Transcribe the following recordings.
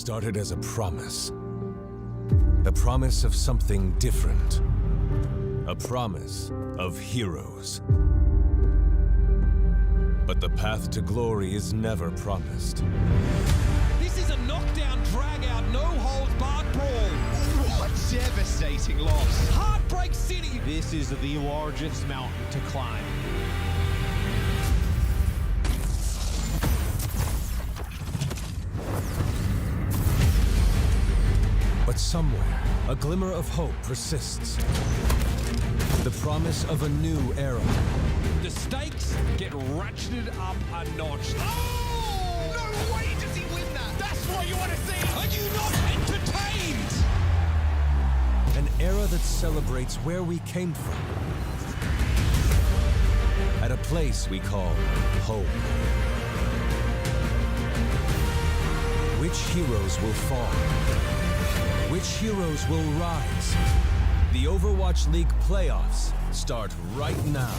started as a promise. A promise of something different. A promise of heroes. But the path to glory is never promised. This is a knockdown, drag-out, no-holds-barred brawl. What devastating loss. Heartbreak City. This is the largest mountain to climb. But somewhere, a glimmer of hope persists. The promise of a new era. The stakes get ratcheted up a notch. Oh! No way does he win that! That's what you want to see! Are you not entertained? An era that celebrates where we came from. At a place we call home. Which heroes will fall? Which heroes will rise? The Overwatch League playoffs start right now.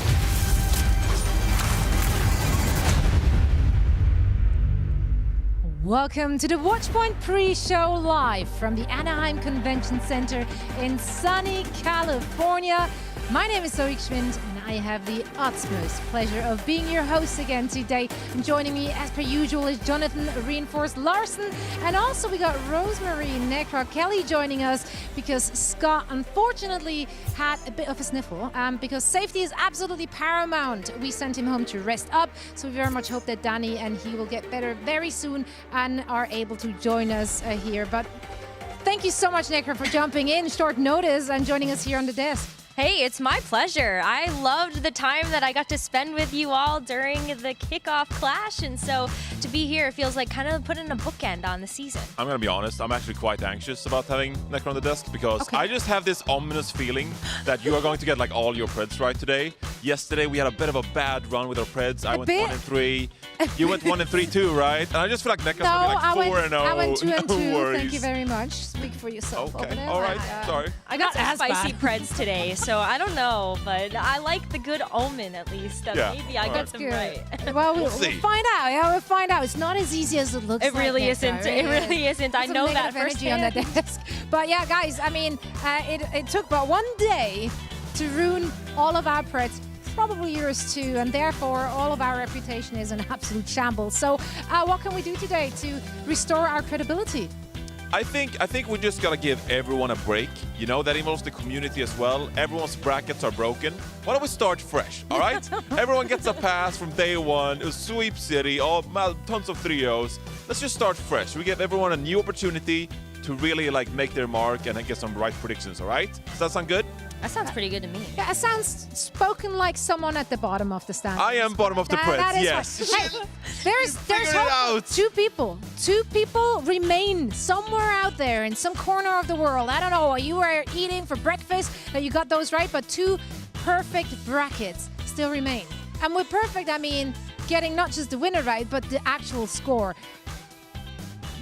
Welcome to the Watchpoint pre-show live from the Anaheim Convention Center in sunny California. My name is Zoe Schwind and I have the utmost pleasure of being your host again today. And joining me as per usual is Jonathan Reinforced Larson, and also we got Rosemary Necra Kelly joining us because Scott unfortunately had a bit of a sniffle because safety is absolutely paramount. We sent him home to rest up, so we very much hope that Danny and he will get better very soon and are able to join us here. But thank you so much, Necra, for jumping in short notice and joining us here on the desk. Hey, it's my pleasure. I loved the time that I got to spend with you all during the kickoff clash, and so to be here feels like kind of putting a bookend on the season. I'm gonna be honest, I'm actually quite anxious about having Necro on the desk because I just have this ominous feeling that you are going to get like all your Preds right today. Yesterday we had a bit of a bad run with our Preds. I went 1-3. You went 1-3 too, right? And I just feel like Necro's gonna be like 4-0. I went 2-2. No worries. Thank you very much. Speak for yourself over Okay, there. all right, sorry. I got some spicy Preds today, so I don't know, but I like the good omen at least that maybe I got them right. Well, we'll find out. Yeah, we'll find out. It's not as easy as it looks. It really isn't. Right? It really isn't. I know that energy on the desk. But yeah, guys, I mean, it took about one day to ruin all of our Preds. Probably yours too, and therefore all of our reputation is an absolute shambles. So what can we do today to restore our credibility? I think we just gotta give everyone a break. You know, that involves the community as well. Everyone's brackets are broken. Why don't we start fresh, all right? Everyone gets a pass from day one. It was sweep city, tons of 3-0s. Let's just start fresh. We give everyone a new opportunity to really like make their mark and get some right predictions, all right? Does that sound good? That sounds pretty good to me. Yeah, it sounds spoken like someone at the bottom of the standings. I am bottom of the Preds, yes. Hey, there's hope. Two people remain somewhere out there in some corner of the world. I don't know what you were eating for breakfast, that you got those right, but two perfect brackets still remain. And with perfect, I mean getting not just the winner right, but the actual score.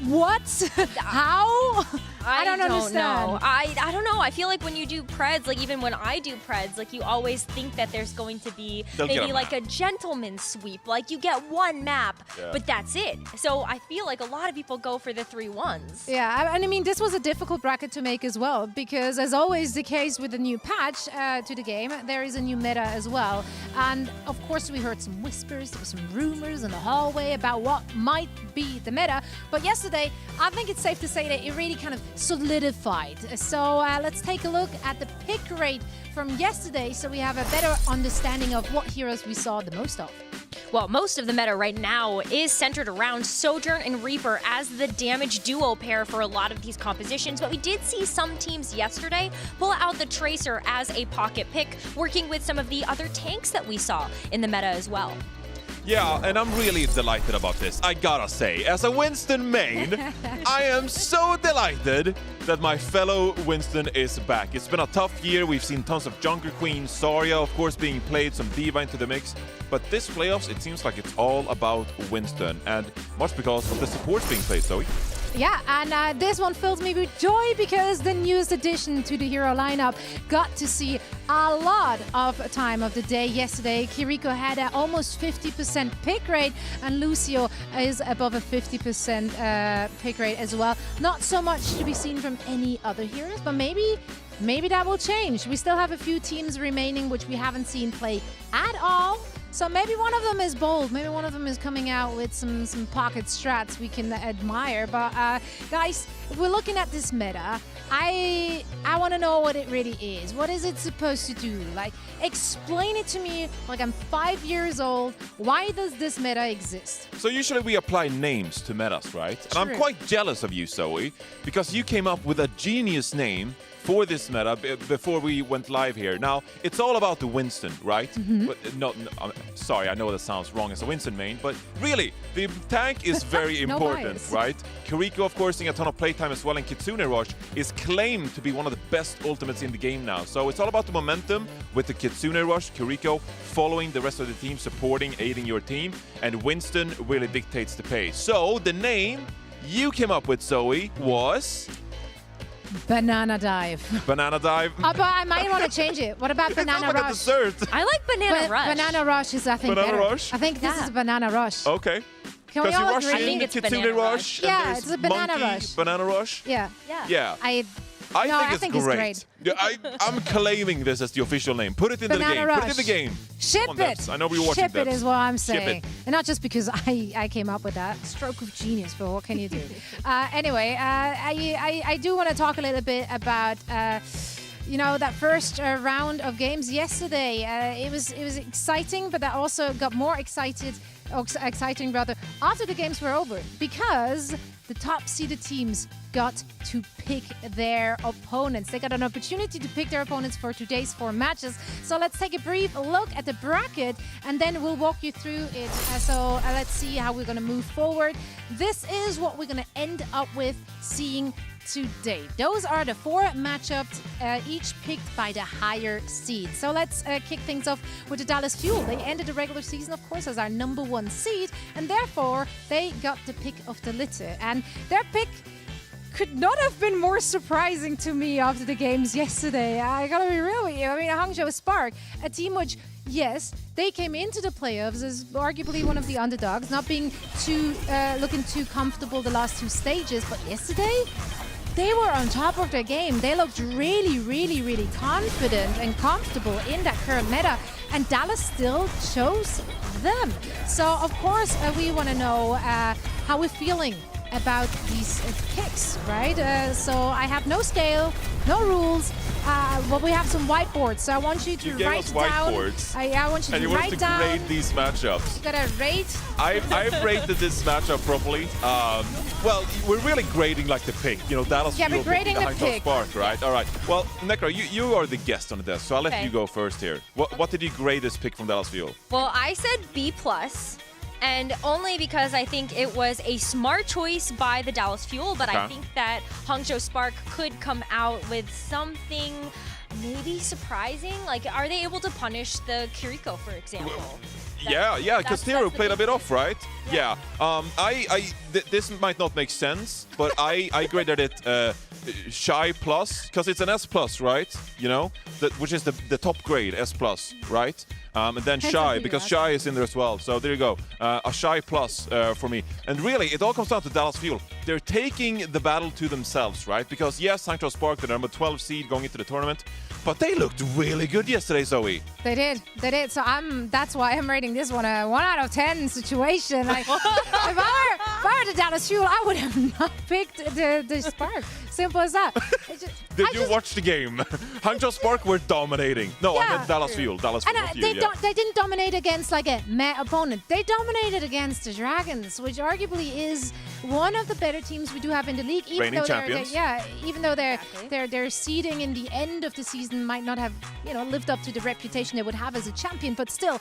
What? How? I don't understand. Know. I don't know. I feel like when you do Preds, like even when I do Preds, like you always think that there's going to be maybe like a gentleman's sweep. Like you get one map, but that's it. So I feel like a lot of people go for the 3-1s. Yeah, and I mean, this was a difficult bracket to make as well, because as always the case with the new patch to the game, there is a new meta as well. And of course we heard some whispers, there were some rumors in the hallway about what might be the meta. But yesterday, I think it's safe to say that it really kind of solidified. So let's take a look at the pick rate from yesterday so we have a better understanding of what heroes we saw the most of. Well, most of the meta right now is centered around Sojourn and Reaper as the damage duo pair for a lot of these compositions, but we did see some teams yesterday pull out the Tracer as a pocket pick, working with some of the other tanks that we saw in the meta as well. Yeah, and I'm really delighted about this, I gotta say. As a Winston main, I am so delighted that my fellow Winston is back. It's been a tough year. We've seen tons of Junker Queen, Zarya, of course, being played, some D.Va into the mix. But this playoffs, it seems like it's all about Winston, and much because of the supports being played, Zoe. Yeah, and this one fills me with joy because the newest addition to the hero lineup got to see a lot of time of the day yesterday. Kiriko had an almost 50% pick rate, and Lucio is above a 50% pick rate as well. Not so much to be seen from any other heroes, but maybe that will change. We still have a few teams remaining which we haven't seen play at all. So maybe one of them is bold. Maybe one of them is coming out with some pocket strats we can admire. But guys, if we're looking at this meta, I want to know what it really is. What is it supposed to do? Like, explain it to me like I'm 5 years old. Why does this meta exist? So usually we apply names to metas, right? And I'm True. quite jealous of you, Zoe, because you came up with a genius name for this meta before we went live here. Now, it's all about the Winston, right? But, no, sorry, I know that sounds wrong as a Winston main, but really, the tank is very No important, bias. right? Kiriko, of course, seeing a ton of playtime as well, and Kitsune Rush is claimed to be one of the best ultimates in the game now. So it's all about the momentum with the Kitsune Rush, Kiriko following the rest of the team, supporting, aiding your team, and Winston really dictates the pace. So the name you came up with, Zoe, was... Banana dive. Banana Dive. But I might want to change it. What about It sounds banana like a rush? dessert. I like Banana Rush. Banana rush is, I think, Banana better. rush? I think this Yeah. is banana rush. Okay. Can we Because you all rush agree? think in it's Kitsune Banana Rush, Rush. and Yeah, there's it's a banana Monkey rush. Banana Rush. Yeah. Yeah. No, I I think think it's it's great. great. Yeah, I'm claiming this as the official name. Put it into the Banana game. Rush. Put it in the game. Ship Come on, it. Debs. I know we're watching Ship it Debs. is what I'm Ship saying. it. And not just because I came up with that. Stroke of genius, but what can you do? Anyway, I do want to talk a little bit about that first round of games yesterday. It was exciting, but that also got more exciting rather after the games were over, because the top seeded teams got to pick their opponents. They got an opportunity to pick their opponents for today's 4 matches. So let's take a brief look at the bracket and then we'll walk you through it. So let's see how we're going to move forward. This is what we're going to end up with seeing today. Those are the 4 matchups, each picked by the higher seed. So let's kick things off with the Dallas Fuel. They ended the regular season, of course, as our #1 seed, and therefore they got the pick of the litter. And their pick could not have been more surprising to me after the games yesterday. I gotta be real with you. I mean, Hangzhou Spark, a team which, yes, they came into the playoffs as arguably one of the underdogs, not being looking too comfortable the last 2 stages, but yesterday, they were on top of their game. They looked really, really, really confident and comfortable in that current meta, and Dallas still chose them. So, of course, we want to know how we're feeling about these picks, right? So I have no scale, no rules, but we have some whiteboards. So I want you to You gave write us down. whiteboards. I want you And to you want write to down. grade these matchups. You gotta rate. I've rated this matchup properly. Well, we're really grading like the pick. Dallas Yeah, we're Fuel grading picking the Hangzhou pick. Spark, right? All right. Well, Nekra, you are the guest on the desk, so I'll let Okay. you go first here. What did you grade this pick from Dallas Fuel? Well, I said B+, and only because I think it was a smart choice by the Dallas Fuel, but I Okay. think that Hangzhou Spark could come out with something maybe surprising. Like, are they able to punish the Kiriko, for example? Yeah, because that's Tero the played a big bit off, right? Yeah. This might not make sense, but I graded it Shy plus, because it's an S plus, right? Which is the top grade, S plus, right? And then Shy, because Shy is in there as well. So there you go, a Shy plus for me. And really, it all comes down to Dallas Fuel. They're taking the battle to themselves, right? Because yes, Hangzhou Spark, the number 12 seed going into the tournament, but they looked really good yesterday, Zoe. They did. So that's why I'm rating this one a 1 out of 10 situation. Like, if I were the Dallas Fuel, I would have not picked the Spark. Simple as that. Did you watch the game? Hangzhou Spark were dominating. No, I Yeah. meant Dallas Fuel. Dallas Fuel, And not you, they didn't dominate against like a meh opponent. They dominated against the Dragons, which arguably is one of the better teams we do have in the league. Even Reigning though champions. even though their seeding in the end of the season might not have lived up to the reputation they would have as a champion, but still,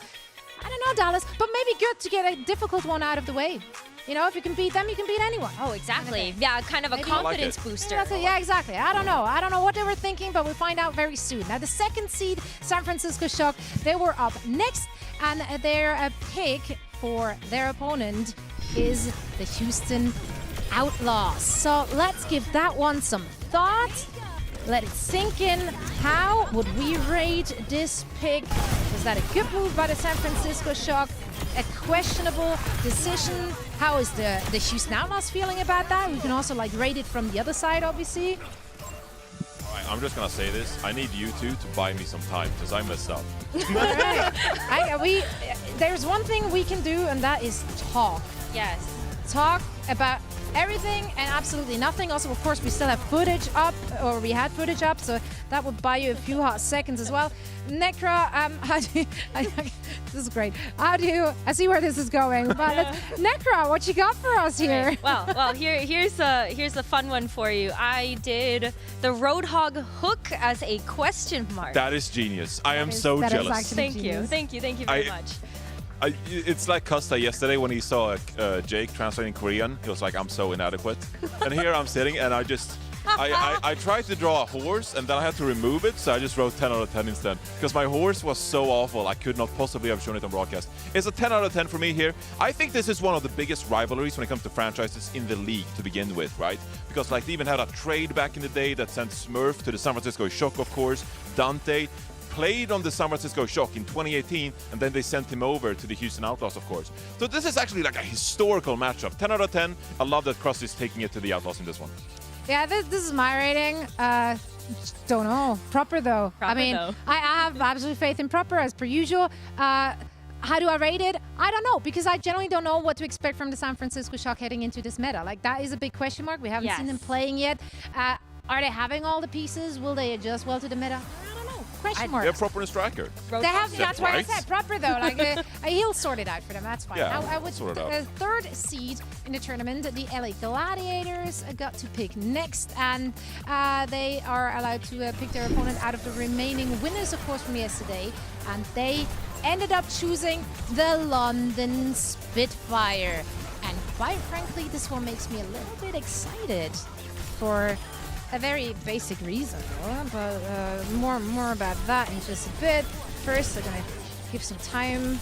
I don't know, Dallas. But maybe good to get a difficult one out of the way. If you can beat them, you can beat anyone. Oh, exactly. Yeah, kind of a Maybe- confidence I like it. booster. Yeah, exactly. I don't know what they were thinking, but we'll find out very soon. Now, the 2nd seed, San Francisco Shock, they were up next, and their pick for their opponent is the Houston Outlaws. So let's give that one some thought. Let it sink in. How would we rate this pick? Was that a good move by the San Francisco Shock? A questionable decision? How is the Houston Outlaws feeling about that? We can also like rate it from the other side, obviously. All right, I'm just gonna say this. I need you two to buy me some time because I messed up. Right. There's one thing we can do, and that is talk. Yes. Talk about everything and absolutely nothing. Also, of course, we still have footage up, or we had footage up, so that would buy you a few hot seconds as well. Necra, how do you, this is great. How do you, I see where this is going, but Necra, what you got for us here? Right. Well, here's a fun one for you. I did the Roadhog hook as a question mark. That is genius. I am so jealous. Thank you very much. It's like Costa yesterday when he saw Jake translating Korean. He was like, I'm so inadequate. And here I'm sitting and I tried to draw a horse and then I had to remove it. So I just wrote 10 out of 10 instead. Because my horse was so awful, I could not possibly have shown it on broadcast. It's a 10 out of 10 for me here. I think this is one of the biggest rivalries when it comes to franchises in the league to begin with, right? Because like they even had a trade back in the day that sent Smurf to the San Francisco Shock, of course. Dante played on the San Francisco Shock in 2018, and then they sent him over to the Houston Outlaws, of course. So this is actually like a historical matchup. 10 out of 10. I love that Cross is taking it to the Outlaws in this one. Yeah, this is my rating. Don't know. Proper, though. I have absolute faith in Proper, as per usual. How do I rate it? I don't know, because I generally don't know what to expect from the San Francisco Shock heading into this meta. Like, that is a big question mark. We haven't seen them playing yet. Are they having all the pieces? Will they adjust well to the meta? I don't know. Question mark. They're Proper and Striker. They have. That's why I said Proper, though. Like he'll sort it out for them. That's fine. Yeah, now, I would third seed in the tournament, the LA Gladiators got to pick next, and they are allowed to pick their opponent out of the remaining winners, of course, from yesterday, and they ended up choosing the London Spitfire. And quite frankly, this one makes me a little bit excited for a very basic reason, but more about that in just a bit. First, I'm gonna give some time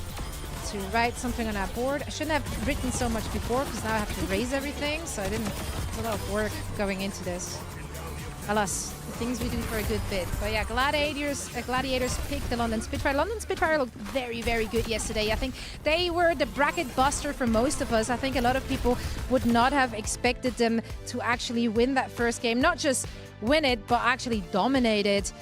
to write something on our board. I shouldn't have written so much before, because now I have to raise everything, so it's a lot of work going into this. Alas, the things we do for a good bit. But yeah, Gladiators picked the London Spitfire. London Spitfire looked very, very good yesterday. I think they were the bracket buster for most of us. I think a lot of people would not have expected them to actually win that first game. Not just win it, but actually dominate it.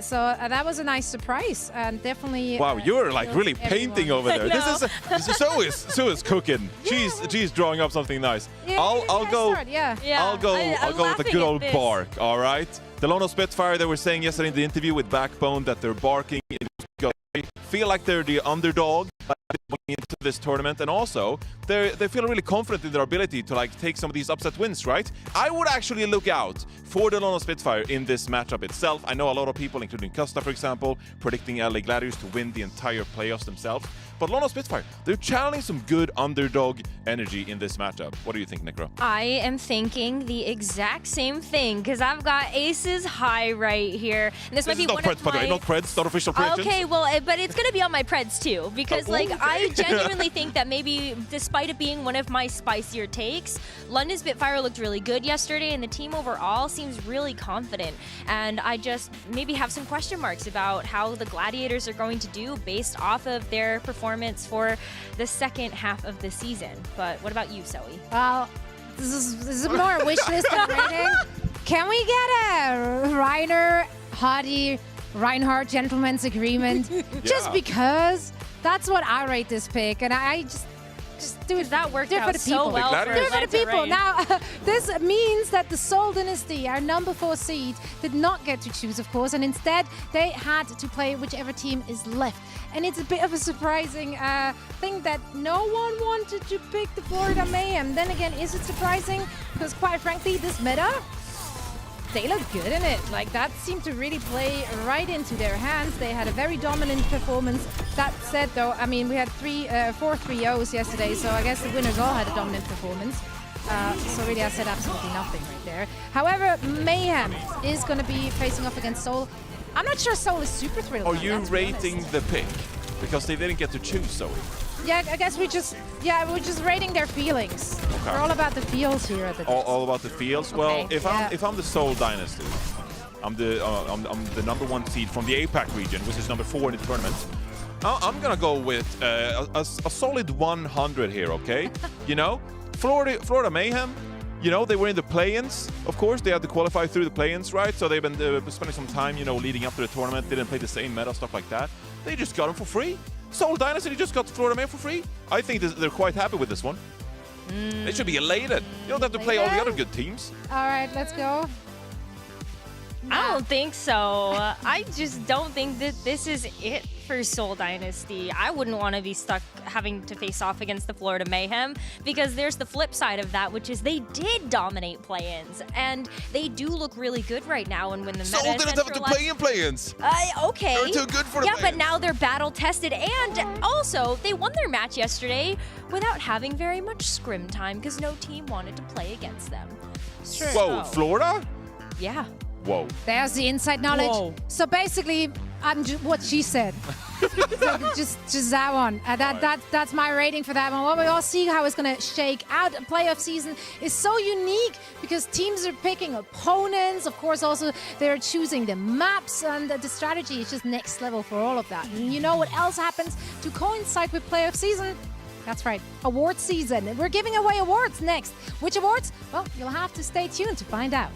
So that was a nice surprise, and definitely. Wow, you're like really painting over there. This is so is cooking. She's drawing up something nice. Yeah, I'll go with a good old bark. All right. The London Spitfire, they were saying yesterday in the interview with Backbone that they're barking. They feel like they're the underdog into this tournament, and also they feel really confident in their ability to like take some of these upset wins, right? I would actually look out for the London Spitfire in this matchup itself. I know a lot of people, including Costa, for example, predicting LA Gladiators to win the entire playoffs themselves. But London Spitfire, they're channeling some good underdog energy in this matchup. What do you think, Necro? I am thinking the exact same thing, because I've got aces high right here. And this might be one of my... Not Preds, not official predictions. Okay, well, but it's going to be on my Preds too, because like I genuinely think that maybe, despite it being one of my spicier takes, London Spitfire looked really good yesterday, and the team overall seems really confident. And I just maybe have some question marks about how the Gladiators are going to do based off of their performance for the second half of the season. But what about you, Zoe? Well, this is more wish list than rating. Can we get a Reiner, Hadi, Reinhardt gentleman's agreement? Just because that's what I rate this pick, and I just do it. That worked out for the people. so well Do it for the people. Now, this means that the Seoul Dynasty, our number 4 seed, did not get to choose, of course, and instead they had to play whichever team is left. And it's a bit of a surprising thing that no one wanted to pick the Florida Mayhem. Then again, is it surprising? Because quite frankly, this meta, they look good in it. Like, that seemed to really play right into their hands. They had a very dominant performance. That said, though, I mean, we had 4 3-0s yesterday, so I guess the winners all had a dominant performance. So really, I said absolutely nothing right there. However, Mayhem is going to be facing off against Seoul. I'm not sure Seoul is super thrilled. Are you rating the pick? Because they didn't get to choose Zoe. Yeah, I guess we're just rating their feelings. Okay. We're all about the feels here at the All about the fields. Well, Okay. if I'm the Seoul Dynasty, I'm the #1 seed from the APAC region, which is number 4 in the tournament. I'm gonna go with a solid 100 here. Okay, you know, Florida Mayhem. You know, they were in the play-ins. Of course, they had to qualify through the play-ins, right? So they've been spending some time, you know, leading up to the tournament. They didn't play the same meta, stuff like that. They just got them for free. Seoul Dynasty just got Florida Mayhem for free. I think they're quite happy with this one. They should be elated. You don't have to play all the other good teams. All right, let's go. I don't think so. I just don't think that this is it for Seoul Dynasty. I wouldn't want to be stuck having to face off against the Florida Mayhem, because there's the flip side of that, which is they did dominate play-ins, and they do look really good right now. And when the Seoul meta didn't have to play in play-ins. Okay. They're too good for the Yeah, but play-ins. now they're battle tested, and also they won their match yesterday without having very much scrim time because no team wanted to play against them. Whoa, Florida? Yeah. Whoa. There's the inside knowledge. Whoa. So basically, I'm what she said. So just that one. That's my rating for that one. Well, we all see how it's going to shake out. A playoff season is so unique because teams are picking opponents. Of course, also they're choosing the maps, and the strategy is just next level for all of that. And you know what else happens to coincide with playoff season? That's right, award season. We're giving away awards next. Which awards? Well, you'll have to stay tuned to find out.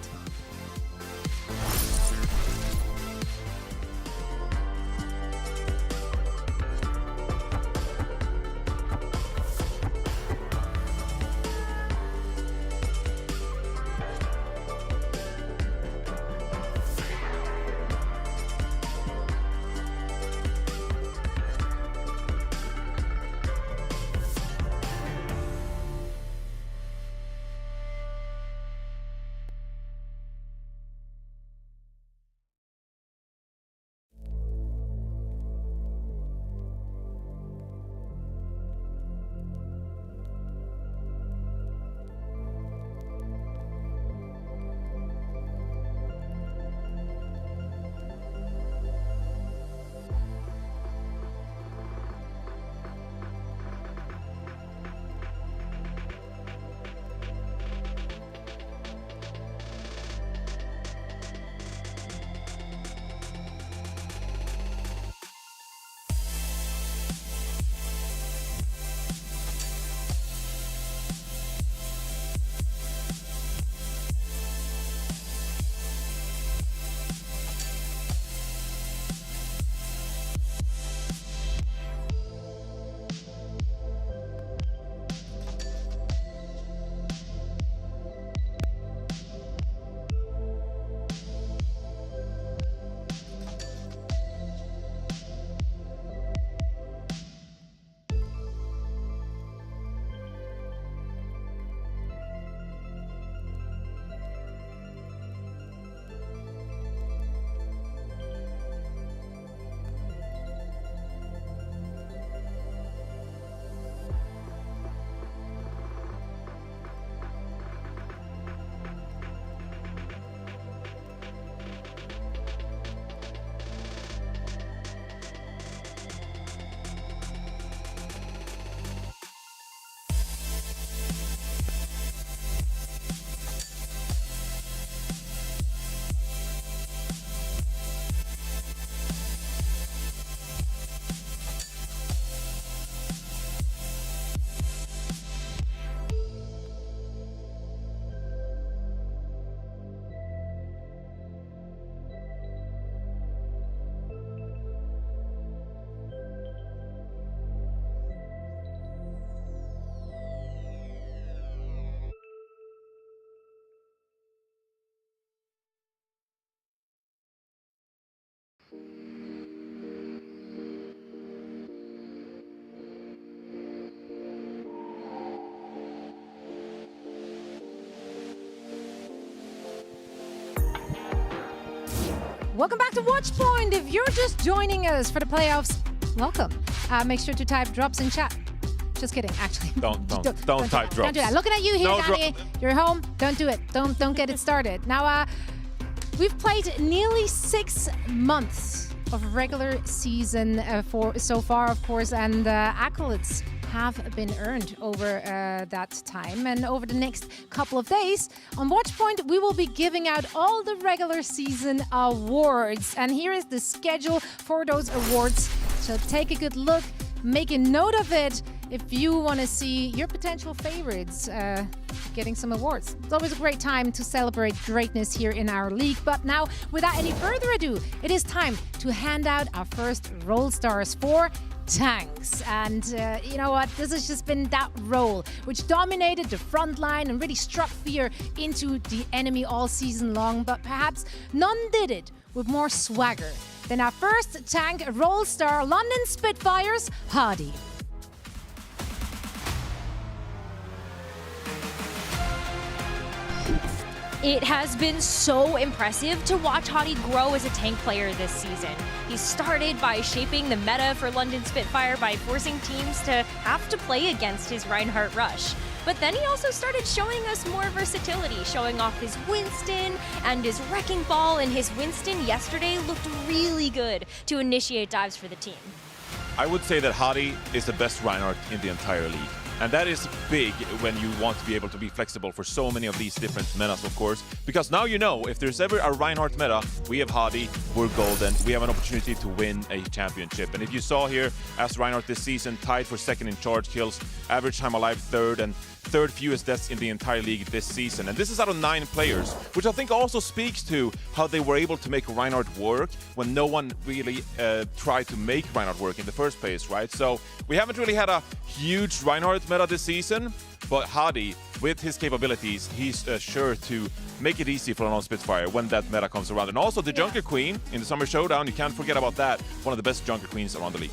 Welcome back to Watchpoint. If you're just joining us for the playoffs, welcome. Make sure to type drops in chat. Just kidding, actually. Don't type drops. Don't do that. Looking at you here, No Danny. You're home. Don't do it. Don't get it started. Now, we've played nearly 6 months of regular season for so far, of course, and accolades have been earned over that time. And over the next couple of days, on Watchpoint, we will be giving out all the regular season awards. And here is the schedule for those awards. So take a good look, make a note of it if you want to see your potential favorites getting some awards. It's always a great time to celebrate greatness here in our league. But now, without any further ado, it is time to hand out our first role stars for tanks. And you know what? This has just been that role which dominated the front line and really struck fear into the enemy all season long. But perhaps none did it with more swagger than our first tank role star, London Spitfires, Hardy. It has been so impressive to watch Hadi grow as a tank player this season. He started by shaping the meta for London Spitfire by forcing teams to have to play against his Reinhardt rush. But then he also started showing us more versatility, showing off his Winston and his Wrecking Ball, and his Winston yesterday looked really good to initiate dives for the team. I would say that Hadi is the best Reinhardt in the entire league. And that is big when you want to be able to be flexible for so many of these different metas, of course. Because now you know, if there's ever a Reinhardt meta, we have Hadi, we're golden, we have an opportunity to win a championship. And if you saw here, as Reinhardt this season, tied for second in charge kills, average time alive third, and third fewest deaths in the entire league this season. And this is out of 9 players, which I think also speaks to how they were able to make Reinhardt work when no one really tried to make Reinhardt work in the first place, right? So we haven't really had a huge Reinhardt meta this season, but Hadi, with his capabilities, he's sure to make it easy for London Spitfire when that meta comes around. And also the Junker Queen in the Summer Showdown, you can't forget about that. One of the best Junker Queens around the league.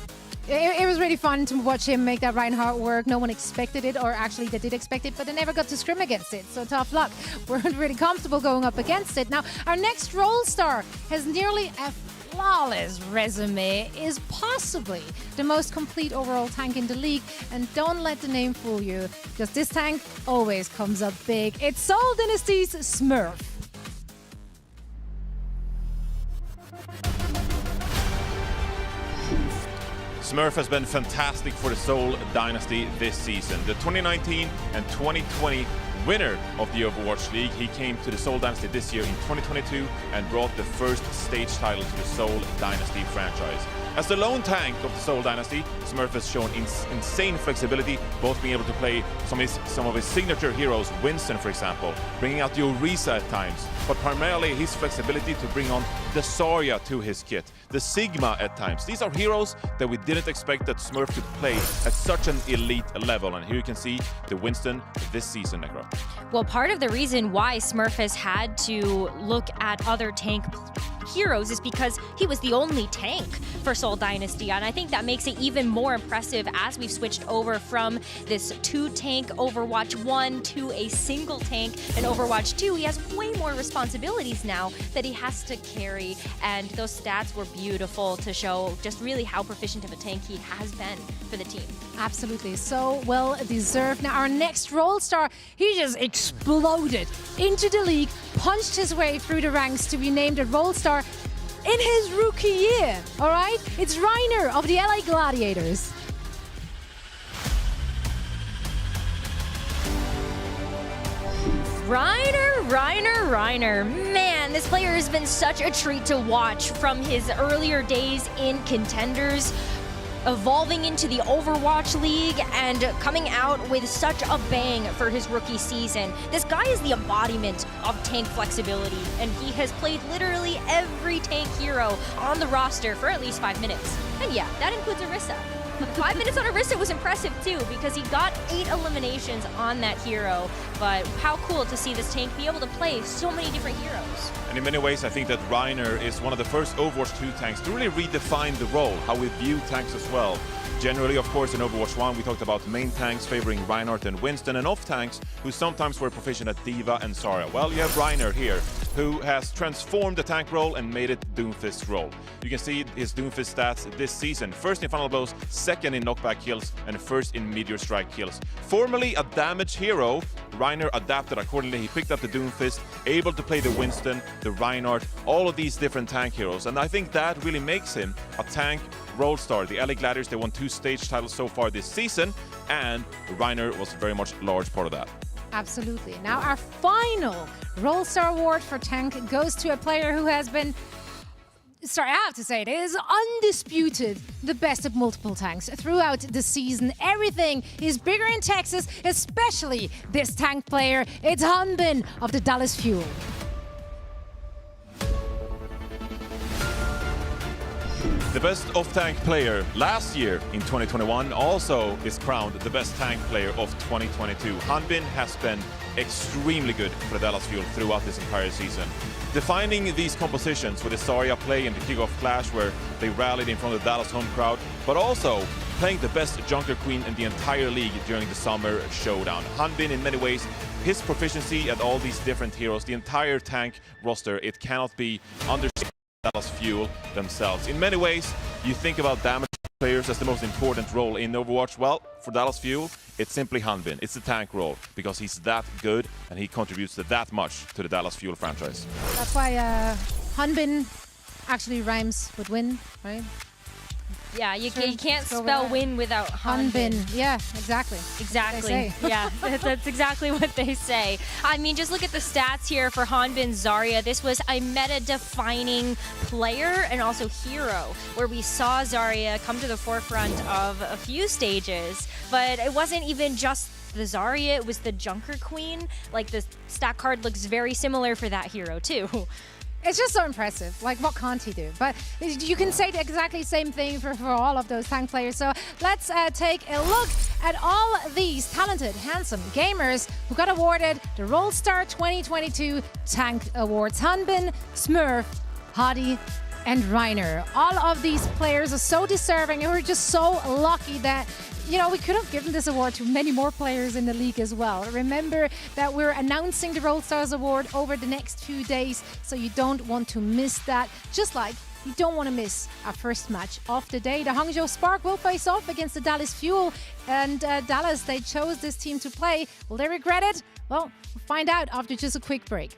It was really fun to watch him make that Reinhardt work. No one expected it, or actually they did expect it, but they never got to scrim against it. So tough luck. We're really comfortable going up against it. Now, our next role star has nearly a flawless resume, is possibly the most complete overall tank in the league. And don't let the name fool you, because this tank always comes up big. It's Seoul Dynasty's Smurf. Smurf has been fantastic for the Seoul Dynasty this season. The 2019 and 2020 winner of the Overwatch League, he came to the Seoul Dynasty this year in 2022 and brought the first stage title to the Seoul Dynasty franchise. As the lone tank of the Seoul Dynasty, Smurf has shown insane flexibility, both being able to play some of his signature heroes, Winston for example, bringing out the Orisa at times, but primarily his flexibility to bring on the Zarya to his kit, the Sigma at times. These are heroes that we didn't expect that Smurf could play at such an elite level, and here you can see the Winston this season, Necro. Well, part of the reason why Smurf has had to look at other tank heroes is because he was the only tank for Seoul Dynasty, and I think that makes it even more impressive as we've switched over from this 2-tank Overwatch 1 to a single tank in Overwatch 2. He has way more responsibilities now that he has to carry, and those stats were beautiful to show just really how proficient of a tank he has been for the team. Absolutely, so well deserved. Now our next role star, he just exploded into the league, punched his way through the ranks to be named a role star in his rookie year, all right? It's Reiner of the LA Gladiators. Reiner. Man, this player has been such a treat to watch from his earlier days in Contenders, evolving into the Overwatch League and coming out with such a bang for his rookie season. This guy is the embodiment of tank flexibility, and he has played literally every tank hero on the roster for at least 5 minutes. And yeah, that includes Orisa. 5 minutes on Orisa was impressive too, because he got 8 eliminations on that hero. But how cool to see this tank be able to play so many different heroes. And in many ways, I think that Reiner is one of the first Overwatch 2 tanks to really redefine the role, how we view tanks as well. Generally, of course, in Overwatch 1, we talked about main tanks favoring Reinhardt and Winston, and off tanks who sometimes were proficient at D.Va and Zarya. Well, you have Reiner here, who has transformed the tank role and made it Doomfist's role. You can see his Doomfist stats this season. First in final blows, second in knockback kills, and first in meteor strike kills. Formerly a damage hero, Reiner adapted accordingly. He picked up the Doomfist, able to play the Winston, the Reinhardt, all of these different tank heroes. And I think that really makes him a tank role star. The LA Gladiators, they won 2 stage titles so far this season, and Reiner was very much a large part of that. Absolutely. Now our final Roll Star Award for Tank goes to a player who has been, sorry, I have to say it is undisputed the best of multiple tanks throughout the season. Everything is bigger in Texas, especially this tank player. It's Hanbin of the Dallas Fuel. The best off-tank player last year in 2021 also is crowned the best tank player of 2022. Hanbin has been extremely good for the Dallas Fuel throughout this entire season. Defining these compositions with the Zarya play and the kickoff clash where they rallied in front of the Dallas home crowd, but also playing the best Junker Queen in the entire league during the summer showdown. Hanbin, in many ways, his proficiency at all these different heroes, the entire tank roster, it cannot be understated. Dallas Fuel themselves. In many ways, you think about damage players as the most important role in Overwatch. Well, for Dallas Fuel, it's simply Hanbin. It's the tank role because he's that good and he contributes that much to the Dallas Fuel franchise. That's why Hanbin actually rhymes with win, right? Yeah, you Sure. can't Go with spell that. win without Hanbin. Hanbin. Yeah, exactly. Exactly. Yeah, that's exactly what they say. I mean, just look at the stats here for Hanbin Zarya. This was a meta-defining player and also hero, where we saw Zarya come to the forefront of a few stages, but it wasn't even just the Zarya, it was the Junker Queen. Like, the stat card looks very similar for that hero, too. It's just so impressive. Like, what can't he do? But you can say the exactly same thing for all of those tank players. So let's take a look at all these talented, handsome gamers who got awarded the Roll Star 2022 Tank Awards. Hanbin, Smurf, Hadi, and Reiner. All of these players are so deserving, and we're just so lucky that, you know, we could have given this award to many more players in the league as well. Remember that we're announcing the Roll Stars Award over the next few days, so you don't want to miss that. Just like you don't want to miss our first match of the day. The Hangzhou Spark will face off against the Dallas Fuel, and Dallas, they chose this team to play. Will they regret it? Well, we'll find out after just a quick break.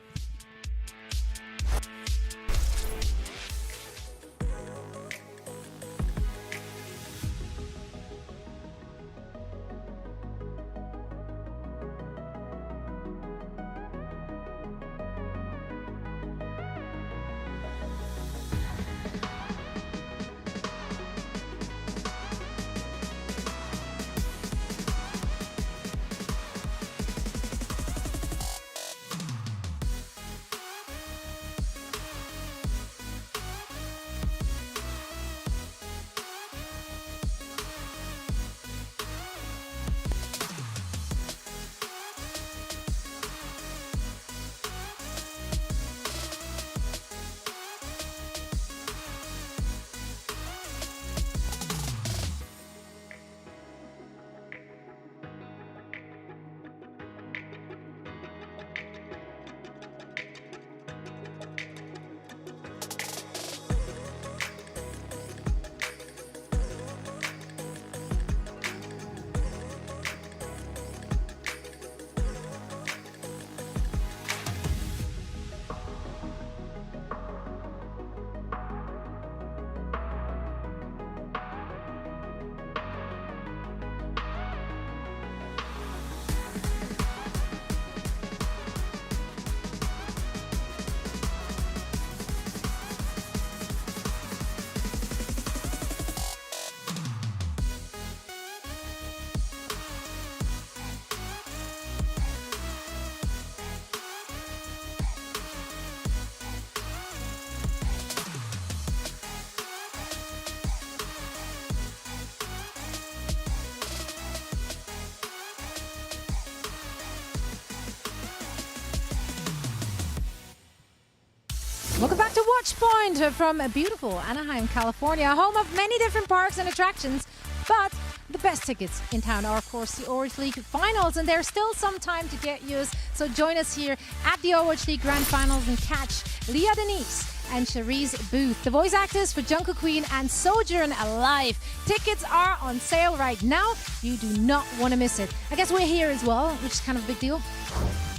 Welcome back to Watchpoint from beautiful Anaheim, California, home of many different parks and attractions. But the best tickets in town are, of course, the Overwatch League Finals, and there's still some time to get yours. So join us here at the Overwatch League Grand Finals and catch Leah Denise and Cherise Booth, the voice actors for Junker Queen and Sojourn alive. Tickets are on sale right now. You do not want to miss it. I guess we're here as well, which is kind of a big deal.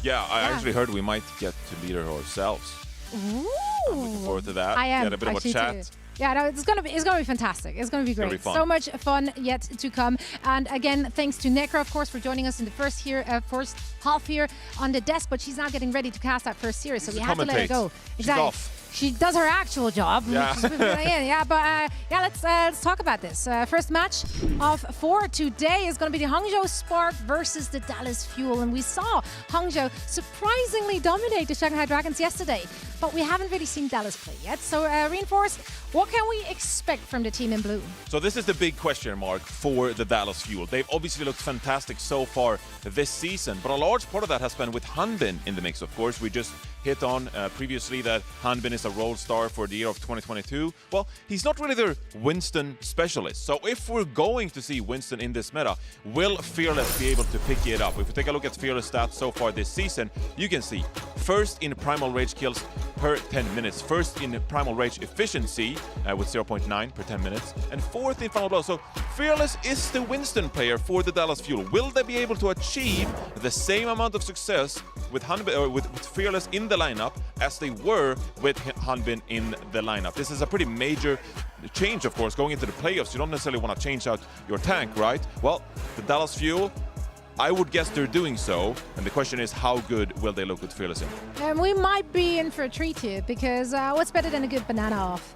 Yeah, I actually heard we might get to lead her ourselves. Ooh. I'm looking forward to that. I am. Get a bit of a actually chat. too. Yeah, no, it's gonna be fantastic. It's gonna be great. Gonna be fun. So much fun yet to come. And again, thanks to Necro, of course, for joining us in the first half here on the desk. But she's now getting ready to cast that first series, so we have to let her go. She's off. She does her actual job. Yeah. Let's talk about this. First match of 4 today is going to be the Hangzhou Spark versus the Dallas Fuel. And we saw Hangzhou surprisingly dominate the Shanghai Dragons yesterday. But we haven't really seen Dallas play yet. So, Reinforce, what can we expect from the team in blue? So this is the big question mark for the Dallas Fuel. They've obviously looked fantastic so far this season, but a large part of that has been with Hanbin in the mix, of course. We just hit on previously that Hanbin is a role star for the year of 2022. Well, he's not really their Winston specialist. So if we're going to see Winston in this meta, will Fearless be able to pick it up? If we take a look at Fearless stats so far this season, you can see first in Primal Rage kills per 10 minutes, first in Primal Rage efficiency with 0.9 per 10 minutes, and fourth in Final Blow. So Fearless is the Winston player for the Dallas Fuel. Will they be able to achieve the same amount of success with Fearless in the lineup as they were with Hanbin in the lineup? This is a pretty major change, of course, going into the playoffs. You don't necessarily want to change out your tank, right? Well, the Dallas Fuel, I would guess they're doing so, and the question is, how good will they look with Fearless in? And we might be in for a treat here, because what's better than a good banana off?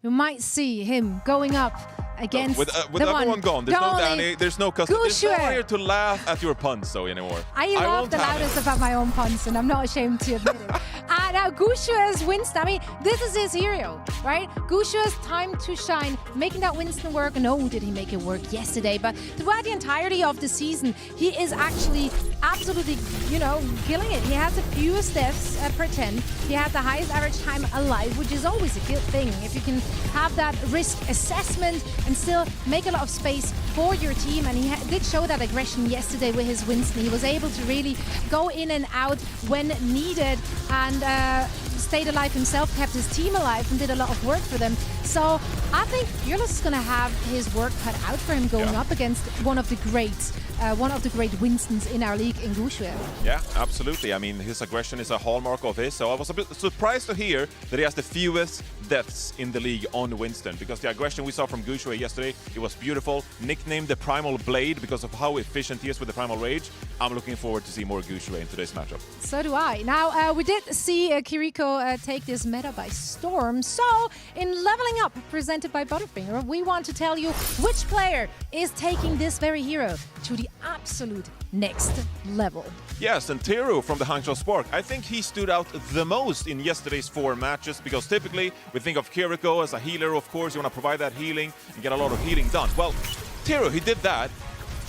We might see him going up against with everyone gone. There's no Danny, there's no custom. There's no one here to laugh at your puns so anymore. I laugh the loudest about my own puns, and I'm not ashamed to admit it. Now Gushua's Winston, I mean, this is his hero, right? Gushua's time to shine, making that Winston work. No, did he make it work yesterday? But throughout the entirety of the season, he is actually absolutely, killing it. He has the fewest deaths per 10. He has the highest average time alive, which is always a good thing. If you can have that risk assessment and still make a lot of space for your team. And he did show that aggression yesterday with his Winston. He was able to really go in and out when needed and stayed alive himself, kept his team alive, and did a lot of work for them. So I think Fearless is going to have his work cut out for him going up against one of the greats. One of the great Winstons in our league in Guangzhou. Yeah, absolutely. I mean, his aggression is a hallmark of his, so I was a bit surprised to hear that he has the fewest deaths in the league on Winston, because the aggression we saw from Guangzhou yesterday, it was beautiful. Nicknamed the Primal Blade because of how efficient he is with the Primal Rage. I'm looking forward to see more Guangzhou in today's matchup. So do I. Now, we did see Kiriko take this meta by storm, so in Leveling Up, presented by Butterfinger, we want to tell you which player is taking this very hero to the absolute next level. Yes, and Teru from the Hangzhou Spark, I think he stood out the most in yesterday's 4 matches, because typically we think of Kiriko as a healer, of course. You want to provide that healing and get a lot of healing done. Well, Teru, he did that,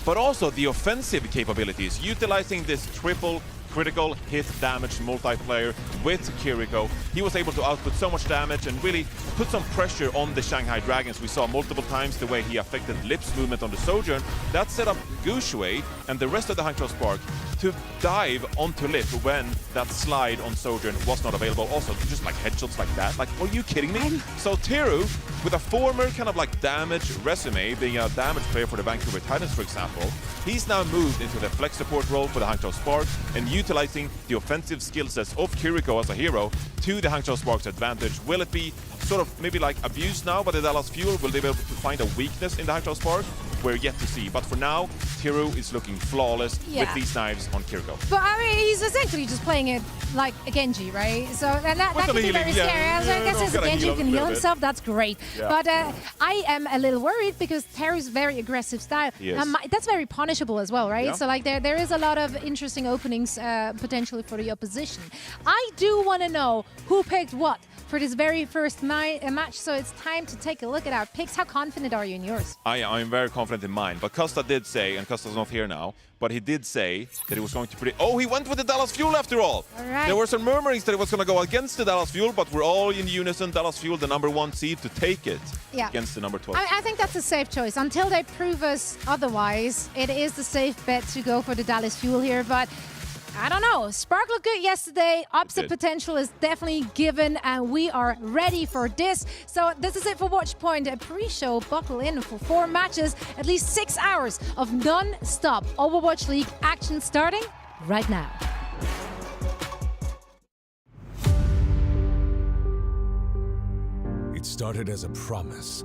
but also the offensive capabilities, utilizing this triple critical hit damage multiplayer with Kiriko. He was able to output so much damage and really put some pressure on the Shanghai Dragons. We saw multiple times the way he affected Lip's movement on the Sojourn. That set up Guangzhou and the rest of the Hangzhou Spark to dive onto Lip when that slide on Sojourn was not available. Also, just like headshots like that. Like, are you kidding me? So Teru, with a former kind of like damage resume, being a damage player for the Vancouver Titans, for example, he's now moved into the flex support role for the Hangzhou Spark and utilizing the offensive skill sets of Kiriko as a hero to the Hangzhou Spark's advantage. Will it be sort of maybe like abused now by the Dallas Fuel? Will they be able to find a weakness in the Hangzhou Spark? We're yet to see. But for now, Teru is looking flawless with these knives on Kiriko. But I mean, he's essentially just playing it like a Genji, right? So that can be very scary. I guess as a Genji can heal himself, that's great. Yeah. But I am a little worried because Teru's very aggressive style. That's very punishable as well, right? Yeah. So like there is a lot of interesting openings potentially for the opposition. I do want to know who picked what for this very first match, so it's time to take a look at our picks. How confident are you in yours? I'm very confident in mine, but Costa did say, and Costa's not here now, but he did say that he was going to predict. Oh, he went with the Dallas Fuel after all. Right. There were some murmurings that he was going to go against the Dallas Fuel, but we're all in unison. Dallas Fuel, the #1 seed, to take it against the number 12. I think that's a safe choice. Until they prove us otherwise, it is the safe bet to go for the Dallas Fuel here, but I don't know. Spark looked good yesterday. Upset potential is definitely given, and we are ready for this. So this is it for Watch Point. A pre-show. Buckle in for 4 matches, at least 6 hours of non-stop Overwatch League action starting right now. started as a promise.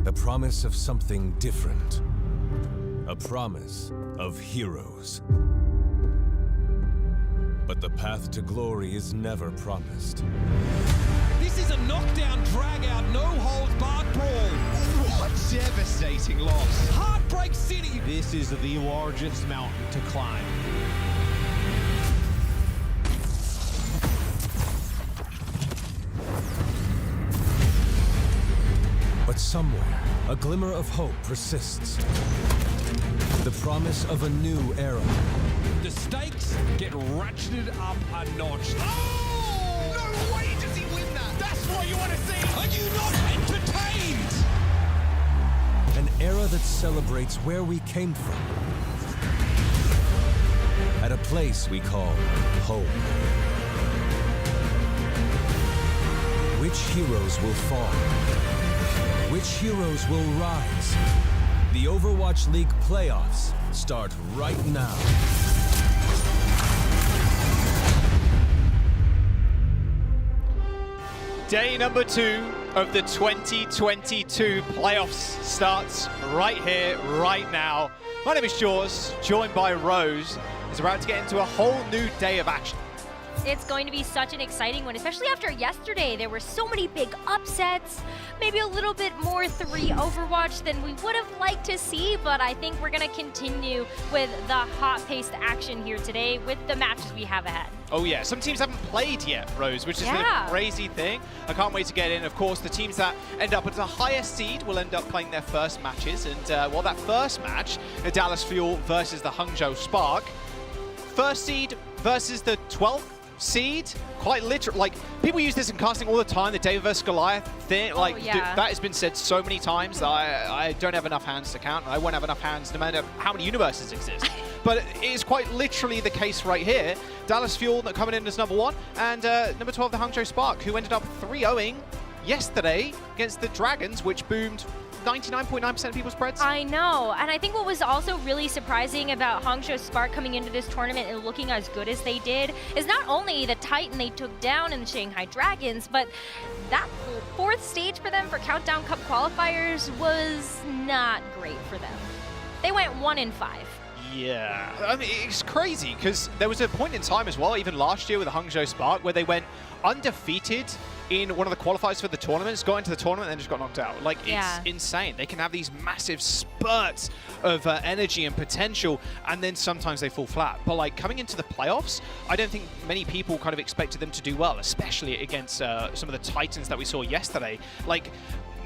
A promise of something different. A promise of heroes. But the path to glory is never promised. This is a knockdown, drag-out, no-holds-barred brawl. What a devastating loss. Heartbreak City. This is the largest mountain to climb. But somewhere, a glimmer of hope persists. The promise of a new era. The stakes get ratcheted up a notch. Oh! No way does he win that. That's what you want to see. Are you not entertained? An era that celebrates where we came from. At a place we call home. Which heroes will fall? Which heroes will rise? The Overwatch League playoffs start right now. Day number 2 of the 2022 playoffs starts right here, right now. My name is Jaws, joined by Rose, who's about to get into a whole new day of action. It's going to be such an exciting one, especially after yesterday. There were so many big upsets, maybe a little bit more 3 Overwatch than we would have liked to see, but I think we're going to continue with the hot-paced action here today with the matches we have ahead. Oh yeah, some teams haven't played yet, Rose, which is the crazy thing. I can't wait to get in. Of course, the teams that end up at the highest seed will end up playing their first matches, and well, that first match, the Dallas Fuel versus the Hangzhou Spark. First seed versus the 12th seed, quite literal. Like, people use this in casting all the time, the David versus Goliath thing. Like, that has been said so many times that I don't have enough hands to count, and I won't have enough hands no matter how many universes exist. But it is quite literally the case right here. Dallas Fuel coming in as number 1, and number 12, the Hangzhou Spark, who ended up 3-0ing yesterday against the Dragons, which boomed 99.9% of people's spreads. I know, and I think what was also really surprising about Hangzhou Spark coming into this tournament and looking as good as they did is not only the Titan they took down in the Shanghai Dragons, but that 4th stage for them for Countdown Cup qualifiers was not great for them. They went 1-5. Yeah, I mean, it's crazy because there was a point in time as well, even last year with the Hangzhou Spark, where they went undefeated in one of the qualifiers for the tournaments, got into the tournament and then just got knocked out. Like, it's insane. They can have these massive spurts of energy and potential, and then sometimes they fall flat. But like, coming into the playoffs, I don't think many people kind of expected them to do well, especially against some of the Titans that we saw yesterday. Like,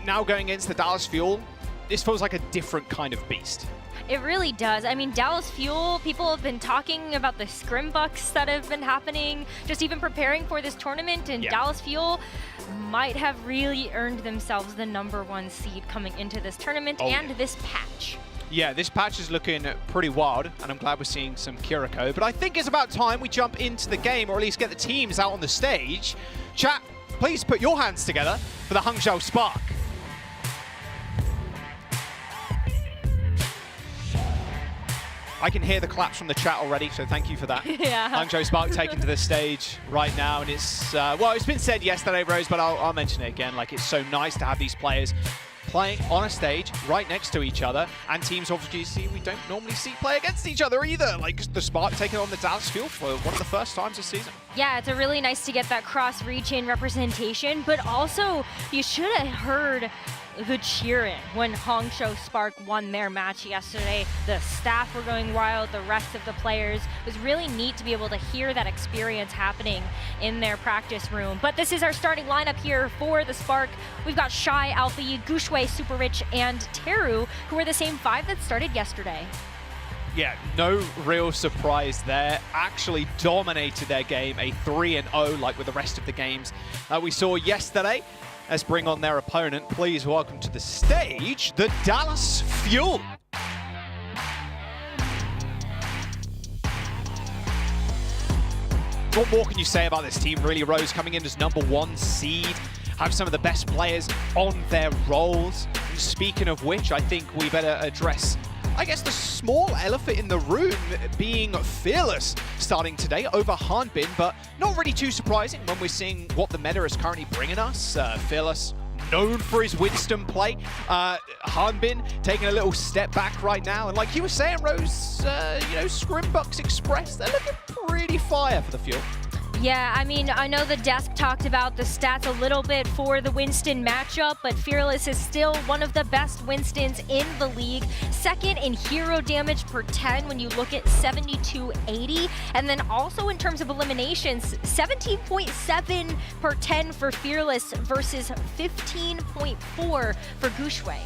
now going against the Dallas Fuel, this feels like a different kind of beast. It really does. I mean, Dallas Fuel, people have been talking about the scrim bucks that have been happening, just even preparing for this tournament, and Dallas Fuel might have really earned themselves the number 1 seed coming into this tournament and this patch. Yeah, this patch is looking pretty wild, and I'm glad we're seeing some Kiriko, but I think it's about time we jump into the game, or at least get the teams out on the stage. Chat, please put your hands together for the Hangzhou Spark. I can hear the claps from the chat already, so thank you for that. Hangzhou Spark taken to the stage right now, and it's, well, it's been said yesterday, Rose, but I'll mention it again. Like, it's so nice to have these players playing on a stage right next to each other, and teams obviously we don't normally see play against each other either. Like, the Spark taking on the Dallas Fuel for one of the first times this season. Yeah, it's a really nice to get that cross-region representation, but also you should have heard the cheering when Hangzhou Spark won their match yesterday. The staff were going wild, the rest of the players. It was really neat to be able to hear that experience happening in their practice room. But this is our starting lineup here for the Spark. We've got Shy, Alfie, Gushwei, Super Rich, and Teru, who are the same 5 that started yesterday. Yeah, no real surprise there. Actually dominated their game, a 3-0 like with the rest of the games we saw yesterday. Let's bring on their opponent. Please welcome to the stage, the Dallas Fuel. What more can you say about this team, really, Rose? Coming in as number 1 seed, have some of the best players on their roles. And speaking of which, I think we better address I guess the small elephant in the room being Fearless starting today over Hanbin, but not really too surprising when we're seeing what the meta is currently bringing us. Fearless, known for his Winston play. Hanbin taking a little step back right now. And like you were saying, Rose, you know, Scrimbucks Express, they're looking pretty fire for the Fuel. Yeah, I mean, I know the desk talked about the stats a little bit for the Winston matchup, but Fearless is still one of the best Winstons in the league. Second in hero damage per 10 when you look at 7280. And then also in terms of eliminations, 17.7 per 10 for Fearless versus 15.4 for Guangzhou.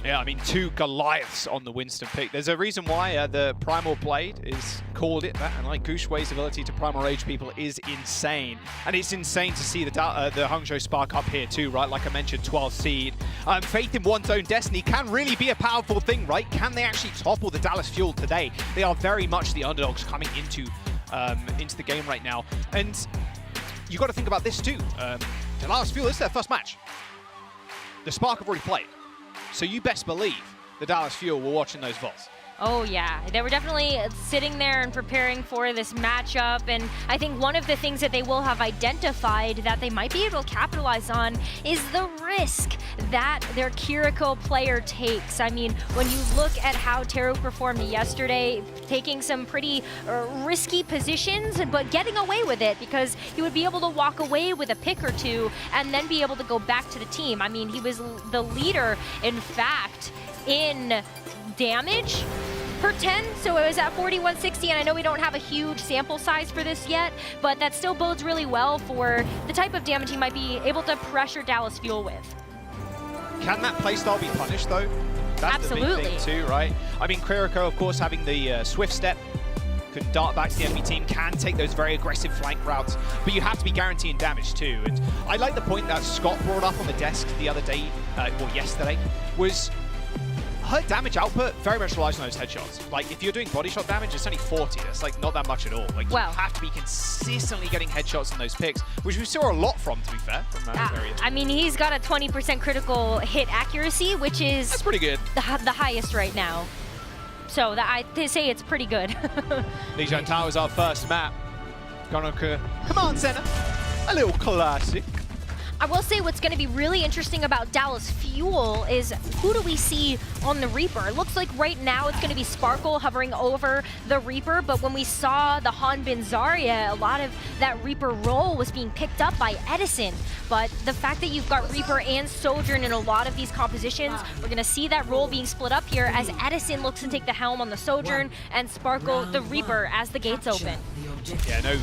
Yeah, I mean, 2 Goliaths on the Winston pick. There's a reason why the Primal Blade is called it that, and like Guangzhou's ability to Primal Rage people is insane. And it's insane to see the Hangzhou Spark up here too, right? Like I mentioned, 12th seed. Faith in one's own destiny can really be a powerful thing, right? Can they actually topple the Dallas Fuel today? They are very much the underdogs coming into the game right now. And you got to think about this too. The Dallas Fuel, this is their first match. The Spark have already played. So you best believe the Dallas Fuel were watching those VODs. Oh yeah, they were definitely sitting there and preparing for this matchup, and I think one of the things that they will have identified that they might be able to capitalize on is the risk that their Kiriko player takes. I mean, when you look at how Teru performed yesterday, taking some pretty risky positions, but getting away with it because he would be able to walk away with a pick or two and then be able to go back to the team. I mean, he was the leader, in fact, in damage per 10, so it was at 4160, and I know we don't have a huge sample size for this yet, but that still bodes really well for the type of damage he might be able to pressure Dallas Fuel with. Can that playstyle be punished though? That's Absolutely. the big thing too, right? I mean, Kiriko, of course, having the Swift Step, can dart back to the enemy team, can take those very aggressive flank routes, but you have to be guaranteeing damage too. And I like the point that Scott brought up on the desk the other day, well, yesterday, was her damage output very much relies on those headshots. Like, if you're doing body shot damage, it's only 40. That's like not that much at all. Like, you have to be consistently getting headshots in those picks, which we saw a lot from, to be fair, from that area. I mean, he's got a 20% critical hit accuracy, which is that's pretty good. The highest right now. So they say it's pretty good. Lijiang Tower is our first map. Gonoka Command Center, a little classic. I will say what's going to be really interesting about Dallas Fuel is who do we see on the Reaper? It looks like right now it's going to be Sparkle hovering over the Reaper, but when we saw the Hanbin Zarya, a lot of that Reaper role was being picked up by Edison. But the fact that you've got Reaper and Sojourn in a lot of these compositions, we're going to see that role being split up here as Edison looks to take the helm on the Sojourn and Sparkle the Reaper as the gates open. Yeah, no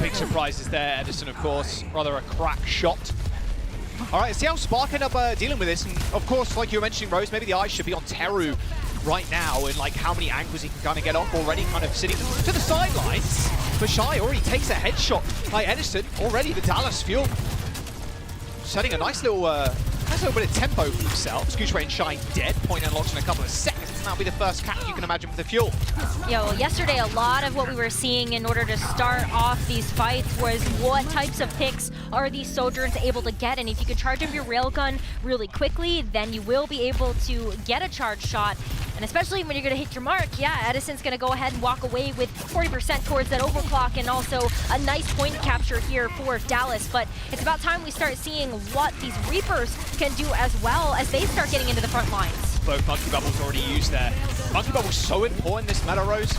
big surprises there. Edison, of course, rather a crack shot. All right, see how Spark end up dealing with this. And of course, like you were mentioning, Rose, maybe the eyes should be on Teru right now and like how many angles he can kind of get off already, kind of sitting to the sidelines. But Shy already takes a headshot by Edison. Already the Dallas Fuel setting a nice little bit of tempo for themselves. Guangzhou and Shy dead. Point unlocks in a couple of seconds. And that'll be the first cap you can imagine for the Fuel. Yeah, well, yesterday a lot of what we were seeing in order to start off these fights was what types of picks are these Sojourns able to get, and if you can charge up your railgun really quickly, then you will be able to get a charge shot. And especially when you're going to hit your mark, yeah, Edison's going to go ahead and walk away with 40% towards that overclock and also a nice point capture here for Dallas. But it's about time we start seeing what these Reapers can do as well as they start getting into the front lines. Both Monkey Bubbles already used there. Monkey Bubble's so important this meta, Rose.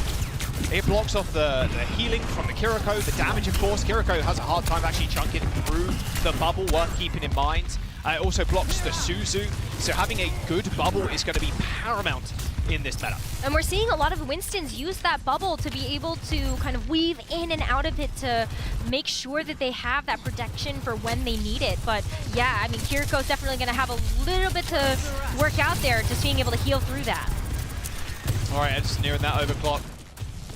It blocks off the healing from the Kiriko, the damage, of course. Kiriko has a hard time actually chunking through the bubble, worth keeping in mind. It also blocks the Suzu, so having a good bubble is going to be paramount in this meta. And we're seeing a lot of Winstons use that bubble to be able to kind of weave in and out of it to make sure that they have that protection for when they need it. But yeah, I mean, Kiriko's definitely going to have a little bit to work out there, just being able to heal through that. All right, Edison nearing that overclock.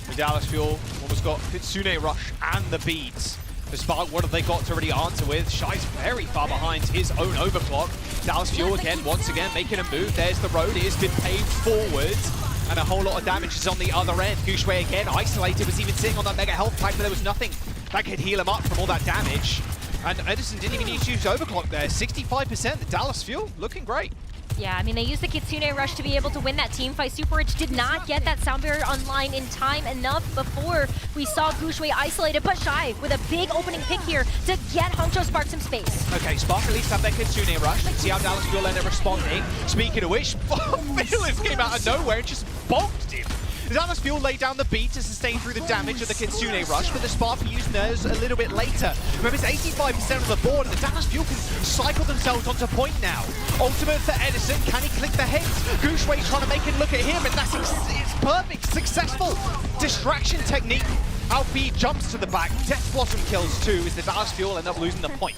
The Dallas Fuel almost got Kitsune Rush and the beads. The Spark, what have they got to really answer with? Shy's very far behind his own overclock. Dallas Fuel again, once again, making a move. There's the road, it has been paved forwards. And a whole lot of damage is on the other end. Guangzhou again, isolated, was even sitting on that mega health pack, but there was nothing that could heal him up from all that damage. And Edison didn't even need to use overclock there. 65%, the Dallas Fuel looking great. Yeah, I mean, they used the Kitsune Rush to be able to win that team fight. Super Rich did not get that sound barrier online in time enough before we saw Guangzhou isolated, but Shy with a big opening pick here to get Hangzhou Spark some space. Okay, Spark at least have their Kitsune Rush. Let's see how Dallas Fuel end up responding. Speaking of which, Fearless came out of nowhere and just bonked him. Dallas Fuel laid down the beat to sustain through the damage of the Kitsune Rush, but the Spark used theirs a little bit later. Remember, it's 85% of the board, and the Dallas Fuel can cycle themselves onto point now. Ultimate for Edison, can he click the hits? Guangzhou trying to make it look at him, and that's it's perfect, successful distraction technique. Alfie jumps to the back, Death Blossom kills too, as the Dallas Fuel end up losing the point.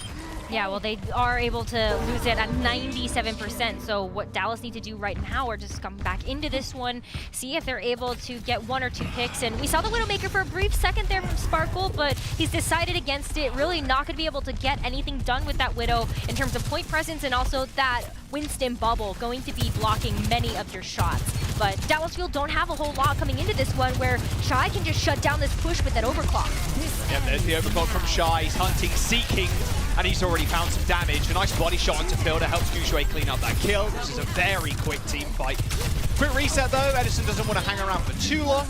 Yeah, well, they are able to lose it at 97%. So what Dallas need to do right now are just come back into this one, see if they're able to get 1 or 2 picks. And we saw the Widowmaker for a brief second there from Sparkle, but he's decided against it. Really not going to be able to get anything done with that Widow in terms of point presence, and also that Winston bubble going to be blocking many of your shots. But Dallas Fuel don't have a whole lot coming into this one where Shy can just shut down this push with that overclock. Yeah, there's the overclock from Shy. He's hunting, seeking, and he's already found some damage. A nice body shot onto Fielder helps Guangzhou clean up that kill. This is a very quick team fight. Quick reset though, Edison doesn't want to hang around for too long.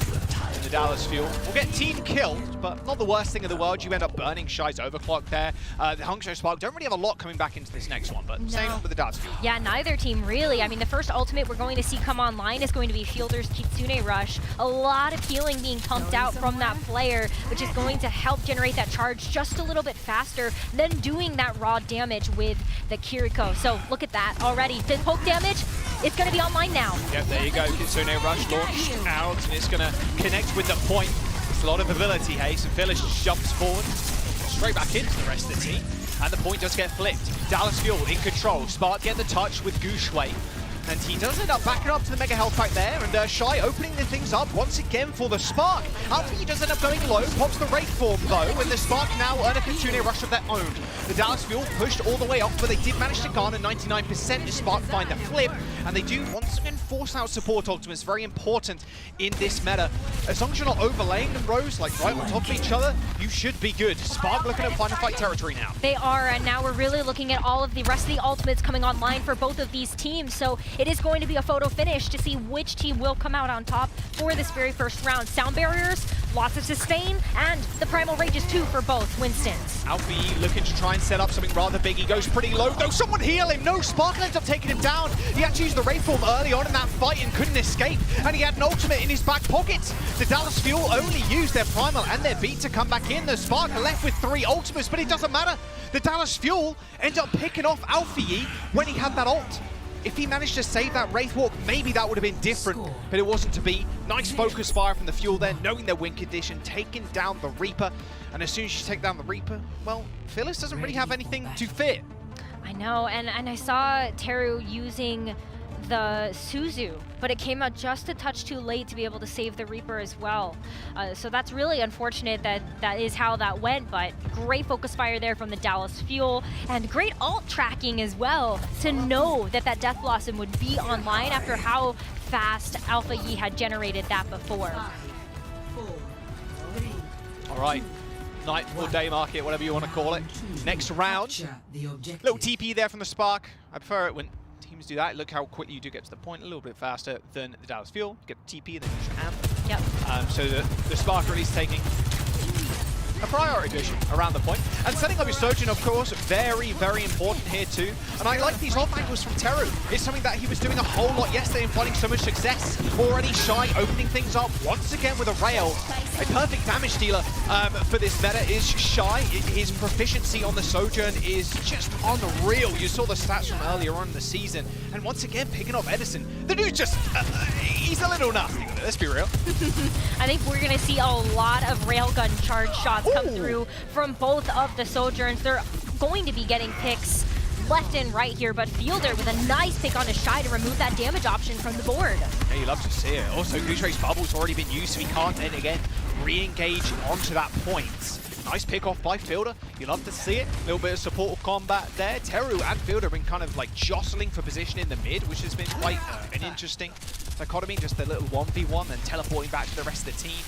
And the Dallas Fuel will get team killed, but not the worst thing in the world. You end up burning Shy's overclock there. The Hangzhou Spark don't really have a lot coming back into this next one, but same with the Dallas Fuel. Yeah, neither team really. I mean, the first ultimate we're going to see come online is going to be Fielder's Kitsune Rush. A lot of healing being pumped out from that player, which is going to help generate that charge just a little bit faster than doing that raw damage with the Kiriko. So look at that already. The poke damage, it's going to be online now. Yep, there you go. Kitsune Rush launched out, and it's going to connect with the point. It's a lot of ability, hey. So Phyllis jumps forward, straight back into the rest of the team, and the point does get flipped. Dallas Fuel in control. Spark get the touch with Guangzhou. And he does end up backing up to the Mega Health Pack there, and Shy opening the things up once again for the Spark. Alfie does end up going low, pops the Wraith Form though, and the Spark now earn a Kitsune Rush of their own. The Dallas Fuel pushed all the way off, but they did manage to garner 99% to Spark find the flip, and they do once again force out support ultimates, very important in this meta. As long as you're not overlaying them, Rose, like right on top of each other, you should be good. Spark looking at final fight territory now. They are, and now we're really looking at all of the rest of the ultimates coming online for both of these teams, so it is going to be a photo finish to see which team will come out on top for this very first round. Sound barriers, lots of sustain, and the Primal Rages too for both Winstons. Alfie looking to try and set up something rather big. He goes pretty low, though. Someone heal him. No, Spark ends up taking him down. He actually used the Wraith Form early on in that fight and couldn't escape, and he had an ultimate in his back pocket. The Dallas Fuel only used their Primal and their beat to come back in. The Spark are left with 3 ultimates, but it doesn't matter. The Dallas Fuel end up picking off Alfie when he had that ult. If he managed to save that Wraith Walk, maybe that would have been different, but it wasn't to be. Nice focus fire from the Fuel there, knowing their win condition, taking down the Reaper. And as soon as you take down the Reaper, well, Phyllis doesn't really have anything to fear. I know, and I saw Teru using the Suzu, but it came out just a touch too late to be able to save the Reaper as well. So that's really unfortunate that that is how that went, but great focus fire there from the Dallas Fuel, and great ult tracking as well to know that that Death Blossom would be online after how fast Alpha Yi had generated that before. All right, night or day market, whatever you want to call it. Next round, little TP there from the Spark. I prefer it when teams do that. Look how quickly you do get to the point, a little bit faster than the Dallas Fuel. You get the TP, then you should amp. Yep. So the Spark really is taking a priority position around the point. And setting up your Sojourn, of course, very, very important here too. And I like these off angles from Teru. It's something that he was doing a whole lot yesterday and finding so much success. Already Shy opening things up once again with a rail. A perfect damage dealer for this meta is Shy. His proficiency on the Sojourn is just unreal. You saw the stats from earlier on in the season. And once again, picking up Edison. The dude just, he's a little nasty with it, let's be real. I think we're going to see a lot of railgun charge shots come through from both of the Sojourns. They're going to be getting picks left and right here, but Fielder with a nice pick on his Shy to remove that damage option from the board. Yeah, you love to see it. Also, Guangzhou's bubble's already been used, so he can't then again re-engage onto that point. Nice pick off by Fielder. You love to see it. A little bit of support combat there. Teru and Fielder have been kind of like jostling for position in the mid, which has been quite an interesting dichotomy. Just a little 1v1 and teleporting back to the rest of the team.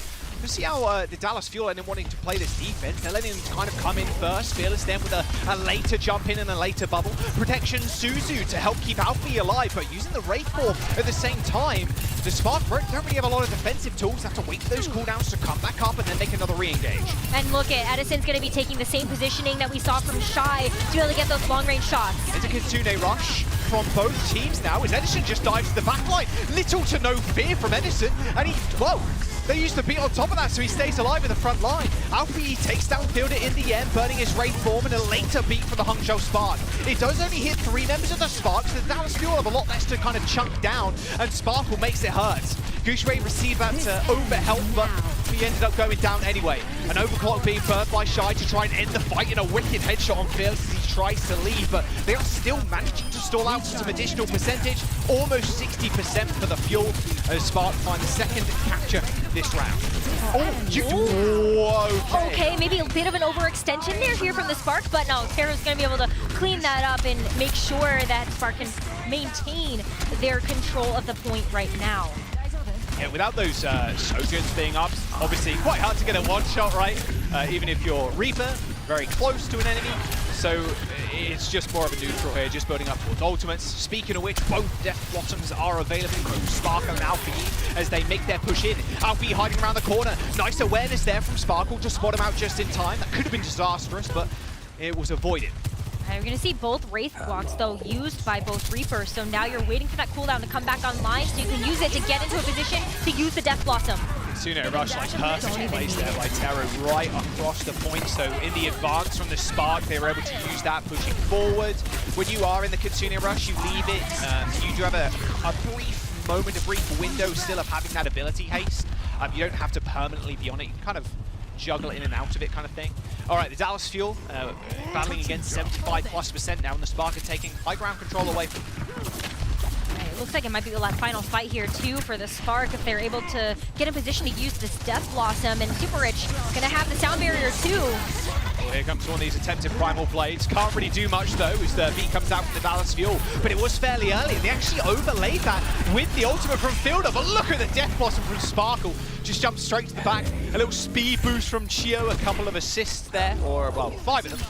can see how the Dallas Fuel ended wanting to play this defense. They're letting them kind of come in first. Fearless then with a later jump in and a later bubble. Protection Suzu to help keep Alfie alive, but using the Wraith Form at the same time. The Spark don't really have a lot of defensive tools. Have to wait for those cooldowns to come back up and then make another re-engage. And look at Edison's going to be taking the same positioning that we saw from Shy to be able to get those long-range shots. It's a Kitsune rush from both teams now as Edison just dives to the backline. Little to no fear from Edison, and whoa! They use the beat on top of that, so he stays alive in the front line. Alfie takes down Fielder in the end, burning his Wraith Form, and a later beat for the Hangzhou Spark. It does only hit 3 members of the Spark, so the Dallas Fuel have a lot less to kind of chunk down, and Sparkle makes it hurt. Gooseray received that overhelp, but he ended up going down anyway. An overclock being birthed by Shy to try and end the fight in a wicked headshot on Fearless as he tries to leave, but they are still managing to stall out some additional percentage, almost 60% for the Fuel, as Spark find the second capture this round. Okay, maybe a bit of an overextension there here from the Spark, but no, Tero's going to be able to clean that up and make sure that Spark can maintain their control of the point right now. Yeah, without those Sojourns being up, obviously quite hard to get a one-shot right, even if you're Reaper, very close to an enemy. So it's just more of a neutral here, just building up towards ultimates. Speaking of which, both Death Blossoms are available from Sparkle and Alfie as they make their push in. Alfie hiding around the corner. Nice awareness there from Sparkle to spot him out just in time. That could have been disastrous, but it was avoided. You're going to see both Wraith blocks, though, used by both Reapers. So now you're waiting for that cooldown to come back online so you can use it to get into a position to use the Death Blossom. Kitsune rush, like perfectly placed there by Tero right across the point. So in the advance from the Spark, they were able to use that pushing forward. When you are in the Kitsune rush, you leave it. You do have a brief moment, a brief window still of having that ability haste. You don't have to permanently be on it. You can kind of juggle in and out of it kind of thing. All right, the Dallas Fuel battling against 75+% now, and the Spark are taking high ground control away from them. It looks like it might be the final fight here too for the Spark if they're able to get in position to use this Death Blossom, and Super Rich gonna have the sound barrier too. Well, here comes one of these attempted Primal Blades. Can't really do much though as the beat comes out from the Dallas Fuel, but it was fairly early, and they actually overlaid that with the ultimate from Fielder. But look at the Death Blossom from Sparkle. Just jumped straight to the back. A little speed boost from Chio, a couple of assists there, or well, 5 of them.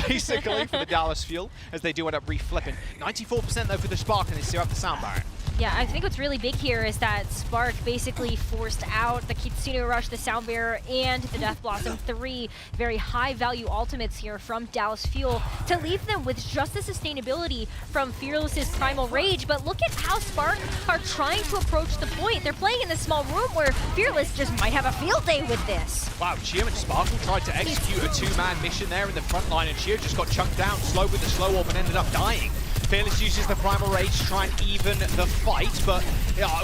Basically for the Dallas Fuel, as they do end up reflipping. 94% though for the Spark, and they still have the sound barrier. Yeah, I think what's really big here is that Spark basically forced out the Kitsune Rush, the Sound Bearer, and the Death Blossom. 3 very high-value ultimates here from Dallas Fuel to leave them with just the sustainability from Fearless's Primal Rage. But look at how Spark are trying to approach the point. They're playing in this small room where Fearless just might have a field day with this. Wow, Chio and Sparkle tried to execute a 2-man mission there in the front line, and Chio just got chunked down, slow with the slow orb, and ended up dying. Fearless uses the Primal Rage to try and even the fight, but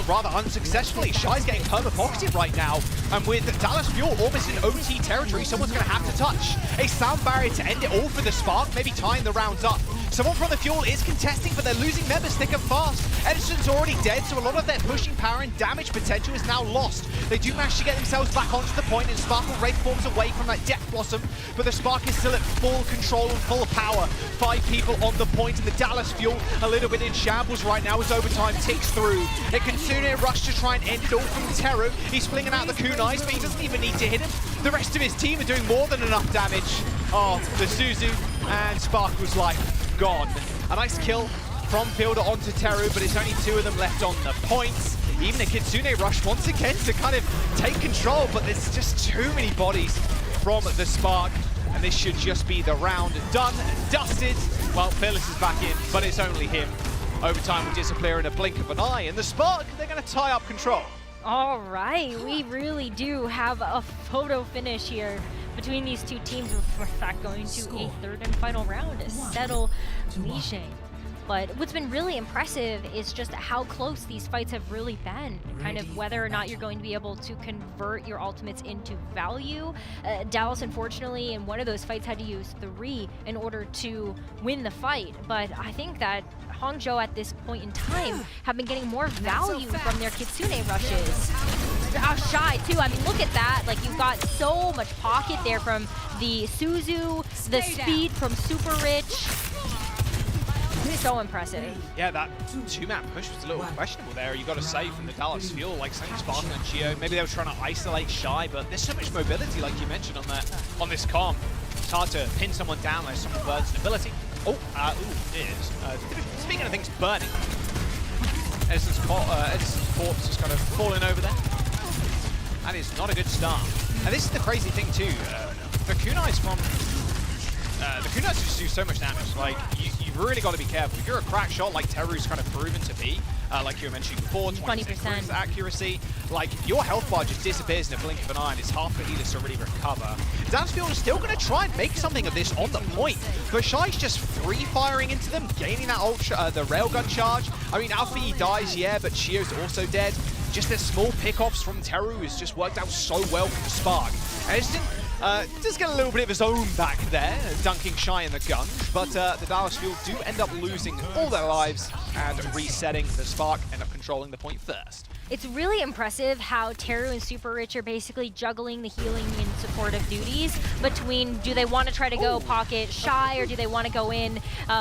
rather unsuccessfully. Shy's getting perma-pocketed right now, and with Dallas Fuel almost in OT territory, someone's going to have to touch. A sound barrier to end it all for the Spark, maybe tying the rounds up. Someone from the Fuel is contesting, but they're losing members thick and fast. Edison's already dead, so a lot of their pushing power and damage potential is now lost. They do manage to get themselves back onto the point, and Sparkle Wraith forms away from that Death Blossom, but the Spark is still at full control and full power. 5 people on the point, and the Dallas Fuel a little bit in shambles right now as overtime ticks through. A Kitsune rush to try and end it all from Tero. He's flinging out the kunais, but he doesn't even need to hit him. The rest of his team are doing more than enough damage. Oh, the Suzu and Sparkle's life gone. A nice kill from Fielder onto Tero, but it's only 2 of them left on the points. Even a Kitsune rush once again to kind of take control, but there's just too many bodies from the Spark, and this should just be the round done and dusted. Well, Fearless is back in, but it's only him. Overtime will disappear in a blink of an eye, and the Spark, they're going to tie up control. All right, we really do have a photo finish here between these two teams. We're in fact going to a 3rd and final round to settle Lijiang. But what's been really impressive is just how close these fights have really been. Kind of whether or not you're going to be able to convert your ultimates into value. Dallas, unfortunately, in one of those fights had to use 3 in order to win the fight. But I think that Hangzhou at this point in time have been getting more value from their Kitsune rushes. Shy too, I mean, look at that. Like, you've got so much pocket there from the Suzu, the speed from Super Rich. So impressive. Yeah, that two-man push was a little questionable there. You got to say from the Dallas Fuel, like saying Sparkle and Geo, maybe they were trying to isolate Shy, but there's so much mobility, like you mentioned on this comp. It's hard to pin someone down unless someone burns an ability. Oh, it is. Speaking of things burning, Edison's corpse is kind of falling over there. That is not a good start. And this is the crazy thing too. The kunais just do so much damage. Like, you've really got to be careful. If you're a crack shot like Teru's kind of proven to be, like you were mentioning before, 20% accuracy, like, your health bar just disappears in a blink of an eye, and it's half for Ilios to really recover. Dansfield is still going to try and make something of this on the point, but Shy's just free-firing into them, gaining that the railgun charge. I mean, Alfie dies, yeah, but Chio's also dead. Just the small pickoffs from Teru has just worked out so well from Spark. Edison does get a little bit of his own back there, dunking Shy in the gun, but the Dallas Fuel do end up losing all their lives and resetting. The Spark end up controlling the point first. It's really impressive how Teru and Super Rich are basically juggling the healing and supportive duties between, do they want to try to go pocket Shy, or do they want to go in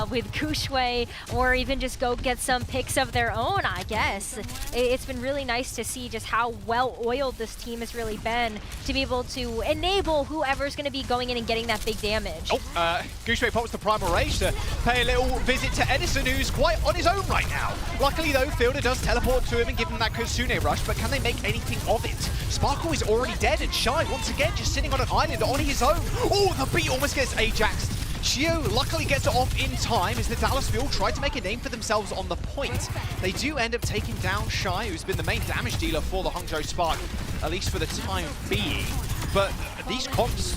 with Kushui, or even just go get some picks of their own, I guess. It's been really nice to see just how well-oiled this team has really been to be able to enable whoever's going to be going in and getting that big damage. Oh, Kushui pops the Primal Rage to pay a little visit to Edison, who's quite on his own right now. Luckily though, Fielder does teleport to him and give him that Kitsune rush, but can they make anything of it? Sparkle is already dead, and Shy, once again, just sitting on an island on his own. Oh, the beat almost gets Ajaxed. Chio luckily gets it off in time as the Dallas Fuel try to make a name for themselves on the point. They do end up taking down Shy, who's been the main damage dealer for the Hangzhou Spark, at least for the time being. But these comps,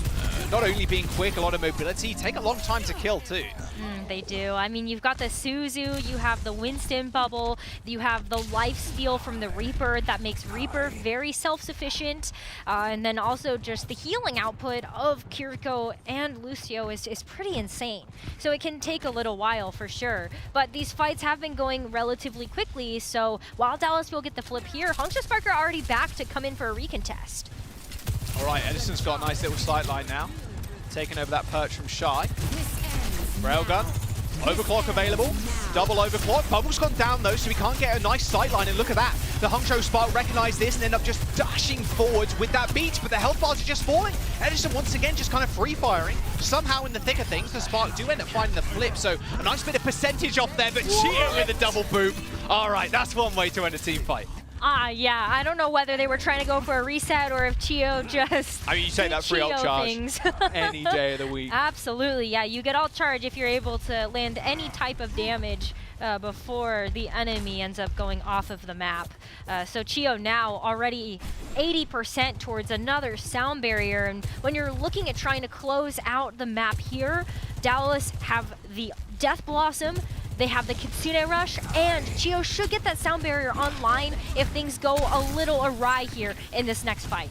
not only being quick, a lot of mobility, take a long time to kill too. They do. I mean, you've got the Suzu, you have the Winston bubble, you have the life steal from the Reaper that makes Reaper very self-sufficient, and then also just the healing output of Kiriko and Lucio is pretty insane. So it can take a little while for sure, but these fights have been going relatively quickly, so while Dallas will get the flip here, Hangzhou Spark are already back to come in for a recontest. All right, Edison's got a nice little sideline now, taking over that perch from Shy. Railgun, overclock available, double overclock. Bubble's gone down though, so we can't get a nice sideline, and look at that. The Hangzhou Spark recognize this and end up just dashing forwards with that beat, but the health bars are just falling. Edison once again just kind of free-firing. Somehow in the thick of things, the Spark do end up finding the flip, so a nice bit of percentage off there, but Chio with a double boop. All right, that's one way to end a team fight. Yeah, I don't know whether they were trying to go for a reset or if Chio just I mean, you say that free ult charge any day of the week. Absolutely, yeah. You get ult charge if you're able to land any type of damage before the enemy ends up going off of the map. So Chio now already 80% towards another sound barrier. And when you're looking at trying to close out the map here, Dallas have the Death Blossom, they have the Kitsune Rush, and Chio should get that sound barrier online if things go a little awry here in this next fight.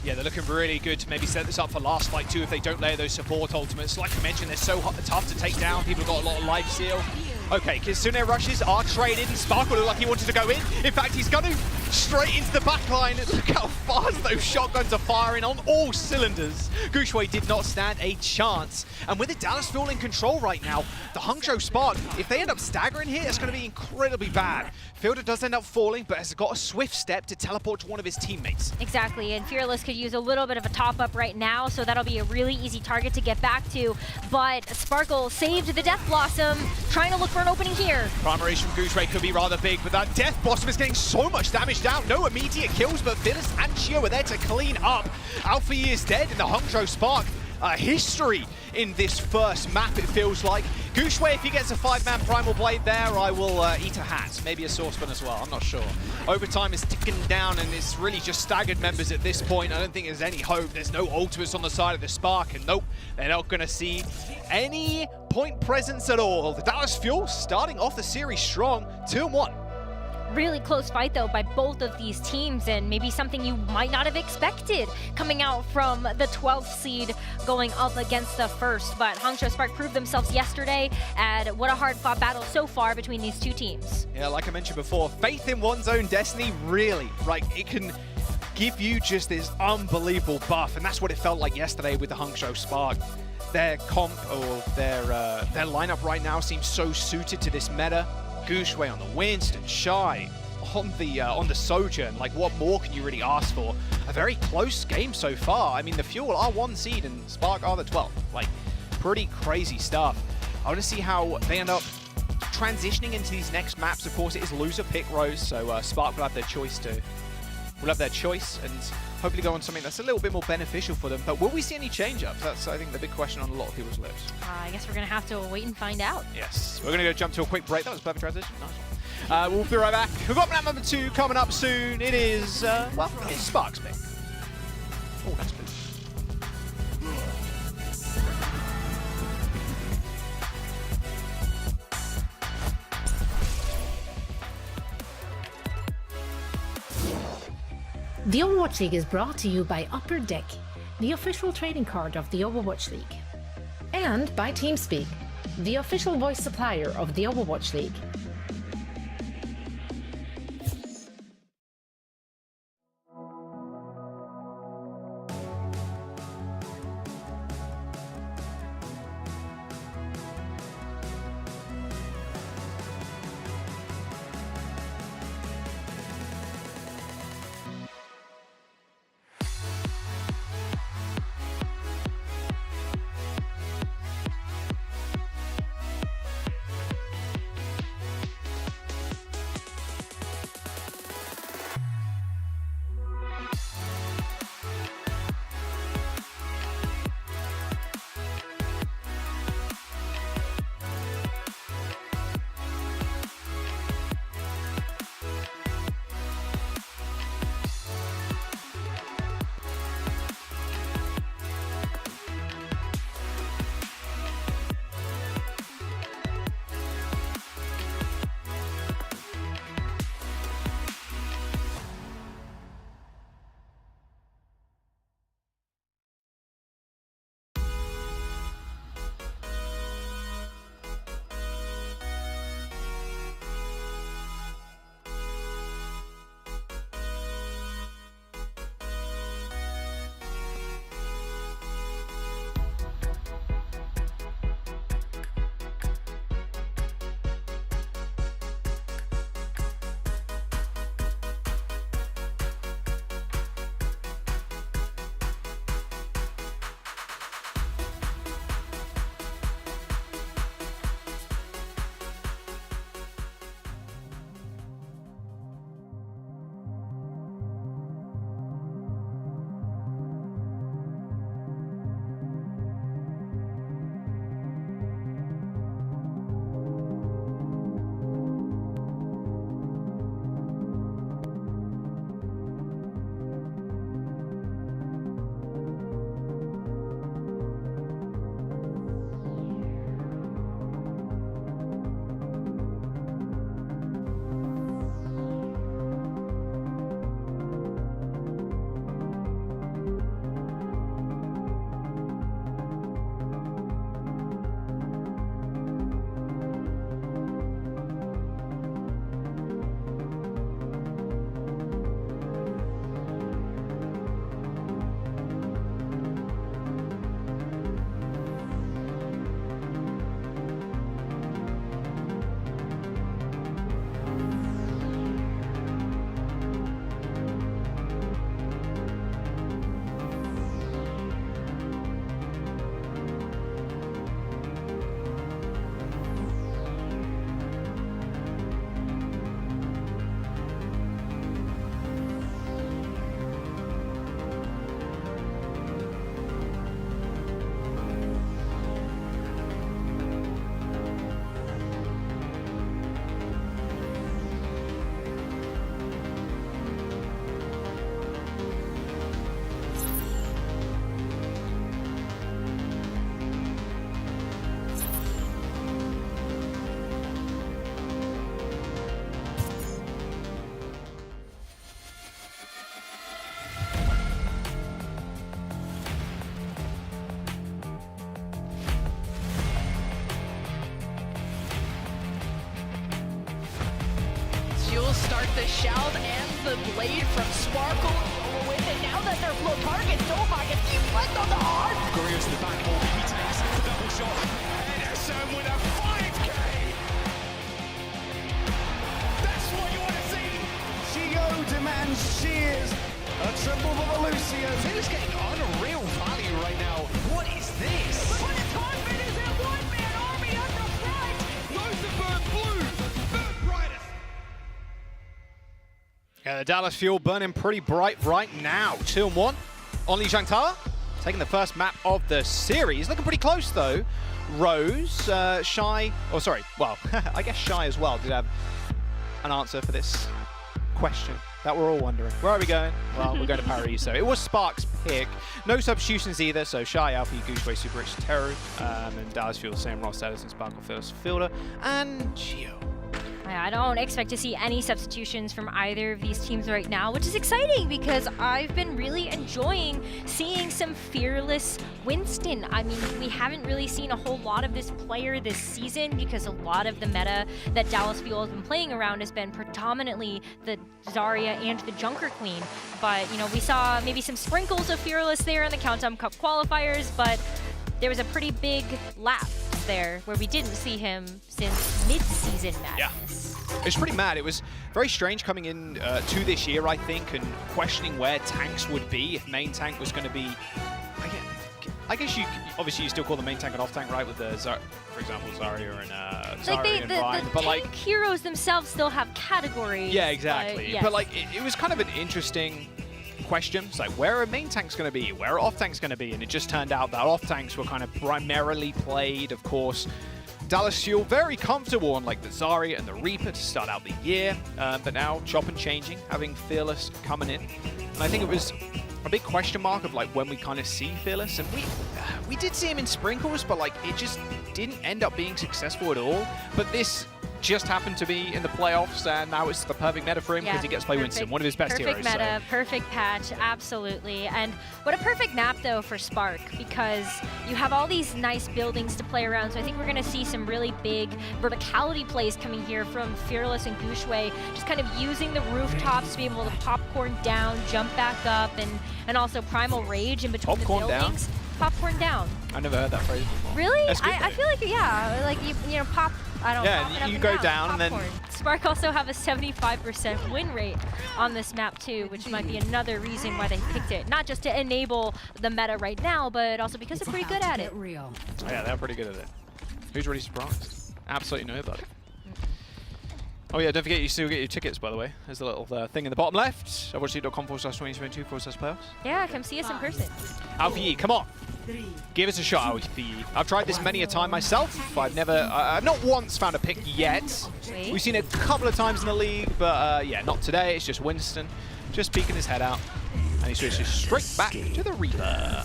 Yeah, they're looking really good to maybe set this up for last fight too if they don't layer those support ultimates. Like I mentioned, they're so tough to take down. People have got a lot of life steal. Okay, Kitsune Rushes are traded, and Sparkle looked like he wanted to go in. In fact, he's going straight into the back line. Look how fast those shotguns are firing on all cylinders. Kushui did not stand a chance. And with the Dallas Fuel in control right now, the Hangzhou Spark, if they end up staggering here, it's going to be incredibly bad. Fielder does end up falling, but has got a swift step to teleport to one of his teammates. Exactly, and Fearless could use a little bit of a top-up right now, so that'll be a really easy target to get back to. But Sparkle saved the Death Blossom, trying to look for an opening here. Primary from Kushui could be rather big, but that Death Blossom is getting so much damage down. No immediate kills, but Fearless and Chio are there to clean up. Alfie is dead, and the Hangzhou Spark history in this first map, it feels like. Kushui, if he gets a 5-man Primal Blade there, I will eat a hat. Maybe a saucepan as well, I'm not sure. Overtime is ticking down, and it's really just staggered members at this point. I don't think there's any hope. There's no ultimates on the side of the Spark, and nope, they're not going to see any point presence at all. The Dallas Fuel starting off the series strong, 2-1. Really close fight, though, by both of these teams, and maybe something you might not have expected coming out from the 12th seed going up against the 1st. But Hangzhou Spark proved themselves yesterday, and what a hard-fought battle so far between these two teams. Yeah, like I mentioned before, faith in one's own destiny, really, like, it can give you just this unbelievable buff, and that's what it felt like yesterday with the Hangzhou Spark. their comp or their lineup right now seems so suited to this meta. Guangzhou on the Winston, Shy on the Sojourn. Like, what more can you really ask for? A very close game so far. I mean, the Fuel are 1 seed and Spark are the 12th. Like, pretty crazy stuff. I want to see how they end up transitioning into these next maps. Of course, it is loser pick Rose, so Spark will have their choice and hopefully go on something that's a little bit more beneficial for them. But will we see any change-ups? That's, I think, the big question on a lot of people's lips. I guess we're going to have to wait and find out. Yes. We're going to go jump to a quick break. That was a perfect transition. Nice one. We'll be right back. We've got map number 2 coming up soon. It is, well, it's Spark's pick. Oh, that's good. The Overwatch League is brought to you by Upper Deck, the official trading card of the Overwatch League. And by TeamSpeak, the official voice supplier of the Overwatch League. start the Shald and the Blade from Sparkle with it. Now that they're low targets, Novak, if he flipped on the arm. Gorio's in the back, all he takes. shot. Edison with a 5K. That's what you want to see. Gio demands cheers. A triple for the Lucians. He's getting unreal value right now. What is this? Look what a confident is that one-man army up the front. Rosenberg blue. Burn brightest. Yeah, the Dallas Fuel burning pretty bright right now. 2-1 on Lijiang Tower. Taking the first map of the series. Looking pretty close though. Rose, Shy, oh sorry, well, I guess Shy as well did have an answer for this question that we're all wondering. Where are we going? Well, we're going to Paraiso. It was Spark's pick. No substitutions either, so Shy, Alfie, Guangzhou, Super Rich, Teru, and Dallas Fuel, same Ross Edison, Sparkle, Phil's Fielder, and Gio. I don't expect to see any substitutions from either of these teams right now, which is exciting because I've been really enjoying seeing some fearless Winston. I mean, we haven't really seen a whole lot of this player this season because a lot of the meta that Dallas Fuel has been playing around has been predominantly the Zarya and the Junker Queen. But, you know, we saw maybe some sprinkles of fearless there in the Countdown Cup qualifiers, but there was a pretty big lapse there where we didn't see him since mid-season madness. It was pretty mad. It was very strange coming in to this year, I think, and questioning where tanks would be, if main tank was going to be... I guess you obviously you still call the main tank an off tank, right? With the for example, Zarya and like and Ryan. The but tank like heroes themselves still have categories. Yeah, exactly. But, yes. But like it was kind of an interesting question. It's like, where are main tanks going to be? Where are off tanks going to be? And it just turned out that off tanks were kind of primarily played, of course. Dallas Fuel very comfortable on like the Zarya and the Reaper to start out the year, but now chop and changing, having Fearless coming in. And I think it was a big question mark of like when we kind of see Fearless, and we did see him in sprinkles, but like it just didn't end up being successful at all. But this just happened to be in the playoffs, and now it's the perfect meta for him because he gets to play Winston, one of his best heroes. Perfect meta, perfect patch, absolutely. And what a perfect map, though, for Spark, because you have all these nice buildings to play around, so I think we're going to see some really big verticality plays coming here from Fearless and Guangzhou, just kind of using the rooftops to be able to popcorn down, jump back up, and also Primal Rage in between Popcorn the buildings. Down? Popcorn down. I never heard that phrase before. Really? That's good, I feel like, yeah, like you know, pop. I don't know. Yeah, you go down and then... Spark also have a 75% win rate on this map too, which might be another reason why they picked it. Not just to enable the meta right now, but also because they're pretty good at it. Oh, yeah, they're pretty good at it. Who's really surprised? Absolutely nobody. Oh yeah, don't forget you still get your tickets, by the way. There's a little thing in the bottom left. Overwatchleague.com/2022/playoffs. Yeah, come see us in person. Alfie, come on. Give us a shot, Alfie. I've tried this many a time myself. I've not once found a pick yet. Wait. We've seen it a couple of times in the league, but yeah, not today. It's just Winston, just peeking his head out. And he switches straight back to the Reaper.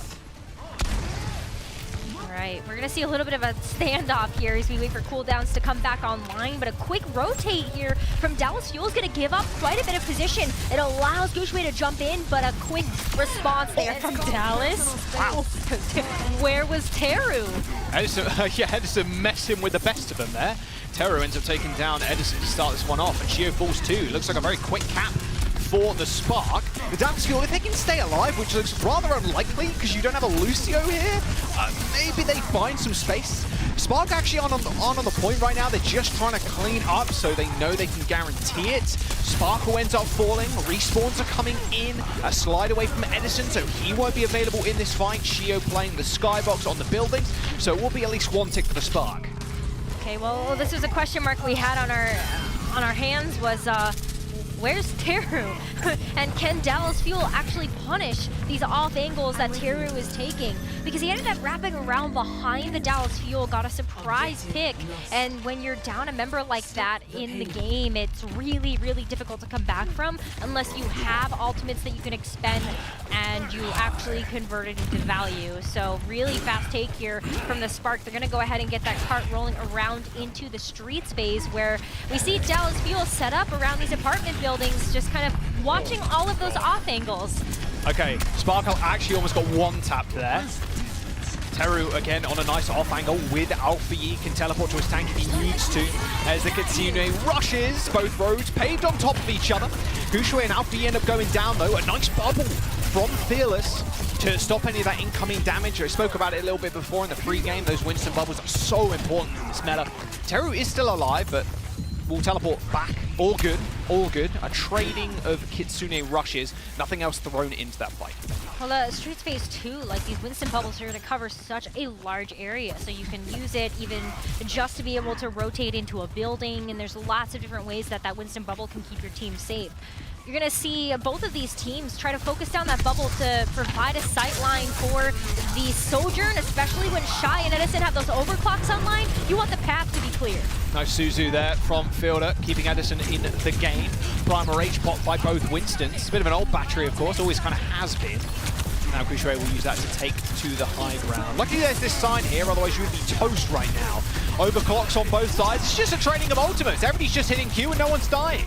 Right, we're gonna see a little bit of a standoff here as we wait for cooldowns to come back online, but a quick rotate here from Dallas Fuel is gonna give up quite a bit of position. It allows Guangzhou to jump in, but a quick response there from Dallas. Wow. Where was Teru? Edison, yeah, Edison messing with the best of them there. Teru ends up taking down Edison to start this one off, and Gio falls too. Looks like a very quick cap for the Spark. The Dallas Fuel, if they can stay alive, which looks rather unlikely because you don't have a Lucio here, maybe they find some space. Spark actually on the point right now. They're just trying to clean up so they know they can guarantee it. Sparkle ends up falling. Respawns are coming in. A slide away from Edison, so he won't be available in this fight. Shio playing the skybox on the buildings, so it will be at least one tick for the Spark. Okay, well, this was a question mark we had on our hands was, where's Teru? And can Dallas Fuel actually punish these off angles that Teru is taking? Because he ended up wrapping around behind the Dallas Fuel, got a surprise pick, and when you're down a member like that in the game, it's really, really difficult to come back from unless you have ultimates that you can expend and you actually convert it into value. So really fast take here from the Spark. They're gonna go ahead and get that cart rolling around into the street space where we see Dallas Fuel set up around these apartment buildings, just kind of watching all of those off angles. Okay, Sparkle actually almost got one tap there. Teru again on a nice off angle with Alfie, can teleport to his tank if he needs to. As the Kitsune rushes, both roads paved on top of each other. Guangzhou and Alfie end up going down though. A nice bubble from Fearless to stop any of that incoming damage. I spoke about it a little bit before in the pre-game. Those Winston bubbles are so important in this meta. Teru is still alive, but will teleport back. All good, all good. A trading of Kitsune rushes, nothing else thrown into that fight. Well, Streets Phase 2, like these Winston bubbles are going to cover such a large area, so you can use it even just to be able to rotate into a building, and there's lots of different ways that that Winston bubble can keep your team safe. You're going to see both of these teams try to focus down that bubble to provide a sightline for the Sojourn, especially when Shy and Edison have those overclocks online. You want the path to be clear. Nice Suzu there from Fielder, keeping Edison in the game. Primal Rage popped by both Winstons. It's a bit of an old battery, of course, always kind of has been. Now Guangzhou will use that to take to the high ground. Luckily there's this sign here, otherwise you would be toast right now. Overclocks on both sides. It's just a trading of ultimates. Everybody's just hitting Q and no one's dying.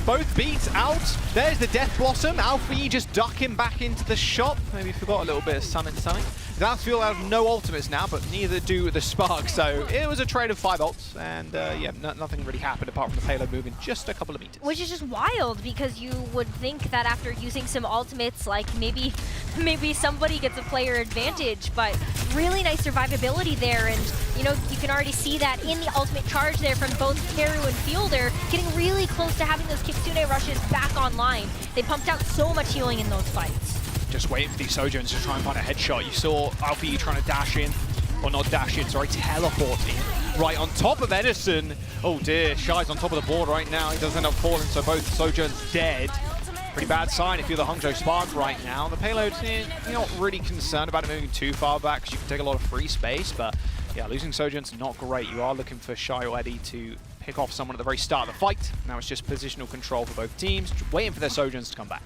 Both beats out. There's the Death Blossom. Alfie just ducking back into the shop. Maybe forgot a little bit of summon something. Dallas Fuel have no ultimates now, but neither do the Spark. So it was a trade of 5 ults, and yeah, nothing really happened apart from the payload moving just a couple of meters. Which is just wild, because you would think that after using some ultimates, like maybe somebody gets a player advantage, but really nice survivability there, and you know, you can already see that in the ultimate charge there from both Teru and Fielder, getting really close to having those Kitsune rushes back online. They pumped out so much healing in those fights. Just waiting for these Sojourns to try and find a headshot. You saw Alfie trying to dash in, or not dash in, sorry, teleport in, right on top of Edison. Oh dear, Shy's on top of the board right now. He does end up falling, so both Sojourns dead. Pretty bad sign if you're the Hangzhou Spark right now. The payload, you're not really concerned about it moving too far back, because you can take a lot of free space, but yeah, losing Sojourn's not great. You are looking for Shy or Eddie to pick off someone at the very start of the fight. Now it's just positional control for both teams, waiting for their Sojourns to come back.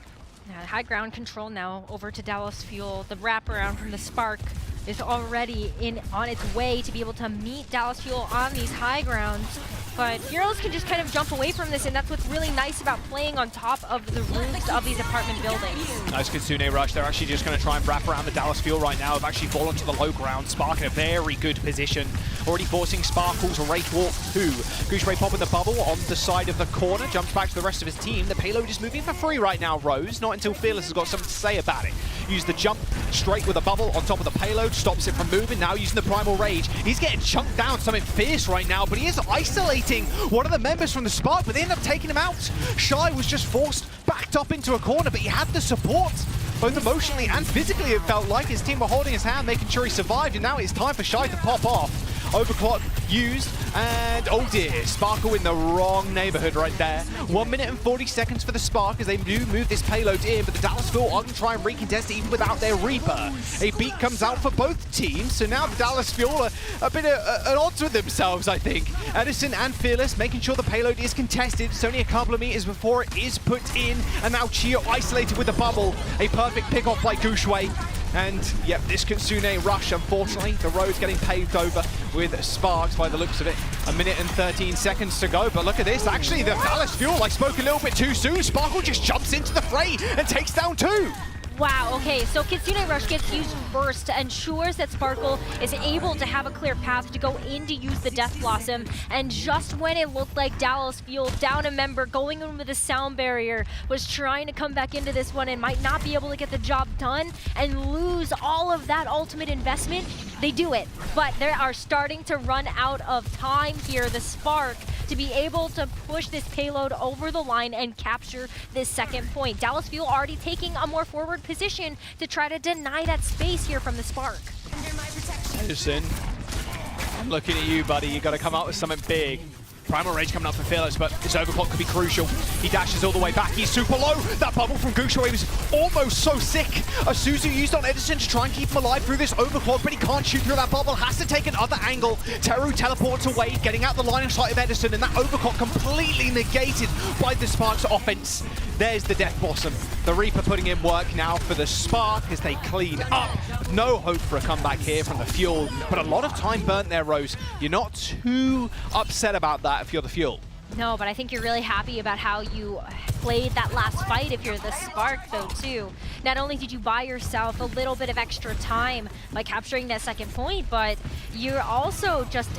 Yeah, high ground control now over to Dallas Fuel. The wraparound from the Spark is already on its way to be able to meet Dallas Fuel on these high grounds. But Heroes can just kind of jump away from this, and that's what's really nice about playing on top of the roofs of these apartment buildings. Nice Kitsune rush. They're actually just going to try and wrap around the Dallas Fuel right now. They've actually fallen to the low ground. Spark in a very good position. Already forcing Sparkle's Rage Walk 2. Guangzhou popping the bubble on the side of the corner. Jumps back to the rest of his team. The payload is moving for free right now, Rose. Not until Fearless has got something to say about it. Use the jump straight with a bubble on top of the payload. Stops it from moving. Now using the Primal Rage. He's getting chunked down something fierce right now, but he is isolating one of the members from the Spark, but they end up taking him out. Shy was just forced backed up into a corner, but he had the support. Both emotionally and physically, it felt like his team were holding his hand, making sure he survived, and now it's time for Shy to pop off. Overclock used, and oh dear, Sparkle in the wrong neighborhood right there. 1 minute and 40 seconds for the Spark as they do move this payload in, but the Dallas Fuel are going to try and recontest it even without their Reaper. A beat comes out for both teams, so now the Dallas Fuel are a bit at odds with themselves, I think. Edison and Fearless making sure the payload is contested. It's only a couple of meters before it is put in, and now Chio isolated with the bubble. A perfect pick-off by Guangzhou. And yep, this Kitsune rush, unfortunately, the road's getting paved over with Sparks by the looks of it. 1 minute and 13 seconds to go, but look at this. Actually, the Dallas Fuel, I spoke a little bit too soon. Sparkle just jumps into the fray and takes down 2. Wow, okay, so Kitsune Rush gets used first to ensures that Sparkle is able to have a clear path to go in to use the Death Blossom, and just when it looked like Dallas Fuel, down a member, going in with a sound barrier, was trying to come back into this one and might not be able to get the job done and lose all of that ultimate investment, they do it. But they are starting to run out of time here, the Spark, to be able to push this payload over the line and capture this second point. Dallas Fuel already taking a more forward position to try to deny that space here from the Spark. Edison, I'm looking at you, buddy. You got to come up with something big. Primal Rage coming up for Fearless, but his overclock could be crucial. He dashes all the way back. He's super low. That bubble from Guangzhou was almost so sick. A Suzu used on Edison to try and keep him alive through this overclock, but he can't shoot through that bubble. Has to take another angle. Teru teleports away, getting out the line of sight of Edison, and that overclock completely negated by the Spark's offense. There's the Death Blossom. The Reaper putting in work now for the Spark as they clean up. No hope for a comeback here from the Fuel, but a lot of time burnt there, Rose. You're not too upset about that if you're the Fuel. No, but I think you're really happy about how you played that last fight if you're the Spark, though, too. Not only did you buy yourself a little bit of extra time by capturing that second point, but you're also just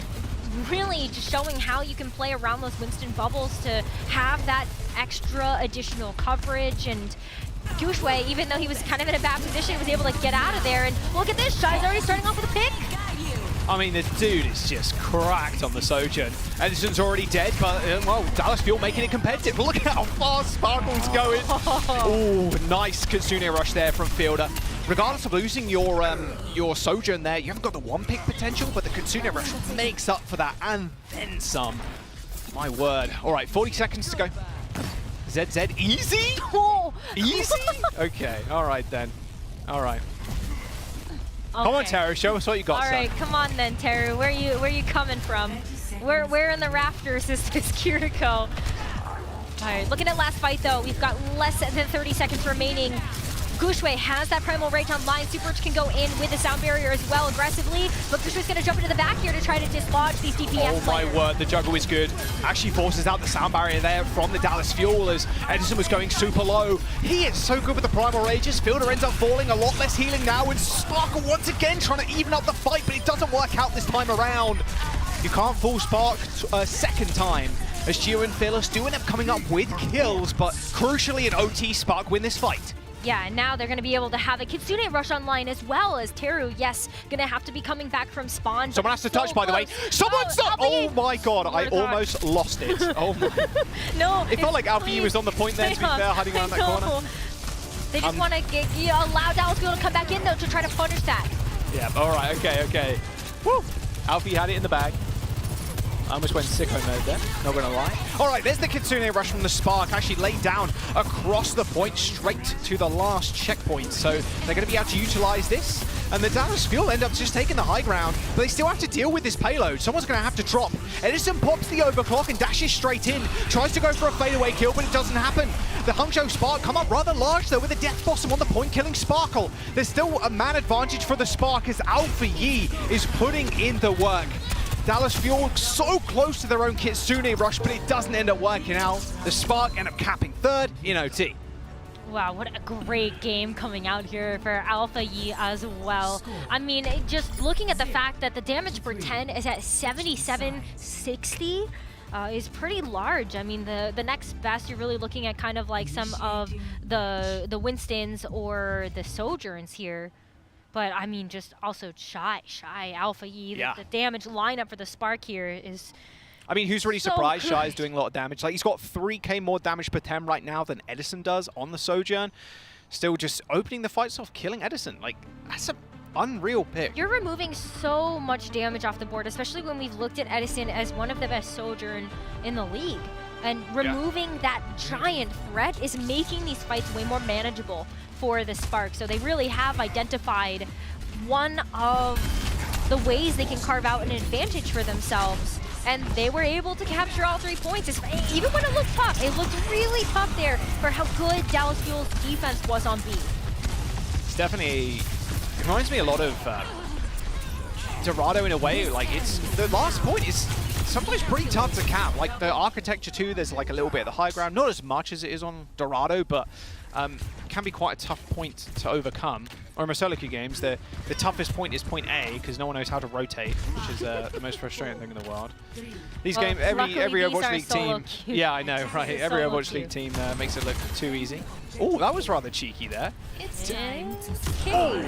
really just showing how you can play around those Winston bubbles to have that extra additional coverage and Guangzhou, even though he was kind of in a bad position, was able to get out of there. And look at this, Shai's already starting off with a pick. I mean, the dude is just cracked on the Sojourn. Edison's already dead, but, well, Dallas Fuel making it competitive. Look at how fast Sparkle's going. Oh, nice Kitsune rush there from Fielder. Regardless of losing your Sojourn there, you haven't got the one-pick potential, but the Kitsune rush makes up for that, and then some. My word. All right, 40 seconds to go. ZZ, easy? Oh. Easy? Okay, all right then. All right. Okay. Come on, Teru, show us what you got. All right, come on then, Teru. Where you coming from? Where in the rafters is this Kiriko? All right, looking at last fight though, we've got less than 30 seconds remaining. Guangzhou has that Primal Rage online. Super can go in with the sound barrier as well aggressively, but Guangzhou's going to jump into the back here to try to dislodge these DPS Oh my word, the juggle is good. Actually forces out the sound barrier there from the Dallas Fuel as Edison was going super low. He is so good with the Primal Rages. Fielder ends up falling, a lot less healing now, and Sparkle once again trying to even up the fight, but it doesn't work out this time around. You can't fool Spark a second time, as Gio and Phyllis do end up coming up with kills, but crucially in OT, Spark win this fight. Yeah, and now they're going to be able to have a Kitsune rush online as well as Teru, yes, going to have to be coming back from spawn. Someone has to touch, by the way. Someone's up! Oh my god, I almost lost it. Oh my. No. It felt like Alfie was on the point there, to be fair, hiding around that corner. They just want to allow Dallas Fuel to come back in, though, to try to punish that. Yeah, all right, okay. Woo! Alfie had it in the bag. I almost went sicko mode there, not gonna lie. All right, there's the Kitsune rush from the Spark, actually laid down across the point, straight to the last checkpoint. So they're gonna be able to utilize this. And the Dallas Fuel end up just taking the high ground, but they still have to deal with this payload. Someone's gonna have to drop. Edison pops the overclock and dashes straight in. Tries to go for a fadeaway kill, but it doesn't happen. The Hangzhou Spark come up rather large though with a Death Blossom on the point, killing Sparkle. There's still a man advantage for the Spark as Alpha Yi is putting in the work. Dallas Fuel so close to their own Kitsune rush, but it doesn't end up working out. The Spark end up capping third in OT. Wow, what a great game coming out here for Alpha Yi as well. I mean, just looking at the fact that the damage per 10 is at 7760 is pretty large. I mean, the next best, you're really looking at kind of like some of the Winstons or the Sojourns here. But I mean, just also Shy, Alpha Yi, yeah. The damage lineup for the Spark here is. I mean, who's really so surprised? Good. Shy is doing a lot of damage. Like, he's got 3k more damage per 10 right now than Edison does on the Sojourn. Still just opening the fights off, killing Edison. Like, that's an unreal pick. You're removing so much damage off the board, especially when we've looked at Edison as one of the best Sojourn in the league. And removing that giant threat is making these fights way more manageable for the Spark. So they really have identified one of the ways they can carve out an advantage for themselves. And they were able to capture all 3 points. Even when it looked tough, it looked really tough there for how good Dallas Fuel's defense was on B. It's definitely, it reminds me a lot of Dorado in a way. Like, it's, the last point is sometimes pretty tough to cap. Like, the architecture too, there's like a little bit of the high ground. Not as much as it is on Dorado, but can be quite a tough point to overcome. Or in Masolica games, the toughest point is point A, because no one knows how to rotate, which is the most frustrating thing in the world. These games, every Overwatch League team, yeah, I know, right? Every Overwatch League team makes it look too easy. Oh, that was rather cheeky there. It's okay. Oh,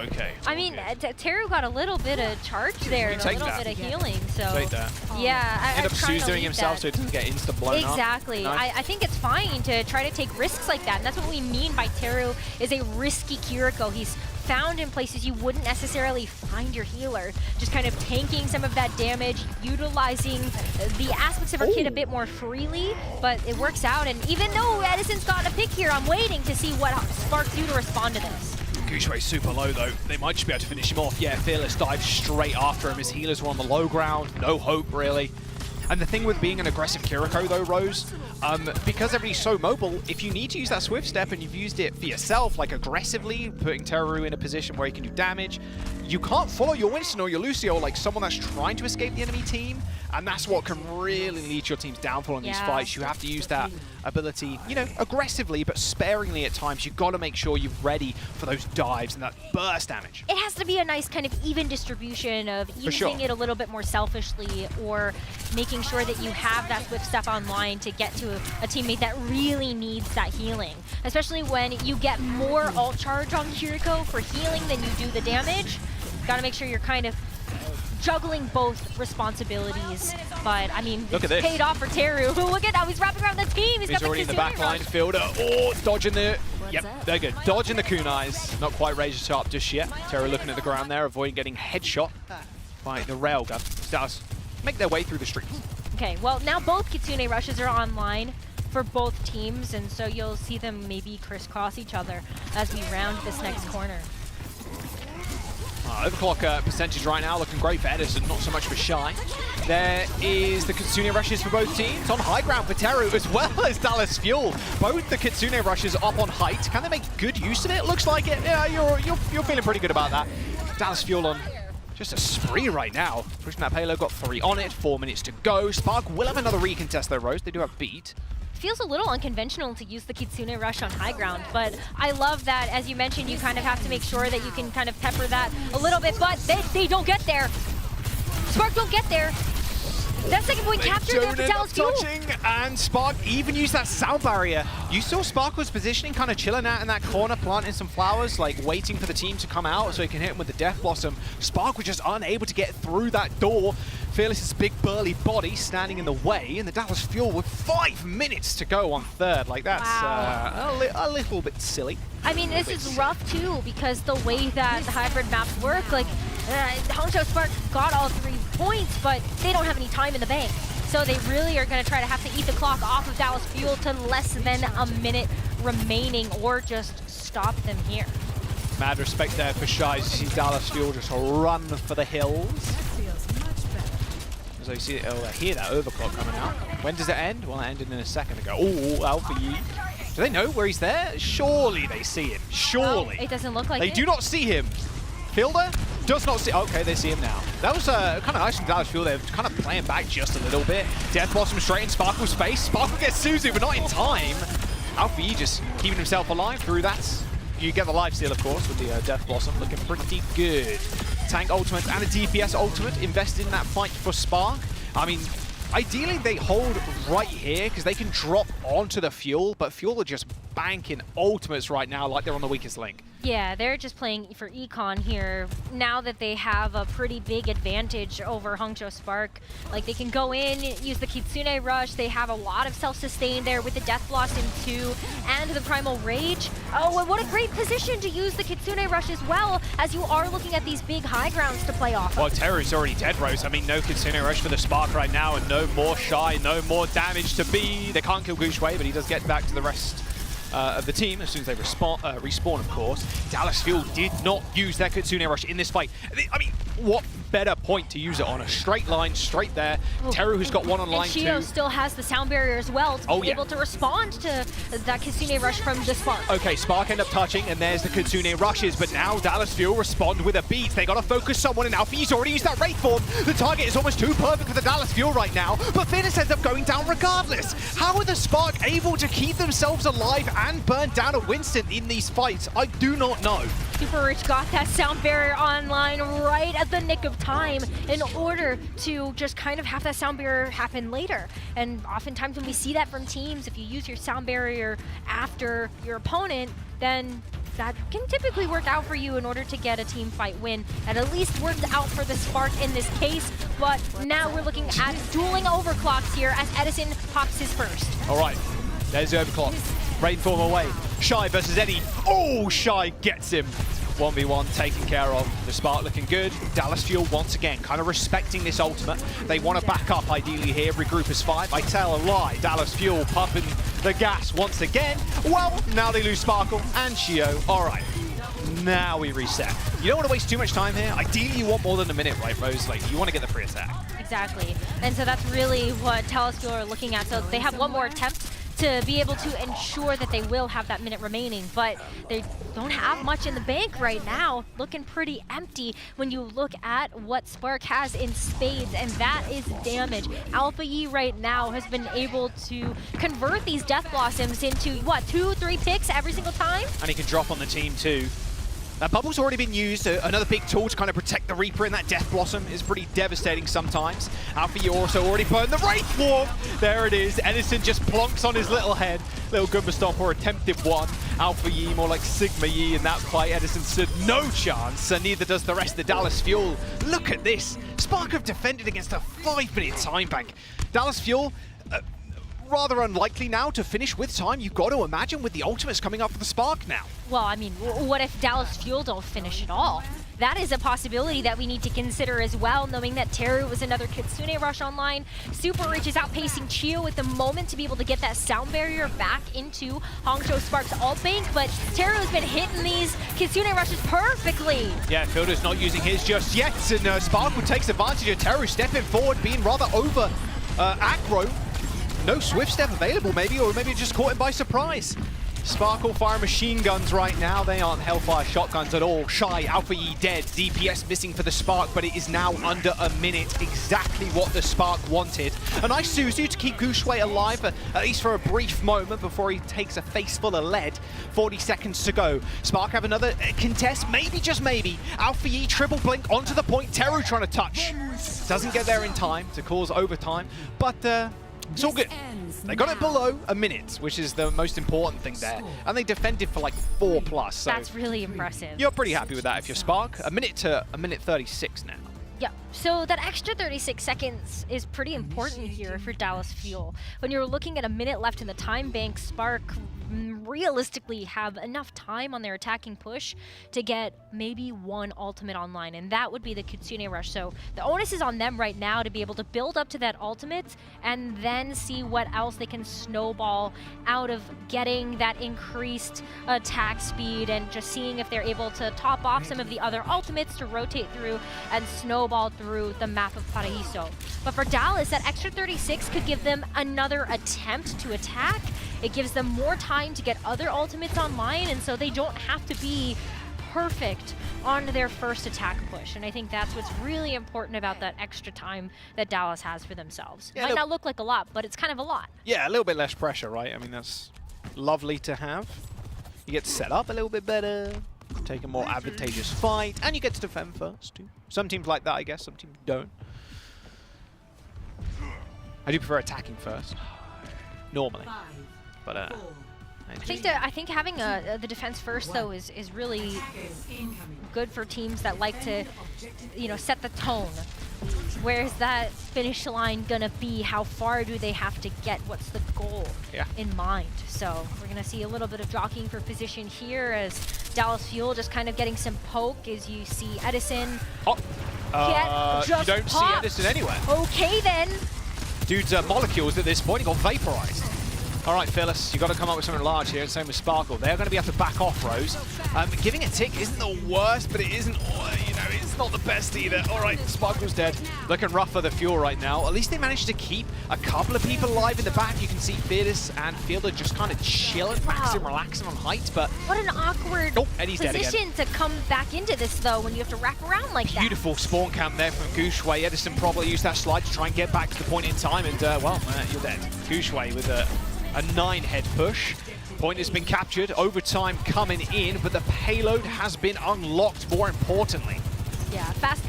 okay. I mean, Teru got a little bit of charge there and a little bit of healing, so take that. Yeah, End up Suzuing himself so it doesn't get insta-blown up. Exactly. Nice. I think it's fine to try to take risks like that, and that's what we mean by Teru is a risky Kiriko. He's found in places you wouldn't necessarily find your healer, just kind of tanking some of that damage, utilizing the aspects of her kit a bit more freely, but it works out. And even though Edison's got a pick here, I'm waiting to see what Spark do to respond to this. Guangzhou's super low though. They might just be able to finish him off. Yeah, Fearless dives straight after him. His healers were on the low ground. No hope, really. And the thing with being an aggressive Kiriko though, Rose, because everybody's so mobile, if you need to use that Swift Step and you've used it for yourself, like aggressively, putting Teru in a position where he can do damage, you can't follow your Winston or your Lucio like someone that's trying to escape the enemy team. And that's what can really lead to your team's downfall in these fights. You have to use that ability, you know, aggressively, but sparingly at times. You've got to make sure you're ready for those dives and that burst damage. It has to be a nice kind of even distribution of using it a little bit more selfishly, or making sure that you have that swift step online to get to a teammate that really needs that healing. Especially when you get more ult charge on Kiriko for healing than you do the damage. Gotta make sure you're kind of juggling both responsibilities, but I mean, look at this. Paid off for Teru. Look at how he's wrapping around the team. He's already in the back line. Fielder, dodging the... Yep, they're good. Dodging the kunais. Not quite raised it up just yet. Teru looking at the ground there, avoiding getting headshot by the railgun. Stars make their way through the streets. Okay, well, now both Kitsune rushes are online for both teams, and so you'll see them maybe crisscross each other as we round this next corner. Overclock percentage right now looking great for Edison, not so much for Shy. There is the Kitsune rushes for both teams. On high ground for Teru as well as Dallas Fuel. Both the Kitsune rushes up on height. Can they make good use of it? Looks like it. Yeah, you're feeling pretty good about that. Dallas Fuel on just a spree right now. Pushing that payload, got 3 on it, 4 minutes to go. Spark will have another recontest though, Rose. They do have beat. Feels a little unconventional to use the Kitsune rush on high ground, but I love that, as you mentioned, you kind of have to make sure that you can kind of pepper that a little bit, but they don't get there. Spark don't get there. That second point captured there for Dallas Fuel. And Spark even used that sound barrier. You saw Spark was positioning, kind of chilling out in that corner, planting some flowers, like waiting for the team to come out so he can hit him with the Death Blossom. Spark was just unable to get through that door. Fearless's big burly body standing in the way, and the Dallas Fuel with 5 minutes to go on third. Like, that's a little bit silly. I mean, this is rough too, because the way that the hybrid maps work, like, Hangzhou Spark got all 3 points, but they don't have any time in the bank. So they really are going to try to have to eat the clock off of Dallas Fuel to less than a minute remaining, or just stop them here. Mad respect there for Shy. You see Dallas Fuel just run for the hills. So you see, hear that overclock coming out. When does it end? Well, it ended in a second ago. Oh, Alpha Yi. Do they know where he's there? Surely they see him. Surely. It doesn't look like they do not see him. Fielder does not see. Okay, they see him now. That was kind of nice from Dallas Fuel. They're kind of playing back just a little bit. Death Blossom straight in Sparkle's face. Sparkle gets Suzu, but not in time. Alpha Yi just keeping himself alive through that. You get the life steal, of course, with the Death Blossom. Looking pretty good. Tank ultimate and a DPS ultimate invested in that fight for Spark. I mean, ideally they hold right here because they can drop onto the Fuel, but Fuel are just banking ultimates right now like they're on the weakest link. Yeah, they're just playing for econ here. Now that they have a pretty big advantage over Hangzhou Spark, like they can go in, use the Kitsune Rush. They have a lot of self-sustain there with the Death Blossom 2 and the Primal Rage. Oh, and what a great position to use the Kitsune Rush as well, as you are looking at these big high grounds to play off of. Well, Teru's already dead, Rose. I mean, no Kitsune Rush for the Spark right now, and no more Shy, no more damage to be. They can't kill Gushwei, but he does get back to the rest of the team as soon as they respawn, of course. Dallas Fuel did not use their Kitsune Rush in this fight. I mean, what better point to use it on? A straight line, straight there. Oh. Teru, who's got one on line too. And Shio still has the sound barrier as well to be able to respond to that Kitsune Rush from the Spark. Okay, Spark end up touching, and there's the Kitsune Rushes, but now Dallas Fuel respond with a beat. They gotta focus someone in Alpha. He's already used that Wraith form. The target is almost too perfect for the Dallas Fuel right now, but Fitness ends up going down regardless. How are the Spark able to keep themselves alive and burn down a Winston in these fights? I do not know. Super Rich got that sound barrier online right at the nick of time in order to just kind of have that sound barrier happen later. And oftentimes when we see that from teams, if you use your sound barrier after your opponent, then that can typically work out for you in order to get a team fight win. And at least worked out for the Spark in this case, but now we're looking at dueling overclocks here as Edison pops his first. All right, there's the overclock. Rainform away. Shy versus Eddie. Oh, Shy gets him. 1v1 taken care of. The Spark looking good. Dallas Fuel once again kind of respecting this ultimate. They want to back up ideally here, regroup as 5. I tell a lie. Dallas Fuel pumping the gas once again. Well, now they lose Sparkle and Shio. All right, now we reset. You don't want to waste too much time here. Ideally, you want more than a minute, right, Rose? Like, you want to get the free attack. Exactly. And so that's really what Dallas Fuel are looking at. So they have one more attempt to be able to ensure that they will have that minute remaining, but they don't have much in the bank right now. Looking pretty empty when you look at what Spark has in spades, and that is damage. Alpha Yi right now has been able to convert these Death Blossoms into, what, 2-3 picks every single time? And he can drop on the team too. That bubble's already been used, another big tool to kind of protect the Reaper, and that Death Blossom is pretty devastating sometimes. Alpha Yi also already burned the Wraith Warp. There it is. Edison just plonks on his little head. Little Goomba Stomper attempted one. Alpha Yi more like Sigma Yi in that fight. Edison stood no chance, and neither does the rest of the Dallas Fuel. Look at this. Spark have defended against a 5-minute time bank. Dallas Fuel, rather unlikely now to finish with time. You've got to imagine with the ultimates coming up for the Spark now. Well, I mean, what if Dallas Fuel don't finish at all? That is a possibility that we need to consider as well, knowing that Teru was another Kitsune Rush online. Super Rich is outpacing Chio at the moment to be able to get that sound barrier back into Hangzhou Spark's alt bank, but Teru has been hitting these Kitsune Rushes perfectly. Yeah, Fielder's not using his just yet, and Sparkle takes advantage of Teru stepping forward, being rather over aggro. No Swift Step available maybe, or maybe it just caught him by surprise. Sparkle fire machine guns right now. They aren't Hellfire shotguns at all. Shy, Alpha Yi dead. DPS missing for the Spark, but it is now under a minute. Exactly what the Spark wanted. A nice Suzu to keep Guangzhou alive, at least for a brief moment before he takes a face full of lead. 40 seconds to go. Spark have another contest, maybe, just maybe. Alpha Yi triple blink onto the point. Teru trying to touch. Doesn't get there in time to cause overtime, but it's all good. They got it below a minute, which is the most important thing there. And they defended for like 4+. So that's really impressive. You're pretty happy with that if you're Spark. A minute to a minute 36 now. Yeah, so that extra 36 seconds is pretty important here for Dallas Fuel. When you're looking at a minute left in the time bank, Spark realistically have enough time on their attacking push to get maybe one ultimate online, and that would be the Kitsune Rush. So the onus is on them right now to be able to build up to that ultimate and then see what else they can snowball out of getting that increased attack speed, and just seeing if they're able to top off some of the other ultimates to rotate through and snowball through the map of Paraiso. But for Dallas, that extra 36 could give them another attempt to attack. It gives them more time to get other ultimates online, and so they don't have to be perfect on their first attack push. And I think that's what's really important about that extra time that Dallas has for themselves. Yeah, might not look like a lot, but it's kind of a lot. Yeah, a little bit less pressure, right? I mean, that's lovely to have. You get set up a little bit better, take a more advantageous fight, and you get to defend first too. Some teams like that, I guess, some teams don't. I do prefer attacking first, normally. But I think having the defense first though is really good for teams that like to, you know, set the tone. Where's that finish line gonna be? How far do they have to get? What's the goal in mind? So we're gonna see a little bit of jockeying for position here as Dallas Fuel just kind of getting some poke as you see Edison you don't see Edison anywhere. Okay then. Dude's molecules at this point, he got vaporized. All right, Phyllis, you've got to come up with something large here. Same with Sparkle. They're going to be able to back off Rose. Giving a tick isn't the worst, but it isn't, you know, it's not the best either. All right, Sparkle's dead. Looking rough for the Fuel right now. At least they managed to keep a couple of people alive in the back. You can see Fearless and Fielder just kind of chilling, maxing, relaxing on height, but... What an awkward position to come back into this, though, when you have to wrap around like that. Beautiful spawn camp there from Guangzhou. Edison probably used that slide to try and get back to the point in time, and, well, you're dead. Guangzhou with a 9-head push. Point has been captured, overtime coming in, but the payload has been unlocked, more importantly. Yeah, fight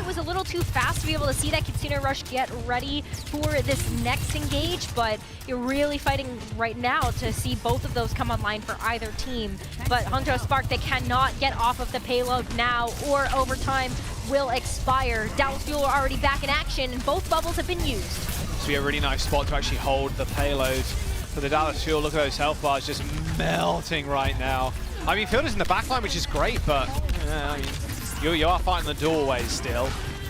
was a little too fast to be able to see that Kitsune Rush get ready for this next engage, but you're really fighting right now to see both of those come online for either team. But Hangzhou Spark, they cannot get off of the payload now, or overtime will expire. Dallas Fuel are already back in action, and both bubbles have been used. This will be a really nice spot to actually hold the payload for the Dallas Fuel. Look at those health bars just melting right now. I mean, Fielder's in the backline, which is great, but I mean, you are fighting the doorways still.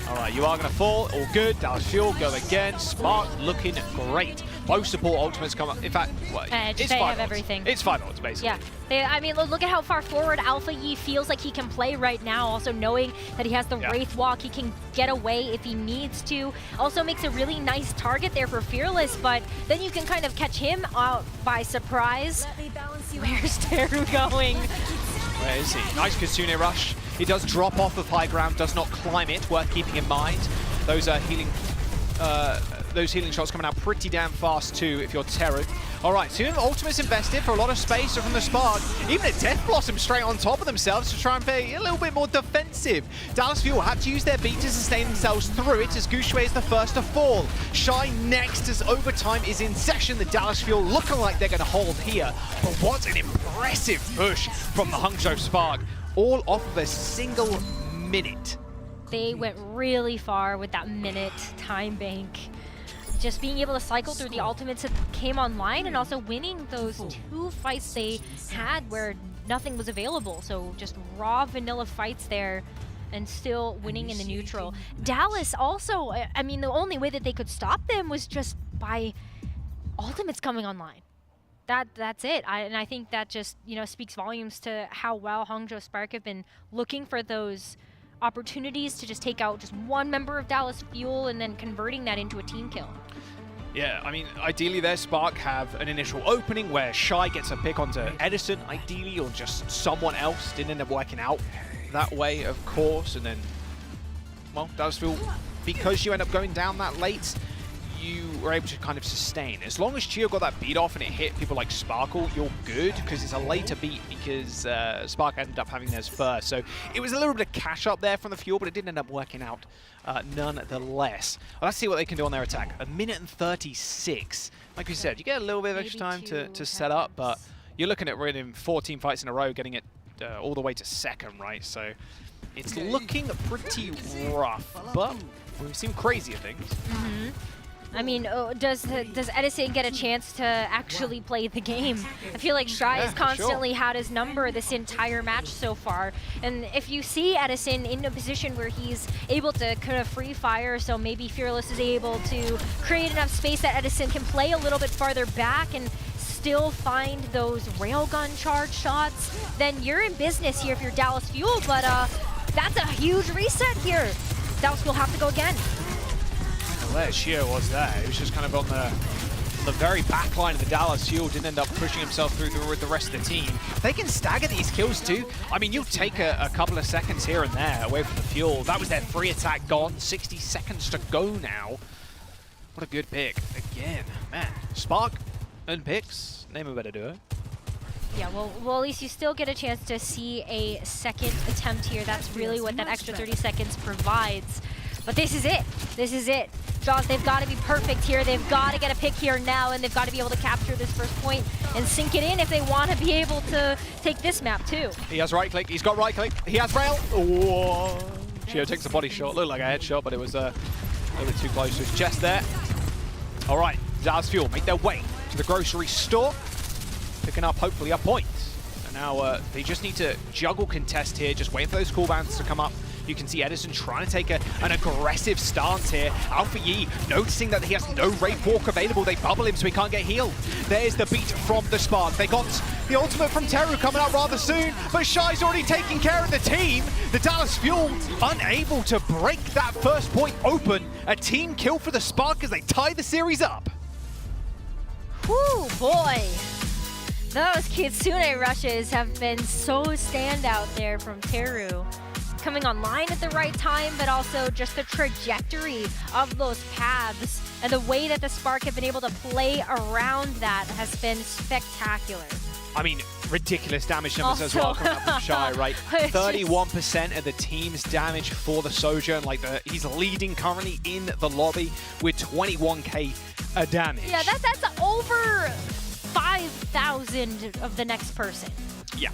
All right, you are going to fall. All good. Dallas Fuel go again. Spark looking great. Most support ultimates come up. In fact, it's they 5 have everything. It's 5 odds, basically. Yeah, I mean, look at how far forward Alpha Yi feels like he can play right now. Also knowing that he has the Wraith Walk, he can get away if he needs to. Also makes a really nice target there for Fearless, but then you can kind of catch him out by surprise. Where's Teru going? Where is he? Nice Kitsune rush. He does drop off of high ground, does not climb it. Worth keeping in mind. Those healing shots coming out pretty damn fast too if you're Teru. All right, so ultimates invested for a lot of space from the Spark. Even a Death Blossom straight on top of themselves to try and play a little bit more defensive. Dallas Fuel had to use their beat to sustain themselves through it as Guangzhou is the first to fall. Shy next as overtime is in session. The Dallas Fuel looking like they're going to hold here. But what an impressive push from the Hangzhou Spark. All off of a single minute. They went really far with that minute time bank. Just being able to cycle through the ultimates that came online and also winning those 2 fights they had where nothing was available. So just raw vanilla fights there and still winning in the neutral. Dallas also, I mean, the only way that they could stop them was just by ultimates coming online. That's it. And I think that just, you know, speaks volumes to how well Hangzhou Spark have been looking for those opportunities to just take out just one member of Dallas Fuel and then converting that into a team kill. Yeah, I mean, ideally their Spark have an initial opening where Shy gets a pick onto Edison, ideally, or just someone else. Didn't end up working out that way, of course. And then, well, Dallas Fuel, because you end up going down that late, you were able to kind of sustain. As long as Chio got that beat off and it hit people like Sparkle, you're good, because it's a later beat because Spark ended up having theirs first. So it was a little bit of cash up there from the Fuel, but it didn't end up working out nonetheless. Well, let's see what they can do on their attack. 1:36. Like we said, you get a little bit of extra time to set up, but you're looking at winning 14 fights in a row, getting it all the way to second, right? So it's looking pretty rough, but we've seen crazier things. I mean, does Edison get a chance to actually play the game? I feel like Shy has constantly had his number this entire match so far. And if you see Edison in a position where he's able to kind of free fire, so maybe Fearless is able to create enough space that Edison can play a little bit farther back and still find those railgun charge shots, then you're in business here if you're Dallas Fuel. But that's a huge reset here. Dallas will have to go again. Well, there Shio was there. He was just kind of on the very back line of the Dallas Fuel, didn't end up pushing himself through with the rest of the team. They can stagger these kills too. I mean, you'll take a couple of seconds here and there away from the Fuel. That was their free attack gone. 60 seconds to go now. What a good pick. Again, man. Spark and picks. Name a better duo. Yeah, well, at least you still get a chance to see a second attempt here. That's really what that extra 30 seconds provides. But this is it. This is it. Jaws, they've got to be perfect here. They've got to get a pick here now, and they've got to be able to capture this first point and sink it in if they want to be able to take this map too. He has right click. He's got right click. He has rail. Oh. Chio takes a body shot. Looked like a headshot, but it was a little bit too close to his chest there. All right, Dallas Fuel make their way to the grocery store, picking up hopefully a point. And now they just need to juggle contest here, just wait for those cooldowns to come up. You can see Edison trying to take an aggressive stance here. Alpha Yi noticing that he has no Wraith Walk available. They bubble him so he can't get healed. There's the beat from the Spark. They got the ultimate from Teru coming out rather soon, but Shy's already taking care of the team. The Dallas Fuel unable to break that first point open. A team kill for the Spark as they tie the series up. Whew, boy. Those Kitsune rushes have been so standout there from Teru. Coming online at the right time, but also just the trajectory of those paths and the way that the Spark have been able to play around that has been spectacular. I mean, ridiculous damage numbers as well coming up from Shy, right? 31% of the team's damage for the Sojourn. Like he's leading currently in the lobby with 21k damage. Yeah, that's over 5,000 of the next person. Yeah,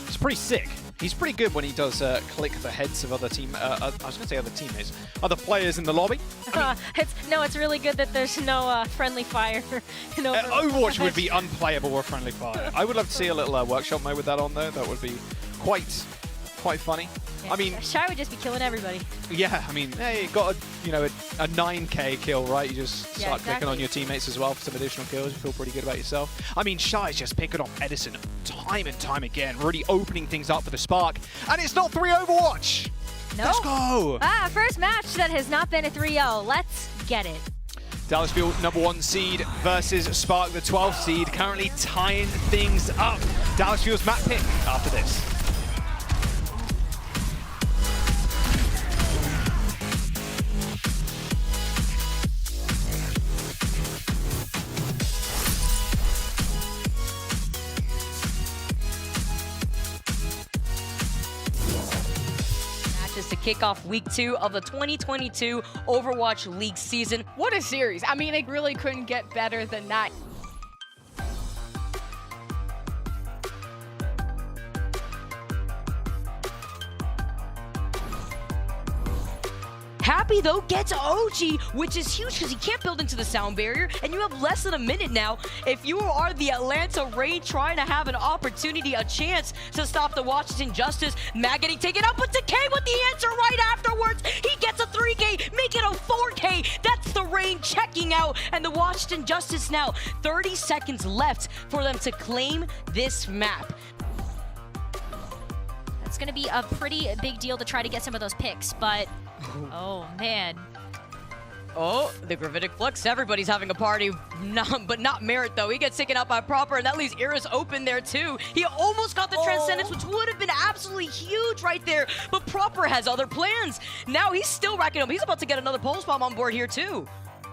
it's pretty sick. He's pretty good when he does click the heads of other I was going to say other teammates, other players in the lobby. I mean, it's really good that there's no friendly fire. Overwatch would be unplayable with friendly fire. I would love to see a little workshop mode with that on though. That would be quite funny. Yeah, I mean, Shy would just be killing everybody. Yeah, I mean, hey, you got a 9k kill, right? You just start clicking on your teammates as well for some additional kills. You feel pretty good about yourself. I mean, Shy's just picking off Edison time and time again, really opening things up for the Spark. And it's not 3 Overwatch! No. Let's go! First match that has not been a 3-0. Let's get it. Dallas Fuel, #1 seed versus Spark, the 12th seed, currently tying things up. Dallas Fuel's map pick after this. To kick off week 2 of the 2022 Overwatch League season. What a series. I mean, it really couldn't get better than that. Happy, though, gets OG, which is huge because he can't build into the sound barrier, and you have less than a minute now. If you are the Atlanta Reign trying to have an opportunity, a chance to stop the Washington Justice, Matt getting taken out, but Decay with the answer right afterwards. He gets a 3K, make it a 4K. That's the Reign checking out, and the Washington Justice now 30 seconds left for them to claim this map. It's going to be a pretty big deal to try to get some of those picks, but oh man. Oh, the Gravitic Flux. Everybody's having a party, but not Merit, though. He gets taken out by Proper, and that leaves Iris open there, too. He almost got the Transcendence, which would have been absolutely huge right there, but Proper has other plans. Now he's still racking up. He's about to get another Pulse Bomb on board here, too.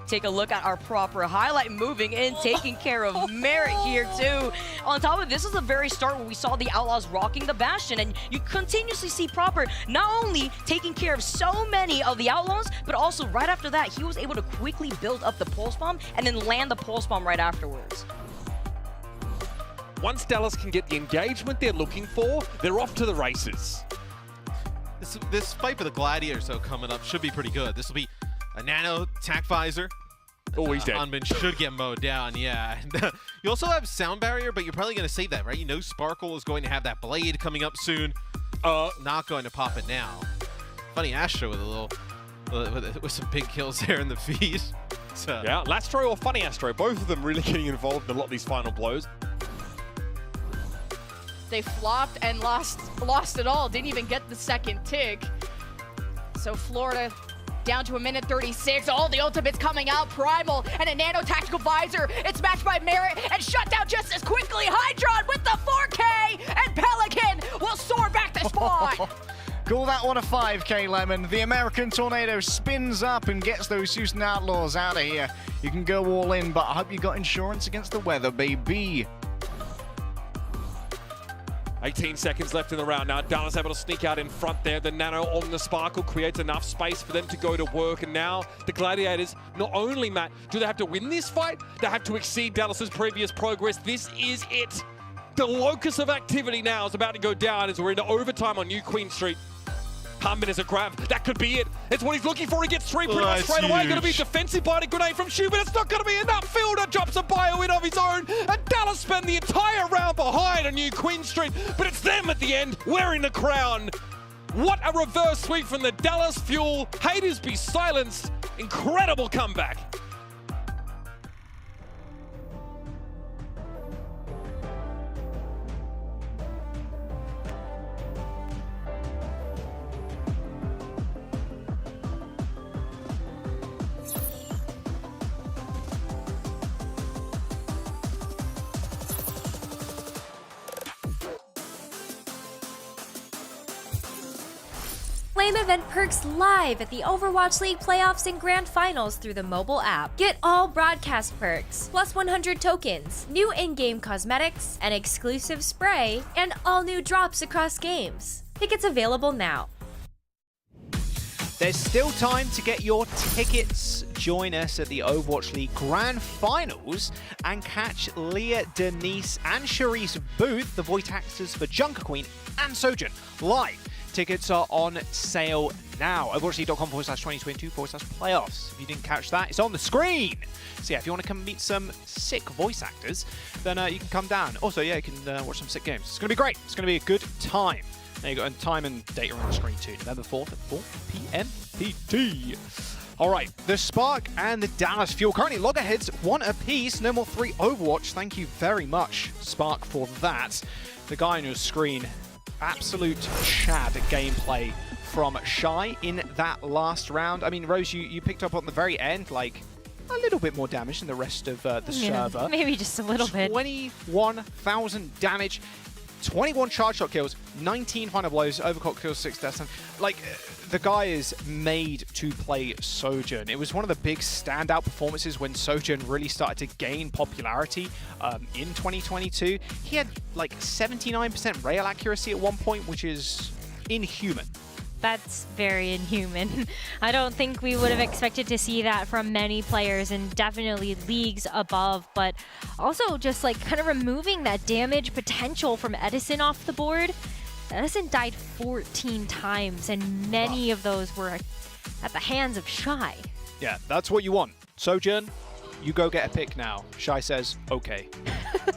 Take a look at our Proper highlight, moving in, taking care of Merit here too. On top of this is the very start where we saw the Outlaws rocking the Bastion, and you continuously see Proper not only taking care of so many of the Outlaws, but also right after that, he was able to quickly build up the Pulse Bomb and then land the Pulse Bomb right afterwards. Once Dallas can get the engagement they're looking for, they're off to the races. This fight for the Gladiators, though, coming up should be pretty good. This will be a nano tac visor. Oh, he's dead. Hunman should get mowed down, yeah. You also have sound barrier, but you're probably going to save that, right? You know Sparkle is going to have that blade coming up soon. Not going to pop it now. Funny Astro with a little, with some big kills there in the feed. So. Yeah, Lastro or Funny Astro, both of them really getting involved in a lot of these final blows. They flopped and lost it all. Didn't even get the second tick. So Florida down to 1:36. All the ultimates coming out. Primal and a nano tactical visor. It's matched by Merit and shut down just as quickly. Hydron with the 4K, and Pelican will soar back to spawn. Call that one a 5K, Lemon. The American Tornado spins up and gets those Houston Outlaws out of here. You can go all in, but I hope you got insurance against the weather, baby. 18 seconds left in the round. Now Dallas able to sneak out in front there. The nano on the Sparkle creates enough space for them to go to work. And now the Gladiators, not only, Matt, do they have to win this fight, they have to exceed Dallas's previous progress. This is it. The locus of activity now is about to go down as we're into overtime on New Queen Street. Hunman is a grab. That could be it. It's what he's looking for. He gets 3 pretty much straight away. Going to be defensive by the grenade from Shu, but it's not going to be enough. Fielder drops a bio in of his own, and Dallas spend the entire round behind on New Queen Street, but it's them at the end wearing the crown. What a reverse sweep from the Dallas Fuel. Haters be silenced. Incredible comeback. Claim event perks live at the Overwatch League playoffs and grand finals through the mobile app. Get all broadcast perks, plus 100 tokens, new in-game cosmetics, an exclusive spray, and all new drops across games. Tickets available now. There's still time to get your tickets. Join us at the Overwatch League Grand Finals and catch Leah, Denise, and Cherise Booth, the voice actors for Junker Queen and Sojourn, live tickets are on sale now. Overwatchleague.com/2022/playoffs. If you didn't catch that, it's on the screen. So yeah, if you want to come meet some sick voice actors, then you can come down. Also, yeah, you can watch some sick games. It's going to be great. It's going to be a good time. There you go, and time and date are on the screen too. November 4th at 4 p.m. PT. All right, the Spark and the Dallas Fuel currently loggerheads 1 apiece. No more 3 Overwatch. Thank you very much, Spark, for that. The guy on your screen, absolute Chad gameplay from Shy in that last round. I mean, Rose, you picked up on the very end, like, a little bit more damage than the rest of the server. Maybe just a little bit. 21,000 damage, 21 charge shot kills, 19 final blows, overclock kills, 6 deaths. Like, the guy is made to play Sojourn. It was one of the big standout performances when Sojourn really started to gain popularity in 2022. He had like 79% rail accuracy at one point, which is inhuman. That's very inhuman. I don't think we would have expected to see that from many players, and definitely leagues above, but also just like kind of removing that damage potential from Edison off the board. Edison died 14 times, and many of those were at the hands of Shy. Yeah, that's what you want. Sojourn, you go get a pick now. Shy says, okay.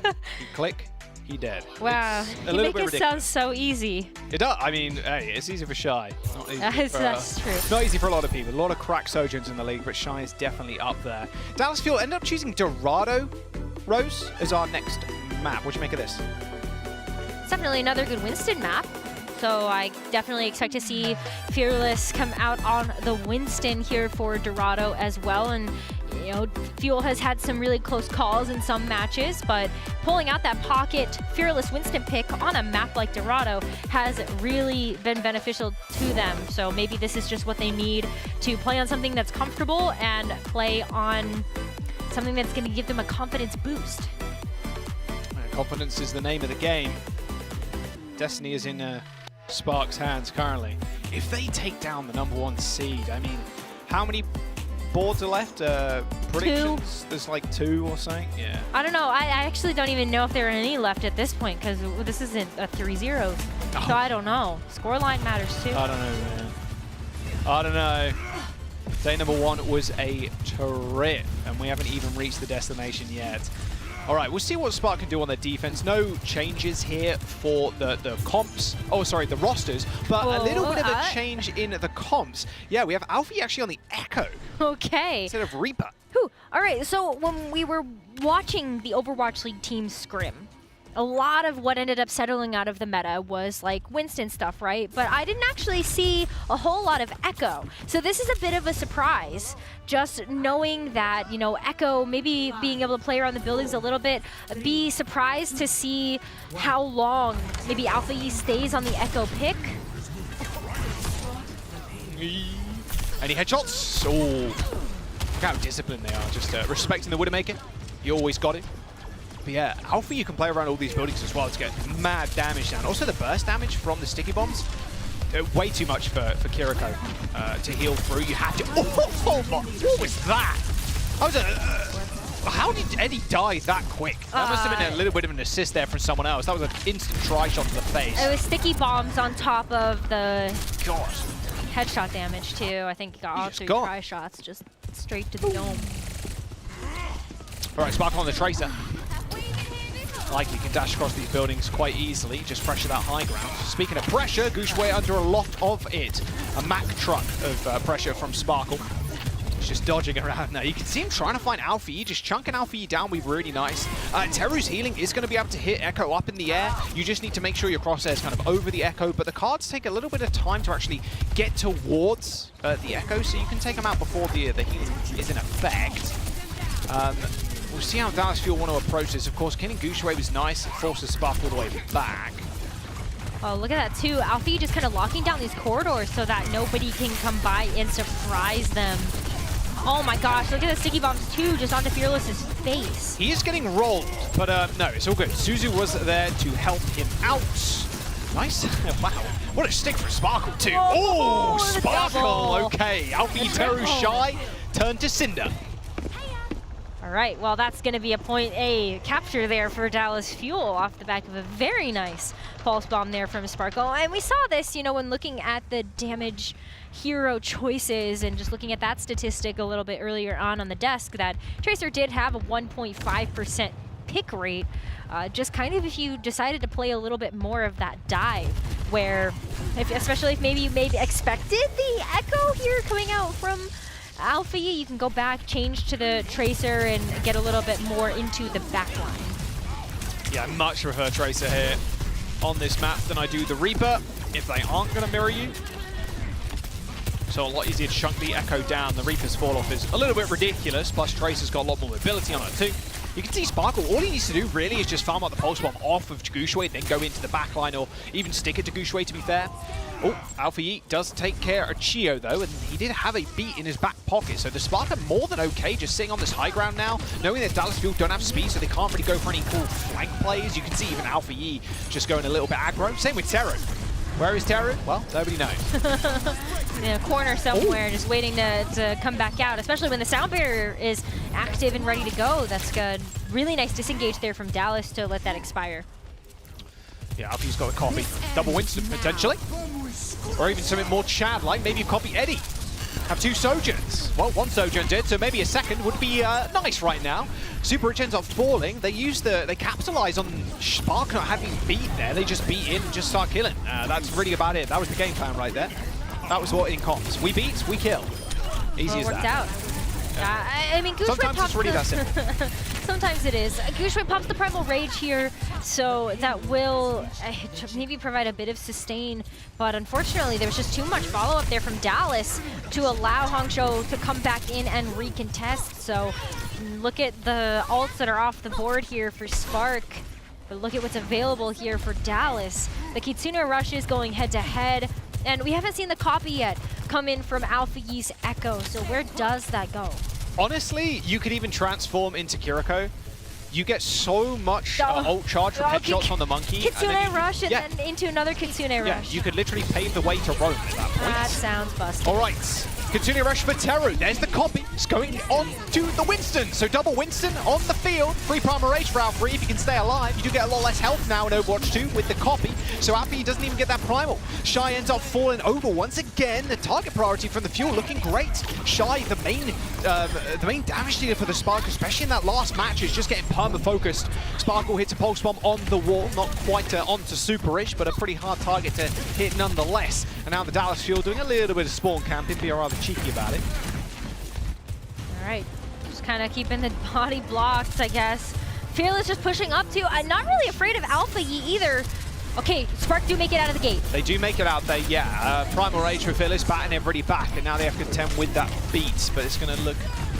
You click. He dead. Wow, you make it sound so easy. It does. I mean, hey, it's easy for Shy. Not easy that's true. Not easy for a lot of people. A lot of crack Sojourns in the league, but Shy is definitely up there. Dallas Fuel ended up choosing Dorado, Rose, as our next map. What do you make of this? It's definitely another good Winston map. So I definitely expect to see Fearless come out on the Winston here for Dorado as well. And you know, Fuel has had some really close calls in some matches, but pulling out that pocket Fearless Winston pick on a map like Dorado has really been beneficial to them. So maybe this is just what they need to play on something that's comfortable and play on something that's going to give them a confidence boost. Confidence is the name of the game. Destiny is in Spark's hands currently. If they take down the #1 seed, I mean, how many boards are left? Predictions? 2. There's like 2 or something? Yeah. I don't know. I actually don't even know if there are any left at this point, because this isn't a 3-0. Oh. So I don't know. Scoreline matters too. I don't know, man. I don't know. Day #1 was a trip, and we haven't even reached the destination yet. All right, we'll see what Spark can do on their defense. No changes here for the comps. Oh, sorry, the rosters, but a little bit of a change in the comps. Yeah, we have Alfie actually on the Echo. Okay. Instead of Reaper. Whew. All right, so when we were watching the Overwatch League team scrim, a lot of what ended up settling out of the meta was like Winston stuff, right? But I didn't actually see a whole lot of Echo. So this is a bit of a surprise, just knowing that, you know, Echo maybe being able to play around the buildings a little bit, be surprised to see how long maybe Alpha E stays on the Echo pick. Any headshots? Oh, look how disciplined they are, just respecting the Widowmaker. You always got it. But yeah, Alpha, you can play around all these buildings as well to get mad damage down. Also, the burst damage from the sticky bombs, way too much for Kiriko to heal through. You have to. Oh my! What was that? How did Eddie die that quick? That must have been a little bit of an assist there from someone else. That was an instant try shot to the face. It was sticky bombs on top of the headshot damage too. I think he got all 2 try shots just straight to the dome. All right, Spark on the Tracer. Like he can dash across these buildings quite easily, just pressure that high ground. Speaking of pressure, Gushway under a lot of it. A Mack truck of pressure from Sparkle. He's just dodging around now. You can see him trying to find Alpha E, just chunking Alpha E down would be really nice. Teru's healing is going to be able to hit Echo up in the air. You just need to make sure your crosshair is kind of over the Echo, but the cards take a little bit of time to actually get towards the Echo, so you can take them out before the healing is in effect. We'll see how Dallas Fuel want to approach this. Of course, killing Gushway was nice. It forces Spark all the way back. Oh, look at that too. Alfie just kind of locking down these corridors so that nobody can come by and surprise them. Oh my gosh, look at the sticky bombs too, just onto Fearless's face. He is getting rolled, but no, it's all good. Suzu was there to help him out. Nice. Wow. What a stick for Sparkle too. Oh, Sparkle. Okay. Alfie, Teru, Shy, turn to Cinder. All All right, well, that's going to be a point A capture there for Dallas Fuel off the back of a very nice pulse bomb there from Sparkle. And we saw this, you know, when looking at the damage hero choices and just looking at that statistic a little bit earlier on the desk, that Tracer did have a 1.5% pick rate. Just kind of if you decided to play a little bit more of that dive, where, especially if maybe you expected the echo here coming out from Alpha E, you can go back, change to the Tracer, and get a little bit more into the back line. Yeah, I much prefer Tracer here on this map than I do the Reaper, if they aren't going to mirror you. So a lot easier to chunk the Echo down. The Reaper's fall-off is a little bit ridiculous, plus Tracer's got a lot more mobility on it too. You can see Sparkle, all he needs to do really is just farm out the pulse bomb off of Guangzhou, then go into the back line, or even stick it to Guangzhou, to be fair. Oh, Alpha Yi does take care of Chio though, and he did have a beat in his back pocket, so the Spark are more than okay just sitting on this high ground now, knowing that Dallas Fuel don't have speed, so they can't really go for any cool flank plays. You can see even Alpha Yi just going a little bit aggro. Same with Teru. Where is Teru? Well, nobody knows. In a corner somewhere, just waiting to come back out, especially when the sound barrier is active and ready to go. That's good. Really nice disengage there from Dallas to let that expire. Yeah, Alfie's got a copy. Double Winston, potentially. Or even something more Chad-like. Maybe you copy Eddie. Have two Sojourns. Well, one Sojourn did, so maybe a second would be nice right now. Super Rich ends up falling. They capitalize on Spark not having beat there. They just beat in and just start killing. That's really about it. That was the game plan right there. That was what in comps. We beat, we kill. Easy as that. Worked out. I mean, Sometimes it's really that simple. Sometimes it is. Guangzhou pops the Primal Rage here, so that will maybe provide a bit of sustain, but unfortunately there was just too much follow-up there from Dallas to allow Hangzhou to come back in and recontest. So look at the ults that are off the board here for Spark, but look at what's available here for Dallas. The Kitsune Rush is going head-to-head, and we haven't seen the copy yet come in from Alpha Yi's Echo, so where does that go? Honestly, you could even transform into Kiriko. You get so much ult charge from headshots on the monkey. Kitsune Rush and then into another Kitsune Rush. Yeah, you could literally pave the way to Rome at that point. That sounds busted. All right, Kitsune Rush for Teru. There's the copy. It's going on to the Winston. So double Winston on the field. Free Primal Rage for Alpha. If you can stay alive, you do get a lot less health now in Overwatch 2 with the copy. So Alpha doesn't even get that Primal. Shy ends up falling over once again. The target priority from the Fuel looking great. Shy, the main damage dealer for the Spark, especially in that last match, is just getting perma-focused. Sparkle hits a pulse bomb on the wall. Not quite onto Super-ish, but a pretty hard target to hit nonetheless. And now the Dallas Fuel doing a little bit of spawn camping, being rather cheeky about it. All right, just kind of keeping the body blocked, I guess. Fearless just pushing up too. I'm not really afraid of Alpha Yi either. Okay, Spark do make it out of the gate. They do make it out there, yeah. Primal Rage for Fearless, batting everybody back, and now they have to contend with that beat, but it's going to look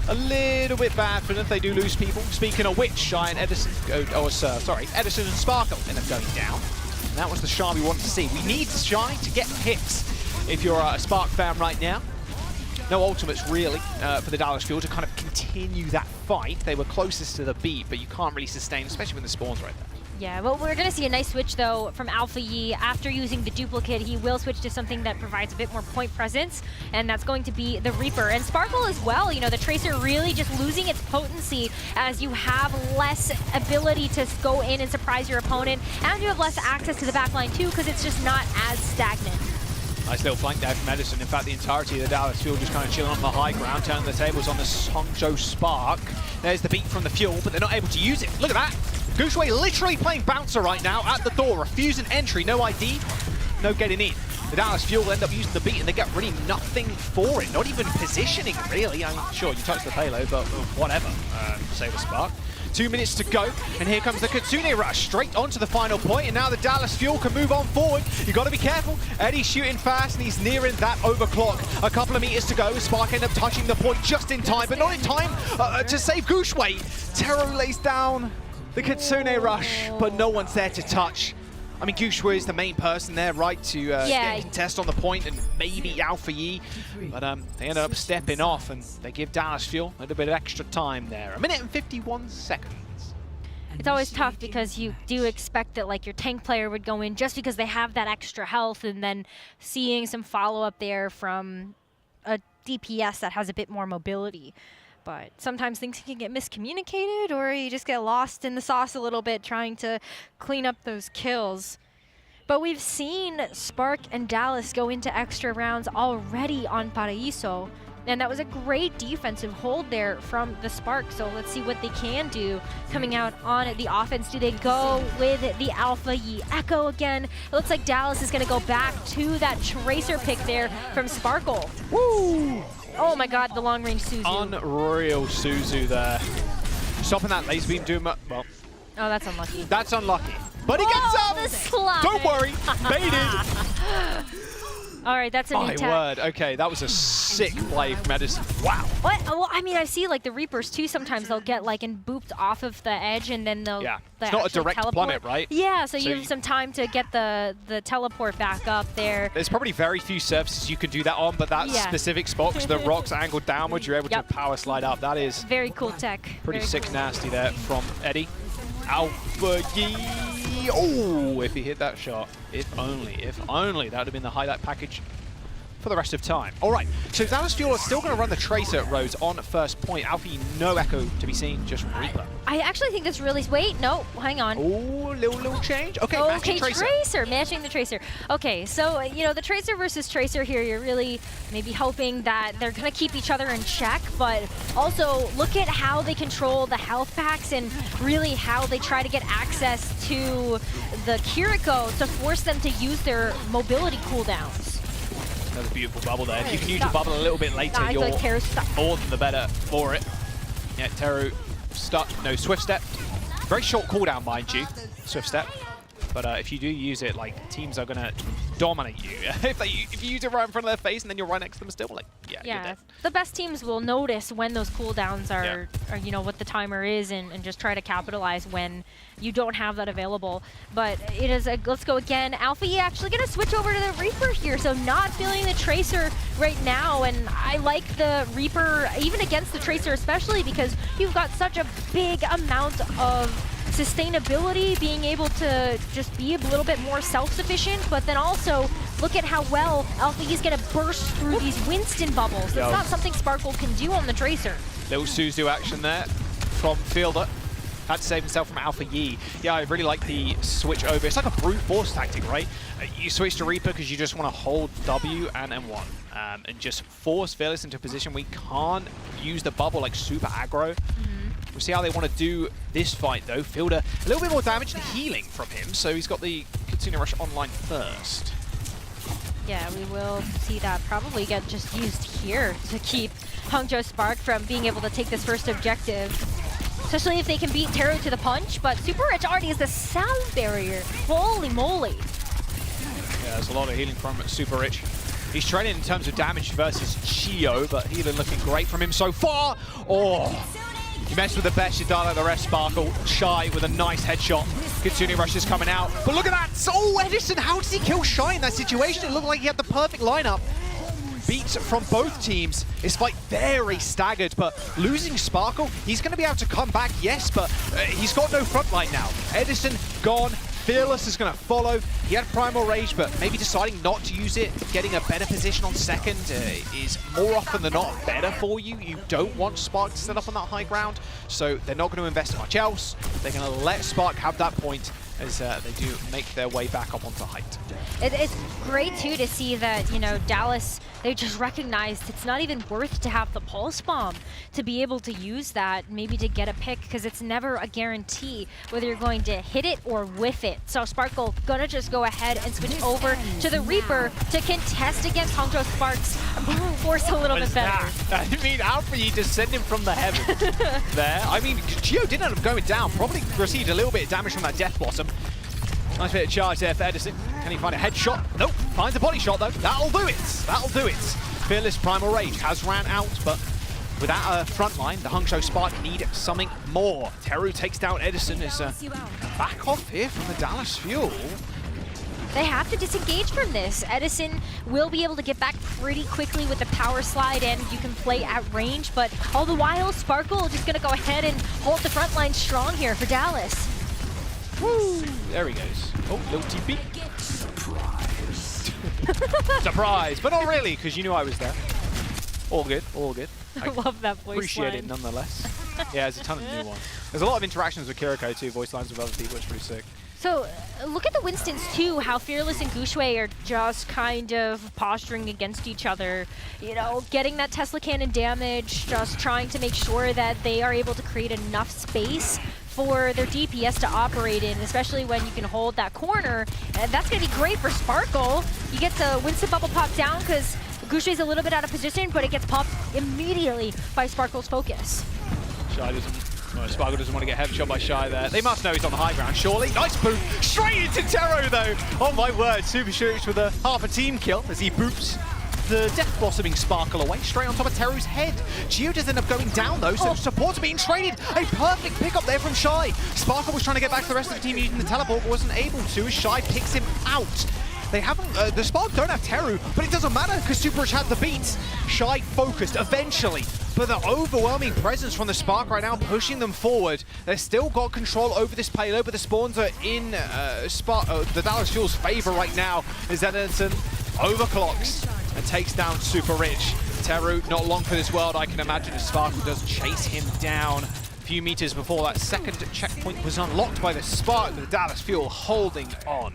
a little bit bad for them if they do lose people. Speaking of which, Shy and Edison, Edison and Sparkle end up going down. And that was the Shy we wanted to see. We need Shy to get hits if you're a Spark fan right now. No ultimates really for the Dallas Fuel to kind of continue that fight. They were closest to the beat, but you can't really sustain, especially when the spawn's right there. Yeah, well, we're going to see a nice switch, though, from Alpha Yi. After using the duplicate, he will switch to something that provides a bit more point presence, and that's going to be the Reaper. And Sparkle as well, you know, the Tracer really just losing its potency as you have less ability to go in and surprise your opponent, and you have less access to the backline, too, because it's just not as stagnant. Nice little flank there from Edison. In fact, the entirety of the Dallas Fuel just kind of chilling on the high ground, turning the tables on this Hangzhou Spark. There's the beat from the Fuel, but they're not able to use it. Look at that. Guangzhou literally playing bouncer right now at the door, refusing entry, no ID, no getting in. The Dallas Fuel end up using the beat and they get really nothing for it, not even positioning really. I'm sure you touch the payload, but whatever, say the Spark. 2 minutes to go, and here comes the Kitsune Rush, straight onto the final point, and now the Dallas Fuel can move on forward. You got to be careful. Eddie's shooting fast, and he's nearing that overclock. A couple of meters to go. Spark end up touching the point just in time, but not in time to save Guangzhou. Teru lays down the Kitsune Rush, but no one's there to touch. I mean, Guangzhou is the main person there, right, to get a contest on the point, and maybe Alpha Yi, but they end up stepping off, and they give Dallas Fuel a little bit of extra time there. 1 minute and 51 seconds. It's always tough because you do expect that like your tank player would go in just because they have that extra health, and then seeing some follow-up there from a DPS that has a bit more mobility. But sometimes things can get miscommunicated, or you just get lost in the sauce a little bit trying to clean up those kills. But we've seen Spark and Dallas go into extra rounds already on Paraiso, and that was a great defensive hold there from the Spark. So let's see what they can do coming out on the offense. Do they go with the Alpha Yi Echo again? It looks like Dallas is going to go back to that Tracer pick there from Sparkle. Woo! Oh my god, the long-range Suzu. Unreal Suzu there. Stopping that laser beam doing well. Oh, that's unlucky. That's unlucky. But he gets up! The slide. Don't worry, baited! All right, that's a new My tech. word, okay, that was a sick play from Edison. Wow. What? Well, I mean, I see like the Reapers too, sometimes they'll get like booped off of the edge and then they'll it's not a direct teleport. plummet, right? Yeah, so you have some time to get the teleport back up there. There's probably very few surfaces you can do that on, but that specific spot, because the rocks are angled downwards, you're able to power slide up. That is very cool tech. Pretty sick nasty there from Eddie. Alpha Yi. Oh, if he hit that shot. If only, that would have been the highlight package for the rest of time. All right, so Dallas Fuel are still going to run the Tracer at Rose on first point. Alpha Yi, no Echo to be seen, just Reaper. I actually think that's really... Wait, no, hang on. Oh, little change. Okay, matching Tracer. Matching the Tracer. Okay, so, you know, the Tracer versus Tracer here, you're really maybe hoping that they're going to keep each other in check, but also look at how they control the health packs and really how they try to get access to the Kiriko to force them to use their mobility cooldowns. Another beautiful bubble there. If you can use the bubble a little bit later, you're like more than the better for it. Yeah, Teru Swift Step. Very short cooldown, mind you, Swift Step. But if you do use it, like, teams are going to dominate you. if you use it right in front of their face and then you're right next to them still, like, you're dead. The best teams will notice when those cooldowns are, you know, what the timer is and just try to capitalize when you don't have that available. But it is let's go again. Alpha Yi actually going to switch over to the Reaper here, so not feeling the Tracer right now. And I like the Reaper, even against the Tracer especially, because you've got such a big amount of sustainability, being able to just be a little bit more self-sufficient, but then also look at how well Alpha Yi is going to burst through these Winston bubbles. It's not something Sparkle can do on the Tracer. Little Suzu action there from Fielder. Had to save himself from Alpha Yi. Yeah, I really like the switch over. It's like a brute force tactic, right? You switch to Reaper because you just want to hold W and M1 and just force Fearless into a position where he can't use the bubble like super aggro. We'll see how they want to do this fight, though. Fielder, a little bit more damage and healing from him, so he's got the Kitsune Rush online first. Yeah, we will see that probably get just used here to keep Hangzhou Spark from being able to take this first objective. Especially if they can beat Teru to the punch, but Super Rich already has the sound barrier. Holy moly. Yeah, there's a lot of healing from Super Rich. He's training in terms of damage versus Chio, but healing looking great from him so far. Oh! You mess with the best, you die like the rest, Sparkle. Shy with a nice headshot. Kitsune Rush is coming out. But look at that! Oh, Edison, how did he kill Shy in that situation? It looked like he had the perfect lineup. Beats from both teams. This fight very staggered, but losing Sparkle, he's going to be able to come back, yes, but he's got no front line now. Edison gone. Fearless is going to follow. He had Primal Rage, but maybe deciding not to use it, getting a better position on second is more often than not better for you. You don't want Spark to set up on that high ground, so they're not going to invest much else. They're going to let Spark have that point as they do make their way back up onto height. It's great, too, to see that, you know, Dallas, they just recognized it's not even worth to have the Pulse Bomb to be able to use that, maybe to get a pick, because it's never a guarantee whether you're going to hit it or whiff it. So Sparkle gonna just go ahead and switch over to the Reaper to contest against Hangzhou Spark's brute force a little bit better. I mean, Alpha Yi descending from the heavens there. I mean, Gio did end up going down, probably received a little bit of damage from that Death Blossom. Nice bit of charge there for Edison. Can he find a headshot? Nope. Finds a body shot, though. That'll do it. That'll do it. Fearless Primal Rage has ran out, but without a front line, the Hangzhou Spark need something more. Teru takes down Edison. Is back off here from the Dallas Fuel. They have to disengage from this. Edison will be able to get back pretty quickly with the power slide, and you can play at range, but all the while, Sparkle just going to go ahead and hold the front line strong here for Dallas. Woo! There he goes. Oh, little TP. Surprise! Surprise! But not really, because you knew I was there. All good, all good. I love that voice Appreciate line. it nonetheless. Yeah, there's a ton of new ones. There's a lot of interactions with Kiriko too, voice lines with other people, it's pretty sick. So, look at the Winstons too, how Fearless and Gushue are just kind of posturing against each other. You know, getting that Tesla cannon damage, just trying to make sure that they are able to create enough space for their DPS to operate in, especially when you can hold that corner. And that's going to be great for Sparkle. You get the Winston bubble pop down because Gushue's a little bit out of position, but it gets popped immediately by Sparkle's focus. Shy doesn't... Well, Sparkle doesn't want to get headshot by Shy there. They must know he's on the high ground, surely. Nice boot. Straight into Tero, though. Oh, my word. Super Shoots with a half a team kill as he boops the Death Blossoming Sparkle away, straight on top of Teru's head. Geo does end up going down, though, so supports are being traded. A perfect pickup there from Shy. Sparkle was trying to get back to the rest of the team using the teleport, but wasn't able to as Shy picks him out. They haven't, the Spark don't have Teru, but it doesn't matter because Super Rich had the beats. Shy focused eventually, but the overwhelming presence from the Spark right now pushing them forward. They've still got control over this payload, but the spawns are in the Dallas Fuel's favor right now as Edison overclocks and takes down Super Rich. Teru not long for this world, I can imagine, as Sparkle does chase him down. A few meters before that second checkpoint was unlocked by the Spark, but the Dallas Fuel holding on.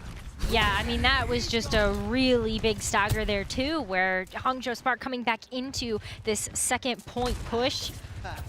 Yeah, I mean, that was just a really big stagger there, too, where Hangzhou Spark coming back into this second point push.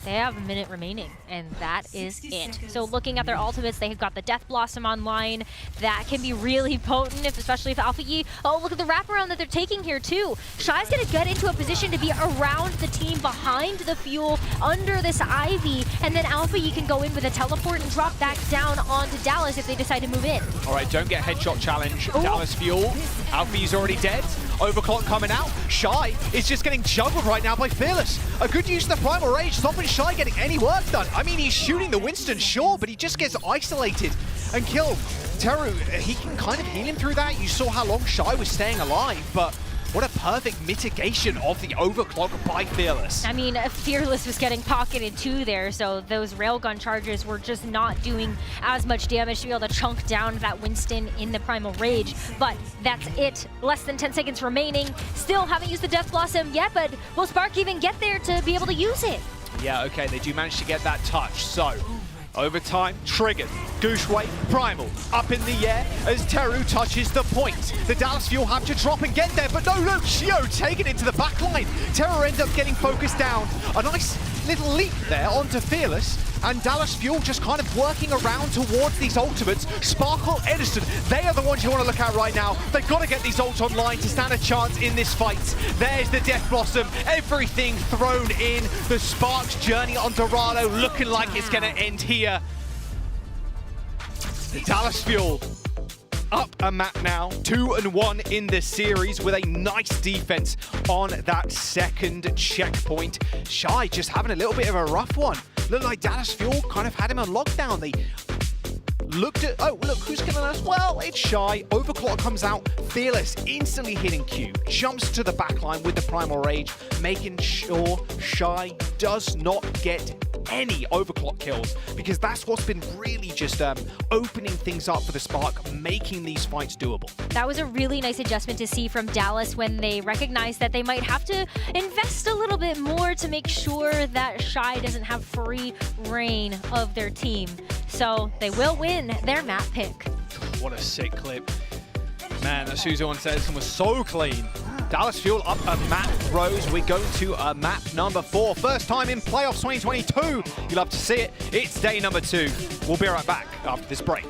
They have a minute remaining, and that is it. So looking at their ultimates, they've got the Death Blossom online. That can be really potent, especially if Alpha Yi... Oh, look at the wraparound that they're taking here, too. Shy's going to get into a position to be around the team behind the Fuel, under this Ivy, and then Alpha Yi can go in with a teleport and drop back down onto Dallas if they decide to move in. All right, don't get headshot challenge. Ooh. Dallas Fuel. Alpha Yi's already dead. Overclock coming out. Shy is just getting juggled right now by Fearless. A good use of the Primal Rage, stopping Shy getting any work done. I mean, he's shooting the Winston, sure, but he just gets isolated and killed. Teru, he can kind of heal him through that. You saw how long Shy was staying alive, but what a perfect mitigation of the overclock by Fearless. I mean, Fearless was getting pocketed too there, so those railgun charges were just not doing as much damage to be able to chunk down that Winston in the Primal Rage. But that's it. Less than 10 seconds remaining. Still haven't used the Death Blossom yet, but will Spark even get there to be able to use it? Yeah, okay, they do manage to get that touch, so overtime triggered. Gushue, Primal, up in the air as Teru touches the point. The Dallas Fuel have to drop and get there, but no, look, Geo taking it to the back line. Teru ends up getting focused down. A nice little leap there onto Fearless, and Dallas Fuel just kind of working around towards these ultimates. Sparkle, Edison, they are the ones you want to look at right now. They've got to get these ults online to stand a chance in this fight. There's the Death Blossom, everything thrown in. The Spark's journey on Dorado looking like it's going to end here. The Dallas Fuel up a map now, 2-1 in the series with a nice defense on that second checkpoint. Shy just having a little bit of a rough one. Looked like Dallas Fuel kind of had him on lockdown. They looked at, oh, look, who's killing us? Well, it's Shy. Overclock comes out. Fearless instantly hitting Q. Jumps to the backline with the Primal Rage, making sure Shy does not get any overclock kills, because that's what's been really just opening things up for the Spark, making these fights doable. That was a really nice adjustment to see from Dallas when they recognized that they might have to invest a little bit more to make sure that Shy doesn't have free reign of their team. So they will win their map pick. What a sick clip. Man, that Suzo and Citizen was so clean. Dallas Fuel up a map, Rose. We go to map number 4. First time in playoffs 2022. You'll love to see it. It's day number 2. We'll be right back after this break.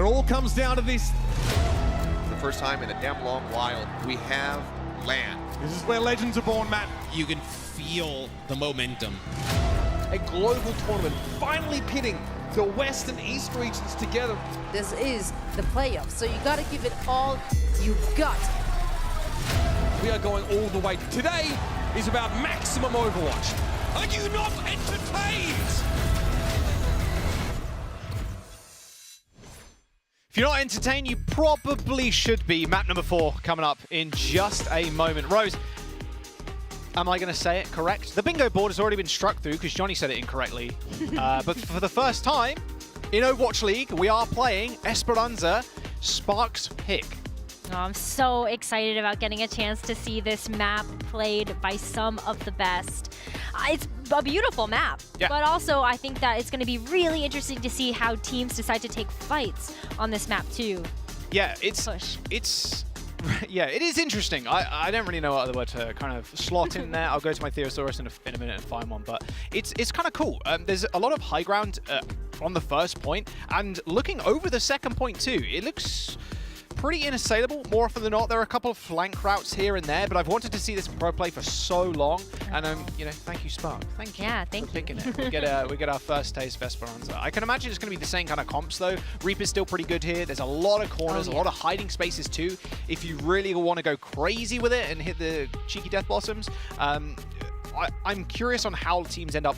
all comes down to this. For the first time in a damn long while, we have land. This is where legends are born, Matt. You can feel the momentum. A global tournament finally pitting the West and East regions together. This is the playoffs, so you gotta give it all you got. We are going all the way. Today is about maximum Overwatch. Are you not entertained? If you're not entertained, you probably should be. Map number 4 coming up in just a moment. Rose, am I going to say it correct? The bingo board has already been struck through because Johnny said it incorrectly. But for the first time in Overwatch League, we are playing Esperanza Spark's pick. Oh, I'm so excited about getting a chance to see this map played by some of the best. It's a beautiful map, but also I think that it's going to be really interesting to see how teams decide to take fights on this map too. Yeah, it is interesting. I don't really know what other word to kind of slot in there. I'll go to my Theosaurus in a minute and find one, but it's kind of cool. There's a lot of high ground from the first point, and looking over the second point too, it looks pretty inassailable. More often than not, there are a couple of flank routes here and there, but I've wanted to see this pro play for so long, and you know, thank you, Spark. Thank you. Yeah, thank for picking it. We get our first taste of Esperanza. I can imagine it's going to be the same kind of comps though. Reaper's still pretty good here. There's a lot of corners, a lot of hiding spaces too. If you really want to go crazy with it and hit the cheeky Death Blossoms, I'm curious on how teams end up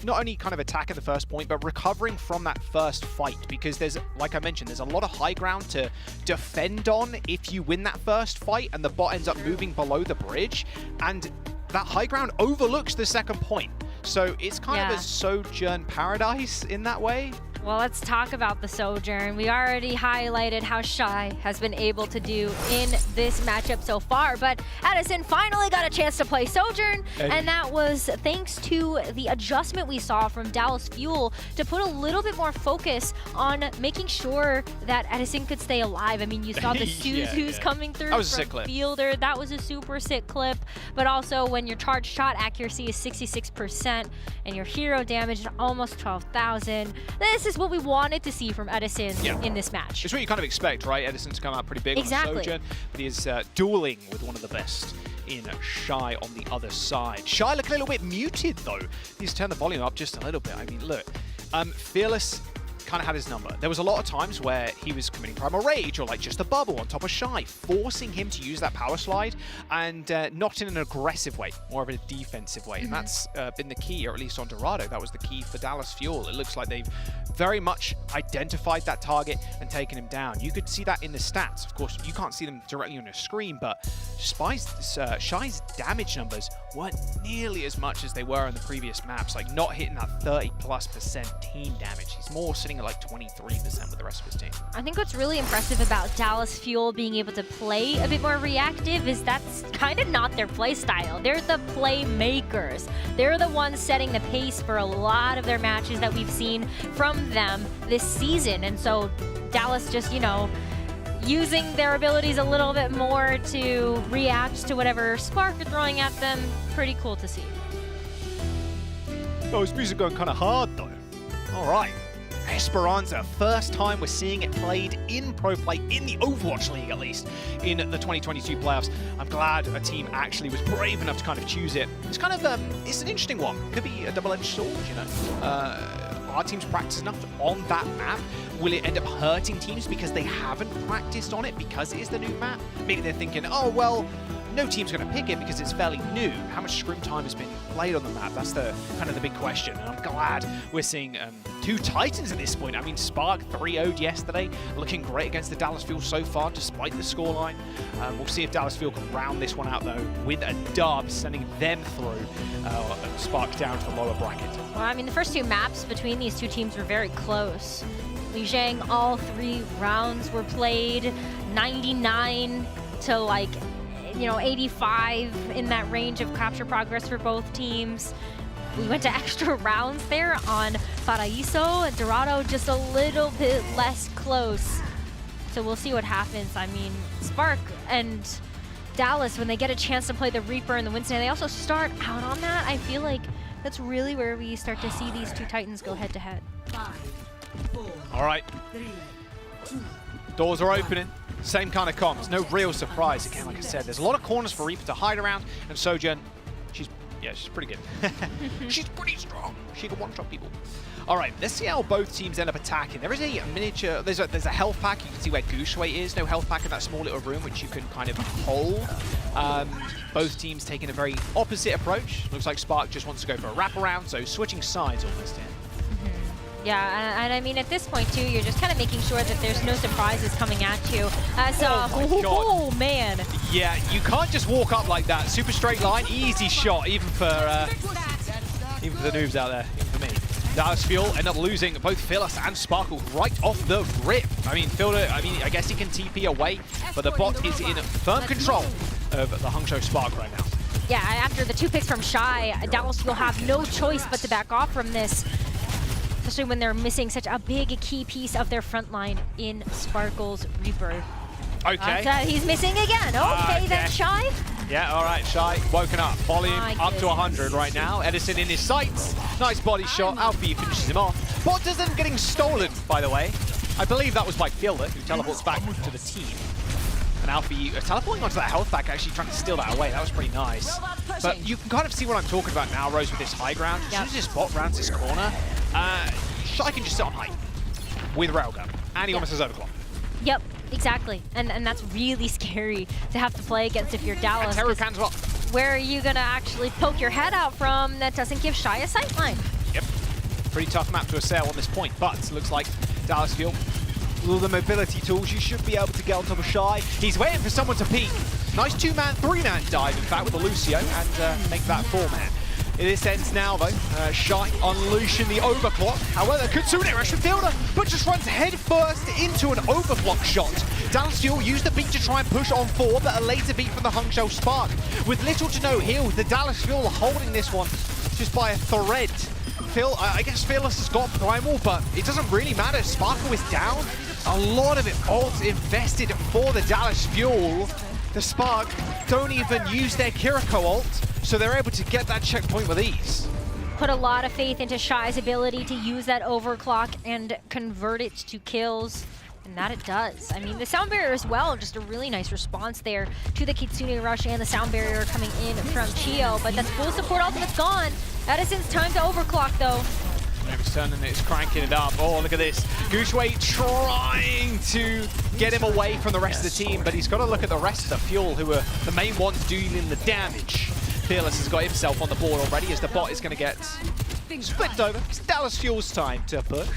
not only kind of attacking the first point, but recovering from that first fight, because there's, like I mentioned, there's a lot of high ground to defend on if you win that first fight and the bot ends up moving below the bridge, and that high ground overlooks the second point. So it's kind of a Sojourn paradise in that way. Well, let's talk about the Sojourn. We already highlighted how Shy has been able to do in this matchup so far, but Edison finally got a chance to play Sojourn, and that was thanks to the adjustment we saw from Dallas Fuel to put a little bit more focus on making sure that Edison could stay alive. I mean, you saw the Suzus coming through from Fielder. That was a super sick clip, but also when your charge shot accuracy is 66% and your hero damage is almost 12,000, this is what we wanted to see from Edison in this match. It's what you kind of expect, right? Edison to come out pretty big on Sojourn, but he is dueling with one of the best in Shy on the other side. Shy looking a little bit muted though. He's turned the volume up just a little bit. I mean, look, Fearless kind of had his number. There was a lot of times where he was committing Primal Rage or like just a bubble on top of Shy, forcing him to use that power slide, and not in an aggressive way, more of a defensive way. And that's been the key, or at least on Dorado, that was the key for Dallas Fuel. It looks like they've very much identified that target and taken him down. You could see that in the stats. Of course, you can't see them directly on your screen, but Shy's damage numbers weren't nearly as much as they were in the previous maps, like not hitting that 30+% team damage. He's more sitting at like 23% with the rest of his team. I think what's really impressive about Dallas Fuel being able to play a bit more reactive is that's kind of not their play style. They're the playmakers. They're the ones setting the pace for a lot of their matches that we've seen from them this season. And so Dallas just, you know, using their abilities a little bit more to react to whatever Spark are throwing at them. Pretty cool to see. Oh, his music going kind of hard though. All right. Esperanza, first time we're seeing it played in pro play, in the Overwatch League at least, in the 2022 playoffs. I'm glad a team actually was brave enough to kind of choose it. It's kind of, it's an interesting one. Could be a double-edged sword, you know. Our team's practiced enough on that map. Will it end up hurting teams because they haven't practiced on it because it is the new map? Maybe they're thinking, oh, well, no team's going to pick it because it's fairly new. How much scrim time has been played on the map? That's the kind of the big question. And I'm glad we're seeing two Titans at this point. I mean, Spark 3-0'd yesterday, looking great against the Dallas Fuel so far, despite the scoreline. We'll see if Dallas Fuel can round this one out, though, with a dub, sending them through Spark down to the lower bracket. Well, I mean, the first two maps between these two teams were very close. Lijiang, all 3 rounds were played, 99 to like, you know, 85 in that range of capture progress for both teams. We went to extra rounds there on Paraiso, and Dorado just a little bit less close. So we'll see what happens. I mean, Spark and Dallas, when they get a chance to play the Reaper and the Winston, they also start out on that. I feel like that's really where we start to see these two Titans go head to head. 5, 4, all right. 3, Doors are opening. Same kind of comms. No real surprise. Again, like I said, there's a lot of corners for Reaper to hide around, and Sojourn, she's pretty good. She's pretty strong. She can one-shot people. All right, let's see how both teams end up attacking. There is a miniature, there's a health pack. You can see where Guangzhou is. No health pack in that small little room, which you can kind of hold. Both teams taking a very opposite approach. Looks like Spark just wants to go for a wraparound, so switching sides almost here. Yeah, and I mean, at this point, too, you're just kind of making sure that there's no surprises coming at you. Oh, man. Yeah, you can't just walk up like that. Super straight line, easy shot, even for the noobs out there, even for me. Dallas Fuel end up losing both Phyllis and Sparkle right off the rip. I mean, I guess he can TP away, but the bot is in firm control of the Hangzhou Spark right now. Yeah, after the 2 picks from Shy, Dallas Fuel have no choice but to back off from this, especially when they're missing such a big key piece of their front line in Sparkle's Reaper. Okay. He's missing again. Okay, then Shy. Yeah, all right, Shy woken up. Volume up to 100 right now. Edison in his sights. Nice body shot. Alfie finishes him off. Bot isn't getting stolen, by the way. I believe that was by Fielder, who teleports back to the team. And Alfie teleporting onto that health pack, actually trying to steal that away. That was pretty nice. But you can kind of see what I'm talking about now, Rose, with this high ground. As soon as this bot rounds this corner, Shy can just sit on height with Railgun. And he almost has overclock. Yep, exactly. And that's really scary to have to play against if you're Dallas. And Teru well. Where are you going to actually poke your head out from that doesn't give Shy a sight line? Yep. Pretty tough map to assail on this point, but it looks like Dallas Fuel, with all the mobility tools, you should be able to get on top of Shy. He's waiting for someone to peek. Nice 2-man, 3-man dive, in fact, with the Lucio, and make that 4-man. This ends now, though. Shy unleashing the overclock. However, Kitsune rush from Fielder, but just runs head first into an overclock shot. Dallas Fuel used the beat to try and push on 4, but a later beat from the Hangzhou Spark. With little to no heal, the Dallas Fuel holding this one just by a thread. I guess Fearless has got Primal, but it doesn't really matter. Sparkle is down. A lot of it ults invested for the Dallas Fuel. The Spark don't even use their Kiriko ult, so they're able to get that checkpoint with ease. Put a lot of faith into Shy's ability to use that overclock and convert it to kills, and that it does. I mean, the sound barrier as well, just a really nice response there to the Kitsune rush and the sound barrier coming in from Chio, but that's full support ultimate's gone. Edison's time to overclock, though. He's turning it, he's cranking it up. Oh, look at this. Guangzhou trying to get him away from the rest of the team, but he's got to look at the rest of the Fuel, who are the main ones dealing the damage. Fearless has got himself on the board already, as the bot is going to get split over. It's Dallas Fuel's time to push.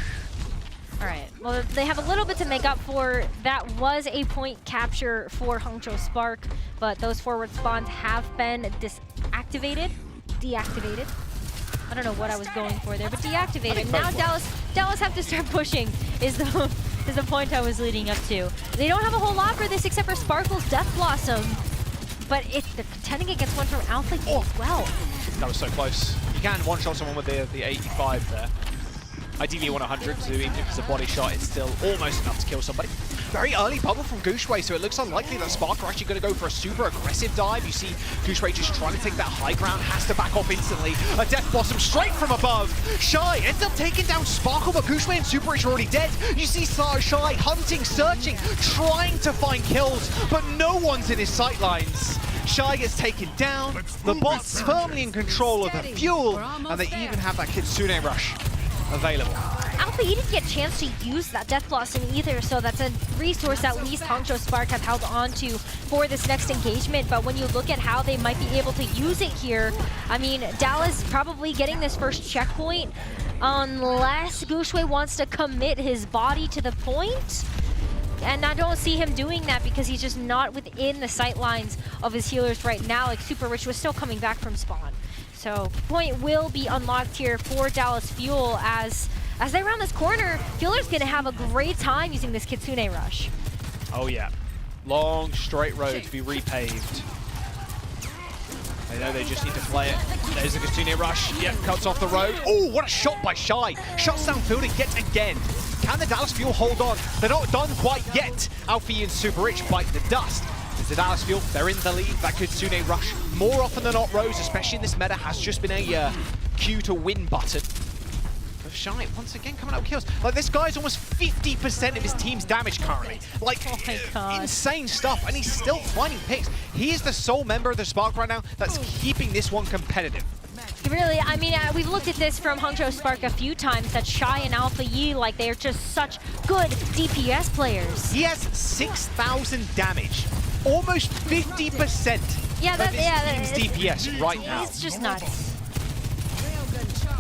All right, well, they have a little bit to make up for. That was a point capture for Hangzhou Spark, but those forward spawns have been deactivated. I don't know what I was going for there, but deactivated. Now Dallas have to start pushing is the point I was leading up to. They don't have a whole lot for this except for Sparkle's Death Blossom, but they're contending against one from Alpha as well. That was so close. You can one-shot someone with the 85 there. Ideally you want 100, so even if it's a body shot, it's still almost enough to kill somebody. Very early bubble from Guangzhou, so it looks unlikely that Spark are actually going to go for a super aggressive dive. You see Guangzhou just trying to take that high ground, has to back off instantly. A Death Blossom straight from above. Shy ends up taking down Sparkle, but Guangzhou and Super Rich are already dead. You see Shy hunting, searching, trying to find kills, but no one's in his sight lines. Shy gets taken down, the bot's firmly in control of the Fuel, and they even have that Kitsune rush available. Alpha, he didn't get a chance to use that Death Blossom either, so that's a resource at least Hangzhou Spark have held on to for this next engagement. But when you look at how they might be able to use it here, I mean, Dallas probably getting this first checkpoint unless Guangzhou wants to commit his body to the point. And I don't see him doing that because he's just not within the sight lines of his healers right now. Like Super Rich was still coming back from spawn. So point will be unlocked here for Dallas Fuel as they round this corner. Fueler's gonna have a great time using this Kitsune rush. Oh yeah, long straight road to be repaved. They know they just need to play it. There's the Kitsune rush. Yep, cuts off the road. Oh, what a shot by Shy. Shuts down Fielding yet again. Can the Dallas Fuel hold on? They're not done quite yet. Alfie and Super Rich bite the dust. It's the Dallas Fuel, they're in the lead. That Kitsune rush, more often than not, Rose, especially in this meta, has just been a Q to win button. of Shy once again coming out with kills. Like, this guy's almost 50% of his team's damage currently. Like, oh my God. Insane stuff, and he's still finding picks. He is the sole member of the Spark right now that's keeping this one competitive. Really, I mean, we've looked at this from Hangzhou Spark a few times, that Shy and Alpha Yi, like, they are just such good DPS players. He has 6,000 damage, almost 50% of his team's DPS right now. It's just nuts.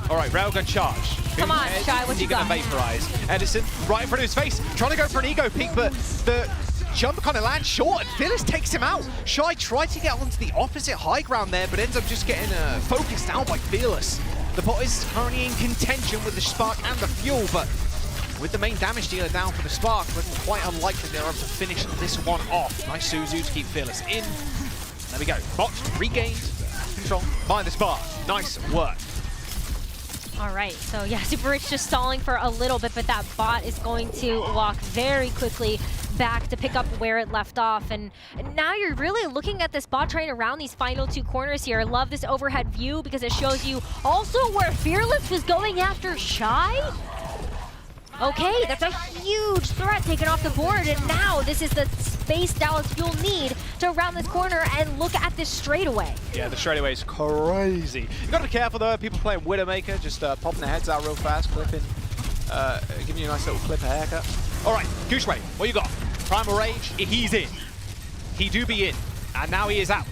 All right, Railgun Charge. Come on, Shy, what you got? He's gonna vaporize. Edison, right in front of his face, trying to go for an ego peek, but the jump kind of lands short, and Fearless takes him out. Shy tried to get onto the opposite high ground there, but ends up just getting focused down by Fearless. The bot is currently in contention with the Spark and the Fuel, but with the main damage dealer down for the Spark, looking quite unlikely they're able to finish this one off. Nice Suzu to keep Fearless in. There we go. Bot regained control by the Spark. Nice work. All right, so yeah, Super Rich just stalling for a little bit, but that bot is going to walk very quickly back to pick up where it left off. And now you're really looking at this bot train around these final two corners here. I love this overhead view because it shows you also where Fearless was going after Shy. Okay, that's a huge threat taken off the board, and now this is the space Dallas Fuel need to round this corner and look at this straightaway. Yeah, the straightaway is crazy. You gotta be careful though, people playing Widowmaker, just popping their heads out real fast, clipping, giving you a nice little clip haircut. All right, Gooshway, what you got? Primal Rage, he's in. He do be in, and now he is out.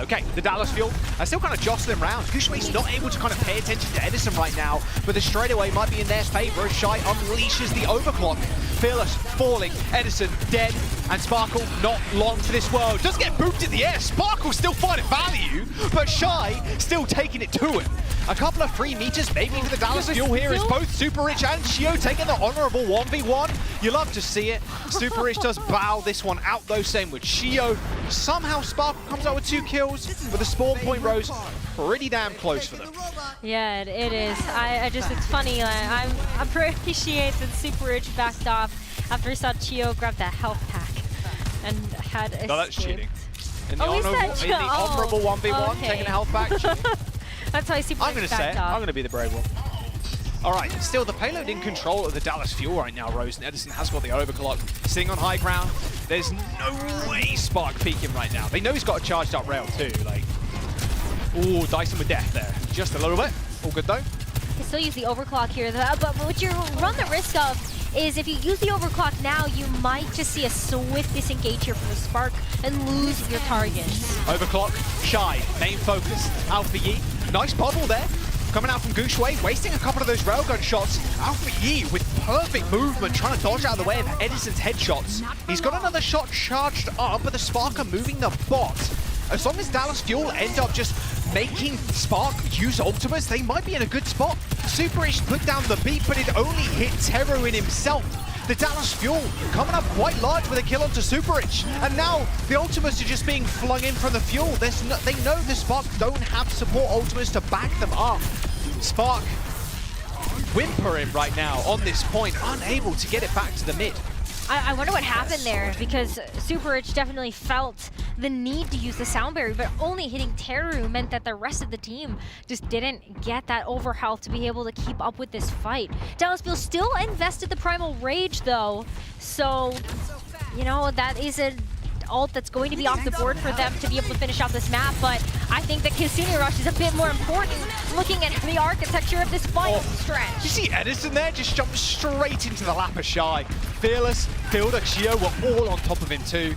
Okay, the Dallas Fuel are still kind of jostling around. Gooshway's not able to kind of pay attention to Edison right now, but the straightaway might be in their favor as Shy unleashes the overclock. Fearless falling, Edison dead, and Sparkle not long for this world. Does get booped in the air. Sparkle still finding value, but Shy still taking it to him. A couple of free meters maybe for the Dallas Fuel here as both Super Rich and Shio taking the honorable 1v1. You love to see it. Super Rich does bow this one out though, same with Shio. Somehow Sparkle comes out with 2 kills with the spawn point Rose pretty damn close for them. Yeah, it is. I just, it's funny. I appreciate that Super Rich backed off after he saw Chio grab that health pack and had escaped. No, that's cheating. In the, Oh, is that in the honorable 1v1, okay. taking a health back. That's why Super I'm going Rich to say backed it. off. I'm going to be the brave one. All right, still the payload in control of the Dallas Fuel right now, Rose, and Edison has got the overclock. Sitting on high ground, there's no way Spark peeking right now. They know he's got a charged up rail too, like, ooh, Dyson with death there. Just a little bit, all good though. You still use the overclock here, but what you run the risk of is if you use the overclock now, you might just see a swift disengage here from the Spark and lose your targets. Overclock, Shy, main focus, Alpha Yi. Nice bubble there. Coming out from Gooshway, wasting a couple of those railgun shots. Alpha Yi with perfect movement, trying to dodge out of the way of Edison's headshots. He's got another shot charged up, but the Spark are moving the bot. As long as Dallas Fuel end up just making Spark use ultimates, they might be in a good spot. Super Rich put down the beat, but it only hit Teru in himself. The Dallas Fuel coming up quite large with a kill onto Super Rich. And now the ultimates are just being flung in from the Fuel. They know the Spark don't have support ultimates to back them up. Spark whimpering right now on this point, unable to get it back to the mid. I wonder what happened there, because Super Rich definitely felt the need to use the sound barrier, but only hitting Teru meant that the rest of the team just didn't get that overhealth to be able to keep up with this fight. Dallas Fuel still invested the Primal Rage though, so, you know, that is an ult that's going to be off the board for them to be able to finish out this map, but I think that Kitsune Rush is a bit more important looking at the architecture of this final stretch. You see Edison there just jumped straight into the lap of Shy. Fearless, Fielder, Chio were all on top of him too.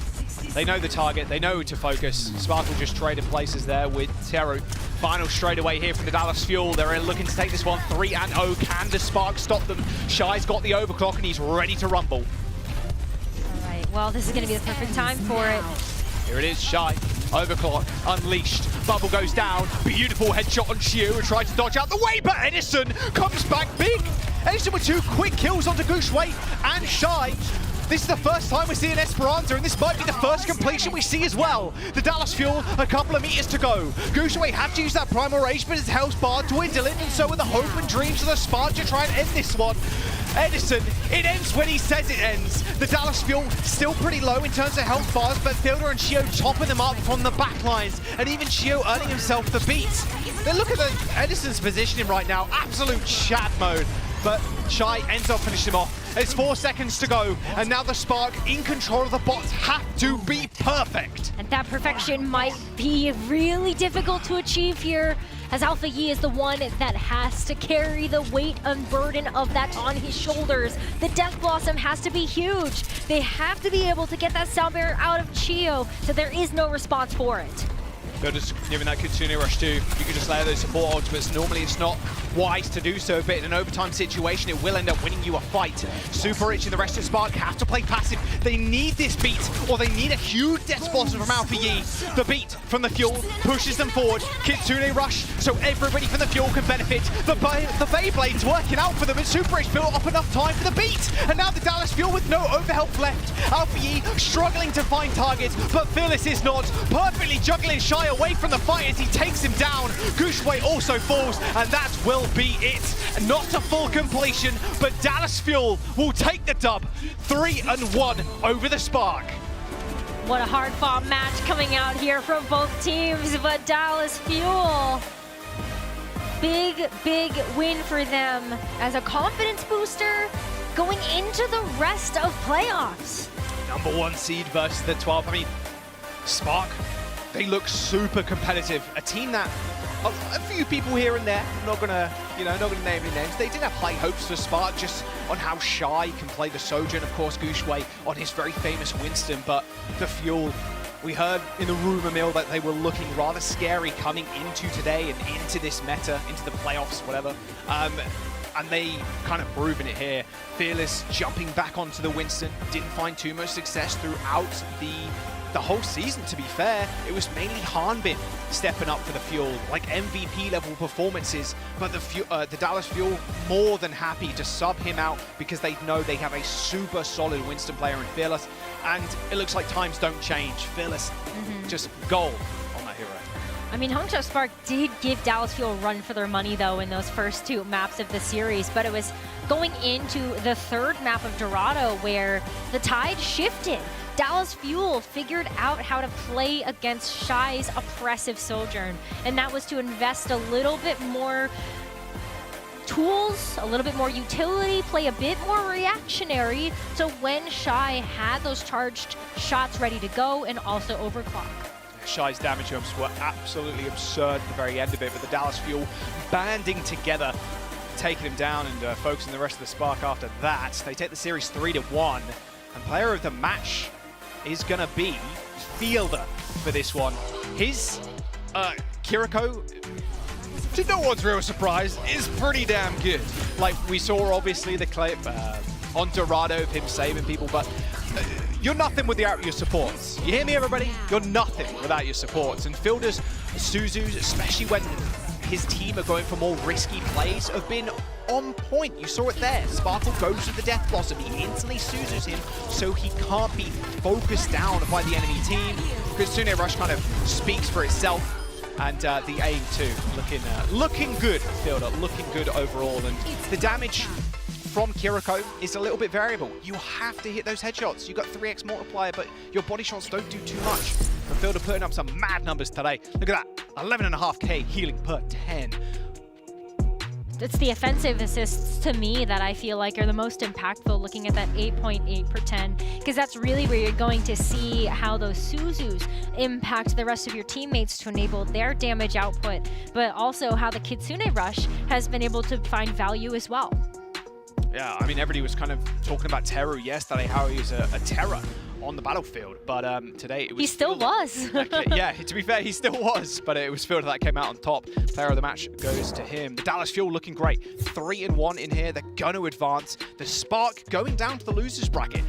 They know the target, they know who to focus. Sparkle just trading places there with Teru. Final straightaway here from the Dallas Fuel. They're looking to take this one 3-0. Can the Spark stop them? Shy's got the overclock and he's ready to rumble. Well, this is going to be the perfect time for it. Here it is, Shy. Overclock, unleashed. Bubble goes down. Beautiful headshot on Shiu and tries to dodge out the way, but Edison comes back big. Edison with 2 quick kills onto Gooshway and Shy. This is the first time we're seeing Esperanza, and this might be the first completion we see as well. The Dallas Fuel, a couple of meters to go. Gooshway have to use that Primal Rage, but his health bar dwindling, and so are the hope and dreams of the Spark to try and end this one. Edison, it ends when he says it ends. The Dallas Fuel still pretty low in terms of health bars, but Fielder and Shio topping them up from the back lines, and even Shio earning himself the beat. Then look at Edison's positioning right now, absolute Chad mode. But Shy ends up finishing him off. There's 4 seconds to go, and now the Spark in control of the bots have to be perfect. And that perfection might be really difficult to achieve here, as Alpha Yi is the one that has to carry the weight and burden of that on his shoulders. The Death Blossom has to be huge. They have to be able to get that sound barrier out of Chio, so there is no response for it. They're just giving that Kitsune rush too. You can just layer those support ultimates. Normally it's not wise to do so, but in an overtime situation, it will end up winning you a fight. Super Rich and the rest of Spark have to play passive. They need this beat, or they need a huge Death Blossom from Alpha Yi. The beat from the Fuel pushes them forward. Kitsune rush, so everybody from the Fuel can benefit. The Beyblade's working out for them, and Super Rich built up enough time for the beat. And now the Dallas Fuel with no overhelp left. Alpha Yi struggling to find targets, but Fearless is not. Perfectly juggling Shy away from the fight as he takes him down. Gushwei also falls, and that will be it. Not a full completion, but Dallas Fuel will take the dub 3-1 over the Spark. What a hard-fought match coming out here from both teams, but Dallas Fuel, big win for them as a confidence booster going into the rest of playoffs. Number 1 seed versus the 12. I mean, Spark, they look super competitive. A team that a few people here and there, I'm not gonna name any names. They did have high hopes for Spark just on how Shy can play the Sojourn, of course, Gushwei on his very famous Winston, but the Fuel, we heard in the rumor mill that they were looking rather scary coming into today and into this meta, into the playoffs, whatever. And they kind of proven it here. Fearless jumping back onto the Winston, didn't find too much success throughout the whole season, to be fair. It was mainly Hanbin stepping up for the Fuel, like MVP level performances, but the Dallas Fuel more than happy to sub him out because they know they have a super solid Winston player in Fearless, and it looks like times don't change. Fearless, just gold on that hero. I mean, Hangzhou Spark did give Dallas Fuel a run for their money, though, in those first 2 maps of the series, but it was going into the 3rd map of Dorado where the tide shifted. Dallas Fuel figured out how to play against Shy's oppressive Sojourn, and that was to invest a little bit more tools, a little bit more utility, play a bit more reactionary, so when Shy had those charged shots ready to go and also overclock. Shy's damage jumps were absolutely absurd at the very end of it, but the Dallas Fuel banding together, taking him down and focusing the rest of the Spark after that. They take the series 3-1, and player of the match is gonna be Fielder for this one. His Kiriko, to no one's real surprise, is pretty damn good. Like, we saw obviously the clip on Dorado of him saving people, but you're nothing without your supports. You hear me, everybody? You're nothing without your supports. And Fielder's Suzus, especially when his team are going for more risky plays, have been on point. You saw it there. Sparkle goes with the Death Blossom. He instantly Suzus him, so he can't be focused down by the enemy team. Kitsune Rush kind of speaks for itself. And the aim too, looking good, Fielder, looking good overall. And the damage from Kiriko is a little bit variable. You have to hit those headshots. You've got 3x multiplier, but your body shots don't do too much. And Fielder putting up some mad numbers today. Look at that, 11.5k healing per 10. It's the offensive assists to me that I feel like are the most impactful, looking at that 8.8 per 10, because that's really where you're going to see how those Suzus impact the rest of your teammates to enable their damage output, but also how the Kitsune Rush has been able to find value as well. Yeah, I mean, everybody was kind of talking about Teru yesterday, how he was a terror on the battlefield, but today it was... He still was. Yeah, to be fair, he still was, but it was Fielder that came out on top. Player of the match goes to him. The Dallas Fuel looking great. 3-1 in here. They're going to advance. The Spark going down to the losers bracket.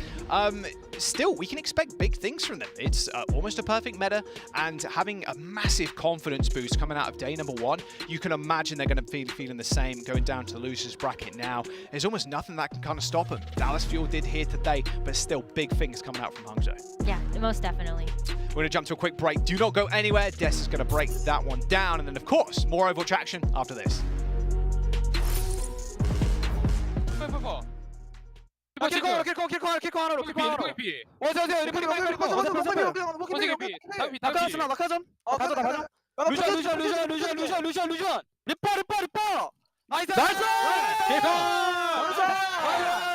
Still, we can expect big things from them. It's almost a perfect meta, and having a massive confidence boost coming out of day number 1, you can imagine they're going to be feeling the same going down to the losers bracket now. There's almost nothing that can kind of stop them. Dallas Fuel did here today, but still big things coming out from Hangzhou. Yeah, most definitely. We're going to jump to a quick break. Do not go anywhere. Des is going to break that one down, and then of course more Overwatch action after this. 킬코 하나로 리퍼 나이스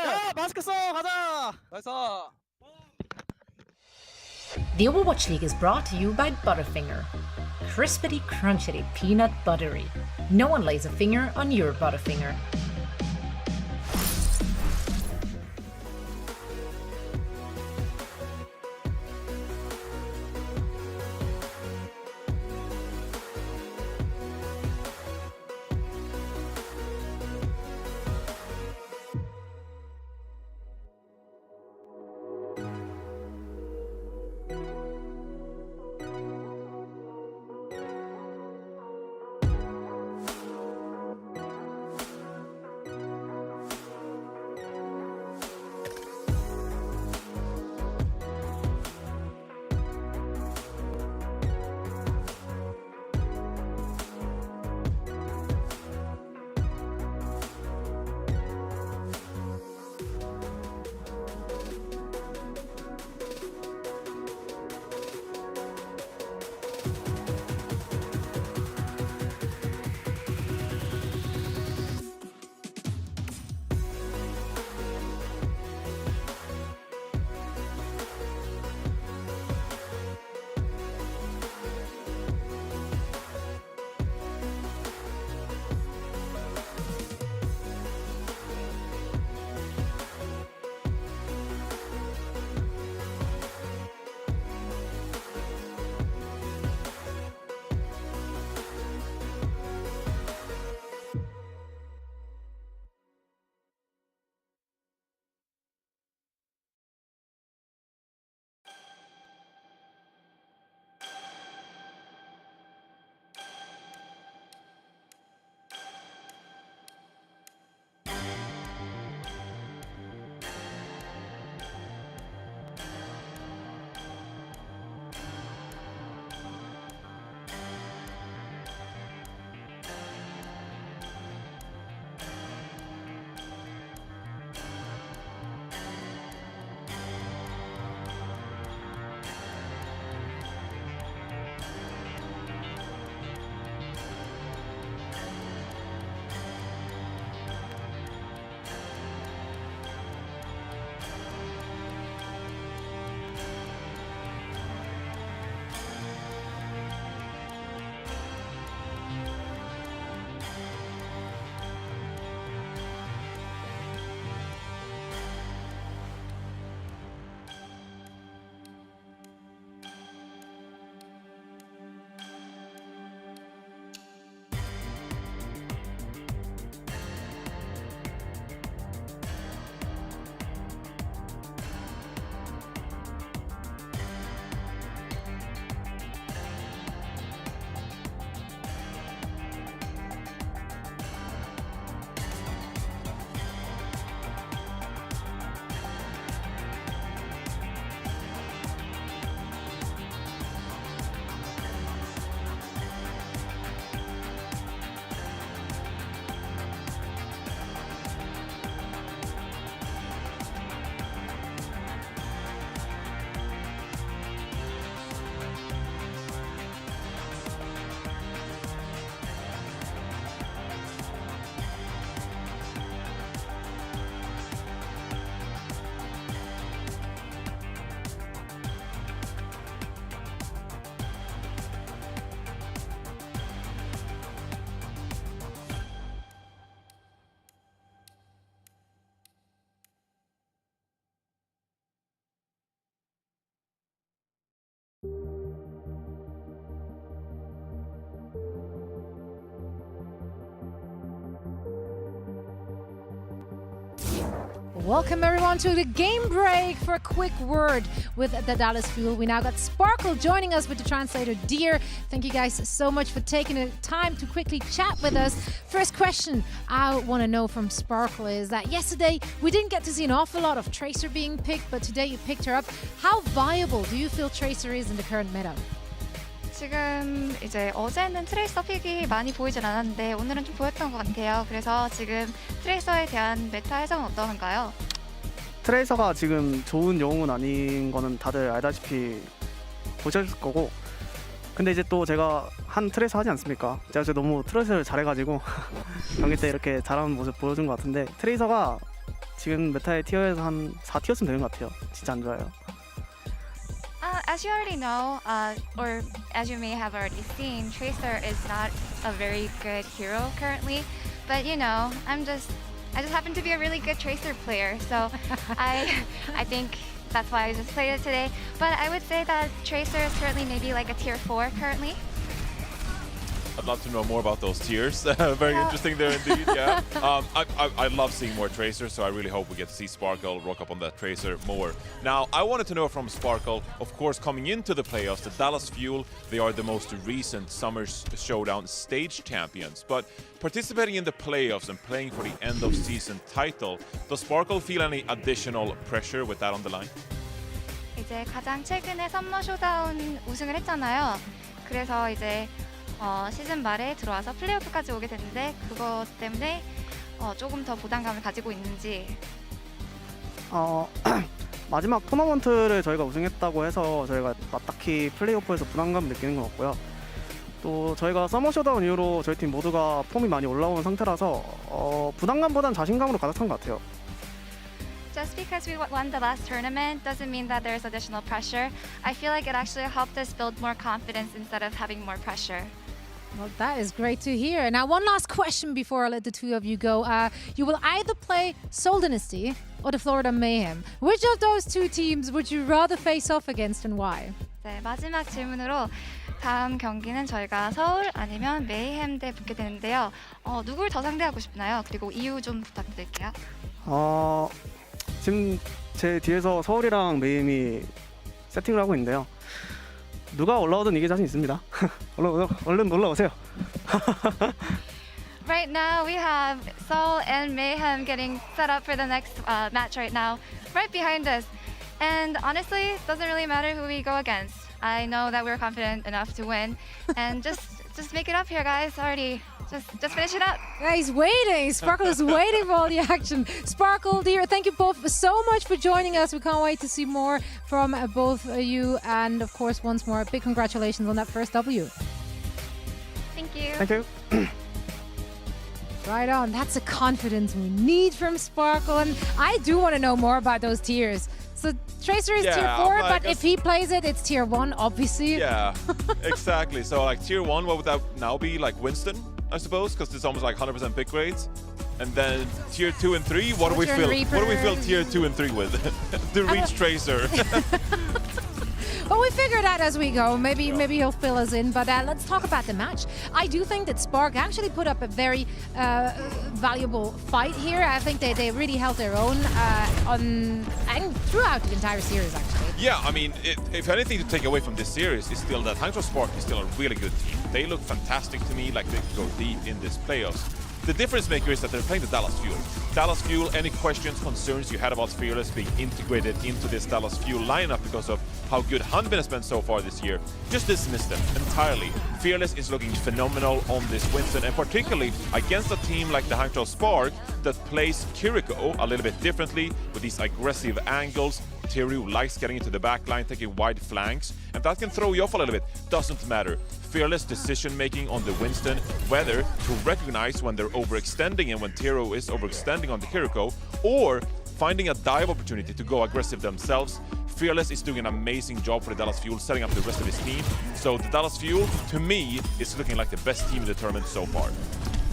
야 맛있게 써 가자 나이스. The Overwatch League is brought to you by Butterfinger. Crispity, crunchity, peanut buttery. No one lays a finger on your Butterfinger. Welcome everyone to the game break. For a quick word with the Dallas Fuel, we now got Sparkle joining us with the translator Deer. Thank you guys so much for taking the time to quickly chat with us. First question I want to know from Sparkle is that yesterday we didn't get to see an awful lot of Tracer being picked, but today you picked her up. How viable do you feel Tracer is in the current meta? 지금 이제 어제는 트레이서 픽이 많이 보이진 않았는데 오늘은 좀 보였던 것 같아요. 그래서 지금 트레이서에 대한 메타 해석은 어떠한가요? 트레이서가 지금 좋은 영웅은 아닌 거는 다들 알다시피 보셨을 거고, 근데 이제 또 제가 한 트레이서 하지 않습니까? 제가 이제 너무 트레이서를 잘해가지고 경기 때 이렇게 잘하는 모습 보여준 것 같은데, 트레이서가 지금 메타의 티어에서 한 4티어쯤 되는 것 같아요. 진짜 안 좋아요. As you already know, or as you may have already seen, Tracer is not a very good hero currently. But you know, I just happen to be a really good Tracer player, so I think that's why I just played it today. But I would say that Tracer is currently maybe like a tier 4 currently. I'd love to know more about those tiers. Very interesting there indeed, yeah. I love seeing more Tracers, so I really hope we get to see Sparkle rock up on that Tracer more. Now, I wanted to know from Sparkle, of course, coming into the playoffs, the Dallas Fuel, they are the most recent Summer Showdown stage champions. But participating in the playoffs and playing for the end of season title, does Sparkle feel any additional pressure with that on the line? 이제 가장 최근에 썸머 쇼다운 우승을 했잖아요. 그래서 이제 시즌 말에 들어와서 플레이오프까지 오게 됐는데, 그것 때문에 조금 더 부담감을 가지고 있는지. 마지막 토너먼트를 저희가 우승했다고 해서 저희가 딱히 플레이오프에서 부담감 느끼는 건 없고요. 또 저희가 서머 쇼다운 이후로 저희 팀 모두가 폼이 많이 올라온 상태라서 부담감보단 자신감으로 가득한 것 같아요. Just because we won the last tournament doesn't mean that there's additional pressure. I feel like it actually helped us build more confidence instead of having more pressure. Well, that is great to hear. Now, one last question before I let the two of you go. You will either play Seoul Dynasty or the Florida Mayhem. Which of those two teams would you rather face off against and why? 네, 마지막 질문으로 다음 경기는 저희가 서울 아니면 메이햄 대 붙게 되는데요. 누굴 더 상대하고 싶나요? 그리고 이유 좀 부탁드릴게요. 지금 제 뒤에서 서울이랑 메이엠이 세팅을 하고 있는데요. 누가 올라오든 이길 자신 있습니다. 얼른 올라오세요. Right now we have Seoul and Mayhem getting set up for the next match right now, right behind us. And honestly, it doesn't really matter who we go against. I know that we're confident enough to win, and just make it up here, guys. Already. Just finish it up. Yeah, he's waiting. Sparkle is waiting for all the action. Sparkle, dear, thank you both so much for joining us. We can't wait to see more from both you. And of course, once more, big congratulations on that first W. Thank you. Thank you. Right on. That's the confidence we need from Sparkle. And I do want to know more about those tiers. So Tracer is tier 4, but if he plays it, it's tier 1, obviously. Yeah, exactly. So like tier 1, what would that now be? Like Winston, I suppose, because it's almost like 100% pick rates. And then tier 2 and 3, what do we fill? What do we fill tier 2 and 3 with? The Reach Tracer. Well, we figure it out as we go. Maybe he'll fill us in. But let's talk about the match. I do think that Spark actually put up a very valuable fight here. I think they really held their own and throughout the entire series, actually. Yeah, I mean, if anything to take away from this series is still that Hangzhou Spark is still a really good team. They look fantastic to me, like they could go deep in this playoffs. The difference maker is that they're playing the Dallas Fuel. Dallas Fuel, any questions, concerns you had about Fearless being integrated into this Dallas Fuel lineup because of how good Hanbin has been so far this year, just dismiss them entirely. Fearless is looking phenomenal on this Winston, and particularly against a team like the Hangzhou Spark that plays Kiriko a little bit differently with these aggressive angles. Tiru likes getting into the back line, taking wide flanks, and that can throw you off a little bit. Doesn't matter. Fearless decision-making on the Winston, whether to recognize when they're overextending and when Tiru is overextending on the Kiriko, or finding a dive opportunity to go aggressive themselves. Fearless is doing an amazing job for the Dallas Fuel, setting up the rest of his team. So the Dallas Fuel, to me, is looking like the best team in the tournament so far.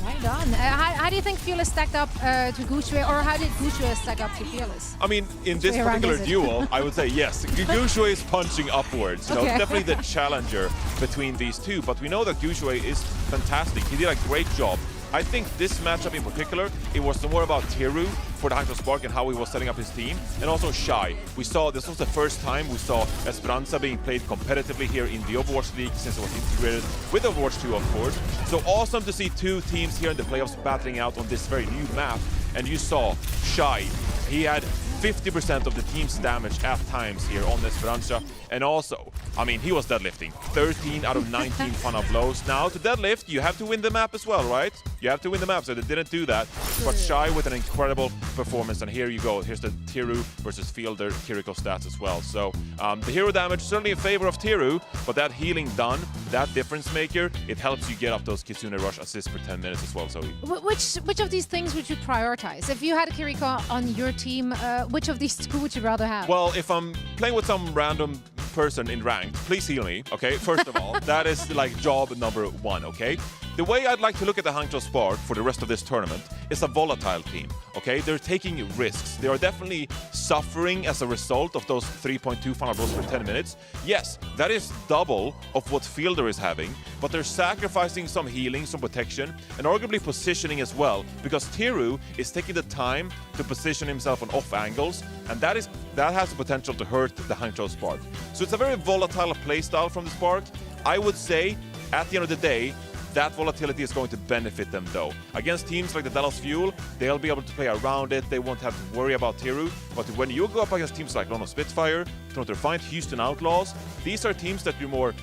Right on. How do you think Fearless stacked up to Guangzhou, or how did Guangzhou stack up to Fearless? I mean, in this particular duel, I would say yes. Guangzhou is punching upwards. You know, definitely the challenger between these two. But we know that Guangzhou is fantastic. He did a great job. I think this matchup in particular, it was more about Tiru for the Hangzhou Spark and how he was setting up his team, and also Shy. We saw this was the first time we saw Esperanza being played competitively here in the Overwatch League since it was integrated with Overwatch 2, of course. So awesome to see two teams here in the playoffs battling out on this very new map. And you saw Shy. He had 50% of the team's damage at times here on Esperanza. And also, I mean, he was deadlifting 13 out of 19 funnel blows. Now, to deadlift, you have to win the map as well, right? You have to win the map, so they didn't do that. But Shy with an incredible performance, and here you go. Here's the Tiru versus Fielder Kiriko stats as well. So the hero damage certainly in favor of Tiru, but that healing done, that difference maker, it helps you get up those Kitsune Rush assists per 10 minutes as well. So which of these things would you prioritize? If you had a Kiriko on your team, which of these two would you rather have? Well, if I'm playing with some random person in ranked, please heal me, okay? First of all, that is like job number one, okay? The way I'd like to look at the Hangzhou Spark for the rest of this tournament is a volatile team, okay? They're taking risks. They are definitely suffering as a result of those 3.2 funnel blows per 10 minutes. Yes, that is double of what Fielder is having, but they're sacrificing some healing, some protection, and arguably positioning as well, because Tiru is taking the time to position himself on off angles, and that has the potential to hurt the Hangzhou Spark. So it's a very volatile playstyle from the Spark. I would say, at the end of the day, that volatility is going to benefit them though. Against teams like the Dallas Fuel, they'll be able to play around it. They won't have to worry about Tiru. But when you go up against teams like London Spitfire, Toronto Defiant, Houston Outlaws, these are teams that you're more,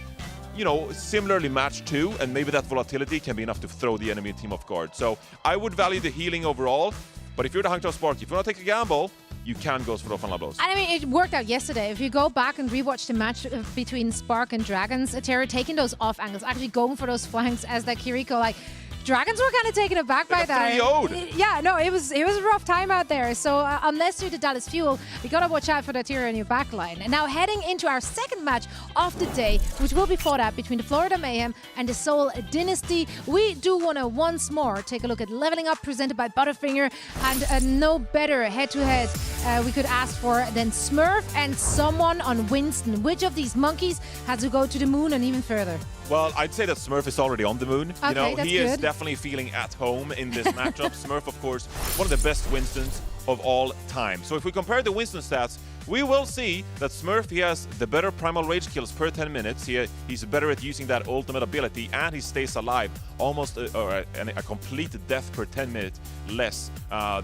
you know, similarly matched to, and maybe that volatility can be enough to throw the enemy team off guard. So I would value the healing overall, but if you're the Hangzhou Spark, if you want to take a gamble, you can go for the funnel blows. I mean, it worked out yesterday. If you go back and rewatch the match between Spark and Dragons, Terra taking those off angles, actually going for those flanks as that Kiriko, like, Dragons were kind of taken aback by that. Yeah, no, it was a rough time out there. So unless you're the Dallas Fuel, you gotta watch out for that Tyra in your backline. And now heading into our second match of the day, which will be fought out between the Florida Mayhem and the Seoul Dynasty. We do want to once more take a look at Leveling Up presented by Butterfinger, and no better head-to-head we could ask for than Smurf and someone on Winston. Which of these monkeys has to go to the moon and even further? Well, I'd say that Smurf is already on the moon. Okay, you know, that's he is good. definitely feeling at home in this matchup. Smurf, of course, one of the best Winstons of all time. So if we compare the Winston stats, we will see that Smurf, he has the better primal rage kills per 10 minutes. He's better at using that ultimate ability, and he stays alive almost a complete death per 10 minutes less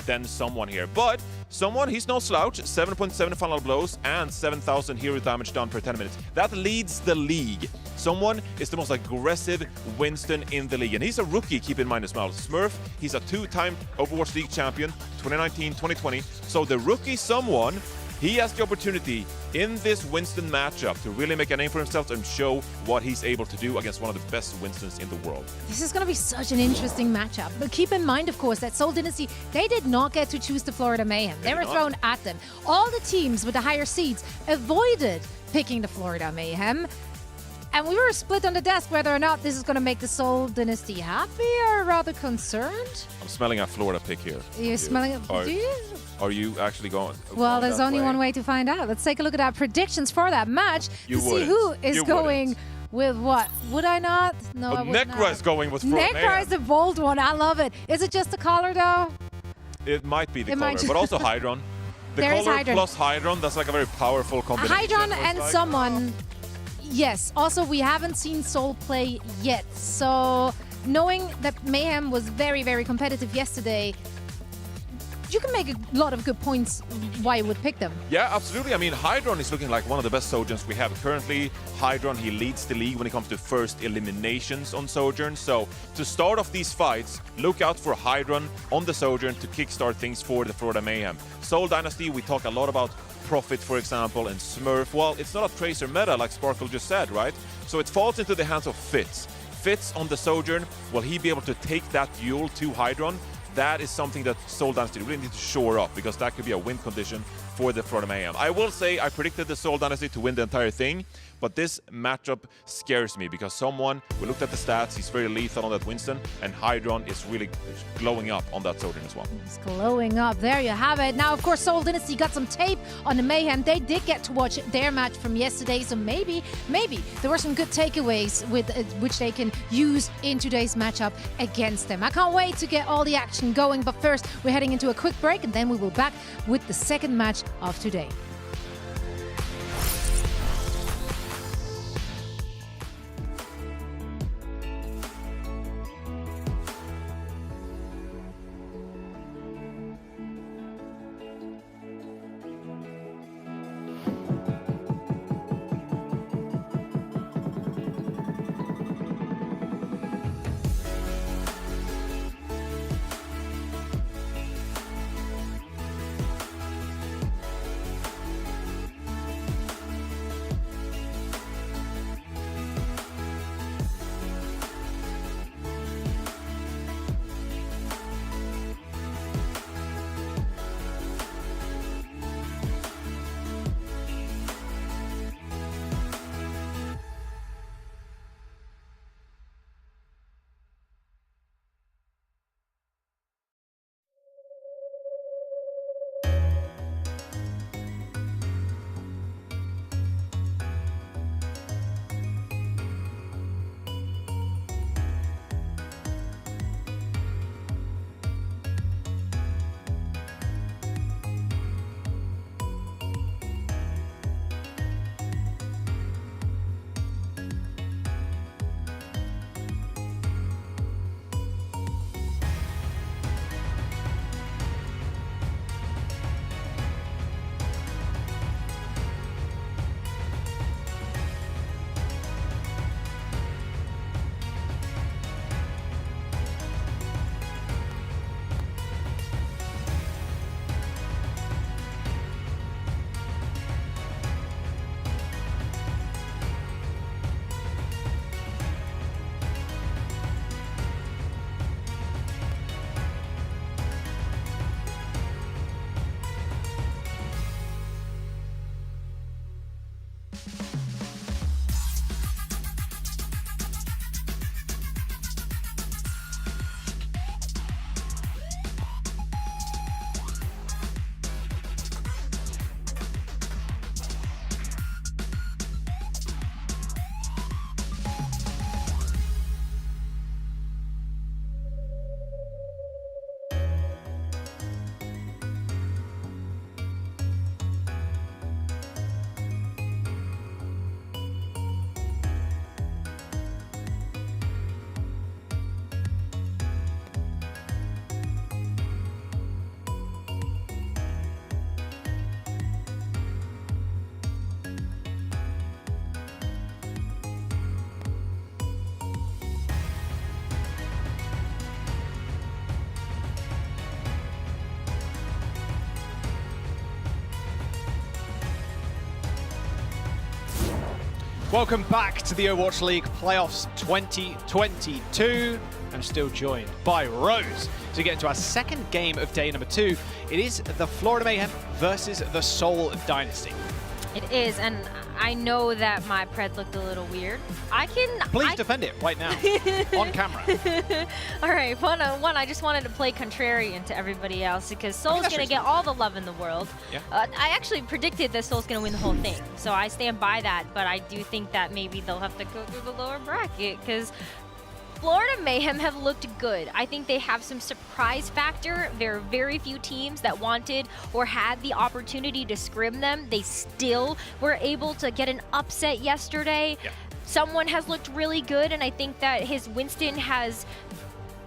than someone here. But someone, he's no slouch, 7.7 funnel blows and 7,000 hero damage done per 10 minutes. That leads the league. Someone is the most aggressive Winston in the league, and he's a rookie, keep in mind as well. Smurf, he's a two-time Overwatch League champion, 2019-2020. So the rookie someone, he has the opportunity in this Winston matchup to really make a name for himself and show what he's able to do against one of the best Winstons in the world. This is going to be such an interesting matchup. But keep in mind, of course, that Seoul Dynasty, they did not get to choose the Florida Mayhem. They were thrown at them. All the teams with the higher seeds avoided picking the Florida Mayhem. And we were split on the desk whether or not this is going to make the Seoul Dynasty happy or rather concerned. I'm smelling a Florida pick here. You're smelling it? Do you? Are you actually going? Well, there's only one way to find out. Let's take a look at our predictions for that match to see who is going with what. Would I not? No, I would not. Necra is going with Florida. Necra is the bold one. I love it. Is it just the color, though? It might be the color, but also Hydron. The There is color Hydron. plus Hydron, that's like a very powerful combination. Hydron and someone. Yes. Also, we haven't seen Seoul play yet. So, knowing that Mayhem was very, very competitive yesterday, you can make a lot of good points why you would pick them. Yeah, absolutely. I mean, Hydron is looking like one of the best Sojourns we have currently. Hydron, he leads the league when it comes to first eliminations on Sojourn. So to start off these fights, look out for Hydron on the Sojourn to kickstart things for the Florida Mayhem. Seoul Dynasty, we talk a lot about Profit, for example, and Smurf. Well, it's not a Tracer meta like Sparkle just said, right? So it falls into the hands of Fitz. Fitz on the Sojourn, will he be able to take that duel to Hydron? That is something that Seoul Dynasty really need to shore up, because that could be a win condition for the Florida Mayhem. I will say I predicted the Seoul Dynasty to win the entire thing, but this matchup scares me because we looked at the stats, he's very lethal on that Winston, and Hydron is really glowing up on that Sojourn as well. It's glowing up. There you have it. Now, of course, Seoul Dynasty got some tape on the Mayhem. They did get to watch their match from yesterday, so maybe there were some good takeaways with which they can use in today's matchup against them. I can't wait to get all the action going, but first, we're heading into a quick break, and then we will be back with the second match of today. Welcome back to the Overwatch League Playoffs 2022. I'm still joined by Rose to get into our second game of day number 2. It is the Florida Mayhem versus the Seoul Dynasty. It is, and I know that my pred looked a little weird. Please defend it right now, on camera. All right, one, I just wanted to play contrarian to everybody else because Seoul's going to get all the love in the world. Yeah. I actually predicted that Seoul's going to win the whole thing, so I stand by that, but I do think that maybe they'll have to go through the lower bracket because Florida Mayhem have looked good. I think they have some surprise factor. There are very few teams that wanted or had the opportunity to scrim them. They still were able to get an upset yesterday. Yeah. Someone has looked really good, and I think that his Winston has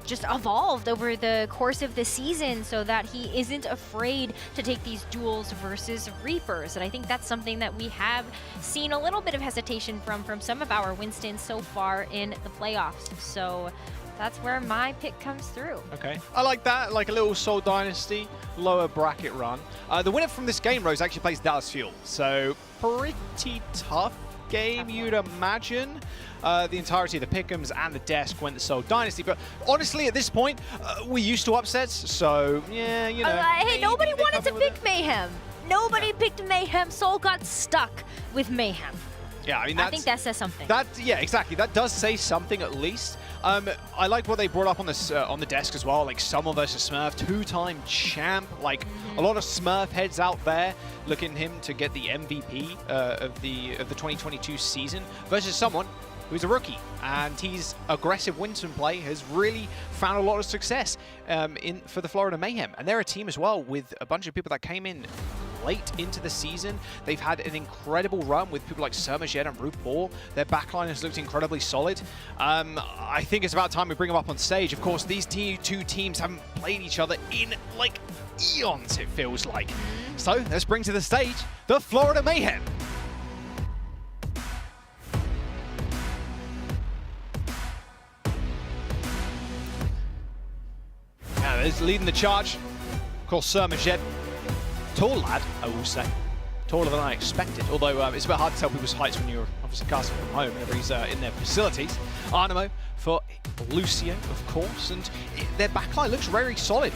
just evolved over the course of the season so that he isn't afraid to take these duels versus Reapers. And I think that's something that we have seen a little bit of hesitation from some of our Winstons so far in the playoffs. So that's where my pick comes through. Okay, I like that, like a little Seoul Dynasty lower bracket run. The winner from this game, Rose, actually plays Dallas Fuel. So pretty tough game, you'd imagine. The entirety of the pick'ems and the desk went the Seoul Dynasty, but honestly, at this point, we're used to upsets, so yeah, you know. Hey, nobody wanted to pick Mayhem. Nobody picked Mayhem. Seoul got stuck with Mayhem. Yeah, I mean, I think that says something. Yeah, exactly. That does say something at least. I like what they brought up on this on the desk as well, like Summer versus Smurf, 2-time champ. Like a lot of Smurf heads out there looking him to get the MVP of the 2022 season versus someone who's a rookie, and his aggressive Winston play has really found a lot of success for the Florida Mayhem. And they're a team as well with a bunch of people that came in late into the season. They've had an incredible run with people like Sermajet and RuPaul. Their backline has looked incredibly solid. I think it's about time we bring them up on stage. Of course, these two teams haven't played each other in like eons, it feels like. So let's bring to the stage the Florida Mayhem. Now, there's leading the charge. Of course, Sermajet. Tall lad, I will say. Taller than I expected, although it's a bit hard to tell people's heights when you're obviously casting from home whenever he's in their facilities. Arnamo for Lucio, of course, and their backline looks very solid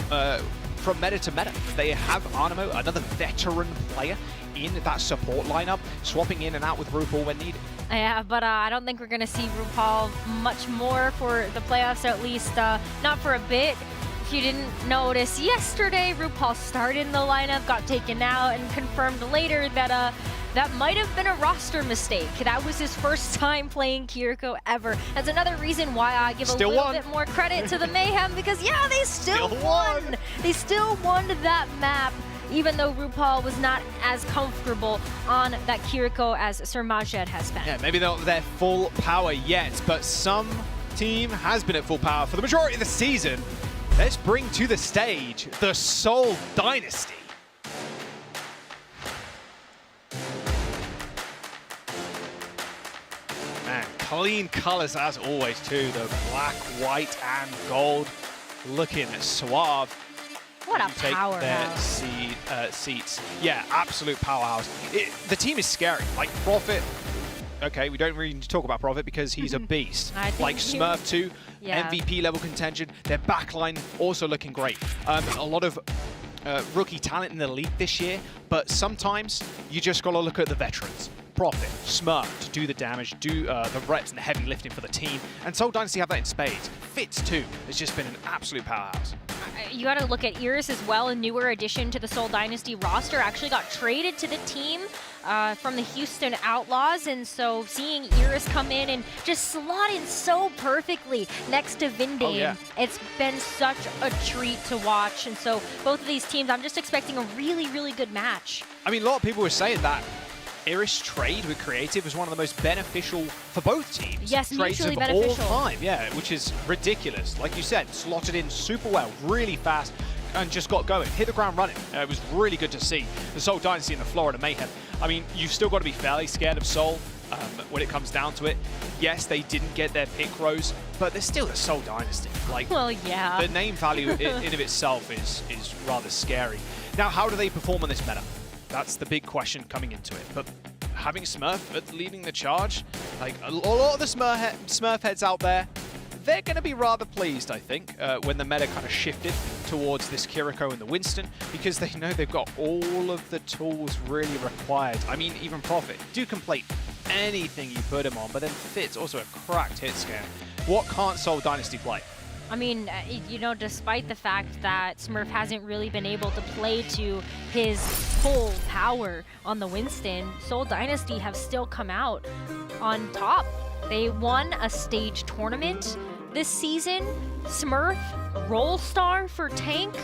from meta to meta. They have Arnamo, another veteran player, in that support lineup, swapping in and out with RuPaul when needed. Yeah, but I don't think we're going to see RuPaul much more for the playoffs, or at least not for a bit. If you didn't notice, yesterday RuPaul started in the lineup, got taken out, and confirmed later that that might have been a roster mistake. That was his first time playing Kiriko ever. That's another reason why I give a little bit more credit to the Mayhem, because yeah, they still won. They still won that map, even though RuPaul was not as comfortable on that Kiriko as Sermajet has been. Yeah, maybe they're not their full power yet, but some team has been at full power for the majority of the season. Let's bring to the stage the Seoul Dynasty. Man, clean colors as always too. The black, white, and gold looking suave. What a powerhouse. Take their seats. Yeah, absolute powerhouse. The team is scary. Like Prophet. Okay, we don't really need to talk about Prophet because he's a beast. Like Smurf too, MVP level contention. Their backline also looking great. A lot of rookie talent in the league this year, but sometimes you just gotta look at the veterans. Prophet, Smurf to do the damage, do the reps and the heavy lifting for the team. And Seoul Dynasty have that in spades. Fitz too has just been an absolute powerhouse. You got to look at Iris as well, a newer addition to the Seoul Dynasty roster. Actually got traded to the team from the Houston Outlaws, and so seeing Iris come in and just slot in so perfectly next to Vindane, it's been such a treat to watch. And so both of these teams, I'm just expecting a really, really good match. I mean, a lot of people were saying that Iris trade with Creative was one of the most beneficial for both teams. Yes, trades mutually of beneficial. all time, yeah, which is ridiculous. Like you said, slotted in super well, really fast, and just got going. Hit the ground running. It was really good to see the Seoul Dynasty and the Florida Mayhem. I mean, you've still got to be fairly scared of Seoul when it comes down to it. Yes, they didn't get their pick Rose, but they're still the Seoul Dynasty. Like, well, yeah. The name value in of itself is rather scary. Now, how do they perform on this meta? That's the big question coming into it. But having Smurf leading the charge, like a lot of the Smurf heads out there, they're going to be rather pleased, I think, when the meta kind of shifted towards this Kiriko and the Winston, because they know they've got all of the tools really required. I mean, even Prophet do complete anything you put him on, but then Fit's also a cracked hit scan. What can't Seoul Dynasty play? I mean, you know, despite the fact that Smurf hasn't really been able to play to his full power on the Winston, Seoul Dynasty have still come out on top. They won a stage tournament this season. Smurf, Roll Star for tank.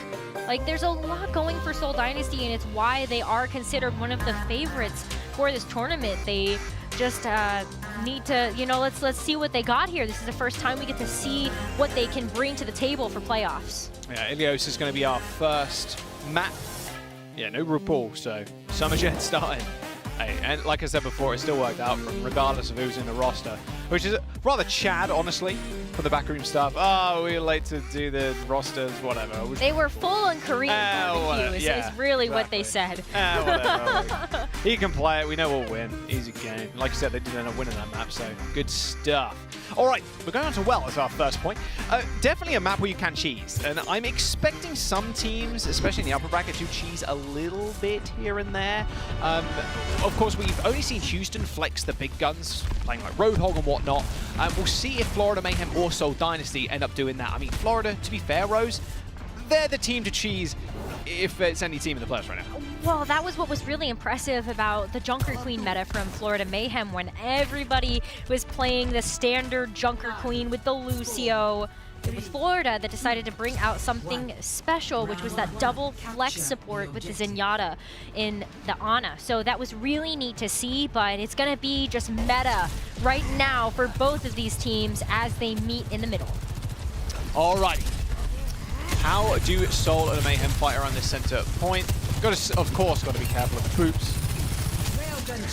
Like, there's a lot going for Seoul Dynasty, and it's why they are considered one of the favorites for this tournament. They just need to, you know, let's see what they got here. This is the first time we get to see what they can bring to the table for playoffs. Yeah, Ilios is going to be our first map. Yeah, no RuPaul, so Summerjet starting. Hey, and like I said before, it still worked out regardless of who's in the roster, which is rather Chad, honestly, for the backroom stuff. Oh, we were late to do the rosters, whatever. They were full on Korean barbecue, is really what they said. Whatever. He can play it. We know we'll win. Easy game. Like I said, they did end up winning that map, so good stuff. All right, we're going on to Well as our first point. Definitely a map where you can cheese, and I'm expecting some teams, especially in the upper bracket, to cheese a little bit here and there. Of course, we've only seen Houston flex the big guns, playing like Roadhog and whatnot. We'll see if Florida Mayhem or Seoul Dynasty end up doing that. I mean, Florida, to be fair, Rose, they're the team to cheese if it's any team in the playoffs right now. Well, that was what was really impressive about the Junker Queen meta from Florida Mayhem, when everybody was playing the standard Junker Queen with the Lucio. It was Florida that decided to bring out something special, which was that double flex support with the Zenyatta in the Ana. So that was really neat to see, but it's going to be just meta right now for both of these teams as they meet in the middle. Alrighty. How do Seoul and Mayhem fight around this center point? Of course, got to be careful of the poops.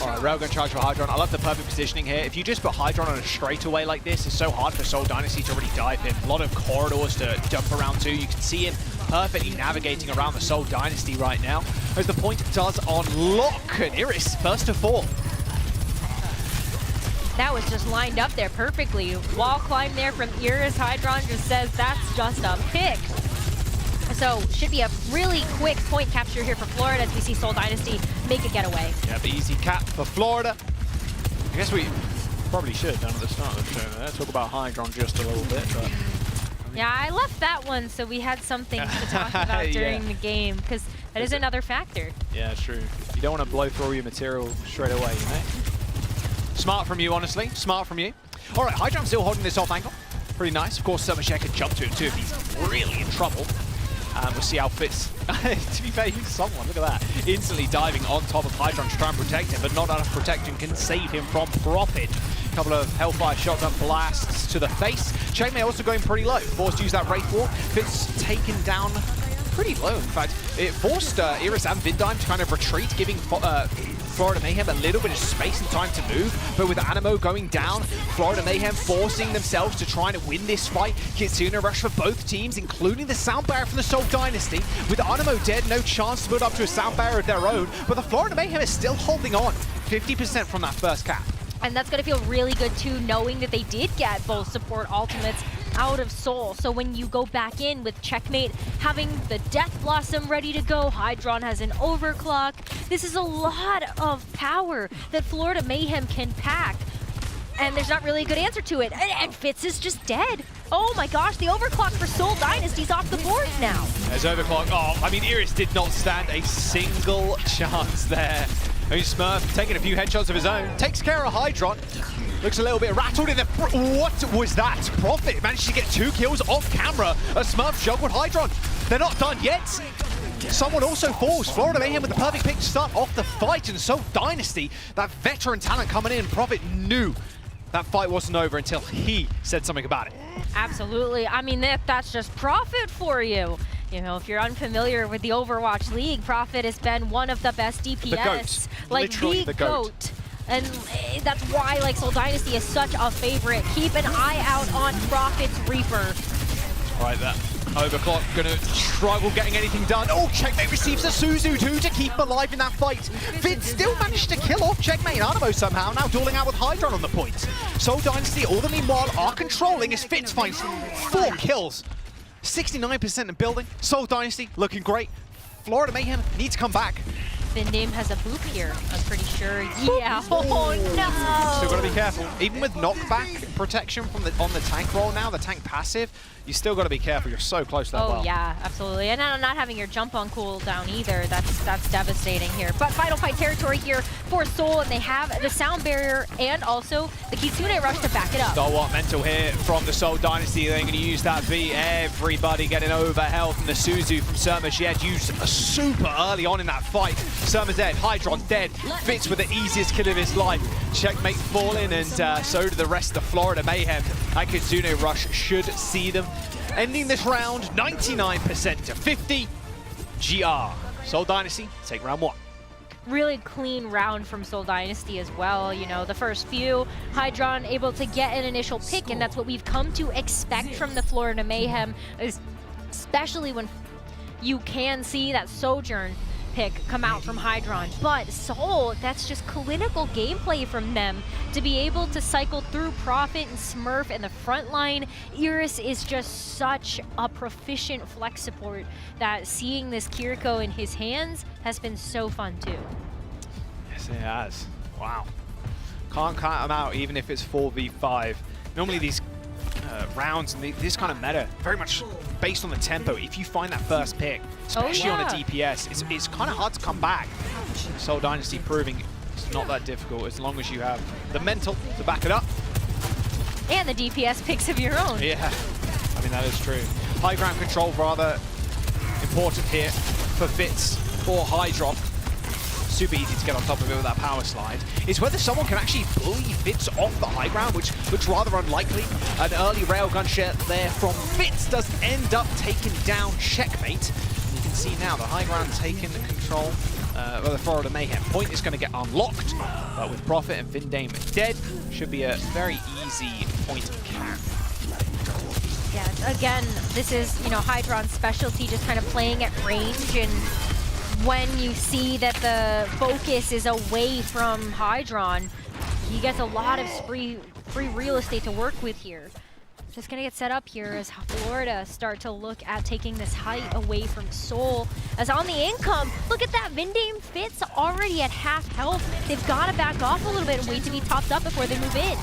Alright, Railgun Charge for Hydron. I love the perfect positioning here. If you just put Hydron on a straightaway like this, it's so hard for Seoul Dynasty to really dive him. A lot of corridors to jump around to. You can see him perfectly navigating around the Seoul Dynasty right now, as the point does unlock. And Iris, first to fall. That was just lined up there perfectly. Wall climb there from Iris. Hydron just says that's just a pick. So should be a really quick point capture here for Florida as we see Seoul Dynasty make a getaway. Yep, easy cap for Florida. I guess we probably should have done at the start of the show there. Talk about Hydron just a little bit, but... Yeah, I left that one so we had something to talk about during the game, because that is another factor. Yeah, true. You don't want to blow through your material straight away, you know? Smart from you, honestly. Smart from you. All right, Hydron still holding this off angle. Pretty nice. Of course, Summerjet can jump to it too if he's really in trouble. We'll see how Fitz, to be fair, he's someone, look at that. Instantly diving on top of Hydron to try and protect him, but not enough protection can save him from Profit. A couple of Hellfire shotgun blasts to the face. Chainmay also going pretty low. Forced to use that Wraith Wall. Fitz taken down pretty low, in fact. It forced Iris and Vindime to kind of retreat, giving Florida Mayhem a little bit of space and time to move, but with Animo going down, Florida Mayhem forcing themselves to try and win this fight. Kitsuna rush for both teams, including the sound barrier from the Seoul Dynasty. With Animo dead, no chance to build up to a sound barrier of their own, but the Florida Mayhem is still holding on. 50% from that first cap. And that's going to feel really good too, knowing that they did get both support ultimates out of Seoul. So when you go back in with Checkmate having the Death Blossom ready to go, Hydron has an overclock. This is a lot of power that Florida Mayhem can pack. And there's not really a good answer to it. And Fitz is just dead. Oh my gosh, the overclock for Seoul Dynasty's off the board now. There's overclock. Oh, I mean, Iris did not stand a single chance there. Smurf taking a few headshots of his own. Takes care of Hydron. Looks a little bit rattled in the... What was that? Profit managed to get 2 kills off camera. A Smurf juggled Hydron. They're not done yet. Someone also falls. Florida Mayhem with the perfect pick to start off the fight. And Seoul Dynasty, that veteran talent coming in. Profit knew that fight wasn't over until he said something about it. Absolutely. I mean, that's just Profit for you. You know, if you're unfamiliar with the Overwatch League, Profit has been one of the best DPS. Like the GOAT. And that's why, like, Seoul Dynasty is such a favorite. Keep an eye out on Profit's Reaper. All right, that Overclock gonna struggle getting anything done. Oh, Checkmate receives a Suzu too to keep alive in that fight. Vid still managed to kill off Checkmate and Animo somehow, now dueling out with Hydron on the point. Seoul Dynasty, all the meanwhile, are controlling as Fitz finds 4 kills. 69% in building. Seoul Dynasty looking great. Florida Mayhem need to come back. Vindame has a boop here, I'm pretty sure. Yeah. Oh no! Still gotta be careful. Even with knockback protection from on the tank roll now, the tank passive, you still gotta be careful. You're so close to that well. Oh yeah, absolutely. And not having your jump on cooldown either, that's devastating here. But final fight territory here for Seoul, and they have the sound barrier and also the Kitsune rush to back it up. Stalwart mental here from the Seoul Dynasty. They're gonna use that V. Everybody getting over health, and the Suzu from Surmajed used super early on in that fight. Surmajed, Hydron's dead. Fitz with the easiest kill of his life. Checkmate falling, and so do the rest of Florida Mayhem. That Kitsune rush should see them ending this round 99% to 50. GR. Seoul Dynasty take round 1. Really clean round from Seoul Dynasty as well. You know, the first few, Hydron able to get an initial pick, and that's what we've come to expect from the Florida Mayhem, especially when you can see that Sojourn pick come out from Hydron. But Seoul, that's just clinical gameplay from them to be able to cycle through Prophet and Smurf in the front line. Iris is just such a proficient flex support that seeing this Kiriko in his hands has been so fun too. Yes, it has. Wow. Can't count them out even if it's 4v5. Normally these rounds and this kind of meta, very much based on the tempo. If you find that first pick, especially on a DPS, it's kind of hard to come back. Seoul Dynasty proving it's not that difficult as long as you have the mental to back it up. And the DPS picks of your own. Yeah, I mean, that is true. High ground control rather important here for Fitz or Hydron. Super easy to get on top of it with that power slide. It's whether someone can actually bully Fitz off the high ground, which looks rather unlikely. An early railgun shot there from Fitz does end up taking down Checkmate. You can see now the high ground taking control of the Florida Mayhem. Point is going to get unlocked, but with Prophet and Vindame dead, should be a very easy point cap. Yeah, again, this is, you know, Hydron's specialty, just kind of playing at range, and when you see that the focus is away from Hydron, he gets a lot of free real estate to work with here. Just gonna get set up here as Florida start to look at taking this height away from Seoul. As on the income, look at that, Vindame Fitz already at half health. They've gotta back off a little bit and wait to be topped up before they move in.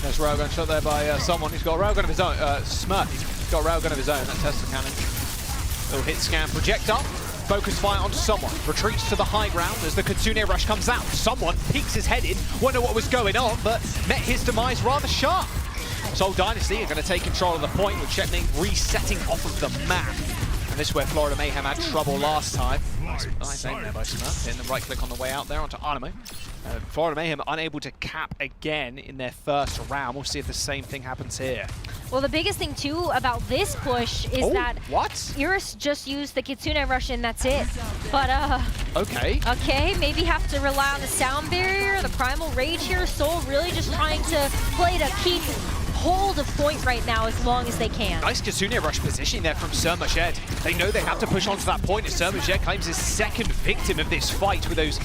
There's a railgun shot there by someone who's got a railgun of his own. Smurf, he's got a railgun of his own, that Tesla cannon. Little hit scan projectile. Focus fire onto someone, retreats to the high ground as the Kitsune rush comes out. Someone peeks his head in, wonder what was going on, but met his demise rather sharp. Seoul Dynasty are going to take control of the point with Checkmate resetting off of the map. And this is where Florida Mayhem had trouble last time. Nice aim there by Smurf, hitting the right click on the way out there onto Animo. Florida Mayhem unable to cap again in their first round. We'll see if the same thing happens here. Well, the biggest thing too about this push is that Iris just used the Kitsune rush and that's it. But okay, maybe have to rely on the sound barrier, the primal rage here. Seoul really just trying to play to keep hold of point right now as long as they can. Nice Kitsune rush positioning there from Surmajed. They know they have to push onto that point as Surmajed claims his second victim of this fight with those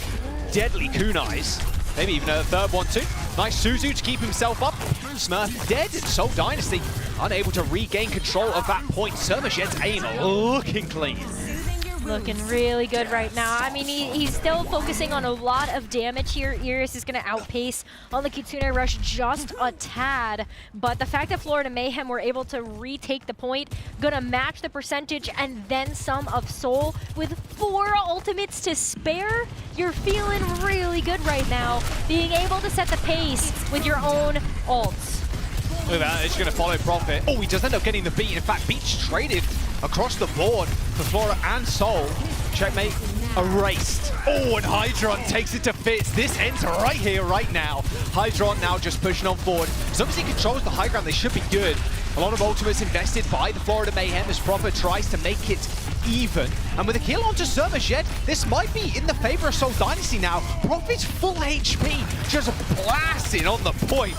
deadly kunais. Maybe even a third one too. Nice Suzu to keep himself up. Smurf dead, and Seoul Dynasty unable to regain control of that point. Surmajed's aim looking clean. Looking really good right now. I mean, he's still focusing on a lot of damage here. Iris is going to outpace on the Kitsune rush just a tad. But the fact that Florida Mayhem were able to retake the point, going to match the percentage and then some of Seoul with 4 ultimates to spare, you're feeling really good right now. Being able to set the pace with your own ults. Look at that, he's going to follow Prophet. Oh, he does end up getting the beat. In fact, beats traded across the board for Flora and Seoul. Checkmate erased. Oh, and Hydron takes it to Fitz. This ends right here, right now. Hydron now just pushing on forward. As long as he controls the high ground, they should be good. A lot of ultimates invested by the Florida Mayhem as Prophet tries to make it even. And with a kill onto Surmajed, this might be in the favor of Seoul Dynasty now. Prophet's full HP just blasting on the point.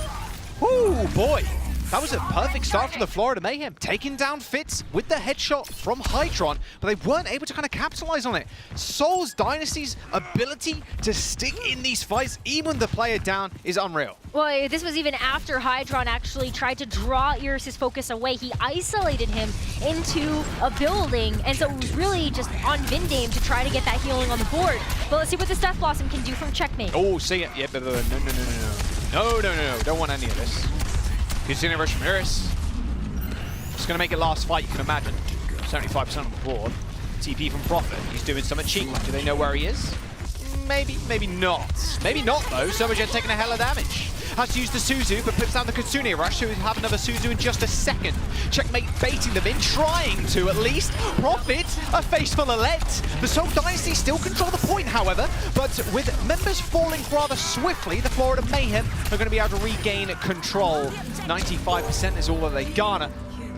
Ooh, boy. That was a perfect start for the Florida Mayhem, taking down Fitz with the headshot from Hydron, but they weren't able to kind of capitalize on it. Seoul Dynasty's ability to stick in these fights, even when the player down, is unreal. Well, this was even after Hydron actually tried to draw Iris' focus away. He isolated him into a building, and so it was really just on Vindame to try to get that healing on the board. But let's see what this Death Blossom can do from Checkmate. Oh, see it. Yeah, no. Don't want any of this. Continuing rush from Iris. Just going to make it last fight, you can imagine. 75% on the board. TP from Prophet. He's doing something cheeky. Do they know where he is? Maybe, maybe not. Maybe not, though. Somagen taking a hell of damage. Has to use the Suzu, but puts down the Kitsune Rush, so we'll have another Suzu in just a second. Checkmate baiting them in, trying to at least. Prophet, a face full of lead. The Seoul Dynasty still control the point, however, but with members falling rather swiftly, the Florida Mayhem are going to be able to regain control. 95% is all that they garner.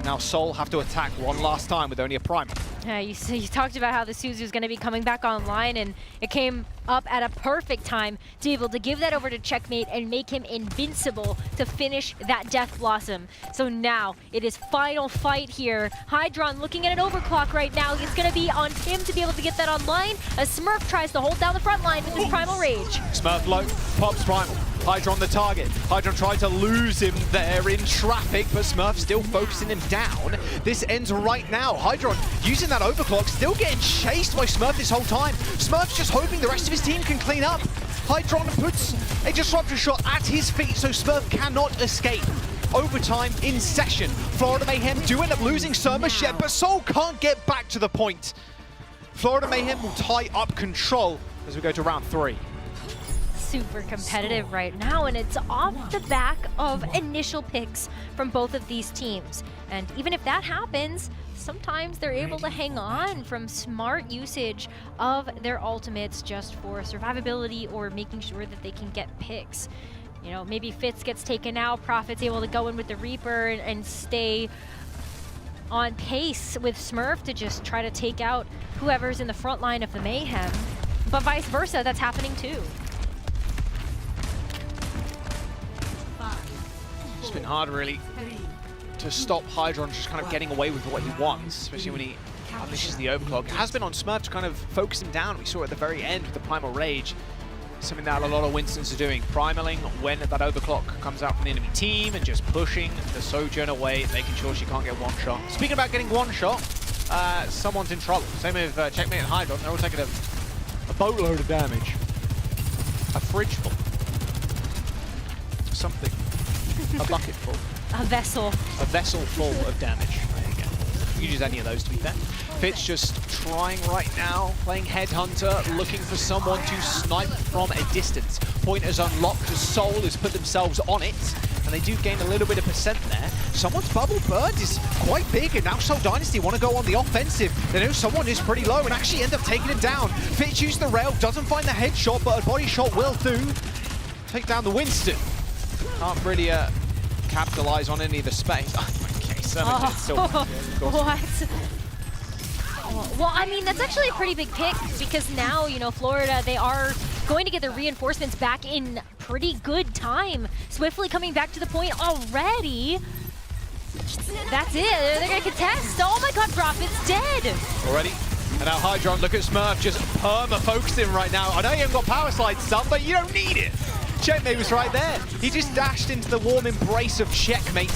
Now Seoul have to attack one last time with only a primer. Yeah, you talked about how the Suzu is going to be coming back online, and it came up at a perfect time to be able to give that over to Checkmate and make him invincible to finish that Death Blossom. So now it is final fight here. Hydron looking at an overclock right now. It's going to be on him to be able to get that online as Smurf tries to hold down the front line with his Primal Rage. Smurf low, pops Primal. Hydron the target. Hydron tried to lose him there in traffic, but Smurf still focusing him down. This ends right now. Hydron using that overclock, still getting chased by Smurf this whole time. Smurf's just hoping the rest of his team can clean up. Hydron puts a disruptor shot at his feet, so Smurf cannot escape. Overtime in session. Florida Mayhem do end up losing Surma Shed, but Seoul can't get back to the point. Florida Mayhem will tie up control as we go to round 3. Super competitive right now, and it's off the back of initial picks from both of these teams. And even if that happens, sometimes they're able to hang on from smart usage of their ultimates just for survivability or making sure that they can get picks. You know, maybe Fitz gets taken out, Prophet's able to go in with the Reaper and stay on pace with Smurf to just try to take out whoever's in the front line of the Mayhem. But vice versa, that's happening too. It's been hard, really, to stop Hydron just kind of getting away with what he wants, especially when he unleashes the overclock. It has been on Smurf to kind of focus him down. We saw at the very end with the Primal Rage, something that a lot of Winstons are doing. Primaling when that overclock comes out from the enemy team and just pushing the Sojourn away, making sure she can't get one shot. Speaking about getting one shot, someone's in trouble. Same with Checkmate and Hydron. They're all taking a boatload of damage. A fridge full. Something. A bucket full. A vessel. A vessel full of damage. There you go. You can use any of those, to be fair. Fitz just trying right now, playing Headhunter, looking for someone to snipe from a distance. Point is unlocked as Seoul has put themselves on it, and they do gain a little bit of percent there. Someone's bubble burst is quite big, and now Seoul Dynasty want to go on the offensive. They know someone is pretty low and actually end up taking him down. Fitz used the rail, doesn't find the headshot, but a body shot will do. Take down the Winston. Can't really capitalize on any of the space. Okay, Surma still. What? Well, I mean, that's actually a pretty big pick because now, you know, Florida, they are going to get their reinforcements back in pretty good time. Swiftly coming back to the point already. That's it. They're going to contest. Oh my god, Prophet's dead. Already? And now Hydron, look at Smurf just perma-focusing right now. I know you haven't got power slide stuff, but you don't need it. Checkmate was right there. He just dashed into the warm embrace of Checkmate.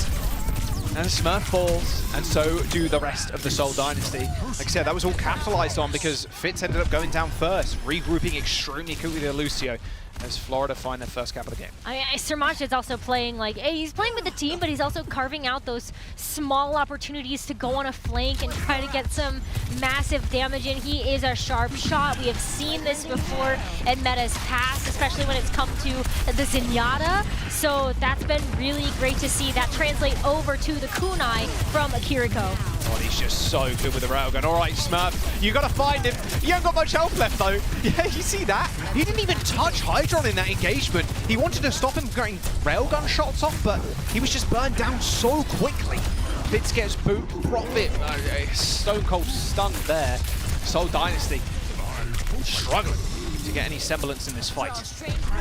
And Smurf falls, and so do the rest of the Seoul Dynasty. Like I said, that was all capitalized on because Fitz ended up going down first, regrouping extremely quickly to Lucio as Florida find their first cap of the game. I mean, Surmaj is also playing like, hey, he's playing with the team, but he's also carving out those small opportunities to go on a flank and try to get some massive damage in. He is a sharp shot. We have seen this before in Meta's past, especially when it's come to the Zenyatta. So that's been really great to see that translate over to the kunai from Kiriko. Oh, he's just so good with the railgun. All right, Smurf, you got to find him. You haven't got much health left, though. Yeah, you see that? He didn't even touch Hydron in that engagement. He wanted to stop him getting railgun shots off, but he was just burned down so quickly. Fitz gets boot, Prophet, stone cold stunned there. Seoul Dynasty struggling to get any semblance in this fight.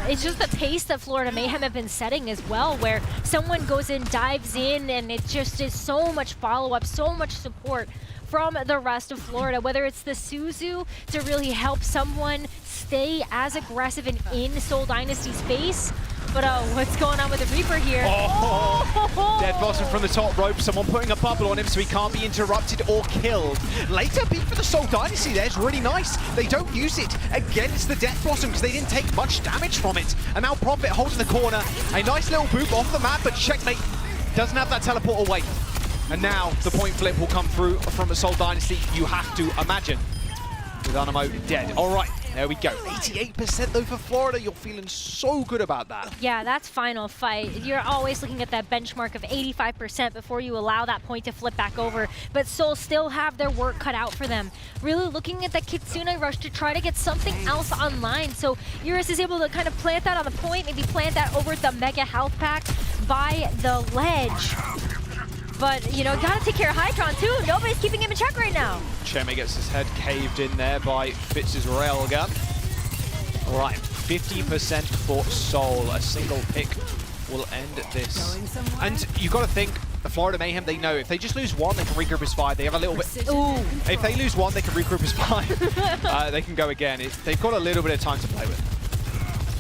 it's just the pace that Florida Mayhem have been setting as well, where someone goes in, dives in, and it just is so much follow-up, so much support from the rest of Florida, whether it's the Suzu to really help someone stay as aggressive and in Seoul Dynasty's face. But what's going on with the Reaper here? Dead Blossom from the top rope, someone putting a bubble on him so he can't be interrupted or killed. Later peek for the Seoul Dynasty there is really nice. They don't use it against the Death Blossom because they didn't take much damage from it. And now Profit holds in the corner. A nice little boop off the map, but Checkmate doesn't have that teleport away. And now the point flip will come through from the Seoul Dynasty, you have to imagine. With Animo dead. All right, there we go. 88% though for Florida. You're feeling so good about that. Yeah, that's final fight. You're always looking at that benchmark of 85% before you allow that point to flip back over. But Seoul still have their work cut out for them. Really looking at that Kitsune rush to try to get something else online. So Eurus is able to kind of plant that on the point, maybe plant that over the Mega Health Pack by the ledge. But, you know, gotta take care of Hydron too. Nobody's keeping him in check right now. Cheme gets his head caved in there by Fitz's railgun. All right, 50% for Seoul. A single pick will end this. And you got to think, the Florida Mayhem, they know if they just lose one, they can regroup as 5. They have a little bit. Ooh. If they lose one, they can regroup as 5. They can go again. They've got a little bit of time to play with.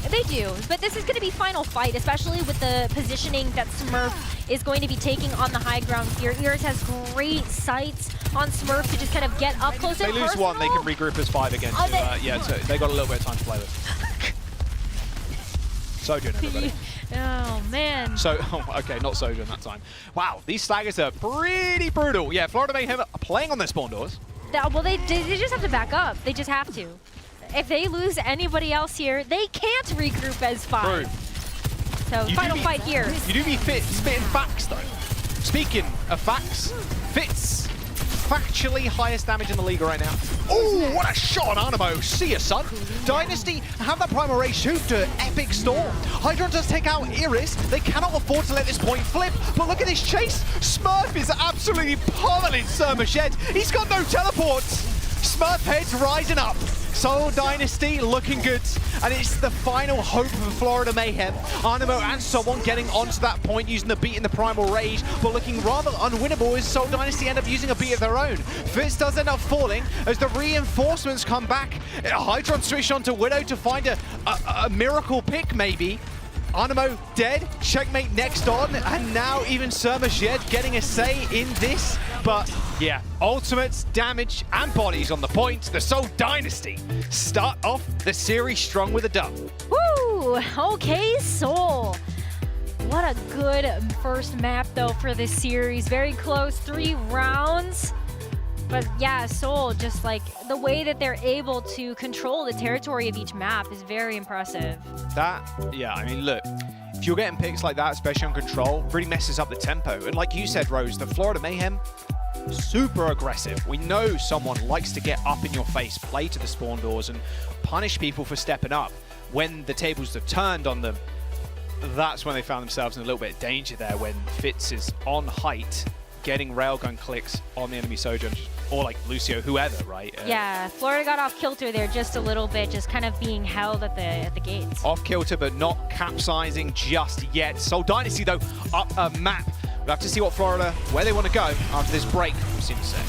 They do, but this is going to be final fight, especially with the positioning that Smurf is going to be taking on the high ground here. Eurus has great sights on Smurf to just kind of get up close. If they lose one, they can regroup as 5 again. Yeah, so they got a little bit of time to play with. Sojourn, everybody. Oh, man. So, okay, not Sojourn that time. Wow, these Slaggers are pretty brutal. Yeah, Florida Mayhem are playing on their spawn doors. Well, they just have to back up. They just have to. If they lose anybody else here, they can't regroup as 5. True. So, final fight here. You do be spitting facts, though. Speaking of facts, Fitz, factually highest damage in the league right now. Oh, what a shot on Animo. See ya, son. Dynasty have that Primal Rage shoot to Epic Storm. Hydron does take out Iris. They cannot afford to let this point flip, but look at this chase. Smurf is absolutely pummeling Sir Mached. He's got no teleports. Smurf heads rising up. Seoul Dynasty looking good, and it's the final hope for Florida Mayhem. Animo and someone getting onto that point using the beat in the Primal Rage, but looking rather unwinnable as Seoul Dynasty end up using a beat of their own. Fitz does end up falling as the reinforcements come back. Hydron switched onto Widow to find a miracle pick, maybe. Animo dead, Checkmate next on, and now even Sir Mached getting a say in this. But yeah, ultimates, damage, and bodies on the point. The Seoul Dynasty start off the series strong with a dub. Woo! Okay, Seoul. What a good first map, though, for this series. Very close, 3 rounds. But yeah, Seoul, just like the way that they're able to control the territory of each map is very impressive. Yeah, I mean, look, if you're getting picks like that, especially on control, really messes up the tempo. And like you said, Rose, the Florida Mayhem, super aggressive. We know someone likes to get up in your face, play to the spawn doors, and punish people for stepping up. When the tables are turned on them, that's when they found themselves in a little bit of danger there, when Fitz is on height, getting railgun clicks on the enemy Sojourn, or like Lucio, whoever, right? Yeah, Florida got off kilter there just a little bit, just kind of being held at the gates. Off kilter, but not capsizing just yet. Seoul Dynasty, though, up a map. We'll have to see what Florida, where they want to go after this break from Scene Set.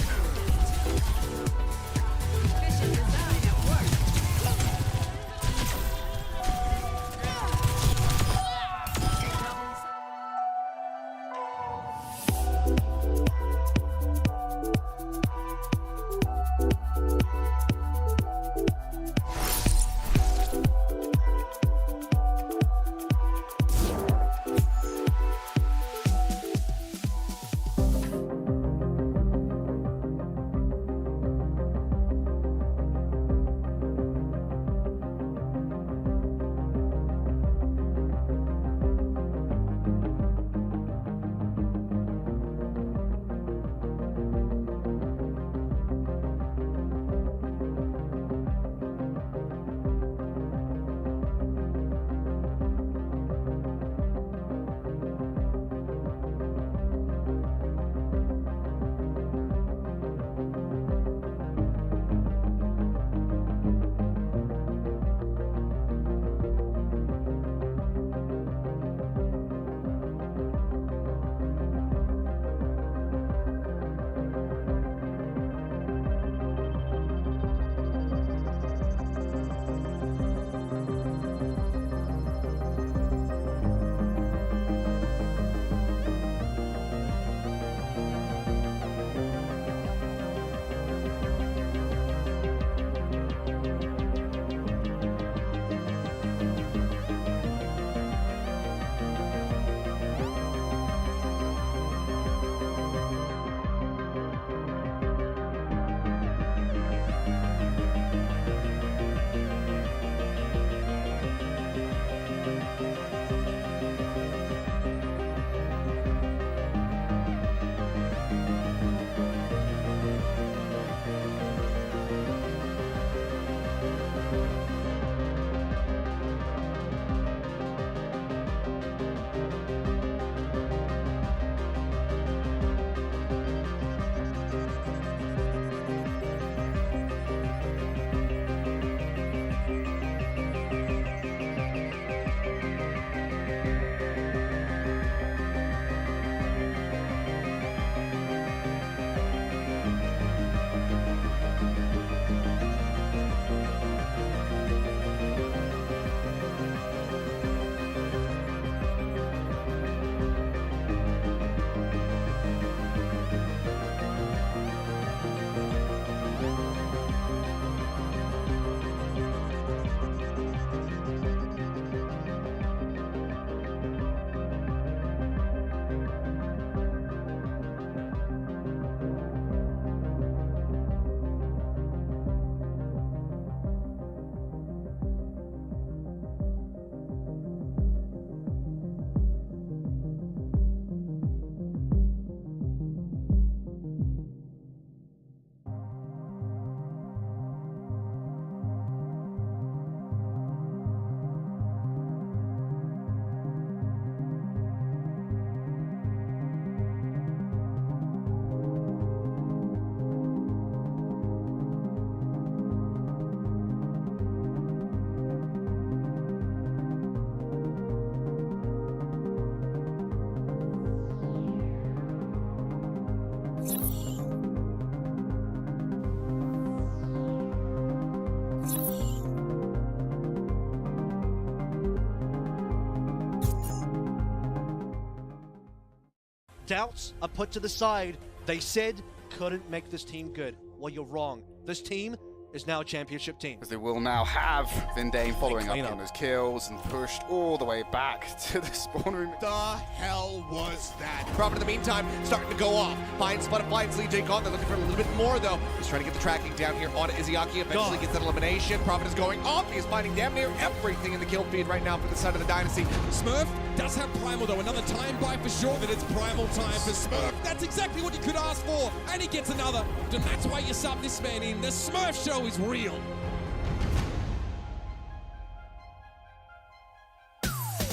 doubts are put to the side. They said couldn't make this team good. Well, you're wrong. This team is now a championship team. As they will now have Vindane following up on those kills and pushed all the way back to the spawn room. The hell was that? Prophet in the meantime starting to go off. Finds Spitfire and Lijiang Tower. They're looking for a little bit more though. He's trying to get the tracking down here on Izayaki. Eventually gets that elimination. Prophet is going off. He is finding damn near everything in the kill feed right now for the side of the Dynasty. Smurf does have Primal though. Another time buy for sure that it's Primal time for Smurf. That's exactly what you could ask for. And he gets another. And that's why you sub this man in. The Smurf show is real.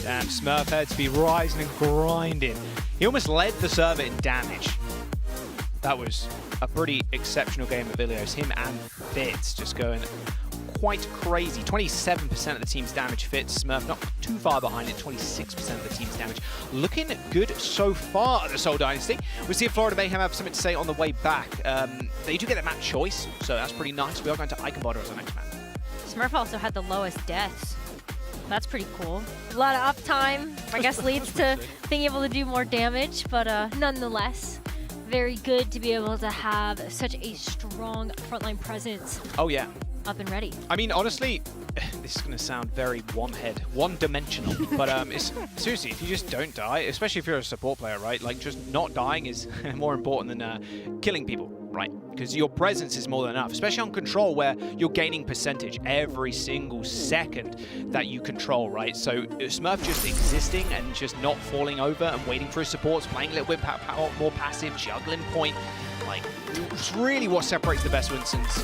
Damn, Smurf had to be rising and grinding. He almost led the server in damage. That was a pretty exceptional game of Ilios. Him and Fitz just going quite crazy. 27% of the team's damage Fitz. Smurf not too far behind it, 26% of the team's damage. Looking good so far at the Seoul Dynasty. We see if Florida Mayhem have something to say on the way back. They do get a map choice, so that's pretty nice. We are going to Eichenwalde as our next map. Smurf also had the lowest deaths. That's pretty cool. A lot of uptime, I guess, leads to being able to do more damage, but nonetheless, very good to be able to have such a strong frontline presence. Oh yeah. Up and ready. I mean, honestly, this is going to sound very one-dimensional, but it's seriously, if you just don't die, especially if you're a support player, right? Like, just not dying is more important than killing people, right? Because your presence is more than enough, especially on control where you're gaining percentage every single second that you control, right? So Smurf just existing and just not falling over and waiting for his supports, playing a little bit more passive, juggling point, like, it's really what separates the best Winston's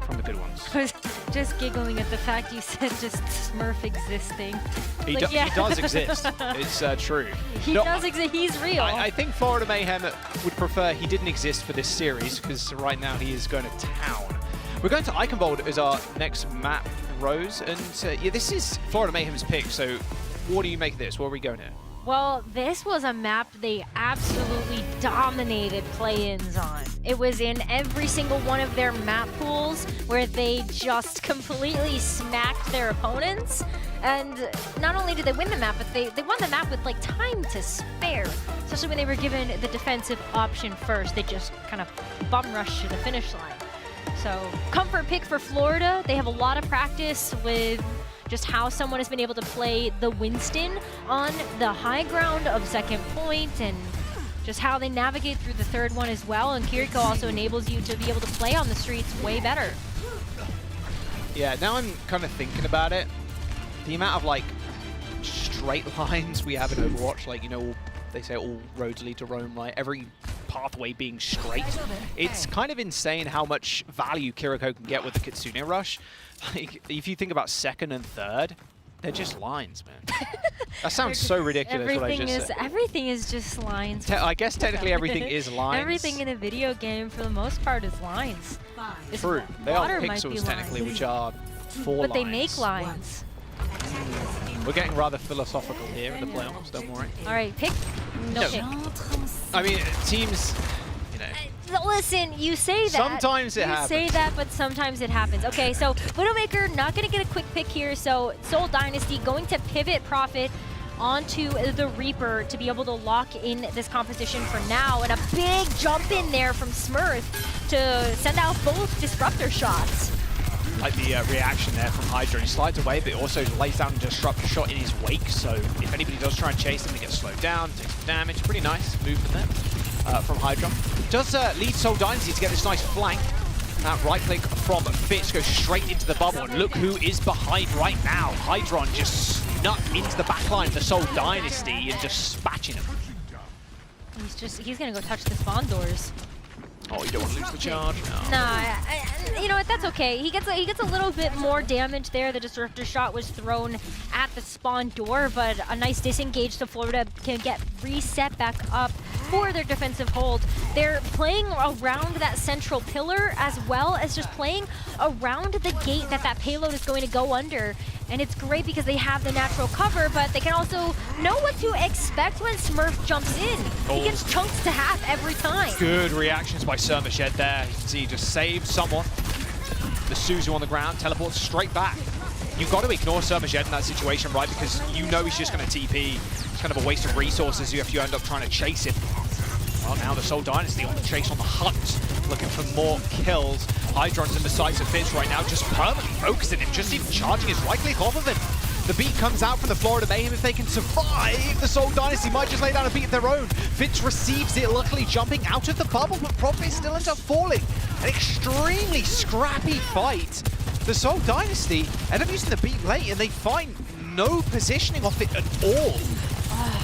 from the good ones. I was just giggling at the fact you said just Smurf existing. He, like, he does exist. It's true. He does exist. He's real. I think Florida Mayhem would prefer he didn't exist for this series because right now he is going to town. We're going to Eichenwalde as our next map, Rose, and yeah, this is Florida Mayhem's pick. So, what do you make of this? Where are we going here? Well, this was a map they absolutely dominated play-ins on. It was in every single one of their map pools where they just completely smacked their opponents. And not only did they win the map, but they won the map with like time to spare. Especially when they were given the defensive option first. They just kind of bum rushed to the finish line. So, comfort pick for Florida. They have a lot of practice with just how someone has been able to play the Winston on the high ground of second point and just how they navigate through the third one as well. And Kiriko also enables you to be able to play on the streets way better. Yeah, now I'm kind of thinking about it. The amount of like straight lines we have in Overwatch, like, you know, they say all roads lead to Rome, right? Every pathway being straight. It's kind of insane how much value Kiriko can get with the Kitsune Rush. Like, if you think about second and third, they're just lines, man. That sounds so ridiculous what I just said. Everything is just lines. I guess technically everything is lines. Everything in a video game, for the most part, is lines. True. They are pixels technically, which are 4 lines. But they make lines. We're getting rather philosophical here in the playoffs, don't worry. All right, pick. No pick. I mean, teams, you know. Listen, you say that. Sometimes it happens. You say that, but sometimes it happens. Okay, so Widowmaker not going to get a quick pick here. So Seoul Dynasty going to pivot Prophet onto the Reaper to be able to lock in this composition for now. And a big jump in there from Smurf to send out both disruptor shots. Like the reaction there from Hydra. He slides away, but also lays down a disruptor shot in his wake. So if anybody does try and chase him, they get slowed down, takes some damage. Pretty nice movement there from Hydra. Does lead Seoul Dynasty to get this nice flank. That right click from Fitz goes straight into the bubble. And look who is behind right now. Hydron just snuck into the backline of the Seoul Dynasty and just spatching him. He's gonna go touch the spawn doors. Oh, you don't want to lose the charge? No. Nah, you know what, that's okay. He gets a little bit more damage there. The disruptor shot was thrown at the spawn door, but a nice disengage so Florida can get reset back up for their defensive hold. They're playing around that central pillar as well as just playing around the gate that payload is going to go under. And it's great because they have the natural cover, but they can also know what to expect when Smurf jumps in. He gets chunked to half every time. Good reactions by Surmashed there. You can see he just saved someone. The Suzu on the ground teleports straight back. You've got to ignore Surmashed in that situation, right? Because you know he's just going to TP. It's kind of a waste of resources if you end up trying to chase him. Well, now the Seoul Dynasty on the chase, on the hunt, looking for more kills. Hydron's in the sights of Fitz right now, just permanently focusing him, just even charging his right click off of him. The beat comes out from the Florida Mayhem. If they can survive, the Seoul Dynasty might just lay down a beat of their own. Fitz receives it, luckily jumping out of the bubble, but Profit still ends up falling. An extremely scrappy fight. The Seoul Dynasty end up using the beat late, and they find no positioning off it at all.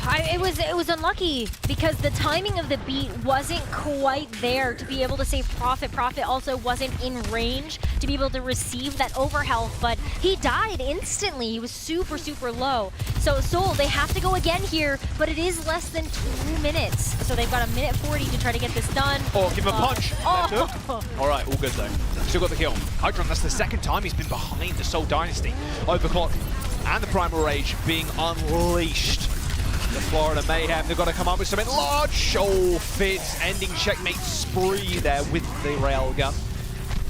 It was unlucky because the timing of the beat wasn't quite there to be able to save Profit. Profit also wasn't in range to be able to receive that overhealth, but he died instantly. He was super, super low. So Seoul, they have to go again here, but it is less than 2 minutes. So they've got 1:40 to try to get this done. Oh, give him a punch. Oh. All right, all good though. Still got the kill. Hydron, that's the second time he's been behind the Seoul Dynasty. Overclock and the Primal Rage being unleashed. The Florida Mayhem, they've got to come up with something large. Oh, Fitz ending checkmate spree there with the railgun.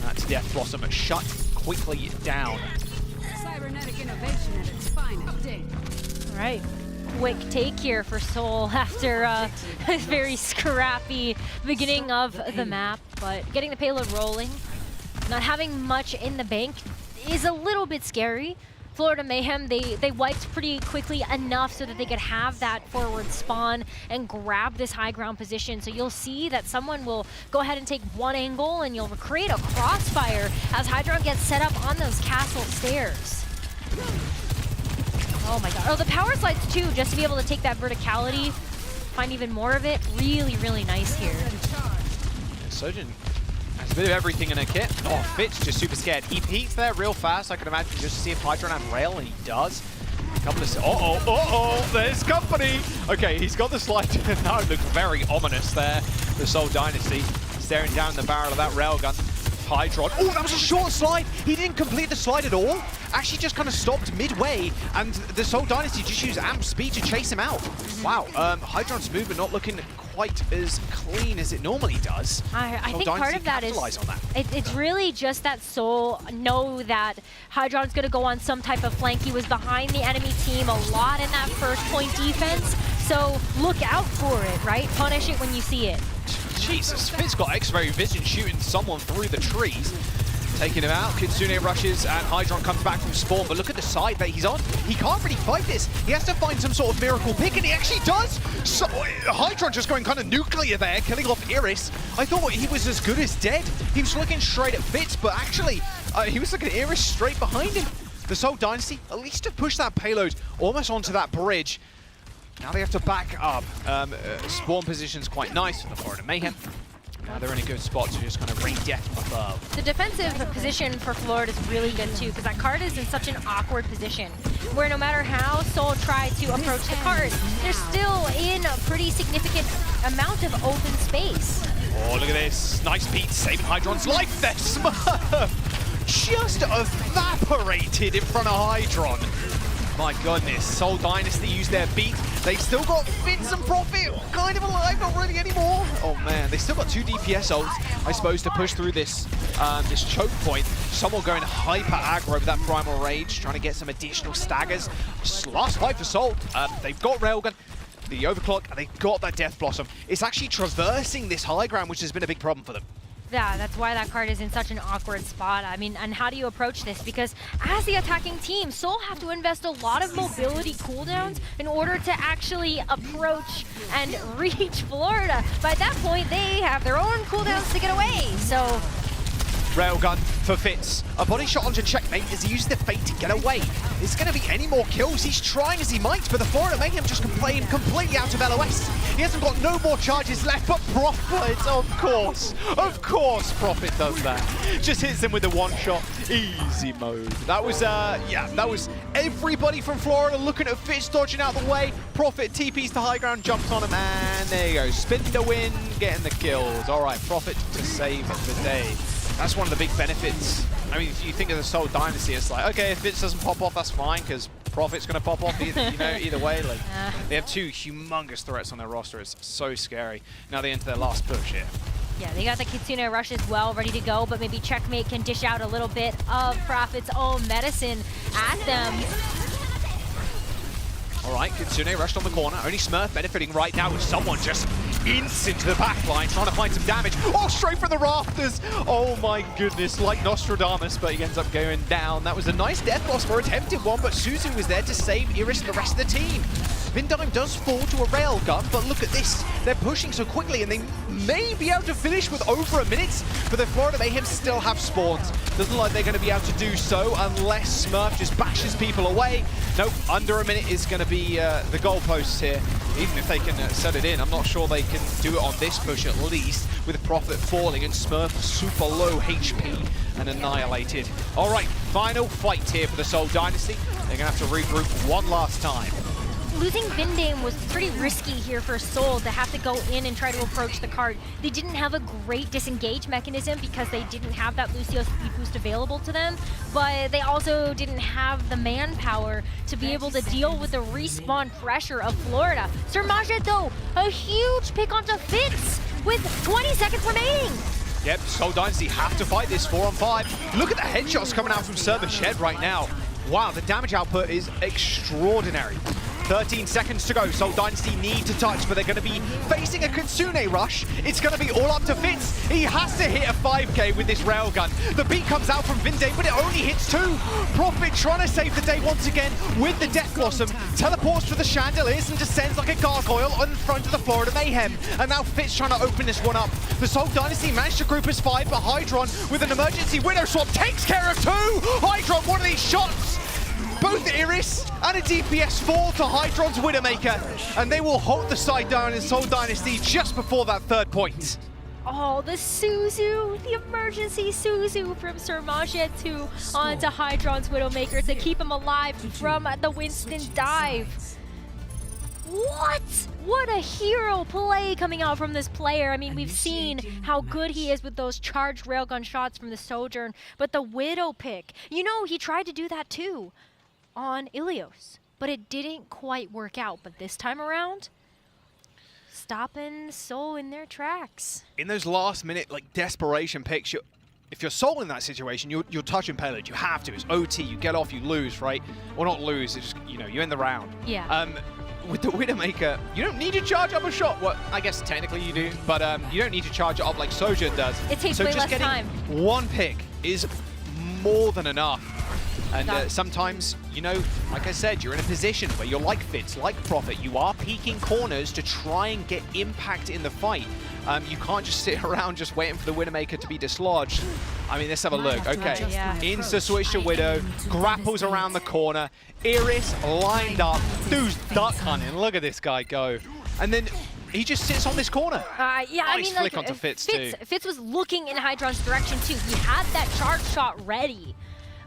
That's Death Blossom shut quickly down. Cybernetic innovation at its finest. All right, quick take here for Seoul after a very scrappy beginning of the map, but getting the payload rolling, not having much in the bank is a little bit scary. Florida Mayhem, they wiped pretty quickly enough so that they could have that forward spawn and grab this high ground position. So you'll see that someone will go ahead and take one angle and you'll create a crossfire as Hydron gets set up on those castle stairs. Oh my god. Oh, the power slides too, just to be able to take that verticality, find even more of it. Really, really nice here. Sojin has a bit of everything in a kit. Oh, Fitz just super scared. He peeks there real fast, I can imagine, just to see if Hydron had rail, and he does. A couple of... there's company! Okay, he's got the slide. Now it looks very ominous there. The Seoul Dynasty staring down the barrel of that railgun. Hydron. Oh, that was a short slide! He didn't complete the slide at all. Actually just kind of stopped midway, and the Seoul Dynasty just used amp speed to chase him out. Wow, Hydron's movement not looking quite as clean as it normally does. I think part of that is it's really just that Seoul know that Hydron's going to go on some type of flank. He was behind the enemy team a lot in that first point defense, so look out for it, right? Punish it when you see it. Jesus, Fitz got X-ray vision shooting someone through the trees. Taking him out, Kitsune rushes, and Hydron comes back from spawn, but look at the side that he's on. He can't really fight this. He has to find some sort of miracle pick, and he actually does! So, Hydron just going kind of nuclear there, killing off Iris. I thought he was as good as dead. He was looking straight at Fitz, but actually, he was looking at Iris straight behind him. The Seoul Dynasty, at least to push that payload almost onto that bridge. Now they have to back up. Spawn position's quite nice for the Florida Mayhem. Now they're in a good spot to just kind of rain death above. The defensive position for Florida is really good too, because that card is in such an awkward position, where no matter how Seoul tried to approach the card, they're still in a pretty significant amount of open space. Oh, look at this. Nice beat, saving Hydron's life there. Smurf just evaporated in front of Hydron. My goodness, Seoul Dynasty used their beat. They've still got Fitz and Profit kind of alive, not really anymore. Oh man, they still got 2 DPS ults, I suppose, to push through this this choke point. Someone going hyper aggro with that Primal Rage, trying to get some additional staggers. Last fight for Seoul. They've got Railgun, the Overclock, and they've got that Death Blossom. It's actually traversing this high ground, which has been a big problem for them. Yeah, that's why that card is in such an awkward spot. I mean, and how do you approach this? Because as the attacking team, Seoul have to invest a lot of mobility cooldowns in order to actually approach and reach Florida. By that point, they have their own cooldowns to get away, so... Railgun for Fitz. A body shot onto checkmate as he uses the fate to get away. Is there going to be any more kills? He's trying as he might, but the Florida Mayhem just playing completely out of LOS. He hasn't got no more charges left, but Profit, of course Profit does that. Just hits him with the one shot. Easy mode. That was, that was everybody from Florida looking at Fitz, dodging out the way. Profit TPs to high ground, jumps on him, and there you go. Spin the win, getting the kills. All right, Profit to save the day. That's one of the big benefits. I mean, if you think of the Seoul Dynasty, it's like, okay, if Fitz doesn't pop off, that's fine, because Profit's going to pop off either way. Like, they have 2 humongous threats on their roster. It's so scary. Now they enter their last push here. Yeah, they got the Kitsune Rush as well, ready to go, but maybe Checkmate can dish out a little bit of Profit's own medicine at them. All right, Kitsune rushed on the corner. Only Smurf benefiting right now with someone just instant to the back line, trying to find some damage. Oh, straight for the rafters. Oh my goodness, like Nostradamus, but he ends up going down. That was a nice death loss for attempted one, but Suzu was there to save Iris and the rest of the team. Vindime does fall to a railgun, but look at this. They're pushing so quickly, and they may be able to finish with over a minute, but the Florida Mayhem still have spawns. Doesn't look like they're going to be able to do so unless Smurf just bashes people away. Nope, under a minute is going to be the goalposts here. Even if they can set it in, I'm not sure they can do it on this push at least, with Prophet falling and Smurf super low HP and annihilated. All right, final fight here for the Seoul Dynasty. They're going to have to regroup one last time. Losing Vindame was pretty risky here for Seoul to have to go in and try to approach the card. They didn't have a great disengage mechanism because they didn't have that Lucio speed boost available to them, but they also didn't have the manpower to be able to deal with the respawn pressure of Florida. Sermajet though, a huge pick onto Fitz with 20 seconds remaining. Yep, Seoul Dynasty have to fight this 4-on-5. Look at the headshots coming out from Sermajet right now. Wow, the damage output is extraordinary. 13 seconds to go. Seoul Dynasty need to touch, but they're going to be facing a Kitsune rush. It's going to be all up to Fitz. He has to hit a 5k with this railgun. The beat comes out from Vindame, but it only hits 2. Prophet trying to save the day once again with the Death Blossom. Teleports to the chandeliers and descends like a gargoyle in front of the Florida Mayhem. And now Fitz trying to open this one up. The Seoul Dynasty managed to group as 5, but Hydron with an emergency Widow Swap takes care of 2. Hydron, one of these shots. Both Iris and a DPS fall to Hydron's Widowmaker, and they will hold the side down in Seoul Dynasty just before that 3rd point. Oh, the Suzu, the emergency Suzu from Sermajet 2 onto Hydron's Widowmaker to keep him alive from the Winston dive. What? What a hero play coming out from this player. I mean, we've seen how good he is with those charged railgun shots from the Sojourn, but the Widow pick, you know, he tried to do that too on Ilios, but it didn't quite work out. But this time around, stopping Seoul in their tracks. In those last minute, like, desperation picks, if you're Seoul in that situation, you're touching payload. You have to. It's OT. You get off, you lose, right? Well, not lose. It's just, you know, you end the round. Yeah. With the Widowmaker, you don't need to charge up a shot. Well, I guess technically you do, but you don't need to charge it up like Sojourn does. It takes so way just less time. One pick is more than enough. And sometimes, you know, like I said, you're in a position where you're like Fitz, like Prophet. You are peeking corners to try and get impact in the fight. You can't just sit around just waiting for the Widowmaker to be dislodged. I mean, let's have a look. Okay, insta switch to Widow, grapples around the corner. Iris lined up, dude's duck hunting. Look at this guy go. And then he just sits on this corner. Yeah, nice I mean, flick like, onto Fitz too. Fitz was looking in Hydron's direction too. He had that charge shot ready,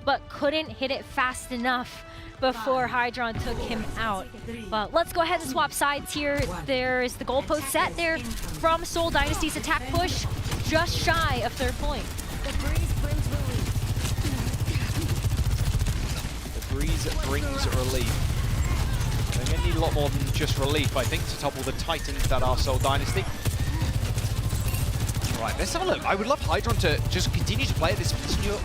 but couldn't hit it fast enough before Hydron took him out. But let's go ahead and swap sides here. There's the goalpost set there from Seoul Dynasty's attack push, just shy of 3rd point. The breeze brings relief. The breeze brings relief. They're going to need a lot more than just relief, I think, to topple the Titans that are Seoul Dynasty. Right, let's have a look. I would love Hydron to just continue to play at this.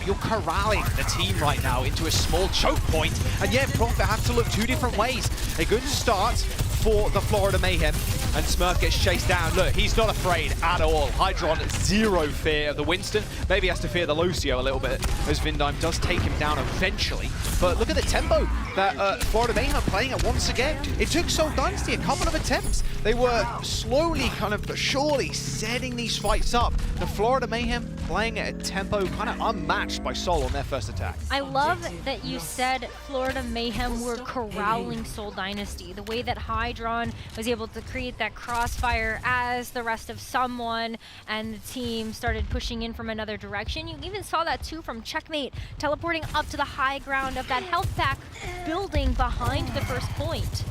You're corralling the team right now into a small choke point. And yeah, Prophet have to look 2 different ways. A good start for the Florida Mayhem, and Smurf gets chased down. Look, he's not afraid at all. Hydron, 0 fear of the Winston. Maybe has to fear the Lucio a little bit, as Vindime does take him down eventually. But look at the tempo that Florida Mayhem are playing at once again. It took Seoul Dynasty a couple of attempts. They were slowly, kind of, but surely setting these fights up. The Florida Mayhem playing at a tempo kind of unmatched by Seoul on their first attack. I love that you said Florida Mayhem were corralling Seoul Dynasty. The way that Hydron was able to create that crossfire as the rest of someone and the team started pushing in from another direction. You even saw that too from Checkmate, teleporting up to the high ground of that health pack building behind the 1st point.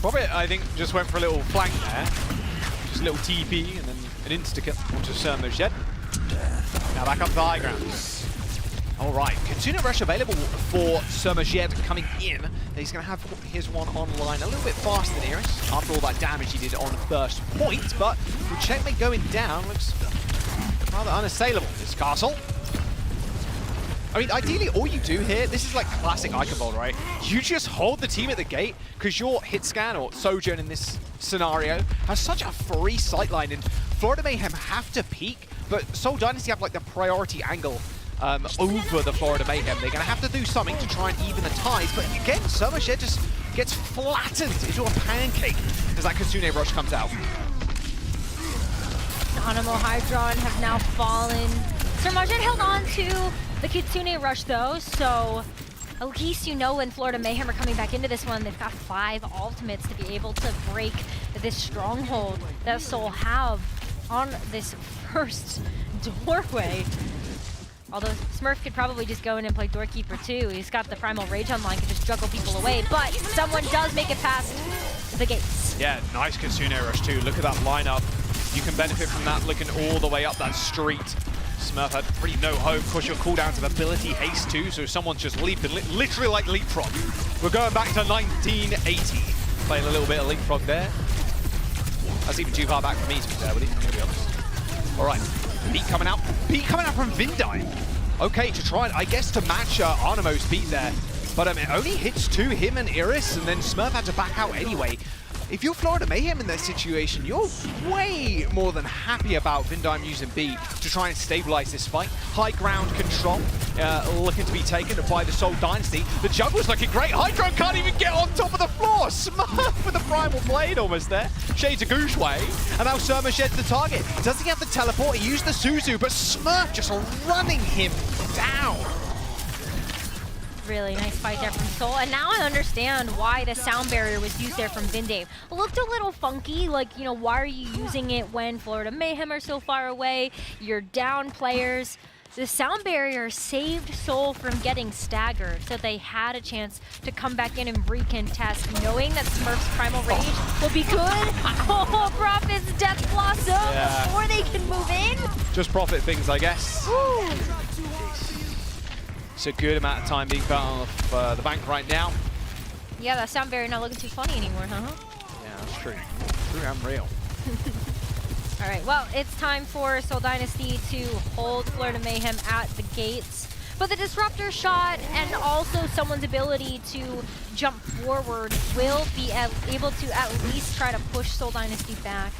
Prophet, I think, just went for a little flank there. Just a little TP and then an insta-kill onto Sermajet. Now back up to the high ground. All right, Kitsune Rush available for Sermajet coming in. He's going to have his one online a little bit faster than Iris after all that damage he did on 1st point, but with Checkmate going down, looks rather unassailable. This castle. I mean, ideally, all you do here, this is like classic Eichenwalde, right? You just hold the team at the gate because your hit scan, or Sojourn in this scenario, has such a free sightline, and Florida Mayhem have to peek, but Seoul Dynasty have like the priority angle over the Florida Mayhem. They're going to have to do something to try and even the ties, but again, Sermershed just gets flattened into a pancake as that Kitsune Rush comes out. Animo Hydron have now fallen. Sermershed held on to the Kitsune Rush though, so at least you know when Florida Mayhem are coming back into this one, they've got 5 ultimates to be able to break this stronghold that Seoul have on this first doorway. Although Smurf could probably just go in and play Doorkeeper too. He's got the Primal Rage online, can just juggle people away, but someone does make it past the gates. Yeah, nice Kitsune Rush too. Look at that lineup. You can benefit from that looking all the way up that street. Smurf had pretty no hope. Of course, your cooldowns of ability haste too, so someone's just leaping, literally like leapfrog. We're going back to 1980. Playing a little bit of leapfrog there. That's even too far back for me to be there, Woody, I'm gonna be honest. All right, beat coming out. Beat coming out from Vindime. Okay, to try and, I guess, to match Arnemo's beat there. But it only hits 2, him and Iris, and then Smurf had to back out anyway. If you're Florida Mayhem in that situation, you're way more than happy about Vindime using beat to try and stabilize this fight. High ground control looking to be taken by the Seoul Dynasty. The juggler's looking great. Hydron can't even get on top of the floor. Smurf with the Primal Blade almost there. Shades of Goucheway. And now Sermershed's the target. Does he have the teleport? He used the Suzu, but Smurf just running him down. Really nice fight there from Seoul, and now I understand why the sound barrier was used there from Vindame. Looked a little funky, like, you know, why are you using it when Florida Mayhem are so far away? You're down players. The sound barrier saved Seoul from getting staggered, so they had a chance to come back in and recontest, knowing that Smurf's Primal Rage will be good. Oh, Prophet's Death Blossom before they can move in. Just Prophet things, I guess. Woo. It's a good amount of time being put off the bank right now. Yeah, that sound barrier not looking too funny anymore, huh? Yeah, that's true. True and real. All right, well, it's time for Seoul Dynasty to hold Florida Mayhem at the gates. But the Disruptor shot and also someone's ability to jump forward will be able to at least try to push Seoul Dynasty back.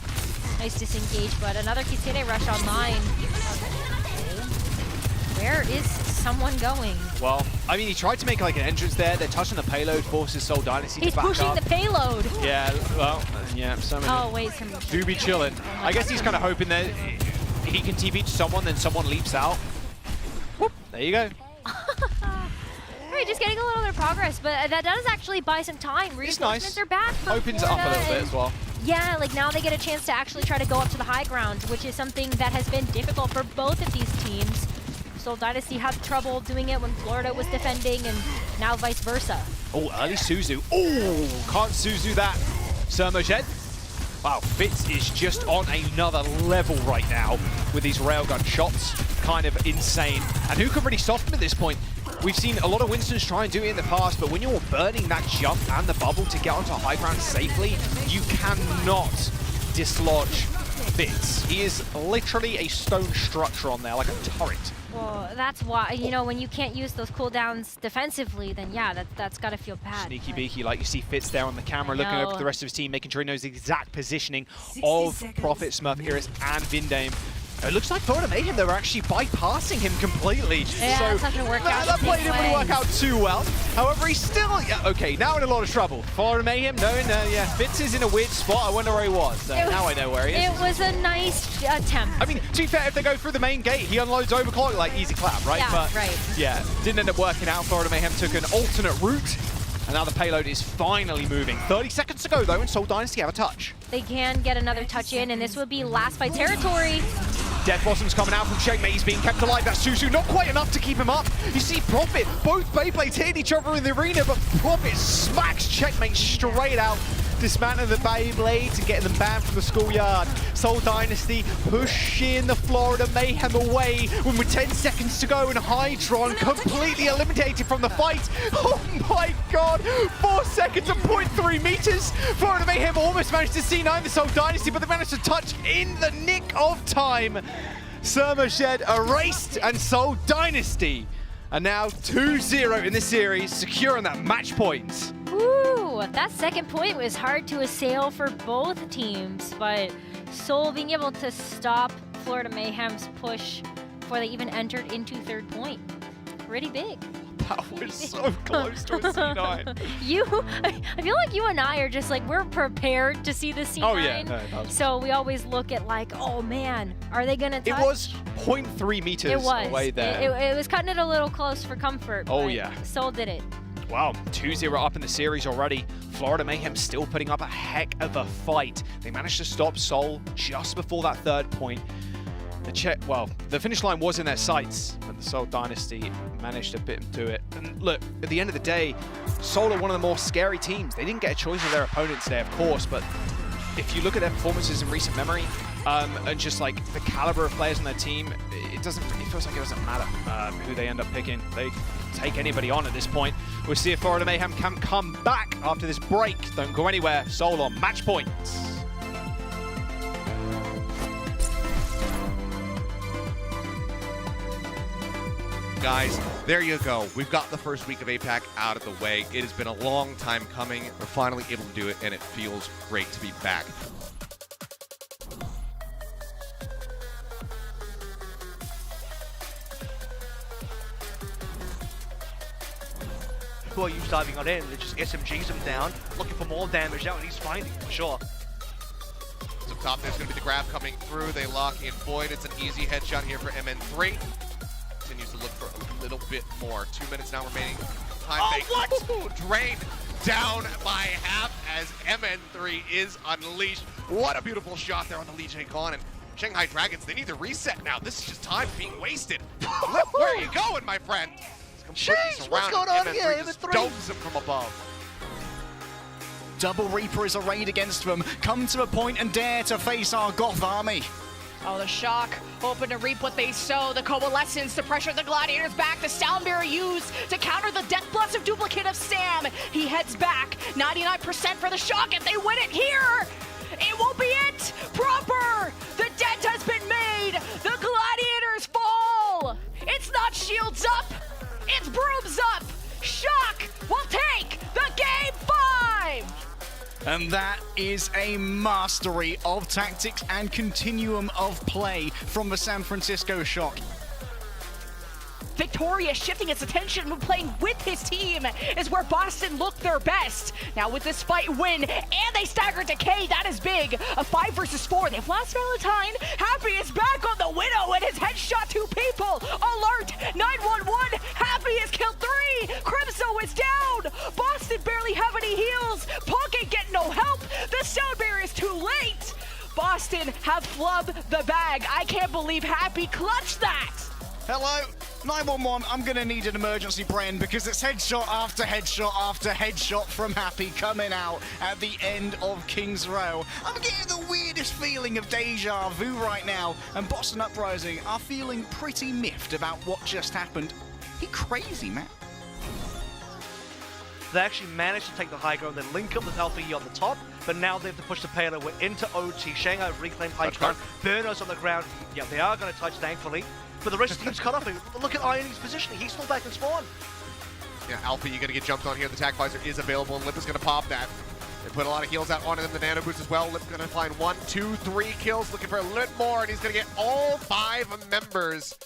Nice disengage, but another Kitsune Rush online. Where is someone going? Well, I mean, he tried to make like an entrance there. They're touching the payload, forces Seoul Dynasty to back up. He's pushing the payload. Yeah, well, yeah, so many. Oh, wait, do be chilling. I guess he's kind of hoping that he can TP to someone, then someone leaps out. Whoop, there you go. All right, just getting a little bit of progress, but that does actually buy some time. Reinforcements are back. Opens it up a little bit as well. Yeah, like now they get a chance to actually try to go up to the high ground, which is something that has been difficult for both of these teams. Seoul Dynasty had trouble doing it when Florida was defending, and now vice versa. Oh, early Suzu. Oh, can't Suzu that. Sermershed. Wow, Fitz is just on another level right now with these railgun shots. Kind of insane. And who can really stop him at this point? We've seen a lot of Winstons try and do it in the past, but when you're burning that jump and the bubble to get onto high ground safely, you cannot dislodge Fitz. He is literally a stone structure on there, like a turret. Well, that's why, you know, when you can't use those cooldowns defensively, then yeah, that's got to feel bad. Sneaky beaky, like you see Fitz there on the camera, looking over the rest of his team, making sure he knows the exact positioning of Prophet, Smurf, Iris, and Vindame. It looks like Florida Mayhem, they were actually bypassing him completely. Yeah, so that's not going to work out. That play didn't really work out too well. However, he's still, okay, now in a lot of trouble. Florida Mayhem, yeah, Fitz is in a weird spot. I wonder where he was. Now I know where he is. It was a nice attempt. I mean, to be fair, if they go through the main gate, he unloads Overclock, like easy clap, right? Yeah, but, right. Yeah, didn't end up working out. Florida Mayhem took an alternate route. And now the payload is finally moving. 30 seconds to go, though, and Seoul Dynasty have a touch. They can get another touch in, and this would be last fight territory. Death Blossom's coming out from Checkmate. He's being kept alive. That's Suzu. Not quite enough to keep him up. You see Prophet, both Beyblades hitting each other in the arena, but Prophet smacks Checkmate straight out, dismantling the Beyblades and getting them banned from the schoolyard. Seoul Dynasty pushing the Florida Mayhem away when with 10 seconds to go, and Hydron completely eliminated from the fight. Oh my god, 4 seconds and 0.3 meters. Florida Mayhem almost managed to C9 the Seoul Dynasty, but they managed to touch in the nick of time. Sermershed erased, and Seoul Dynasty And now 2-0 in this series, securing that match point. Ooh, that second point was hard to assail for both teams, but Seoul being able to stop Florida Mayhem's push before they even entered into third point. Pretty big. That was so close to a C9. I feel like you and I are just like, we're prepared to see the C9. Oh yeah, no, so we always look at like, oh man, are they gonna touch? It was 0.3 meters away there. It was cutting it a little close for comfort. Oh but yeah. Seoul did it. Wow, 2-0 up in the series already. Florida Mayhem still putting up a heck of a fight. They managed to stop Seoul just before that third point. The finish line was in their sights, but the Seoul Dynasty managed to bit them to it. And look, at the end of the day, Seoul are one of the more scary teams. They didn't get a choice of their opponents today, of course, but if you look at their performances in recent memory, and just like the caliber of players on their team, it feels like it doesn't matter who they end up picking. They take anybody on at this point. We'll see if Florida Mayhem can come back after this break. Don't go anywhere. Seoul on match point. Guys, there you go. We've got the first week of APAC out of the way. It has been a long time coming. We're finally able to do it, and it feels great to be back. Who are you diving on in? They just SMGs him down, looking for more damage out, and he's finding it for sure. So top there's going to be the grab coming through. They lock in Void. It's an easy headshot here for MN3. Continues to look for a little bit more. 2 minutes now remaining. Time what? Drained down by half as MN3 is unleashed. What a beautiful shot there on the Lijiang Tower. And Shanghai Dragons, they need to reset now. This is just time being wasted. Where are you going, my friend? Jeez, what's going on here? Just domes him from above. Double Reaper is arrayed against them. Come to a point and dare to face our Goth army. Oh, the shock, hoping to reap what they sow. The coalescence to pressure the Gladiators back. The sound barrier used to counter the Death Blossom duplicate of Sam. He heads back, 99% for the shock. If they win it here, it won't be it. Proper, the dent has been made. The Gladiators fall. It's not shields up, it's brooms up. Shock will take the game 5. And that is a mastery of tactics and continuum of play from the San Francisco Shock. Victoria shifting its attention when playing with his team is where Boston looked their best. Now with this fight win, and they stagger Decay, that is big. A 5 versus 4. They've lost Valentine. Happy is back on the Widow and his headshot 2 people. Alert, 911. Happy has killed 3. Crimso is down. Boston barely have any heals. Pocket get no help. The sound barrier is too late. Boston have flubbed the bag. I can't believe Happy clutched that. Hello, 911, I'm gonna need an emergency brain because it's headshot after headshot after headshot from Happy coming out at the end of King's Row. I'm getting the weirdest feeling of deja vu right now, and Boston Uprising are feeling pretty miffed about what just happened. He crazy, man. They actually managed to take the high ground, then link up with LPE on the top, but now they have to push the payload. We're into OT. Shanghai have reclaimed high ground. Burno's on the ground. Yeah, they are going to touch, thankfully. But the rest of the team's cut off. Look at Iony's positioning. He's still back in spawn. Yeah, Alpha, you're going to get jumped on here. The Tac Visor is available, and Lip is going to pop that. They put a lot of heals out on him, the Nano Boots as well. Lip's going to find 1, 2, 3 kills, looking for a little more, and he's going to get all 5 members.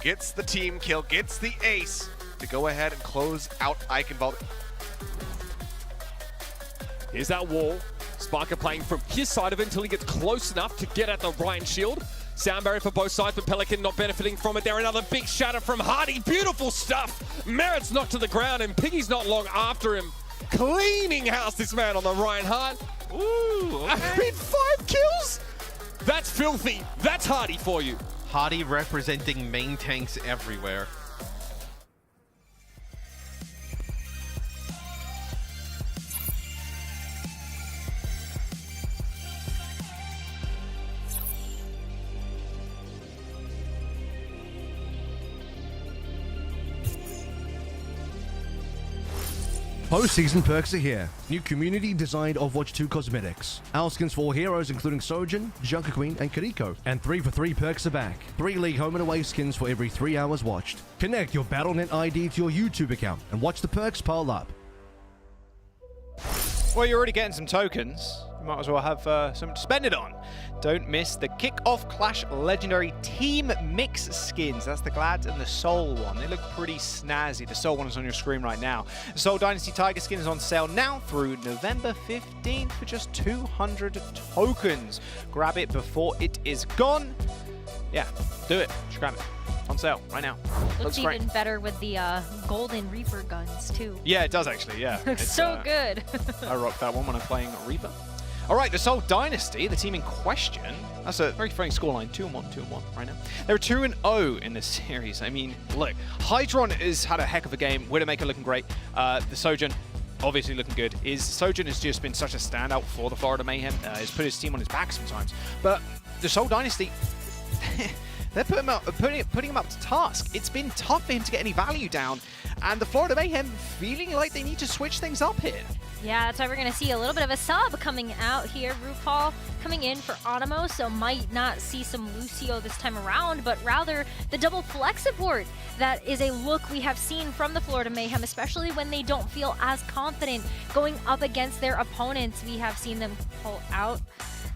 Gets the team kill, gets the ace to go ahead and close out Eichenwalde. Here's that wall. Sparker playing from his side of it until he gets close enough to get at the Ryan shield. Sound barrier for both sides, but Pelican not benefiting from it there. Another big shatter from Hardy. Beautiful stuff. Merritt's knocked to the ground, and Piggy's not long after him. Cleaning house, this man on the Ryan Hart. Ooh, okay. I mean, 5 kills? That's filthy. That's Hardy for you. Hardy representing main tanks everywhere. Postseason perks are here. New community-designed Overwatch 2 cosmetics. Our skins for all heroes including Sojourn, Junker Queen, and Kiriko. And 3 for 3 perks are back. 3 League home and away skins for every 3 hours watched. Connect your Battle.net ID to your YouTube account and watch the perks pile up. Well, you're already getting some tokens. You might as well have something to spend it on. Don't miss the Kick-Off Clash Legendary Team Mix skins. That's the Glad and the Seoul one. They look pretty snazzy. The Seoul one is on your screen right now. The Seoul Dynasty Tiger skin is on sale now through November 15th for just 200 tokens. Grab it before it is gone. Yeah, do it. Just grab it. On sale right now. Looks great. even better with the golden Reaper guns too. Yeah, it does actually, yeah. Looks so good. I rock that one when I'm playing Reaper. All right, the Seoul Dynasty, the team in question. That's a very funny scoreline, 2-1, 2-1 right now. They're 2-0 in this series. I mean, look, Hydron has had a heck of a game. Widowmaker looking great. The Sojourn, obviously looking good. Sojourn has just been such a standout for the Florida Mayhem. He's put his team on his back sometimes. But the Seoul Dynasty, they're putting him up to task. It's been tough for him to get any value down. And the Florida Mayhem feeling like they need to switch things up here. Yeah, that's why we're going to see a little bit of a sub coming out here. RuPaul coming in for Onimo, so might not see some Lucio this time around, but rather the double flex support. That is a look we have seen from the Florida Mayhem, especially when they don't feel as confident going up against their opponents. We have seen them pull out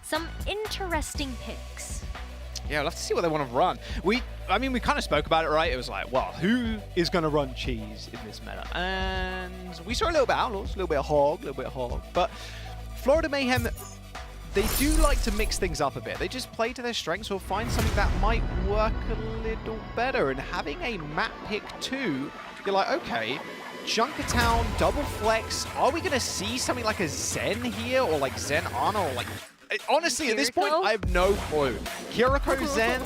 some interesting picks. Yeah, we'll have to see what they want to run. I mean, we kind of spoke about it, right? It was like, well, who is going to run cheese in this meta? And we saw a little bit of Outlaws, a little bit of Hog, a little bit of Hog. But Florida Mayhem, they do like to mix things up a bit. They just play to their strengths or find something that might work a little better. And having a map pick too, you're like, okay, Junkertown, double flex. Are we going to see something like a Zen here or like Zen Ana or like... Honestly, at this point, I have no clue. Kiriko Zen,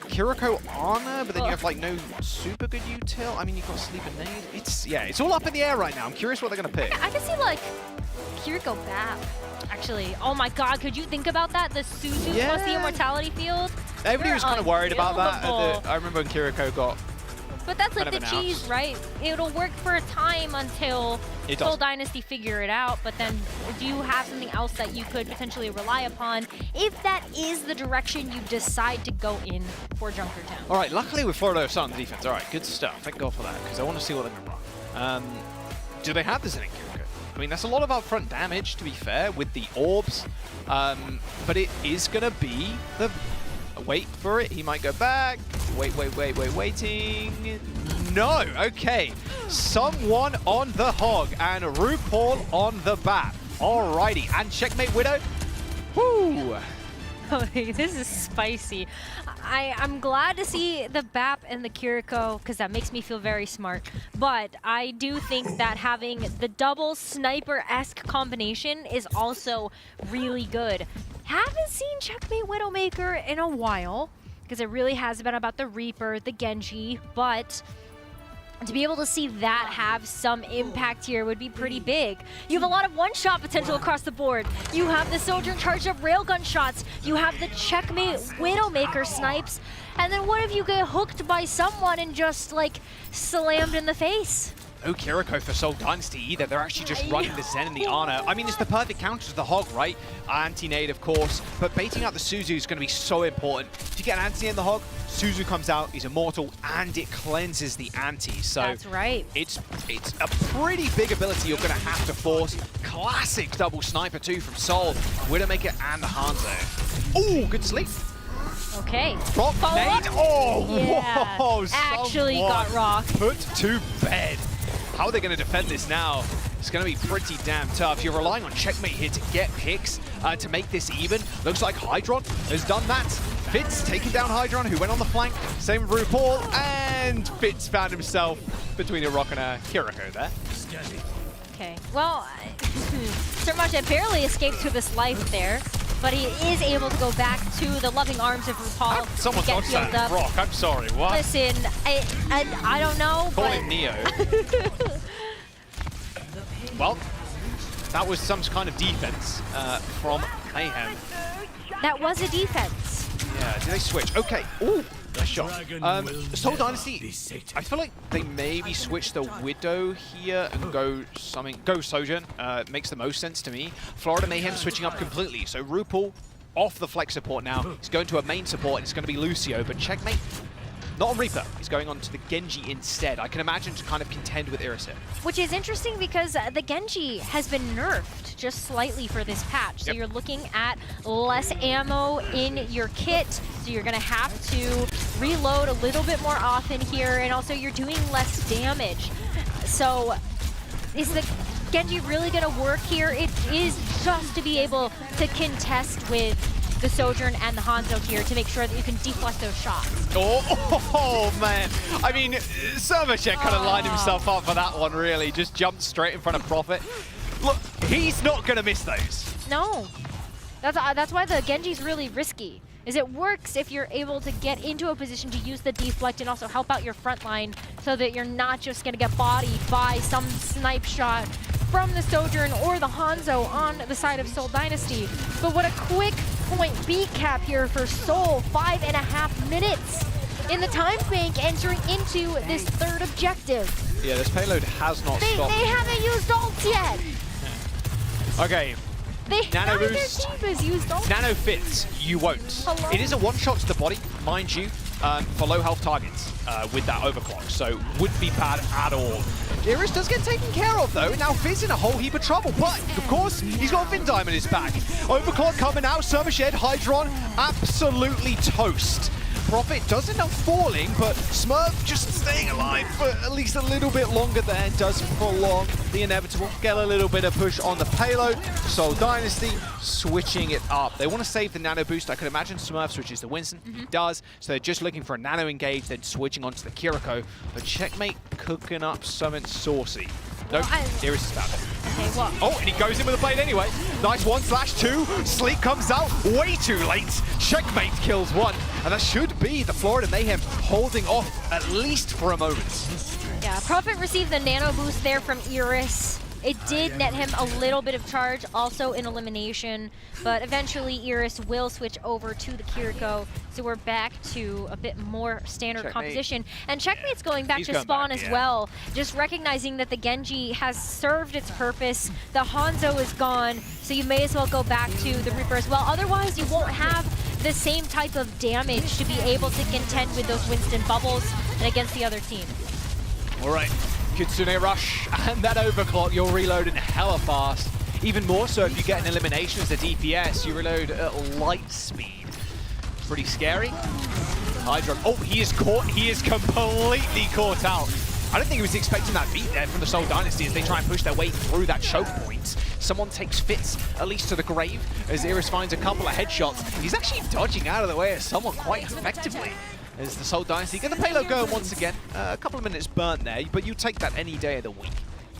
Kiriko Ana, but then you have like no super good util. I mean, you've got Sleep and Nade. It's all up in the air right now. I'm curious what they're gonna pick. I can see like Kiriko Bap. Actually, oh my God, could you think about that? The Suzu plus the Immortality Field. Everybody was kind of worried about that. I remember when Kiriko got. But that's like the cheese, right? It'll work for a time until Seoul Dynasty figure it out, but then do you have something else that you could potentially rely upon if that is the direction you decide to go in for Junkertown? All right, luckily with Florida on the defense. All right, good stuff. Thank God for that, because I want to see what they're going to run. Do they have the Zen Kiriko? I mean, that's a lot of upfront damage, to be fair, with the orbs, but it is going to be the... Wait for it. He might go back. Waiting. No. Okay. Someone on the Hog and RuPaul on the Bat. Alrighty. And checkmate Widow. Woo. Oh, this is spicy. I'm glad to see the BAP and the Kiriko because that makes me feel very smart. But I do think that having the double sniper-esque combination is also really good. Haven't seen Checkmate Widowmaker in a while because it really has been about the Reaper, the Genji, but to be able to see that have some impact here would be pretty big. You have a lot of one-shot potential across the board. You have the Sojourn charged up railgun shots. You have the Checkmate Widowmaker snipes. And then what if you get hooked by someone and just, like, slammed in the face? No Kiriko for Seoul Dynasty either. They're actually just running the Zen and the Ana. I mean, it's the perfect counter to the Hog, right? Anti-nade, of course, but baiting out the Suzu is going to be so important. If you get an anti in the Hog, Suzu comes out, he's immortal, and it cleanses the anti. So that's right. It's a pretty big ability you're going to have to force. Classic double sniper too from Seoul, Widowmaker and the Hangzhou. Ooh, good sleep. Okay. Rock nade. Oh, yeah. Whoa! Actually got rocked. Put to bed. How are they going to defend this now? It's going to be pretty damn tough. You're relying on Checkmate here to get picks to make this even. Looks like Hydron has done that. Fitz taking down Hydron, who went on the flank. Same with RuPaul, and Fitz found himself between a rock and a Kiriko there. Okay, well, so much it barely escaped to this life there, but he is able to go back to the loving arms of RuPaul. Someone dodged that rock. I'm sorry. What? Listen, I don't know. Call him Neo. Well, that was some kind of defense from Mayhem. That was a defense. Yeah, do they switch? Okay. Ooh, Nice shot. Seoul Dynasty, I feel like they maybe switch the Widow here and go Sojourn. Makes the most sense to me. Florida Mayhem switching up completely. So RuPaul off the flex support now. He's going to a main support and it's going to be Lucio, but checkmate. Not on Reaper. He's going on to the Genji instead. I can imagine to kind of contend with Iris here. Which is interesting because the Genji has been nerfed just slightly for this patch. So you're looking at less ammo in your kit. So you're going to have to reload a little bit more often here. And also you're doing less damage. So is the Genji really going to work here? It is just to be able to contest with the Sojourn and the Hangzhou here to make sure that you can deflect those shots. Oh man. I mean, Servachet kind of lined himself up for that one, really. Just jumped straight in front of Prophet. Look, he's not going to miss those. No. That's why the Genji's really risky. Is it works if you're able to get into a position to use the deflect and also help out your front line so that you're not just going to get bodied by some snipe shot from the Sojourn or the Hangzhou on the side of Seoul Dynasty. But what a quick point beat cap here for Seoul. 5.5 minutes in the time bank entering into this third objective. Yeah, this payload has not stopped. They haven't used ult yet. Okay. Nano boost. Used ult. Nano fits. You won't. Hello? It is a one-shot to the body, mind you, for low health targets with that overclock, so wouldn't be bad at all. Iris does get taken care of though, now Fizz in a whole heap of trouble, but of course he's got Vin Dime in his back. Overclock coming out, Servachet, Hydron, absolutely toast. Prophet does end up falling, but Smurf just staying alive for at least a little bit longer there does prolong the inevitable. Get a little bit of push on the payload. Seoul Dynasty switching it up. They want to save the nano boost. I could imagine Smurf switches to Winston. He does. So they're just looking for a nano engage, then switching onto the Kiriko. But checkmate cooking up something saucy. Nope, Iris is bad. Okay, what? Oh, and he goes in with a blade anyway. Nice 1/2. Sleep comes out way too late. Checkmate kills one. And that should be the Florida Mayhem holding off at least for a moment. Yeah, Prophet received the nano boost there from Iris. It did net him a little bit of charge, also in elimination, but eventually Iris will switch over to the Kiriko, so we're back to a bit more standard composition. And Checkmate's going back to spawn as well, just recognizing that the Genji has served its purpose, the Hangzhou is gone, so you may as well go back to the Reaper as well. Otherwise, you won't have the same type of damage to be able to contend with those Winston bubbles and against the other team. All right. Kitsune Rush and that overclock, you're reloading hella fast. Even more so if you get an elimination as a DPS, you reload at light speed. Pretty scary. Hydron, oh, he is caught. He is completely caught out. I don't think he was expecting that beat there from the Seoul Dynasty as they try and push their way through that choke point. Someone takes Fitz, at least to the grave, as Iris finds a couple of headshots. He's actually dodging out of the way of someone quite effectively. As the Seoul Dynasty get the payload going once again. A couple of minutes burnt there, but you take that any day of the week.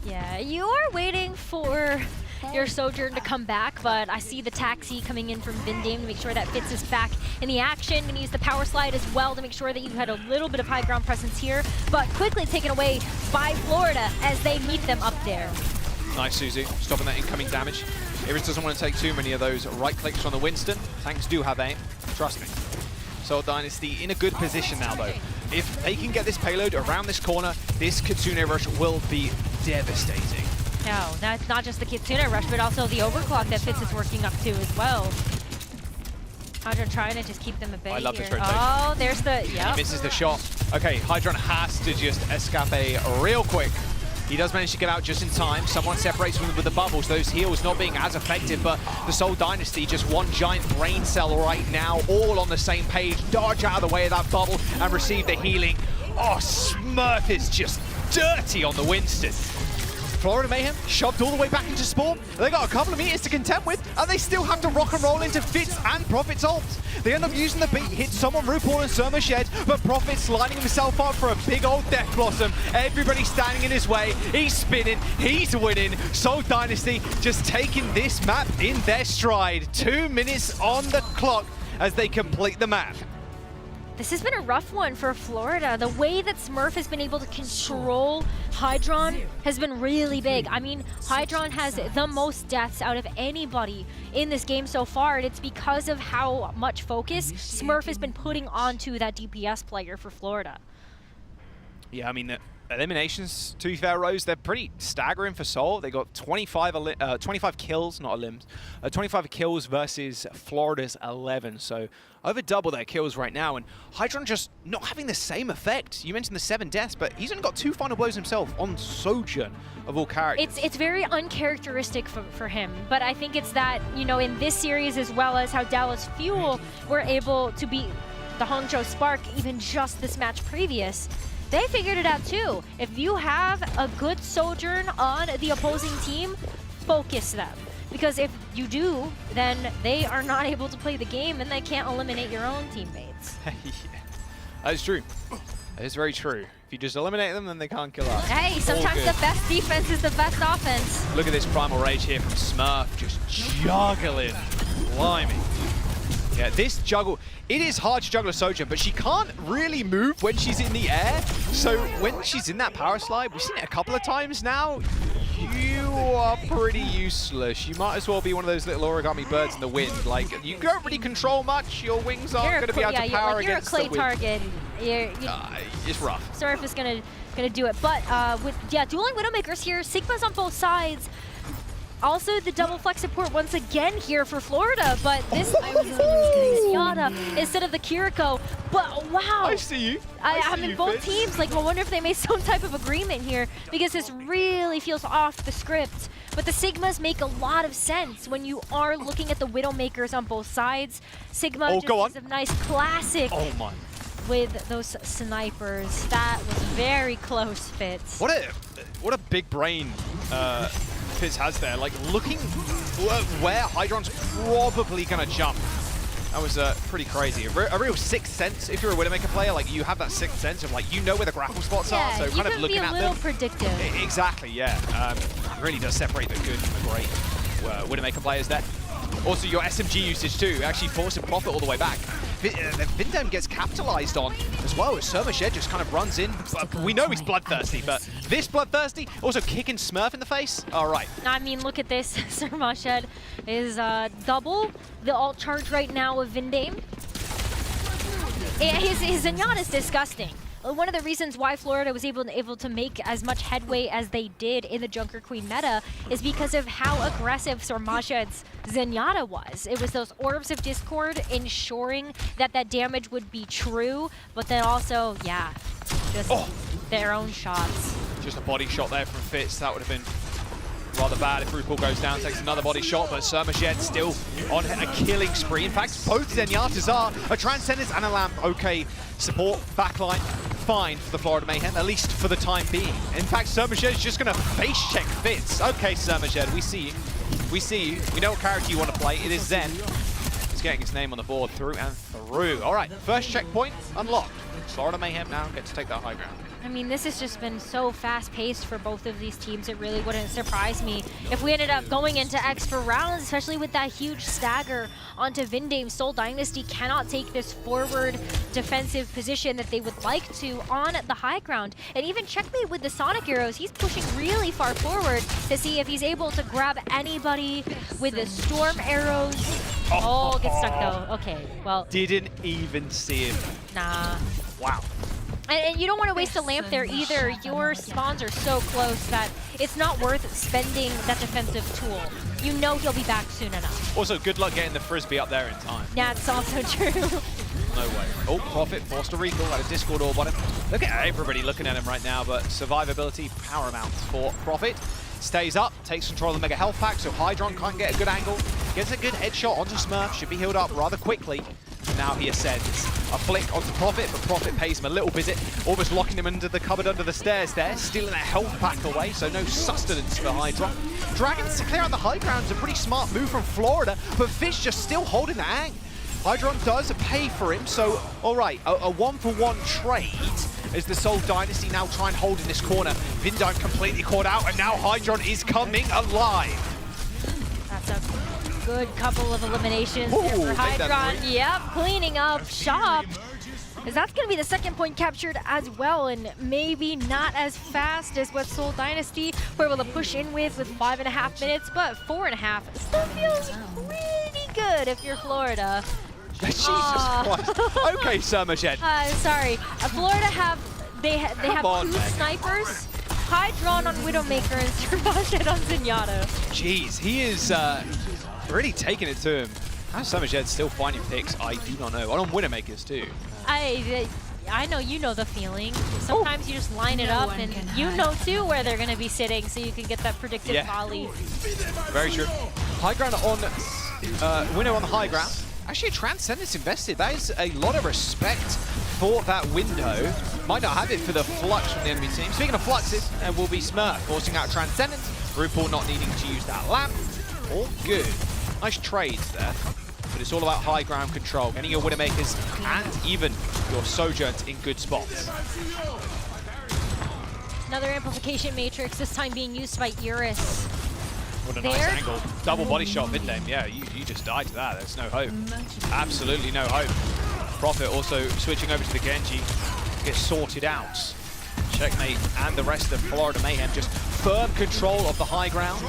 Yeah, you are waiting for your Sojourn to come back, but I see the taxi coming in from Vindame to make sure that Fitz is back in the action. And use the power slide as well to make sure that you had a little bit of high ground presence here, but quickly taken away by Florida as they meet them up there. Nice, Suzu, stopping that incoming damage. Iris doesn't want to take too many of those right clicks on the Winston. Tanks do have aim, trust me. Seoul Dynasty in a good position now though. If they can get this payload around this corner, this Kitsune Rush will be devastating. No, that's not just the Kitsune Rush, but also the overclock that Fitz is working up to as well. Hydron trying to just keep them at bay. I love here. this rotation. Oh, there's the, yep. He misses the shot. Okay, Hydron has to just escape real quick. He does manage to get out just in time. Someone separates him with the bubbles. Those heals not being as effective, but the Seoul Dynasty, just one giant brain cell right now, all on the same page. Dodge out of the way of that bubble and receive the healing. Oh, Smurf is just dirty on the Winston. Florida Mayhem shoved all the way back into spawn. They got a couple of meters to contend with, and they still have to rock and roll into Fitz and Prophet's ult. They end up using the beat, hit someone RuPaul and Servachet, but Prophet's lining himself up for a big old Death Blossom. Everybody standing in his way. He's spinning, he's winning. Seoul Dynasty just taking this map in their stride. 2 minutes on the clock as they complete the map. This has been a rough one for Florida. The way that Smurf has been able to control Hydron has been really big. I mean, Hydron has the most deaths out of anybody in this game so far, and it's because of how much focus Smurf has been putting onto that DPS player for Florida. Yeah, I mean, the eliminations, to be fair, Rose, they're pretty staggering for Seoul. They got 25 kills, not elims, 25 kills versus Florida's 11. So over double their kills right now. And Hydron just not having the same effect. You mentioned the 7 deaths, but he's only got 2 final blows himself on Sojourn of all characters. It's very uncharacteristic for him, but I think it's that, you know, in this series as well as how Dallas Fuel were able to beat the Hangzhou Spark even just this match previous. They figured it out too. If you have a good Sojourn on the opposing team, focus them. Because if you do, then they are not able to play the game and they can't eliminate your own teammates. Yeah, that is true. That is very true. If you just eliminate them, then they can't kill us. Hey, sometimes the best defense is the best offense. Look at this Primal Rage here from Smurf, just juggling. Blimey. Yeah, this juggle, it is hard to juggle a Sojourn, but she can't really move when she's in the air. So when she's in that power slide, we've seen it a couple of times now, you are pretty useless. You might as well be one of those little origami birds in the wind. Like, you don't really control much, your wings aren't going to be able to power against the wind. You're a clay target. It's rough. Smurf is gonna do it. But with dueling Widowmakers here, Sigma's on both sides. Also, the double flex support once again here for Florida, but this Zenyatta instead of the Kiriko. But wow! I see you. I mean, both teams, like, I wonder if they made some type of agreement here because this really feels off the script. But the Sigmas make a lot of sense when you are looking at the Widowmakers on both sides. Sigma just is a nice classic. Oh my! With those snipers, that was very close, Fitz. What a big brain Fitz has there. Like, looking where Hydron's probably gonna jump. That was pretty crazy. A real sixth sense. If you're a Widowmaker player, like, you have that sixth sense of, like, you know where the grapple spots are, so kind of looking at them. You can be a little predictive. Exactly, yeah. It really does separate the good from the great Widowmaker players there. Also, your SMG usage too, actually forcing Profit all the way back. Vindem gets capitalized on as well as Surmashed just kind of runs in. We know he's bloodthirsty, but this bloodthirsty, also kicking Smurf in the face. All right. I mean, look at this. Surmashed is double the alt charge right now of Vindem. His Zenyatta is disgusting. One of the reasons why Florida was able to make as much headway as they did in the Junker Queen meta is because of how aggressive Surmashed's Zenyatta was. It was those Orbs of Discord ensuring that that damage would be true, but then also, yeah, just their own shots. Just a body shot there from Fitz. That would have been rather bad if RuPaul goes down, takes another body shot, but Surmashed still on a killing spree. In fact, both Zenyatas are a Transcendence and a Lamp. Okay, support, backline, fine for the Florida Mayhem, at least for the time being. In fact, Surmashed is just going to face check Fitz. Okay, Surmashed, we see you. We see you. We know what character you want to play. It is Zen. He's getting his name on the board through and through. All right, first checkpoint unlocked. Florida Mayhem now get to take that high ground. I mean, this has just been so fast-paced for both of these teams. It really wouldn't surprise me if we ended up going into extra rounds, especially with that huge stagger onto Vindem. Seoul Dynasty cannot take this forward defensive position that they would like to on the high ground. And even Checkmate with the Sonic Arrows, he's pushing really far forward to see if he's able to grab anybody with the Storm Arrows. Oh, gets stuck though. Okay, well. Didn't even see him. Nah. Wow. And you don't want to waste a lamp there either. Your spawns are so close that it's not worth spending that defensive tool. You know he'll be back soon enough. Also, good luck getting the Frisbee up there in time. Yeah, it's also true. No way. Oh, Profit forced to recall at a Discord orb on him. Look at everybody looking at him right now, but survivability paramount for Profit. Stays up, takes control of the Mega Health Pack, so Hydron can't get a good angle. Gets a good headshot onto Smurf, should be healed up rather quickly. Now he ascends. A flick onto Profit, but Profit pays him a little visit, almost locking him under the cupboard under the stairs there, stealing a health pack away, so no sustenance for Hydron. Dragons to clear out the high ground is a pretty smart move from Florida, but Fish just still holding the hang. Hydron does pay for him, so all right, a one-for-one trade as the Seoul Dynasty now try and hold in this corner. Vindem completely caught out, and now Hydron is coming alive. That's a good couple of eliminations there for Hydron. Yep, cleaning up shop. is that's going to be the second point captured as well, and maybe not as fast as what Seoul Dynasty were able to push in with 5.5 minutes, but 4.5 still feels pretty good if you're Florida. Jesus Christ. Okay, Sermaged. Sorry. Florida have two snipers. Hydron on Widowmaker and Sermaged on Zenyatta. Jeez, he is really taking it to him. How Sermaged's still finding picks, I do not know. On Widowmakers too. I know you know the feeling. Sometimes you just line it up and you know too where they're going to be sitting so you can get that predictive volley. Very true. High ground on Winnow on the high ground. Actually, Transcendence invested. That is a lot of respect for that window. Might not have it for the Flux from the enemy team. Speaking of Fluxes, will be Smurf forcing out Transcendence. RuPaul not needing to use that lamp. All good. Nice trades there. But it's all about high ground control. Getting your Widowmakers and even your Sojourns in good spots. Another amplification matrix, this time being used by Iris. What a nice angle. Double body shot mid-lane. Yeah, you just died to that. There's no hope. Absolutely no hope. Prophet also switching over to the Genji. Gets sorted out. Checkmate and the rest of Florida Mayhem just firm control of the high ground.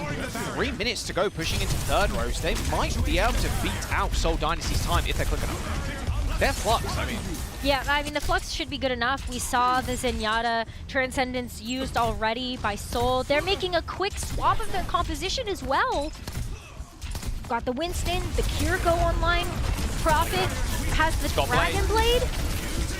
3 minutes to go, pushing into third rows. They might be able to beat out Seoul Dynasty's time if they're quick enough. They're Flux, I mean. Yeah, I mean, the Flux should be good enough. We saw the Zenyatta Transcendence used already by Seoul. They're making a quick swap of their composition as well. Got the Winston, the Cure go online. Prophet has the Dragon Blade.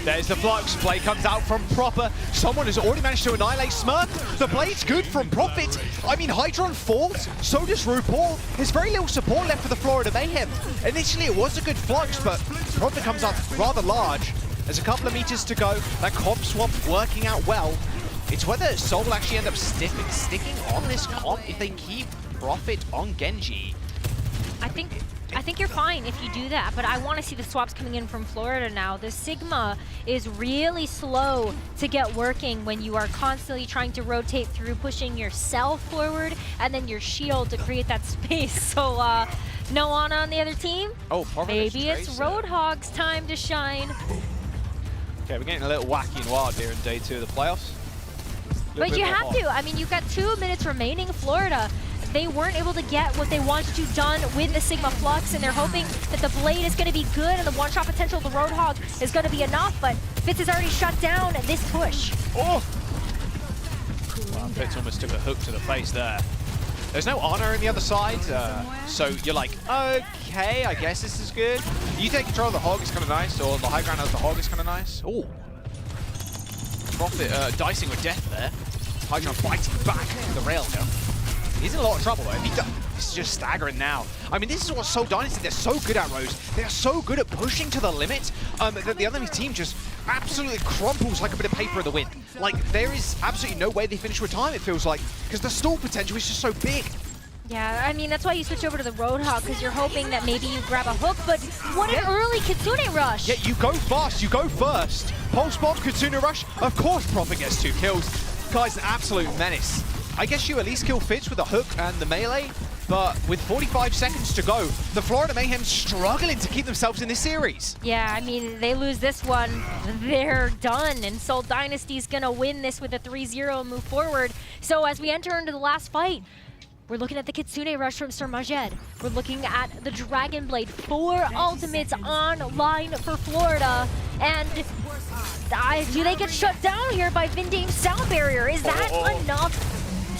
There's the Flux. Blade comes out from Proper. Someone has already managed to annihilate Smurf. The Blade's good from Prophet. I mean, Hydron falls, so does RuPaul. There's very little support left for the Florida Mayhem. Initially, it was a good Flux, but Prophet comes out rather large. There's a couple of meters to go. That comp swap working out well. It's whether Seoul will actually end up sticking on this comp if they keep Prophet on Genji. I think you're fine if you do that, but I want to see the swaps coming in from Florida now. The Sigma is really slow to get working when you are constantly trying to rotate through, pushing yourself forward, and then your shield to create that space. So, no Ana on the other team? Oh, maybe it's Roadhog's time to shine. Okay, we're getting a little wacky and wild here in day 2 of the playoffs. But you have to. I mean, you've got 2 minutes remaining. Florida, they weren't able to get what they wanted to done with the Sigma Flux, and they're hoping that the Blade is going to be good and the one-shot potential of the Roadhog is going to be enough, but Fitz has already shut down this push. Oh! Well, Fitz almost took a hook to the face there. There's no Ana on the other side, so you're like, okay, I guess this is good. You take control of the Hog is kind of nice, or the high ground as the Hog is kind of nice. Oh. Prophet dicing with death there. Hydron fighting back the rail now. He's in a lot of trouble though. If he this is just staggering now. I mean, this is what Seoul Dynasty, they're so good at, Rose. They're so good at pushing to the limit that the enemy team just absolutely crumples like a bit of paper in the wind. Like, there is absolutely no way they finish with time, it feels like, because the stall potential is just so big. Yeah, I mean, that's why you switch over to the Roadhog, because you're hoping that maybe you grab a hook, but what an early Kitsune Rush! Yeah, you go fast, you go first. Pulse Bomb, Kitsune Rush, of course Prophet gets 2 kills. Guy's an absolute menace. I guess you at least kill Fitz with the hook and the melee, but with 45 seconds to go, the Florida Mayhem struggling to keep themselves in this series. Yeah, I mean, they lose this one, they're done, and Seoul Dynasty's gonna win this with a 3-0 and move forward. So as we enter into the last fight, we're looking at the Kitsune Rush from Sermaged. We're looking at the Dragon Blade. 4 ultimates online for Florida. And do they get shut down here by Vindame's sound barrier? Is that enough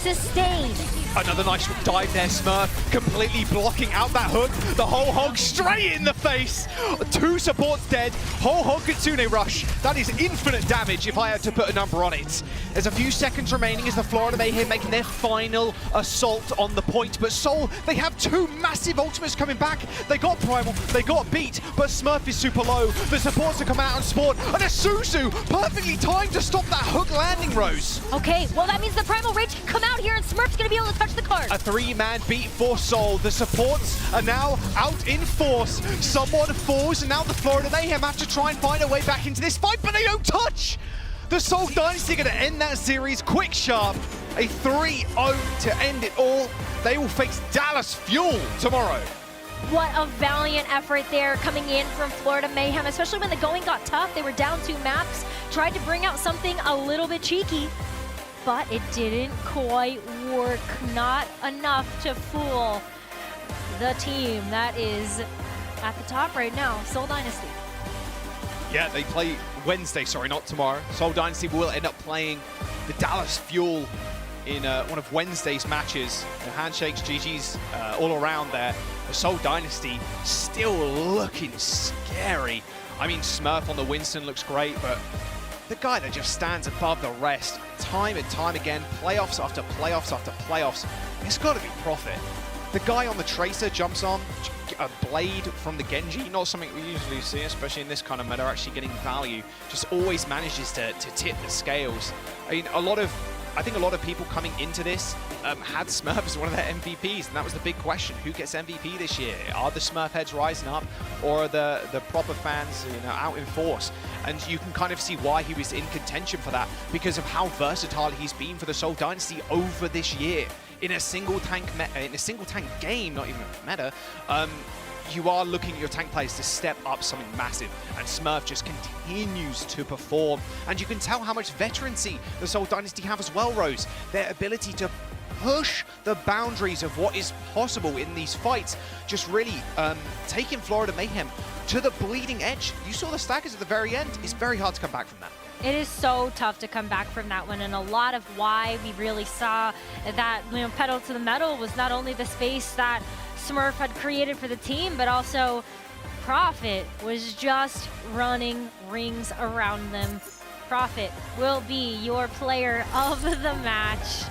to sustain? Another nice dive there, Smurf, completely blocking out that hook. The whole Hog straight in the face. 2 supports dead. Whole Hog Kitsune Rush. That is infinite damage if I had to put a number on it. There's a few seconds remaining as the Florida Mayhem making their final assault on the point. But Seoul, they have 2 massive ultimates coming back. They got Primal, they got beat, but Smurf is super low. The supports are coming out on spawn. And a Suzu, perfectly timed to stop that hook landing, Rose. Okay, well that means the Primal Rage can come out here and Smurf's gonna be able to touch the card. A 3-man beat for Seoul. The supports are now out in force. Someone falls, and now the Florida Mayhem have to try and find a way back into this fight, but they don't touch! The Seoul Dynasty are going to end that series quick, sharp. A 3-0 to end it all. They will face Dallas Fuel tomorrow. What a valiant effort there coming in from Florida Mayhem, especially when the going got tough. They were down 2 maps, tried to bring out something a little bit cheeky, but it didn't quite work. Not enough to fool the team that is at the top right now, Seoul Dynasty. Yeah, they play Wednesday, sorry, not tomorrow. Seoul Dynasty will end up playing the Dallas Fuel in one of Wednesday's matches. The handshakes, GG's all around there. The Seoul Dynasty still looking scary. I mean, Smurf on the Winston looks great, but the guy that just stands above the rest, time and time again, playoffs after playoffs after playoffs, it's got to be Prophet. The guy on the Tracer jumps on a blade from the Genji, not something we usually see, especially in this kind of meta, actually getting value, just always manages to tip the scales. I mean, I think a lot of people coming into this had Smurf as one of their MVPs, and that was the big question. Who gets MVP this year? Are the Smurf heads rising up, or are the proper fans, you know, out in force? And you can kind of see why he was in contention for that, because of how versatile he's been for the Seoul Dynasty over this year. In a single tank game, not even a meta, you are looking at your tank players to step up something massive, and Smurf just continues to perform. And you can tell how much veterancy the Seoul Dynasty have as well, Rose. Their ability to push the boundaries of what is possible in these fights, just really taking Florida Mayhem to the bleeding edge. You saw the stackers at the very end. It's very hard to come back from that. It is so tough to come back from that one, and a lot of why we really saw that, you know, pedal to the metal was not only the space that Smurf had created for the team, but also Prophet was just running rings around them. Prophet will be your player of the match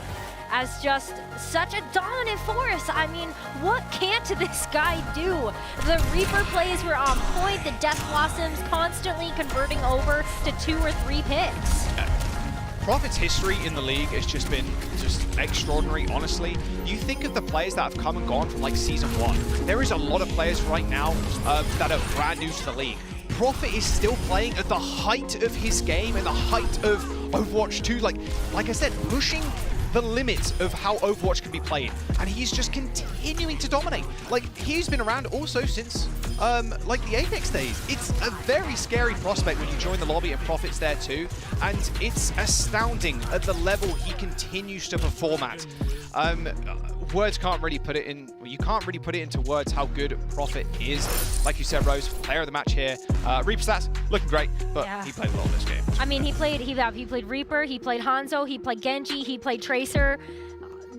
as just such a dominant force. I mean, what can't this guy do? The Reaper plays were on point, the Death Blossoms constantly converting over to 2 or 3 picks. Prophet's history in the league has just been extraordinary, honestly. You think of the players that have come and gone from like Season 1. There is a lot of players right now that are brand new to the league. Prophet is still playing at the height of his game and the height of Overwatch 2. Like I said, pushing the limits of how Overwatch can be played, and he's just continuing to dominate. Like, he's been around also since like the Apex days. It's a very scary prospect when you join the lobby and Prophet's there too, and it's astounding at the level he continues to perform at. Words can't really put it in, well, you can't really put it into words how good Prophet is. Like you said, Rose, player of the match here. Reaper stats looking great, but he played a lot of this game. I mean, he played Reaper, he played Hangzhou, he played Genji, he played Tracer.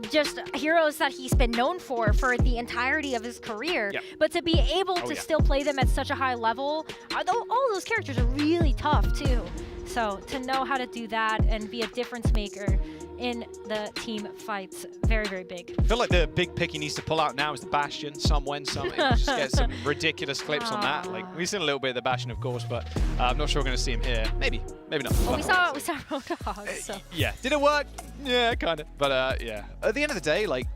Just heroes that he's been known for the entirety of his career. Yep. But to be able to still play them at such a high level, all those characters are really tough too. So to know how to do that and be a difference maker in the team fights, very, very big. I feel like the big pick he needs to pull out now is the Bastion. Some win, some. Just get some ridiculous clips on that. Like, we've seen a little bit of the Bastion, of course, but I'm not sure we're going to see him here. Maybe not. Well, we saw Roadhog, so. Yeah, did it work? Yeah, kind of. But yeah, at the end of the day, like,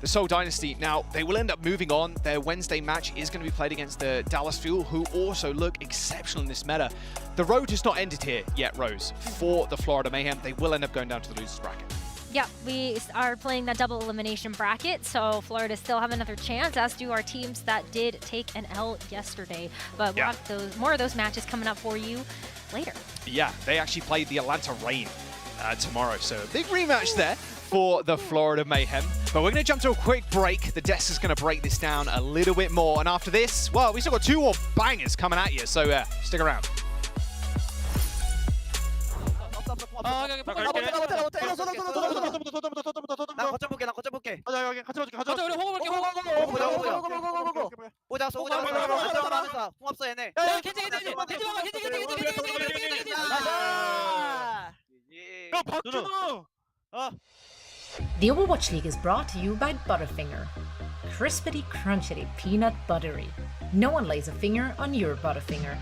the Seoul Dynasty, now, they will end up moving on. Their Wednesday match is going to be played against the Dallas Fuel, who also look exceptional in this meta. The road has not ended here yet, Rose, for the Florida Mayhem. They will end up going down to the losers bracket. Yeah, we are playing that double elimination bracket, so Florida still have another chance, as do our teams that did take an L yesterday. But we'll have more of those matches coming up for you later. Yeah, they actually played the Atlanta Reign tomorrow, so a big rematch there for the Florida Mayhem. But we're going to jump to a quick break. The desk is going to break this down a little bit more. And after this, well, we still got 2 more bangers coming at you. So stick around. The Overwatch League is brought to you by Butterfinger. Crispity, crunchity, peanut buttery. No one lays a finger on your Butterfinger.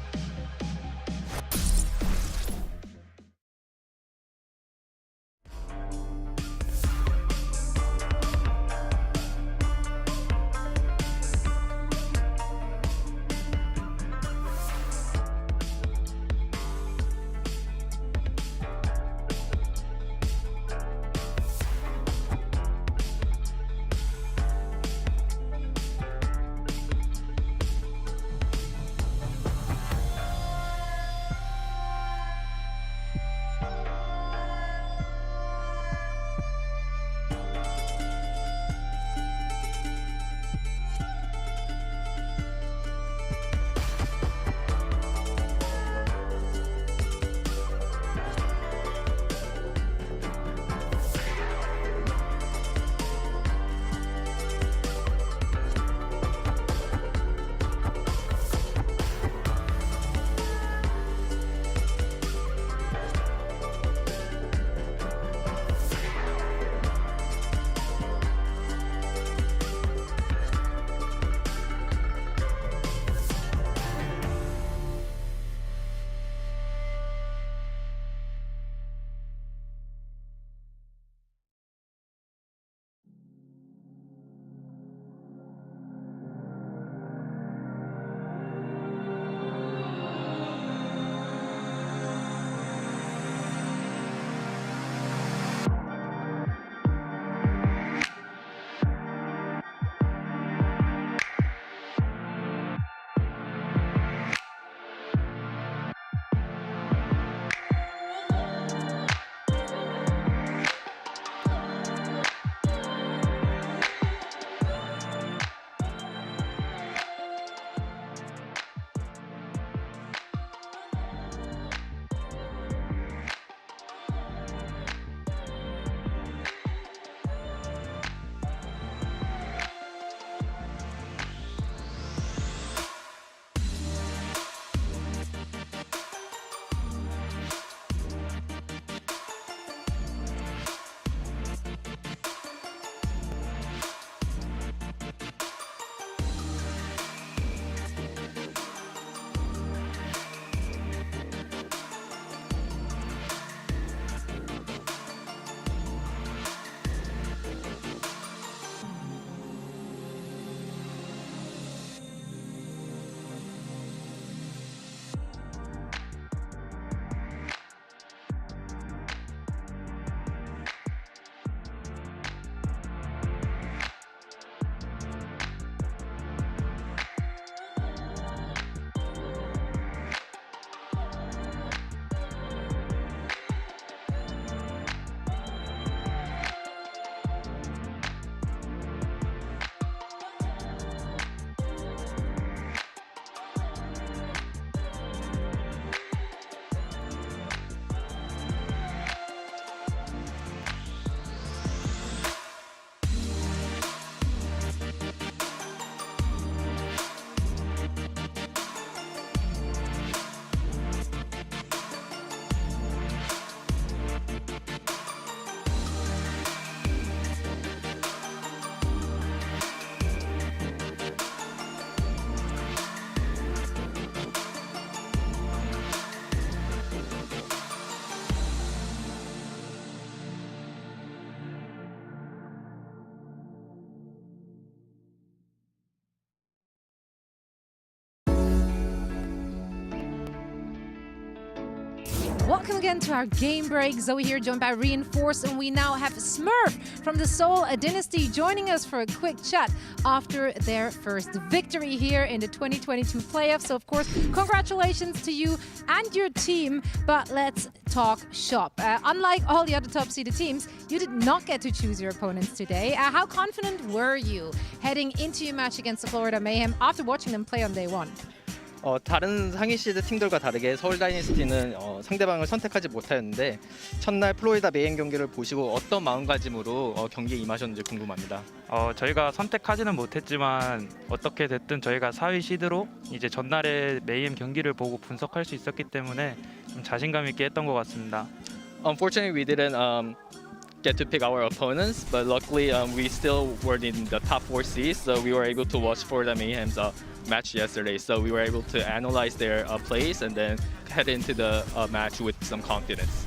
Welcome again to our game break. Zoe here, joined by Reinforce, and we now have Smurf from the Seoul Dynasty joining us for a quick chat after their first victory here in the 2022 playoffs. So, of course, congratulations to you and your team, but let's talk shop. Unlike all the other top-seeded teams, you did not get to choose your opponents today. How confident were you heading into your match against the Florida Mayhem after watching them play on day one? 다른 상위 시드 팀들과 다르게 서울 다이내스티는 상대방을 선택하지 못하였는데 첫날 플로리다 메인 경기를 보시고 어떤 마음가짐으로 경기에 임하셨는지 궁금합니다. 저희가 선택하지는 못했지만 어떻게 됐든 저희가 4위 시드로 이제 전날에 메이엠 경기를 보고 분석할 수 있었기 때문에 좀 자신감 있게 했던 것 같습니다. Unfortunately, we didn't get to pick our opponents, but luckily we still were in the top 4 seeds, so we were able to watch Florida Mayhem's match yesterday. So we were able to analyze their plays and then head into the match with some confidence.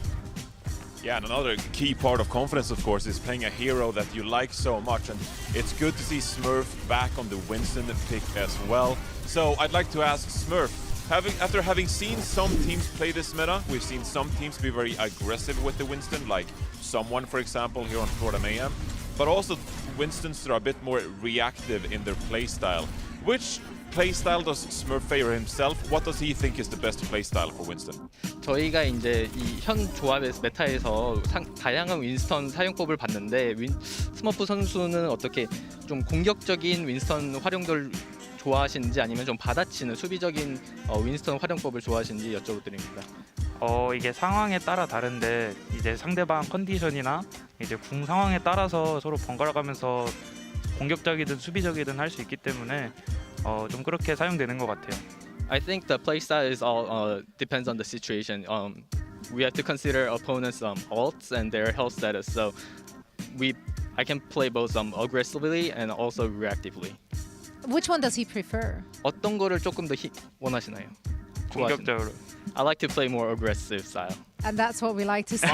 Yeah, and another key part of confidence, of course, is playing a hero that you like so much, and it's good to see Smurf back on the Winston pick as well. So I'd like to ask Smurf, after having seen some teams play this meta, we've seen some teams be very aggressive with the Winston, like someone, for example, here on Florida Mayhem, but also Winstons that are a bit more reactive in their playstyle. Which playstyle does Smurf favor himself? What does he think is the best playstyle for Winston? 저희가 이제 이 현 조합의 메타에서 다양한 윈스턴 사용법을 봤는데 스머프 선수는 어떻게 좀 공격적인 윈스턴 활용도를 좋아하시는지 아니면 좀 받아치는 수비적인 윈스턴 활용법을 좋아하시는지 여쭤보드립니다. 이게 상황에 따라 다른데 이제 상대방 컨디션이나 이제 궁 상황에 따라서 서로 번갈아가면서 공격적이든 수비적이든 할 수 있기 때문에 좀 그렇게 사용되는 것 같아요. I think the playstyle is all depends on the situation. We have to consider opponents' ults and their health status. So I can play both aggressively and also reactively. Which one does he prefer? 어떤 거를 조금 더 원하시나요? 공격적으로. I like to play more aggressive style. And that's what we like to see.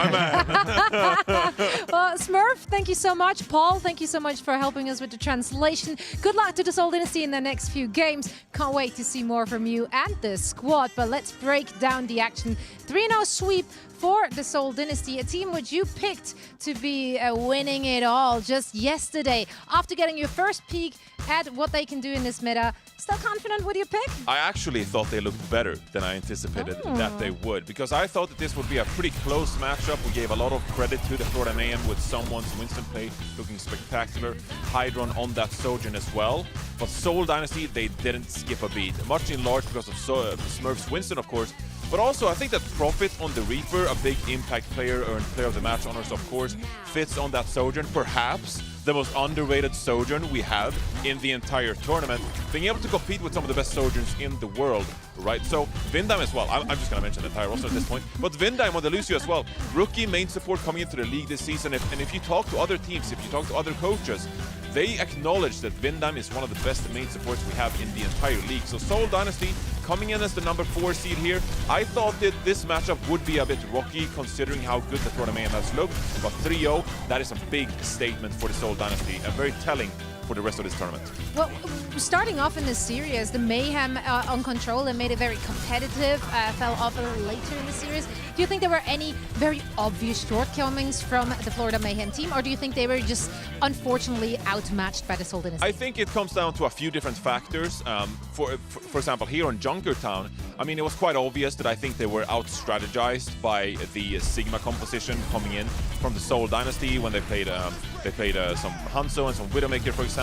Well, Smurf, thank you so much. Paul, thank you so much for helping us with the translation. Good luck to the Seoul Dynasty in the next few games. Can't wait to see more from you and the squad. But let's break down the action. 3-0 sweep for the Seoul Dynasty, a team which you picked to be winning it all just yesterday. After getting your first peek at what they can do in this meta, still confident with your pick? I actually thought they looked better than I anticipated that they would, because I thought that this would be a pretty close matchup. We gave a lot of credit to the Florida Mayhem with someone's Winston play looking spectacular. Hydron on that Sojourn as well. But Seoul Dynasty, they didn't skip a beat, much in large because of Smurf's Winston, of course. But also, I think that Profit on the Reaper, a big impact player, earned player of the match honors, of course, fits on that Sojourn. Perhaps the most underrated Sojourn we have in the entire tournament, being able to compete with some of the best Sojourns in the world, right? So Vindime as well. I'm just going to mention the entire roster at this point. But Vindime on the Lucio as well. Rookie main support coming into the league this season. And if you talk to other teams, if you talk to other coaches, they acknowledge that Vindime is one of the best main supports we have in the entire league. So Seoul Dynasty coming in as the number 4 seed here. I thought that this matchup would be a bit rocky considering how good the Florida Mayhem has looked. But 3-0, that is a big statement for the Seoul Dynasty and very telling for the rest of this tournament. Well, starting off in this series, the Mayhem on control and made it very competitive, fell off a little later in the series. Do you think there were any very obvious shortcomings from the Florida Mayhem team, or do you think they were just unfortunately outmatched by the Seoul Dynasty? I think it comes down to a few different factors. For example, here on Junkertown, I mean, it was quite obvious that I think they were out-strategized by the Sigma composition coming in from the Seoul Dynasty when they played some Hanzo and some Widowmaker, for example.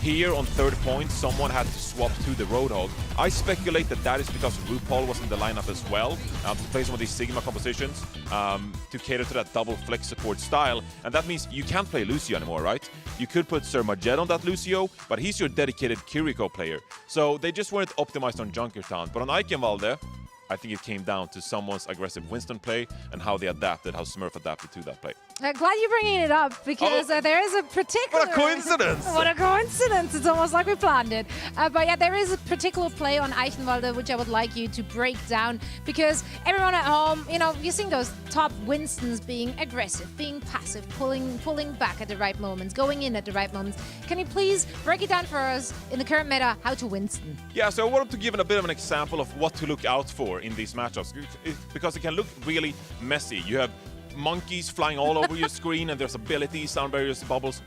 Here on third point, someone had to swap to the Roadhog. I speculate that that is because RuPaul was in the lineup as well to play some of these Sigma compositions to cater to that double flex support style. And that means you can't play Lucio anymore, right? You could put Sir Majed on that Lucio, but he's your dedicated Kiriko player. So they just weren't optimized on Junkertown. But on Eichenwalde, I think it came down to someone's aggressive Winston play and how they adapted, how Smurf adapted to that play. Glad you're bringing it up because there is a particular... What a coincidence! What a coincidence! It's almost like we planned it. But yeah, there is a particular play on Eichenwalde which I would like you to break down because everyone at home, you know, you're seeing those top Winstons being aggressive, being passive, pulling back at the right moments, going in at the right moments. Can you please break it down for us in the current meta, how to Winston? Yeah, so I wanted to give a bit of an example of what to look out for in these matchups because it can look really messy. You have monkeys flying all over your screen, and there's abilities, sound barriers, bubbles,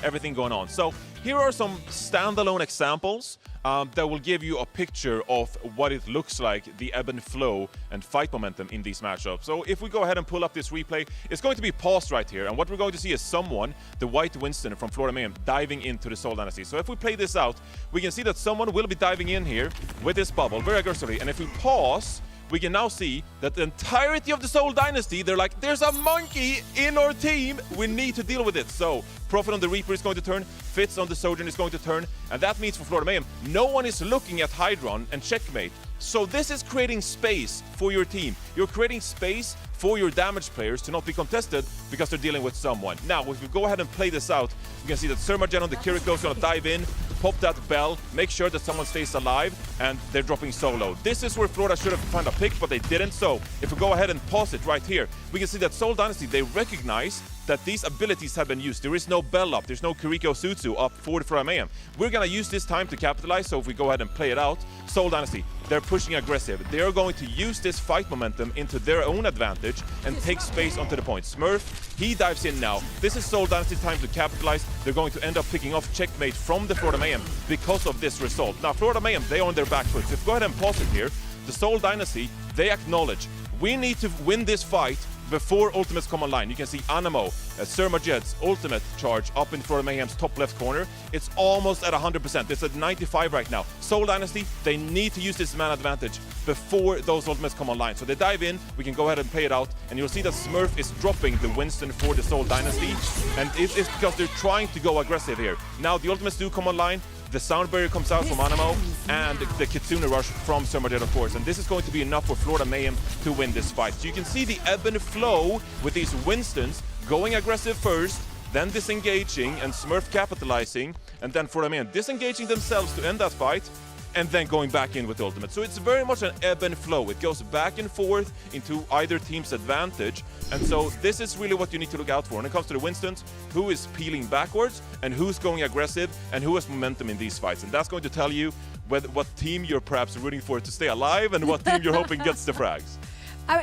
everything going on. So here are some standalone examples that will give you a picture of what it looks like, the ebb and flow and fight momentum in these matchups. So if we go ahead and pull up this replay, it's going to be paused right here, and what we're going to see is someone, the White Winston from Florida Mayhem, diving into the Seoul Dynasty. So if we play this out, we can see that someone will be diving in here with this bubble very aggressively, and if we pause, we can now see that the entirety of the Seoul Dynasty, they're like, there's a monkey in our team, we need to deal with it. So Prophet on the Reaper is going to turn, Fitz on the Sojourn is going to turn, and that means for Florida Mayhem, no one is looking at Hydron and Checkmate. So this is creating space for your team. You're creating space for your damage players to not be contested because they're dealing with someone. Now, if we go ahead and play this out, you can see that Surmagen on the Kiriko is going to dive in, pop that bell, make sure that someone stays alive, and they're dropping solo. This is where Florida should have found a pick, but they didn't. So if we go ahead and pause it right here, we can see that Seoul Dynasty, they recognize that these abilities have been used. There is no bell up, there's no Kiriko Sutsu up for the Florida Mayhem. We're gonna use this time to capitalize, so if we go ahead and play it out, Seoul Dynasty, they're pushing aggressive. They're going to use this fight momentum into their own advantage and take space onto the point. Smurf, he dives in now. This is Seoul Dynasty's time to capitalize. They're going to end up picking off Checkmate from the Florida Mayhem because of this result. Now, Florida Mayhem, they on their back foot. So if we go ahead and pause it here, the Seoul Dynasty, they acknowledge we need to win this fight before ultimates come online. You can see Anamo, Surmajed's ultimate charge up in Florida Mayhem's top left corner. It's almost at 100%. It's at 95 right now. Seoul Dynasty, they need to use this man advantage before those ultimates come online. So they dive in, we can go ahead and play it out, and you'll see that Smurf is dropping the Winston for the Seoul Dynasty, and it's because they're trying to go aggressive here. Now the ultimates do come online, the sound barrier comes out from Anamo, and the Kitsune Rush from Surmajet, of course. And this is going to be enough for Florida Mayhem to win this fight. So you can see the ebb and flow with these Winstons going aggressive first, then disengaging and Smurf capitalizing, and then Florida Mayhem disengaging themselves to end that fight, and then going back in with ultimate. So it's very much an ebb and flow. It goes back and forth into either team's advantage. And so this is really what you need to look out for when it comes to the Winstons, who is peeling backwards and who's going aggressive and who has momentum in these fights. And that's going to tell you what team you're perhaps rooting for to stay alive and what team you're hoping gets the frags.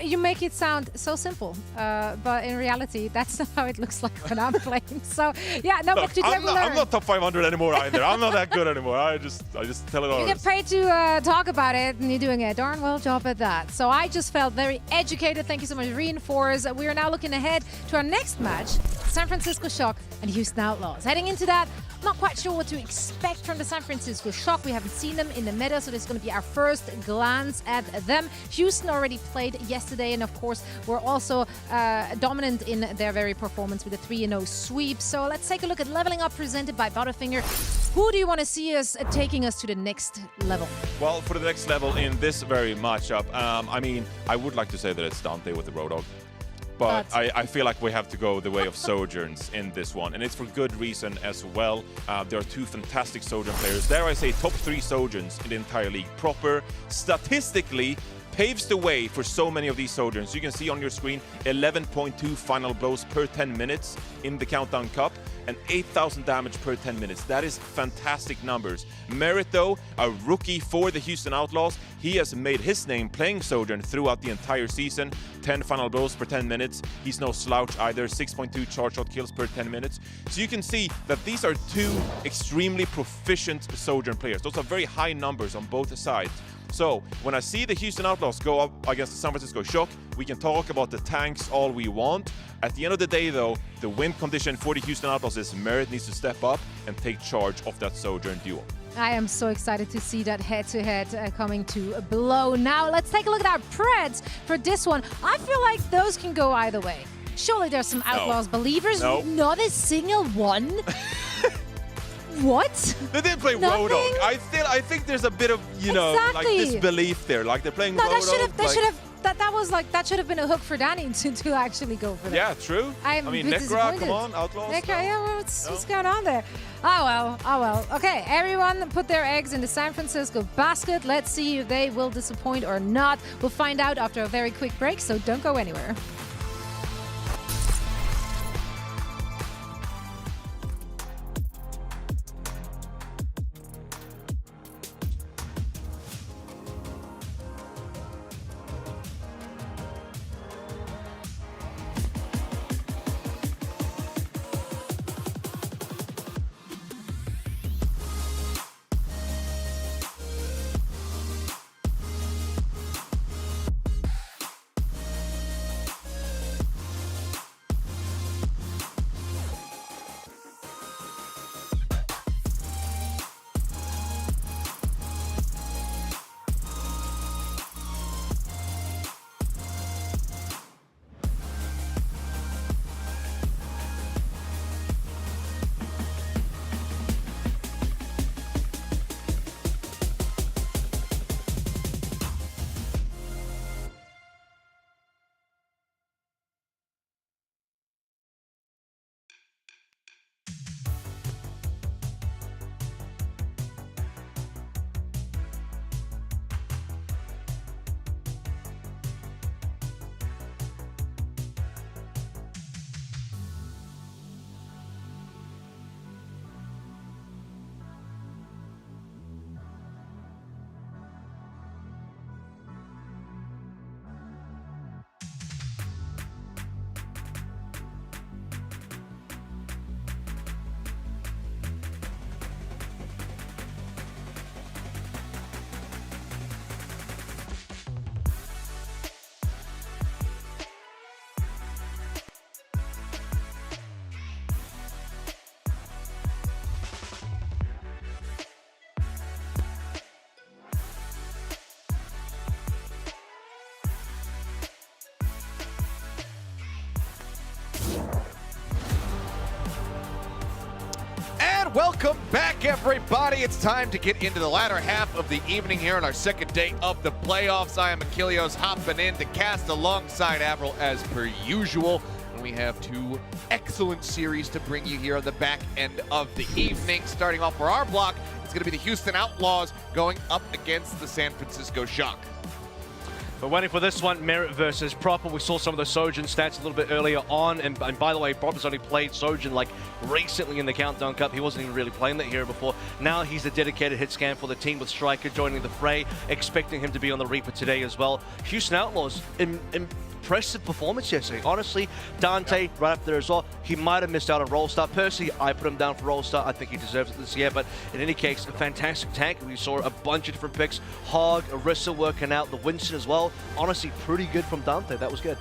You make it sound so simple, but in reality, that's not how it looks like when I'm playing. So, yeah, no, Look, but today we learned. I'm not top 500 anymore either. I'm not that good anymore. I just tell it all. You get paid to talk about it, and you're doing a darn well job at that. So I just felt very educated. Thank you so much, Reinforce. We are now looking ahead to our next match, San Francisco Shock and Houston Outlaws. Heading into that, I'm not quite sure what to expect from the San Francisco Shock. We haven't seen them in the meta, so this is going to be our first glance at them. Houston already played yesterday, and of course, we're also dominant in their very performance with a 3-0 sweep. So let's take a look at Leveling Up presented by Butterfinger. Who do you want to see us taking us to the next level? Well, for the next level in this very matchup, I mean, I would like to say that it's Dante with the Roadhog. But I feel like we have to go the way of Sojourns in this one, and it's for good reason as well. There are two fantastic Sojourn players. Dare I say top 3 Sojourns in the entire league. Proper, statistically, paves the way for so many of these Sojourns. You can see on your screen 11.2 final blows per 10 minutes in the Countdown Cup and 8,000 damage per 10 minutes. That is fantastic numbers. Merit, though, a rookie for the Houston Outlaws. He has made his name playing Sojourn throughout the entire season. 10 final blows per 10 minutes. He's no slouch either. 6.2 charge shot kills per 10 minutes. So you can see that these are two extremely proficient Sojourn players. Those are very high numbers on both sides. So when I see the Houston Outlaws go up against the San Francisco Shock, we can talk about the tanks all we want. At the end of the day, though, the win condition for the Houston Outlaws is Merit needs to step up and take charge of that Sojourn duo. I am so excited to see that head-to-head coming to a blow. Now, let's take a look at our Preds for this one. I feel like those can go either way. Surely there's some Outlaws believers. No. Not a single one. What? They didn't play Nothing? Roadhog. I think there's a bit of, you know, like disbelief there. Like they're playing Roadhog. That should have been a hook for Danny to actually go for that. Yeah, true. I mean, Necra, come on, Outlaws. Necra, yeah, what's going on there? Oh well. Okay, everyone put their eggs in the San Francisco basket. Let's see if they will disappoint or not. We'll find out after a very quick break, so don't go anywhere. Welcome back, everybody. It's time to get into the latter half of the evening here on our second day of the playoffs. I am Ilios hopping in to cast alongside Avril as per usual. And we have two excellent series to bring you here on the back end of the evening. Starting off for our block, it's going to be the Houston Outlaws going up against the San Francisco Shock. We're waiting for this one, Merit versus Proper. We saw some of the Sojin stats a little bit earlier on, and by the way, Proper's only played Sojin like recently in the Countdown Cup. He wasn't even really playing that hero before. Now he's a dedicated hit scan for the team with Striker joining the fray, expecting him to be on the Reaper today as well. Houston Outlaws, impressive performance yesterday. Honestly, Dante right up there as well. He might have missed out on Roll Star. Personally, I put him down for Roll Star. I think he deserves it this year, but in any case, a fantastic tank. We saw a bunch of different picks. Hog, Orisa working out, the Winston as well. Honestly, pretty good from Dante. That was good.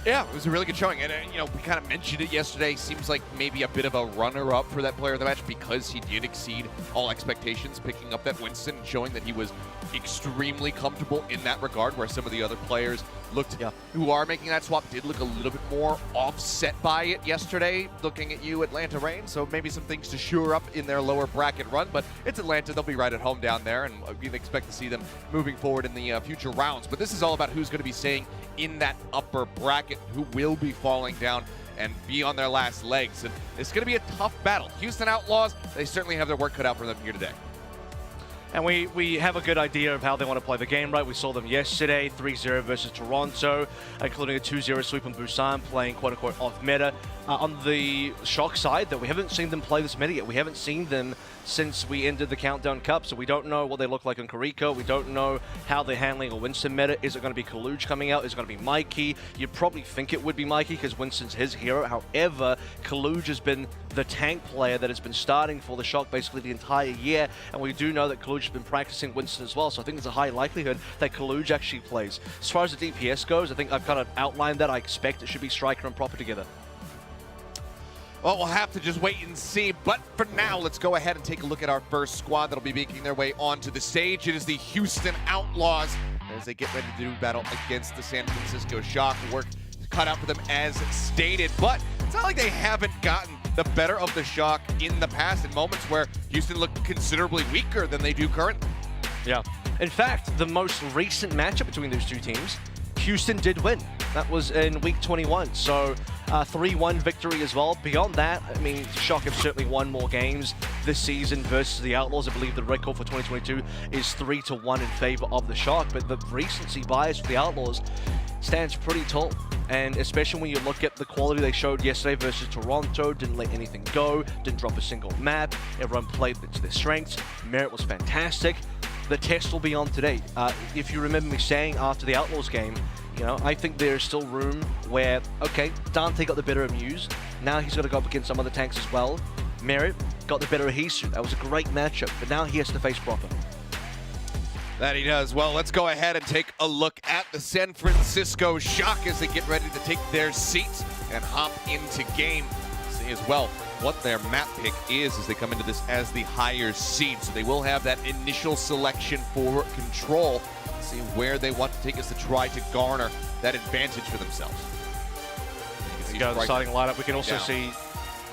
Yeah, it was a really good showing. And, you know, we kind of mentioned it yesterday. Seems like maybe a bit of a runner-up for that player of the match because he did exceed all expectations, picking up that Winston and showing that he was extremely comfortable in that regard, where some of the other players looked, who are making that swap, did look a little bit more offset by it yesterday, looking at you, Atlanta Reign. So maybe some things to shore up in their lower bracket run, but it's Atlanta. They'll be right at home down there, and we expect to see them moving forward in the future rounds. But this is all about who's going to be staying in that upper bracket, who will be falling down and be on their last legs. And it's going to be a tough battle. Houston Outlaws, they certainly have their work cut out for them here today. And we have a good idea of how they want to play the game, right? We saw them yesterday, 3-0 versus Toronto, including a 2-0 sweep on Busan, playing quote-unquote off-meta. On the Shock side, though, we haven't seen them play this meta yet. We haven't seen them since we ended the Countdown Cup, so we don't know what they look like in Kariko. We don't know how they're handling a Winston meta. Is it going to be Kaluj coming out? Is it going to be Mikey? You'd probably think it would be Mikey because Winston's his hero. However, Kaluj has been the tank player that has been starting for the Shock basically the entire year, and we do know that Kaluj has been practicing Winston as well, so I think there's a high likelihood that Kaluj actually plays. As far as the DPS goes, I think I've kind of outlined that. I expect it should be Striker and Proper together. Well, we'll have to just wait and see. But for now, let's go ahead and take a look at our first squad that'll be making their way onto the stage. It is the Houston Outlaws as they get ready to do battle against the San Francisco Shock. Work cut out for them as stated. But it's not like they haven't gotten the better of the Shock in the past in moments where Houston looked considerably weaker than they do currently. Yeah. In fact, the most recent matchup between those two teams, Houston did win. That was in week 21, so 3-1 victory as well. Beyond that, I mean, Shock have certainly won more games this season versus the Outlaws. I believe the record for 2022 is 3-1 in favor of the Shock, but the recency bias for the Outlaws stands pretty tall. And especially when you look at the quality they showed yesterday versus Toronto, didn't let anything go, didn't drop a single map, everyone played to their strengths. Merit was fantastic. The test will be on today. If you remember me saying after the Outlaws game, you know, I think there's still room where, okay, Dante got the better of Muse. Now he's got to go up against some other tanks as well. Merit got the better of Hisu. That was a great matchup, but now he has to face Proper. That he does. Well, let's go ahead and take a look at the San Francisco Shock as they get ready to take their seats and hop into game. See as well what their map pick is as they come into this as the higher seed. So they will have that initial selection for control. See where they want to take us to try to garner that advantage for themselves. There you go, the starting lineup. We can also see,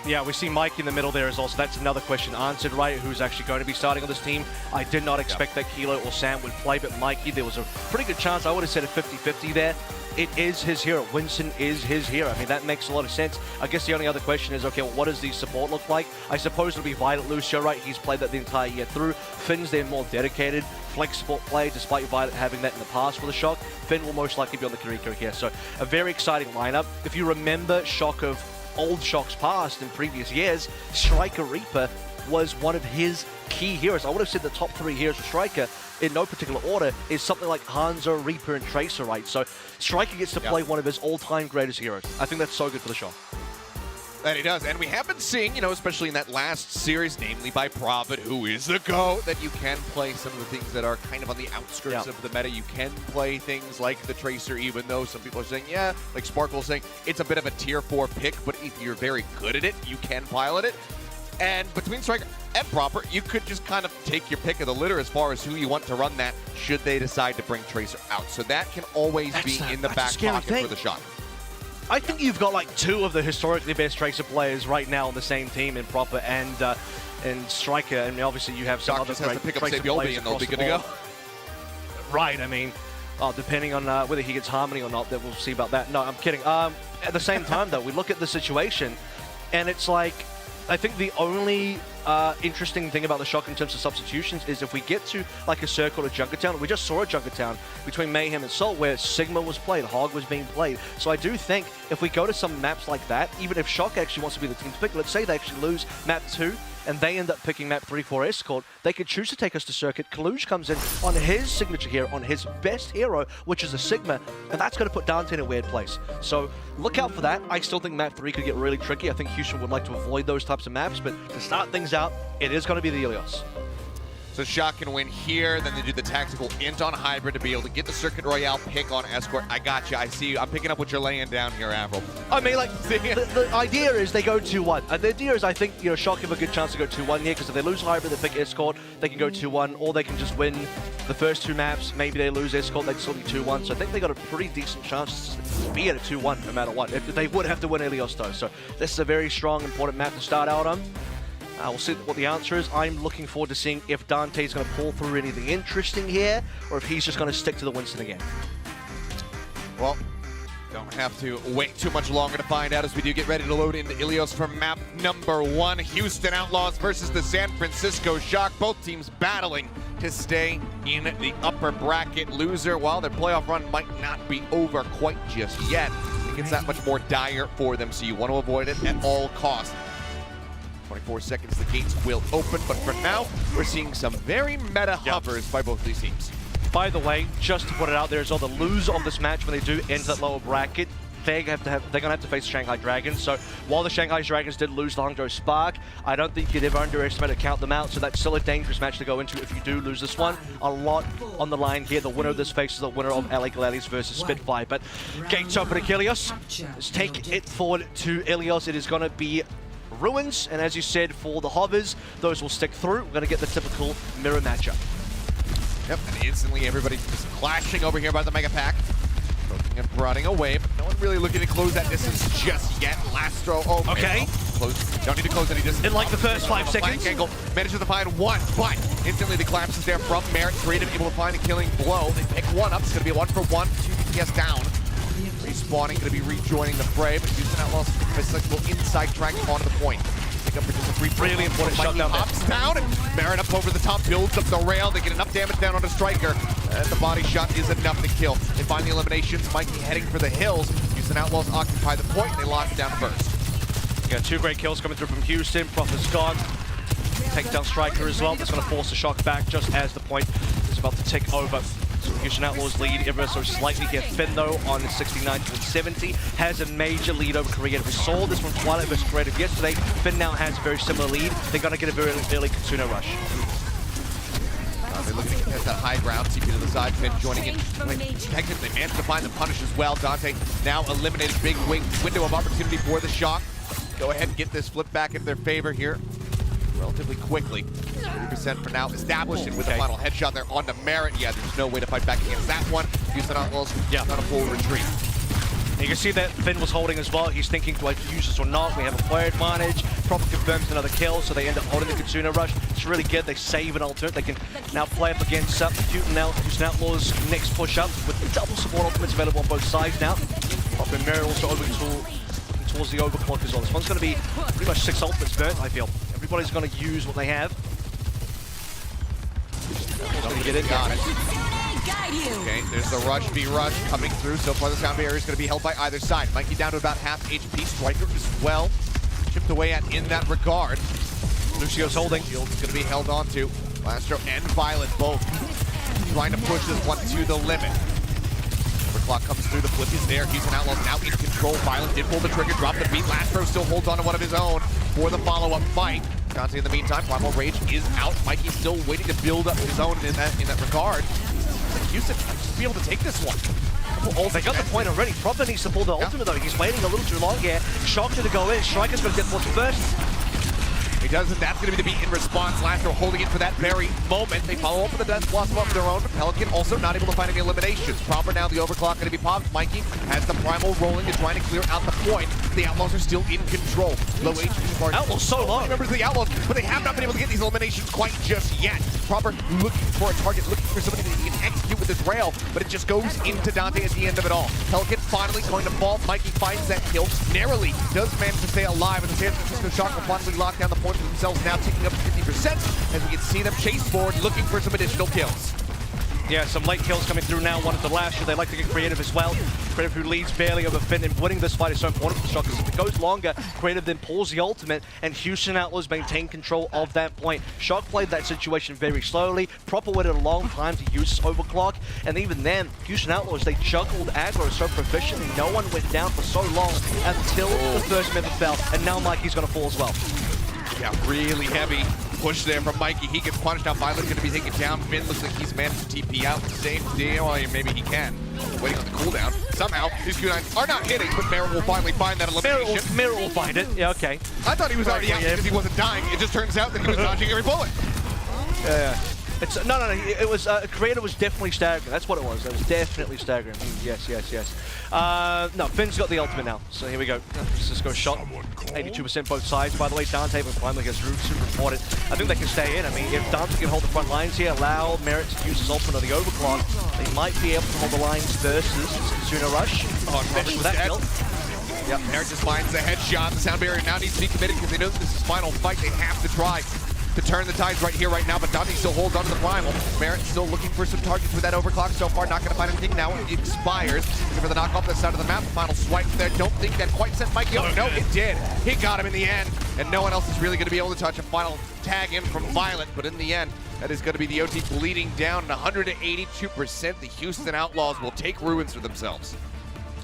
we see Mike in the middle there as well. So that's another question answered, right? Who's actually going to be starting on this team? I did not expect that Kilo or Sam would play, but Mikey, there was a pretty good chance. I would have said a 50-50 there. It is his hero. Winston is his hero. I mean, that makes a lot of sense. I guess the only other question is, okay, well, what does the support look like? I suppose it'll be Violet Lucio, right? He's played that the entire year through. Finn's their more dedicated flex support player, despite Violet having that in the past for the Shock. Finn will most likely be on the Kiriko here. So a very exciting lineup. If you remember Shock of old Shock's past in previous years, Striker Reaper was one of his key heroes. I would have said the top 3 heroes for Striker in no particular order is something like Hangzhou, Reaper, and Tracer, right? So Striker gets to play one of his all-time greatest heroes. I think that's so good for the Shock. That he does, and we have been seeing, you know, especially in that last series, namely by Prophet, who is the GOAT, that you can play some of the things that are kind of on the outskirts of the meta. You can play things like the Tracer, even though some people are saying, yeah, like Sparkle's saying, it's a bit of a tier 4 pick, but if you're very good at it, you can pilot it. And between Striker and Proper, you could just kind of take your pick of the litter as far as who you want to run that, should they decide to bring Tracer out. So that can always be in the back pocket for the Shock. I think you've got like two of the historically best Tracer players right now on the same team in Proper and Striker. I mean, obviously you have some Doc other just has to great pick up Tracer Sabiolbi players and they'll across be the good to board. go. Right, I mean, depending on whether he gets Harmony or not, then we'll see about that. No, I'm kidding. At the same time, though, we look at the situation, and it's like, I think the only interesting thing about the Shock in terms of substitutions is if we get to like a Circle or Junkertown, we just saw a Junkertown between Mayhem and Seoul where Sigma was played, Hog was being played. So I do think if we go to some maps like that, even if Shock actually wants to be the team to pick, let's say they actually lose map 2, and they end up picking map 3 for Escort, they could choose to take us to Circuit. Kaluj comes in on his signature here, on his best hero, which is a Sigma, and that's going to put Dante in a weird place. So look out for that. I still think map 3 could get really tricky. I think Houston would like to avoid those types of maps, but to start things out, it is going to be the Ilios. So Shock can win here, then they do the tactical int on Hybrid to be able to get the Circuit Royale pick on Escort. I got you. I see you. I'm picking up what you're laying down here, Avril. I mean, like, the idea is they go 2-1. The idea is I think, you know, Shock have a good chance to go 2-1 here, because if they lose Hybrid, they pick Escort, they can go 2-1, or they can just win the first 2 maps. Maybe they lose Escort, they'd still be 2-1. So I think they got a pretty decent chance to be at a 2-1 no matter what. They would have to win Ilios, though. So this is a very strong, important map to start out on. We'll see what the answer is. I'm looking forward to seeing if Dante's going to pull through anything interesting here, or if he's just going to stick to the Winston again. Well, don't have to wait too much longer to find out as we do get ready to load into Ilios for map number 1. Houston Outlaws versus the San Francisco Shock. Both teams battling to stay in the upper bracket. Loser, while their playoff run might not be over quite just yet, it gets that much more dire for them, so you want to avoid it at all costs. 24 seconds, the gates will open, but for now, we're seeing some very meta hovers by both these teams. By the way, just to put it out there as well, the loser of this match when they do enter that lower bracket, they're going to have to face Shanghai Dragons. So while the Shanghai Dragons did lose the Hangzhou Spark, I don't think you'd ever underestimate or count them out. So that's still a dangerous match to go into if you do lose this one. A lot on the line here. The winner of this faces the winner of LA Gladiators versus Spitfire. But gates open to Ilios. Let's take it forward to Ilios. It is going to be Ruins, and as you said, for the hovers, those will stick through. We're going to get the typical mirror matchup. Yep, and instantly everybody just clashing over here by the Mega Pack. Poking and prodding away, but no one really looking to close that distance just yet. Last throw, okay. Close. Don't need to close any distance. In like the first 5 seconds. Angle manages to find one, but instantly the collapse is there from Merit. Creative able to find a killing blow. They pick one up. It's going to be a 1-for-1. 2 DPS down. Respawning, going to be rejoining the fray, but Houston Outlaws cyclical inside tracking onto the point. Pick up for just a brief, really important shot down. Hops down, and Merit up over the top, builds up the rail. They get enough damage down on the Striker, and the body shot is enough to kill. They find the eliminations. Mikey heading for the hills. Houston Outlaws occupy the point, and they lock it down first. We got 2 great kills coming through from Houston. Prophet's gone. Take down Striker as well. That's going to force the Shock back just as the point is about to tick over. Houston Outlaws lead ever so slightly here. Finn, though, on 69 to 70, has a major lead over Creative. We saw this from Twilight versus Creative yesterday. Finn now has a very similar lead. They're going to get a very early Kitsune rush. They're looking to contest that high ground. CP to the side, Finn joining in. Technically, they managed to find the punish as well. Dante now eliminated. Big window of opportunity for the Shock. Go ahead and get this flip back in their favor here relatively quickly. 30% for now established, and with the final headshot there on the Merit. Yeah, there's no way to fight back against that one. Houston Outlaws on a full retreat. You can see that Finn was holding as well. He's thinking, do I use this or not? We have a player advantage. Proper confirms another kill, so they end up holding the Kitsune rush. It's really good. They save an alternate. They can now play up against Houston Outlaws' next push up with double support ultimates available on both sides now. Proper Merit also over towards the overclock as well. This one's going to be pretty much 6 ultimates burnt, I feel. Everybody's going to use what they have. Get it. Got it. Okay, there's the rush, B-rush coming through. So far the sound barrier is going to be held by either side. Mikey down to about half HP. Striker as well. Chipped away at in that regard. Lucio's holding. Shield's going to be held on to. Lastro and Violet both trying to push this one to the limit. Clock comes through, the flip is there. Houston Outlaws now in control. Violet did pull the trigger, drop the beat. Lastro still holds on to one of his own for the follow-up fight. Dante in the meantime, Primal Rage is out. Mikey's still waiting to build up his own in that regard. Houston might just be able to take this one. They got the point already. Prophet needs to pull the ultimate though. He's waiting a little too long here. Shock to go in. Striker's going to get forced first. He does it. That's going to be the beat in response. Lastro holding it for that very moment. They follow up with the Death Blossom of their own. Pelican also not able to find any eliminations. Proper now, the overclock going to be popped. Mikey has the primal rolling and trying to clear out the point. The Outlaws are still in control. Low HP bar. Outlaws so low. Members of the Outlaws, but they have not been able to get these eliminations quite just yet. Proper looking for a target, looking for somebody that he can execute with his rail, but it just goes into Dante at the end of it all. Pelican finally going to fall. Mikey finds that kill. Narrowly does manage to stay alive, and the San Francisco Shock will finally lock down the point for themselves, now ticking up to 50%, as we can see them chase forward, looking for some additional kills. Yeah, some late kills coming through now. One at the last year. They like to get creative as well. Creative, who leads barely over Finn, and winning this fight is so important for the Shock, because if it goes longer, Creative then pulls the ultimate, and Houston Outlaws maintain control of that point. Shock played that situation very slowly. Proper waited a long time to use overclock, and even then, Houston Outlaws, they juggled aggro so proficiently. No one went down for so long until the first member fell, and now Mikey's going to fall as well. Yeah, really heavy push there from Mikey. He gets punished. Now Violet's going to be taken down. Finn looks like he's managed to TP out. Same deal. Well, maybe he can. Waiting on the cooldown. Somehow, these Q9s are not hitting, but Merritt will finally find that elimination. Merritt will find it. Yeah, okay. I thought he was already out because he wasn't dying. It just turns out that he was dodging every bullet. Yeah. It's no. It was Creator was definitely staggering. That's what it was. It was definitely staggering. Yes. No, Finn's got the ultimate now. So here we go. Cisco shot. 82% both sides. By the way, Dante will finally get super reported. I think they can stay in. I mean, if Dante can hold the front lines here, allow Merritt to use his ultimate on the overclock, they might be able to hold the lines versus Sooner Rush. Oh, especially with that kill. Yep, Merritt just finds the headshot. The sound barrier now needs to be committed because they know that this is final fight. They have to try to turn the tides right here, right now, but Dante still holds on to the primal. Merritt still looking for some targets with that overclock. So far, not going to find anything. Now it expires. Looking for the knock off the side of the map. The final swipe there. Don't think that quite sent Mikey up. No, it did. He got him in the end, and no one else is really going to be able to touch a final tag in from Violet, but in the end, that is going to be the OT bleeding down 182%. The Houston Outlaws will take ruins for themselves.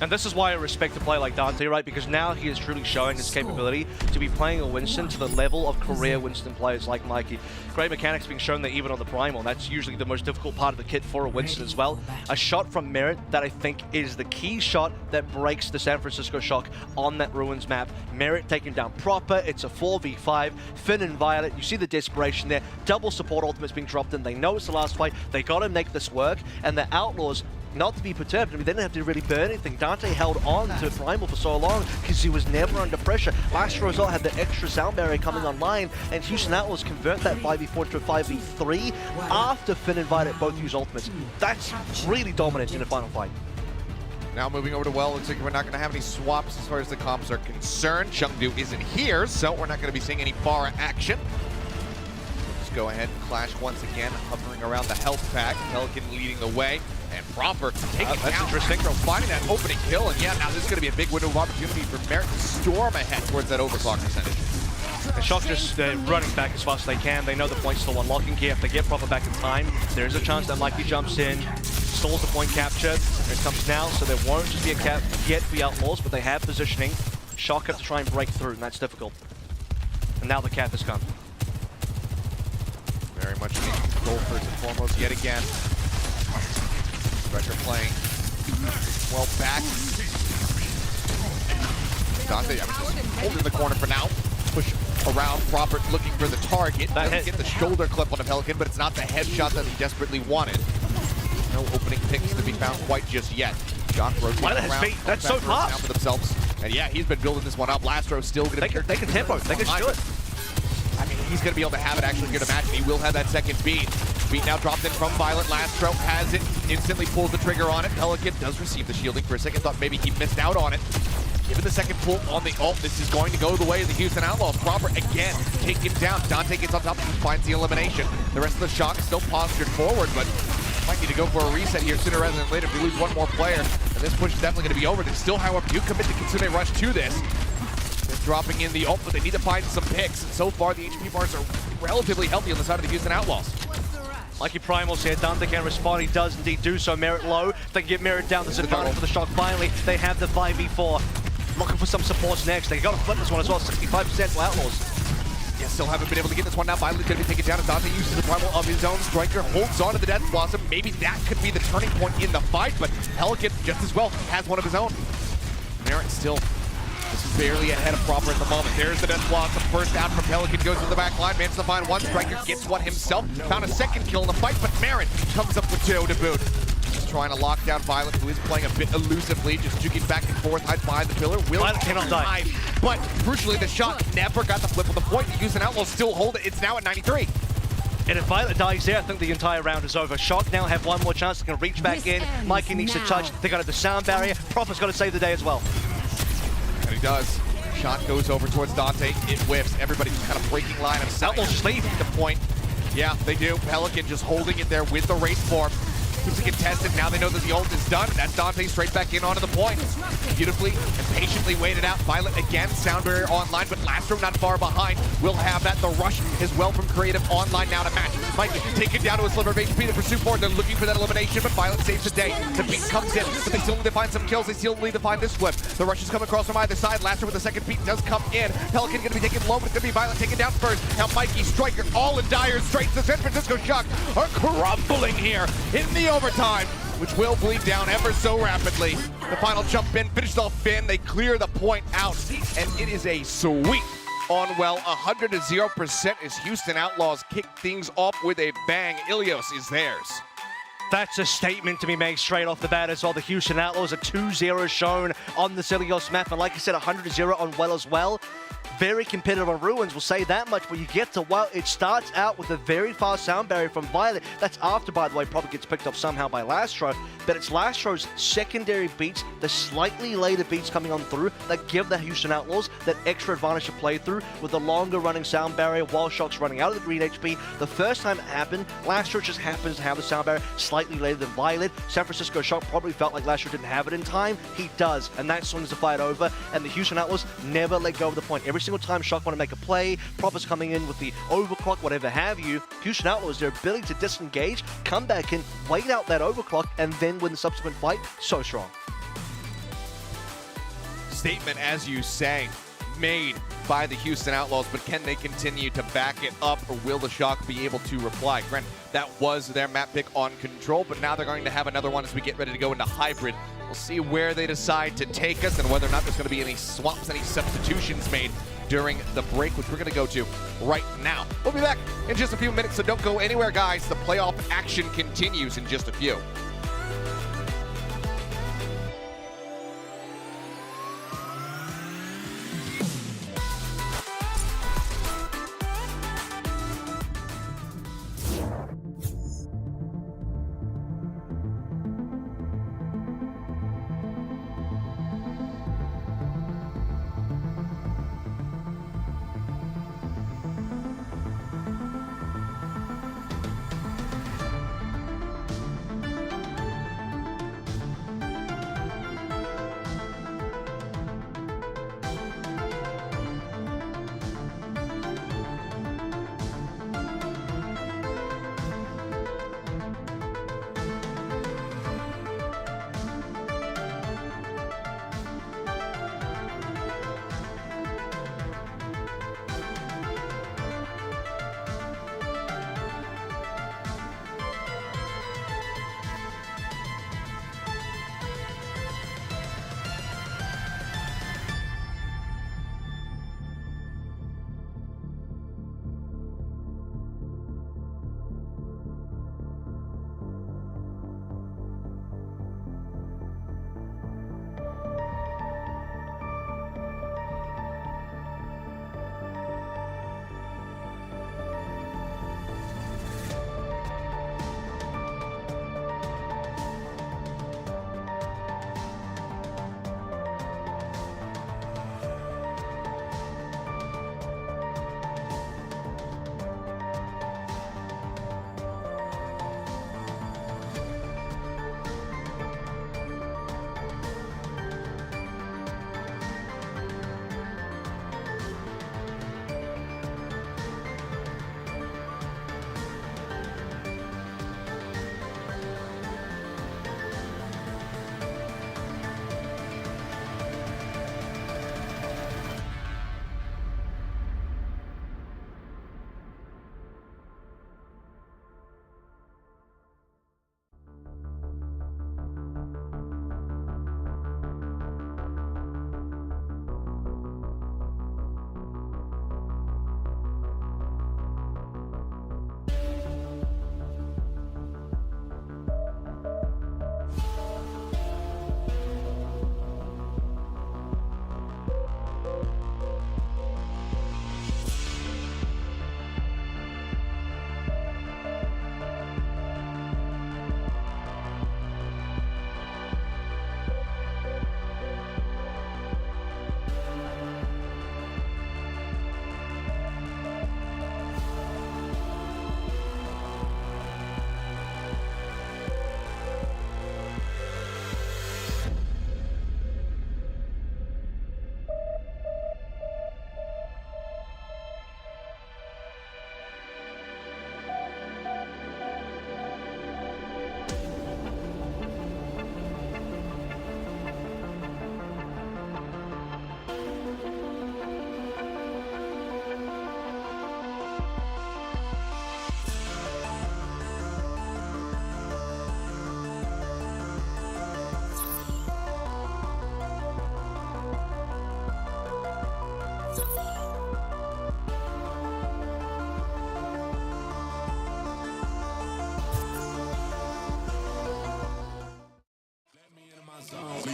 And this is why I respect a player like Dante, right? Because now he is truly showing his capability to be playing a Winston to the level of career Winston players like Mikey. Great mechanics being shown there even on the Primal. That's usually the most difficult part of the kit for a Winston as well. A shot from Merritt that I think is the key shot that breaks the San Francisco Shock on that Ruins map. Merritt taken down proper. It's a 4v5. Finn and Violet, you see the desperation there. Double support ultimates being dropped in. They know it's the last fight. They got to make this work. And the Outlaws, not to be perturbed. I mean, they didn't have to really burn anything. Dante held on to Primal for so long because he was never under pressure. Last result had the extra sound barrier coming online, and Houston Outlaws convert that 5v4 to a 5v3 after Finn and Violet both use ultimates. That's really dominant in a final fight. Now moving over to Well, looks like we're not going to have any swaps as far as the comps are concerned. Chengdu isn't here, so we're not going to be seeing any bar action. Let's go ahead and clash once again, hovering around the health pack. Pelican leading the way. And Proper taking that's down interesting. finding that opening kill, and yeah, now this is going to be a big window of opportunity for Merritt to storm ahead towards that overclock percentage. The Shock just running back as fast as they can. They know the point's still unlocking here. If they get Proper back in time, there is a chance that Mikey jumps in, stalls the point capture. Here it comes now, so there won't just be a cap yet for the Outlaws, but they have positioning. Shock have to try and break through, and that's difficult. And now the cap has come. Very much in control first and foremost yet again. Pressure playing well back. Dante, just holding the corner for now. Push around, Proper looking for the target. Doesn't get the shoulder clip on the Pelican, but it's not the headshot that he desperately wanted. No opening picks to be found quite just yet. Shock rotating around. That's so tough. For themselves. And yeah, he's been building this one up. Lastro's still going to be... They can tempo. They can do it. I mean, he's going to be able to have it actually here to match it. He will have that second beat. Beat now dropped in from Violet. Lastro has it. Instantly pulls the trigger on it. Pelican does receive the shielding. For a second, thought maybe he missed out on it. Given the second pull on the ult, this is going to go the way of the Houston Outlaws. Proper again taken down. Dante gets on top and finds the elimination. The rest of the Shock still postured forward, but might need to go for a reset here sooner rather than later. If we lose one more player, and this push is definitely going to be over. They still, however, do commit the Kitsune Rush to this. They're dropping in the ult, but they need to find some picks. And so far, the HP bars are relatively healthy on the side of the Houston Outlaws. Mikey Primal's here. Dante can respond. He does indeed do so. Merritt low. If they can get Merritt down, there's a advantage for the Shock. Finally, they have the 5v4. Looking for some supports next. They got to flip this one as well. 65% for Outlaws. Yeah, still haven't been able to get this one now. Violet's going to be taken down as Dante uses the primal of his own. Striker holds on to the Death Blossom. Maybe that could be the turning point in the fight, but Pelican just as well has one of his own. Merritt still This is barely ahead of Proper at the moment. There's the death block. The first out from Pelican goes to the back line. Manages to find one. Striker gets one himself. Found a second kill in the fight, but Marin comes up with two to boot. Just trying to lock down Violet, who is playing a bit elusively, just juking back and forth, hides behind the pillar. Will Violet cannot die. But crucially, the shot never got the flip with the point. The Houston Outlaws still hold it. It's now at 93. And if Violet dies there, I think the entire round is over. Shock now have one more chance. They can reach back in. Mikey needs to touch. They got the sound barrier. Proper's got to save the day as well. And he does. Shot goes over towards Dante. It whiffs. Everybody's just kind of breaking line of sight. Outlaws sleep the point. Yeah, they do. Pelican just holding it there with the race form. Keeps it contested. Now they know that the ult is done. That's Dante straight back in onto the point. Beautifully and patiently waited out. Violet again, sound barrier online, but Lastro not far behind. Will have that. The rush is well from Creative online now to match. Mikey taken down to a sliver of HP. The pursuit forward. They're looking for that elimination, but Violet saves the day. The beat comes in, but they still need to find some kills. They still need to find this flip. The rush is coming across from either side. Lastro with the second beat does come in. Pelican going to be taken low, but it's going to be Violet taken down first. Now Mikey, Striker, all in dire straits. The San Francisco Shock are crumbling here in the overtime, which will bleed down ever so rapidly. The final jump in, finished off Finn. They clear the point out, and it is a sweep on, well, 100-0% as Houston Outlaws kick things off with a bang. Ilios is theirs. That's a statement to be made straight off the bat as well. The Houston Outlaws are 2-0 shown on the Ilios map, and like I said, 100-0 on well as well. Very competitive on Ruins, we'll say that much. When you get to well, it starts out with a very fast sound barrier from Violet. That's after, by the way, probably gets picked up somehow by Lastro. But it's Lastro's secondary beats, the slightly later beats coming on through, that give the Houston Outlaws that extra advantage to play through with the longer running sound barrier while Shock's running out of the green HP. The first time it happened, Lastro just happens to have the sound barrier slightly later than Violet. San Francisco Shock probably felt like Lastro didn't have it in time. He does, and that swings the fight over. And the Houston Outlaws never let go of the point. Every single time Shock want to make a play, Proper's coming in with the overclock, whatever have you, Houston Outlaws, their ability to disengage, come back in, wait out that overclock, and then win the subsequent fight, so strong. Statement, as you say, made by the Houston Outlaws, but can they continue to back it up, or will the Shock be able to reply? Grant, that was their map pick on Control, but now they're going to have another one as we get ready to go into Hybrid. We'll see where they decide to take us and whether or not there's going to be any swaps, any substitutions made during the break, which we're going to go to right now. We'll be back in just a few minutes, so don't go anywhere, guys. The playoff action continues in just a few.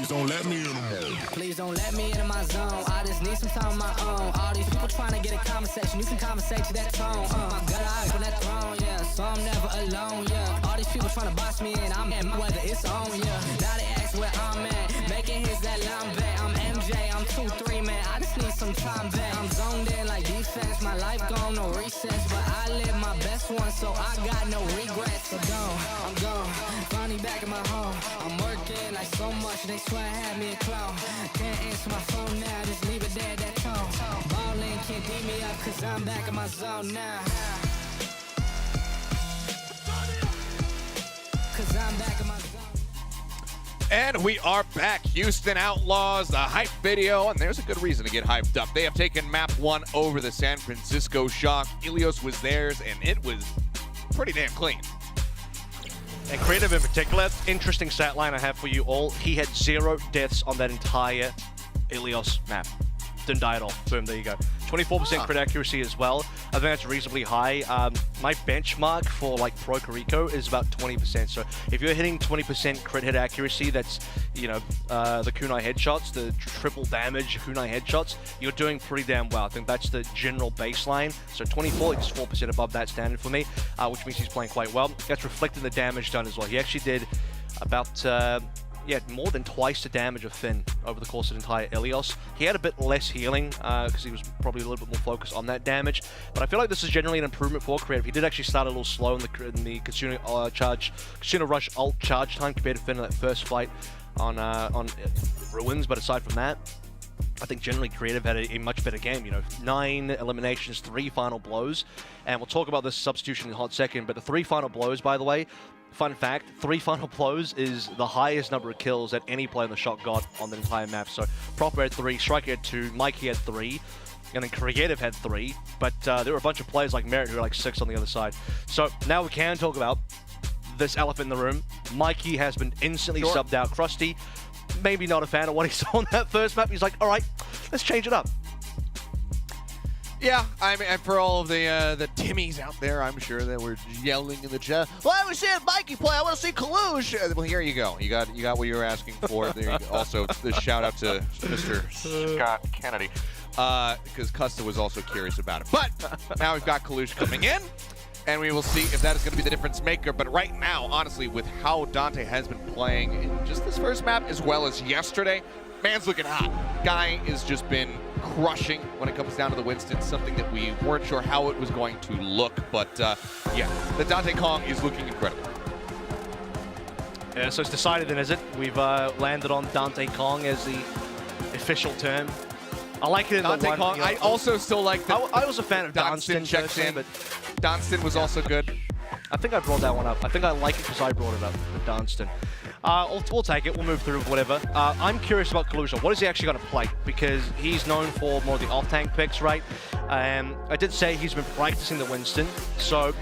Please don't let me in. Please don't let me into my zone. I just need some time on my own. All these people trying to get a conversation. You can conversate to that tone. My gut eyes on that throne, yeah. So I'm never alone, yeah. All these people trying to box me in. I'm in whether it's on, yeah. Now they ask where I'm at. Making hits that line back. I'm MJ, I'm 2-3, man. I just need some time back. I'm zoned in like defense. My life gone, no recess. But I live my best one, so I got no regrets. So I'm gone. Finally back in my home. I'm working like so much. They swear I had me a clown. Can't answer my phone now. Just leave it there, that tone. Ballin' can't beat me up, cause I'm back in my zone now. Cause I'm back in my zone. And we are back. Houston Outlaws, the hype video, and there's a good reason to get hyped up. They have taken map 1 over the San Francisco Shock. Ilios was theirs, and it was pretty damn clean. And Creative in particular, interesting stat line I have for you all. He had 0 deaths on that entire Ilios map. Didn't die at all. Boom, there you go. 24% crit accuracy as well. I think that's reasonably high. My benchmark for like Pro Carico is about 20%. So if you're hitting 20% crit hit accuracy, that's, you know, the kunai headshots, the triple damage kunai headshots, you're doing pretty damn well. I think that's the general baseline. So 24 is 4% above that standard for me, which means he's playing quite well. That's reflecting the damage done as well. He actually did about more than twice the damage of Finn over the course of the entire Ilios. He had a bit less healing because he was probably a little bit more focused on that damage. But I feel like this is generally an improvement for Creative. He did actually start a little slow in the Casino Rush ult charge time compared to Finn in that first fight on Ruins. But aside from that, I think generally Creative had a much better game. You know, 9 eliminations, 3 final blows. And we'll talk about this substitution in a hot second. But the 3 final blows, by the way, fun fact, 3 final blows is the highest number of kills that any player in the Shock got on the entire map. So Proper had 3, Striker had 2, Mikey had 3, and then Creative had 3. But there were a bunch of players like Merit who were like 6 on the other side. So now we can talk about this elephant in the room. Mikey has been instantly subbed out. Krusty, maybe not a fan of what he saw on that first map. He's like, all right, let's change it up. Yeah, I mean, for all of the Timmies out there, I'm sure that we're yelling in the chat. Well, I was seeing Mikey play. I want to see Kalush. Well, here you go. You got what you were asking for. There you go. Also, the shout out to Mr. Scott Kennedy, because Custa was also curious about it. But now we've got Kalush coming in, and we will see if that is going to be the difference maker. But right now, honestly, with how Dante has been playing in just this first map as well as yesterday, man's looking hot. Guy has just been crushing when it comes down to the Winston, something that we weren't sure how it was going to look. But yeah, the Dante Kong is looking incredible. Yeah, so it's decided then, is it? We've landed on Dante Kong as the official term. I like it in Dante the one. Kong. You know, I also still like that. I was a fan of Dunstan checks in, but Dunstan was also good. I think I brought that one up. I think I like it because I brought it up with Dunstan. We'll take it. We'll move through whatever. I'm curious about Kalusha. What is he actually going to play? Because he's known for more of the off-tank picks, right? I did say he's been practicing the Winston, so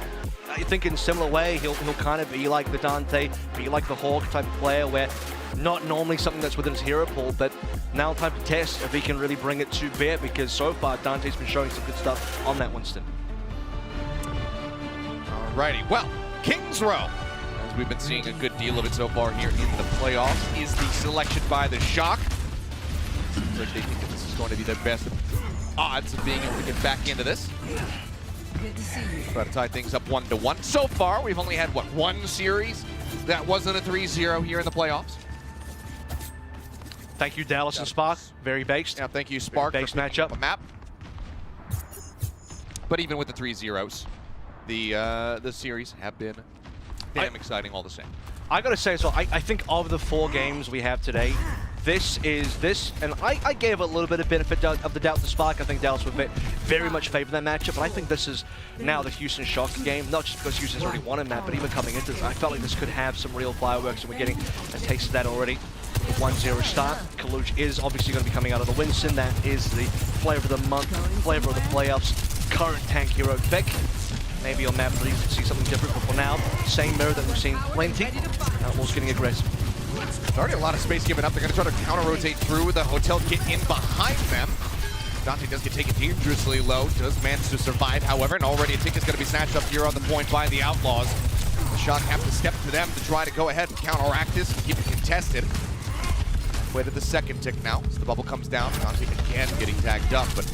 I think in a similar way he'll kind of be like the Dante, be like the Hawk type of player, where not normally something that's within his hero pool, but now time to test if he can really bring it to bear, because so far Dante's been showing some good stuff on that Winston. Alrighty, well, Kings Row, as we've been seeing a good deal of it so far here in the playoffs, is the selection by the Shock. Seems like they think that this is going to be their best odds of being able to get back into this. Try to tie things up 1-1. So far, we've only had, what, 1 series that wasn't a 3-0 here in the playoffs. Thank you, Dallas and Spark. Very based. Yeah, thank you, Spark. Very based matchup. A map. But even with the 3-0s, the series have been damn exciting all the same. I gotta say, so I think of the 4 games we have today, this, and I gave a little bit of benefit of the doubt to Spark. I think Dallas would very much favor that matchup, but I think this is now the Houston Shock game, not just because Houston's already won a map, but even coming into this, I felt like this could have some real fireworks, and we're getting a taste of that already. The 1-0 start. Kaluch is obviously going to be coming out of the Winston. That is the flavor of the month, flavor of the playoffs, current tank hero pick. Maybe on map 3 you can see something different, but for now, same mirror that we've seen plenty. Outlaws getting aggressive. There's already a lot of space given up. They're going to try to counter-rotate through with a hotel kit in behind them. Dante does get taken dangerously low, does manage to survive, however, and already a ticket's going to be snatched up here on the point by the Outlaws. The Shock have to step to them to try to go ahead and counteract this and keep it contested. Way to the second tick now, as the bubble comes down. Dante again getting tagged up, but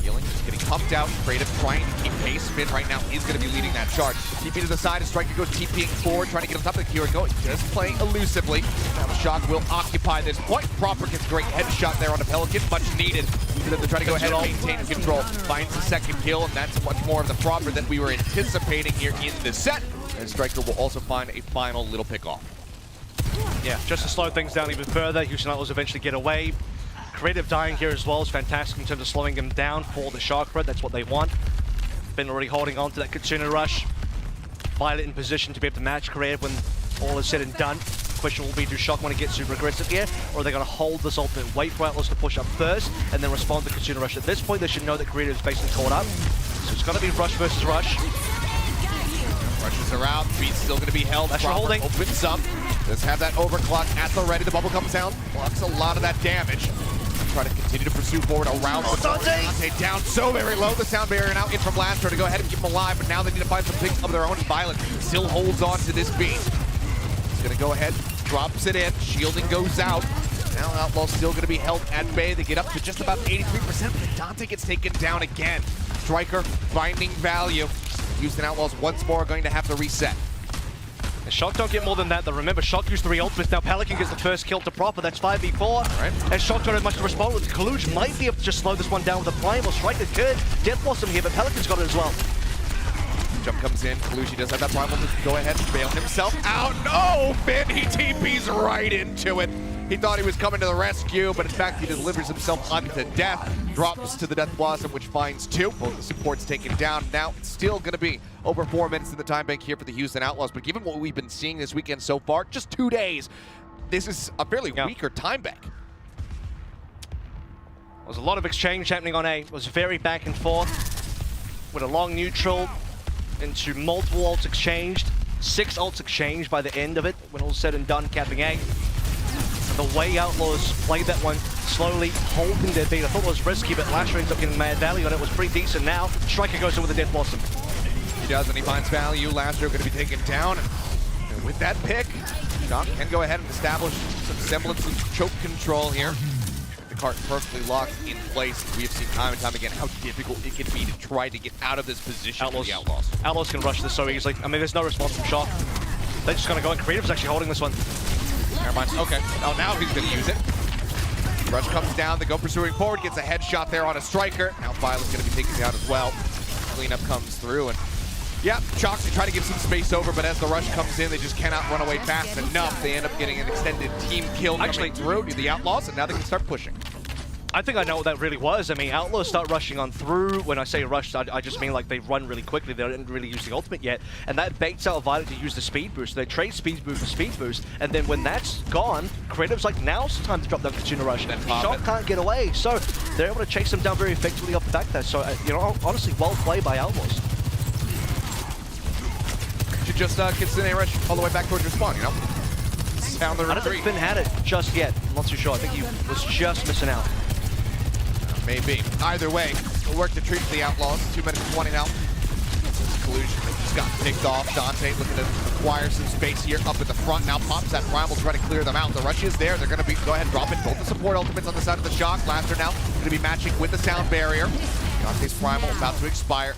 healing just getting pumped out. Creative trying to keep pace. Finn right now is going to be leading that charge. TP to the side, as Striker goes TPing forward, trying to get on top of the Kira going. Just playing elusively. Now the Shock will occupy this point. Proper gets a great headshot there on the Pelican, much needed. For them to try to go ahead and maintain control. Finds the second kill, and that's much more of the Proper than we were anticipating here in the set. And Striker will also find a final little pick off. Yeah, just to slow things down even further, Houston Outlaws eventually get away. Creative dying here as well is fantastic in terms of slowing them down for the Shark Red. That's what they want. Been already holding on to that Kitsune rush. Violet in position to be able to match Creative when all is said and done. Question will be, do Shock want to get super aggressive here, or are they going to hold this ultimate, wait for Outlaws to push up first, and then respond to Kitsune rush? At this point, they should know that Creative is basically caught up. So it's going to be rush versus rush. Rushes are out, Beat's still going to be held. That's for holding. Opens up. Does have that overclock at the ready. The bubble comes down, blocks a lot of that damage. Trying to continue to pursue forward around Dante down so very low. The sound barrier now in from Lastro to go ahead and keep him alive, but now they need to find some picks of their own. Violet still holds on to this beat. He's going to go ahead, drops it in, shielding goes out. Now Outlaws still going to be held at bay. They get up to just about 83%, but Dante gets taken down again. Striker finding value. Houston Outlaws once more are going to have to reset. And Shock don't get more than that, though. Remember, Shock used 3 ultimates. Now Pelican gets the first kill to Proper. That's 5v4. Right. And Shock don't have much to respond with. Kaluj might be able to just slow this one down with a Primal. Striker could. Death Blossom here, but Pelican's got it as well. Jump comes in. Kalushi does have that Primal to go ahead and bail himself out. No! Finn, he TP's right into it. He thought he was coming to the rescue, but in fact he delivers himself unto death. Drops to the Death Blossom, which finds 2. Both the supports taken down. Now it's still going to be over 4 minutes in the time bank here for the Houston Outlaws. But given what we've been seeing this weekend so far, just 2 days, this is a fairly weaker time bank. There was a lot of exchange happening on A. It was very back and forth with a long neutral into multiple ults exchanged. 6 ults exchanged by the end of it when all said and done, capping A. The way Outlaws played that one, slowly holding their beat. I thought it was risky, but Lasher ends up getting mad value on it. Was pretty decent now. Striker goes in with a Death Blossom. He does, and he finds value. Lasher going to be taken down. And with that pick, Shock can go ahead and establish some semblance of choke control here. The cart perfectly locked in place. We have seen time and time again how difficult it can be to try to get out of this position for the Outlaws. Outlaws can rush this so easily. I mean, there's no response from Shock. They're just going to go, and Creative's actually holding this one. Never mind. Okay. Oh, now he's going to use it. Rush comes down. They go pursuing forward. Gets a headshot there on a Striker. Now Violet's going to be taken down as well. Cleanup comes through. And yeah, Chalk, they try to give some space over, but as the rush comes in, they just cannot run away fast enough. They end up getting an extended team kill coming through to the Outlaws, and now they can start pushing. I think I know what that really was. I mean, Outlaws start rushing on through. When I say rush, I just mean like they run really quickly. They didn't really use the ultimate yet. And that baits out Violet to use the speed boost. So they trade speed boost for speed boost. And then when that's gone, Creative's like, now's the time to drop down Kitsune rush. And Shock can't get away. So they're able to chase them down very effectively off the back there. So, you know, honestly, well played by Outlaws. Should just Kitsune rush all the way back towards your spawn, you know? Sound the retreat. I don't think Finn had it just yet. I'm not too sure. I think he was just missing out. Maybe. Either way, it'll work to treat the Outlaws. 2 minutes and 20 now. Collusion just got picked off. Dante looking to acquire some space here up at the front. Now pops that Primal to try to clear them out. The rush is there. They're going to go ahead and drop it. Both the support ultimates on the side of the Shock. Laster now going to be matching with the sound barrier. Dante's Primal about to expire.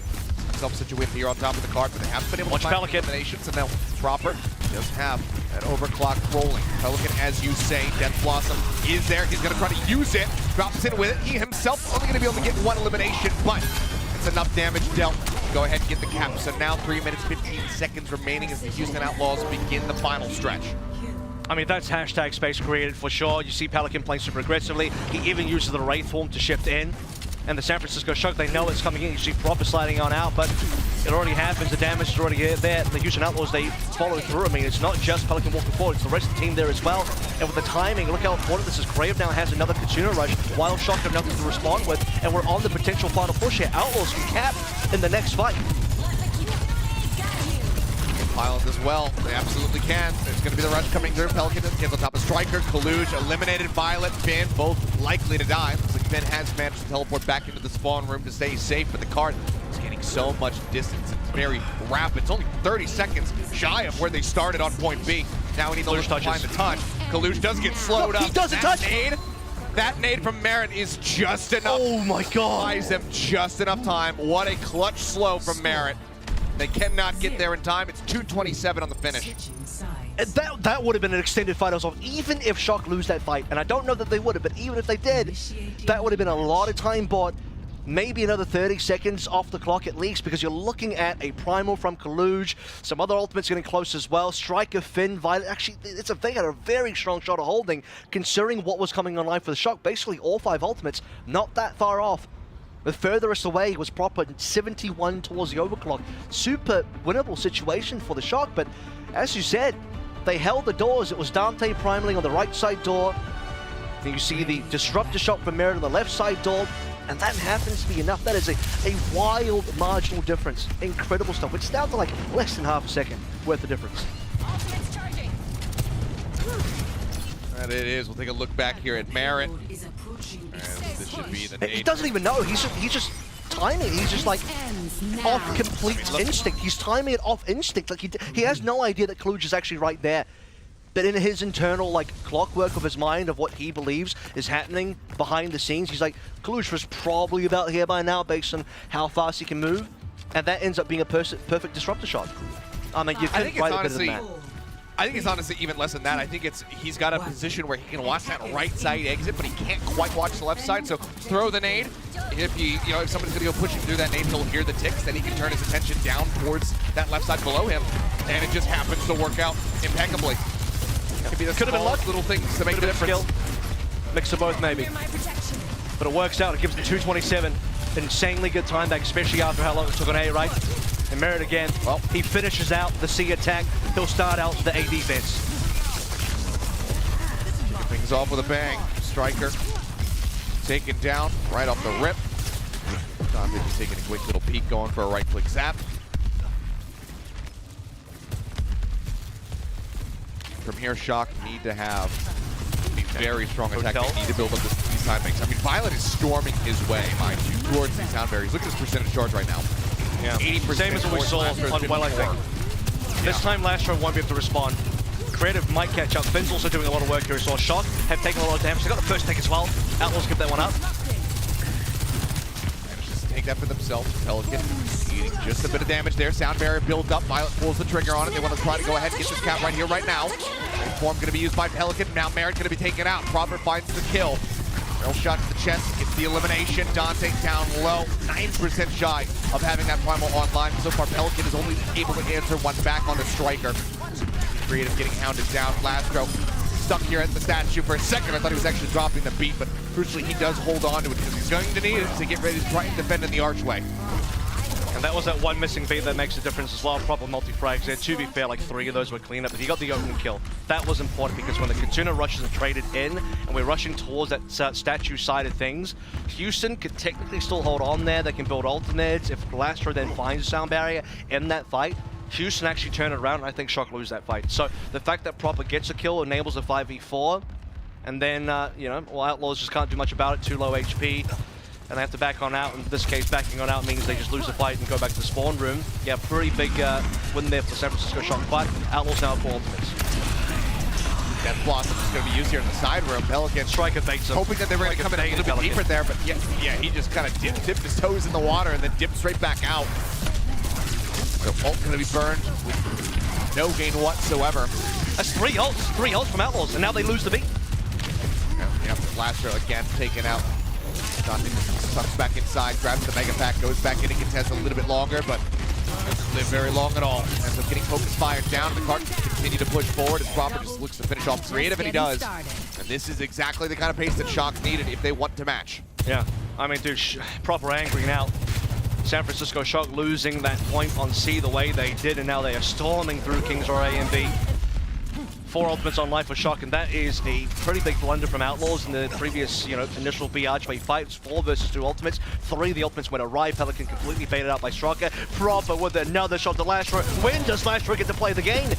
Self-situated here on top of the card, but they haven't been able to find eliminations. And now Proper does have that overclock rolling. Pelican, as you say, Death Blossom is there. He's going to try to use it. Drops in with it. He himself only going to be able to get 1 elimination, but it's enough damage dealt. Go ahead and get the cap. So now 3 minutes, 15 seconds remaining as the Houston Outlaws begin the final stretch. I mean, that's hashtag space created for sure. You see Pelican playing super aggressively. He even uses the Wraith form to shift in. And the San Francisco Shock, they know it's coming in. You see Proper sliding on out, but it already happens. The damage is already there. The Houston Outlaws, they follow through. I mean, it's not just Pelican walking forward, it's the rest of the team there as well. And with the timing, look how important this is. Grave now has another Kitsune rush, while Shock have nothing to respond with, and we're on the potential final push here. Outlaws can cap in the next fight. Pilot as well. They absolutely can. There's going to be the rush coming through. Pelican gets on top of Striker. Kaluj eliminated. Violet, Finn, both likely to die. Looks like Finn has managed to teleport back into the spawn room to stay safe, but the card is getting so much distance. very rapid. It's only 30 seconds shy of where they started on point B. Now we need to find the touch. Kalush does get slowed up. He doesn't touch. That nade from Merritt is just enough. Oh my God. Buys them just enough time. What a clutch slow from Merritt. They cannot get there in time. It's 2:27 on the finish. That would have been an extended fight as well. Even if Shock lose that fight, and I don't know that they would have, but even if they did, that would have been a lot of time bought. Maybe another 30 seconds off the clock at least, because you're looking at a primal from Kaluj, some other ultimates getting close as well. Striker, Finn, Violet. Actually, they had a very strong shot of holding, considering what was coming online for the Shock. Basically, all 5 ultimates, not that far off. The furthest away was proper 71 towards the overclock. Super winnable situation for the Shock, but as you said, they held the doors. It was Dante primaling on the right side door. And you see the disruptor shot from Merritt on the left side door. And that happens to be enough. That is a wild marginal difference. Incredible stuff. It's down to like less than half a second worth of difference. And it is. We'll take a look back here at Merritt. And this should be the nade. He doesn't even know. He's just timing. He's just like off complete instinct. He's timing it off instinct. Like he has no idea that Kaluj is actually right there. But in his internal like clockwork of his mind of what he believes is happening behind the scenes, he's like, Kaluj was probably about here by now based on how fast he can move. And that ends up being a perfect disruptor shot. I mean, you couldn't write it better than that. I think it's honestly even less than that. I think he's got a position where he can watch that right side exit, but he can't quite watch the left side. So throw the nade. If if somebody's gonna go pushing through that nade, he'll hear the ticks. Then he can turn his attention down towards that left side below him, and it just happens to work out impeccably. Could have been luck, little things to make the difference. Mix of both maybe, but it works out. It gives them 2:27. Insanely good time back, especially after how long it took on A, right? And Merritt again, well, he finishes out the C attack. He'll start out the A defense. Things off with a bang. Striker taken down right off the rip. Dante just taking a quick little peek, going for a right-click zap. From here, Shock need to have a very strong attack. They need to build up these time banks. I mean, Violet is storming his way, mind you, towards these sound barriers. Look at his percentage charge right now. Yeah, 80%. same as what we saw on Well, I think. This time Lastro won't be able to respond. Creative might catch up. Finn's also doing a lot of work here. So Shock have taken a lot of damage. They got the first take as well. Outlaws give that one up. Manages to take that for themselves. Pelican eating just a bit of damage there. Sound barrier builds up. Violet pulls the trigger on it. They want to try to go ahead and get this cap right here, right now. Form going to be used by Pelican. Now Merritt going to be taken out. Proper finds the kill. Barrel shot to the chest, gets the elimination. Dante down low, 9% shy of having that primal online. So far, Pelican is only able to answer one back on the Striker. Creative getting hounded down. Lastro stuck here at the statue for a second. I thought he was actually dropping the beat, but crucially, he does hold on to it because he's going to need it to get ready to try and defend in the archway. And that was that one missing beat that makes a difference as well. Proper multi-frags there. To be fair, like 3 of those were clean up, but he got the opening kill. That was important because when the Kitsuna rushes are traded in, and we're rushing towards that statue side of things, Houston could technically still hold on there. They can build alternates. If Lastro then finds a sound barrier in that fight, Houston actually turn it around, and I think Shock lose that fight. So the fact that Proper gets a kill enables a 5v4, and then, Outlaws just can't do much about it. Too low HP. And they have to back on out. In this case, backing on out means they just lose the fight and go back to the spawn room. Yeah, pretty big win there for San Francisco Shock, but Outlaws now have 4 ultimates. Death Blossom is going to be used here in the side room. Pelican Striker baits him. Hoping that they were going to come in a little bit deeper there, but yeah, he just kind of dipped his toes in the water and then dipped straight back out. So ult going to be burned with no gain whatsoever. That's 3 ults from Outlaws, and now they lose the beat. Yep, Lastro again taken out. Dante tucks back inside, grabs the mega pack, goes back in and contests a little bit longer, but doesn't live very long at all. Ends up getting focus fired down. The cart can continue to push forward as Proper just looks to finish off creative, and he does. And this is exactly the kind of pace that Shock needed if they want to match. Yeah, I mean, dude, Proper angry now. San Francisco Shock losing that point on C the way they did, and now they are storming through Kings Row A and B. 4 ultimates on life for Shock, and that is a pretty big blunder from Outlaws in the previous, initial B Archway fights. 4 versus 2 ultimates. 3 of the ultimates went awry. Pelican completely baited out by Striker. Proper with another shot to Lastro. When does Lastro get to play the game?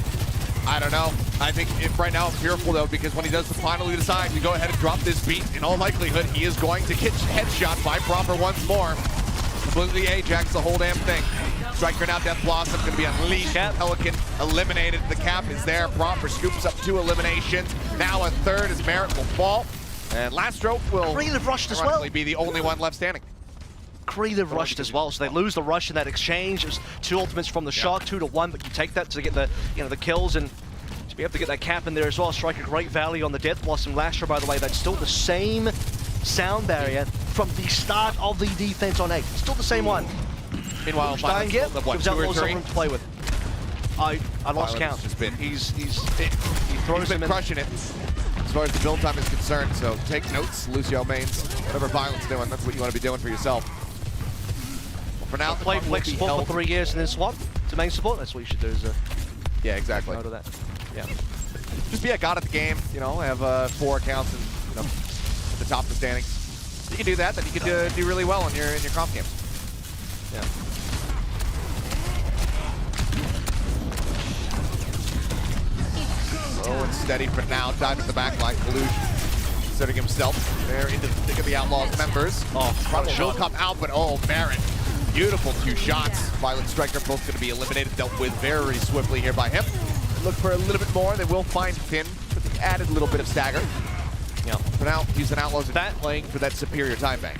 I don't know. I think right now I'm fearful though, because when he does finally decide to go ahead and drop this beat, in all likelihood he is going to get headshot by Proper once more. Completely Ajax the whole damn thing. Striker now, Death Blossom going to be unleashed. Pelican eliminated. The cap is there. Proper scoops up 2 eliminations. Now a third as Merit will fall. And Lastro will Creative rushed as well. be the only one left standing. Creative rushed as well, so they lose the rush in that exchange. It was 2 ultimates from the Shark, 2 to 1, but you take that to get the the kills and to be able to get that cap in there as well. Strike a great value on the Death Blossom. Lastro, by the way, that's still the same sound barrier from the start of the defense on 8. Still the same one. Meanwhile, Stein gives what, 2 or 3 to play with. I lost count. Just been, he throws him in. crushing it as far as the build time is concerned. So take notes, Lucio mains. Whatever Violent's doing, that's what you want to be doing for yourself. Well, for now, Play flex support for 3 years and then swap to main support. That's what you should do. Is yeah, exactly. Note of that. Yeah. Just be a god at the game. You know, have 4 accounts and at the top of the standings. If you can do that, then you can do really well in your comp games. Yeah. Slow and steady for now. Dive at the back line. Kalush inserting himself there into the thick of the Outlaws members. Oh, probably will come out, but oh, Barrett. Beautiful 2 shots. Violent Striker both going to be eliminated, dealt with very swiftly here by him. Look for a little bit more. They will find Finn, but they added a little bit of stagger. Yeah. For now, Houston Outlaws are playing for that superior time bank.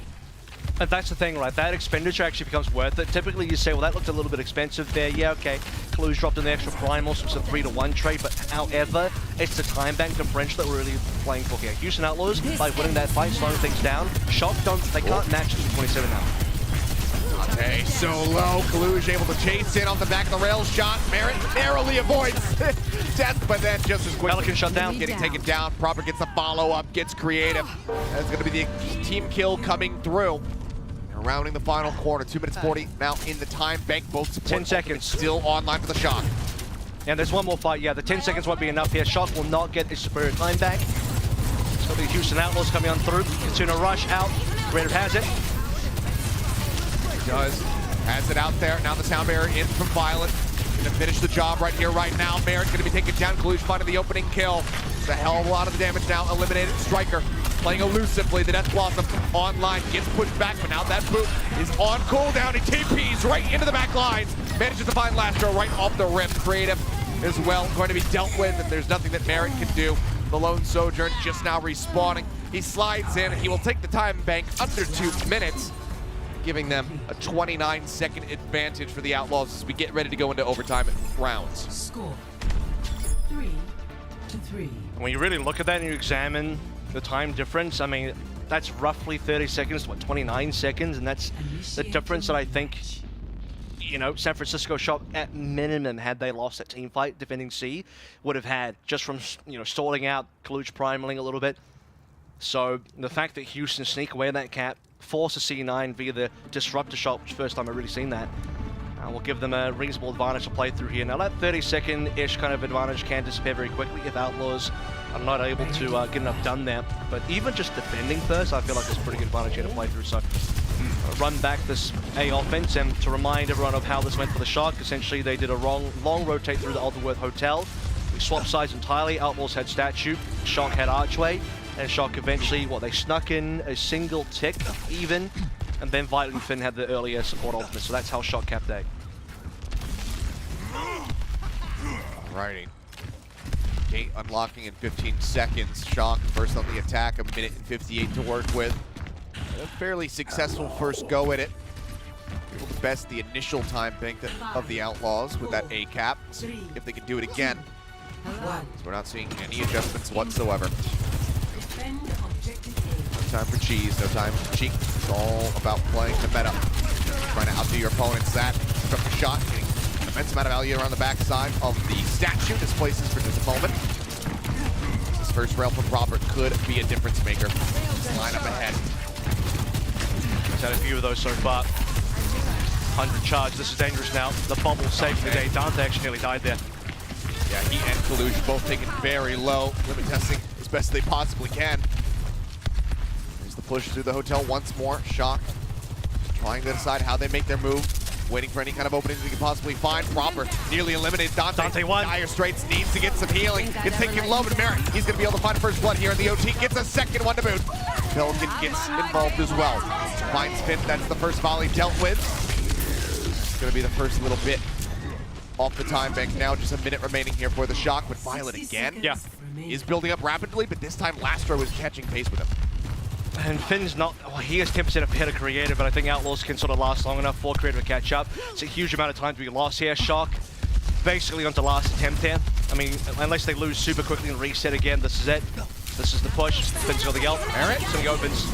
And that's the thing, right? That expenditure actually becomes worth it. Typically, you say, well, that looked a little bit expensive there. Yeah, okay. Clues dropped in the extra primal, so it's a 3-to-1 trade. But however, it's the time bank differential that we're really playing for here. Houston Outlaws, by winning that fight, slowing things down. Shock they can't match the 27 now. Dante so low. Kalush able to chase in on the back of the rails shot. Merit narrowly avoids death, but then just as quickly. Pelican shut down. Getting taken down. Proper gets the follow-up, gets creative. That's going to be the team kill coming through. Rounding the final corner, 2 minutes 40 now in the time bank. Both support 10 seconds. Still online for the Shock. And there's one more fight. Yeah, the 10 seconds won't be enough here. Shock will not get his superior time back. It's going to be Houston Outlaws coming on through. Continue to rush out. Creative has it. He does. Has it out there. Now the sound barrier in from Violent. Going to finish the job right here, right now. Merritt going to be taken down. Kalush finding the opening kill. It's a hell of a lot of the damage now. Eliminated. Striker playing elusively. The Death Blossom online. Gets pushed back, but now that boot is on cooldown. He TPs right into the back lines. Manages to find Lastro right off the rip. Creative as well. Going to be dealt with, and there's nothing that Merritt can do. The lone Sojourn just now respawning. He slides in. He will take the time bank under 2 minutes, giving them a 29-second advantage for the Outlaws as we get ready to go into overtime rounds. Score 3-3. When you really look at that and you examine the time difference, I mean, that's roughly 30 seconds to what, 29 seconds, and that's the difference that I think, you know, San Francisco Shock at minimum, had they lost that team fight defending C, would have had just from, you know, stalling out, Kalush primaling a little bit. So the fact that Houston sneak away that cap, force a C9 via the Disruptor shot, which is the first time I've really seen that, will give them a reasonable advantage to play through here. Now that 30-second-ish kind of advantage can disappear very quickly if Outlaws are not able to get enough done there. But even just defending first, I feel like there's a pretty good advantage here to play through. So run back this A offense, and to remind everyone of how this went for the Shark, essentially they did a long rotate through the Alderworth Hotel. We swapped sides entirely. Outlaws had Statue, Shark had Archway, and Shark eventually, they snuck in a single tick even, and then Violent Finn had the earlier support ultimate, so that's how Shock capped A. Alrighty. Gate unlocking in 15 seconds. Shock first on the attack, a minute and 58 to work with. A fairly successful first go at it. Able to best the initial time bank of the Outlaws with that A cap. See if they can do it again. So we're not seeing any adjustments whatsoever. No time for cheese, no time for cheek. It's all about playing the meta. Trying to outdo your opponents. That from the shot, getting an immense amount of value around the backside of the statue. Displaces for just a moment. This first rail from Robert could be a difference maker. Just line up ahead. He's had a few of those so far. 100 charge, this is dangerous now. The bubble saved the day. Dante actually nearly died there. Yeah, he and Kalush both taken very low. Limit testing as best they possibly can. There's the push through the hotel once more. Shock trying to decide how they make their move. Waiting for any kind of openings they can possibly find. Proper nearly eliminated. Dante won. Dire Straits needs to get some healing. It's taking low and Merritt. He's going to be able to find first blood here in the OT. Gets a second one to boot. Pelican gets involved as well. Finds Finn. That's the first volley dealt with. going to be the first little bit off the time bank. Now just a minute remaining here for the Shock, but Violet again is building up rapidly, but this time Lastro is catching pace with him. And Finn's not, well, he is 10% ahead of Creative, but I think Outlaws can sort of last long enough for Creative to catch up. It's a huge amount of time to be lost here. Shock basically onto last attempt here. I mean, unless they lose super quickly and reset again, this is it. This is the push. Finn's got the ult. Merritt. So he opens.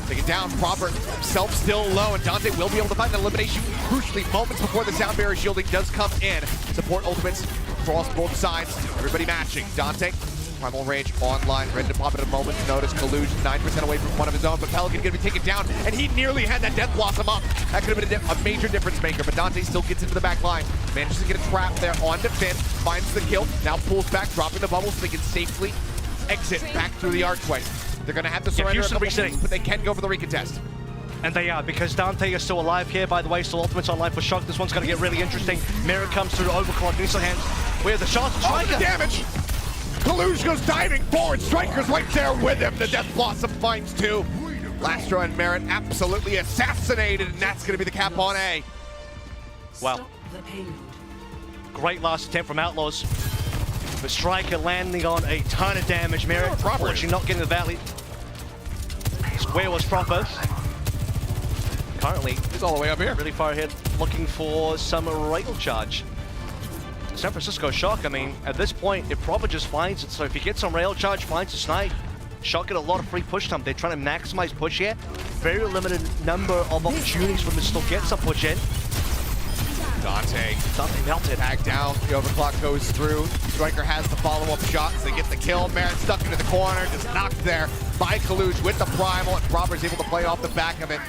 Take it down, Proper himself still low, and Dante will be able to find the elimination crucially moments before the sound barrier shielding does come in. Support ultimates across both sides, everybody matching. Dante, Primal Rage online, ready to pop it at a moment's notice. Kaluj 9% away from one of his own, but Pelican gonna be taken down, and he nearly had that Death Blossom up. That could have been a major difference maker, but Dante still gets into the back line. Manages to get a trap there onto Finn, finds the kill, now pulls back, dropping the bubble so they can safely exit back through the archway. They're going to have to surrender a couple things, but they can go for the recontest. And they are, because Dante is still alive here, by the way, still ultimates online for Shock. This one's going to get really interesting. Mirror comes through to overclock, Missile Hands. Where the shot? Striker! Oh, the damage! Kaluj goes diving forward, Striker's right there with him. The Death Blossom finds two. Lastro and Merritt absolutely assassinated, and that's going to be the cap on A. Wow. Great last attempt from Outlaws. But Striker landing on a ton of damage. Merritt actually not getting the Valley. Where was Proper? Currently, he's all the way up here. Really far ahead, looking for some rail charge. San Francisco Shock, I mean, at this point, if Proper just finds it, so if he gets some rail charge, finds a snipe, Shock get a lot of free push time. They're trying to maximize push here. Very limited number of opportunities for them to still get some push in. Dante melted. Tag down, the overclock goes through. Striker has the follow-up shots. They get the kill. Merritt stuck into the corner, just knocked there by Kaluj with the primal, and Proper's able to play off the back of it.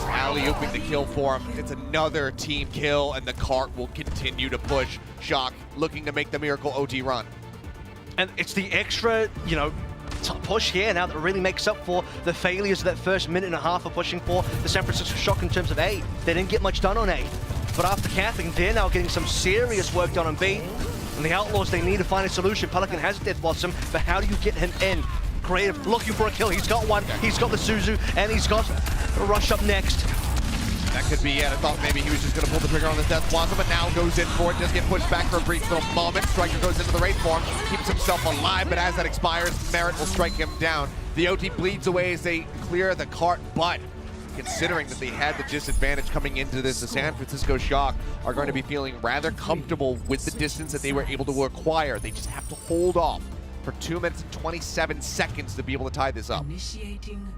Alley-ooping the kill for him. It's another team kill, and the cart will continue to push. Shock looking to make the miracle OT run. And it's the extra, you know, push here now that really makes up for the failures of that first minute and a half of pushing for the San Francisco Shock in terms of A. They didn't get much done on A. But after capping, they're now getting some serious work done on B. And the Outlaws, they need to find a solution. Pelican has a Death Blossom, but how do you get him in? Creative looking for a kill. He's got one. He's got the Suzu, and he's got a rush up next. That could be it. I thought maybe he was just going to pull the trigger on the Death Blossom, but now goes in for it. Does get pushed back for a brief little moment. Striker goes into the raid form, keeps himself alive, but as that expires, Merritt will strike him down. The OT bleeds away as they clear the cart, but considering that they had the disadvantage coming into this, the San Francisco Shock are going to be feeling rather comfortable with the distance that they were able to acquire. They just have to hold off for 2 minutes and 27 seconds to be able to tie this up.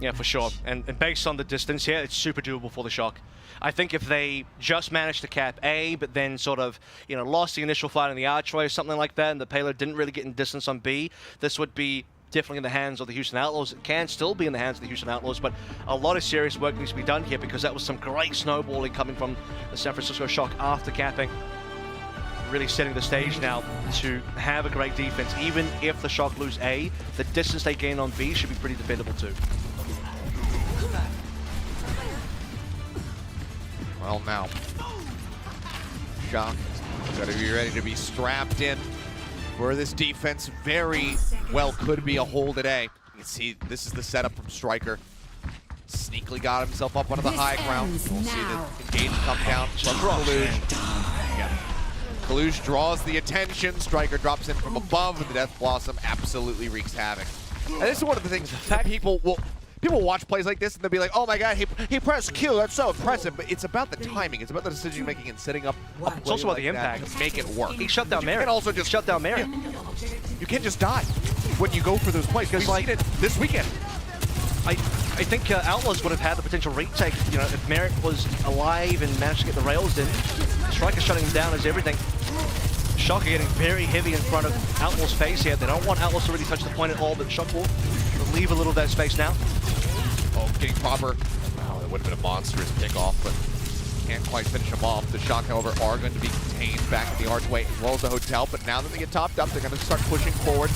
Yeah, for sure. And based on the distance here, it's super doable for the Shock. I think if they just managed to cap A, but then sort of, you know, lost the initial fight in the archway or something like that, and the payload didn't really get in distance on B, this would be definitely in the hands of the Houston Outlaws. It can still be in the hands of the Houston Outlaws, but a lot of serious work needs to be done here because that was some great snowballing coming from the San Francisco Shock after capping. Really setting the stage now to have a great defense. Even if the Shock lose A, the distance they gain on B should be pretty defendable too. Well, now, Shock got to be ready to be strapped in for this defense. Very well could be a hole today. You can see this is the setup from Striker. Sneakily got himself up onto the high ground. We'll see the engagement come down from Kaluj. Yeah. Kaluj draws the attention. Striker drops in from above, and the Death Blossom absolutely wreaks havoc. And this is one of the things that people watch plays like this and they'll be like, oh my god, he pressed Q, that's so impressive. But it's about the timing. It's about the decision making and setting up a play. It's also about like the impact. To make it work. He shut down Merritt. And also just shut down Merritt. You can't just die when you go for those plays. We've seen it this weekend. I think Outlaws would have had the potential retake, you know, if Merritt was alive and managed to get the rails in. Striker shutting him down is everything. Shock are getting very heavy in front of Outlaws' face here. They don't want Outlaws to really touch the point at all, but Shock will leave a little of that space now. Oh, getting Proper. Wow, that would have been a monstrous pickoff, but can't quite finish him off. The Shock, however, are going to be contained back in the archway as well as the hotel, but now that they get topped up, they're going to start pushing forward,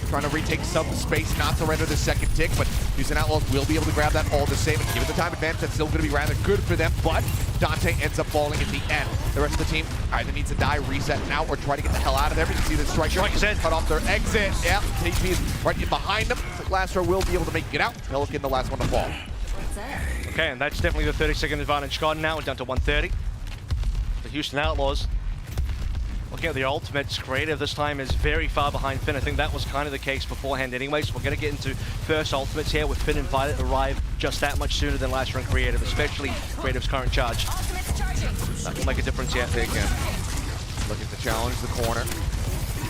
trying to retake some space, not surrender the second tick, but Houston Outlaws will be able to grab that all the same, and give it the time advantage. That's still going to be rather good for them, but Dante ends up falling at the end. The rest of the team either needs to die, reset now, or try to get the hell out of there. You can see the Striker cut off their exit. Yeah, TP is right in behind them. So Lastro will be able to make it out. Pelican, the last one to fall. Okay, and that's definitely the 30-second advantage gone now. We're down to 130. Houston Outlaws. Looking at the ultimates, Creative this time is very far behind Finn. I think that was kind of the case beforehand anyway, so we're going to get into first ultimates here with Finn and Violet arrive just that much sooner than last run Creative, especially Creative's current charge. That will make a difference yet. They can looking to challenge the corner.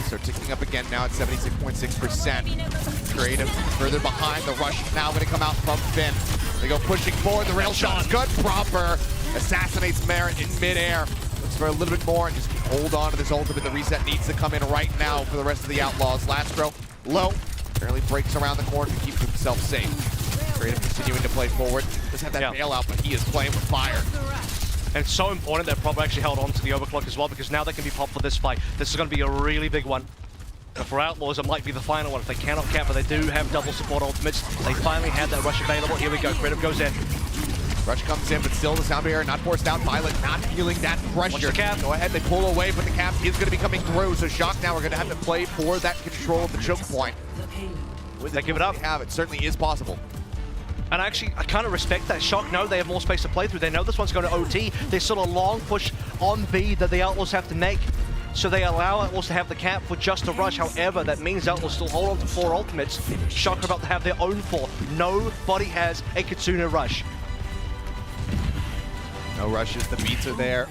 So ticking up again now at 76.6%. Creative further behind. The rush now going to come out from Finn. They go pushing forward. The rail shot is good. Proper assassinates Merit in midair. Looks for a little bit more and just hold on to this ultimate. The reset needs to come in right now for the rest of the Outlaws. Lastro low. Barely breaks around the corner to keep himself safe. Creative continuing to play forward. Doesn't have that bailout, but he is playing with fire. And it's so important that Prob actually held on to the overclock as well, because now they can be popped for this fight. This is going to be a really big one. But for Outlaws, it might be the final one if they cannot cap, but they do have double support ultimates. They finally had that rush available. Here we go. Creative goes in. Rush comes in, but still the sound barrier not forced out. Violet not feeling that pressure. Watch the cap. Go ahead, they pull away, but the cap is going to be coming through. So Shock now are going to have to play for that control of the choke point. Would they give it up? They have it. Certainly is possible. And actually, I kind of respect that. Shock know they have more space to play through. They know this one's going to OT. There's still a long push on B that the Outlaws have to make. So they allow Outlaws to have the cap for just a rush. However, that means Outlaws still hold on to 4 ultimates. Shock are about to have their own 4. Nobody has a Kitsune rush. No rushes. The beats are there.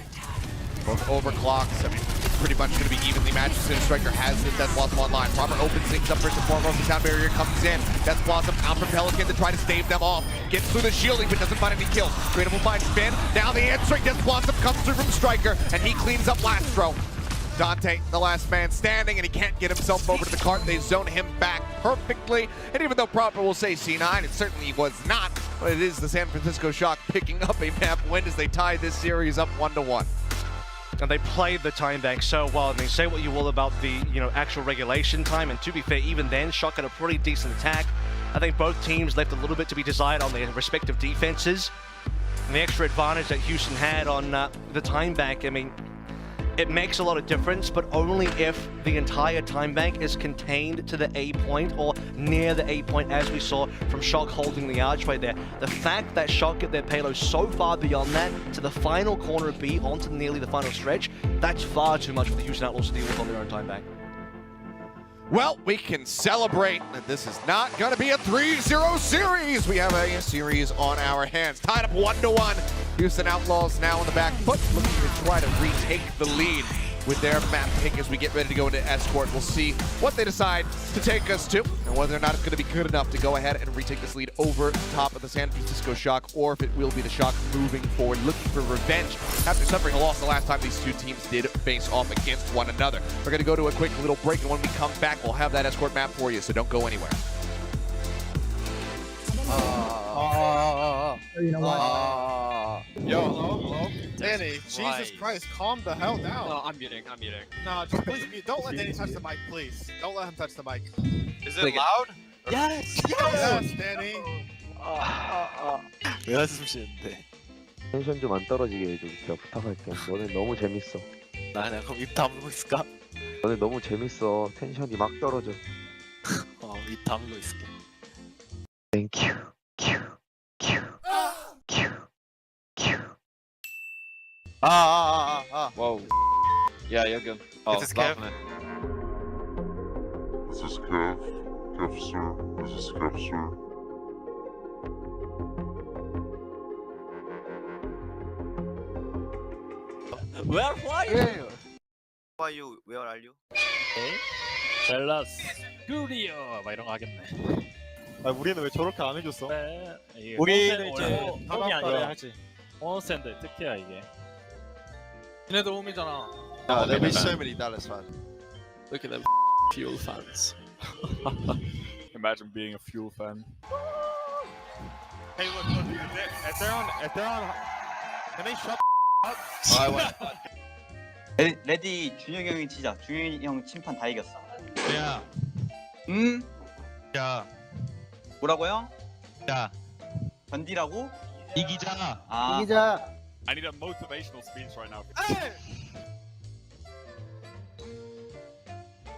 Both overclocks. I mean, it's pretty much going to be evenly matched. As soon as Striker has it, Death Blossom online. Proper opens things up first and foremost. The sound barrier comes in. Death Blossom out from Pelican to try to stave them off. Gets through the shielding, but doesn't find any kills. Creative will find Finn. Now the answering. Death Blossom comes through from Striker, and he cleans up Lastro. Dante, the last man standing, and he can't get himself over to the cart. They zone him back perfectly. And even though Proper will say C9, it certainly was not. But it is the San Francisco Shock picking up a map win as they tie this series up 1-1. And they played the time bank so well. I mean, say what you will about the actual regulation time, and to be fair, even then, Shock had a pretty decent attack. I think both teams left a little bit to be desired on their respective defenses. And the extra advantage that Houston had on the time bank, I mean, it makes a lot of difference, but only if the entire time bank is contained to the A point or near the A point, as we saw from Shock holding the archway there. The fact that Shock get their payload so far beyond that to the final corner of B onto nearly the final stretch, that's far too much for the Houston Outlaws to deal with on their own time bank. Well, we can celebrate that this is not going to be a 3-0 series. We have a series on our hands. Tied up 1-1. Houston Outlaws now on the back foot, looking to try to retake the lead with their map pick as we get ready to go into Escort. We'll see what they decide to take us to and whether or not it's going to be good enough to go ahead and retake this lead over top of the San Francisco Shock, or if it will be the Shock moving forward, looking for revenge after suffering a loss the last time these two teams did face off against one another. We're going to go to a quick little break, and when we come back, we'll have that Escort map for you, so don't go anywhere. You know what? Yo, Danny, Jesus Christ, calm the hell down. No, I'm muting. No, just please mute. Don't let Danny touch the mic, please. Don't let him touch the mic. Is it loud? Yes! Yes, Danny! 왜 한숨 쉬는데? 텐션 좀 안 떨어지게 해줘. 진짜 부탁할게. 너네 너무 재밌어. 나 그냥 그럼 입 다물고 있을까? 너네 너무 재밌어. 텐션이 막 떨어져. 입 다물고 있을게. Thank you. Whoa. Yeah, you're good. Oh, This is Kev. This is Kev. Kev, sir. This is Kev, sir. Where are you? Who are you? Where are you? 젤라스 큐리오 막 이런 거 하겠네. 아 우리는 왜 저렇게 안 해줬어? 우리는 이제 홈이 아니라 하지. 온센데 특혜야 이게. 얘네들 홈이잖아. Yeah, there be so many Dallas fans. Look at them Fuel fans. Imagine being a Fuel fan. Hey, look, if they're on, can they shut up? I went. 레디 준혁이 형이 치자. 준혁이 형 심판 다 이겼어. 야. 응? 야. 뭐라고요? 야. 견디라고? 이기자. 아. 이기자. I need a motivational speech right now. Hey!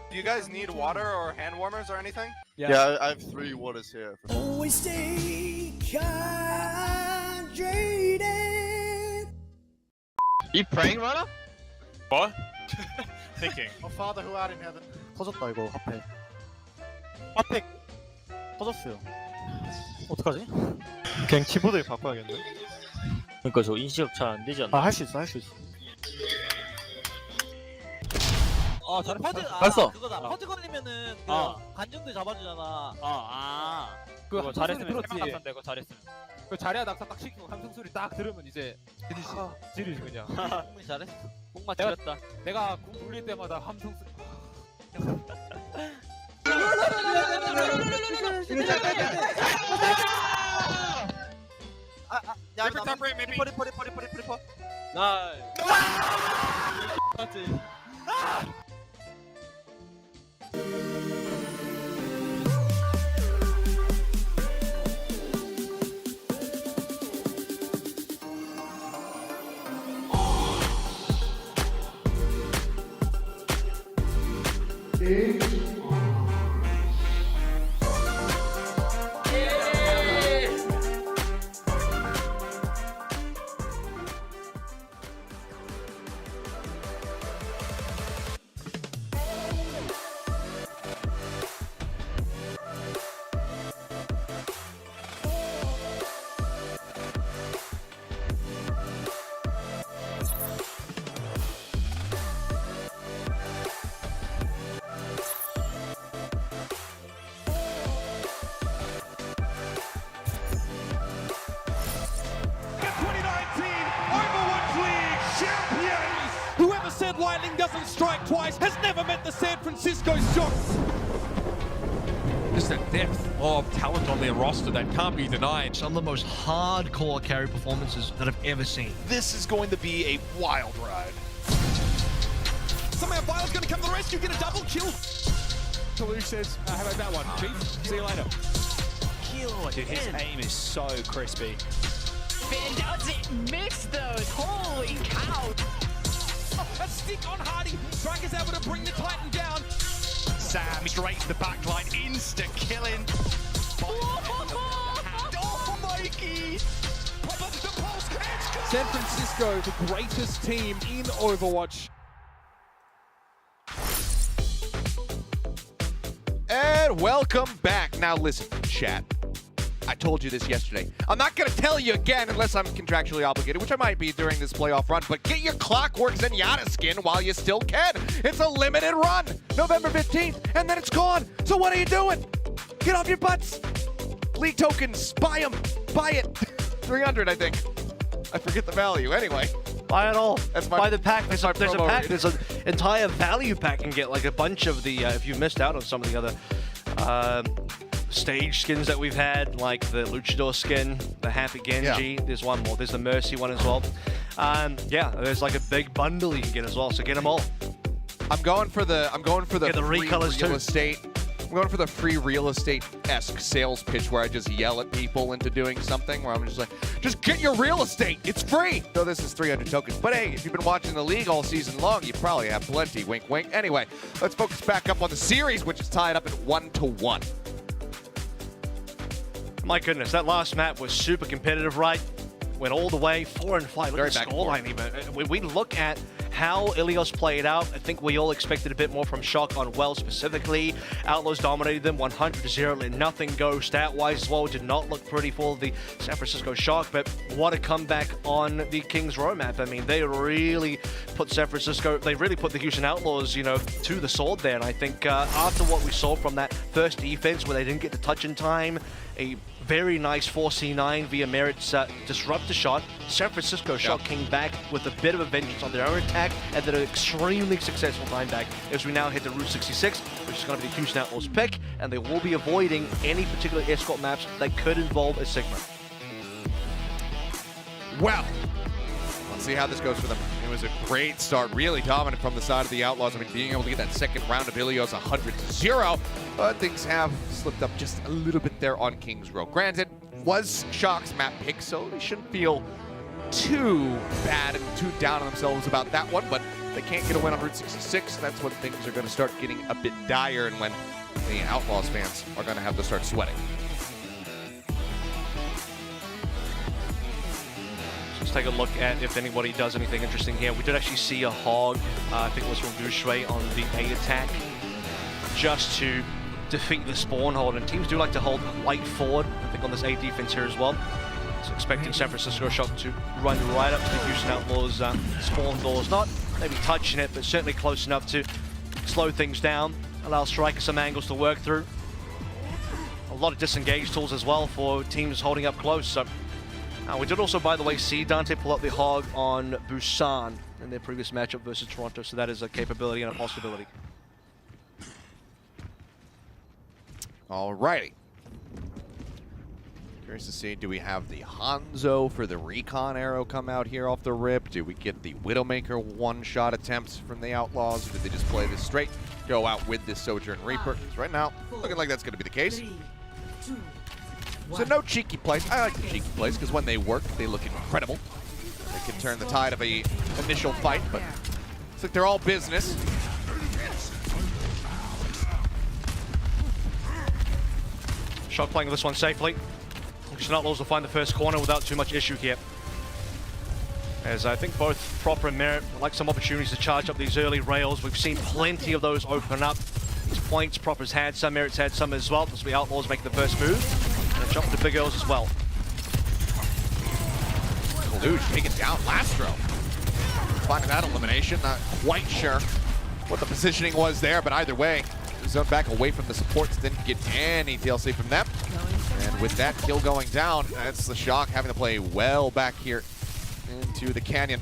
Do you guys need water or hand warmers or anything? Yeah, I have 3 waters here. Always stay hydrated. You praying, Rana? What? Thinking. A father who art in heaven. 터졌다 이거 화폐. 화폐 터졌어요. 어떡하지? 그냥 키보드를 바꿔야겠네. 그러니까 저 인식력 잘 안 되지 않나? 아 할 수 있어 할 수 있어. 잘해. 퍼드 봤어. 그거다. 퍼드 걸리면은 관중들 잡아주잖아. 그거 잘했으면 들었지. 그거 잘했으면. 그 자리야 낙사 딱 시키고 함성 소리 딱 들으면 이제 지르지 그냥. 충분히 잘했어. 뽕마 지렸다. 내가 공 돌릴 때마다 함성 소리. 야, 리퍼. 나이스. 맞지. Overwatch League champions! Whoever said lightning doesn't strike twice has never met the San Francisco Shock. Just the depth of talent on their roster that can't be denied. Some of the most hardcore carry performances that I've ever seen. This is going to be a wild ride. Somehow Violet's going to come to the rescue, get a double kill. Toulouse says, how about that one, Chief? See you later. Dude, his aim is so crispy. Finn doesn't miss those. Holy cow. A stick on Hardy. Striker's able to bring the Titan down. Sam straight to the backline, insta-killing. Oh, Mikey! Pop up the pulse. San Francisco, the greatest team in Overwatch. And welcome back. Now listen, chat. I told you this yesterday. I'm not going to tell you again unless I'm contractually obligated, which I might be during this playoff run, but get your Clockwork Zenyatta skin while you still can. It's a limited run, November 15th, and then it's gone. So what are you doing? Get off your butts. League tokens, buy them. Buy it. 300, I think. I forget the value. Anyway. Buy it all. That's my, buy the pack. There's a pack. rate. There's an entire value pack. You can get like a bunch of the, if you missed out on some of the other stage skins that we've had, like the Luchador skin, the Happy Genji. Yeah. There's one more. There's the Mercy one as well. Yeah, there's like a big bundle you can get as well. So get them all. I'm going for the Get the free recolors real too. estate. I'm going for the free real estate-esque sales pitch where I just yell at people into doing something where I'm just like, just get your real estate. It's free. So this is 300 tokens. But hey, if you've been watching the league all season long, you probably have plenty. Wink, wink. Anyway, let's focus back up on the series, which is tied up at 1-1. My goodness, that last map was super competitive, right? Went all the way, 4-5. Look Very at the back and scoreline even. When we look at how Ilios played out, I think we all expected a bit more from Shock on Well specifically. Outlaws dominated them 100-0, let nothing go stat-wise as well. Did not look pretty for the San Francisco Shock, but what a comeback on the Kings Row map. I mean, they really put San Francisco, they really put the Houston Outlaws, you know, to the sword there. And I think after what we saw from that first defense where they didn't get the touch in time, a very nice 4C9 via Merit's disruptor shot. San Francisco Shock came back with a bit of a vengeance on their own attack and then an extremely successful time back as we now hit the Route 66, which is going to be the Houston Outlaws pick, and they will be avoiding any particular escort maps that could involve a Sigma. Well, let's see how this goes for them. It was a great start, really dominant from the side of the Outlaws. I mean, being able to get that second round of Ilios 100-0, but things have slipped up just a little bit there on Kings Row. Granted, was Shock's map pick, so they shouldn't feel too bad and too down on themselves about that one, but they can't get a win on Route 66. That's when things are going to start getting a bit dire and when the Outlaws fans are going to have to start sweating. Just take a look at if anybody does anything interesting here. We did actually see a hog, I think it was from Gushui on the A attack, just to defeat the spawn hold. And teams do like to hold light forward, I think, on this A defense here as well. So expecting San Francisco Shock to run right up to the Houston Outlaws spawn doors. Not maybe touching it, but certainly close enough to slow things down, allow strikers some angles to work through. A lot of disengage tools as well for teams holding up close. So we did also, by the way, see Dante pull up the hog on Busan in their previous matchup versus Toronto. So that is a capability and a possibility. Alrighty. Curious to see, do we have the Hangzhou for the recon arrow come out here off the rip? Do we get the Widowmaker one-shot attempts from the Outlaws? Or did they just play this straight, go out with this Sojourn Reaper? Because right now, looking like that's going to be the case. So no cheeky plays. I like the cheeky plays because when they work, they look incredible. They can turn the tide of a initial fight, but it's like they're all business. Shock playing this one safely. Outlaws will find the first corner without too much issue here. As I think both Proper and Merit would like some opportunities to charge up these early rails. We've seen plenty of those open up. These points, Proper's had some, Merit's had some as well. This will be Outlaws making the first move. And a jump to Big Earls as well. Kalush taking down Lastro. Finding that elimination, not quite sure what the positioning was there, but either way, zone back away from the supports, didn't get any TLC from them. And with that kill going down, that's the Shock having to play well back here into the canyon.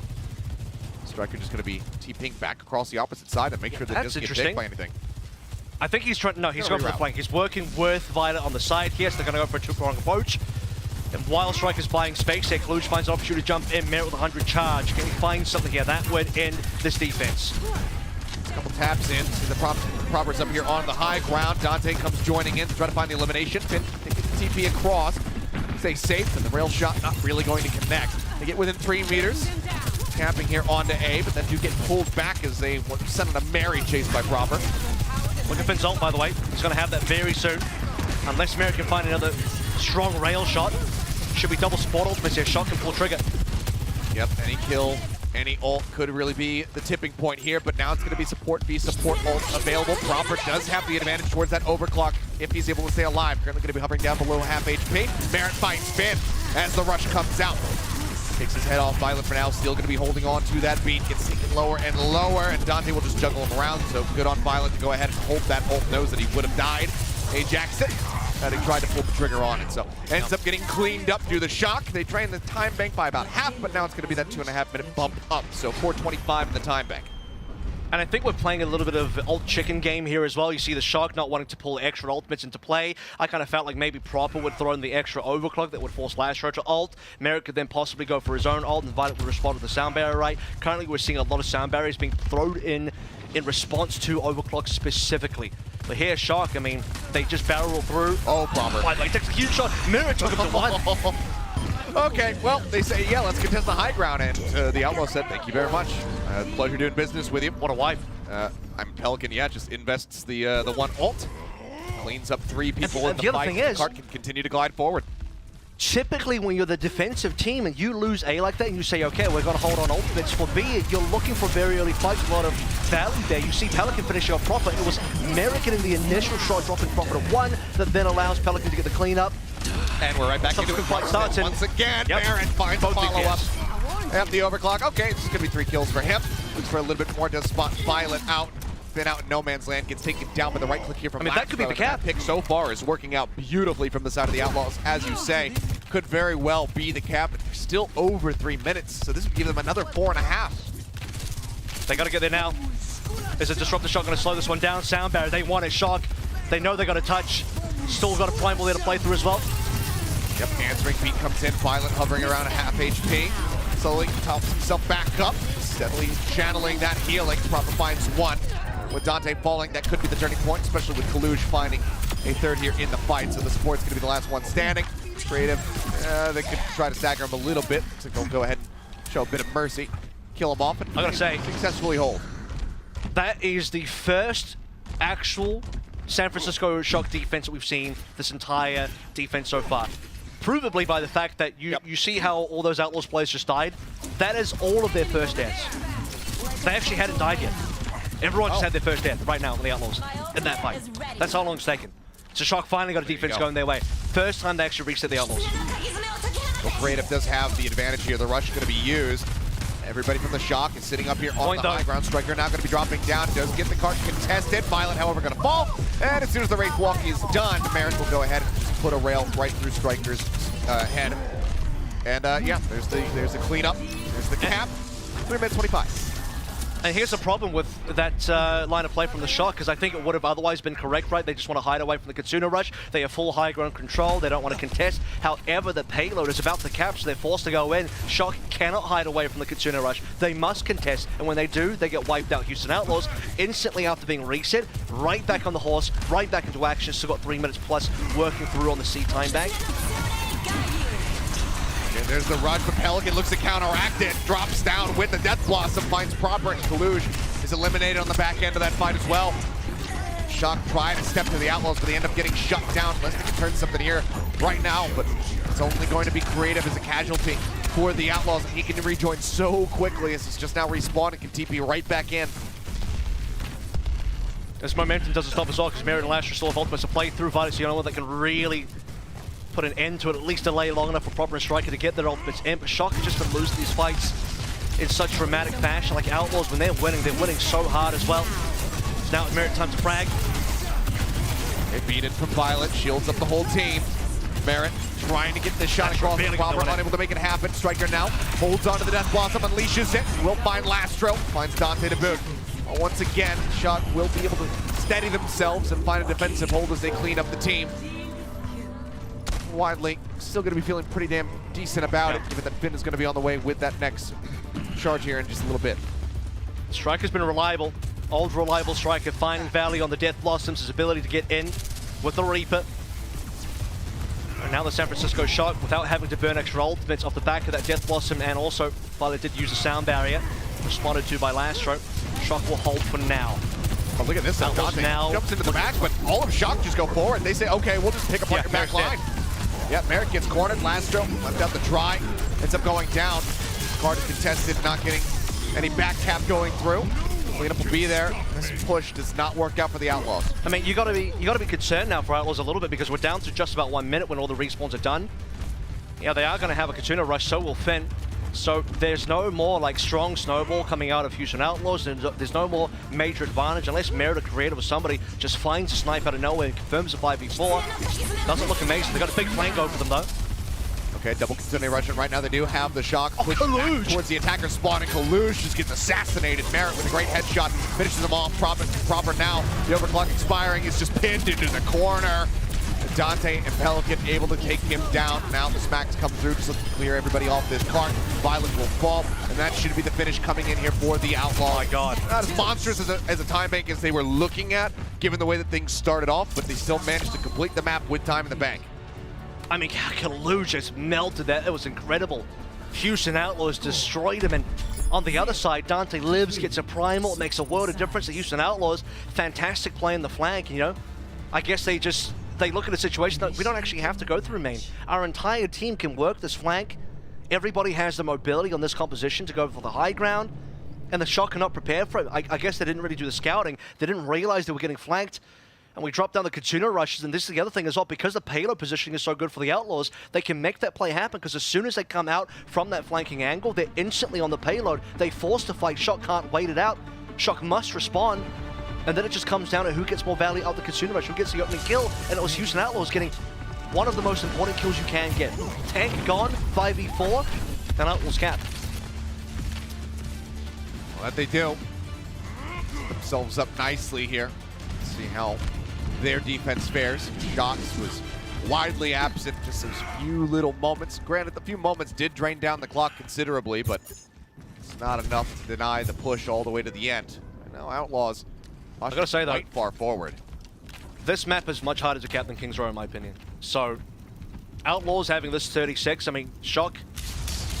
Striker just going to be TPing back across the opposite side and make sure that he doesn't get hit by anything. I think he's trying, no, he's going for the flank. He's working with Violet on the side here, so they're going to go for a two-pronged approach. And while Striker's buying space here, Kalush finds an opportunity to jump in, Merit with 100 charge. Can he find something here? That would end this defense. A couple taps in, see the Proper's up here on the high ground. Dante comes joining in to try to find the elimination. Finn taking the TP across, stay safe, and the rail shot not really going to connect. They get within 3 meters, camping here onto A, but then do get pulled back as they were sending a merry chase by Proper. Look at Finn's ult, by the way. He's going to have that very soon. Unless Merit can find another strong rail shot. Should be double support ultimates here. Shot can pull trigger. Yep, any kill, any ult could really be the tipping point here, but now it's going to be support v support ult available. Proper does have the advantage towards that overclock if he's able to stay alive. Currently going to be hovering down below half HP. Merit finds Finn as the rush comes out. Takes his head off. Violet for now, still going to be holding on to that beat. Gets sinking lower and lower, and Dante will just juggle him around. So good on Violet to go ahead and hold that ult. Knows that he would have died. Jackson had tried to pull the trigger on it, so ends up getting cleaned up due to the Shock. They drained the time bank by about half, but now it's going to be that 2.5 minute bump up. So 4:25 in the time bank. And I think we're playing a little bit of ult chicken game here as well. You see the Shock not wanting to pull extra ultimates into play. I kind of felt like maybe Proper would throw in the extra overclock that would force Lashro to ult. Merit could then possibly go for his own ult, and Violet would respond with the sound barrier right. Currently we're seeing a lot of sound barriers being thrown in response to overclock specifically. But here, Shock, I mean, they just barrel through. Oh, Proper. By the way, takes a huge shot. Merit took him to one. Okay, well, they say, yeah, let's contest the high ground, and the Outlaw said, thank you very much. Pleasure doing business with you. What a wife. I'm Pelican, yeah, just invests the one ult. Cleans up 3 people in the other fight. thing is, the cart can continue to glide forward. Typically, when you're the defensive team and you lose A like that, and you say, okay, we're going to hold on ultimates for B, you're looking for very early fights, a lot of value there. You see Pelican finishing off Proper. It was Merit getting the initial shot, dropping Proper to 1, that then allows Pelican to get the cleanup. And we're right back into it. Fight starts once again, Merit finds a follow-up. At the overclock. Okay, this is going to be 3 kills for him. Looks for a little bit more, does spot Violet out. Finn out in no man's land, gets taken down by the right click here from that could be the cap. That pick so far is working out beautifully from the side of the Outlaws, as you say. Could very well be the cap, but still over 3 minutes, so this would give them another 4.5. They got to get there now. Is a disruptor shot going to slow this one down? Sound barrier, they want a Shock. They know they got a touch. Still got a primal there to play through as well. Yep, answering beat comes in. Violet hovering around a half HP. Slowly helps himself back up, steadily channeling that healing. Proper finds 1. With Dante falling, that could be the turning point, especially with Kalush finding a 3rd here in the fight. So the support's going to be the last one standing. Creative, they could try to stagger him a little bit. So go ahead and show a bit of mercy, kill him off, and I gotta say, successfully hold. That is the first actual San Francisco Shock defense that we've seen this entire defense so far. provably by the fact that you see how all those Outlaws players just died. That is all of their first deaths. They actually hadn't died yet. Everyone just had their first death right now for the Outlaws in that fight. That's how long it's taken. So Shock finally got a defense going their way. First time they actually reached the Outlaws. Well, Creative does have the advantage here. The rush is going to be used. Everybody from the Shock is sitting up here on the high ground. Striker now going to be dropping down. Does get the cart contested. Violet, however, going to fall. And as soon as the Wraith walk is done, Merritt will go ahead and just put a rail right through Striker's head. And yeah, there's the cleanup. There's the cap. 3 minutes 25. And here's the problem with that line of play from the Shock, because I think it would have otherwise been correct, right? They just want to hide away from the Kitsuna rush. They have full high ground control. They don't want to contest. However, the payload is about to cap, so they're forced to go in. Shock cannot hide away from the Kitsuna rush. They must contest, and when they do, they get wiped out. Houston Outlaws, instantly after being reset, right back on the horse, right back into action. Still got 3 minutes plus working through on the C time bank. And there's the rush, but Pelican looks to counteract it, drops down with the Death Blossom, finds proper, and Kaluge is eliminated on the back end of that fight as well. Shock tried to step to the Outlaws, but they end up getting shut down. Unless they can turn something here right now, but it's only going to be Creative as a casualty for the Outlaws, and he can rejoin so quickly as he's just now respawned and can TP right back in. This momentum doesn't stop as well, because Merritt and Lasher still have ultimates to play through. Violet's the only one that can really put an end to it, at least delay long enough for proper Striker to get their ultimates in. But Shock has just been losing these fights in such dramatic fashion. Like Outlaws, when they're winning so hard as well. So now it's Merritt time to frag. They beat it from Violet, shields up the whole team. Merritt trying to get this shot across the Robert, unable to make it happen. Striker now holds on to the Death Blossom, unleashes it. Will find Lastro, finds Dante to boot. Once again, Shock will be able to steady themselves and find a defensive hold as they clean up the team. Widely, still going to be feeling pretty damn decent about it, given that Finn is going to be on the way with that next charge here in just a little bit. Striker's been reliable, old reliable Striker, finding Valley on the Death Blossoms, his ability to get in with the Reaper. And now the San Francisco Shock, without having to burn extra ultimates off the back of that Death Blossom, and also, while they did use a sound barrier, responded to by Lastro, Shock will hold for now. Oh, look at this, Dante now jumps into the back, but all of Shock just go forward. They say, okay, we'll just pick apart your back line. Yeah, Merritt gets cornered. Lastro left out the try. Ends up going down. Card is contested, not getting any back cap going through. Cleanup will be there. This push does not work out for the Outlaws. I mean, you gotta be concerned now for Outlaws a little bit, because we're down to just about 1 minute when all the respawns are done. Yeah, they are gonna have a Kitsuna rush, so will Finn. So there's no more like strong snowball coming out of Houston Outlaws. There's no more major advantage unless Merritt or Creative or somebody just finds a snipe out of nowhere and confirms a 5v4. Doesn't look amazing. They got a big flank over them though. Okay, double Kitsune rushing right now. They do have the Shock push back towards the attacker spawn, and Kaluge just gets assassinated. Merritt with a great headshot finishes them off. Proper now. The overclock expiring is just pinned into the corner. Dante and Pelican able to take him down. Now the smacks come through just to clear everybody off this cart. Violet will fall, and that should be the finish coming in here for the Outlaws. Oh my God. Not as monstrous as a time bank as they were looking at, given the way that things started off, but they still managed to complete the map with time in the bank. I mean, Kaluge just melted that. It was incredible. Houston Outlaws destroyed him, and on the other side, Dante lives, gets a primal. It makes a world of difference. The Houston Outlaws, fantastic play in the flank, you know. I guess they look at a situation that we don't actually have to go through main. Our entire team can work this flank. Everybody has the mobility on this composition to go for the high ground, and the Shock are not prepared for it. I guess they didn't really do the scouting. They didn't realize they were getting flanked, and we dropped down the Kitsuna rushes, and this is the other thing as well, because the payload positioning is so good for the Outlaws, they can make that play happen, because as soon as they come out from that flanking angle, they're instantly on the payload. They force the fight. Shock can't wait it out. Shock must respond. And then it just comes down to who gets more value out of the Kitsuna rush, who gets the opening kill, and it was Houston Outlaws getting one of the most important kills you can get. Tank gone, 5v4, and Outlaws cap. Well, that they do. Set themselves up nicely here. Let's see how their defense fares. Shox was widely absent, just those few little moments. Granted, the few moments did drain down the clock considerably, but it's not enough to deny the push all the way to the end. And now Outlaws, I gotta say though, quite far forward. This map is much harder to cap than Kings Row, in my opinion. So, Outlaws having this 36, I mean, Shock,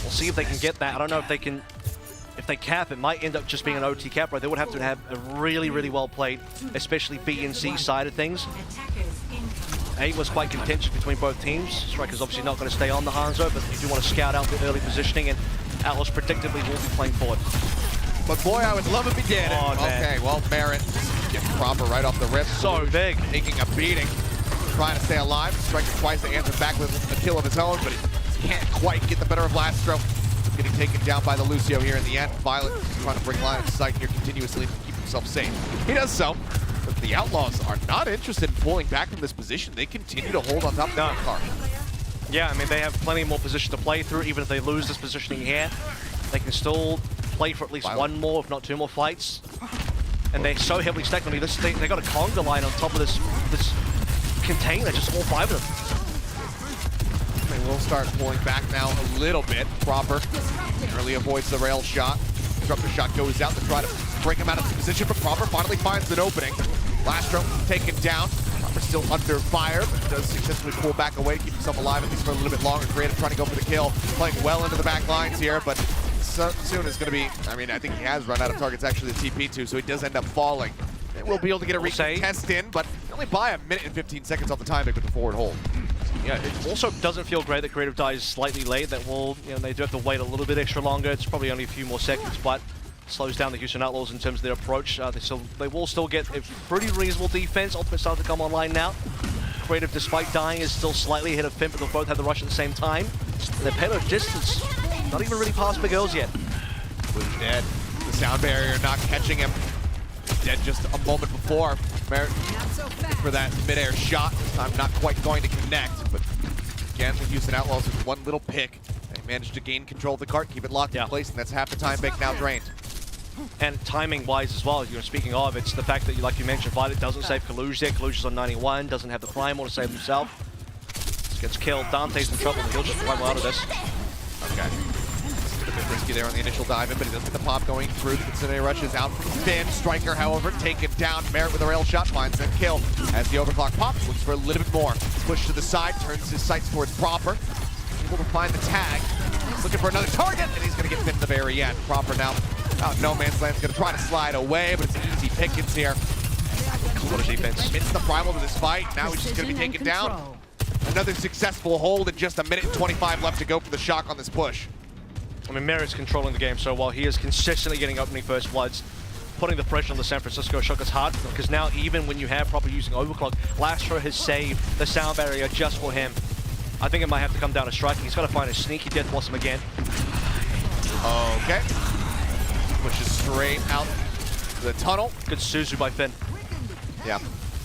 we'll see if they can get that. I don't know if they can, if they cap, it might end up just being an OT cap, right? They would have to have a really, really well played, especially B and C side of things. A was quite contentious between both teams. Striker's obviously not going to stay on the Hangzhou, but you do want to scout out the early positioning, and Outlaws predictably will be playing forward. But boy, I would love if he did it. Okay, well, Merritt gets proper right off the rip. So big. Taking a beating, trying to stay alive. Striker twice to answer back with a kill of his own, but he can't quite get the better of Lastro. Getting taken down by the Lucio here in the end. Violet trying to bring line of sight here continuously to keep himself safe. He does so, but the Outlaws are not interested in pulling back from this position. They continue to hold on top of the car. Yeah, I mean, they have plenty more position to play through. Even if they lose this positioning here, they can still play for at least one more, if not two more fights. And they're so heavily stacked. I mean, they got a conga line on top of this container, just all five of them. They will start pulling back now a little bit. Proper early avoids the rail shot. Disruptor shot goes out to try to break him out of the position, but Proper finally finds an opening. Lastro taken down. Proper still under fire, but does successfully pull back away to keep himself alive at least for a little bit longer. Creative trying to go for the kill, playing well into the back lines here, but soon is going to be, I mean, I think he has run out of targets actually to TP to, so he does end up falling. And we'll be able to get a retest in, but only by a minute and 15 seconds off the time with the forward hold. Yeah, it also doesn't feel great that Creative dies slightly late. That will, they do have to wait a little bit extra longer. It's probably only a few more seconds, but slows down the Houston Outlaws in terms of their approach. They will still get a pretty reasonable defense. Ultimate starting to come online now. Creative, despite dying, is still slightly ahead of Finn, but they'll both have the rush at the same time. Their payload distance, not even really past Big Girls yet. Blue's dead. The sound barrier not catching him. Dead just a moment before. Merritt for that mid-air shot. This time not quite going to connect, but again, the Houston Outlaws with one little pick. They managed to gain control of the cart, keep it locked in place, and that's half the time bank now drained. And timing-wise as well, speaking of, it's the fact that, like you mentioned, Violet doesn't save Kaluj there. Kaluj is on 91, doesn't have the Primal to save himself. Just gets killed. Dante's in trouble, and he'll just Primal out of this. Okay. A bit risky there on the initial dive in, but he does get the pop going through. The Kitsune rushes out from Finn. Striker, however, taken down. Merritt with a rail shot, finds that kill. As the overclock pops, looks for a little bit more. Push to the side, turns his sights towards Proper. Able to find the tag. He's looking for another target, and he's going to get pinned at the very end. Proper now out no man's land's going to try to slide away, but it's easy pickings here. What a defense. Missed the Primal to this fight. Now he's just going to be taken down. Another successful hold, and just a minute and 25 left to go for the shock on this push. I mean, Merritt's controlling the game so well. He is consistently getting opening first bloods, putting the pressure on the San Francisco Shockers hard, because now even when you have Proper using overclock, Lastro has saved the sound barrier just for him. I think it might have to come down to striking. He's got to find a sneaky Death Blossom again. Okay. Pushes straight out to the tunnel. Good Suzu by Finn. Yeah.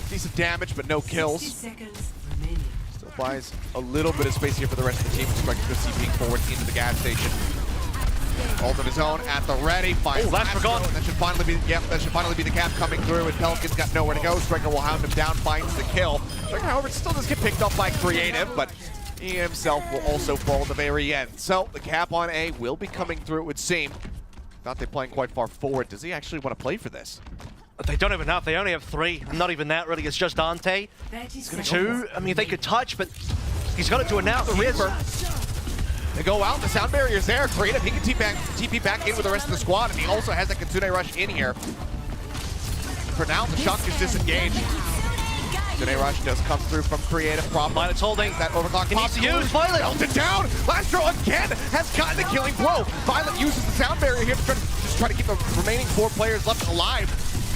Decent damage, but no kills. Still buys a little bit of space here for the rest of the team. Striker goes CPing forward into the gas station. Ult of his own at the ready. Finds that's forgotten. That should finally be, that should finally be the cap coming through, and Pelican's got nowhere to go. Striker will hound him down, finds the kill. Striker, however, still does get picked up by Creative, but he himself will also fall at the very end. So the cap on A will be coming through, it would seem. Not they playing quite far forward. Does he actually want to play for this? They don't have enough. They only have 3. Not even that, really. It's just Dante. 2. I mean, they could touch, but he's got to do it now. The Reaper. They go out. The sound barrier's there. Creative. He can TP back in with the rest of the squad, and he also has that Kitsune rush in here. For now, the shock is disengaged. Kitsune rush does come through from Creative. Problem. Violet's holding. That overclock he needs to use Violet. Melted down. Lastro again has gotten the killing blow. Violet uses the sound barrier here to try to keep the remaining 4 players left alive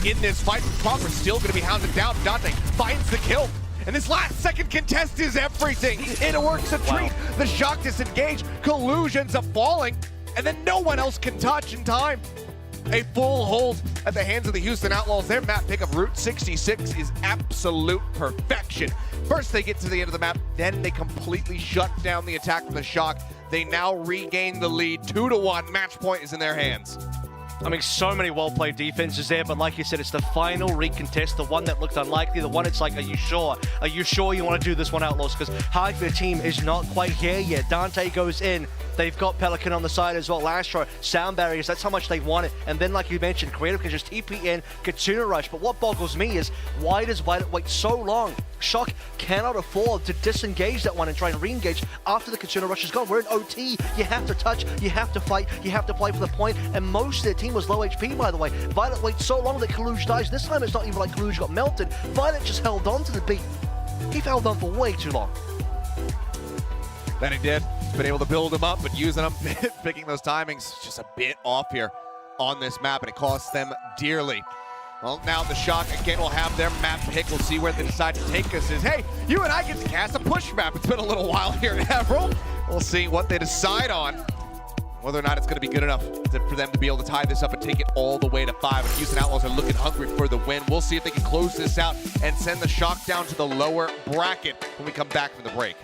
in this fight. Proper still going to be hounded down. Dante finds the kill. And this last second contest is everything. It works a treat. The shock disengaged. Kaluj ends up falling. And then no one else can touch in time. A full hold at the hands of the Houston Outlaws. Their map pick of Route 66 is absolute perfection. First they get to the end of the map, then they completely shut down the attack from the shock. They now regain the lead. 2-1. Match point is in their hands. I mean, so many well-played defenses there, but like you said, it's the final recontest, the one that looked unlikely, the one it's like, are you sure? Are you sure you want to do this one, Outlaws? Because half their team is not quite here yet. Dante goes in. They've got Pelican on the side as well. Lastro, sound barriers, that's how much they want it. And then, like you mentioned, Creative can just TP in, Kitsune rush. But what boggles me is, why does Violet wait so long? Shock cannot afford to disengage that one and try and re-engage after the Kitsune rush is gone. We're in OT. You have to touch, you have to fight, you have to play for the point. And most of their team was low HP, by the way. Violet waits so long that Kaluj dies. This time it's not even like Kaluj got melted. Violet just held on to the beat. He held on for way too long. Then he did. Been able to build him up, but using them, picking those timings just a bit off here on this map, and it costs them dearly. Well, now the Shock again will have their map pick. We'll see where they decide to take us. Is hey, you and I get to cast a push map. It's been a little while here at Emerald. We'll see what they decide on, whether or not it's going to be good enough for them to be able to tie this up and take it all the way to 5. And Houston Outlaws are looking hungry for the win. We'll see if they can close this out and send the Shock down to the lower bracket when we come back from the break.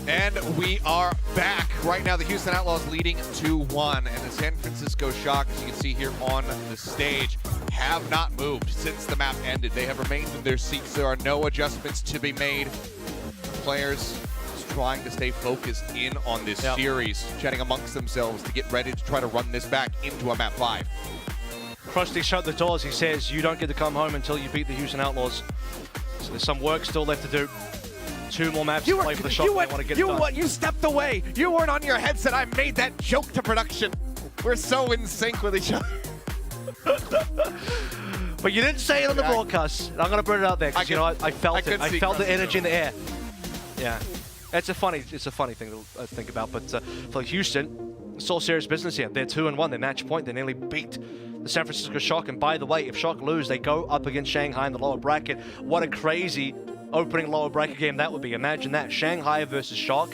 And we are back. Right now, the Houston Outlaws leading 2-1. And the San Francisco Shock, as you can see here on the stage, have not moved since the map ended. They have remained in their seats. There are no adjustments to be made. Players just trying to stay focused in on this series, chatting amongst themselves to get ready to try to run this back into a map 5. Frosty shut the doors. He says, you don't get to come home until you beat the Houston Outlaws. So there's some work still left to do. 2 more maps to play for the Shock. They want to get it done. You stepped away. You weren't on your headset. I made that joke to production. We're so in sync with each other. But you didn't say it on the broadcast. I'm going to put it out there because, you know, I felt it. I felt the energy in the air. Yeah. It's a funny thing to think about. But for Houston, it's all serious business here. They're 2-1. They're match point. They nearly beat the San Francisco Shock. And by the way, if Shock lose, they go up against Shanghai in the lower bracket. What a crazy opening lower bracket game that would be. Imagine that. Shanghai versus Shock.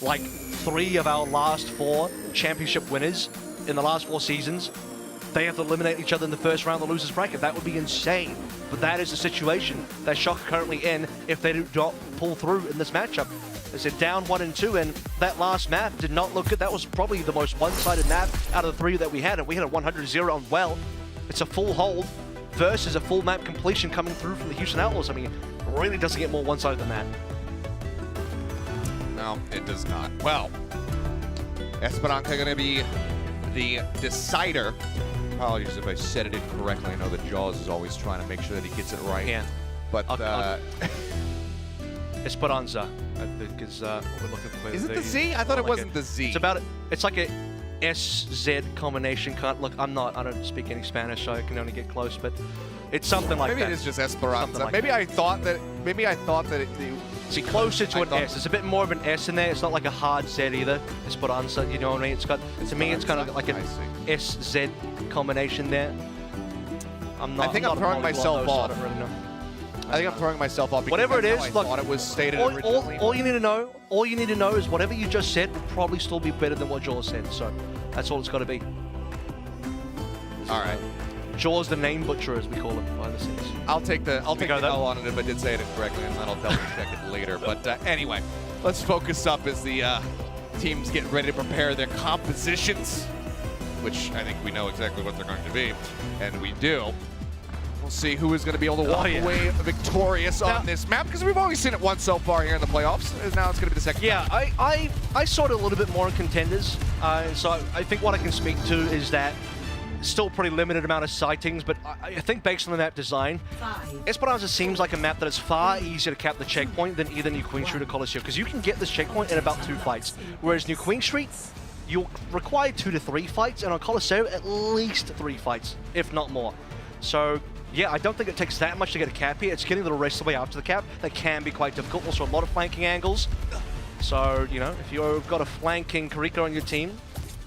Like 3 of our last 4 championship winners in the last 4 seasons. They have to eliminate each other in the first round of the losers bracket. That would be insane. But that is the situation that Shock are currently in if they do not pull through in this matchup. They're down 1-2, and that last map did not look good. That was probably the most one-sided map out of the 3 that we had, and we had a 100-0 on well. It's a full hold versus a full map completion coming through from the Houston Outlaws. I mean, it really doesn't get more one-sided than that. No, it does not. Well, Esperanza going to be the decider. Apologies if I said it incorrectly. I know that Jaws is always trying to make sure that he gets it right. Yeah. But Esperanza, because what we're looking for. Is it the Z? I thought it wasn't the Z. It's like a SZ combination. I don't speak any Spanish, so I can only get close, but it's something like that. Maybe it is just Esperanza. Like maybe I thought that it's closer to an S. It's a bit more of an S in there. It's not like a hard Z either. Esperanza, you know what I mean? It's got, to me, it's kind of like an SZ combination there. I think I'm throwing myself off. I don't really know. I think I'm throwing myself off because whatever it is, I thought it was stated originally. All you need to know is whatever you just said will probably still be better than what Jaws said. So that's all it's got to be. All right. Jaws, the name butcher, as we call him behind the scenes. I'll take the L on it if I did say it incorrectly, and then I'll double check it later. But anyway, let's focus up as the teams get ready to prepare their compositions, which I think we know exactly what they're going to be, and we do. We'll see who is going to be able to walk away victorious on this map, because we've only seen it once so far here in the playoffs. And now it's going to be the second time. I saw it a little bit more in contenders. So I think what I can speak to is that still pretty limited amount of sightings, but I think based on the map design, Esperanza seems like a map that is far easier to cap the checkpoint than either New Queen Street or Coliseo, because you can get this checkpoint in about 2 fights, whereas New Queen Street, you'll require 2 to 3 fights, and on Coliseo, at least 3 fights, if not more. So yeah, I don't think it takes that much to get a cap here. It's getting the rest of the way after the cap that can be quite difficult. Also, a lot of flanking angles. So, you know, if you've got a flanking Karika on your team,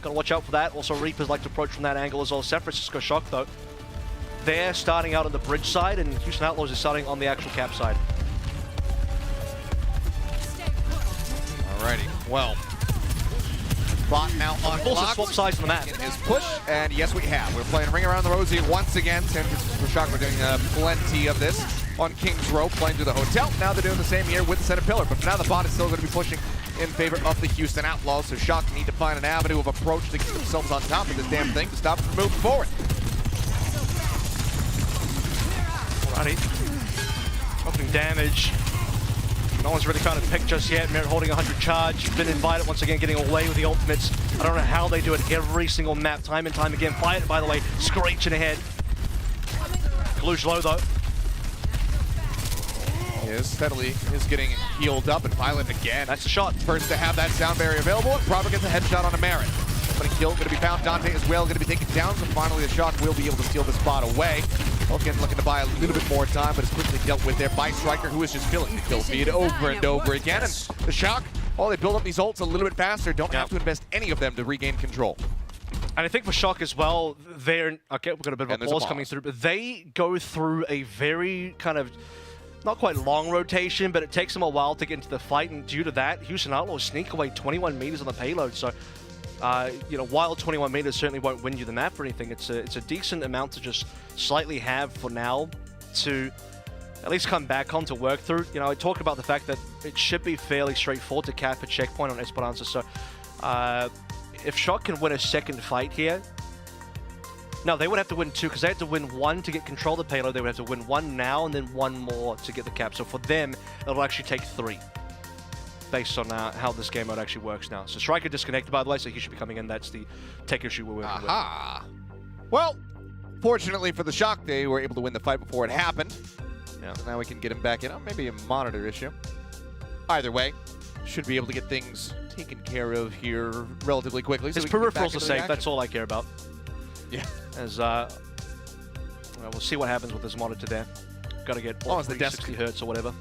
gotta watch out for that. Also, Reapers like to approach from that angle as well. San Francisco Shock, though, they're starting out on the bridge side, and Houston Outlaws is starting on the actual cap side. Alrighty, well. Bot now unlocked. Swap sides on the map. His push, and yes, we have. We're playing Ring Around the Rosie once again. San Francisco Shock, we're doing plenty of this on Kings Row, playing to the hotel. Now they're doing the same here with the center pillar, but now the bot is still going to be pushing in favor of the Houston Outlaws, so Shock need to find an avenue of approach to get themselves on top of this damn thing to stop them from moving forward. Alrighty. Opening damage. No one's really found a pick just yet. Merit holding 100 charge. Been invited once again, getting away with the ultimates. I don't know how they do it every single map, time and time again. Fight, by the way, screeching ahead. Kalush low, though. He is steadily getting healed up, and Violet again. That's the shot. First to have that sound barrier available, and probably gets a headshot on a Merit. Opening kill going to be found. Dante as well going to be taken down, so finally the Shock will be able to steal the spot away. Again, looking to buy a little bit more time, but it's quickly dealt with there by Striker, who is just filling the kill feed over and over again. And the Shock, they build up these ults a little bit faster, don't have to invest any of them to regain control. And I think for Shock as well, okay, we've got a bit of a pause coming through, but they go through a very kind of, not quite long rotation, but it takes them a while to get into the fight, and due to that, Houston Outlaws sneak away 21 meters on the payload. So, you know, while 21 meters certainly won't win you the map or anything, it's a decent amount to just slightly have for now to at least come back on to work through. You know, I talked about the fact that it should be fairly straightforward to cap a checkpoint on Esperanza. So, if Shock can win a second fight here, no, they would have to win 2, because they had to win 1 to get control of the payload. They would have to win 1 now and then 1 more to get the cap. So for them, it'll actually take 3. Based on how this game mode actually works now. So Striker disconnected, by the way, so he should be coming in. That's the tech issue we're working with. Well, Fortunately for the Shock, they were able to win the fight before it happened. Yeah. So now we can get him back in. Oh, maybe a monitor issue. Either way, should be able to get things taken care of here relatively quickly. His peripherals are safe. That's all I care about. Yeah. As well, we'll see what happens with this monitor there. Got to get all 360 hertz or whatever.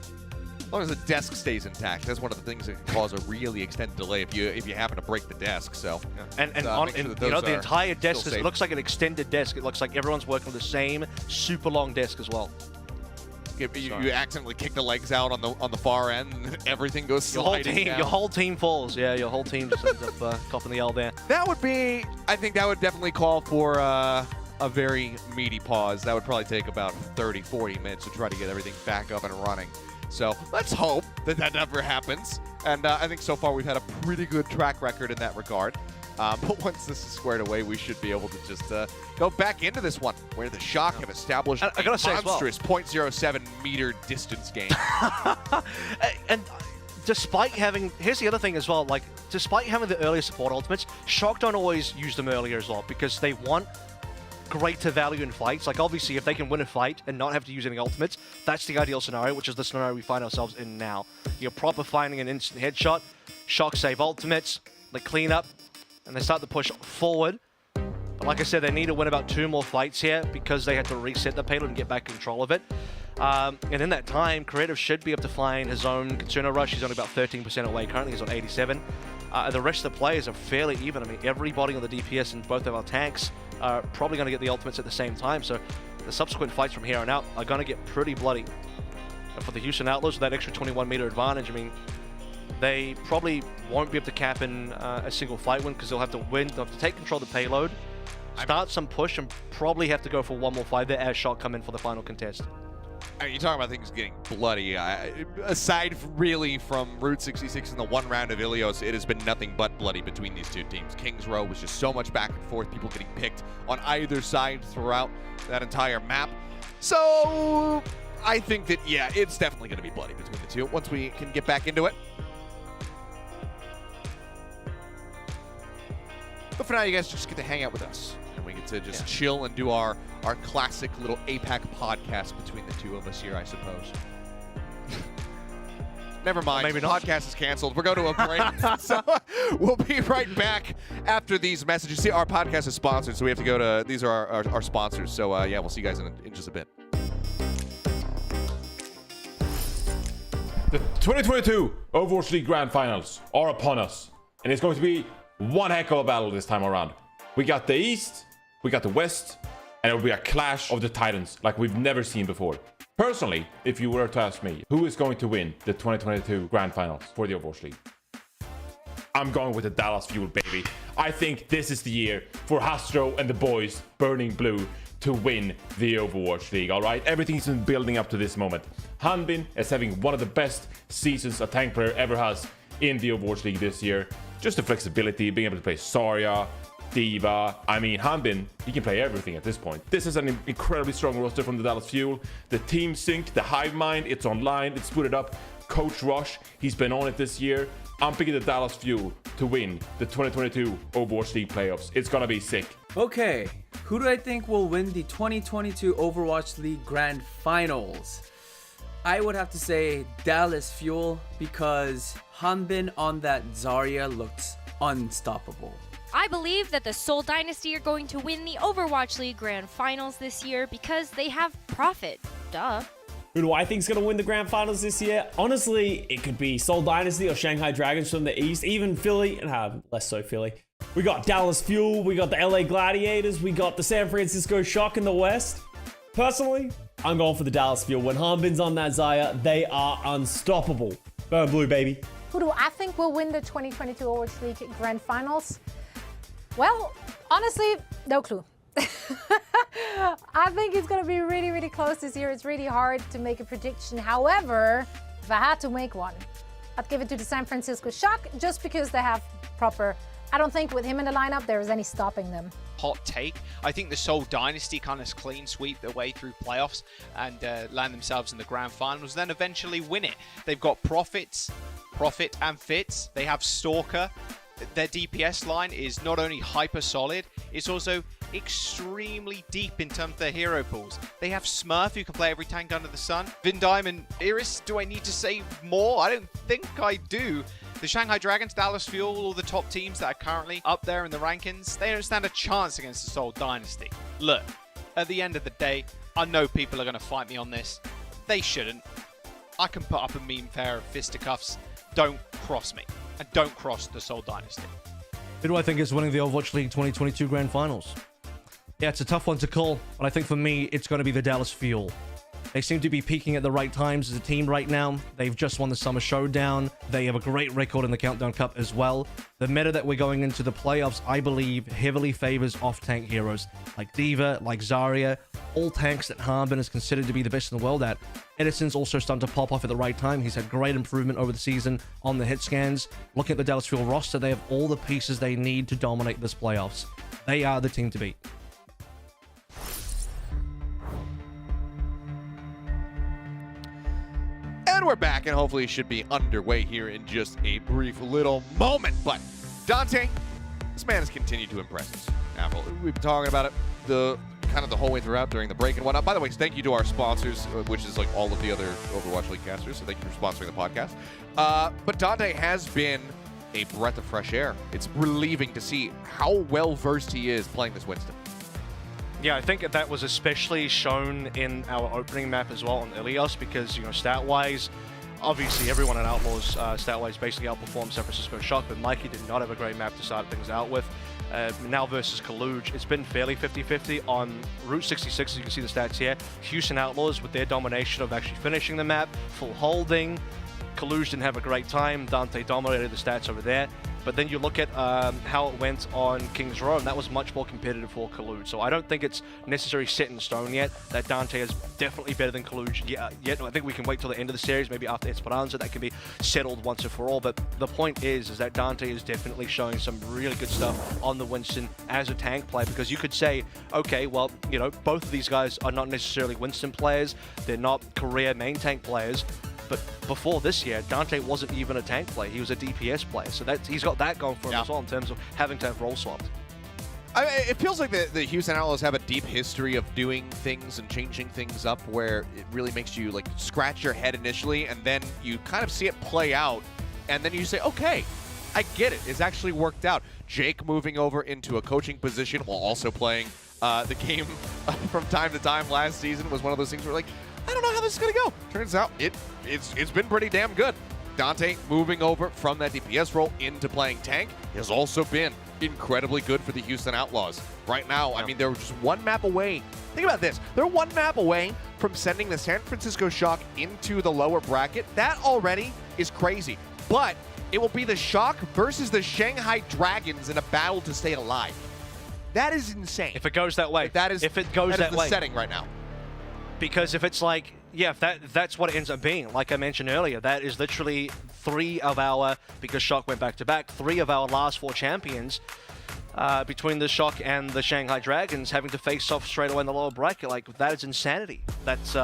As long as the desk stays intact, that's one of the things that can cause a really extended delay if you happen to break the desk. So, and the entire desk it looks like an extended desk. It looks like everyone's working on the same super long desk as well. You accidentally kick the legs out on the far end, and everything goes sliding down. Your whole team falls. Yeah, your whole team just ends up copping the L there. That would be, I think that would definitely call for a very meaty pause. That would probably take about 30, 40 minutes to try to get everything back up and running. So let's hope that never happens. And I think so far we've had a pretty good track record in that regard. But once this is squared away, we should be able to just go back into this one, where the Shock have established a monstrous 0.07 meter distance gain. And despite having, here's the other thing as well, like, despite having the earlier support ultimates, Shock don't always use them earlier as well, because they want greater value in fights. Like, obviously, if they can win a fight and not have to use any ultimates, that's the ideal scenario, which is the scenario we find ourselves in now. You're proper finding an instant headshot, Shock save ultimates, they clean up, and they start to push forward. But like I said, they need to win about 2 more fights here because they had to reset the payload and get back control of it. And in that time, Creative should be able to find his own Concerno Rush. He's only about 13% away currently. He's on 87. The rest of the players are fairly even. I mean, everybody on the DPS and both of our tanks are probably going to get the ultimates at the same time. So the subsequent fights from here on out are going to get pretty bloody. And for the Houston Outlaws, with that extra 21-meter advantage, I mean, they probably won't be able to cap in a single fight win because they'll have to win. They'll have to take control of the payload, start some push, and probably have to go for one more fight there as Shock come in for the final contest. You talk about things getting bloody. Aside really from Route 66 and the one round of Ilios, it has been nothing but bloody between these two teams. Kings Row was just so much back and forth, people getting picked on either side throughout that entire map. So I think that, yeah, it's definitely going to be bloody between the two once we can get back into it. But for now, you guys just get to hang out with us. And we get to just chill and do our classic little APAC podcast between the two of us here, I suppose. Never mind. Maybe not. Podcast is canceled. We're going to a break. So we'll be right back after these messages. See, our podcast is sponsored, so we have to go to, these are our sponsors. So yeah, we'll see you guys in just a bit. The 2022 Overwatch League Grand Finals are upon us. And it's going to be one heck of a battle this time around. We got the East, we got the West, and it will be a clash of the Titans like we've never seen before. Personally, if you were to ask me, who is going to win the 2022 Grand Finals for the Overwatch League? I'm going with the Dallas Fuel, baby. I think this is the year for Hastro and the boys burning blue to win the Overwatch League, all right? Everything's been building up to this moment. Hanbin is having one of the best seasons a tank player ever has in the Overwatch League this year. Just the flexibility, being able to play Zarya, D.Va. I mean, Hanbin, he can play everything at this point. This is an incredibly strong roster from the Dallas Fuel. The team sync, the hive mind, it's online, it's booted up. Coach Rush, he's been on it this year. I'm picking the Dallas Fuel to win the 2022 Overwatch League playoffs. It's gonna be sick. Okay, who do I think will win the 2022 Overwatch League Grand Finals? I would have to say Dallas Fuel because Hanbin on that Zarya looks unstoppable. I believe that the Seoul Dynasty are going to win the Overwatch League Grand Finals this year because they have Profit. Duh. Who do I think is going to win the Grand Finals this year? Honestly, it could be Seoul Dynasty or Shanghai Dragons from the East, even Philly, and less so Philly. We got Dallas Fuel, we got the LA Gladiators, we got the San Francisco Shock in the West. Personally, I'm going for the Dallas Fuel. When Hanbin's on that Zarya, they are unstoppable. Burn blue, baby. Who do I think will win the 2022 Overwatch League Grand Finals? Well, honestly, no clue. I think it's going to be really, really close this year. It's really hard to make a prediction. However, if I had to make one, I'd give it to the San Francisco Shock just because they have proper... I don't think with him in the lineup there is any stopping them. Hot take. I think the Seoul Dynasty kind of clean sweep their way through playoffs and land themselves in the grand finals, then eventually win it. They've got Profit and Fitz. They have Stalker. Their DPS line is not only hyper solid, it's also extremely deep in terms of their hero pools. They have Smurf, who can play every tank under the sun. Vindime and Iris, do I need to say more? I don't think I do. The Shanghai Dragons, Dallas Fuel, all the top teams that are currently up there in the rankings, they don't stand a chance against the Seoul Dynasty. Look, at the end of the day, I know people are going to fight me on this. They shouldn't. I can put up a meme fair of fisticuffs. Don't cross me. And don't cross the Seoul Dynasty. Who do I think is winning the Overwatch League 2022 Grand Finals? Yeah, it's a tough one to call, but I think for me, it's going to be the Dallas Fuel. They seem to be peaking at the right times as a team right now. They've just won the Summer Showdown. They have a great record in the Countdown Cup as well. The meta that we're going into the playoffs, I believe, heavily favors off-tank heroes like D.Va, like Zarya, all tanks that Harbin is considered to be the best in the world at. Edison's also starting to pop off at the right time. He's had great improvement over the season on the hit scans. Looking at the Dallas Fuel roster, they have all the pieces they need to dominate this playoffs. They are the team to beat. And we're back, and hopefully it should be underway here in just a brief little moment. But Dante, this man has continued to impress us. Apple, we've been talking about it the whole way throughout during the break and whatnot. By the way, thank you to our sponsors, which is like all of the other Overwatch League casters. So thank you for sponsoring the podcast. But Dante has been a breath of fresh air. It's relieving to see how well versed he is playing this Winston. Yeah, I think that was especially shown in our opening map as well on Ilios because, you know, stat-wise, obviously everyone in Outlaws stat-wise basically outperformed San Francisco Shock, but Mikey did not have a great map to start things out with. Now versus Kaluj, it's been fairly 50-50 on Route 66, as you can see the stats here. Houston Outlaws with their domination of actually finishing the map, full holding. Kaluj didn't have a great time. Dante dominated the stats over there. But then you look at how it went on King's Row, and that was much more competitive for Kaluj. So I don't think it's necessarily set in stone yet that Dante is definitely better than Kaluj yet. I think we can wait till the end of the series, maybe after Esperanza, that can be settled once and for all. But the point is that Dante is definitely showing some really good stuff on the Winston as a tank player, because you could say, okay, well, you know, both of these guys are not necessarily Winston players. They're not career main tank players. But before this year, Dante wasn't even a tank player. He was a DPS player. So he's got that going for him as well in terms of having to have role swapped. It feels like the Houston Outlaws have a deep history of doing things and changing things up where it really makes you like scratch your head initially, and then you kind of see it play out, and then you say, okay, I get it. It's actually worked out. Jake moving over into a coaching position while also playing the game from time to time last season was one of those things where like, I don't know how this is going to go. Turns out it's been pretty damn good. Dante moving over from that DPS role into playing tank has also been incredibly good for the Houston Outlaws. Right now, I mean, they're just one map away. Think about this. They're one map away from sending the San Francisco Shock into the lower bracket. That already is crazy. But it will be the Shock versus the Shanghai Dragons in a battle to stay alive. That is insane. If it goes that way. If it goes that way. Setting right now. Because if it's like, yeah, if that's what it ends up being, like I mentioned earlier, that is literally because Shock went back-to-back, 3 of our last 4 champions between the Shock and the Shanghai Dragons having to face off straight away in the lower bracket. Like, that is insanity. That's,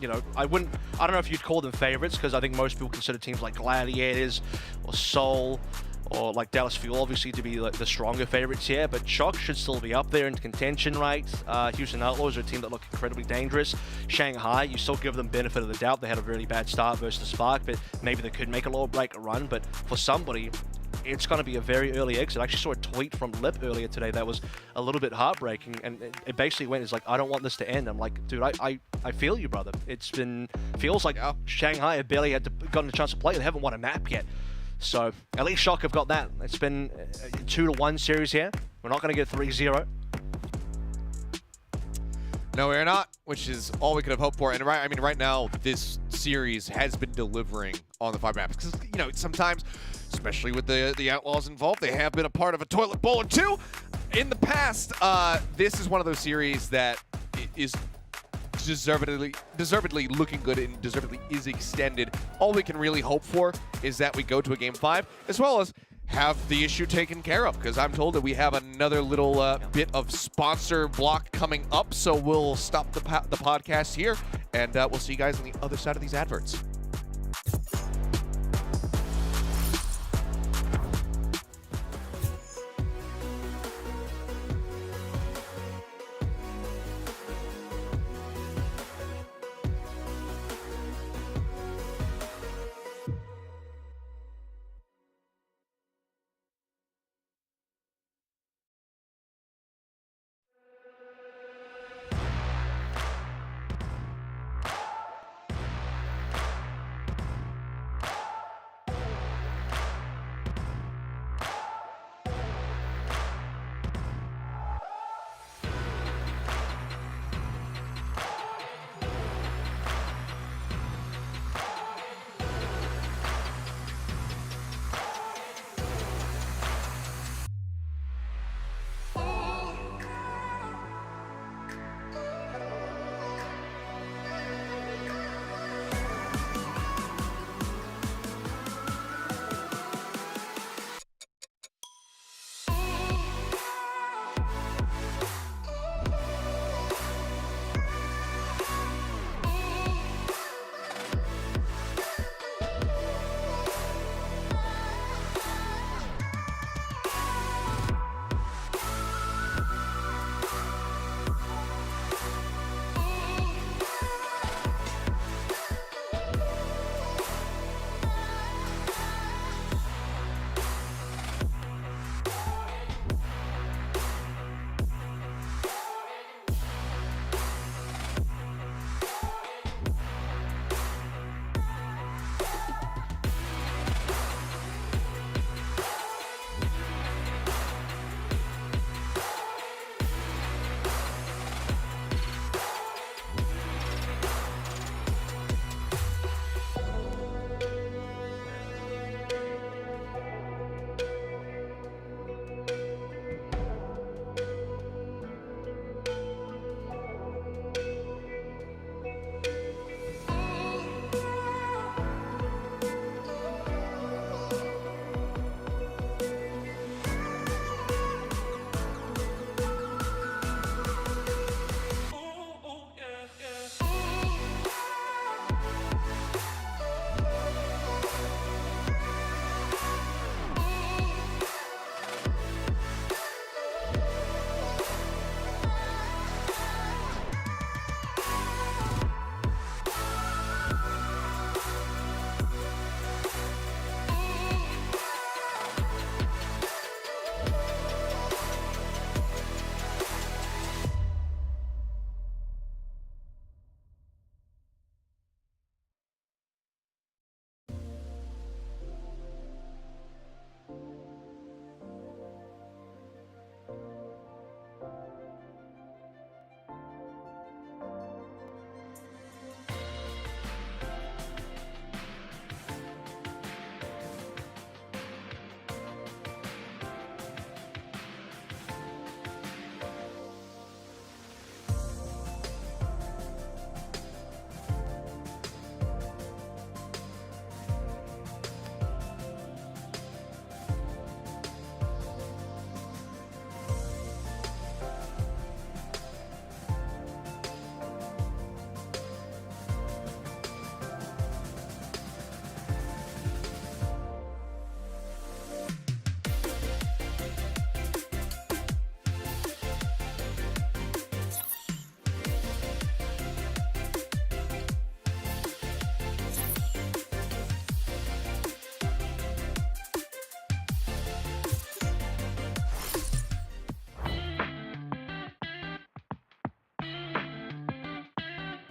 you know, I don't know if you'd call them favorites, because I think most people consider teams like Gladiators or Seoul or like Dallas Fuel obviously to be like the stronger favorites here, but Shock should still be up there in contention, right? Houston Outlaws are a team that look incredibly dangerous. Shanghai, you still give them benefit of the doubt. They had a really bad start versus the Spark, but maybe they could make a lower bracket run. But for somebody, it's going to be a very early exit. I actually saw a tweet from Lip earlier today that was a little bit heartbreaking, and it basically went, it's like, I don't want this to end. I'm like, dude, I feel you, brother. Feels like Shanghai have barely gotten a chance to play. They haven't won a map yet. So at least Shock have got that. It's been a 2-1 series here. We're not going to get 3-0. No, we're not, which is all we could have hoped for. And right now, this series has been delivering on the 5 maps. Because, you know, sometimes, especially with the Outlaws involved, they have been a part of a toilet bowl or two. In the past, this is one of those series that is deservedly looking good and deservedly is extended. All we can really hope for is that we go to a Game 5, as well as have the issue taken care of, because I'm told that we have another little bit of sponsor block coming up, so we'll stop the podcast here, and we'll see you guys on the other side of these adverts.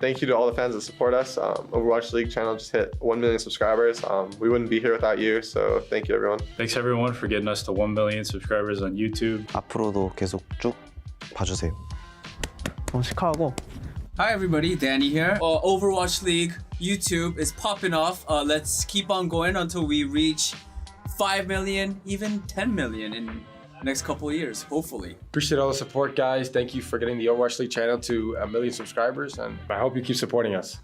thank you to all the fans that support us. Overwatch League channel just hit 1 million subscribers. We wouldn't be here without you, so thank you everyone. Thanks everyone for getting us to 1 million subscribers on YouTube. 앞으로도 계속 쭉 봐주세요. Chicago. Hi everybody, Danny here. Overwatch League YouTube is popping off. Let's keep on going until we reach 5 million, even 10 million in the next couple of years, hopefully. Appreciate all the support, guys. Thank you for getting the Overwatch League channel to 1 million subscribers, and I hope you keep supporting us.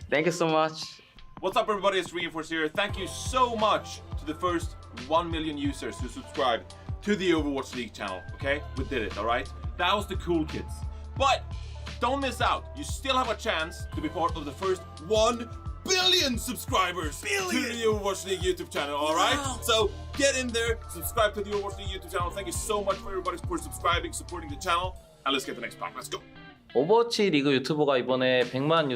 Thank you so much. What's up everybody, it's Reinforce here. Thank you so much to the first 1 million users who subscribed to the Overwatch League channel, okay? We did it, alright? That was the cool kids. But don't miss out. You still have a chance to be part of the first 1 billion subscribers to the Overwatch League YouTube channel, alright? Wow. So get in there, subscribe to the Overwatch League YouTube channel. Thank you so much for everybody for subscribing, supporting the channel. And let's get the next pack. Let's go. 오버워치 리그 유튜버가 이번에 100만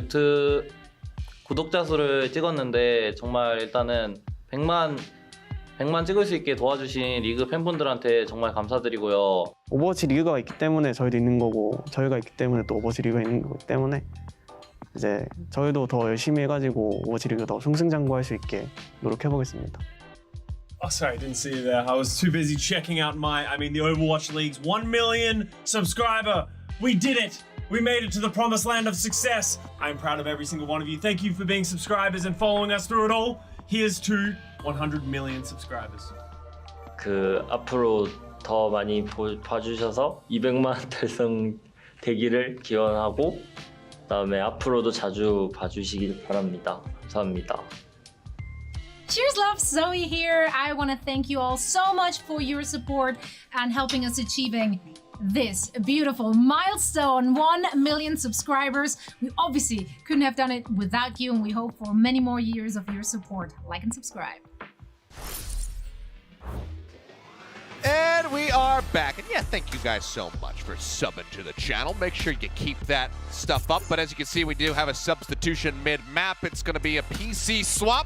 구독자 수를 찍었는데 정말 일단은 100만 찍을 수 있게 도와주신 리그 팬분들한테 정말 감사드리고요. 오버워치 리그가 있기 때문에 저희도 있는 거고 저희가 있기 때문에 또 오버워치 리그가 있는 거기 때문에 이제 저희도 더 열심히 해가지고 오버워치 리그 더 승승장구할 수 있게 노력해보겠습니다. Oh, sorry, I didn't see you there. I was too busy checking out the Overwatch League's 1 million subscriber. We did it! We made it to the promised land of success. I'm proud of every single one of you. Thank you for being subscribers and following us through it all. Here's to 100 million subscribers. 앞으로 더 많이 봐주셔서 200만 달성 되기를 기원하고 그다음에 앞으로도 자주 봐주시길 바랍니다. 감사합니다. Cheers, love, Zoe here. I want to thank you all so much for your support and helping us achieving this beautiful milestone, 1 million subscribers. We obviously couldn't have done it without you, and we hope for many more years of your support. Like and subscribe. And we are back. And yeah, thank you guys so much for subbing to the channel. Make sure you keep that stuff up. But as you can see, we do have a substitution mid-map. It's going to be a PC swap.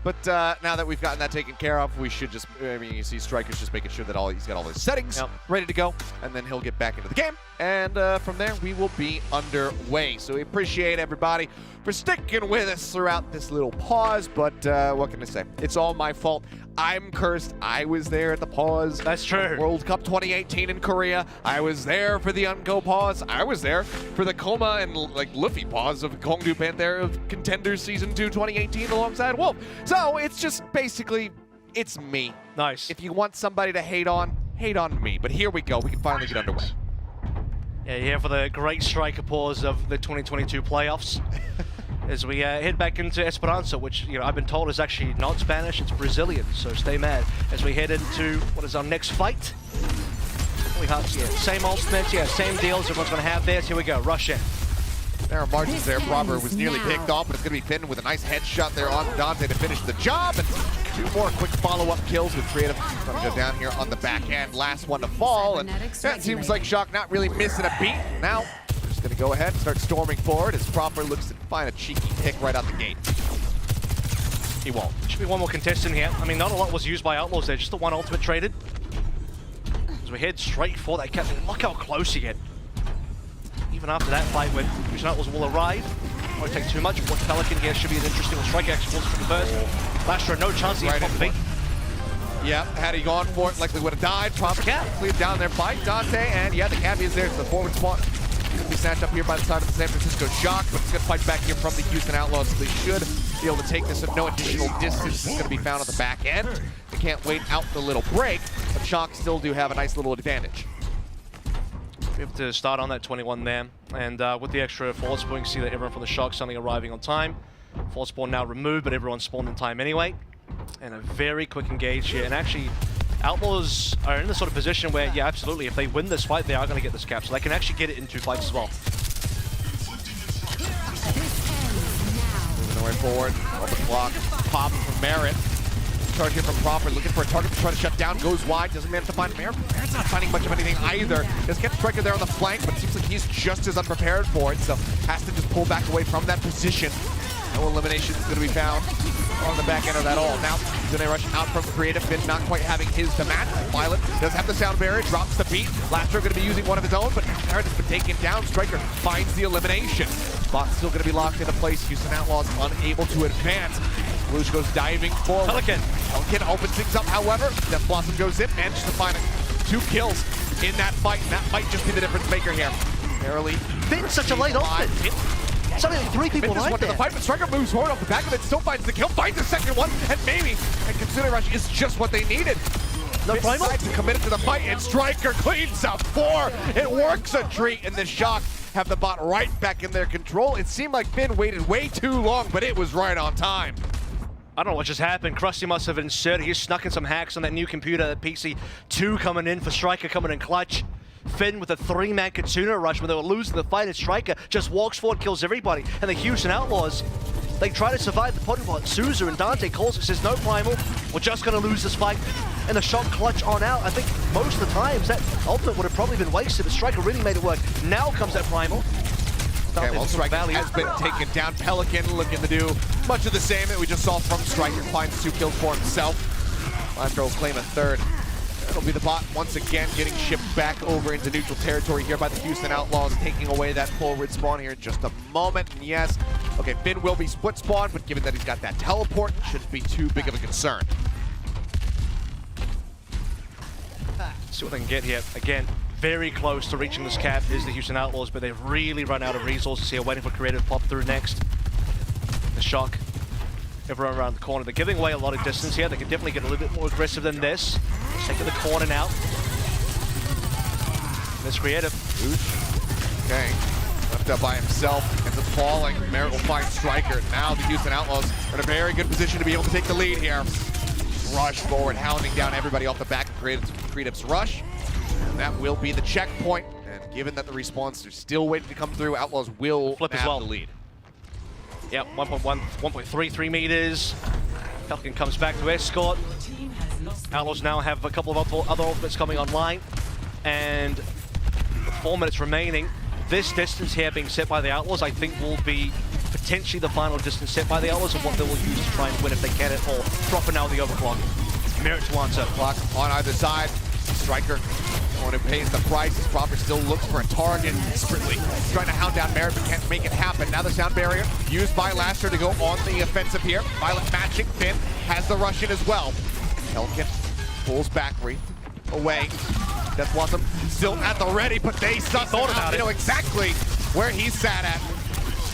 But now that we've gotten that taken care of, we should just, you see Striker's just making sure that he's got all his settings ready to go, and then he'll get back into the game. And from there, we will be underway. So we appreciate everybody for sticking with us throughout this little pause, but what can I say? It's all my fault. I'm cursed. I was there at the pause. That's true. World Cup 2018 in Korea. I was there for the Ungo pause. I was there for the Coma and Luffy pause of Gyeongju Panther of Contenders Season 2 2018 alongside Wolf. So it's just basically, it's me. Nice. If you want somebody to hate on me. But here we go. We can finally get underway. Yeah, here for the great striker pause of the 2022 playoffs. As we head back into Esperanza, which I've been told is actually not Spanish, it's Brazilian, so stay mad. As we head into what is our next fight. We have same ultimates, same deals everyone's going to have there. So here we go, rush in. There are margins there. Proper was nearly picked off, but it's going to be Finn with a nice headshot there on Dante to finish the job. And 2 more quick follow-up kills with Creative. Going to go down here on the back end. Last one to fall, and that seems like Shock not really missing a beat. Now, just going to go ahead and start storming forward as Proper looks to find a cheeky pick right out the gate. He won't. Should be one more contestant here. Not a lot was used by Outlaws there, just the one ultimate traded. As we head straight for that captain, look how close you get. Even after that fight when Vision Outlaws will arrive, won't take too much. What Pelican here should be an interesting one. Strike actually falls from the first. Lastra, no chance he right in. Yeah, had he gone for it, likely would have died. Proper cleared down there by Dante, and yeah, the Cabby is there to the forward spawn. Could be snatched up here by the side of the San Francisco Shock, but it's going to fight back here from the Houston Outlaws, so they should be able to take this at no additional distance. It's going to be found on the back end. They can't wait out the little break, but Shock still do have a nice little advantage. We have to start on that 21 there, and with the extra forward spawn, you can see that everyone from the Shock suddenly arriving on time. Forward spawn now removed, but everyone spawned in time anyway. And a very quick engage here, and actually Outlaws are in the sort of position where, yeah, absolutely, if they win this fight, they are going to get this cap, so they can actually get it in 2 fights as well. Moving their way forward, on the clock, pop from Merritt. Charge here from Proper, looking for a target to try to shut down, goes wide, doesn't manage to find Merritt. Merritt's not finding much of anything either. Just gets Striker there on the flank, but it seems like he's just as unprepared for it, so has to just pull back away from that position. No elimination is going to be found. on the back end of that all. Now, Zune rushing out from creative, Finn not quite having his demand. Violet does have the sound barrier, drops the beat. Lastro going to be using one of his own, but Parrot has been taken down. Striker finds the elimination. Spot still going to be locked into place. Houston Outlaws unable to advance. Blues goes diving forward. Pelican opens things up, however. Death Blossom goes in, manages to find 2 kills in that fight, and that might just be the difference maker here. Barely. Finn's such a late option. It's only 3 people right there. The fight, but Striker moves forward off the back of it, still finds the kill, finds the second one, and maybe and Kitsune Rush is just what they needed. No primal to commit it to the fight, and Striker cleans up 4. It works a treat, and the Shock have the bot right back in their control. It seemed like Finn waited way too long, but it was right on time. I don't know what just happened. Krusty must have inserted. He snuck in some hacks on that new computer, that PC. 2 coming in for Striker coming in clutch. Finn with a 3-man Kitsune Rush when they were losing the fight, and Striker just walks forward, kills everybody. And the Houston Outlaws, they try to survive the potting pot. Suzu and Dante calls it, says no primal, we're just going to lose this fight. And the Shock clutch on out. I think most of the times that ultimate would have probably been wasted, but Striker really made it work. Now comes that primal. Okay, well, Striker has been taken down. Pelican looking to do much of the same that we just saw from Striker. Finds 2 kills for himself. Lastro will claim a 3rd. It'll be the bot once again getting shipped back over into neutral territory here by the Houston Outlaws, taking away that forward spawn here in just a moment. And yes, okay, Finn will be split spawn, but given that he's got that teleport, it shouldn't be too big of a concern. See what they can get here. Again, very close to reaching this cap is the Houston Outlaws, but they've really run out of resources here, waiting for creative to pop through next. The Shock, everyone around the corner. They're giving away a lot of distance here. They can definitely get a little bit more aggressive than this. Taking the corner now. There's creative. Okay, left up by himself, ends up falling. Merritt will find Striker. Now the Houston Outlaws are in a very good position to be able to take the lead here. Rush forward, hounding down everybody off the back of Creative's rush. And that will be the checkpoint. And given that the respawns are still waiting to come through, Outlaws will flip have the lead. Yep, 1.33 meters. Pelican comes back to escort. Outlaws now have a couple of other ultimates coming online. And 4 minutes remaining. This distance here being set by the Outlaws, I think, will be potentially the final distance set by the Outlaws and what they will use to try and win if they can at all. Dropping now the overclock. Merritt to answer. Clock on either side. Striker, one who pays the price. His proper still looks for a target desperately. Trying to hound down Merritt, but can't make it happen. Now the sound barrier used by Laster to go on the offensive here. Violet matching. Finn has the rush in as well. Pelican pulls back, Wreath away. Death Blossom still at the ready, but they suss it out. They know exactly where he sat at.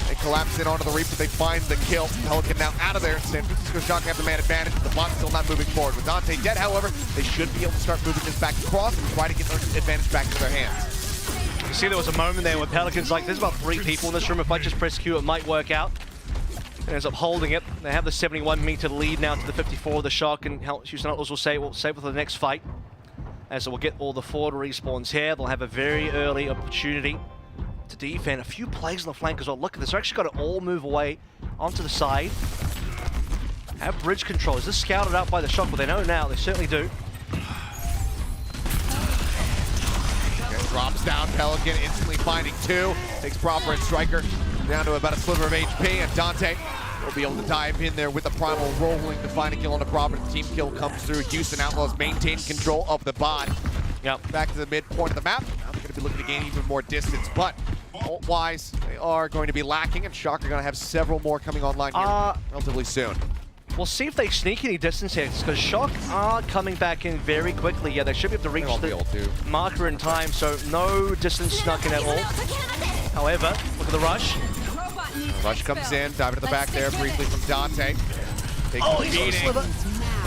They collapse in onto the Reap, but they find the kill. Pelican now out of there. San Francisco Shock have the man advantage. The bot's still not moving forward. With Dante dead, however, they should be able to start moving this back across and try to get their advantage back into their hands. You see there was a moment there where Pelican's like, there's about 3 people in this room. If I just press Q, it might work out. And ends up holding it. They have the 71-meter lead now to the 54 of the Shock, and Houston Outlaws will save it for the next fight. As we'll get all the forward respawns here. They'll have a very early opportunity to defend. A few plays on the flank as well. Look at this. They're actually got to all move away onto the side. Have bridge control. Is this scouted out by the Shock? Well, they know now. They certainly do. Drops down. Pelican instantly finding 2. Takes proper and Striker down to about a sliver of HP, and Dante will be able to dive in there with the primal, rolling to find a kill on the proper. The team kill comes through. Houston Outlaws maintain control of the bot. Yep. Back to the midpoint of the map. Now they're going to be looking to gain even more distance, but ult-wise, they are going to be lacking, and Shock are going to have several more coming online here relatively soon. We'll see if they sneak any distance here, because Shock are coming back in very quickly. Yeah, they should be able to reach the marker in time, so no distance snuck in at all. However, look at the rush. Rush comes in, diving to the back there briefly from Dante. Takes the beating.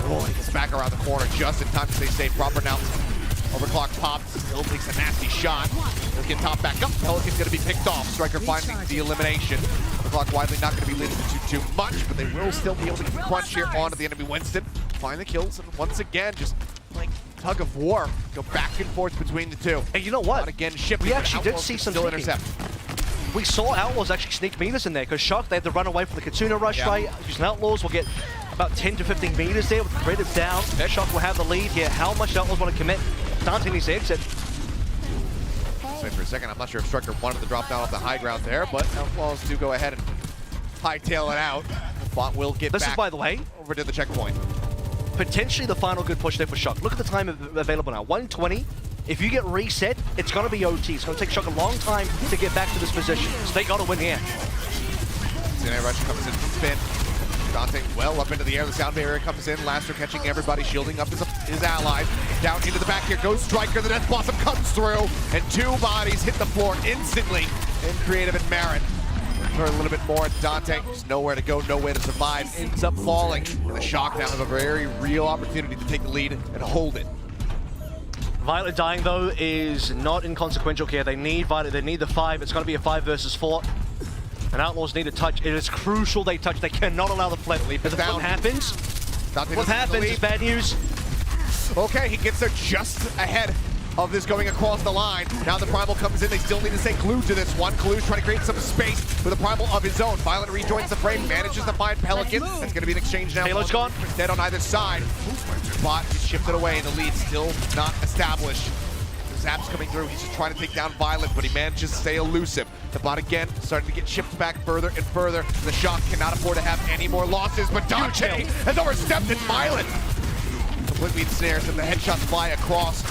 Oh, he gets back around the corner just in time to stay safe. Proper now. Overclock pops. Still takes a nasty shot. He'll get top back up. Pelican's going to be picked off. Striker finding the elimination. Overclock widely not going to be leading to too much, but they will still be able to crunch here onto the enemy Winston. Find the kills, and once again, just like tug of war. Go back and forth between the two. And you know what? Not again, shipping. We actually did see some intercept. We saw Outlaws actually sneak meters in there, because Shock, they had to run away from the Kitsune rush, right? Houston Outlaws will get about 10 to 15 meters there with the creative down. Shock will have the lead here. How much Outlaws want to commit? Dante needs to exit. Wait for a second. I'm not sure if Striker wanted to drop down off the high ground there, but Outlaws do go ahead and hightail it out. Bot will get This back is, by the way, over to the checkpoint. Potentially the final good push there for Shock. Look at the time available now, 120. If you get reset, it's going to be OT. It's going to take Shock a long time to get back to this position. So they got to win here. Xenia Rush comes in from spin. Dante well up into the air. The sound barrier comes in. Laster catching everybody, shielding up his allies. Down into the back here goes Striker. The Death Blossom comes through, and 2 bodies hit the floor instantly. And Creative and Marin for a little bit more. Dante just nowhere to go, nowhere to survive. Ends up falling. And the Shock now have a very real opportunity to take the lead and hold it. Violet dying, though, is not inconsequential here. They need Violet. They need the 5. It's going to be a 5 versus 4. And Outlaws need a touch. It is crucial they touch. They cannot allow the flip. If the flip happens, what happens is bad news. Okay, he gets there just ahead of this going across the line. Now the Primal comes in. They still need to stay glued to this one. Kalu's trying to create some space with a Primal of his own. Violet rejoins the frame, manages to find Pelican. That's going to be an exchange now. Halo's gone. Dead on either side. Bot is shifted away, and the lead still not established. Zap's coming through. He's just trying to take down Violet, but he manages to stay elusive. The bot again starting to get shipped back further and further. The Shock cannot afford to have any more losses, but Dante has overstepped in Violet. Completely ensnares, and the headshots fly across.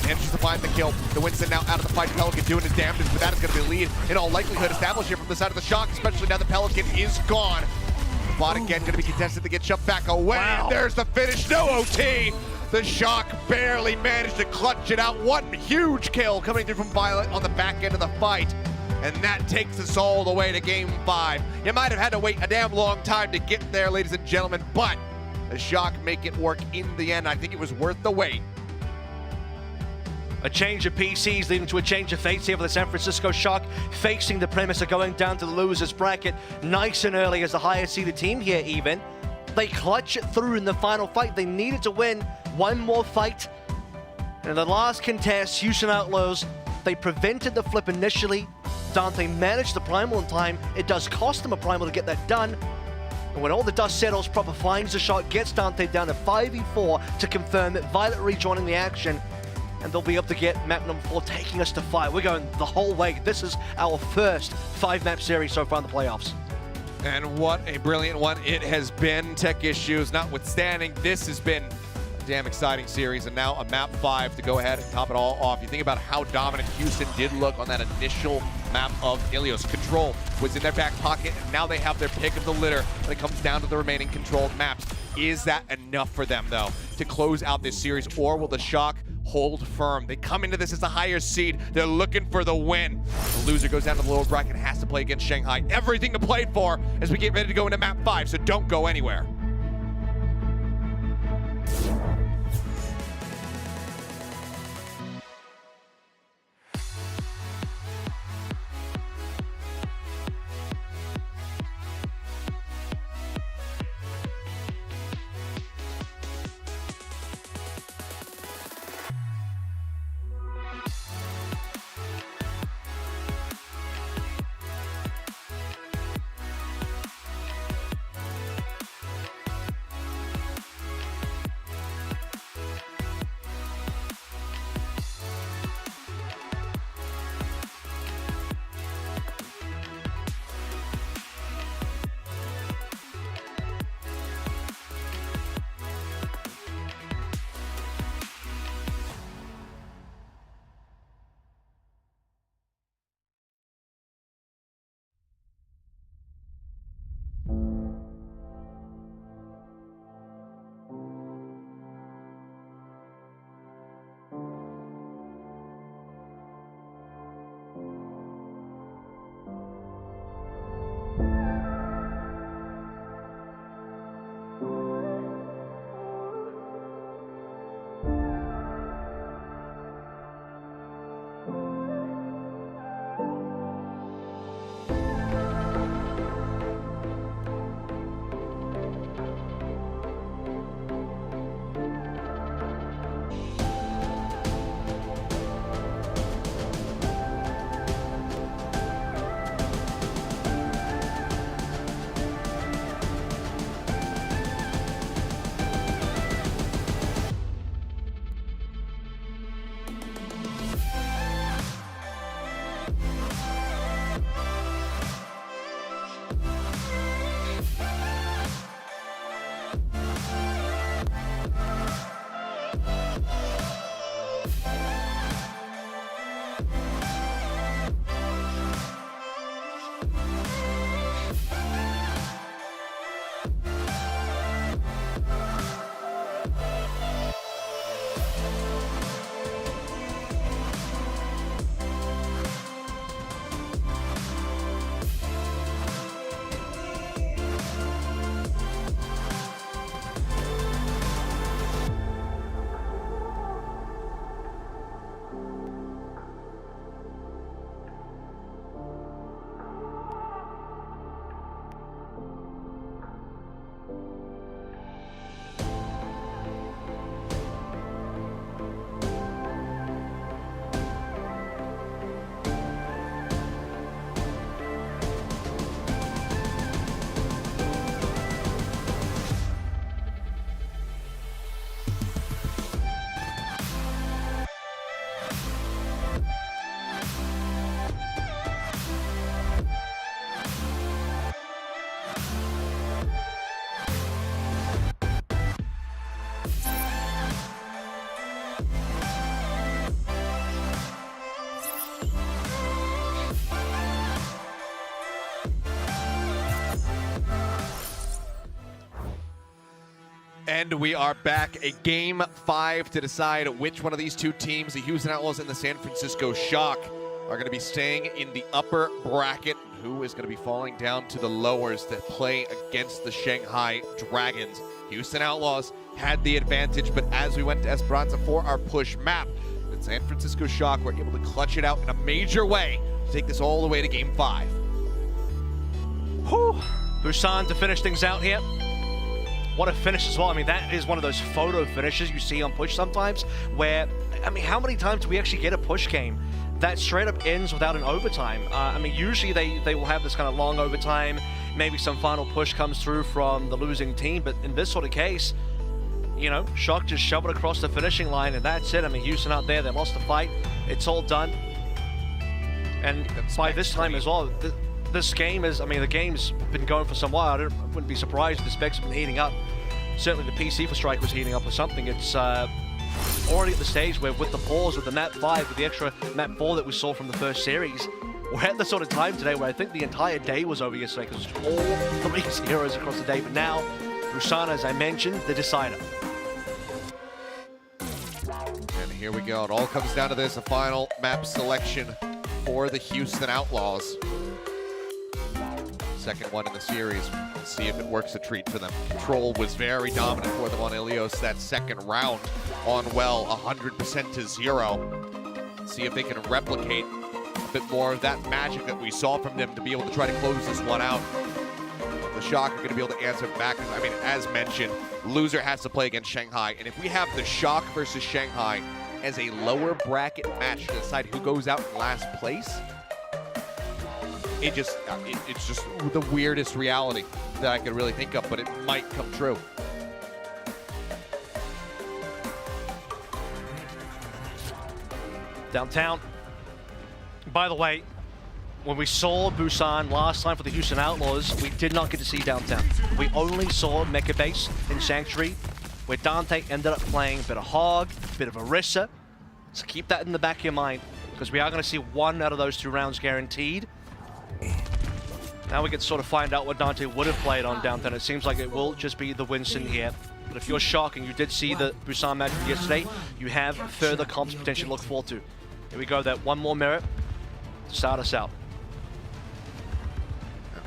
Manages to find the kill. The Winston now out of the fight. Pelican doing his damnedest, but that is going to be a lead in all likelihood established here from the side of the Shock, especially now the Pelican is gone. The bot again going to be contested to get shoved back away. Wow. And there's the finish. No OT. The Shock barely managed to clutch it out. One huge kill coming through from Violet on the back end of the fight. And that takes us all the way to Game 5. You might have had to wait a damn long time to get there, ladies and gentlemen, but the Shock make it work in the end. I think it was worth the wait. A change of PCs leading to a change of fates here for the San Francisco Shock, facing the premise of going down to the losers bracket nice and early as the highest seeded team here even. They clutch it through in the final fight. They needed to win one more fight. And in the last contest, Houston Outlaws, they prevented the flip initially. Dante managed the Primal in time. It does cost them a Primal to get that done. And when all the dust settles, Proper finds the shot, gets Dante down to 5v4 to confirm that Violet rejoining the action. And they'll be able to get map number 4, taking us to 5. We're going the whole way. This is our first 5-map series so far in the playoffs. And what a brilliant one it has been. Tech issues notwithstanding, this has been a damn exciting series. And now a map 5 to go ahead and top it all off. You think about how dominant Houston did look on that initial map of Ilios. Control was in their back pocket, and now they have their pick of the litter when it comes down to the remaining controlled maps. Is that enough for them, though, to close out this series, or will the Shock hold firm? They come into this as a higher seed. They're looking for the win. The loser goes down to the lower bracket and has to play against Shanghai. Everything to play for as we get ready to go into map 5, so don't go anywhere. And we are back. A game 5 to decide which one of these two teams, the Houston Outlaws and the San Francisco Shock, are going to be staying in the upper bracket. Who is going to be falling down to the lowers that play against the Shanghai Dragons? Houston Outlaws had the advantage, but as we went to Esperanza for our push map, the San Francisco Shock were able to clutch it out in a major way to take this all the way to game 5. Whew. Busan to finish things out here. What a finish as well. I mean, that is one of those photo finishes you see on push sometimes where, I mean, how many times do we actually get a push game that straight up ends without an overtime? I mean, usually they will have this kind of long overtime, maybe some final push comes through from the losing team, but in this sort of case, you know, Shock just shove it across the finishing line and that's it. I mean, Houston out there, they lost the fight. It's all done. And by this time as well, this game is, I mean, the game's been going for some while. I wouldn't be surprised if the specs have been heating up. Certainly the PC for Strike was heating up or something. It's already at the stage where with the pause, with the map 5, with the extra map 4 that we saw from the first series, we're at the sort of time today where I think the entire day was over yesterday because all 3 zeros across the day. But now, Busan, as I mentioned, the decider. And here we go. It all comes down to this, a final map selection for the Houston Outlaws. Second one in the series. Let's see if it works a treat for them. Control was very dominant for them on Ilios that second round on well 100% to 0. Let's see if they can replicate a bit more of that magic that we saw from them to be able to try to close this one out. The Shock are going to be able to answer back. I mean, as mentioned, loser has to play against Shanghai. And if we have the Shock versus Shanghai as a lower bracket match to decide who goes out in last place, it's just the weirdest reality that I could really think of, but it might come true. Downtown. By the way, when we saw Busan last time for the Houston Outlaws, we did not get to see downtown. We only saw Mecca Base in Sanctuary, where Dante ended up playing a bit of Hog, a bit of Orisa. So keep that in the back of your mind, because we are going to see 1 out of those 2 rounds guaranteed. Now we can sort of find out what Dante would have played on downtown. It seems like it will just be the Winston here. But if you're Shock and you did see the Busan match yesterday, you have further comps potentially to look forward to. Here we go, that one more merit to start us out.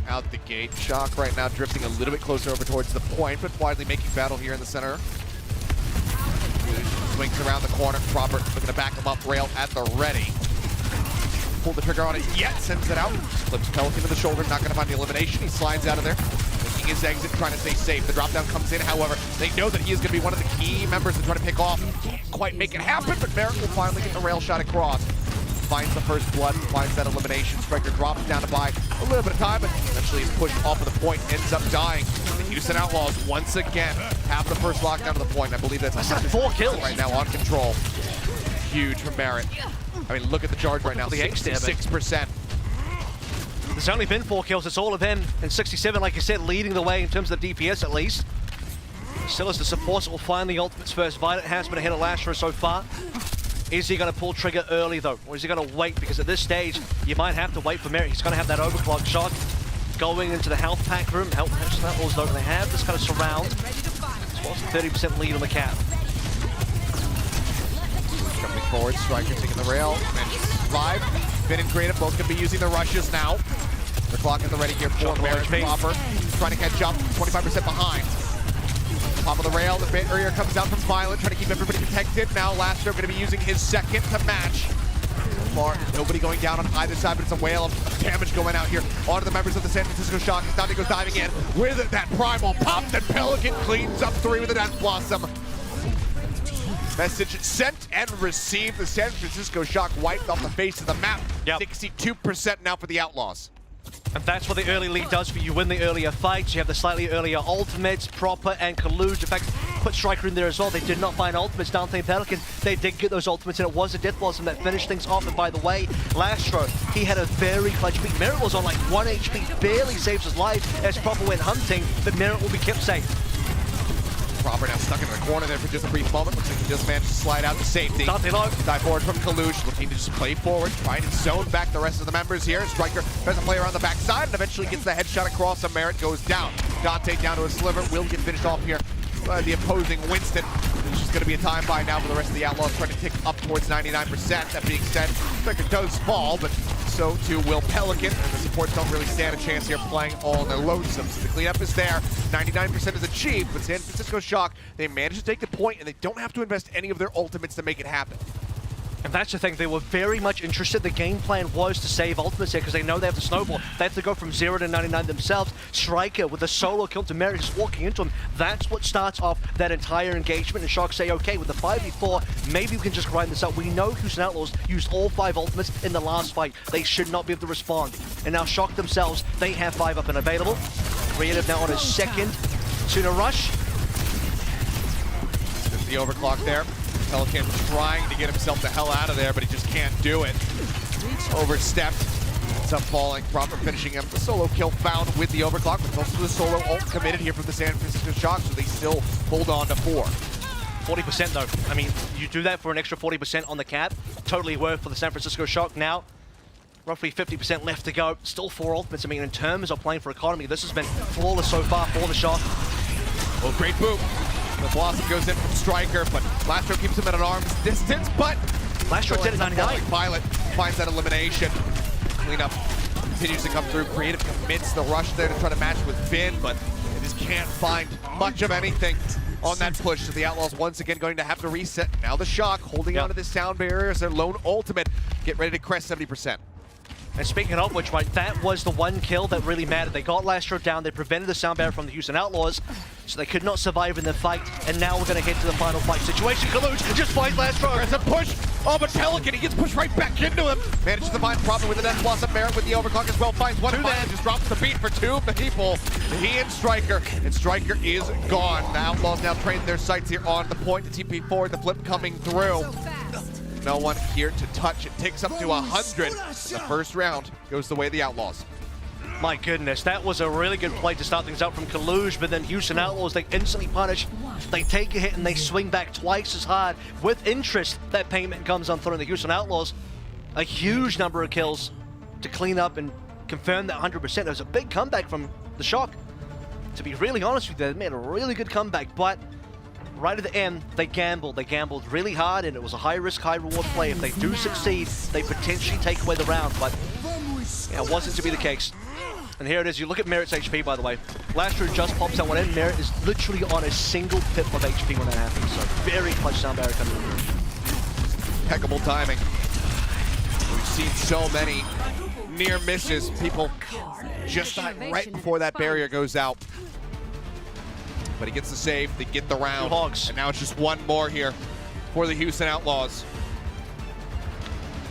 Out the gate, Shock right now drifting a little bit closer over towards the point, but widely making battle here in the center. Swings around the corner, Robert looking to back him up, Rail at the ready. Pull the trigger on it yet, sends it out. Flips Pelican to the shoulder, not going to find the elimination. He slides out of there, making his exit, trying to stay safe. The drop down comes in, however, they know that he is going to be one of the key members to try to pick off. Can't quite make it happen, but Merrick will finally get the rail shot across. Finds the first blood, finds that elimination. Striker drops down to buy a little bit of time, but eventually is pushed off of the point, ends up dying. The Houston Outlaws, once again, have the first lockdown to the point. I believe that's 4 kills right now on control. Huge from Barrett. I mean, look at the charge right now, 66%. There's only been 4 kills, it's all of him, and 67, like you said, leading the way in terms of the DPS at least. Still as the supports will find the ultimates first. Violet has been ahead of Lashra so far. Is he going to pull trigger early though, or is he going to wait? Because at this stage, you might have to wait for Merrick. He's going to have that overclock shot. Going into the health pack room. Health Outlaws though, they have this kind of surround. As well as a 30% lead on the cap. Coming forward, Striker taking the rail, and 5. Finn and Creative both going to be using the rushes now. The clock in the ready here for Merrick Proper. Trying to catch up, 25% behind. Top of the rail, the barrier comes out from Violent, trying to keep everybody protected. Now Lastro going to be using his second to match. So far, nobody going down on either side, but it's a whale of damage going out here onto the members of the San Francisco Shock. As Dante goes diving in with it, that primal pop, and Pelican cleans up 3 with a Death Blossom. Message sent and received. The San Francisco Shock wiped off the face of the map. 62% now for the Outlaws. And that's what the early lead does for you. Win the earlier fights, you have the slightly earlier ultimates, Proper and Kaluge. In fact, put Striker in there as well. They did not find ultimates. Dante and Pelican, they did get those ultimates, and it was a Death Blossom that finished things off. And by the way, Lastro, he had a very clutch beat. Merritt was on like 1 HP, barely saves his life as Proper went hunting, but Merritt will be kept safe. Proper now stuck in the corner there for just a brief moment. Looks like he just managed to slide out to safety. Dante low. Dive forward from Kaluge, looking to just play forward, trying to zone back the rest of the members here. Striker tries to play around the backside and eventually gets the headshot across, and Merritt goes down. Dante down to a sliver, will get finished off here the opposing Winston. There's just going to be a time buy now for the rest of the Outlaws, trying to tick up towards 99%. That being said, Striker does fall, but so too will Pelican, and the supports don't really stand a chance here playing all in their lonesome. So the cleanup is there. 99% is achieved, but San Francisco Shock, they managed to take the point, and they don't have to invest any of their ultimates to make it happen. And that's the thing, they were very much interested. The game plan was to save ultimates here because they know they have to snowball. They have to go from 0 to 99 themselves. Striker with a solo kill to Merritt just walking into him. That's what starts off that entire engagement. And Shock say, okay, with the 5v4, maybe we can just grind this out. We know Houston Outlaws used all 5 ultimates in the last fight. They should not be able to respond. And now Shock themselves, they have 5 up and available. Creative now on his second Tuna Rush. The overclock there. Pelican trying to get himself the hell out of there, but he just can't do it. Overstepped. Ends up falling. Proper finishing him. The solo kill found with the overclock, but also the solo ult committed here from the San Francisco Shock, so they still hold on to 4. 40% though. I mean, you do that for an extra 40% on the cap. Totally worth for the San Francisco Shock. Now, roughly 50% left to go. Still 4 ultimates. I mean, in terms of playing for economy, this has been flawless so far for the Shock. Oh, great boot. The Blossom goes in from Striker, but Lastro keeps him at an arm's distance, but Lastro dead at 99. Violet finds that elimination. Cleanup continues to come through. Creative commits the rush there to try to match with Finn, but they just can't find much of anything on that push. So the Outlaws once again going to have to reset. Now the Shock holding on to this sound barrier as their lone ultimate. Get ready to crest 70%. And speaking of which, right, that was the one kill that really mattered. They got Lastro down, they prevented the sound barrier from the Houston Outlaws, so they could not survive in the fight, and now we're going to head to the final fight situation. Kaluj just finds Lastro. There's a push. Oh, but Pelican, he gets pushed right back into him. Manages to find Proper with the Death Blossom. Merritt with the overclock as well. Finds one and just drops the beat for 2 people. He and Striker is gone. The Outlaws now train their sights here on the point. The TP forward, the flip coming through. No one here to touch. It takes up to 100. The first round goes the way of the Outlaws. My goodness, that was a really good play to start things out from Kaluj, but then Houston Outlaws, they instantly punish. They take a hit and they swing back twice as hard. With interest, that payment comes on through the Houston Outlaws. A huge number of kills to clean up and confirm that 100%. It was a big comeback from the Shock. To be really honest with you, they made a really good comeback, but right at the end, they gambled. They gambled really hard, and it was a high-risk, high-reward play. If they do succeed, they potentially take away the round, but yeah, it wasn't to be the case. And here it is. You look at Merritt's HP, by the way. Lastro just pops that one in. Merritt is literally on a single pip of HP when that happens, so very clutch sound barrier coming in. Impeccable timing. We've seen so many near misses. People just die right before that barrier goes out. But he gets the save, they get the round. Hogs. And now it's just one more here for the Houston Outlaws.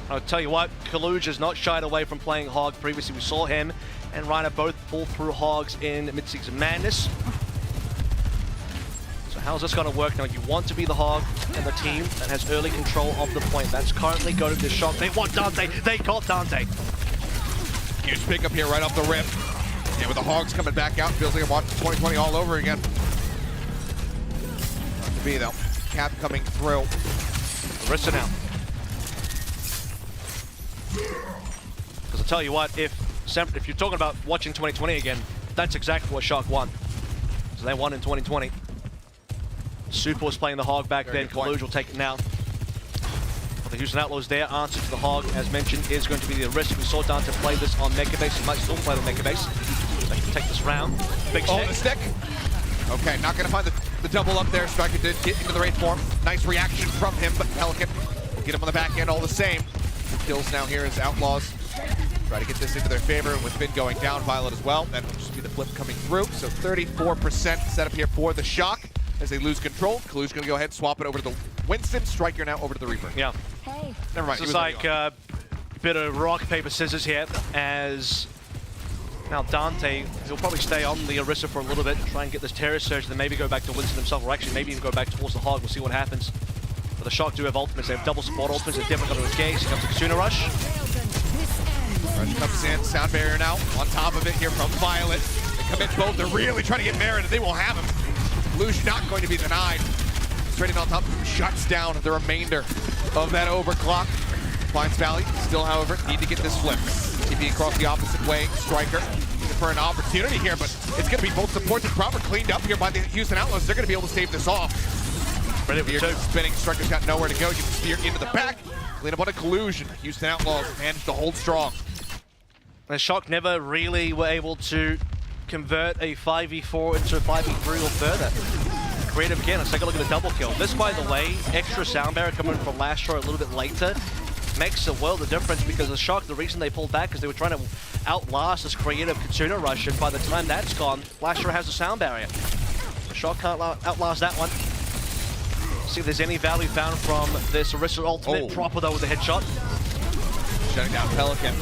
I'll tell you what, Kaluj has not shied away from playing Hog. Previously we saw him and Reiner both pull through Hogs in Mid-Season Madness. So how's this going to work now? You want to be the Hog and the team that has early control of the point. That's currently going to the Shock. They want Dante, they got Dante. Huge pickup here right off the rip. Yeah, with the Hogs coming back out, feels like I'm watching 2020 all over again. Not to be though. Cap coming through. Arista now. Because I'll tell you what, if you're talking about watching 2020 again, that's exactly what Shock won. So they won in 2020. Super was playing the Hog back then. Kaluj will take it now. For the Houston Outlaws, their answer to the Hog, as mentioned, is going to be the Arista. We saw Dante play this on Mecca Base. He might still play on Mecca Base. They can take this round. Big stick. Oh, the stick. Okay, not going to find the double up there. Striker did get into the raid form. Nice reaction from him, but Pelican will get him on the back end all the same. Kills now here as Outlaws try to get this into their favor with Finn going down, Violet as well. That will just be the flip coming through. So 34% set up here for the Shock as they lose control. Kalu's going to go ahead and swap it over to the Winston. Striker now over to the Reaper. Yeah. Hey. Never mind. This is like a bit of rock, paper, scissors here as now Dante, he'll probably stay on the Arista for a little bit, try and get this Terror Surge, then maybe go back to Winston himself, or actually maybe even go back towards the Hog. We'll see what happens. But the Shock do have ultimates. They have double support ultimates. They're definitely going to engage. Here comes the Kasuna Rush. Rush comes in. Sound barrier now on top of it here from Violet. They commit both. They're really trying to get Merritt, and they will have him. Luge not going to be denied. Straight in on top. Shuts down the remainder of that overclock. Finds Valley. Still, however, need to get this flip. TP across the opposite way. Striker for an opportunity here, but it's going to be both supports and proper cleaned up here by the Houston Outlaws. They're going to be able to stave this off. Spear spinning, Striker's got nowhere to go. Gets the spear into the back. Clean up on a collusion. Houston Outlaws managed to hold strong. And Shock never really were able to convert a 5v4 into a 5v3 or further. Creative again, let's take a look at the double kill. This, by the way, extra sound barrier coming from Lastro a little bit later makes a world of difference, because the Shock, the reason they pulled back is they were trying to outlast this creative Kitsuna rush, and by the time that's gone, Lastro has a sound barrier. The Shock can't outlast that one. See if there's any value found from this Orisa ultimate. Proper though with the headshot. Shutting down Pelican.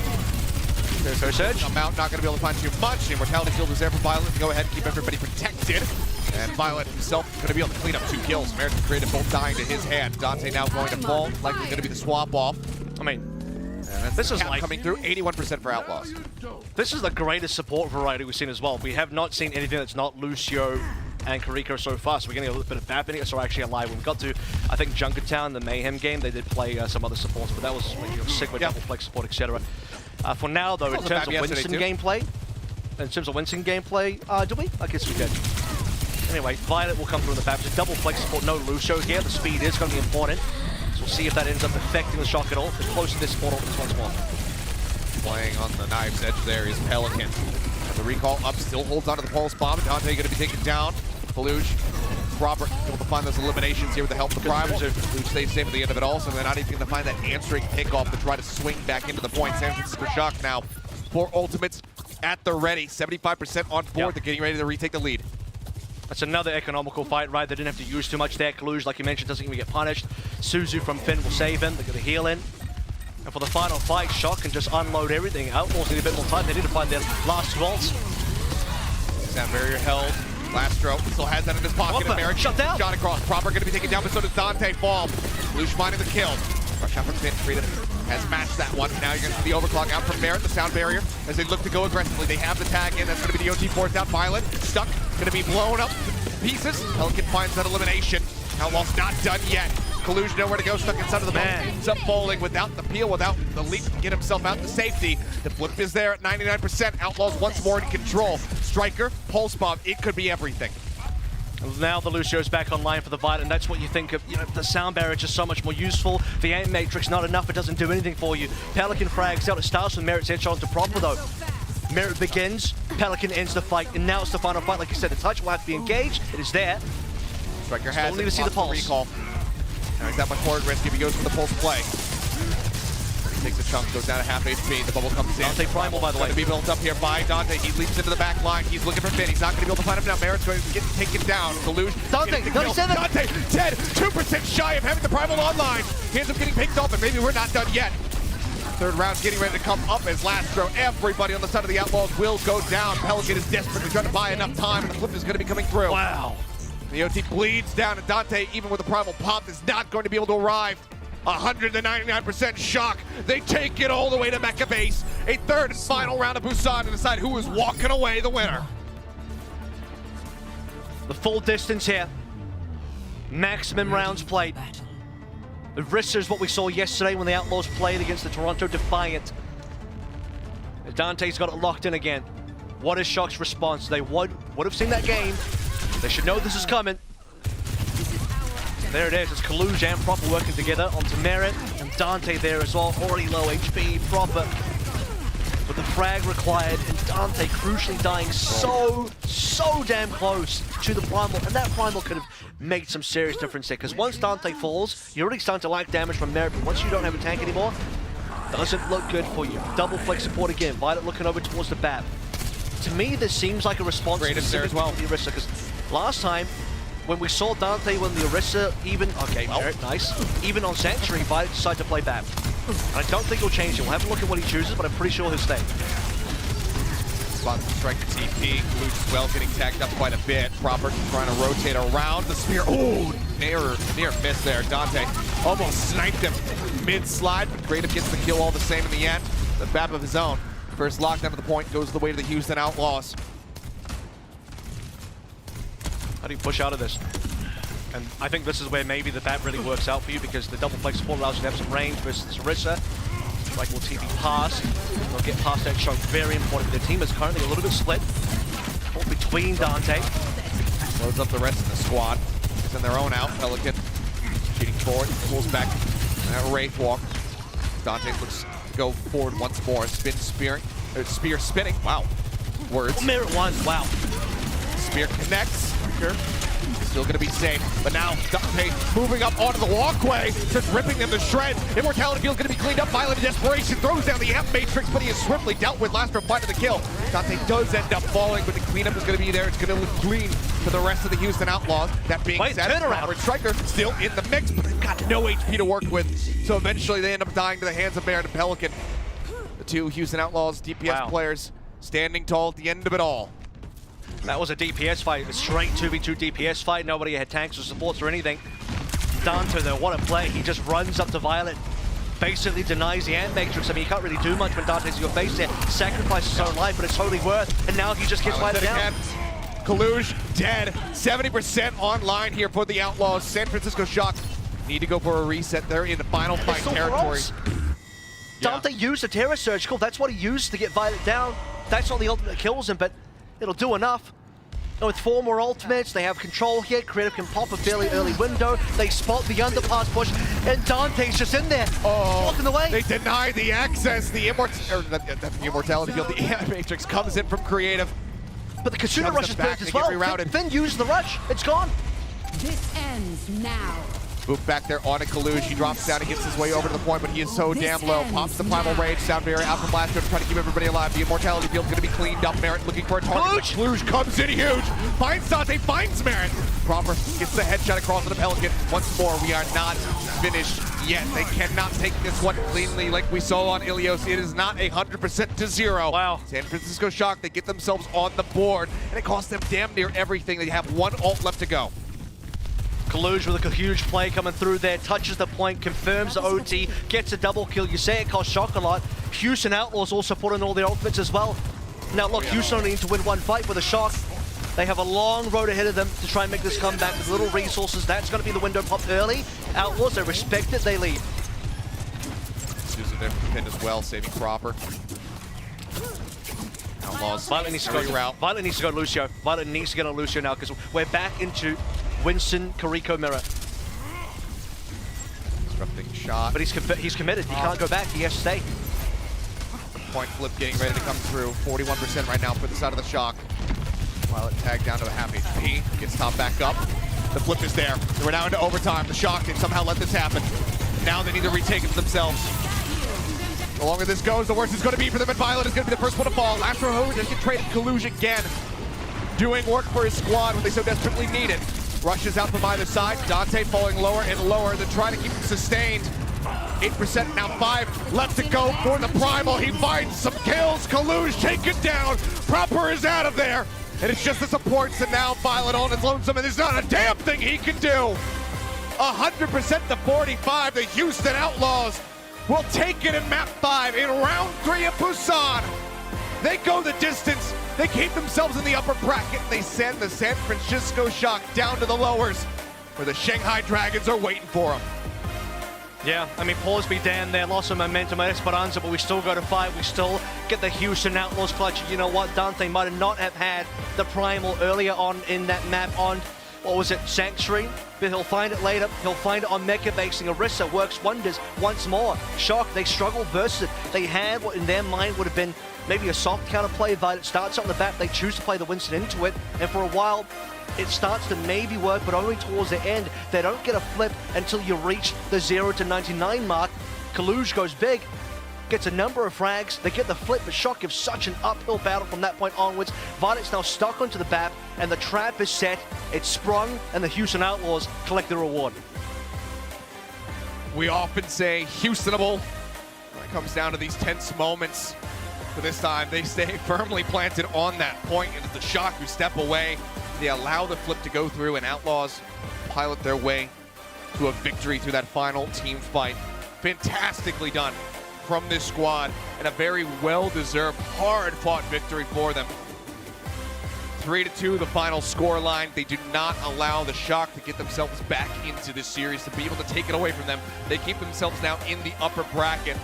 There's her surge. Mount not going to be able to find too much. Immortality Shield is there for Violet to go ahead and keep everybody protected. And Violet himself going to be able to clean up 2 kills. American Creative both dying to his hand. Dante now going to fall. Likely going to be the swap off. I mean, this is like coming through 81% for Outlaws. This is the greatest support variety we've seen as well. We have not seen anything that's not Lucio and Kariko so far, so we're getting a little bit of Bap in it, so actually alive. When we got to, I think, Junkertown, the Mayhem game, they did play some other supports, but that was Sigma, double flex support, etc. For now, though, in terms of Winston gameplay, do we? I guess we did. Anyway, Violet will come through in the Bap. Just double flex support, no Lucio here. The speed is going to be important, so we'll see if that ends up affecting the Shock at all. They're close to this portal once more. Playing on the knife's edge there is Pelican. And the recall up still holds onto the pulse bomb. Dante going to be taken down. Faluj, Robert able to find those eliminations here with the help of the Primal. Faluj stays safe at the end of it also. They're not even going to find that answering pickoff to try to swing back into the point. San Francisco Shock now 4 ultimates at the ready. 75% on board. They're getting ready to retake the lead. That's another economical fight, right? They didn't have to use too much there. Kaluj, like you mentioned, doesn't even get punished. Suzu from Finn will save him. They're going to heal in. And for the final fight, Shock can just unload everything. Outlaws need a bit more time. They need to find their last 2 ults. Sound barrier held. Lastro still has that in his pocket. American shut down. Shot across. Proper going to be taken down, but so does Dante fall. Lush finding the kill. Rush out from Finn. Freedom has matched that one. Now you're going to see the overclock out from Merritt, the sound barrier, as they look to go aggressively. They have the tag in. That's going to be the OT forced out. Violet stuck. Going to be blown up to pieces. Pelican finds that elimination. Outlaws not done yet. Collusion nowhere to go, stuck inside of the boat. Ends up falling without the peel, without the leap to get himself out to safety. The flip is there at 99%. Outlaws once more in control. Striker, pulse bomb, it could be everything. Now the Lucio's back online for the Violet, and that's what you think of. You know, the sound barrier is just so much more useful. The aim matrix, not enough, it doesn't do anything for you. Pelican frags out. It starts with Merritt's headshot onto Proper though. Merritt begins, Pelican ends the fight, and now it's the final fight. Like you said, the touch will have to be engaged. It is there. Striker has Still need to see the pulse. Recall. Now he's that much more at risk if he goes for the pulse play. He takes a chunk, goes down to half HP. The bubble comes in. Dante Primal, by the way. Going to be built up here by Dante. He leaps into the back line. He's looking for Finn. He's not going to be able to find him now. Merritt's going to get taken down. Deluge. Dante, 97. Dante, dead. 2% shy of having the Primal online. He ends up getting picked off, and maybe we're not done yet. Third round getting ready to come up as Lastro. Everybody on the side of the Outlaws will go down. Pelican is desperately trying to buy enough time, and the flip is going to be coming through. Wow. The OT bleeds down, and Dante, even with the Primal pop, is not going to be able to arrive. 199% Shock. They take it all the way to Mecca Base. A third and final round of Busan to decide who is walking away the winner. The full distance here. Maximum rounds played. Orisa is what we saw yesterday when the Outlaws played against the Toronto Defiant. Dante's got it locked in again. What is Shock's response? They would have seen that game. They should know this is coming. There it is. It's Kaluj and Proper working together onto Merritt and Dante there as well. Already low HP. Proper with the frag required, and Dante crucially dying so damn close to the Primal, and that Primal could have made some serious difference here, because once Dante falls, you're already starting to lack damage from Merritt, but once you don't have a tank anymore, doesn't look good for you. Double flex support again. Violet looking over towards the bat. To me, this seems like a response to the Orisa, because last time, when we saw Dante when the Orisa even, Merritt, nice, even on Sanctuary, Violet decided to play bat. And I don't think he'll change it. We'll have to look at what he chooses, but I'm pretty sure he'll stay. Spot to strike the TP. Luke as well getting tagged up quite a bit. Proper trying to rotate around the spear. Oh, near miss there. Dante almost sniped him mid-slide, but Creative gets the kill all the same in the end. The BAP of his own. First lockdown of the point goes the way to the Houston Outlaws. How do you push out of this? And I think this is where maybe the BAP really works out for you, because the double flex support allows you to have some range versus Orisa. Like will TP past. they'll get past that choke. Very important. Their team is currently a little bit split between Dante. Loads up the rest of the squad. Send their own out. Pelican cheating forward, pulls back. Wraith walk. Dante looks to go forward once more. Spear spinning. Wow. Words. Merit one. Wow. Spear connects. Still going to be safe. But now Dante moving up onto the walkway, just ripping them to shreds. Immortality Field's going to be cleaned up. Violent Desperation throws down the Amp Matrix, but he is swiftly dealt with. Last reply to the kill. Dante does end up falling, but the cleanup is going to be there. It's going to look clean for the rest of the Houston Outlaws. That being said, Robert Striker still in the mix, but they've got no HP to work with. So eventually they end up dying to the hands of Baron and Pelican. The two Houston Outlaws DPS players standing tall at the end of it all. That was a DPS fight, a straight 2v2 DPS fight. Nobody had tanks or supports or anything. Dante, though, what a play. He just runs up to Violet, basically denies the Ant Matrix. I mean, you can't really do much when Dante's in your face there. Sacrifices his own life, but it's totally worth. And now he just gets Violet down. Kaluj dead. 70% online here for the Outlaws. San Francisco Shock need to go for a reset. They're in the final fight territory. Dante used a Terror Surgical. That's what he used to get Violet down. That's not the ultimate that kills him, but it'll do enough. And with 4 more ultimates, they have control here. Creative can pop a fairly early window. They spot the underpass push, and Dante's just in there, blocking the way. They deny the access. The Immortality Field, the Ant Matrix comes in from Creative. But the Kasuna rush is burnt as well. Finn used the rush. It's gone. This ends now. Boop back there on a Kaluj. He drops down and gets his way over to the point, but he is so damn low. Pops the Primal Rage. Sound Barrier out from Blaster to try to keep everybody alive. The Immortality Field's going to be cleaned up. Merit looking for a target. Kaluj comes in huge. Finds Dante, finds Merit. Proper gets the headshot across to the Pelican. Once more, we are not finished yet. They cannot take this one cleanly like we saw on Ilios. It is not 100% to 0. Wow. San Francisco Shock, they get themselves on the board, and it costs them damn near everything. They have 1 ult left to go. Kaluj with a huge play coming through there, touches the point, confirms the OT, gets a double kill. You say it costs Shock a lot. Houston Outlaws also put in all their ultimates as well. Now look, Houston only need to win 1 fight with a Shock. They have a long road ahead of them to try and make this comeback with little resources. That's going to be the window pop early. Outlaws, they respect it, they lead. Uses a different pin as well, saving Proper. Outlaws. Violet needs to go Violet needs to go Lucio. Violet needs to get on Lucio now because we're back into Winston Kariko mirror. Disrupting shot. But he's committed. He can't go back. He has to stay. Point flip getting ready to come through. 41% right now for the side of the Shock. Violet tagged down to a half HP. Gets top back up. The flip is there. We're now into overtime. The Shock can somehow let this happen. Now they need to retake it themselves. The longer this goes, the worse it's going to be for them, and Violet is going to be the first one to fall. After they get traded Kaluj again. Doing work for his squad when they so desperately need it. Rushes out from either side. Dante falling lower and lower. They're trying to keep him sustained. 8% now, 5 left to go for the Primal. He finds some kills. Kaluj taken down. Proper is out of there. And it's just the supports, and now Violet on his lonesome, and there's not a damn thing he can do. 100% to 45. The Houston Outlaws will take it in map 5 in round 3 of Busan. They go the distance. They keep themselves in the upper bracket, and they send the San Francisco Shock down to the lowers, where the Shanghai Dragons are waiting for them. Yeah, I mean, pause be damned there. Lost some momentum at Esperanza, but we still go to fight. We still get the Houston Outlaws clutch. You know what? Dante might not have had the Primal earlier on in that map on, what was it, Sanctuary? But he'll find it later. He'll find it on Mecca Base. Orisa works wonders once more. Shock, they struggle versus it. They had what in their mind would have been maybe a soft counterplay. Violet starts on the back. They choose to play the Winston into it. And for a while, it starts to maybe work, but only towards the end. They don't get a flip until you reach the 0 to 99 mark. Kaluj goes big, gets a number of frags. They get the flip, but Shock gives such an uphill battle from that point onwards. Violet's now stuck onto the BAP, and the trap is set. It's sprung, and the Houston Outlaws collect the reward. We often say Houstonable when it comes down to these tense moments. But this time, they stay firmly planted on that point, and it's the Shock who step away. They allow the flip to go through, and Outlaws pilot their way to a victory through that final team fight. Fantastically done from this squad, and a very well-deserved, hard-fought victory for them. 3-2, the final score line. They do not allow the Shock to get themselves back into this series, to be able to take it away from them. They keep themselves now in the upper bracket,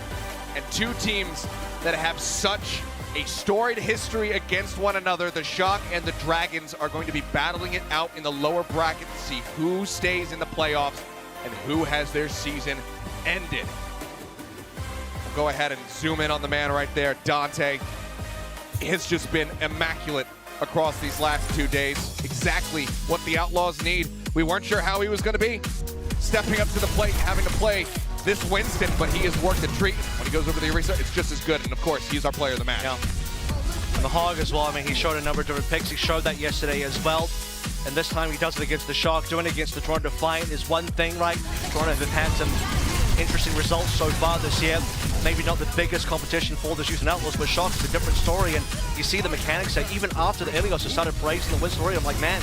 and 2 teams that have such a storied history against one another. The Shock and the Dragons are going to be battling it out in the lower bracket to see who stays in the playoffs and who has their season ended. We'll go ahead and zoom in on the man right there, Dante. It's just been immaculate across these last 2 days. Exactly what the Outlaws need. We weren't sure how he was going to be. Stepping up to the plate, having to play this Winston, but he has worked a treat. When he goes over to the Eraser, it's just as good. And of course, he's our player of the match. Yeah. And the Hog as well. I mean, he showed a number of different picks. He showed that yesterday as well. And this time he does it against the Shock. Doing it against the Dorado Defiant is one thing, right? Dorado have had some interesting results so far this year. Maybe not the biggest competition for the Houston Outlaws, but Shock is a different story. And you see the mechanics that even after the Ilios have started praising the Winston already, I'm like, man,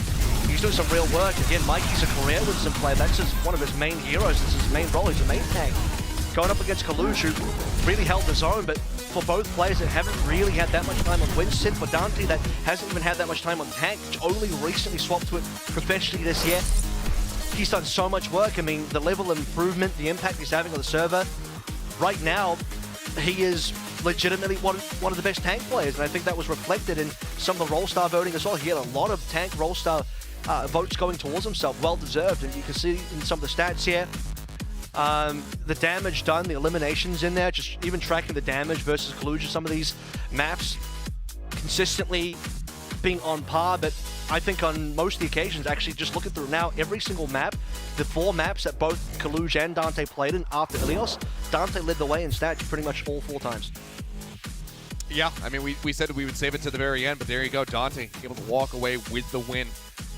he's doing some real work. Again, Mikey's a career Winston player. That's just one of his main heroes. This is his main role. He's a main tank. Going up against Kalush, who really held his own, but for both players that haven't really had that much time on Winston, for Dante that hasn't even had that much time on tank, which only recently swapped to it professionally this year, he's done so much work. I mean, the level of improvement, the impact he's having on the server, right now, he is legitimately one of the best tank players, and I think that was reflected in some of the Roll-Star voting as well. He had a lot of tank Roll-Star votes going towards himself, well-deserved, and you can see in some of the stats here, the damage done, the eliminations in there, just even tracking the damage versus Kaluja, some of these maps consistently being on par, but I think on most of the occasions, actually just looking through now, every single map, the 4 maps that both Kaluja and Dante played in after Ilios, Dante led the way in stats pretty much all 4 times. Yeah, I mean, we said we would save it to the very end, but there you go, Dante able to walk away with the win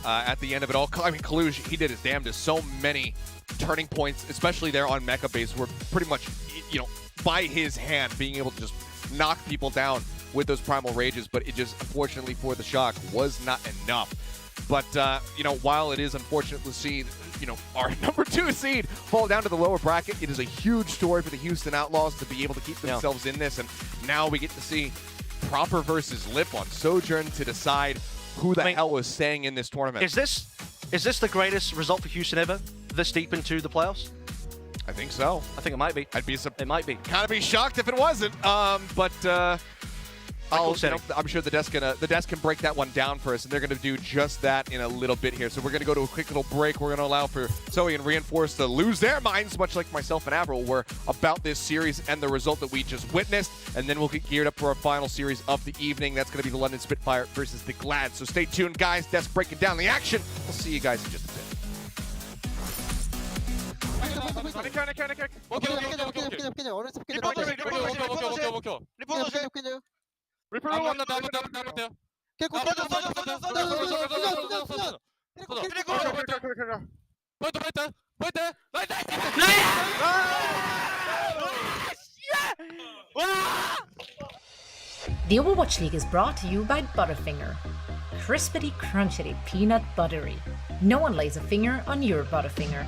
at the end of it all. I mean, Kaluja, he did his damnedest. So many turning points, especially there on Mecca Base, were pretty much, you know, by his hand, being able to just knock people down with those Primal Rages, but it just, unfortunately for the Shock, was not enough. But, you know, while it is unfortunate to see, you know, our number 2 seed fall down to the lower bracket, it is a huge story for the Houston Outlaws to be able to keep themselves in this, and now we get to see Proper versus Lip on Sojourn to decide who the hell was staying in this tournament. Is this the greatest result for Houston ever, this deep into the playoffs? I think so. I think it might be. It might be. Kind of be shocked if it wasn't. But I'm sure the desk can break that one down for us, and they're going to do just that in a little bit here. So we're going to go to a quick little break. We're going to allow for Zoe and Reinforce to lose their minds, much like myself and Avril were, about this series and the result that we just witnessed. And then we'll get geared up for our final series of the evening. That's going to be the London Spitfire versus the Glad. So stay tuned, guys. Desk breaking down the action. We'll see you guys in just a bit. The Overwatch League is brought to you by Butterfinger. Crispity, crunchity, peanut buttery. No one lays a finger on your Butterfinger.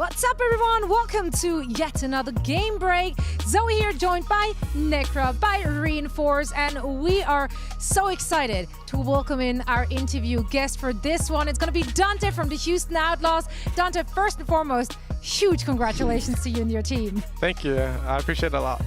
What's up, everyone? Welcome to yet another game break. Zoe here, joined by Necra, by Reinforce, and we are so excited to welcome in our interview guest for this one. It's going to be Dante from the Houston Outlaws. Dante, first and foremost, huge congratulations to you and your team. Thank you. I appreciate it a lot.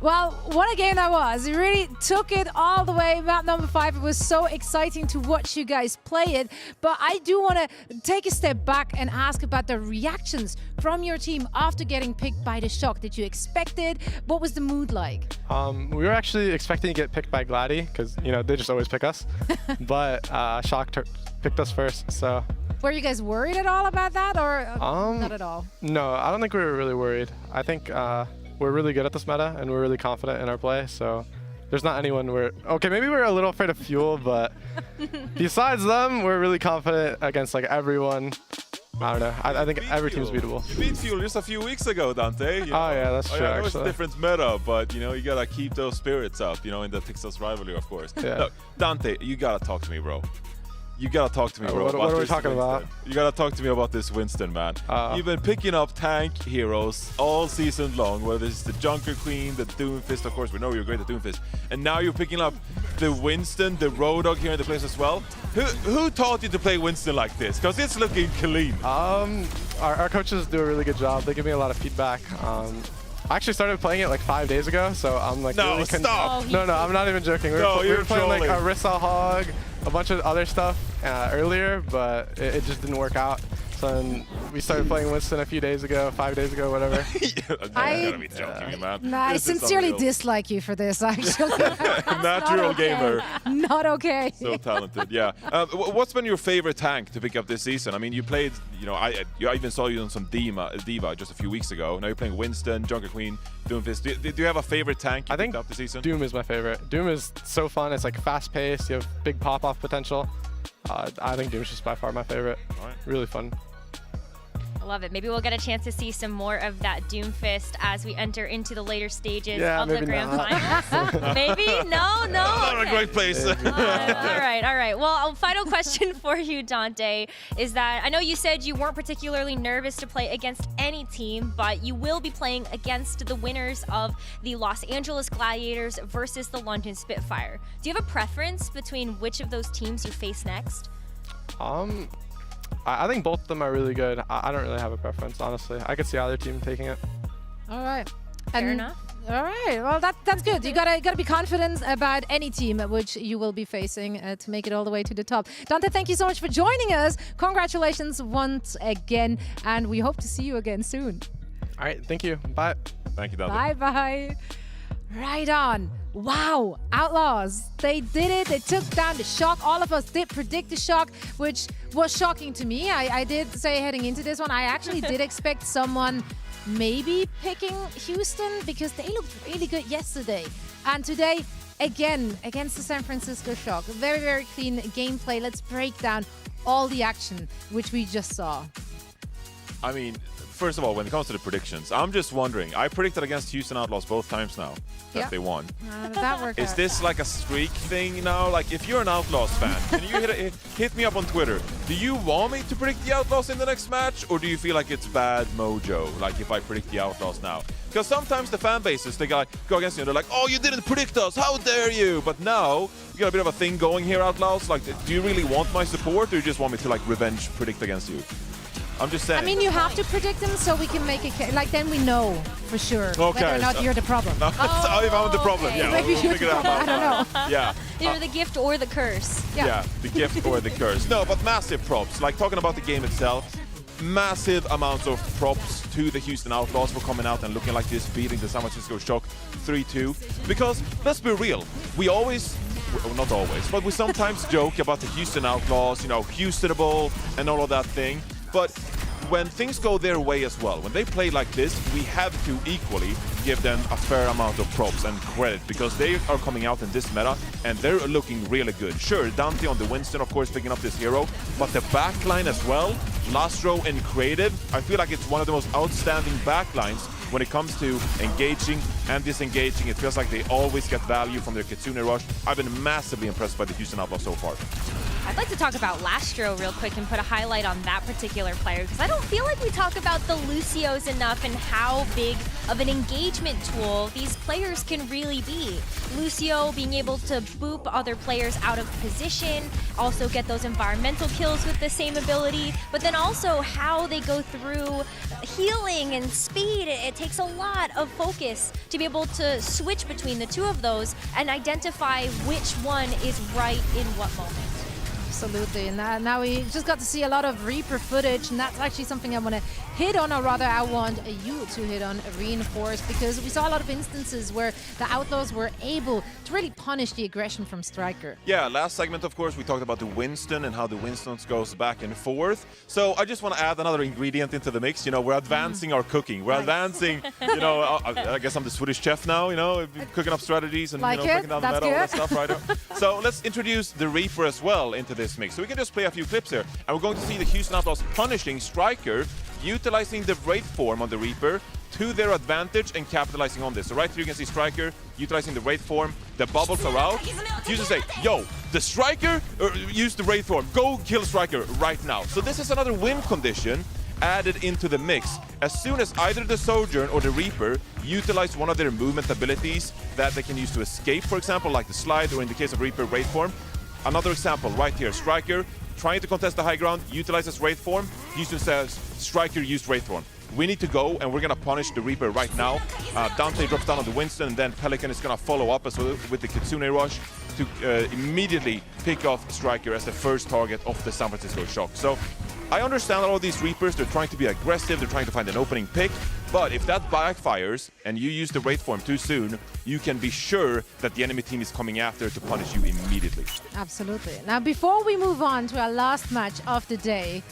Well, what a game that was. You really took it all the way. Map number 5, it was so exciting to watch you guys play it. But I do want to take a step back and ask about the reactions from your team after getting picked by the Shock. Did you expect it? What was the mood like? We were actually expecting to get picked by Gladi because, you know, they just always pick us. But Shock picked us first, so... Were you guys worried at all about that, or not at all? No, I don't think we were really worried. I think... we're really good at this meta, and we're really confident in our play, so there's not anyone okay, maybe we're a little afraid of Fuel, but besides them, we're really confident against like everyone. I don't know. I think every team's beatable. You beat Fuel just a few weeks ago, Dante. You know? Oh yeah, that's true. I know it's a different meta, but you know, you gotta keep those spirits up, you know, in the Texas rivalry, of course. Yeah. Look, Dante, you gotta talk to me, bro. You gotta talk to me, bro. What are we talking about? You gotta talk to me about this Winston, man. You've been picking up tank heroes all season long, whether it's the Junker Queen, the Doomfist, of course, we know you're great at Doomfist. And now you're picking up the Winston, the Road Dogg here in the place as well. Who taught you to play Winston like this? Because it's looking clean. Our coaches do a really good job. They give me a lot of feedback. I actually started playing it like 5 days ago, so I'm like no, really stop! No, I'm not even joking. We were playing like a Rissa Hog, a bunch of other stuff earlier, but it just didn't work out. So then we started playing Winston a few days ago, 5 days ago, whatever. I gotta be joking, man. No, I sincerely dislike you for this, actually. Natural gamer. Not okay. So talented, yeah. What's been your favorite tank to pick up this season? I mean, you played, you know, I even saw you on some Diva just a few weeks ago. Now you're playing Winston, Junker Queen, Doomfist. Do you have a favorite tank you picked up this season? Doom is my favorite. Doom is so fun. It's like fast-paced. You have big pop-off potential. I think Doom's just by far my favorite. All right. Really fun. I love it. Maybe we'll get a chance to see some more of that Doomfist as we enter into the later stages of the grand finals. Maybe? No? Not a great place. All right. Well, final question for you, Dante, is that I know you said you weren't particularly nervous to play against any team, but you will be playing against the winners of the Los Angeles Gladiators versus the London Spitfire. Do you have a preference between which of those teams you face next? I think both of them are really good. I don't really have a preference, honestly. I could see either team taking it. All right. Fair enough. All right. Well, that's good. You gotta be confident about any team which you will be facing to make it all the way to the top. Dante, thank you so much for joining us. Congratulations once again, and we hope to see you again soon. All right. Thank you. Bye. Thank you, Dante. Bye-bye. Right on. Wow, Outlaws, they did it. They took down the Shock. All of us did predict the Shock, which was shocking to me. I did say heading into this one, I actually did expect someone maybe picking Houston because they looked really good yesterday. And today, again, against the San Francisco Shock. Very, very clean gameplay. Let's break down all the action, which we just saw. I mean, first of all, when it comes to the predictions, I'm just wondering. I predicted against Houston Outlaws both times now that they won. That worked Is out. this like a streak thing now? Like, if you're an Outlaws fan, can you hit me up on Twitter? Do you want me to predict the Outlaws in the next match, or do you feel like it's bad mojo? Like if I predict the Outlaws now? Because sometimes the fan bases, they go against you and they're like, oh, you didn't predict us, how dare you? But now, we got a bit of a thing going here, Outlaws. Like, do you really want my support, or do you just want me to like revenge predict against you? I'm just saying. I mean, you have to predict them so we can make it, like, then we know for sure whether or not you're the problem. If I'm the problem, yeah. Maybe we'll you're figure the that problem, out. I don't know. Yeah. You're the gift or the curse. Yeah, the gift or the curse. No, but massive props. Like, talking about the game itself, massive amounts of props to the Houston Outlaws for coming out and looking like this, beating the San Francisco Shock 3-2. Because, let's be real, we always... Well, not always, but we sometimes joke about the Houston Outlaws, you know, Houstonable and all of that thing. But when things go their way as well, when they play like this, we have to equally give them a fair amount of props and credit, because they are coming out in this meta and they're looking really good. Sure, Dante on the Winston, of course, picking up this hero, but the backline as well, Lastro and Creative, I feel like it's one of the most outstanding backlines when it comes to engaging and disengaging. It feels like they always get value from their Kitsune Rush. I've been massively impressed by the Houston Outlaws so far. I'd like to talk about Lastro real quick and put a highlight on that particular player, because I don't feel like we talk about the Lucios enough and how big of an engagement tool these players can really be. Lucio being able to boop other players out of position, also get those environmental kills with the same ability, but then also how they go through healing and speed. It takes a lot of focus to be able to switch between the two of those and identify which one is right in what moment. Absolutely, and now we just got to see a lot of Reaper footage, and that's actually something I want to hit on, or rather I want you to hit on, reinforce, because we saw a lot of instances where the Outlaws were able to really punish the aggression from Striker. Yeah, last segment, of course, we talked about the Winston and how the Winstons goes back and forth. So I just want to add another ingredient into the mix. You know, we're advancing our cooking. We're advancing, you know, I guess I'm the Swedish chef now, you know, cooking up strategies and, like you know, breaking down the meta, all that stuff, right? So let's introduce the Reaper as well into this mix. So we can just play a few clips here, and we're going to see the Houston Outlaws punishing Striker, utilizing the Wraith form on the Reaper to their advantage and capitalizing on this. So right here you can see Striker utilizing the Wraith form. The bubbles are out. Houston say, yo, the Striker, use the Wraith form. Go kill Striker right now. So this is another win condition added into the mix. As soon as either the Sojourn or the Reaper utilize one of their movement abilities that they can use to escape, for example, like the slide, or in the case of Reaper, Wraith form. Another example right here, Striker trying to contest the high ground, utilizes Wraith form. Houston says, Striker used Wraith form. We need to go, and we're going to punish the Reaper right now. Dante drops down on the Winston, and then Pelican is going to follow up as well with the Kitsune Rush to immediately pick off Striker as the first target of the San Francisco Shock. So I understand all of these Reapers, they're trying to be aggressive, they're trying to find an opening pick, but if that backfires and you use the Wraith form too soon, you can be sure that the enemy team is coming after to punish you immediately. Absolutely. Now, before we move on to our last match of the day,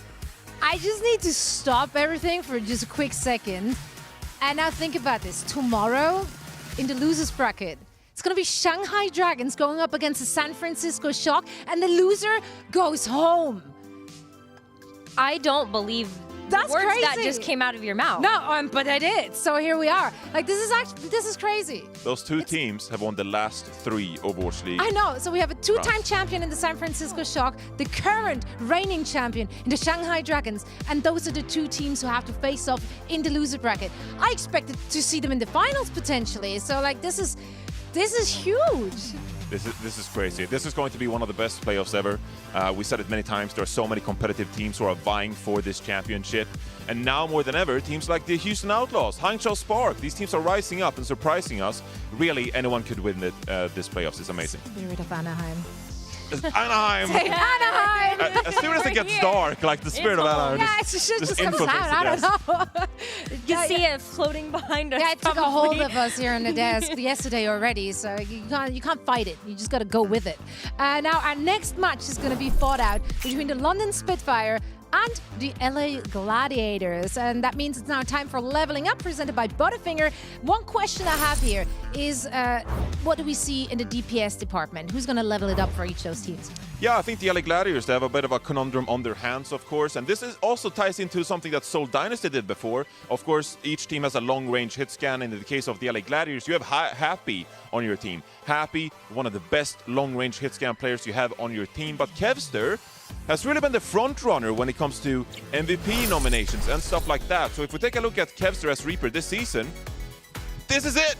I just need to stop everything for just a quick second. And now think about this. Tomorrow, in the losers bracket, it's going to be Shanghai Dragons going up against the San Francisco Shock, and the loser goes home. I don't believe That's words crazy. that just came out of your mouth. No, but I did. So here we are. Like, this is crazy. Those two teams have won the last 3 Overwatch League. I know. So we have a two-time champion in the San Francisco Shock, the current reigning champion in the Shanghai Dragons, and those are the two teams who have to face off in the loser bracket. I expected to see them in the finals potentially. So like, this is huge. This is crazy. This is going to be one of the best playoffs ever. We said it many times, there are so many competitive teams who are vying for this championship. And now more than ever, teams like the Houston Outlaws, Hangzhou Spark, these teams are rising up and surprising us. Really, anyone could win this playoffs. It's amazing. Spirit of Anaheim. Anaheim! Say Anaheim! As soon as it gets dark, like the spirit of Anaheim just comes out. I don't know. You can see it floating behind us. Yeah, it took a hold of us here on the desk yesterday already, so you can't fight it. You just got to go with it. Now, our next match is going to be fought out between the London Spitfire and the LA Gladiators. And that means it's now time for Leveling Up, presented by Butterfinger. One question I have here is, what do we see in the DPS department? Who's going to level it up for each of those teams? Yeah, I think the LA Gladiators, they have a bit of a conundrum on their hands, of course. And this also ties into something that Seoul Dynasty did before. Of course, each team has a long-range hit scan. In the case of the LA Gladiators, you have Happy on your team. Happy, one of the best long-range hit scan players you have on your team. But Kevster has really been the front runner when it comes to MVP nominations and stuff like that. So if we take a look at Kevster as Reaper this season, this is it.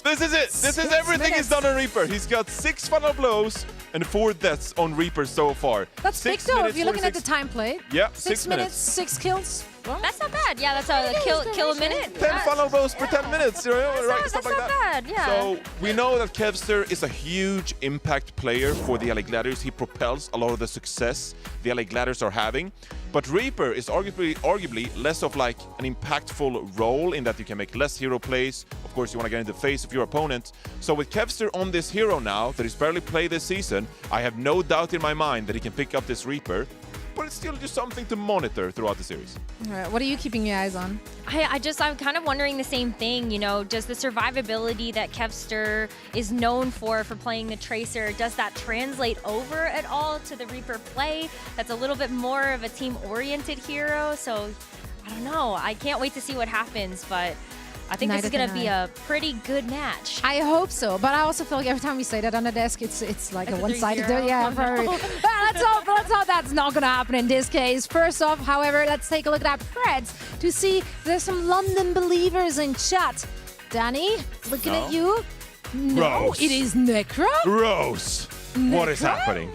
This is it. This is everything he's done on Reaper. He's got 6 final blows and 4 deaths on Reaper so far. That's big though, if you're looking at the time played. Yeah, 6 minutes, 6 kills. Well, that's not bad. Yeah, that's a kill a minute. 10 final blows per 10 minutes. You know, that's not bad, yeah. So we know that Kevster is a huge impact player for the LA Gladiators. He propels a lot of the success the LA Gladiators are having. But Reaper is arguably less of like an impactful role in that you can make less hero plays. Of course, you want to get in the face of your opponent. So with Kevster on this hero now, that he's barely played this season, I have no doubt in my mind that he can pick up this Reaper. But it's still just something to monitor throughout the series. All right, what are you keeping your eyes on? I'm kind of wondering the same thing, you know, does the survivability that Kevster is known for playing the Tracer, does that translate over at all to the Reaper play? That's a little bit more of a team-oriented hero, so I don't know. I can't wait to see what happens, but I think this is Neither going to can be I. a pretty good match. I hope so, but I also feel like every time we say that on the desk, it's like It's a a one-sided. 3-0. Yeah, Oh, very. no. Let's hope that's not gonna happen in this case. First off, however, let's take a look at that Preds to see there's some London believers in chat. Danny, looking No. at you. No, Gross. it is Necro. Gross. What is Necro? happening?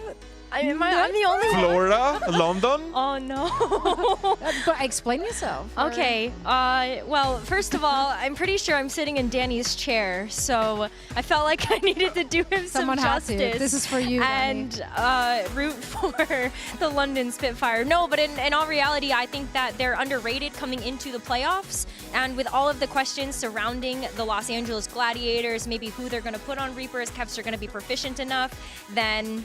I'm the only one. Florida? London? Oh no. But explain yourself. Okay. Well, first of all, I'm pretty sure I'm sitting in Danny's chair, so I felt like I needed to do him Someone some had to. justice. This is for you, and root for the London Spitfire. No, but in all reality, I think that they're underrated coming into the playoffs, and with all of the questions surrounding the Los Angeles Gladiators, maybe who they're going to put on Reapers, Kevs are going to be proficient enough, then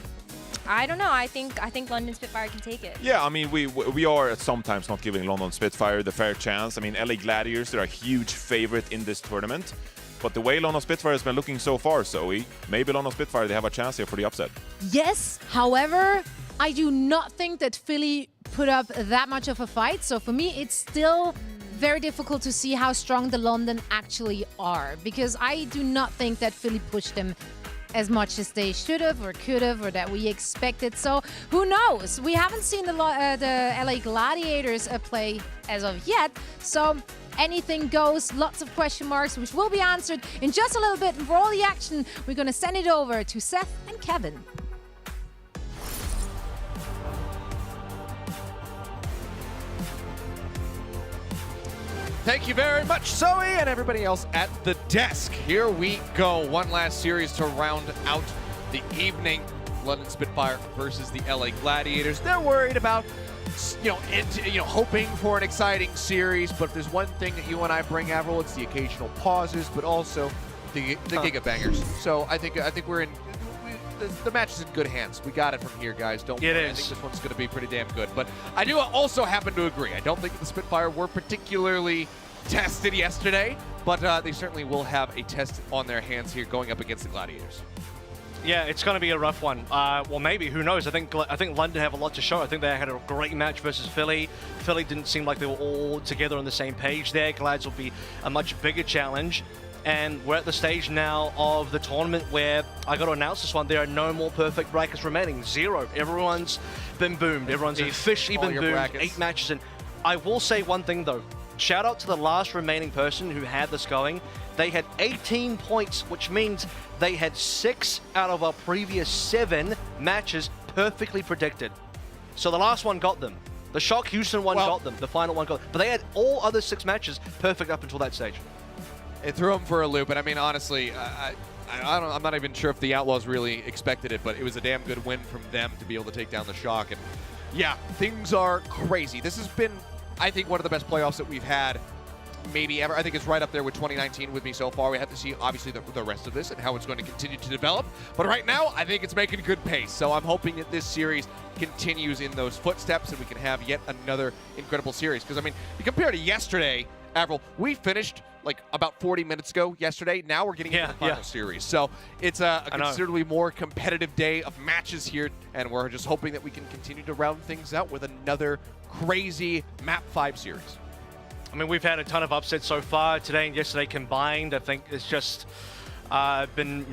I don't know. I think London Spitfire can take it. Yeah, I mean, we are sometimes not giving London Spitfire the fair chance. I mean, LA Gladiators, they're a huge favorite in this tournament. But the way London Spitfire has been looking so far, Zoe, maybe London Spitfire, they have a chance here for the upset. Yes, however, I do not think that Philly put up that much of a fight. So for me, it's still very difficult to see how strong the London actually are, because I do not think that Philly pushed them as much as they should have or could have or that we expected. So who knows? We haven't seen the LA Gladiators play as of yet. So anything goes, lots of question marks, which will be answered in just a little bit. And for all the action, we're going to send it over to Seth and Kevin. Thank you very much, Zoe, and everybody else at the desk. Here we go. One last series to round out the evening. London Spitfire versus the LA Gladiators. They're worried about, hoping for an exciting series. But if there's one thing that you and I bring, Avril, it's the occasional pauses, but also the Giga Bangers. So I think we're in. The match is in good hands. We got it from here, guys. Don't worry. I think this one's going to be pretty damn good. But I do also happen to agree. I don't think the Spitfire were particularly tested yesterday, but they certainly will have a test on their hands here going up against the Gladiators. Yeah, it's going to be a rough one. Well, maybe. Who knows? I think London have a lot to show. I think they had a great match versus Philly. Philly didn't seem like they were all together on the same page there. Glads will be a much bigger challenge. And we're at the stage now of the tournament where I got to announce this one. There are no more perfect brackets remaining. 0. Everyone's been boomed. Everyone's officially been boomed. Brackets. 8 matches in. I will say one thing, though. Shout out to the last remaining person who had this going. They had 18 points, which means they had 6 out of our previous 7 matches perfectly predicted. So the last one got them. The Shock Houston one got them. The final one got them. But they had all other 6 matches perfect up until that stage. It threw them for a loop, and I mean, honestly, I'm not even sure if the Outlaws really expected it, but it was a damn good win from them to be able to take down the Shock. And yeah, things are crazy. This has been, I think, one of the best playoffs that we've had maybe ever. I think it's right up there with 2019 with me so far. We have to see, obviously, the rest of this and how it's going to continue to develop. But right now, I think it's making good pace. So I'm hoping that this series continues in those footsteps and we can have yet another incredible series. Because, I mean, you compare to yesterday, Avril, we finished like about 40 minutes ago yesterday. Now we're getting into the final series. So it's a considerably more competitive day of matches here, and we're just hoping that we can continue to round things out with another crazy Map 5 series. I mean, we've had a ton of upsets so far. Today and yesterday combined, I think it's just been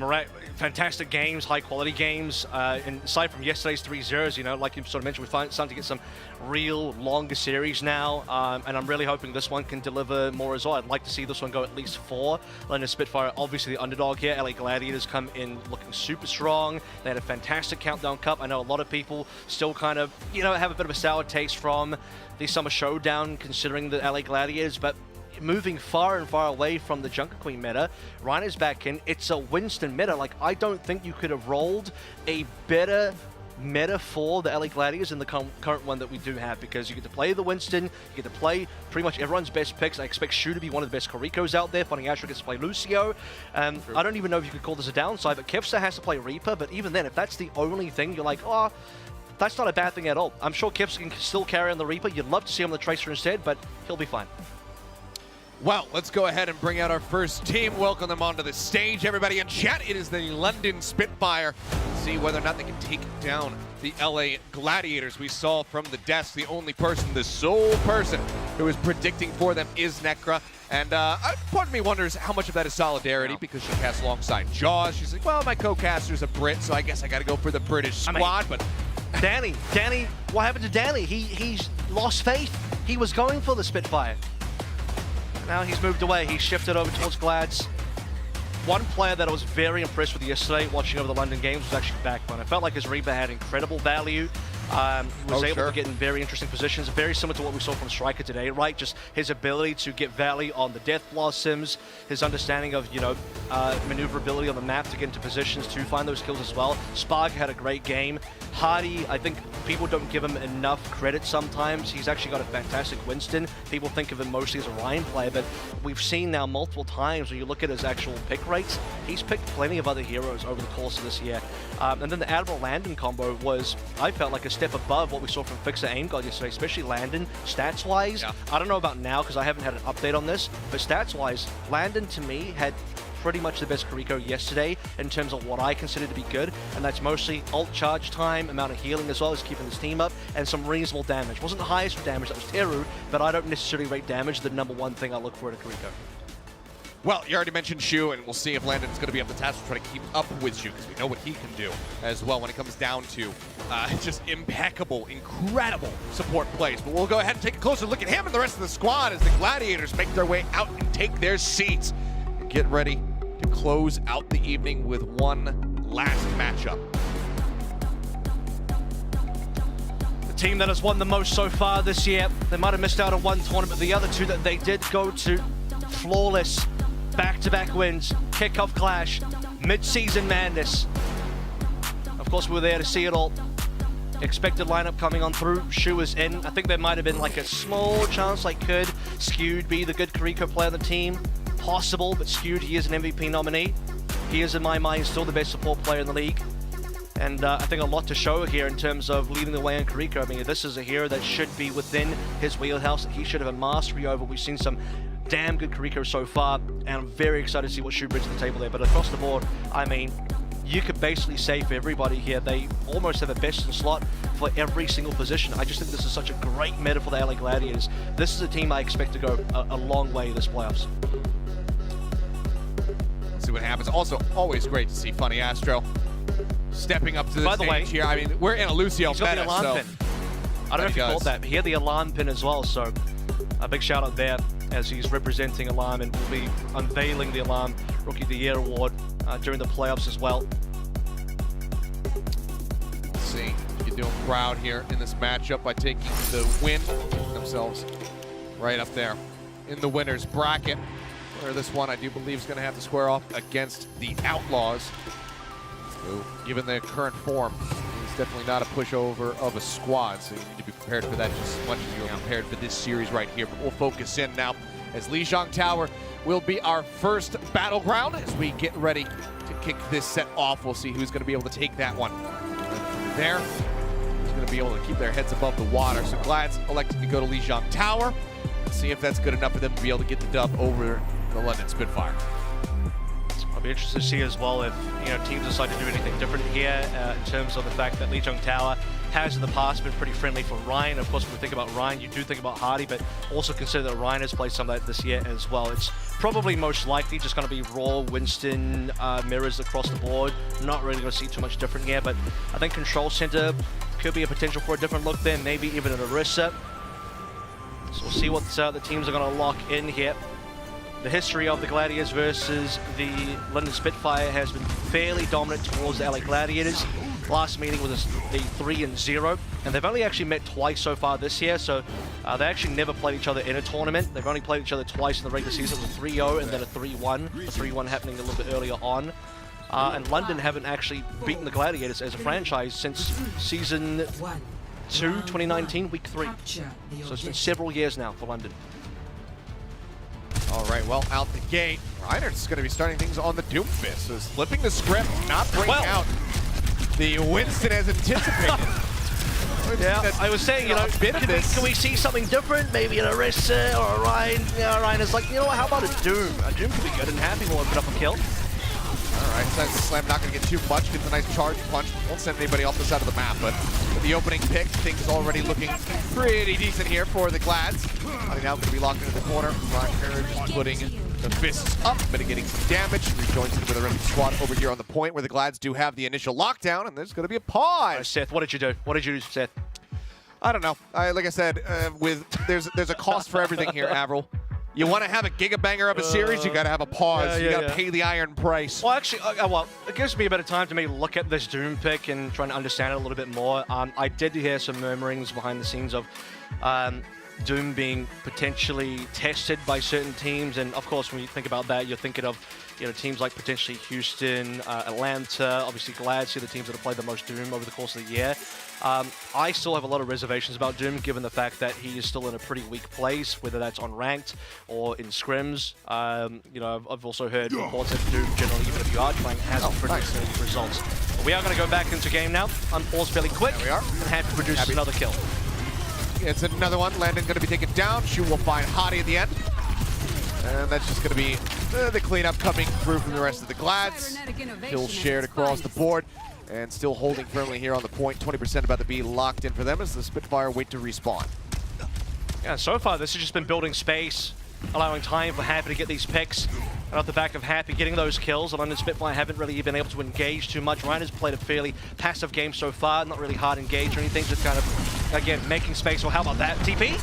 fantastic games, high-quality games. And aside from yesterday's 3-0s, like you sort of mentioned, we're starting to get some real longer series now. And I'm really hoping this one can deliver more as well. I'd like to see this one go at least 4. London Spitfire, obviously the underdog here. LA Gladiators come in looking super strong. They had a fantastic Countdown Cup. I know a lot of people still kind of, have a bit of a sour taste from the Summer Showdown, considering the LA Gladiators, but moving far and far away from the Junker Queen meta, Rhino's back in. It's a Winston meta. Like, I don't think you could have rolled a better meta for the LA Gladiators in the current one that we do have, because you get to play the Winston, you get to play pretty much everyone's best picks. I expect Shu to be one of the best Korikos out there. Funny Asher gets to play Lucio. I don't even know if you could call this a downside, but Kevster has to play Reaper, but even then, if that's the only thing, you're like, oh, that's not a bad thing at all. I'm sure Kevster can still carry on the Reaper. You'd love to see him on the Tracer instead, but he'll be fine. Well, let's go ahead and bring out our first team. Welcome them onto the stage. Everybody in chat, it is the London Spitfire. See whether or not they can take down the LA Gladiators. We saw from the desk the only person, the sole person who is predicting for them is Necra. And part of me wonders how much of that is solidarity because she casts alongside Jaws. She's like, well, my co-caster's a Brit, so I guess I got to go for the British squad. But Danny, what happened to Danny? He's lost faith. He was going for the Spitfire. Now he's moved away. He's shifted over towards Glads. One player that I was very impressed with yesterday, watching over the London games, was actually Backbone. I felt like his Reaper had incredible value. He was able to get in very interesting positions, very similar to what we saw from Striker today, right? Just his ability to get value on the Death Blossoms, his understanding of, you know, maneuverability on the map to get into positions to find those kills as well. Spark had a great game. Hardy, I think people don't give him enough credit sometimes. He's actually got a fantastic Winston. People think of him mostly as a Ryan player, but we've seen now multiple times when you look at his actual pick rates, he's picked plenty of other heroes over the course of this year. And then the Admiral Landon combo was, I felt like a step above what we saw from Fixer Aim God yesterday, especially Landon, stats-wise. Yeah. I don't know about now because I haven't had an update on this, but stats-wise, Landon to me had pretty much the best Kiriko yesterday in terms of what I consider to be good, and that's mostly ult charge time, amount of healing as well as keeping his team up, and some reasonable damage. Wasn't the highest damage, that was Teru, but I don't necessarily rate damage the #1 thing I look for in a Kiriko. Well, you already mentioned Shu, and we'll see if Landon's going to be up the task to try to keep up with Shu, because we know what he can do as well when it comes down to just impeccable, incredible support plays. But we'll go ahead and take a closer look at him and the rest of the squad as the Gladiators make their way out and take their seats. Get ready to close out the evening with one last matchup. The team that has won the most so far this year, they might have missed out on one tournament, the other two that they did go to, flawless back-to-back wins, kickoff clash, mid-season madness. Of course, we were there to see it all. Expected lineup coming on through. Shu is in. I think there might have been like a small chance like could Skewed be the good Kiriko player on the team. Possible, but Skewed, he is an MVP nominee. He is, in my mind, still the best support player in the league. And I think a lot to show here in terms of leading the way on Kiriko. I mean, this is a hero that should be within his wheelhouse, that he should have a mastery over. We've seen some damn good Kiriko so far, and I'm very excited to see what Shu brings to the table there. But across the board, I mean, you could basically say for everybody here, they almost have a best in slot for every single position. I just think this is such a great meta for the LA Gladiators. This is a team I expect to go a long way this playoffs. Let's see what happens. Also, always great to see Funny Astro stepping up to the stage here. I mean, we're in a Lucio meta, the alarm pin. I don't know if you called that, but he had the alarm pin as well, so a big shout out there as he's representing Alarm and will be unveiling the Alarm Rookie of the Year award during the playoffs as well. Let's see, you doing proud here in this matchup by taking the win themselves right up there in the winner's bracket, where this one I do believe is going to have to square off against the Outlaws, who, given their current form, is definitely not a pushover of a squad, so you need to be prepared for that just as much as you're prepared for this series right here. But we'll focus in now as Lijiang Tower will be our first battleground as we get ready to kick this set off. We'll see who's going to be able to take that one. There, who's going to be able to keep their heads above the water. So Glad's elected to go to Lijiang Tower. Let's see if that's good enough for them to be able to get the dub over the London Spitfire. I'll be interested to see as well if teams decide to do anything different here in terms of the fact that Lijiang Tower has in the past been pretty friendly for Ryan. Of course, when we think about Ryan, you do think about Hardy, but also consider that Ryan has played some of that this year as well. It's probably most likely just going to be raw Winston mirrors across the board. Not really going to see too much different here, but I think Control Center could be a potential for a different look there, maybe even an Orisa. So we'll see what the teams are going to lock in here. The history of the Gladiators versus the London Spitfire has been fairly dominant towards the LA Gladiators. Last meeting was a 3-0, and they've only actually met twice so far this year, so they actually never played each other in a tournament. They've only played each other twice in the regular season. It was a 3-0 and then a 3-1. The 3-1 happening a little bit earlier on. And London haven't actually beaten the Gladiators as a franchise since Season 2, 2019, Week 3. So it's been several years now for London. All right, well, out the gate, Reinert's going to be starting things on the Doomfist. So flipping the script, not bringing out the Winston as anticipated. Yeah, I was saying, can we see something different? Maybe an Orisa or a Ryan. Ryan is like, you know what, how about a Doom? A Doom could be good, and Happy will open up a kill. All right, Slam not going to get too much. Gets a nice charge punch. Won't send anybody off the side of the map, but with the opening pick, things already looking pretty decent here for the Glads. Now going to be locked into the corner. Rocker just putting the fists up, mitigating some damage. Rejoins it with the rest of the squad over here on the point where the Glads do have the initial lockdown, and there's going to be a pause. Seth, what did you do? What did you do, Seth? I don't know. Like I said, there's a cost for everything here, Avril. You want to have a gigabanger of a series, you got to have a pause. You got to pay the iron price. Well, actually, it gives me a bit of time to maybe look at this Doom pick and try and understand it a little bit more. I did hear some murmurings behind the scenes of Doom being potentially tested by certain teams, and of course, when you think about that, you're thinking of teams like potentially Houston, Atlanta, obviously Glads, the teams that have played the most Doom over the course of the year. I still have a lot of reservations about Doom, given the fact that he is still in a pretty weak place, whether that's on ranked or in scrims. I've also heard reports that Doom generally, even if you are trying, hasn't produced any results. But we are going to go back into game now. Unpause fairly quick. There we are. And Happy produces another kill. It's another one. Landon going to be taken down. Shu will find Hottie at the end. And that's just going to be the cleanup coming through from the rest of the Glads. Kills shared across the board. And still holding firmly here on the point. 20% about to be locked in for them as the Spitfire wait to respawn. Yeah, so far this has just been building space, allowing time for Happy to get these picks. And off the back of Happy getting those kills, the London Spitfire haven't really been able to engage too much. Ryan has played a fairly passive game so far, not really hard engage or anything, just kind of, again, making space. Well, how about that? TP?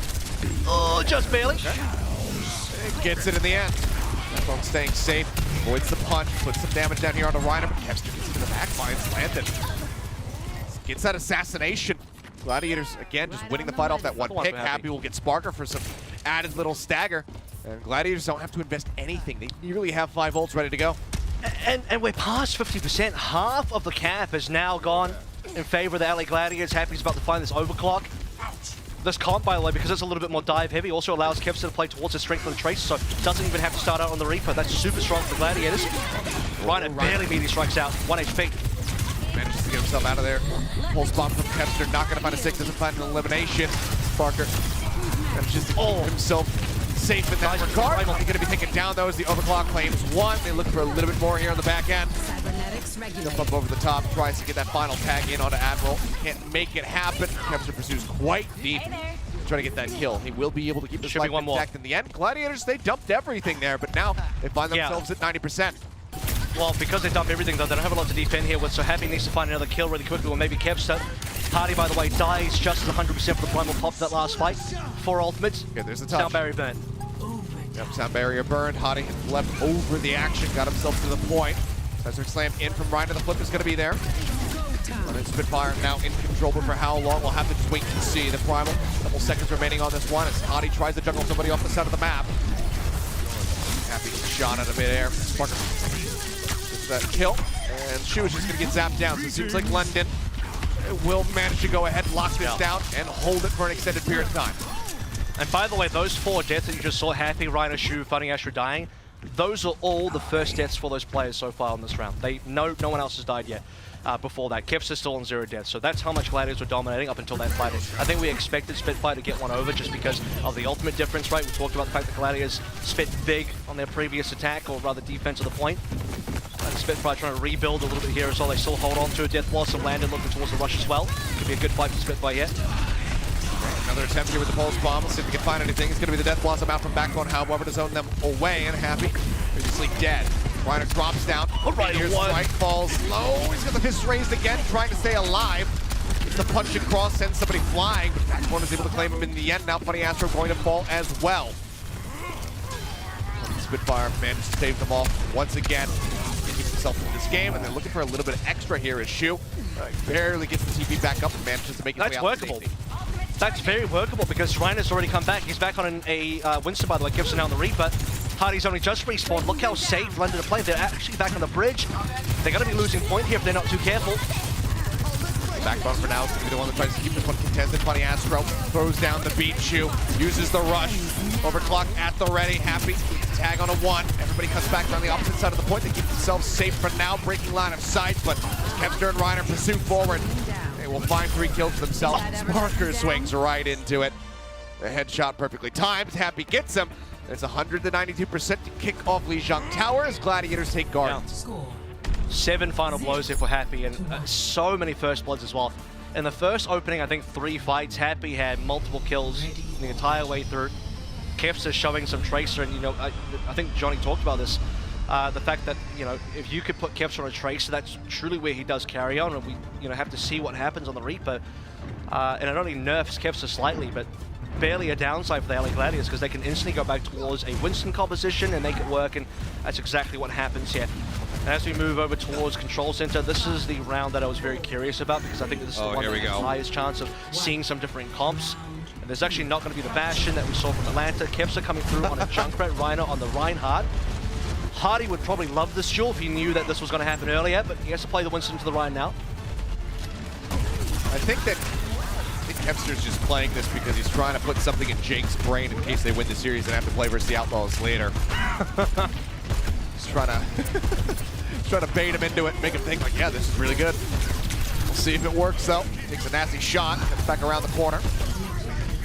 Oh, just barely. It gets it in the end. From staying safe, avoids the punch, puts some damage down here onto Reiner, but Kevster gets to the back, finds Landon. Gets that assassination. Gladiators, again, just winning the fight off that one pick. Happy will get Sparker for some added little stagger. And Gladiators don't have to invest anything. They nearly have 5 ults ready to go. And we're past 50%. Half of the cap has now gone in favor of the LA Gladiators. Happy's about to find this overclock. This comp, by the way, because it's a little bit more dive heavy, also allows Kevster to play towards his strength of the trace, so doesn't even have to start out on the Reaper. That's super strong for the Gladiators. Reiner barely meaty strikes out, 1 HP. Manages to get himself out of there. Pulse bomb from Kevster, not going to find a 6, doesn't find an elimination. Sparker manages to keep himself safe in that regard. He's going to be taken down, though, as the overclock claims 1. They look for a little bit more here on the back end. Jump up over the top, tries to get that final tag in onto Admiral. Can't make it happen. Kevster pursues quite deep, trying to get that kill. He will be able to keep his life intact in the end. Gladiators, they dumped everything there, but now they find themselves at 90%. Well, because they dump everything, though, they don't have a lot to defend here with, so Happy needs to find another kill really quickly, or maybe Kevster. Hardy, by the way, dies just as 100% for the primal pop that last fight. 4 ultimates. Okay, there's the touch. Sound barrier burn. Yep, sound barrier burned. Hardy left over the action, got himself to the point. Desert Slam in from Reiner. The flip is going to be there. Spitfire now in control, but for how long? We'll have to just wait and see. The primal, couple seconds remaining on this one as Hardy tries to juggle somebody off the side of the map. Happy shot out of midair. Sparker gets that kill, and Shu is just going to get zapped down. So it seems like London will manage to go ahead, lock this down, and hold it for an extended period of time. And by the way, those 4 deaths that you just saw, Happy, Reiner, Shu, Fighting Astro dying, those are all the first deaths for those players so far in this round. No one else has died yet before that. Kevster's still on 0 deaths, so that's how much Gladiators were dominating up until that fight. I think we expected Spitfire to get one over just because of the ultimate difference, right? We talked about the fact that Gladiators spit big on their previous attack, or rather defense of the point. And Spitfire trying to rebuild a little bit here as well. They still hold on to a Death Blossom. Landon looking towards the rush as well. Could be a good fight for Spitfire here. Another attempt here with the Pulse Bomb. Let's see if we can find anything. It's going to be the Death Blossom out from backbone, however, to zone them away, and Happy previously dead. Reiner drops down. Meteor strike falls low. He's got the fists raised again, trying to stay alive. Gets the punch across, sends somebody flying, but backbone is able to claim him in the end. Now Funny Astro going to fall as well. Spitfire managed to save them off once again. He keeps himself in this game, and they're looking for a little bit of extra here as Shu barely gets the TP back up and manages to make his way out. That's workable. That's very workable because Reiner's already come back. He's back on a Winston, by the way. Gibson out on the Reaper. Hardy's only just respawned. Look how safe London to play. They're actually back on the bridge. They're going to be losing point here if they're not too careful. Backbone for now is going to be the one that tries to keep this one contested. Funny Astro throws down the beat Shu, uses the rush. Overclock at the ready. Happy. Tag on a 1. Everybody cuts back on the opposite side of the point. They keep themselves safe for now. Breaking line of sight, but Kevster and Reiner pursue forward. They will find 3 kills for themselves. Sparker swings right into it. The headshot perfectly timed. Happy gets him. It's 192% to kick off Lijiang Tower as Gladiators take Gardens. 7 final blows here for Happy, and so many first bloods as well. In the first opening, I think 3 fights, Happy had multiple kills the entire way through. Kef's is showing some Tracer, and I think Johnny talked about this. The fact that, if you could put Kefs on a Tracer, that's truly where he does carry on, and we, have to see what happens on the Reaper. And it only nerfs Kefs slightly, but barely a downside for the LA Gladiators because they can instantly go back towards a Winston composition and make it work, and that's exactly what happens here. And as we move over towards Control Center, this is the round that I was very curious about because I think this is the one that has the highest chance of seeing some different comps. And there's actually not going to be the Bastion that we saw from Atlanta. Kefs are coming through on a Junkrat Rhino on the Reinhardt. Hardy would probably love this duel if he knew that this was going to happen earlier, but he has to play the Winston to the Rhine now. I think Kevster's just playing this because he's trying to put something in Jake's brain in case they win the series and have to play versus the Outlaws later. Just trying to bait him into it, make him think like, yeah, this is really good. We'll see if it works though. Takes a nasty shot, comes back around the corner.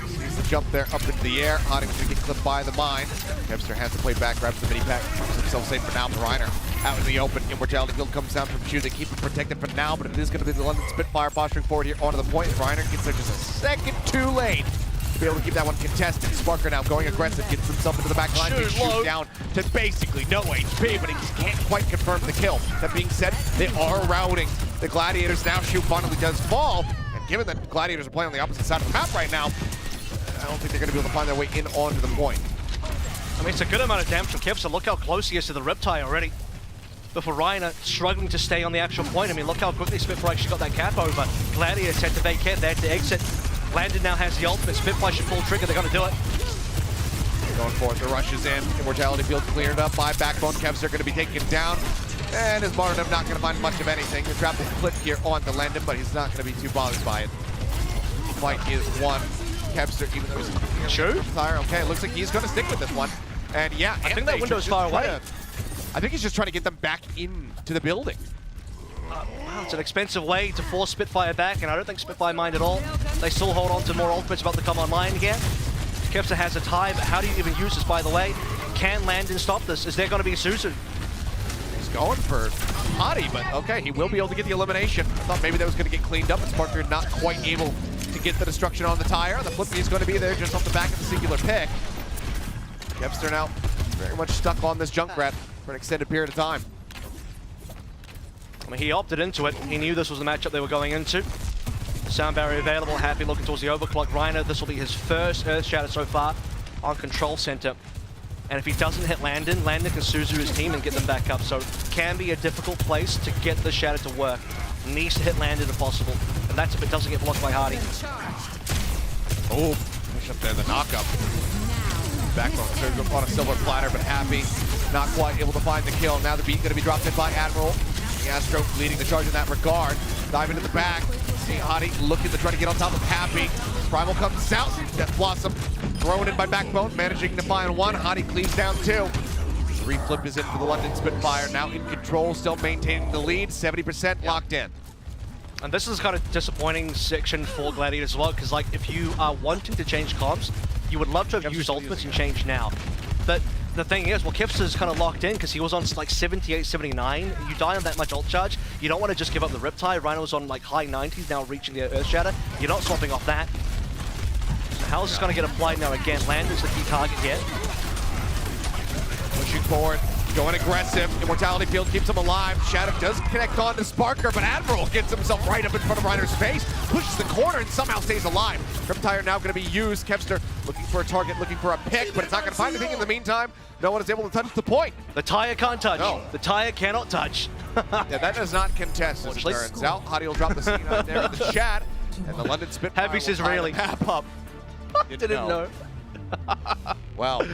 Sees the jump there up into the air. Hotting's gonna get clipped by the mine. Kevster has to play back, grabs the mini pack, keeps himself safe for now. Reiner out in the open. Immortality Field comes down from Chu. They keep him protected for now, but it is going to be the London Spitfire posturing forward here onto the point. Reiner gets there just a second too late to be able to keep that one contested. Sparker now going aggressive, gets himself into the back line. He shoots down to basically no HP, but he just can't quite confirm the kill. That being said, they are routing the Gladiators now. Shoot finally does fall, and given that Gladiators are playing on the opposite side of the map right now, I don't think they're going to be able to find their way in onto the point. I mean, it's a good amount of damage from Kefs, so look how close he is to the Riptide already. But for Reiner, struggling to stay on the actual point. I mean, look how quickly Spitfire actually got that cap over. Gladiators had to vacate, they had to exit. Landon now has the ultimate. Spitfire should pull trigger, they're going to do it. Going for it, the rush is in. Immortality Field cleared up by Backbone. Kevs are going to be taken down. And his Martyrdom not going to find much of anything. The trap will clip here on the Landon, but he's not going to be too bothered by it. The fight is won. Kevster, even though he's True. Okay, it looks like he's going to stick with this one. And yeah, I think that window's far away. I think he's just trying to get them back into the building. Wow, it's an expensive way to force Spitfire back, and I don't think Spitfire mind at all. They still hold on to more ultimates about to come online again. Kevster has a tie, but how do you even use this, by the way? Can Landon stop this? Is there going to be Suzu? He's going for Hottie, but okay, he will be able to get the elimination. I thought maybe that was going to get cleaned up, but Sparker not quite able to get the destruction on the tire. The Flippy is going to be there just off the back of the singular pick. Kevster now very much stuck on this Junkrat for an extended period of time. I mean, he opted into it. He knew this was the matchup they were going into. Sound barrier available. Happy looking towards the overclock. Reiner, this will be his first Earth Shatter so far on Control Center. And if he doesn't hit Landon, Landon can Suzu his team and get them back up. So can be a difficult place to get the Shatter to work. Needs to hit Landon if possible. And that's if it doesn't get blocked by Hardy. Oh, push up there, the knockup. Backbone on a silver platter, but Happy not quite able to find the kill. Now the beat going to be dropped in by Admiral. The Astro leading the charge in that regard. Dive into the back. See Hottie looking to try to get on top of Happy. Primal comes out. Death Blossom thrown in by Backbone, managing to find one. Hottie cleaves down two. The reflip is in for the London Spitfire. Now in control, still maintaining the lead. 70% locked in. And this is kind of disappointing section for Gladiators as well, because like if you are wanting to change comps, you would love to have used ultimates and change now. But the thing is, well, Kefster is kind of locked in because he was on like 78, 79. You die on that much ult charge, you don't want to just give up the Riptide. Rhino was on like high 90s, now reaching the Earth Shatter. You're not swapping off that. So how is this going to get applied now again? Landon's the key target here. Pushing forward, going aggressive. Immortality Field keeps him alive. Shadow does connect on to Sparker, but Admiral gets himself right up in front of Reiner's face, pushes the corner, and somehow stays alive. Riptire now going to be used. Kevster looking for a target, looking for a pick, but it's not going to find anything in the meantime. No one is able to touch the point. The tire can't touch. No. The tire cannot touch. Yeah, that does not contest, as it turns out. Hottie will drop the scene out there in the chat, and the London Spitfire Happy says really. Map up. Didn't know. Well,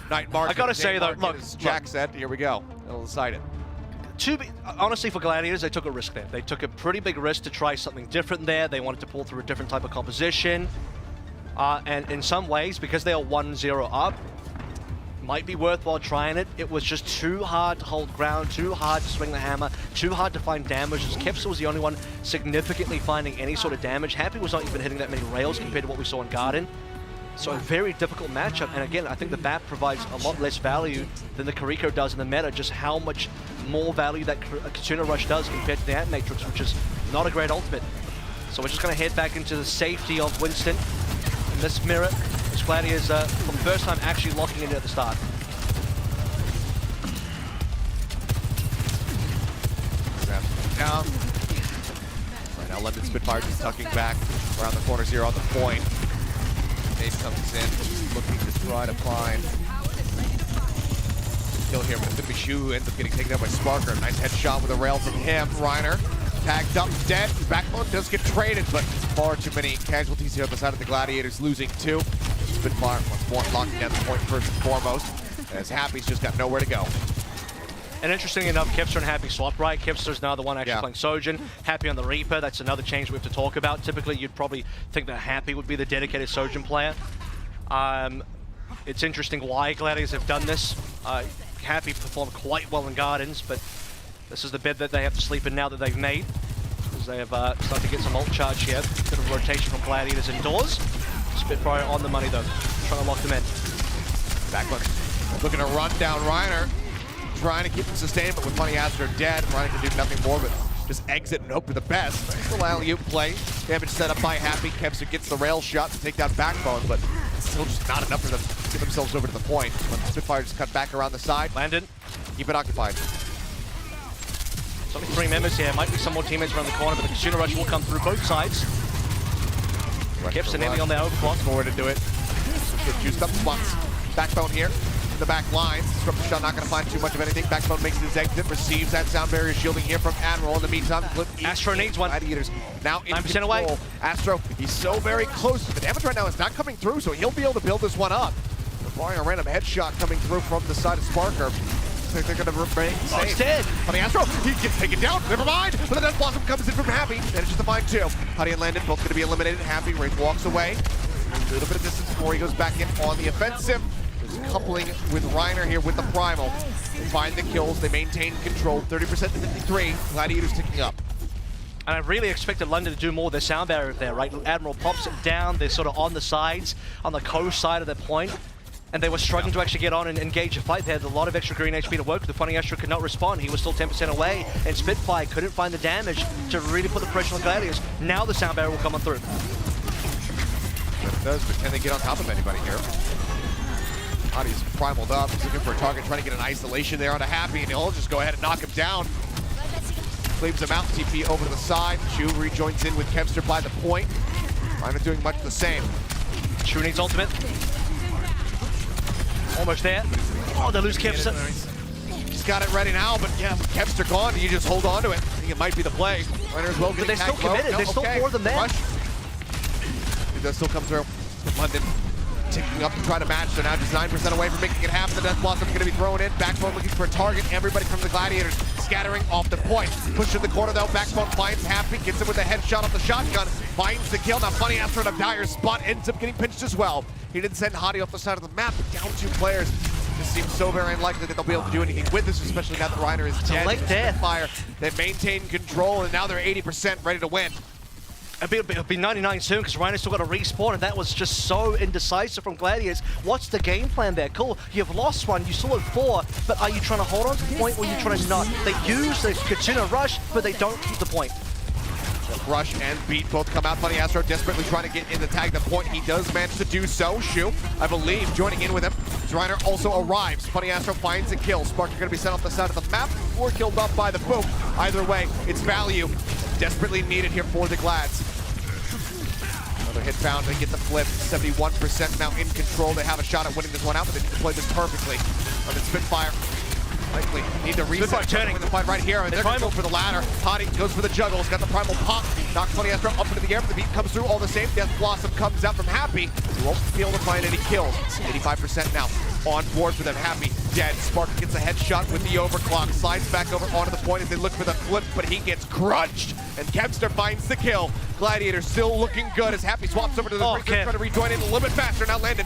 Night Market. I gotta say though, look, as Jack said, here we go. It'll decide it. Honestly, for Gladiators, they took a risk there. They took a pretty big risk to try something different there. They wanted to pull through a different type of composition. And in some ways, because they are 1-0 up, might be worthwhile trying it. It was just too hard to hold ground, too hard to swing the hammer, too hard to find damage. Kefster was the only one significantly finding any sort of damage. Happy was not even hitting that many rails compared to what we saw in Garden. So a very difficult matchup, and again, I think the BAP provides a lot less value than the Kiriko does in the meta, just how much more value that Kitsuna Rush does compared to the Ant Matrix, which is not a great ultimate. So we're just going to head back into the safety of Winston. In this mirror, this Gladiators for the first time actually locking in at the start. Down. Right now, London Spitfire just tucking back around the corners here on the point. Ace comes in, looking to try to find kill here, but it's going to be Shu who ends up getting taken out by Sparker. Nice headshot with a rail from him. Reiner tagged up, dead. Backbone does get traded, but far too many casualties here on the side of the Gladiators, losing 2. Spitfire once more locking down the point first and foremost, as Happy's just got nowhere to go. And interestingly enough, Kipster and Happy swap right. Kipster's now the one actually playing Sojin. Happy on the Reaper, that's another change we have to talk about. Typically, you'd probably think that Happy would be the dedicated Sojin player. It's interesting why Gladiators have done this. Happy performed quite well in Gardens, but this is the bed that they have to sleep in now that they've made. As they have started to get some ult charge here. Bit of rotation from Gladiators indoors. Spitfire on the money though, trying to lock them in. Backbone looking to run down Reiner. Trying to keep him sustained, but with Money Astro dead, Reiner can do nothing more but just exit and hope for the best. Still alley-oop play. Damage set up by Happy. Kepster gets the rail shot to take down Backbone, but still just not enough for them to get themselves over to the point. When Spitfire just cut back around the side. Landon. Keep it occupied. There's only 3 members here. Might be some more teammates around the corner, but the Kitsuna Rush will come through both sides. Kepster nearly on their overclock. Forward to do it. Get juiced up spots. Backbone here. The back lines. Disruptor shot not going to find too much of anything. Backbone makes his exit, receives that sound barrier shielding here from Admiral. In the meantime, Astro needs one. Gladiators now in 9% control. away. Astro, he's so very close. The damage right now is not coming through, so he'll be able to build this one up. Barring a random headshot coming through from the side of Sparker. They're going to remain safe. Oh, he's dead. Honey Astro, he gets taken down. Never mind. But the Death Blossom comes in from Happy. Manages to find 2. Honey and Landon both going to be eliminated. Happy, Wraith walks away. A little bit of distance before he goes back in on the offensive. Coupling with Reiner here with the Primal. They find the kills, they maintain control, 30% to 53. Gladiators ticking up. And I really expected London to do more of their sound barrier there, right? Admiral pops it down, they're sort of on the sides, on the coast side of their point. And they were struggling to actually get on and engage a fight. They had a lot of extra green HP to work with. The Funny Astro could not respond. He was still 10% away. And Spitfire couldn't find the damage to really put the pressure on the Gladiators. Now the sound barrier will come on through. It does, but can they get on top of anybody here? Adi's primaled up. He's looking for a target, trying to get an isolation there on a Happy, and he'll just go ahead and knock him down. Cleaves him out, TP over to the side. Shu rejoins in with Kempster by the point. Reiner doing much the same. Shu needs ultimate. Almost there. Oh, they lose Kempster. He's got it ready now, but yeah, with Kempster gone, you just hold on to it. I think it might be the play. Reiner as well getting But they're still committed. No, There's still 4 of them there. Rush. It does still come through. London ticking up to try to match. They're now just 9% away from making it happen. The Death Blossom going to be thrown in. Backbone looking for a target. Everybody from the Gladiators scattering off the point. Push in the corner though. Backbone finds Happy. Gets him with a headshot off the shotgun. Finds the kill. Now Funny after a dire spot. Ends up getting pinched as well. He didn't send Hadi off the side of the map, but down 2 players. This seems so very unlikely that they'll be able to do anything with this, especially now that Reiner is dead. Late death. Fire. They've maintained control, and now they're 80% ready to win. It'll be 99 soon because Reiner's still got to respawn, and that was just so indecisive from Gladiators. What's the game plan there? Cool, you've lost one, you still have 4, but are you trying to hold on to the point or are you trying to not? They use the Kitsuna Rush, but they don't keep the point. Rush and Beat both come out. Funny Astro desperately trying to get in the tag the point. He does manage to do so. Shu, I believe, joining in with him. Reiner also arrives. Funny Astro finds a kill. Spark are going to be sent off the side of the map or killed off by the boom. Either way, it's value. Desperately needed here for the Glads. Another hit found. They get the flip. 71% now in control. They have a shot at winning this one out, but they need to play this perfectly. On the Spitfire. Likely need to reset turning the fight right here, and they're going to go for the ladder. Hadi goes for the juggle. He's got the primal pop. Knocks Funny Astro up into the air, but the beat comes through all the same. Death Blossom comes out from Happy. He won't be able to find any kills. 85% now on board for them. Happy dead. Spark gets a headshot with the overclock. Slides back over onto the point as they look for the flip, but he gets crunched, and Kempster finds the kill. Gladiator still looking good as Happy swaps over to the trying to rejoin in a little bit faster. Now Landon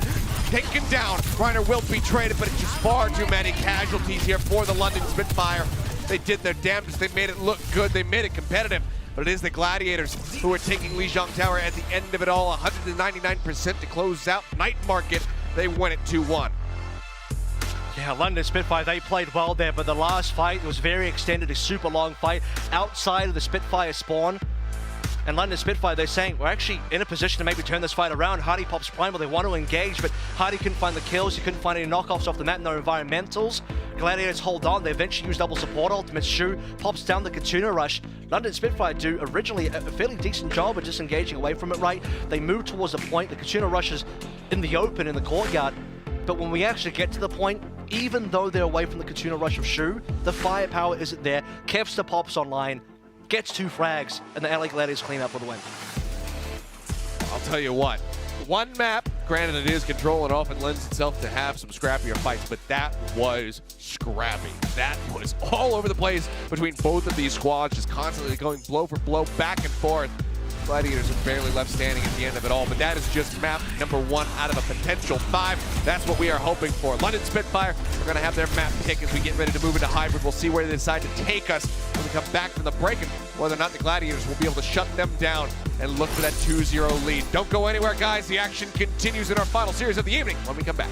taken down. Reiner will be traded, but it's just far too many casualties here for the London Spitfire. They did their damnedest. They made it look good. They made it competitive. but it is the Gladiators who are taking Lijiang Tower at the end of it all. 199% to close out Night Market. They win it 2-1. Yeah, London Spitfire, they played well there, but the last fight was very extended, a super long fight outside of the Spitfire spawn. And London Spitfire, they're saying, we're actually in a position to maybe turn this fight around. Hardy pops Primal, they want to engage, but Hardy couldn't find the kills, he couldn't find any knockoffs off the map, no environmentals. Gladiators hold on, they eventually use double support ultimate. Shu pops down the Katuna rush. London Spitfire do originally a fairly decent job of disengaging away from it, right? They move towards the point, the Katuna rush is in the open, in the courtyard. But when we actually get to the point, even though they're away from the Katuna rush of Shu, the firepower isn't there. Kevster pops online, gets 2 frags, and the LA Gladiators clean up with a win. I'll tell you what, one map, granted it is control and often lends itself to have some scrappier fights, but that was scrappy. That was all over the place between both of these squads, just constantly going blow for blow, back and forth. Gladiators are barely left standing at the end of it all, but that is just map number 1 out of a potential 5. That's what we are hoping for. London Spitfire are going to have their map pick as we get ready to move into hybrid. We'll see where they decide to take us when we come back from the break and whether or not the Gladiators will be able to shut them down and look for that 2-0 lead. Don't go anywhere, guys. The action continues in our final series of the evening when we come back.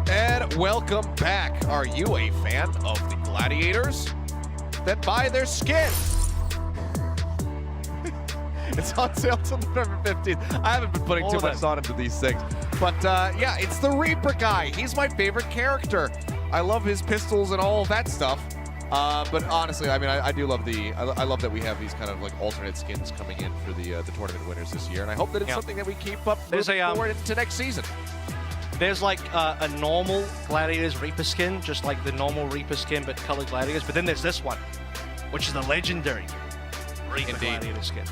And welcome back. Are you a fan of the Gladiators? Then buy their skin. It's on sale till November 15th. I haven't been putting too much thought into these things. But yeah, it's the Reaper guy. He's my favorite character. I love his pistols and all of that stuff. But honestly, I mean, I do love I love that we have these kind of like alternate skins coming in for the tournament winners this year. And I hope that it's something that we keep up forward into next season. There's like a normal Gladiators Reaper skin, just like the normal Reaper skin, but colored Gladiators. But then there's this one, which is the legendary Reaper Gladiator skin.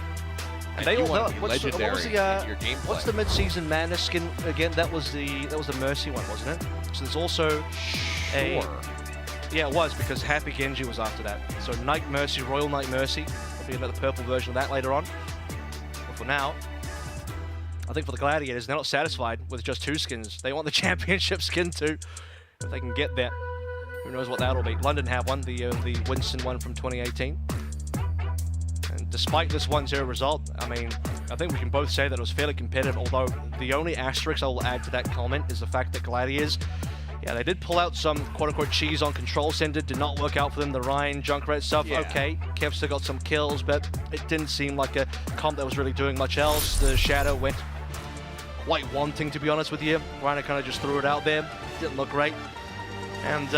And they all know it. What's the mid-season Madness skin again? That was the Mercy one, wasn't it? So there's also yeah, it was, because Happy Genji was after that. So Knight Mercy, Royal Knight Mercy. There'll be another purple version of that later on. But for now, I think for the Gladiators, they're not satisfied with just 2 skins. They want the championship skin too, if they can get that. Who knows what that'll be. London have one, the Winston one from 2018. And despite this 1-0 result, I mean, I think we can both say that it was fairly competitive, although the only asterisk I will add to that comment is the fact that Gladiators, yeah, they did pull out some quote-unquote cheese on Control Center, did not work out for them, the Ryan, Junkrat stuff, okay. Kevster got some kills, but it didn't seem like a comp that was really doing much else. The Shadow went quite wanting, to be honest with you. Ryan kind of just threw it out there, didn't look great. And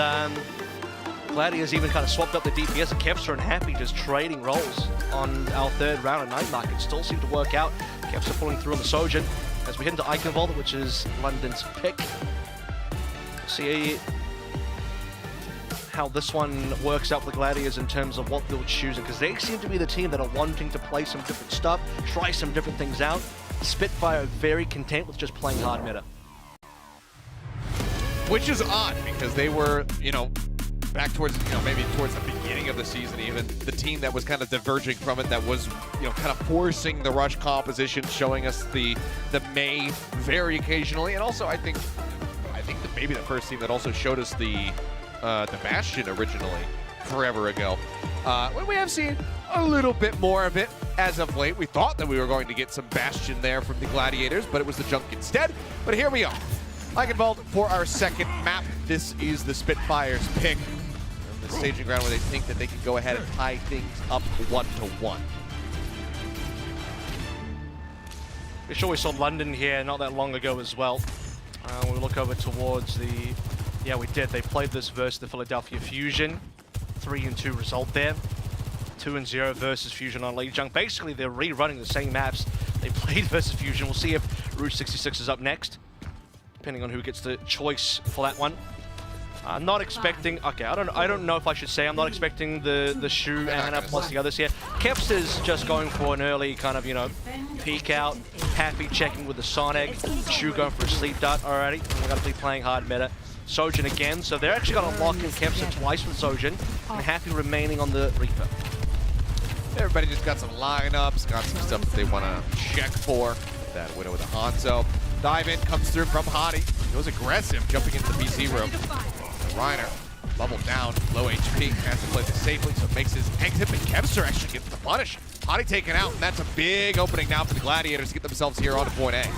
Gladiators even kind of swapped up the DPS, and Kevster and Happy just trading roles on our 3rd round of Night Market. Still seemed to work out. Kevster pulling through on the Sojin as we head into Eichenwalde, which is London's pick. See how this one works out for the Gladiators in terms of what they'll choose, because they seem to be the team that are wanting to play some different stuff, try some different things out. Spitfire are very content with just playing hard meta. Which is odd, because they were, you know, back towards, you know, maybe towards the beginning of the season even, the team that was kind of diverging from it, that was, you know, kind of forcing the rush composition, showing us the May very occasionally, and also I think that maybe the first team that also showed us the Bastion originally forever ago. We have seen a little bit more of it as of late. We thought that we were going to get some Bastion there from the Gladiators, but it was the Junk instead. But here we are. Eichenwalde for our second map. This is the Spitfire's pick. The staging ground where they think that they can go ahead and tie things up 1-1. We sure we saw London here not that long ago as well. We look over towards the... Yeah, we did. They played this versus the Philadelphia Fusion. 3-2 result there. 2-0 versus Fusion on Lijiang. Basically, they're rerunning the same maps they played versus Fusion. We'll see if Rouge 66 is up next, depending on who gets the choice for that one. I'm not expecting... Okay, I don't know if I should say I'm not expecting the Shu, Anna, plus the others here. Kepster's just going for an early kind of, you know, peek out. Happy checking with the Sonic. Shu going for a sleep dart already. We're going to be playing hard meta. Sojin again, so they're actually going to lock in Kepster twice with Sojin, and Happy remaining on the Reaper. Everybody just got some lineups, got some stuff that they want to check for. That Widow with a Hanzo. Dive in, comes through from Hottie. Goes aggressive, jumping into the BC room. Reiner, level down, low HP, has to play this safely, so makes his exit, but Kevster actually gets the punish. Hottie taken out, and that's a big opening now for the Gladiators to get themselves here on to point A.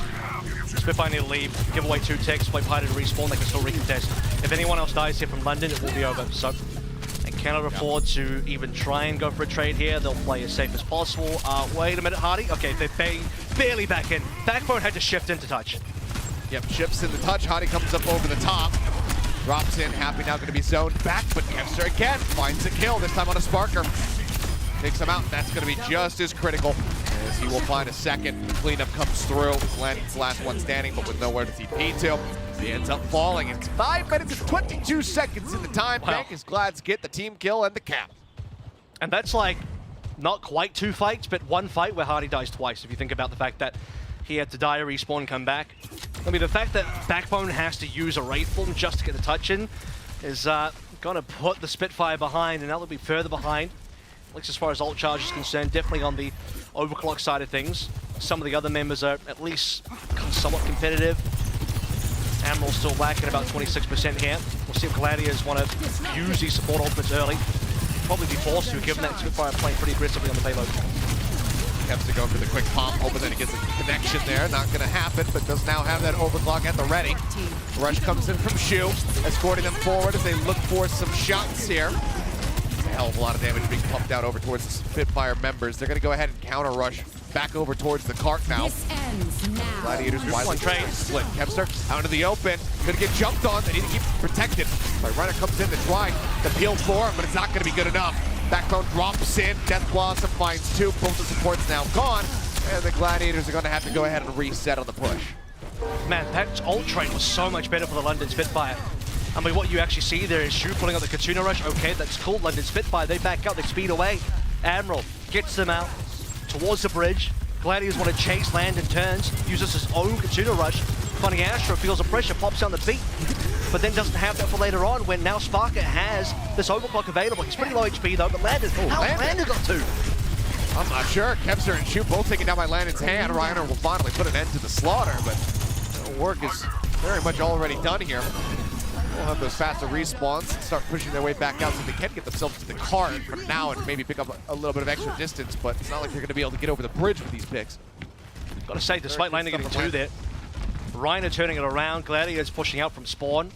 Spitfire need to leave, give away 2 ticks, play Hottie to respawn, they can still recontest. If anyone else dies here from London, it will be over, so they cannot afford to even try and go for a trade here. They'll play as safe as possible. Wait a minute, Hottie. Okay, they're barely back in. Backbone had to shift into touch. Yep, shifts in the touch. Hottie comes up over the top. Drops in, Happy now going to be zoned back, but Kevster again finds a kill, this time on a Sparker. Takes him out, and that's going to be just as critical as he will find a second. Cleanup comes through. Landon's last one standing, but with nowhere to TP to. He ends up falling. It's 5 minutes and 22 seconds in the time bank as Glads get the team kill and the cap. And that's like not quite 2 fights, but 1 fight where Hottie dies twice, if you think about the fact that he had to die, respawn, come back. I mean, the fact that Backbone has to use a Wraith Form just to get the touch in is going to put the Spitfire behind, and now they'll be further behind. At least as far as ult charge is concerned, definitely on the overclock side of things. Some of the other members are at least somewhat competitive. Admiral's still lacking about 26% here. We'll see if Gladiators want to use these support ultimates early. Probably be forced to, given that Spitfire playing pretty aggressively on the payload. Keps to go for the quick pop, hoping that he gets a connection there. Not going to happen, but does now have that overclock at the ready. Rush comes in from Shu, escorting them forward as they look for some shots here. A hell of a lot of damage being pumped out over towards the Spitfire members. They're going to go ahead and counter rush back over towards the cart now. Gladiators widely split. Kepster out into the open. Gonna get jumped on. They need to keep protected. But Reiner comes in to try the peel for him, but it's not gonna be good enough. Backbone drops in. Death Blossom finds two. Both the supports now gone. And the Gladiators are gonna have to go ahead and reset on the push. Man, that ult trade was so much better for the London Spitfire. I mean, what you actually see there is Shu pulling out the Katsuna Rush. Okay, that's cool. London Spitfire, they back up, they speed away. Admiral gets them out towards the bridge. Gladiators want to chase, land, and turns. Uses his own Katsuna Rush. Funny Astro feels the pressure, pops down the beat, but then doesn't have that for later on when now Sparker has this overclock available. He's pretty low HP though, but Landon, Landon got two. I'm not sure. Kepster and Shu both taking down by Landon's hand. Reiner will finally put an end to the slaughter, but the work is very much already done here. We'll have those faster respawns and start pushing their way back out so they can get themselves to the cart for now and maybe pick up a little bit of extra distance, but it's not like they're going to be able to get over the bridge with these picks. Gotta say, despite Landon getting two there, Reiner turning it around, Gladiators pushing out from spawn.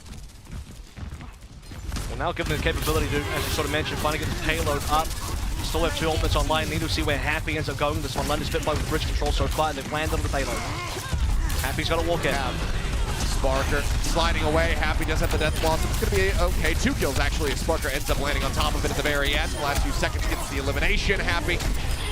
Well, now given the capability to, as you sort of mentioned, finally get the payload up. Still have two ultimates online. Need to see where Happy ends up going. This one, London Spitfire with bridge control so far, and they've landed on the payload. Happy's got to walk in. Sparker sliding away. Happy does have the Death Blossom. It's going to be okay. 2 kills actually. Sparker ends up landing on top of it at the very end. The last few seconds gets the elimination. Happy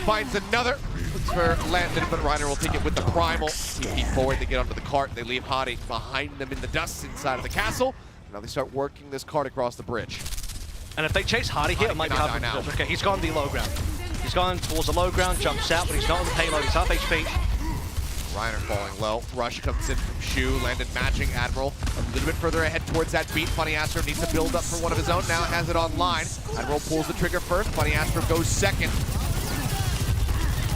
finds another. Looks for Landon, but Reiner will take it with the Primal. TP forward, they get onto the cart. They leave Hadi behind them in the dust inside of the castle. Now they start working this cart across the bridge. And if they chase Hadi here, it might be hard for him. Okay, he's gone the low ground. He's gone towards the low ground, jumps out, but he's not on the payload. He's half HP. Reiner falling low. Rush comes in from Shu. Landon matching Admiral a little bit further ahead towards that beat. Funny Astro needs to build up for one of his own. Now has it online. Admiral pulls the trigger first. Funny Astro goes second.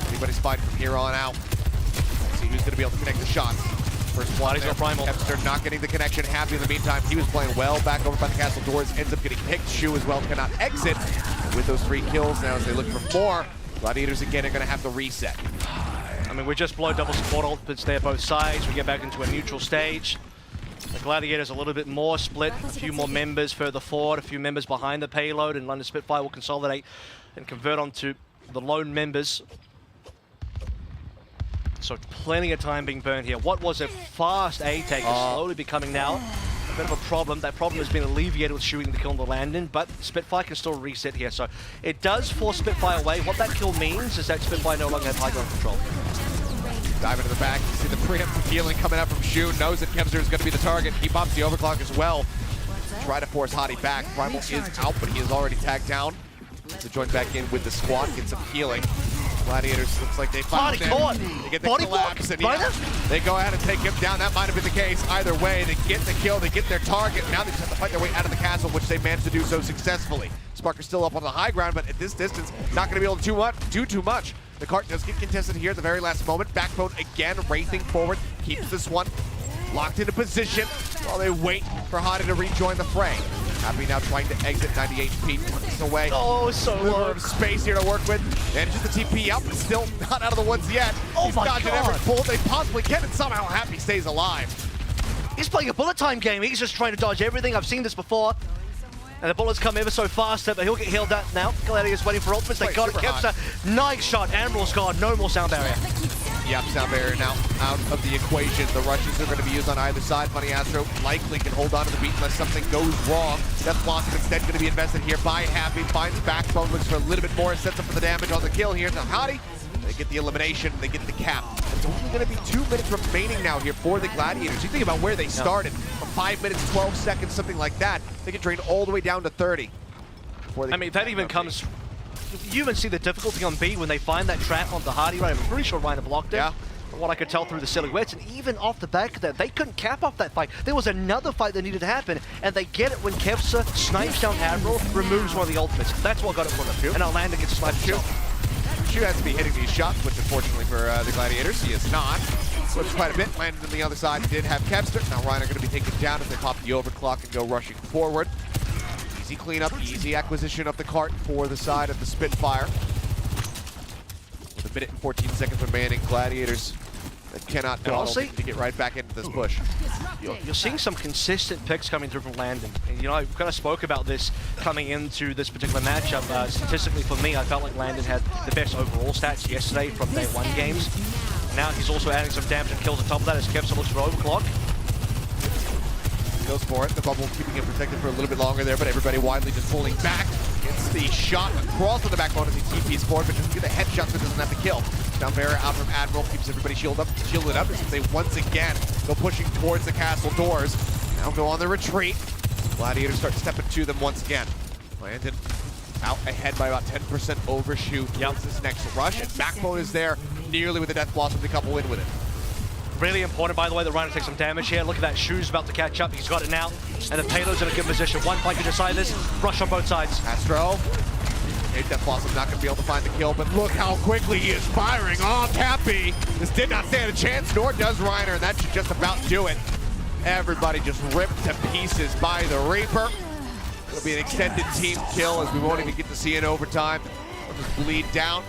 Anybody's fighting from here on out. Let's see who's going to be able to connect the shots. First one there. Primal. Kepster not getting the connection. Happy in the meantime. He was playing well back over by the castle doors. Ends up getting picked. Shu as well cannot exit. And with those 3 kills now as they look for more, Gladiators again are going to have to reset. I mean, we just blow double support ultimates there both sides. We get back into a neutral stage. The Gladiators a little bit more split. A few more members further forward. A few members behind the payload. And London Spitfire will consolidate and convert onto the lone members. So plenty of time being burned here. What was a fast A-take is slowly becoming now a bit of a problem. That problem has been alleviated with shooting the kill on the Landon, but Spitfire can still reset here. So it does force Spitfire away. What that kill means is that Spitfire no longer have high ground control. Dive into the back. You see the preemptive healing coming out from Shu. Knows that Kepster is going to be the target. He pops the overclock as well. Try to force Hadi back. Primal is out, but he is already tagged down. So join back in with the squad, get some healing. Gladiators looks like they found him. They get the collapse, and they go ahead and take him down. That might have been the case. Either way, they get the kill, they get their target. Now they just have to fight their way out of the castle, which they managed to do so successfully. Sparker's still up on the high ground, but at this distance, not going to be able to do too much. The cart does get contested here at the very last moment. Backbone again, racing forward, keeps this one locked into position while they wait for Hadi to rejoin the fray. Happy now trying to exit 90 HP, works away. Oh, so low. Space here to work with. And just the TP up, but still not out of the woods yet. He's dodging every pull they possibly can, and somehow Happy stays alive. He's playing a bullet time game. He's just trying to dodge everything. I've seen this before. And the bullets come ever so fast, but he'll get healed up now. Gladiators waiting for ultimates. They got it. Kepster, nice shot. Admiral's gone. No more sound barrier. Yep, sound barrier now out of the equation. The rushes are going to be used on either side. Funny Astro likely can hold on to the beat unless something goes wrong. Death Blossom instead going to be invested here by Happy. Finds Backbone, looks for a little bit more, sets up for the damage on the kill here. Now Hadi, they get the elimination, they get the cap. It's only going to be 2 minutes remaining now here for the Gladiators. You think about where they started, from 5 minutes, 12 seconds, something like that. They get drained all the way down to 30. I mean, that even comes... You even see the difficulty on B when they find that trap on the Hadi, right? I'm pretty sure Reiner blocked it. Yeah. From what I could tell through the silhouettes, and even off the back of that, they couldn't cap off that fight. There was another fight that needed to happen, and they get it when Kepster snipes down Admiral, removes one of the ultimates. That's what got it for them. And Orlando gets sniped. Shu has to be hitting these shots, which unfortunately for the Gladiators, he is not. Slips quite a bit, landed on the other side, did have Kevster. Now Reiner going to be taken down as they pop the overclock and go rushing forward. Easy cleanup, easy acquisition of the cart for the side of the Spitfire. With a minute and 14 seconds remaining, Gladiators that cannot go honestly, to get right back into this push. You're seeing some consistent picks coming through from Landon. And, you know, I kind of spoke about this coming into this particular matchup. Statistically for me, I felt like Landon had the best overall stats yesterday from day one games. Now he's also adding some damage and kills on top of that as Kevster looks for overclock. Goes for it. The bubble keeping him protected for a little bit longer there, but everybody widely just pulling back. Gets the shot across on the backbone as he TPs forward, but doesn't get the headshot, so doesn't have the kill. Down barrier out from Admiral, keeps everybody shielded up as they once again go pushing towards the castle doors. Now go on the retreat. Gladiators start stepping to them once again. Landon out ahead by about 10% overshoot towards this next rush, and backbone is there nearly with the Death Blossom to couple in with it. Really important, by the way, that Reiner takes some damage here. Look at that, Shu's about to catch up. He's got it now, and the payload's in a good position. One fight can decide this. Rush on both sides. Astro. Death Blossom not going to be able to find the kill, but look how quickly he is firing off Happy. This did not stand a chance, nor does Reiner, and that should just about do it. Everybody just ripped to pieces by the Reaper. It'll be an extended team kill as we won't even get to see it overtime. We'll just bleed down.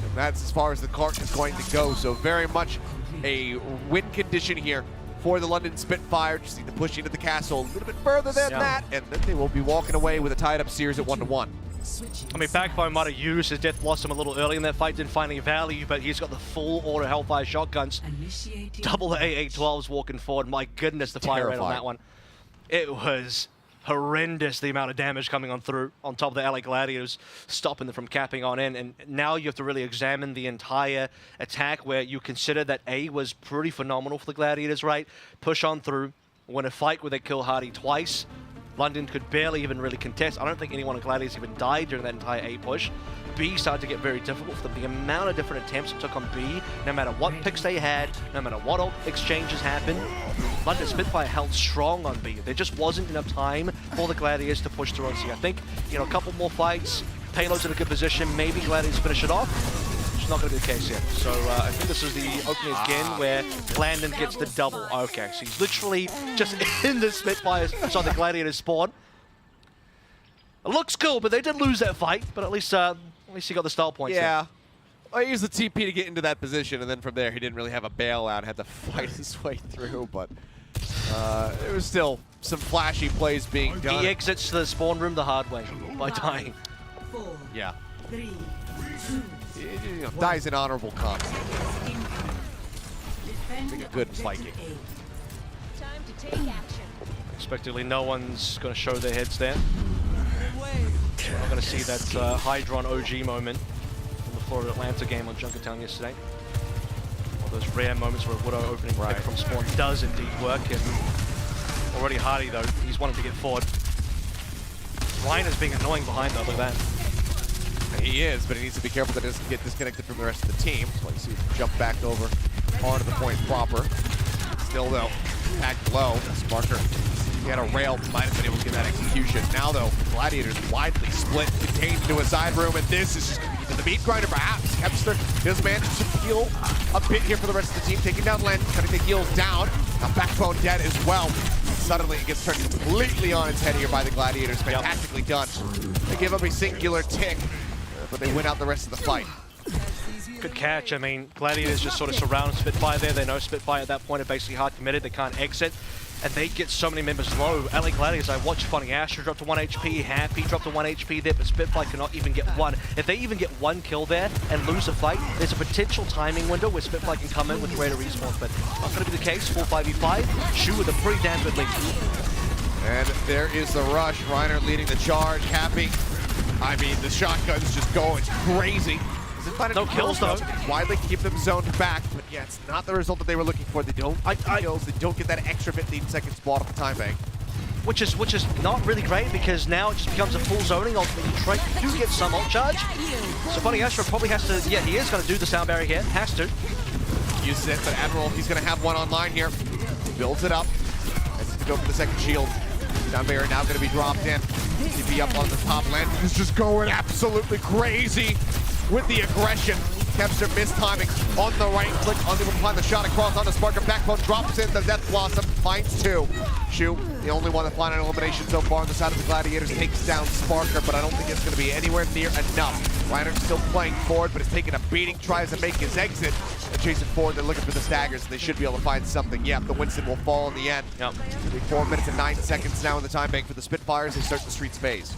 And that's as far as the cart is going to go. So very much a win condition here for the London Spitfire. Just need to push into the castle a little bit further than that, and then they will be walking away with a tied-up series at 1-1. I mean, Backbone might have used his Death Blossom a little early in that fight, didn't find any value, but he's got the full auto Hellfire shotguns. Double AA-12s walking forward. My goodness, the fire rate on that one. It was horrendous, the amount of damage coming on through on top of the LA Gladiators, stopping them from capping on in. And now you have to really examine the entire attack, where you consider that A was pretty phenomenal for the Gladiators, right? Push on through, win a fight where they kill Hardy twice. London could barely even really contest. I don't think anyone of Gladiators even died during that entire A push. B started to get very difficult for them. The amount of different attempts it took on B, no matter what picks they had, no matter what exchanges happened, London Spitfire held strong on B. There just wasn't enough time for the Gladiators to push through on C. I think, you know, a couple more fights, payload's in a good position, maybe Gladiators finish it off. It's not going to be the case yet. So I think this is the opening again where Landon gets the double. Okay, so he's literally just in the Spitfire, so the Gladiators spawn. It looks cool, but they did lose that fight. But at least he got the style points. Yeah. Well, he used the TP to get into that position, and then from there he didn't really have a bailout, had to fight his way through. But there was still some flashy plays being done. He exits the spawn room the hard way by dying. Yeah. Dies in honorable combat. Being a good Viking. Time to take action. Expectedly, no one's going to show their heads there. We're not going to see that Hydron OG moment from the Florida Atlanta game on Junkertown yesterday. One of those rare moments where a Widow opening pick from spawn does indeed work. And already Hardy, though, he's wanting to get forward. Reiner's being annoying behind, though. Look at that. He is, but he needs to be careful that he doesn't get disconnected from the rest of the team. So you see him jump back over onto the point proper. Still, though, packed low. Sparker, he had a rail, might have been able to get that execution. Now, though, Gladiators widely split, contained into a side room, and this is just going to be the meat grinder, perhaps. Kepster does manage to peel a bit here for the rest of the team, taking down Len, trying to take heals down. Now, Backbone dead as well. Suddenly, it gets turned completely on its head here by the Gladiators. Fantastically done. They give up a singular tick, but they win out the rest of the fight. Good catch. I mean, Gladiators just sort of surround Spitfire there. They know Spitfire at that point are basically hard committed. They can't exit. And they get so many members low. LA Gladiators, I watched Funny Astro drop to 1 HP, Happy drop to 1 HP there, but Spitfire cannot even get one. If they even get one kill there and lose a fight, there's a potential timing window where Spitfire can come in with greater respawns, but not going to be the case. 4-5v5, Shu with a pretty damn good lead. And there is the rush. Reiner leading the charge. Happy. I mean, the shotgun's just going crazy. No kills, though. Widely keep them zoned back, but yeah, it's not the result that they were looking for. They don't get kills. They don't get that extra 15 seconds ball at the time bank. Which is not really great, because now it just becomes a full zoning. Ultimately, Detroit do get some ult charge. So Funny Astro probably has to, yeah, he is going to do the sound barrier here. Has to. Uses it, but Admiral, he's going to have one online here. Builds it up. Has to go for the second shield. Sound barrier now going to be dropped in. TP up on the top land. He's just going absolutely crazy. with the aggression. Kempster mistiming on the right click, unable to find the shot across on the Spark. Backbone drops in, the Death Blossom finds two. Shu, the only one that found an elimination so far on the side of the Gladiators, takes down Sparker, but I don't think it's going to be anywhere near enough. Reiner's still playing forward, but is taking a beating, tries to make his exit. And chasing forward, they're looking for the staggers, and they should be able to find something. Yeah, the Winston will fall in the end. Yep. 4 minutes and 9 seconds now in the time bank for the Spitfires. They start the Streets phase.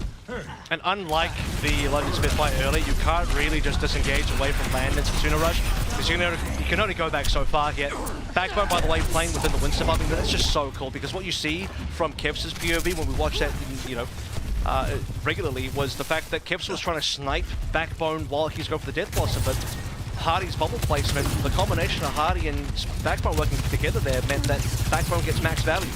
And unlike the London Spitfire earlier, you can't really just disengage away from Landon's Sooner Rush, because you can only go back so far here. Backbone, by the way, playing within the Winston buffing, that's just so cool, because what you see from Kev's POV when we watch that, regularly, was the fact that Kevs was trying to snipe Backbone while he's going for the Death Blossom, but Hardy's bubble placement, the combination of Hardy and Backbone working together there meant that Backbone gets max value.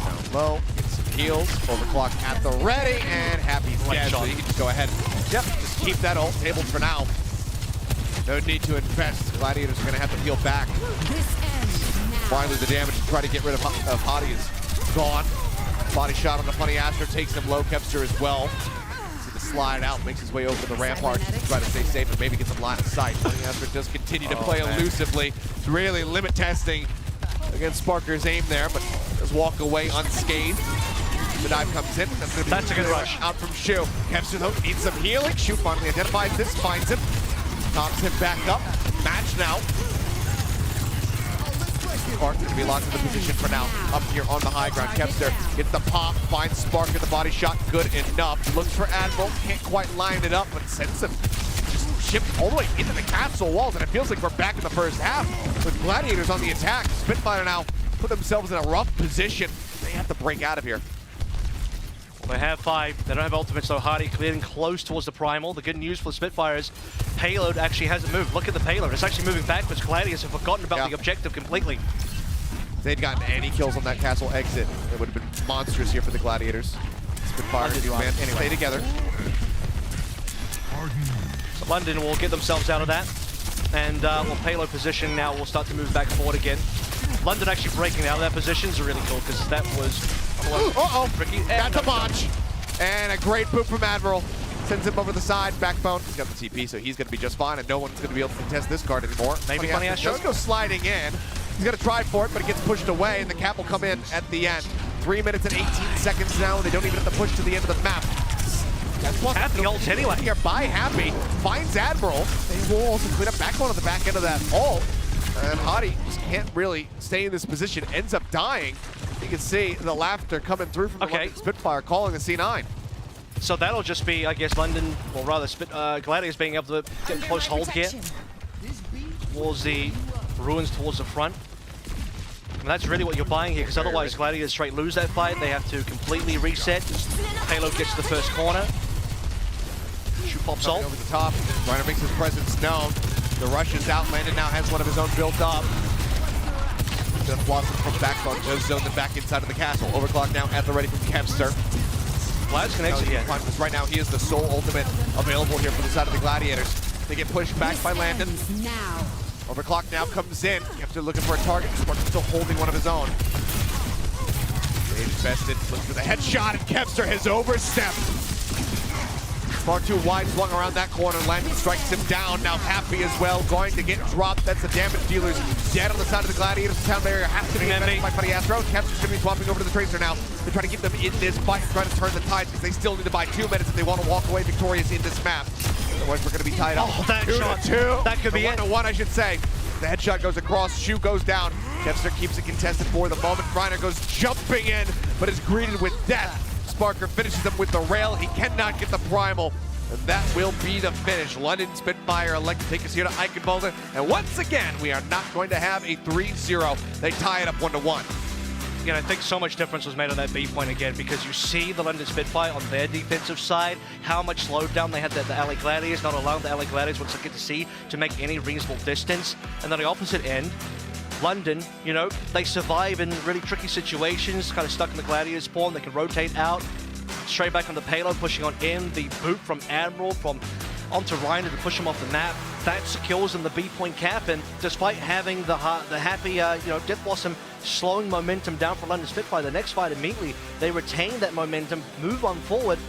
Down low, gets some heals, overclock at the ready, and Happy's dead, so you can just go ahead. Yep, just keep that ult tabled for now. No need to invest. Gladiators are going to have to heal back. Finally, the damage to try to get rid of Hardy is gone. Body shot on the Funny Astro takes him low. Kempster as well. See the slide out, makes his way over the rampart to try to stay safe and maybe get some line of sight. Funny Astro does continue to play elusively. It's really limit testing against Sparker's aim there, but does walk away unscathed. The dive comes in. That's a good rush. Out from Shu. Kempster though needs some healing. Shu finally identifies this, finds him. Knocks him back up. Match now. Spark going to be locked in the position for now. Up here on the high ground. Kempster gets the pop, finds Spark in the body shot. Good enough. Looks for Admiral. Can't quite line it up, but sends him just shipped all the way into the castle walls. And it feels like we're back in the first half with Gladiators on the attack. Spitfire now put themselves in a rough position. They have to break out of here. They have 5. They don't have ultimates, so Hardy clearing close towards the Primal. The good news for the Spitfires, payload actually hasn't moved. Look at the payload. It's actually moving backwards. Gladiators have forgotten about the objective completely. If they'd gotten any kills on that castle exit, it would have been monstrous here for the Gladiators. Spitfires stay together. So London will get themselves out of that. And payload position now will start to move back forward again. London actually breaking out of that position is really cool, because that was... Ricky, that's a botch. And a great boot from Admiral. Sends him over the side. Backbone. He's got the TP, so he's going to be just fine, and no one's going to be able to contest this card anymore. Maybe Funny Astro does go sliding in. He's going to try for it, but it gets pushed away, and the cap will come in at the end. 3 minutes and 18 seconds now, and they don't even have to push to the end of the map. That's what Happy ult anyway. Here by Happy. Finds Admiral. They will also clean up Backbone on the back end of that ult. And Hardy just can't really stay in this position. Ends up dying. You can see the laughter coming through from the London Spitfire calling the C9. So that'll just be, I guess, London, or rather Gladiators being able to get close hold here towards the ruins towards the front. And that's really what you're buying here, because otherwise Gladiators straight lose that fight. They have to completely reset. Payload gets to the first corner. Shoot pops ult. Over the top. Reiner makes his presence known. The rush is out. Landon now has one of his own built up. Death Blossom from Backbone goes zoned back inside of the castle. Overclock now at the ready from Kempster. Vlad's can exit yet. Right now he is the sole ultimate available here for the side of the Gladiators. They get pushed back by Landon. Overclock now comes in. Kempster looking for a target. Spark still holding one of his own. Rage vested. Looks for the headshot, and Kempster has overstepped. Spark 2 wide swung around that corner. Landon strikes him down. Now Happy as well, going to get dropped. That's the damage dealers dead on the side of the Gladiators. The town barrier has to be invested by Funny Astro. Kempster's going to be swapping over to the Tracer now. They're trying to keep them in this fight and try to turn the tide, because they still need to buy 2 minutes if they want to walk away victorious in this map. Otherwise, we're going to be tied up. Oh, that 2-2. That could be it. 1-1, I should say. The headshot goes across. Shu goes down. Kempster keeps it contested for the moment. Reiner goes jumping in, but is greeted with death. Sparker finishes him with the rail. He cannot get the Primal. And that will be the finish. London Spitfire elect to take us here to Eichenwalde. And once again, we are not going to have a 3-0. They tie it up 1-1. Again, I think so much difference was made on that B point again, because you see the London Spitfire on their defensive side, how much slowdown they had the LA Gladiators, not allowing the LA Gladiators once they get to see to make any reasonable distance. And then the opposite end, London, they survive in really tricky situations, kind of stuck in the Gladiator spawn. They can rotate out. Straight back on the payload, pushing on in. The boot from Admiral, from onto Reiner to push him off the map. That secures them the B point cap, and despite having the happy, Death Blossom slowing momentum down for London Spitfire, the next fight immediately, they retain that momentum, move on forward,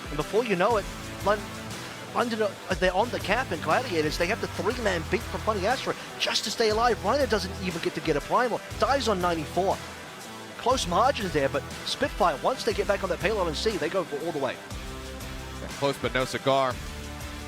and before you know it, London, they're on the cap, and Gladiators, they have the 3-man beat from Funny Astra just to stay alive. Reiner doesn't even get to get a primal, dies on 94. Close margins there, but Spitfire, once they get back on that payload and C, they go for all the way. Yeah, close but no cigar.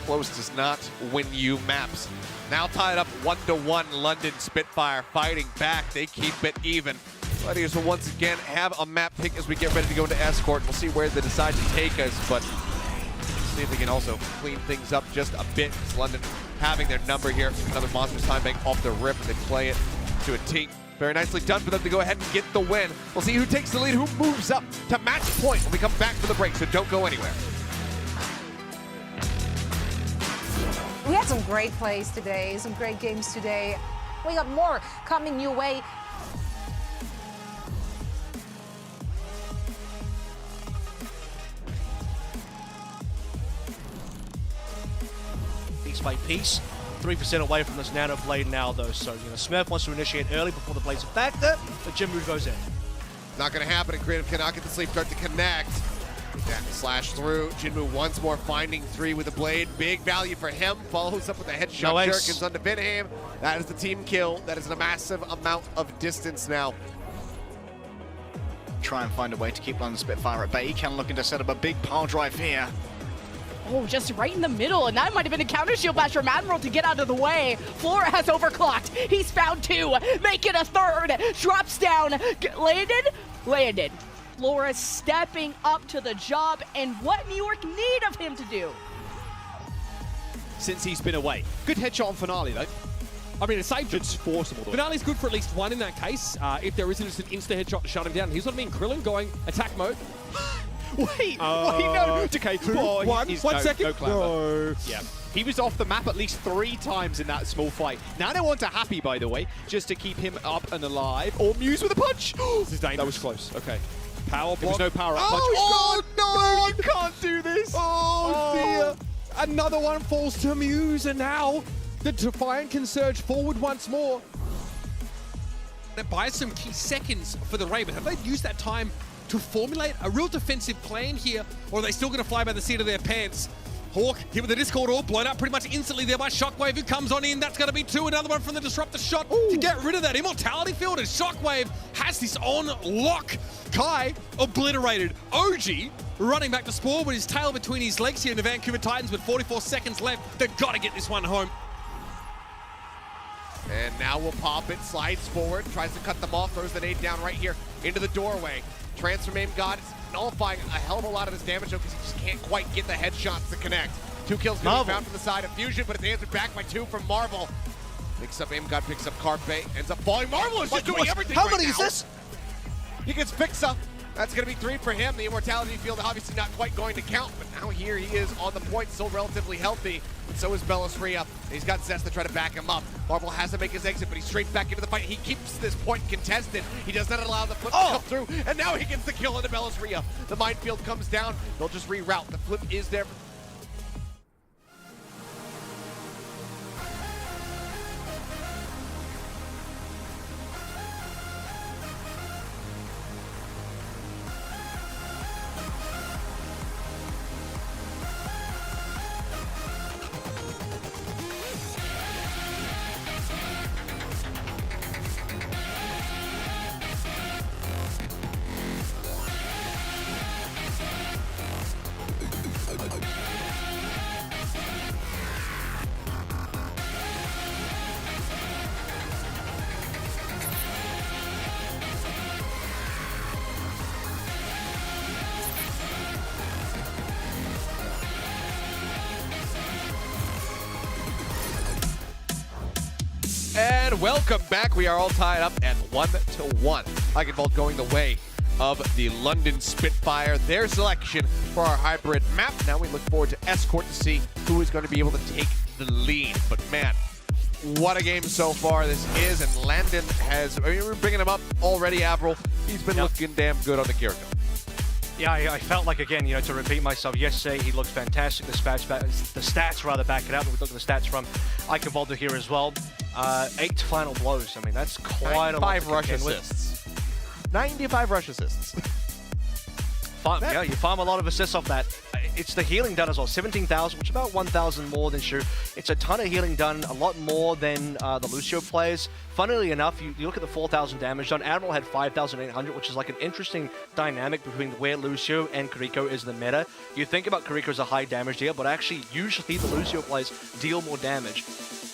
Close does not win you maps. Now tied up 1-1, London Spitfire fighting back. They keep it even. Gladiators will once again have a map pick as we get ready to go into Escort. We'll see where they decide to take us, but see if they can also clean things up just a bit. London having their number here. Another Monsters Time Bank off the rip, and they play it to a T. Very nicely done for them to go ahead and get the win. We'll see who takes the lead, who moves up to match point when we come back from the break, so don't go anywhere. We had some great plays today, some great games today. We got more coming your way. Piece by piece, 3% away from this Nano Blade now, though. So, Smurf wants to initiate early before the Blade's a factor, but Jinmu goes in. Not going to happen, and Creative cannot get the sleep dart to connect. That slash through. Jinmu once more finding 3 with the blade. Big value for him. Follows up with a headshot. No Jerkins onto Vinham. That is the team kill. That is a massive amount of distance now. Try and find a way to keep London Spitfire at bay. Ken looking to set up a big power drive here. Oh, just right in the middle, and that might have been a counter shield bash from Admiral to get out of the way. Flora has overclocked. He's found 2, make it a 3rd. Drops down, landed. Flora stepping up to the job, and what New York need of him to do. Since he's been away. Good headshot on Finale, though. I mean, it saved it's forcible. Finale's good for at least 1 in that case. If there isn't just an insta headshot to shut him down. Here's what I mean, Krillin going attack mode. Wait, no. Okay, 1 second. No. Yeah. He was off the map at least 3 times in that small fight. Nano onto Happy, by the way, just to keep him up and alive. Or Muse with a punch. This is dangerous. That was close. Okay. Power block. There was no power up punch. Oh, no, you can't do this. Oh, dear. Another one falls to Muse, and now the Defiant can surge forward once more. That buys some key seconds for the Raven. Have they used that time to formulate a real defensive plan here, or are they still going to fly by the seat of their pants? Hawk hit with the Discord all blown up pretty much instantly there by Shockwave, who comes on in. That's going to be 2. Another one from the Disruptor shot to get rid of that Immortality field, and Shockwave has this on lock. Kai obliterated. OG running back to spawn with his tail between his legs here in the Vancouver Titans with 44 seconds left. They've got to get this one home. And now we'll pop it, slides forward, tries to cut them off, throws the nade down right here into the doorway. Transfer Mame God is nullifying a hell of a lot of his damage though, because he just can't quite get the headshots to connect. 2 kills going to be found from the side of Fusion, but it's answered back by 2 from Marvel. Picks up Mame God, picks up Carpe, ends up falling. Marvel is just doing everything How right many now. is this? He gets Fixa. That's going to be 3 for him. The Immortality field obviously not quite going to count, but now here he is on the point, still relatively healthy. And so is Bellisria. He's got Zest to try to back him up. Marvel has to make his exit, but he's straight back into the fight. He keeps this point contested. He does not allow the flip to come through, and now he gets the kill into Bellisria. The minefield comes down. They'll just reroute. The flip is there. And welcome back. We are all tied up at 1-1. Eichenwalde going the way of the London Spitfire. Their selection for our hybrid map. Now we look forward to Escort to see who is going to be able to take the lead. But man, what a game so far this is. And Landon has, I mean, we're bringing him up already, Avril. He's been looking damn good on the Kiriko. Yeah, I felt like, again, you know, to repeat myself, yesterday he looked fantastic. The stats rather back it up. We look at the stats from Eichenwalde here as well. 8 final blows. I mean, that's quite a lot. 95 rush assists. 95 rush assists. Yeah, you farm a lot of assists off that. It's the healing done as well. 17,000, which is about 1,000 more than Shu. It's a ton of healing done, a lot more than the Lucio players. Funnily enough, you look at the 4,000 damage done. Admiral had 5,800, which is like an interesting dynamic between where Lucio and Kiriko is in the meta. You think about Kiriko as a high damage dealer, but actually, usually the Lucio players deal more damage.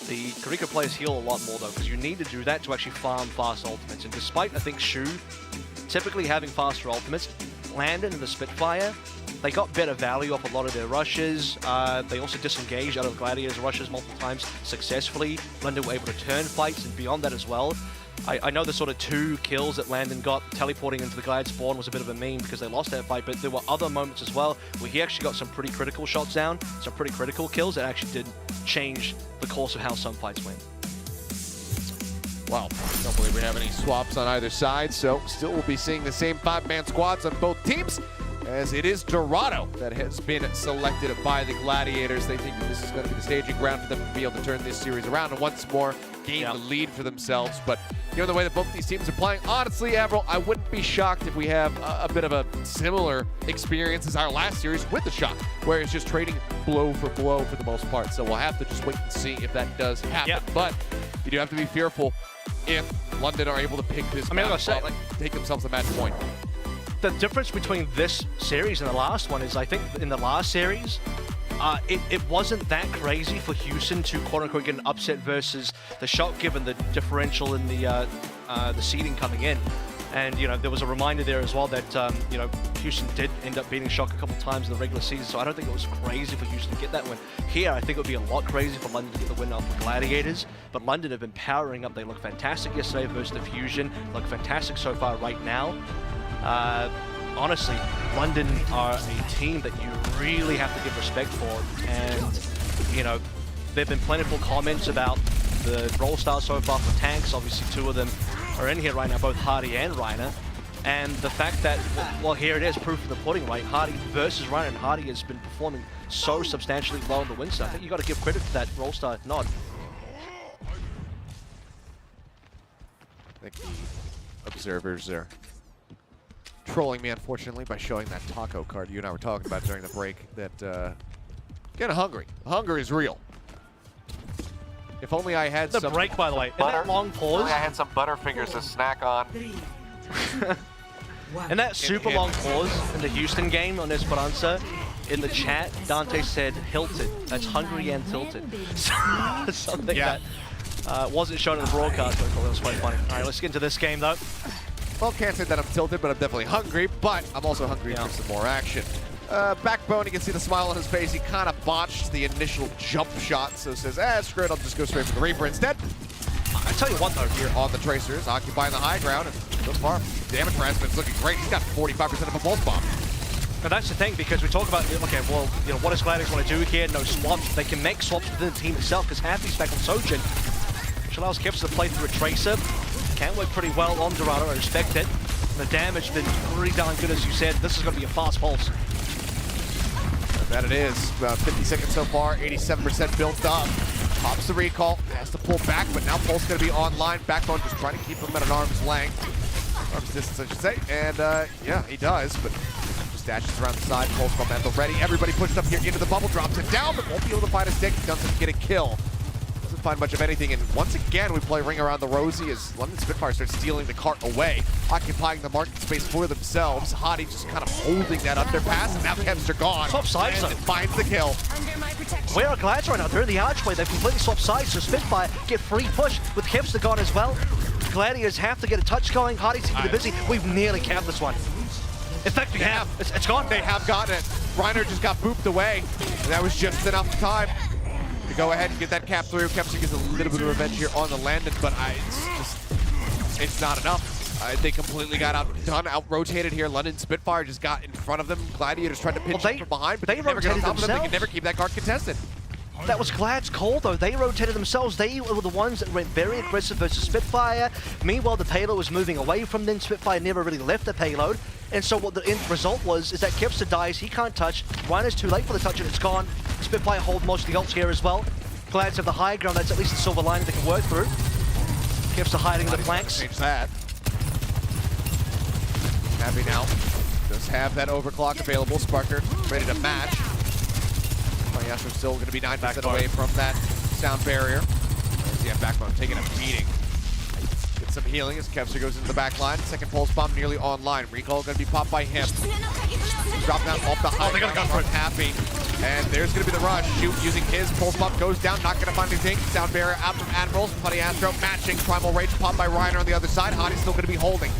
The Kiriko players heal a lot more though, because you need to do that to actually farm fast ultimates. And despite, I think, Shu typically having faster ultimates, Landon and the Spitfire, they got better value off a lot of their rushes. They also disengaged out of Gladiators rushes multiple times successfully. Landon were able to turn fights and beyond that as well. I know the sort of 2 kills that Landon got teleporting into the Glad spawn was a bit of a meme because they lost that fight, but there were other moments as well where he actually got some pretty critical shots down, some pretty critical kills that actually did change the course of how some fights went. Well, I don't believe we have any swaps on either side, so still we'll be seeing the same 5-man squads on both teams, as it is Dorado that has been selected by the Gladiators. They think that this is going to be the staging ground for them to be able to turn this series around and once more gain the lead for themselves. But given the way that both these teams are playing, honestly, Avril, I wouldn't be shocked if we have a bit of a similar experience as our last series with the Shock, where it's just trading blow for blow for the most part. So we'll have to just wait and see if that does happen. But you do have to be fearful if London are able to pick this map up, take themselves a match point. The difference between this series and the last one is, I think in the last series, it wasn't that crazy for Houston to quote-unquote get an upset versus the Shock, given the differential in the seeding coming in. And, you know, there was a reminder there as well that, you know, Houston did end up beating Shock a couple times in the regular season, so I don't think it was crazy for Houston to get that win. Here, I think it would be a lot crazy for London to get the win off the Gladiators, but London have been powering up. They look fantastic yesterday versus the Fusion, look fantastic so far right now. Honestly, London are a team that you really have to give respect for, and, you know, there have been plentiful comments about the role start so far for tanks. Obviously, 2 of them are in here right now, both Hardy and Reiner. And the fact that, well, here it is, proof of the pudding, right? Hardy versus Reiner, and Hardy has been performing so substantially well in the win stat. I think you got to give credit to that role start nod. I think the observers are trolling me, unfortunately, by showing that taco card you and I were talking about during the break. That getting hungry. Hunger is real. If only I had some break, by the way. In that long pause. I had some Butterfingers to snack on. And that super long pause in the Houston game on Esperanza, in the chat, Dante said hilted. That's hungry and tilted. Something that wasn't shown in the broadcast, but I thought that was quite funny. All right, let's get into this game, though. Well, can't say that I'm tilted, but I'm definitely hungry. But I'm also hungry for some more action. Backbone, you can see the smile on his face. He kind of botched the initial jump shot, so says, screw it, I'll just go straight for the Reaper instead. I tell you what, though, here on the Tracers, occupying the high ground, and so far, damage harassment's looking great. He's got 45% of a pulse bomb. Now that's the thing, because we talk about, okay, well, you know, what does Gladiators want to do here? No swaps. They can make swaps within the team itself, because Happy's back on Sojin, which allows Kips to play through a Tracer. Can work pretty well on Dorado, I respect it. And the damage has been pretty darn good, as you said. This is going to be a fast pulse. That it is. About 50 seconds so far, 87% built up. Pops the recall, has to pull back, but now Pulse going to be online. Backbone just trying to keep him at an arm's length. Arm's distance, I should say. And yeah, he does, but just dashes around the side. Pulse bomb at the ready. Everybody pushed up here into the bubble, drops it down, but won't be able to find a stick. Doesn't get a kill. Doesn't find much of anything, and once again we play Ring Around the Rosie as London Spitfire starts stealing the cart away, occupying the market space for themselves. Hottie just kind of holding that underpass, and now Kevs are gone. Swap sides, and finds the kill. Where are Glads right now? They're in the archway. They've completely swapped sides, so Spitfire get free push with Kevs gone as well. Gladiators have to get a touch going. Hardy's keeping it busy. We've nearly capped this one. In fact, we have. It's gone. They have gotten it. Reiner just got booped away, and that was just enough time to go ahead and get that cap through. Kepster gets a little bit of revenge here on the Landon, but it's not enough. They completely got outdone, out-rotated here. London Spitfire just got in front of them. Gladiators tried to pinch them from behind, but they never get on top of them. They can never keep that card contested. That was Glad's call, though. They rotated themselves. They were the ones that went very aggressive versus Spitfire. Meanwhile, the payload was moving away from them. Spitfire never really left the payload. And so what the end result was is that Kevster dies. He can't touch. Reiner's too late for the touch and it's gone. Spitfire hold most of the ults here as well. Glads have the high ground. That's at least a silver lining they can work through. Kevster hiding in the flanks. Change that. Happy now. Does have that overclock available. Sparker ready to match. Paraiso still going to be 9% away from that sound barrier. Yeah, backbone taking a beating. Get some healing as Kevster goes into the back line. Second pulse bomb nearly online. Recall going to be popped by him. Drop down off the high ground from Happy. And there's going to be the rush. Shoot using his pulse bomb goes down. Not going to find anything. Sound barrier out from Admirals. Paraiso matching. Primal Rage popped by Reiner on the other side. Hottie's still going to be holding.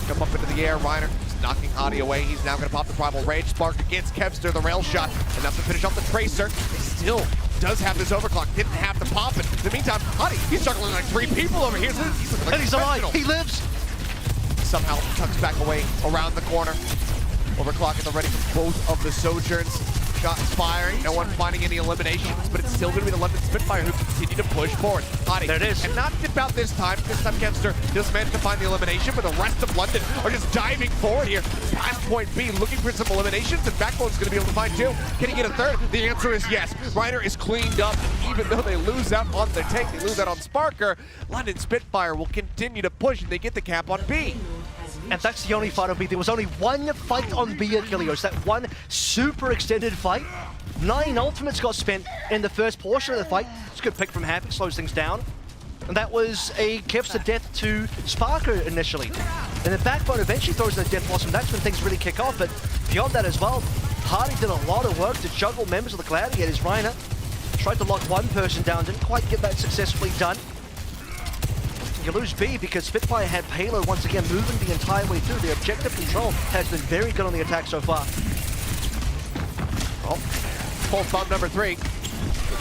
Come up into the air. Reiner knocking Hottie away. He's now going to pop the Primal Rage. Spark against Kevster, the rail shot. Enough to finish off the Tracer. Still does have this overclock. Didn't have to pop it. In the meantime, Hottie, he's juggling like 3 people over here. He's looking like and he's alive. He lives. Somehow tucks back away around the corner. Overclock at the ready for both of the Sojourns. Shots firing, no one finding any eliminations, but it's still going to be the London Spitfire who continue to push forward. Hottie, there it is. And not dip out this time. This time Kevster just managed to find the elimination, but the rest of London are just diving forward here. Past point B, looking for some eliminations, and Backbone's going to be able to find 2. Can he get a 3rd? The answer is yes. Reiner is cleaned up, even though they lose out on the tank, they lose out on Sparker. London Spitfire will continue to push, and they get the cap on B. And that's the only fight on B. There was only one fight on B at Ilios. That one super extended fight. 9 ultimates got spent in the first portion of the fight. It's a good pick from Happy, slows things down. And that was a Kevster death to Sparker initially. And the Backbone eventually throws in the Death Blossom. That's when things really kick off. But beyond that as well, Hardy did a lot of work to juggle members of the Gladiators. Reiner tried to lock one person down, didn't quite get that successfully done. You lose B because Spitfire had payload once again moving the entire way through. The objective control has been very good on the attack so far. Oh, pulse bomb number 3. Here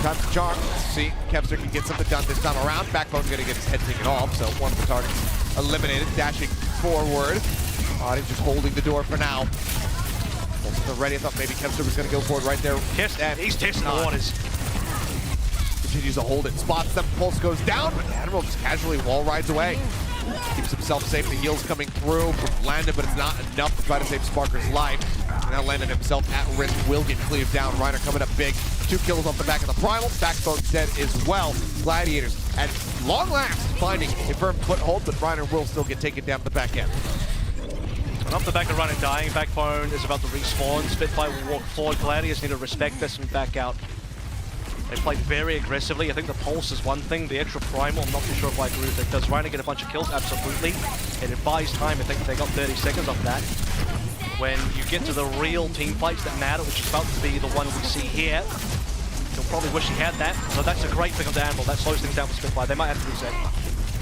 comes the charm. Let's see, Kevster can get something done this time around. Backbone's going to get his head taken off, so one of the targets eliminated, dashing forward. He's just holding the door for now. Pulse to the ready. I thought maybe Kevster was going to go for it right there. And he's testing the waters. Continues to hold it, spots them, pulse goes down, but Admiral just casually wall rides away. Keeps himself safe, the heals coming through from Landon, but it's not enough to try to save Sparker's life. Now Landon himself at risk will get cleaved down. Reiner coming up big, 2 kills off the back of the Primal, Backbone's dead as well. Gladiators at long last finding a firm foothold, but Reiner will still get taken down to the back end. And off the back of Reiner dying, Backbone is about to respawn. Spitfire will walk forward, Gladiators need to respect this and back out. They played very aggressively. I think the pulse is one thing. The extra primal, I'm not too sure if I agree with it. Does Reiner get a bunch of kills? Absolutely. And it buys time. I think they got 30 seconds off that. When you get to the real team fights that matter, which is about to be the one we see here, he'll probably wish he had that. So that's a great thing on the Admiral. That slows things down for Spitfire. They might have to reset.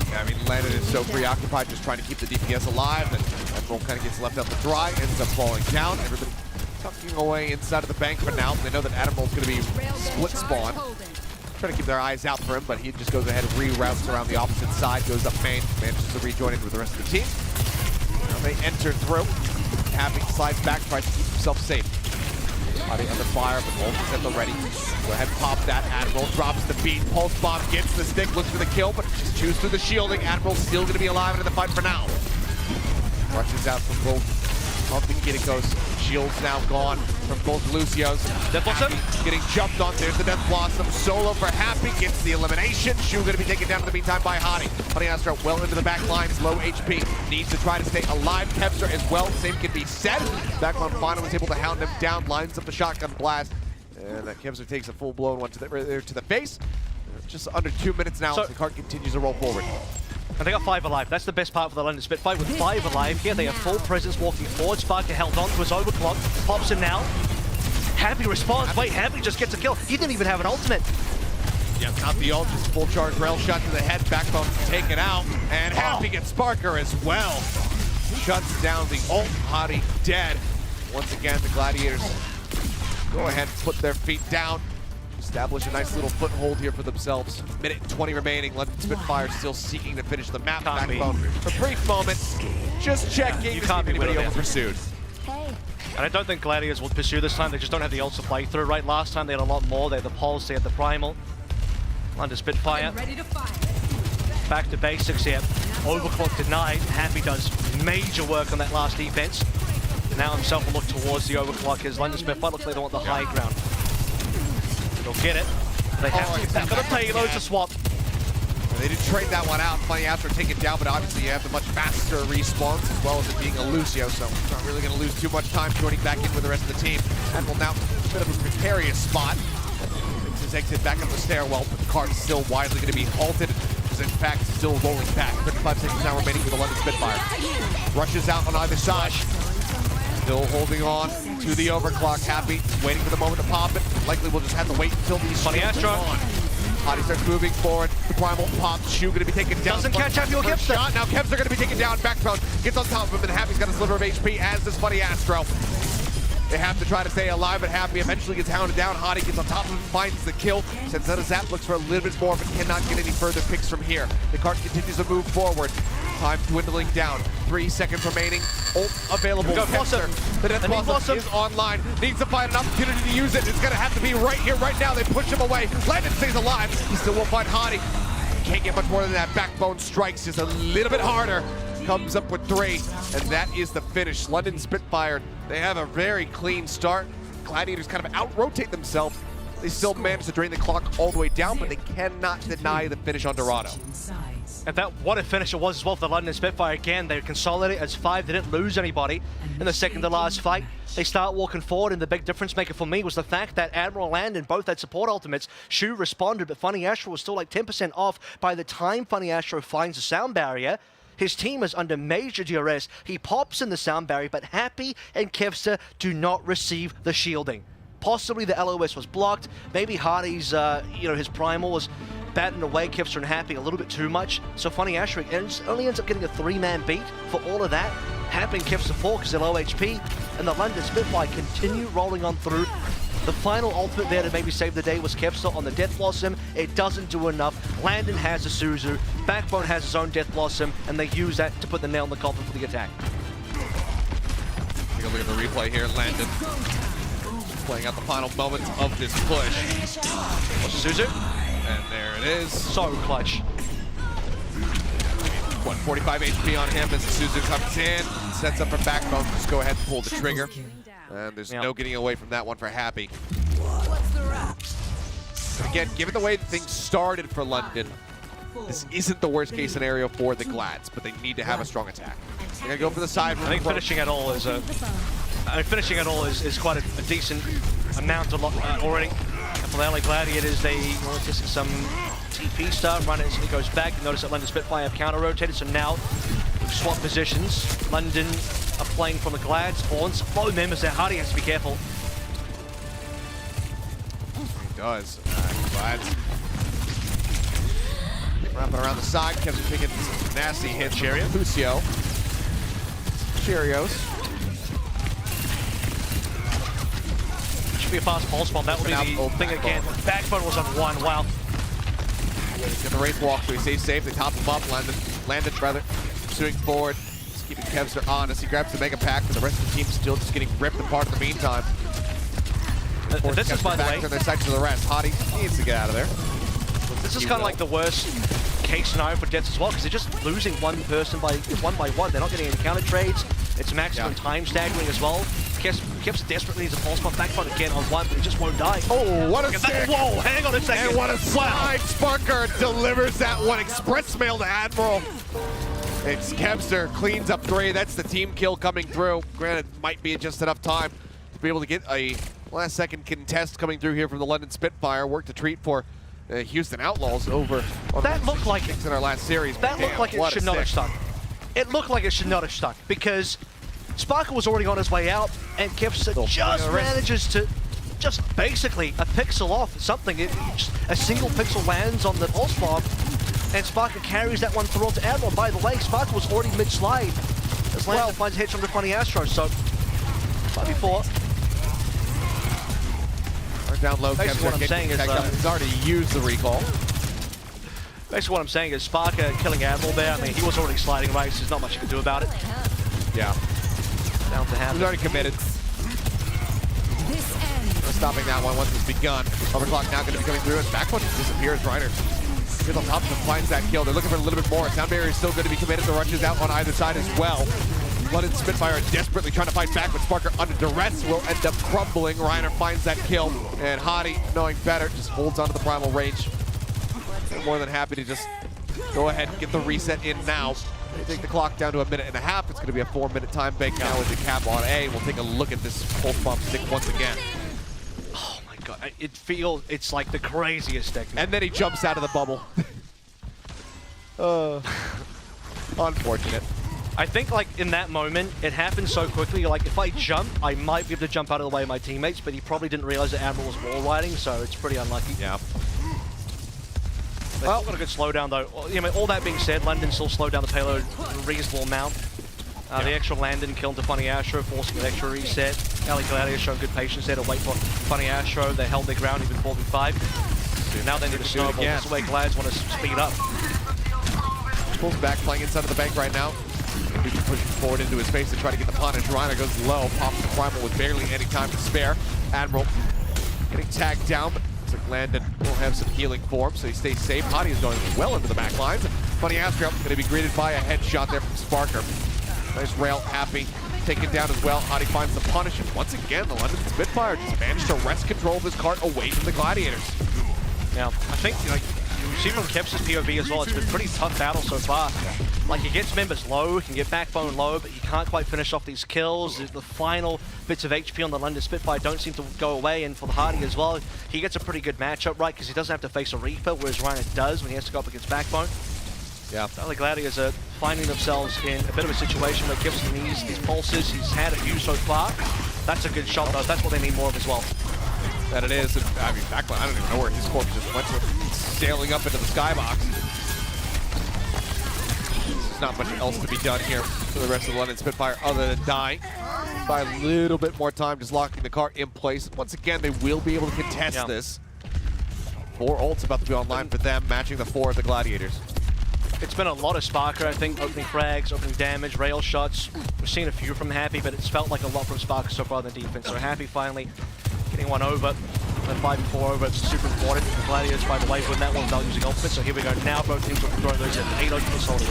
Yeah, I mean, Landon is so preoccupied just trying to keep the DPS alive that Admiral kind of gets left out to dry, ends up falling down. Everybody tucking away inside of the bank for now. They know that Admiral's going to be split spawn. Trying to keep their eyes out for him, but he just goes ahead and reroutes around the opposite side, goes up main, manages to rejoin in with the rest of the team. Now they enter through. Happy slides back, tries to keep himself safe. Body under fire, but Wolf is at the ready. Go ahead and pop that. Admiral drops the beat. Pulse bomb gets the stick, looks for the kill, but just chews through the shielding. Admiral's still going to be alive in the fight for now. Rushes out from both of the Gitikos. Shields now gone from both Lucios. Death Blossom getting jumped on. There's the Death Blossom. Solo for Happy gets the elimination. Shu going to be taken down in the meantime by Hottie. Paraiso well into the back lines, low HP. Needs to try to stay alive. Kevster as well. Same can be said. Backline finally was able to hound him down. Lines up the shotgun blast. And Kevster takes a full blown one to the face. Just under 2 minutes now. So the cart continues to roll forward. And they got 5 alive. That's the best part for the London Spitfire. With 5 alive here, they have full presence walking forward. Sparker held on to his overclock. Pops him now. Happy responds. Wait, Happy just gets a kill. He didn't even have an ultimate. Yeah, not the ult, just full charge rail shot to the head. Backbone taken out. And Happy gets Sparker as well. Shuts down the ult. Hottie dead. Once again, the Gladiators go ahead and put their feet down. Establish a nice little foothold here for themselves. Minute 20 remaining. London Spitfire still seeking to finish the map. Backbone for a brief moment. Just checking to see if anybody over pursued. Hey, And I don't think Gladiators will pursue this time. They just don't have the ult to play through, right? Last time they had a lot more. They had the Pulse, they had the Primal. Under Spitfire. Back to basics here. Overclock denied. Happy does major work on that last defense. Now himself will look towards the overclock as London Spitfire looks like they want the high ground. They'll get it. They have to get back on the payload to swap. They did trade that one out. Funny after take it down, but obviously you have the much faster respawns as well as it being a Lucio, so not really going to lose too much time joining back in with the rest of the team. Admiral now a bit of a precarious spot. Makes his exit back up the stairwell, but the cart is still widely going to be halted. Is in fact still rolling back. 35 seconds now remaining for the London Spitfire. Rushes out on either side. Still holding on to the overclock. Happy, waiting for the moment to pop it. Likely we'll just have to wait until these Funny Astro. Hottie starts moving forward. The Primal pop. Shoe going to be taken down. Doesn't catch up your Kipster. Now Kipster going to be taken down. Backbone gets on top of him, and Happy's got a sliver of HP, as does Funny Astro. They have to try to stay alive, but Happy eventually gets hounded down. Hottie gets on top of him, finds the kill. Sends out a zap, looks for a little bit more, but cannot get any further picks from here. The cart continues to move forward. Time dwindling down. 3 seconds remaining. Ult available. Go Blossom. The Death Blossom is online. Needs to find an opportunity to use it. It's going to have to be right here, right now. They push him away. Landon stays alive. He still won't find Hottie. Can't get much more than that. Backbone strikes just a little bit harder. Comes up with 3, and that is the finish. London Spitfire, they have a very clean start. Gladiators kind of out-rotate themselves. They still manage to drain the clock all the way down, but they cannot deny the finish on Dorado. And that, what a finish it was as well for the London Spitfire. Again, they consolidate as 5. They didn't lose anybody in the second to last fight. They start walking forward, and the big difference maker for me was the fact that Admiral Landon both had support ultimates. Shu responded, but Funny Astro was still like 10% off by the time Funny Astro finds the sound barrier. His team is under major DRS. He pops in the sound barrier, but Happy and Kevster do not receive the shielding. Possibly the LOS was blocked. Maybe Hardy's, his primal was batting away Kevster and Happy a little bit too much. So Funny Astro only ends up getting a 3-man beat for all of that. Happy and Kevster 4 because they're low HP. And the London Spitfire continue rolling on through. The final ultimate there to maybe save the day was Kevster on the Death Blossom. It doesn't do enough. Landon has a Suzu. Backbone has his own Death Blossom, and they use that to put the nail in the coffin for the attack. Take a look at the replay here. Landon playing out the final moments of this push. What's the Suzu? And there it is. So clutch. 145 HP on him as the Suzu comes in. Sets up for Backbone. Just go ahead and pull the trigger. And there's no getting away from that one for Happy. Again, given the way things started for London, this isn't the worst case scenario for the Glads, but they need to have a strong attack. They're gonna go for the side. I think finishing at all is quite a decent amount already. And for the LA Gladiators, they want to see some TP start, run it, instantly goes back. You notice that London Spitfire have counter-rotated, so now we've swapped positions. London are playing from the Glad spawns. Low members there, Hardy has to be careful. He does. Glads wrapping around the side, Kevin taking some nasty hits. Cheerio. Lucio. Cheerios. Should be a fast pulse bomb. That will be the thing again. Backbone was on 1. Wow. He's got the Wraith walk, so he stays safe. They top him up. Landon rather pursuing forward. Just keeping Kevster honest. He grabs the Mega Pack, but the rest of the team still just getting ripped apart in the meantime. This is, by the way, turn their sights to the rest. Hottie needs to get out of there. This is kind of like the worst case scenario for Jets as well, because they're just losing one person by one. They're not getting any counter trades. It's maximum time staggering as well. Kevster desperately needs a pulse bomb. Backbone again on 1, but he just won't die. Oh, what a stick! Whoa, hang on a second. And what a slide! Sparker delivers that one. Express mail to Admiral. It's Kevster, cleans up 3. That's the team kill coming through. Granted, might be just enough time to be able to get a last-second contest coming through here from the London Spitfire. Work to treat for Houston Outlaws over on that looked like it in our last series. That looked like it should not have stuck. It looked like it should not have stuck because Sparker was already on his way out, and Kevster just manages to just basically a pixel off something. Just a single pixel lands on the pulse bomb, and Sparker carries that one through onto Admiral. By the way, Sparker was already mid-slide as Landon finds a hit from the Funny Astro, so 5v4. Down low, basically what I'm saying is he's already used the recall. Basically what I'm saying is Sparker killing Admiral there. I mean, he was already sliding right, so there's not much you can do about it. Yeah. Down to happen. He's already committed. stopping that one once it's begun. Overclock now going to be coming through as Backbone just disappears. Reiner gets on top of him, finds that kill. They're looking for a little bit more. Sound Barrier is still going to be committed. The rushes out on either side as well. London Spitfire desperately trying to fight back, but Sparker under duress will end up crumbling. Reiner finds that kill, and Hadi, knowing better, just holds onto the primal range. They're more than happy to just go ahead and get the reset in now. They take the clock down to 1.5 minutes. It's going to be a 4-minute time bank now with the cap on A. We'll take a look at this pulse bomb stick once again. Oh my god, it's like the craziest stick. And then he jumps out of the bubble. Unfortunate. I think like in that moment, it happened so quickly, like if I jump, I might be able to jump out of the way of my teammates, but he probably didn't realize that Admiral was wall riding, so it's pretty unlucky. Yeah. Well, got a good slowdown though. You know, all that being said, London still slowed down the payload a reasonable amount. The extra Landon killed the Funny Astro, forcing an extra reset. LA Gladiators showing good patience there to wait for Funny Astro. They held their ground even 4v5. So now they need a snowball. That's the way Glads want to speed up. Pulls back, playing inside of the bank right now. He's pushing forward into his face to try to get the punish. Reiner goes low, pops the primal with barely any time to spare. Admiral getting tagged down, but looks like Landon will have some healing for him, so he stays safe. Hadi is going well into the back lines. Funny Astro going to be greeted by a headshot there from Sparker. Nice rail, happy. Taken down as well. Hadi finds the punish, and once again, the London Spitfire just managed to wrest control of his cart away from the Gladiators. Now, I think, like, you see from Kep's POV as well, it's been a pretty tough battle so far. Like, he gets members low, he can get Backbone low, but he can't quite finish off these kills. The final bits of HP on the London Spitfire don't seem to go away, and for the Hadi as well, he gets a pretty good matchup, right, because he doesn't have to face a Reaper, whereas Reiner does when he has to go up against Backbone. Yeah. The Gladiators are finding themselves in a bit of a situation where Gibson needs these pulses. He's had a few so far. That's a good shot, though. That's what they need more of as well. That it is. And, I mean, Backbone, I don't even know where his corpse just went with sailing up into the skybox. There's not much else to be done here for the rest of the London Spitfire other than dying. By a little bit more time, just locking the cart in place. Once again, they will be able to contest this. 4 ults about to be online for them, matching the 4 of the Gladiators. It's been a lot of Sparker, I think, opening frags, opening damage, rail shots. We've seen a few from Happy, but it's felt like a lot from Sparker so far than defense. So Happy finally getting one over, and 5-4 over, it's super important. The Gladiators, by the way, win that one without using ultimate, so here we go. Now both teams will be throwing those at 8 ultimates solid.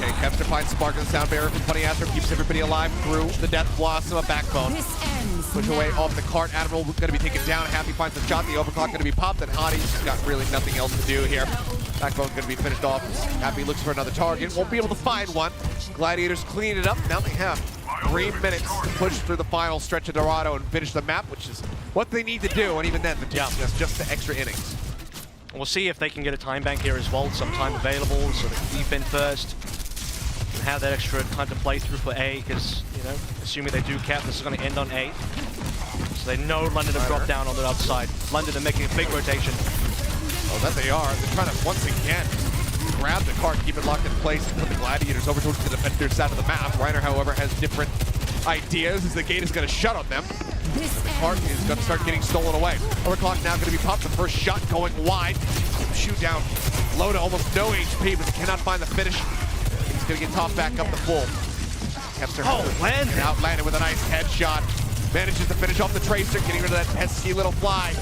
Okay, Kepster finds Spark in the sound barrier from Funny Astro, keeps everybody alive through the Death Blossom of Backbone. Push away off the cart. Admiral going to be taken down. Happy finds the shot. The overclock going to be popped, and Hadi's got really nothing else to do here. Backbone's going to be finished off. Happy looks for another target. Won't be able to find one. Gladiators clean it up. Now they have 3 minutes to push through the final stretch of Dorado and finish the map, which is what they need to do. And even then, that's just the extra innings. We'll see if they can get a time bank here as well. Some time available, so they can defend first. And have that extra time to play through for A, because, you know, assuming they do cap, this is going to end on A. So they know London have dropped down on the outside. London are making a big rotation. Oh, that they are. They're trying to, once again, grab the cart, keep it locked in place, and put the Gladiators over towards the defender's side of the map. Reiner, however, has different ideas as the gate is going to shut on them. The cart is going to start getting stolen away. Overclock now going to be popped. The first shot going wide. Shoot down low to almost no HP, but cannot find the finish. He's going to get topped back up to full. Kepster outlanded with a nice headshot. Manages to finish off the Tracer, getting rid of that pesky little fly.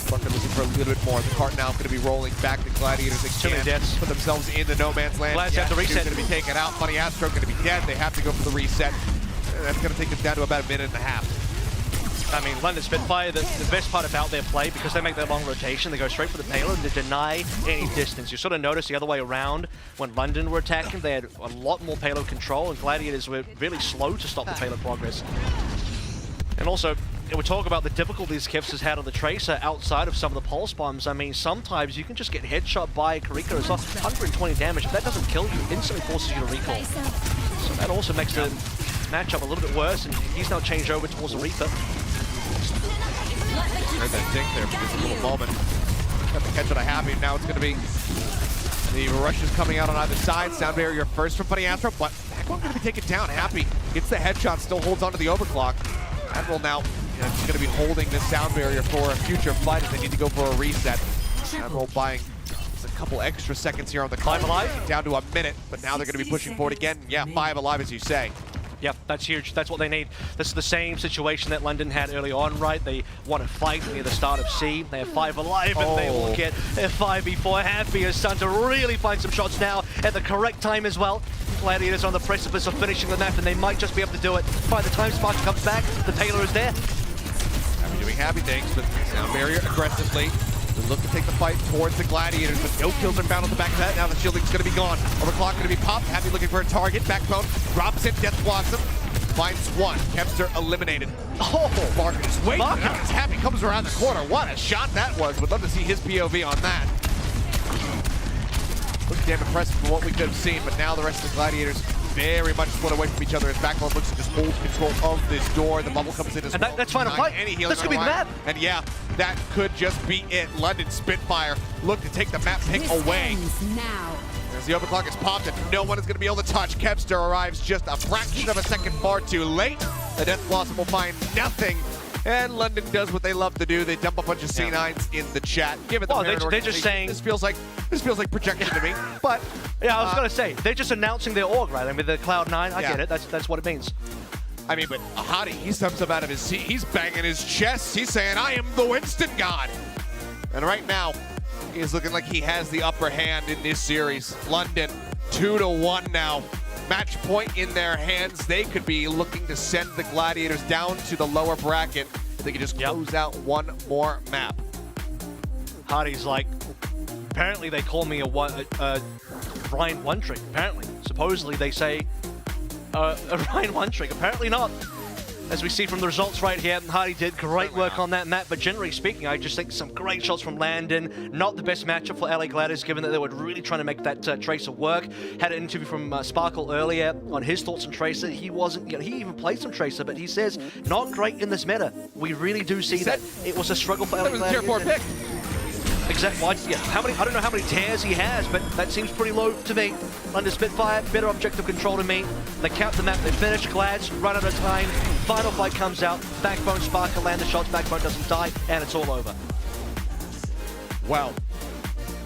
Sparker looking for a little bit more. The cart now going to be rolling back. The Gladiators again put themselves in the no man's land. Glads have to reset. Going to be taken out. Funny Astro going to be dead. They have to go for the reset. That's going to take them down to about 1.5 minutes. I mean, London Spitfire, the best part about their play, because they make that long rotation, they go straight for the payload and they deny any distance. You sort of notice the other way around when London were attacking, they had a lot more payload control, and Gladiators were really slow to stop the payload progress. And also, we talk about the difficulties Kevs has had on the Tracer outside of some of the pulse bombs. I mean, sometimes you can just get headshot by Karika as well. 120 damage. If that doesn't kill you, instantly forces you to recall. So that also makes the matchup a little bit worse, and he's now changed over towards the Reaper. Heard that dink there for just a little moment. Got the catch on a Happy. Now it's going to be the rushes coming out on either side. Sound barrier first from Funny Astro, but Backbone going to be taken down. Happy gets the headshot, still holds onto the overclock. Admiral now going to be holding this sound barrier for a future fight if they need to go for a reset. Admiral buying just a couple extra seconds here on the clock. 5 alive? Down to 1 minute, but now they're going to be pushing forward again. Yeah, 5 alive as you say. Yep, that's huge. That's what they need. This is the same situation that London had early on, right? They want to fight near the start of C. They have 5 alive, and they will get their 5v4 happy as Sun to really find some shots now at the correct time as well. Gladiators on the precipice of finishing the map, and they might just be able to do it by the time Spark comes back. The Taylor is there. Happy doing happy things, but now Barrier aggressively. They look to take the fight towards the Gladiators, but no kills are found on the back of that. Now the shielding's going to be gone. Overclock going to be popped. Happy looking for a target. Backbone drops it. Death Blossom finds one. Kempster eliminated. Oh, Marcus. Wait, Marcus. Happy comes around the corner. What a shot that was. Would love to see his POV on that. Looks damn impressive from what we could have seen, but now the rest of the Gladiators very much split away from each other as Backbone looks to just hold control of this door. The bubble comes in as well. That's final fight. That's going to be the map. And yeah, that could just be it. London Spitfire look to take the map pick away. Now. As the overclock is popped and no one is going to be able to touch. Kempster arrives just a fraction of a second far too late. The Death Blossom will find nothing. And London does what they love to do. They dump a bunch of C9s in the chat. Give it the they're just saying this feels like projection to me. But yeah, I was gonna say they're just announcing their org, right? I mean, the Cloud9. I get it. That's what it means. I mean, but Hadi, he steps up out of his seat. He's banging his chest. He's saying, "I am the Winston God." And right now, he's looking like he has the upper hand in this series. London 2-1 now. Match point in their hands. They could be looking to send the Gladiators down to the lower bracket. They could just close out one more map. Hardy's like, apparently they call me a Ryan one trick. Apparently, supposedly they say a Ryan one trick. Apparently not. As we see from the results right here, Hardy did great work on that map, but generally speaking, I just think some great shots from Landon. Not the best matchup for LA Gladiators, given that they were really trying to make that Tracer work. Had an interview from Sparkle earlier on his thoughts on Tracer. He wasn't, he even played some Tracer, but he says, not great in this meta. We really do see that it was a struggle for LA Gladiators. That was a tier 4 pick. Exactly. Well, yeah. I don't know how many tears he has, but that seems pretty low to me. Under Spitfire, better objective control to me. They count the map, they finish. Glads run out of time. Final fight comes out. Backbone, Sparker land the shots. Backbone doesn't die, and it's all over. Well,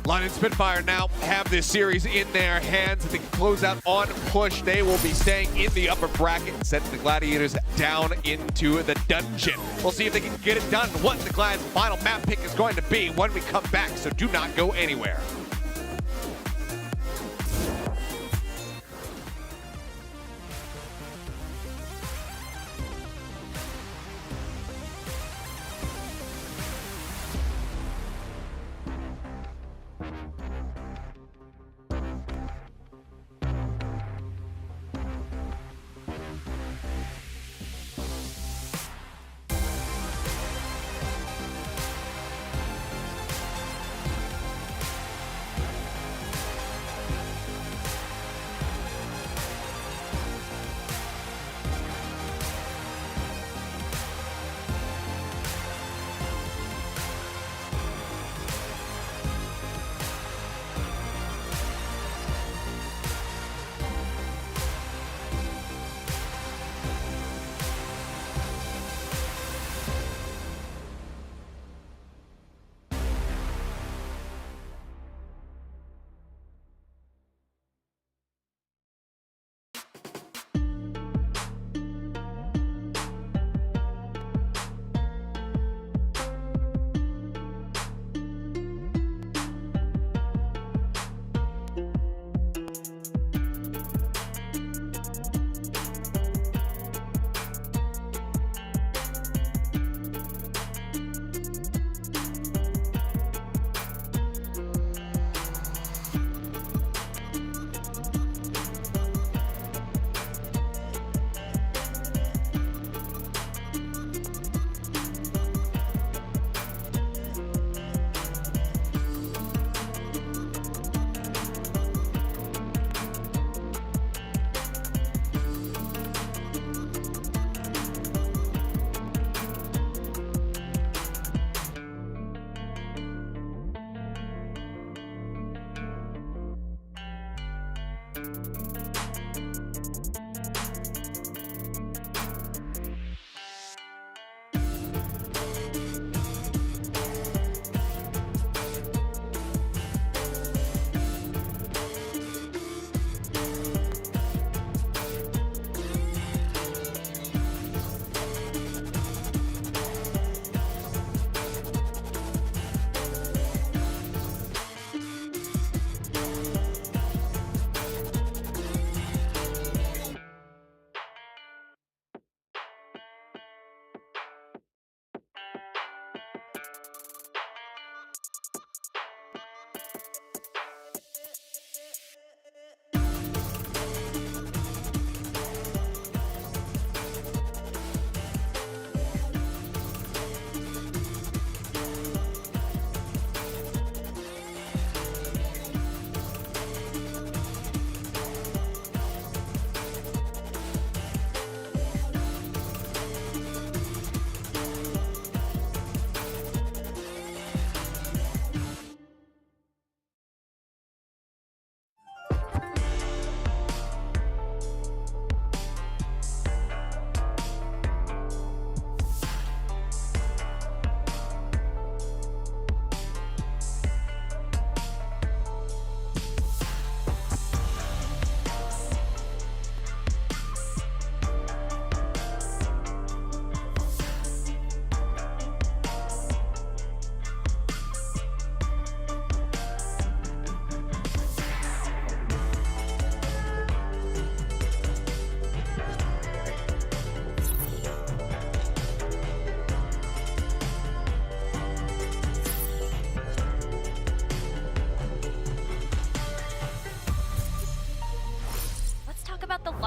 London Spitfire now have this series in their hands. If they can close out on push, they will be staying in the upper bracket and sending the Gladiators down into the dungeon. We'll see if they can get it done, what the Glad's final map pick is going to be when we come back, so do not go anywhere.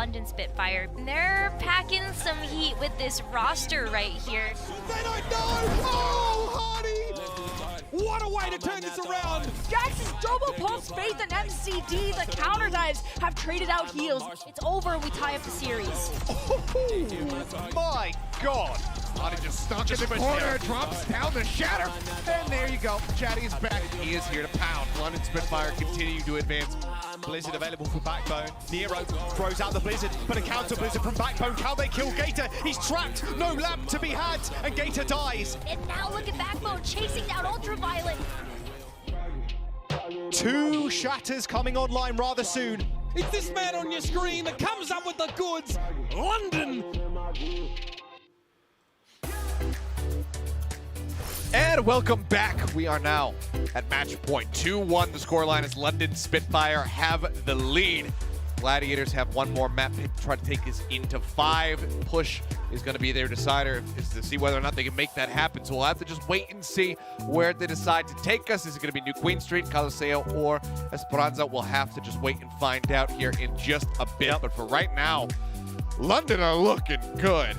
London Spitfire. They're packing some heat with this roster right here. They don't know! Oh, Hardy! What a way to turn this around! Jax's double pulse faith and MCD, the counter dives have traded out heals. It's over, we tie up the series. Oh, my God! Hardy just stuck in the corner, drops down the shatter, and there you go. Chatty is back. He is here to pound. London Spitfire continue to advance. Blizzard available for Backbone. Nero throws out the Blizzard, but a counter Blizzard from Backbone. Can they kill Gator? He's trapped. No lamp to be had, and Gator dies. And now look at Backbone chasing down Ultraviolet. 2 shatters coming online rather soon. It's this man on your screen that comes up with the goods. London! And welcome back. We are now at match point. 2-1 the scoreline as London Spitfire have the lead. Gladiators have one more map pick to try to take us into 5. Push is going to be their decider is to see whether or not they can make that happen. So we'll have to just wait and see where they decide to take us. Is it going to be New Queen Street, Coliseo, or Esperanza? We'll have to just wait and find out here in just a bit. But for right now, London are looking good.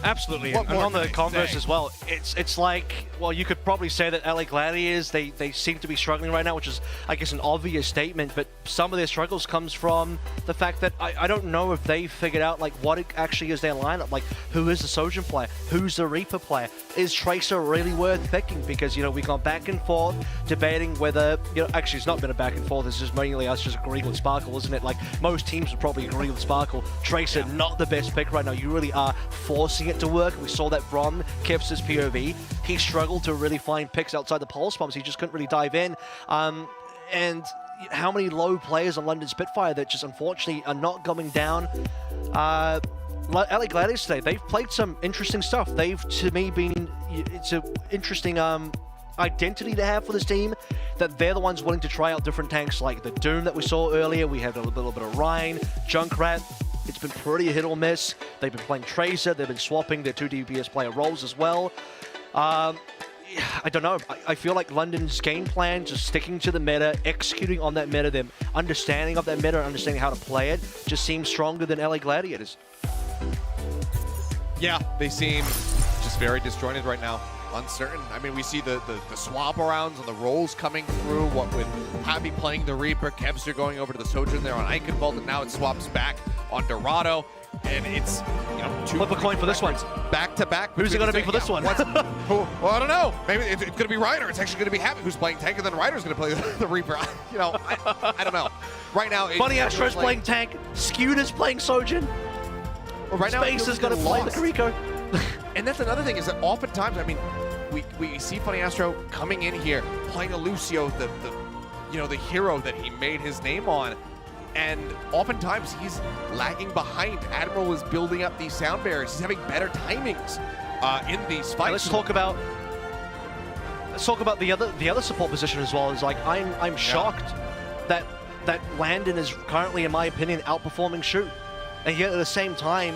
Absolutely, and on the converse as well, it's like, well, you could probably say that LA Gladiators, they seem to be struggling right now, which is, I guess, an obvious statement, but some of their struggles comes from the fact that I don't know if they figured out, like, what actually is their lineup, like, who is the Sojourn player, who's the Reaper player, is Tracer really worth picking? Because, you know, we've gone back and forth debating whether, you know, actually it's not been a back and forth, it's just mainly us just agreeing with Sparkle, isn't it? Like, most teams would probably agree with Sparkle. Tracer, not the best pick right now, you really are forcing it to work. We saw that from Kip's POV. He struggled to really find picks outside the pulse bombs. He just couldn't really dive in. And how many low players on London Spitfire that just unfortunately are not going down. LA Gladiators today, they've played some interesting stuff. They've, to me, been, it's an interesting identity to have for this team, that they're the ones willing to try out different tanks like the Doom that we saw earlier. We had a little bit of Rhine, Junkrat. It's been pretty hit or miss. They've been playing Tracer. They've been swapping their 2 DPS player roles as well. I don't know. I feel like London's game plan, just sticking to the meta, executing on that meta, them understanding of that meta, understanding how to play it, just seems stronger than LA Gladiators. Yeah, they seem just very disjointed right now. Uncertain. I mean, we see the swap arounds and the rolls coming through. What with Happy playing the Reaper, Kevster going over to the Sojourn there on Eichenwalde, and now it swaps back on Dorado. And it's, you know, 2 flip a coin for this one. Back to back. Who's it going to be for this one? Well, I don't know. Maybe it's going to be Ryder. It's actually going to be Happy who's playing tank, and then Ryder's going to play the Reaper. You know, I don't know. Right now, Funny Astro's playing tank. Skewed playing Sojourn. Well, right now, Space is going to play the Kariko. And that's another thing, is that oftentimes, I mean, we see Funny Astro coming in here, playing a Lucio, the hero that he made his name on, and oftentimes he's lagging behind. Admiral is building up these sound barriers. He's having better timings in these fights. Let's talk about the other support position as well. Is like I'm shocked that Landon is currently, in my opinion, outperforming Shu, and yet at the same time,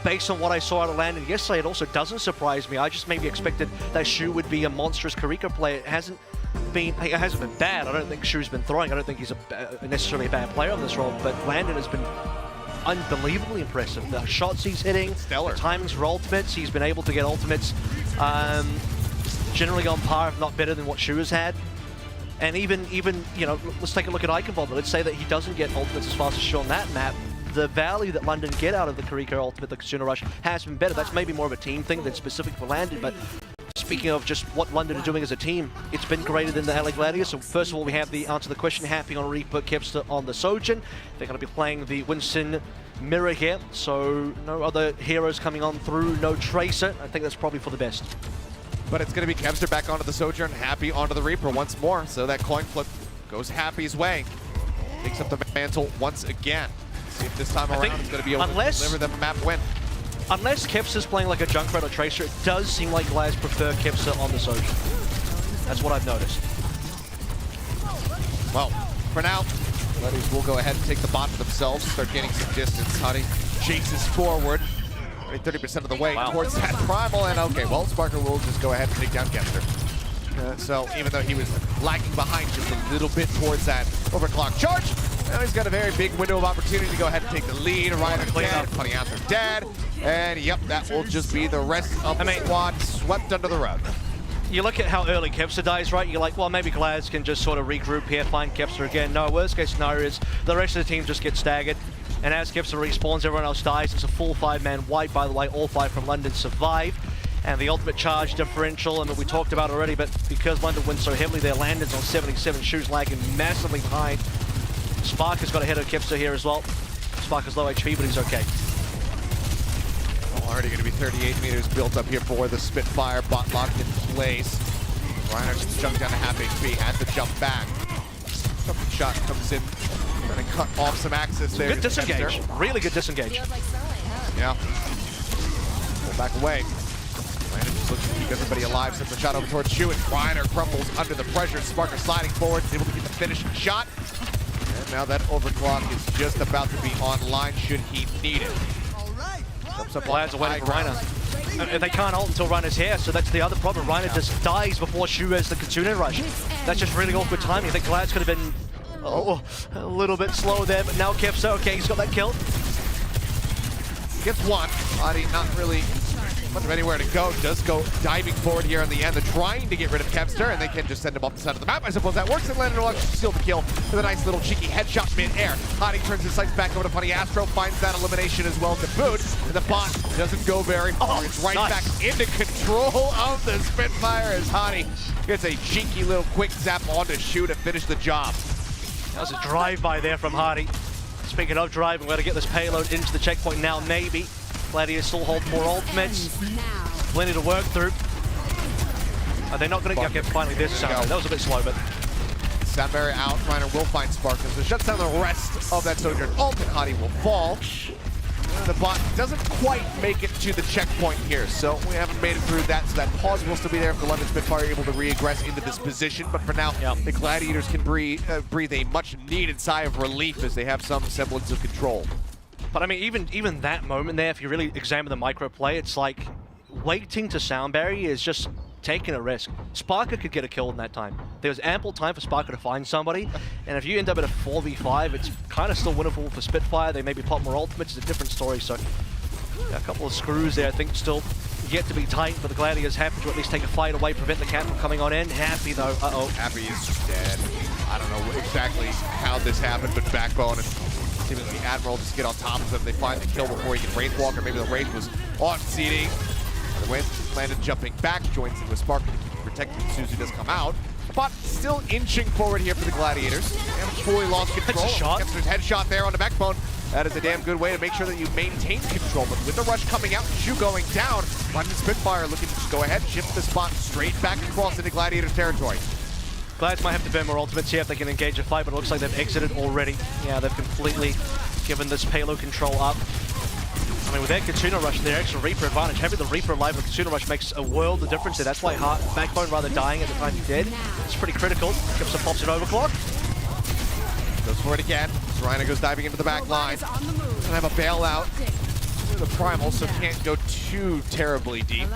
based on what I saw out of Landon yesterday, it also doesn't surprise me. I just maybe expected that Shu would be a monstrous Kariko player. It hasn't been bad. I don't think Shu's been throwing. I don't think he's necessarily a bad player on this role, but Landon has been unbelievably impressive. The shots he's hitting, stellar. The timings for ultimates, he's been able to get ultimates generally on par, if not better than what Shu has had. And even you know, let's take a look at Eichenwalde. Let's say that he doesn't get ultimates as fast as Shu on that map. The value that London get out of the Kariko ultimate, the Kasuna Rush, has been better. That's maybe more of a team thing than specific for Landon, but speaking of just what London are doing as a team, it's been greater than the LA Gladiators. So first of all, we have the answer to the question, Happy on Reaper, Kevster on the Sojourn. They're going to be playing the Winston Mirror here, so no other heroes coming on through, no Tracer. I think that's probably for the best. But it's going to be Kevster back onto the Sojourn, Happy onto the Reaper once more, so that coin flip goes Happy's way. Takes up the mantle once again. See if this time around it's going to be able to deliver them a map win. Unless Kevster's playing like a Junkrat or Tracer, it does seem like Glaz prefer Kevster on the Sojourn. That's what I've noticed. Well, for now, Gladiators will go ahead and take the bot for themselves, start gaining some distance. Honey chases forward, 30% of the way towards that Primal, and okay, well, Sparker will just go ahead and take down Kevster. So even though he was lagging behind just a little bit towards that overclock charge, Now he's got a very big window of opportunity to go ahead and take the lead. Reiner dead, Paraiso dead, and yep, that will just be the rest of the squad swept under the rug. You look at how early Kepster dies, right? You're like, well, maybe Glads can just sort of regroup here, find Kepster again. No, worst case scenario is the rest of the team just gets staggered. And as Kepster respawns, everyone else dies. It's a full 5-man wipe, by the way. All 5 from London survive. And the ultimate charge differential, and that we talked about already, but because London wins so heavily, their Landon's on 77, Shoes lagging massively behind. Spark has got ahead of Kepster here as well. Spark is low HP, but he's okay. Already going to be 38 meters built up here for the Spitfire, bot locked in place. Reiner just jumped down to half HP, had to jump back. Jumping shot comes in, trying to cut off some access there. Good disengage, really good disengage. Yeah. Pull back away. Reiner just looks to keep everybody alive, sends a shot over towards Shu, and Reiner crumbles under the pressure. Sparker sliding forward, able to get the finishing shot. And now that overclock is just about to be online should he need it. Glads are waiting for Reiner. And they can't ult until Reiner's here, so that's the other problem. Reiner just dies before Shu has the Kitsune rush. That's just really awkward timing. I think Glads could have been a little bit slow there, but now Kepster, okay, he's got that kill. Gets one. Adi not really much of anywhere to go. Does go diving forward here in the end. They're trying to get rid of Kepster, and they can just send him off the side of the map. I suppose that works, and Landon will actually steal the kill with a nice little cheeky headshot mid-air. Adi turns his sights back over to Paraiso, finds that elimination as well to boot, and the bot doesn't go very far. It's right back into control of the Spitfire as Adi gets a cheeky little quick zap onto Shu to finish the job. That was a drive-by there from Hardy. Speaking of driving, we're going to get this payload into the checkpoint now, maybe. Gladiators still hold 4 ultimates. Plenty to work through. Are they not going to get... Okay, finally, there's a sound. That was a bit slow, but... Sound barrier out. Reiner will find Spark as it shuts down the rest of that Sojourn ult, and Hadi will fall. The bot doesn't quite make it to the checkpoint here, so we haven't made it through that, so that pause will still be there if the London Spitfire are able to re-aggress into this position, but for now, the Gladiators can breathe a much-needed sigh of relief as they have some semblance of control. But I mean, even that moment there, if you really examine the micro play, it's like waiting to sound barrier is just taking a risk. Sparker could get a kill in that time. There was ample time for Sparker to find somebody, and if you end up at a 4v5, it's kind of still winnable for Spitfire. They maybe pop more ultimates, it's a different story, so yeah, a couple of screws there, I think, still yet to be tight, but the Gladiators have to at least take a fight away, prevent the cap from coming on in. Happy though, Happy is dead. I don't know exactly how this happened, but Backbone and seemingly the Admiral just get on top of him. They find the kill before he can Wraithwalker. Maybe the Wraith was on CD. The Wraith landed jumping back, joins in with Spark to keep protecting Suzu does come out. But still inching forward here for the Gladiators. They haven't fully lost control. That's a shot. Kepster's headshot there on the Backbone. That is a damn good way to make sure that you maintain control. But with the rush coming out, Shu going down, London Spitfire looking to just go ahead, shift the spot straight back across into Gladiators territory. Glads might have to burn more ultimates here if they can engage a fight, but it looks like they've exited already. Yeah, they've completely given this payload control up. I mean, with their Kitsune Rush and their extra Reaper advantage, having the Reaper alive with Kitsune Rush makes a world of difference there. That's why Backbone rather dying at the time he did. It's pretty critical. Gibson pops it overclock. Goes for it again. Reiner goes diving into the back line. Doesn't have a bailout. The Primal, so can't go too terribly deep.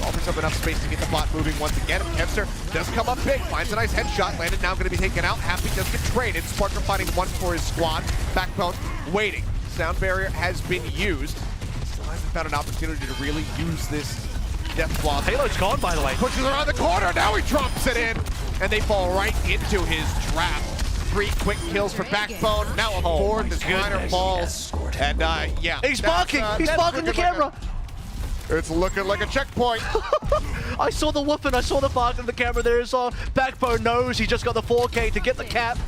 Offers up enough space to get the bot moving once again. Kepster does come up big, finds a nice headshot. Landon now going to be taken out. Happy does get traded. Sparker finding one for his squad. Backbone waiting. Sound barrier has been used. Still hasn't found an opportunity to really use this death block. Payload's gone, by the way. Pushes around the corner. Now he drops it in. And they fall right into his trap. 3 quick kills for Backbone. Now a fourth as Reiner falls. And yeah. He's barking. He's barking the camera. It's looking like a checkpoint. I saw the whoop and I saw the bark on the camera there as well. Backbone knows he just got the 4K to get the cap.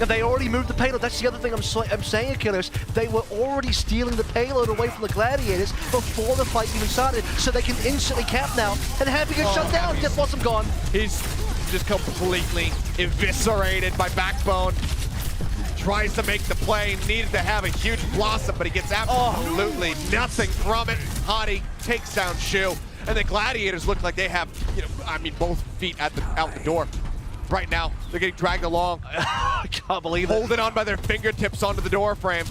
And they already moved the payload. That's the other thing I'm saying, Achilles. They were already stealing the payload away from the Gladiators before the fight even started, so they can instantly cap now. And Happy gets shut down. Death Blossom gone. He's just completely eviscerated by Backbone. Tries to make the play, needed to have a huge blossom, but he gets absolutely nothing from it. Hadi takes down Shu, and the Gladiators look like they have, both feet out the door. Right now, they're getting dragged along. I can't believe it. Holding on by their fingertips onto the door frame.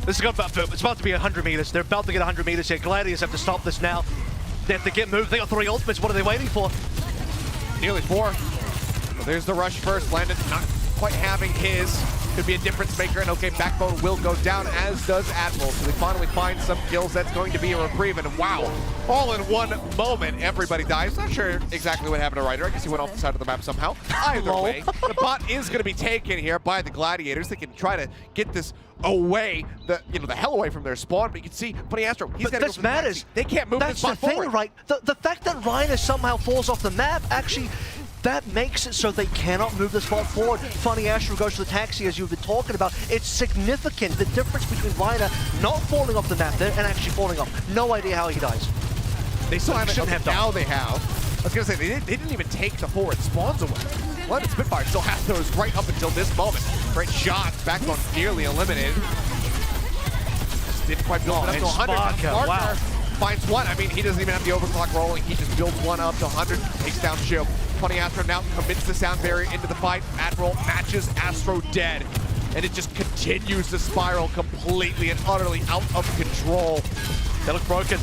This is it's about to be 100 meters. They're about to get 100 meters here. Gladiators have to stop this now. They have to get moved. They got 3 ultimates. What are they waiting for? Nearly 4. Well, there's the rush first. Landon not quite having his. could be a difference maker. And okay, Backbone will go down, as does Admiral. So they finally find some kills. That's going to be a reprieve. And wow, all in one moment, everybody dies. Not sure exactly what happened to Ryder. I guess he went off the side of the map somehow. Either way, the bot is going to be taken here by the Gladiators. They can try to get this away, the hell away from their spawn. But you can see Funny Astro, he's got to go for the taxi. They can't move this bot forward. That's the thing, right? The fact that Reiner somehow falls off the map, actually, that makes it so they cannot move this bot forward. Funny Astro goes to the taxi, as you've been talking about. It's significant, the difference between Reiner not falling off the map there and actually falling off. No idea how he dies. They still haven't. Shouldn't have done. Now they have. I was going to say, they didn't even take the forward spawns away. London Spitfire still has those right up until this moment. Great shot, Backbone nearly eliminated. Just didn't quite build it up to 100. Sparker, wow. Finds one. I mean, he doesn't even have the overclock rolling. He just builds one up to 100, takes down Shield. Funny Astro now commits the sound barrier into the fight. Admiral matches Astro dead. And it just continues to spiral completely and utterly out of control. They look broken.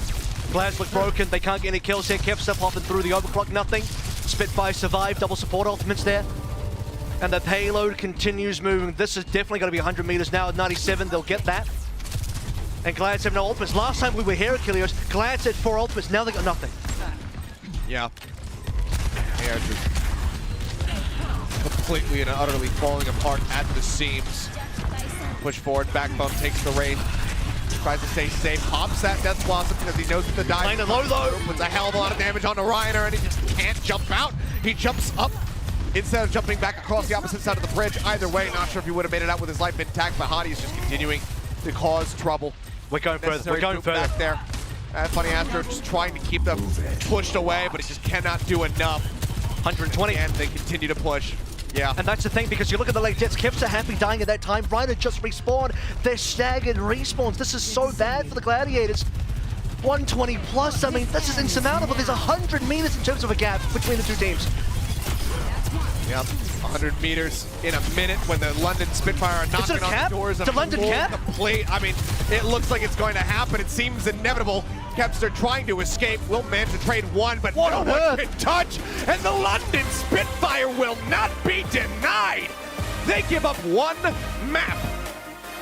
Glads look broken. They can't get any kills here. Kevster popping through the overclock, nothing. Spitfire survived, double support ultimates there. And the payload continues moving. This is definitely going to be 100 meters now at 97. They'll get that. And Glads have no ultimates. Last time we were here at Ilios, Glads had 4 ultimates. Now they got nothing. Yeah. They are just completely and utterly falling apart at the seams. Push forward, Backbone takes the raid. Tries to stay safe, pops that Death Blossom because he knows that the dive Kinda low though. puts a hell of a lot of damage onto Reiner, and he just can't jump out. He jumps up instead of jumping back across the opposite side of the bridge. Either way, not sure if he would have made it out with his life intact, but Hadi is just continuing to cause trouble. We're going further. We're going further. Back there. Funny Astro just trying to keep them pushed away, but he just cannot do enough. 120. And they continue to push. Yeah. And that's the thing, because you look at the late Jets, Kevster happy dying at that time. Reiner just respawned. They're staggered respawns. This is so bad for the Gladiators. 120 plus, I mean, this is insurmountable. There's 100 meters in terms of a gap between the two teams. Yep, 100 meters in a minute when the London Spitfire are knocking on the doors of the London cap? complete. I mean, it looks like it's going to happen. It seems inevitable. Kevster trying to escape, will manage to trade one, but no one can touch, and the London Spitfire will not be denied. They give up one map,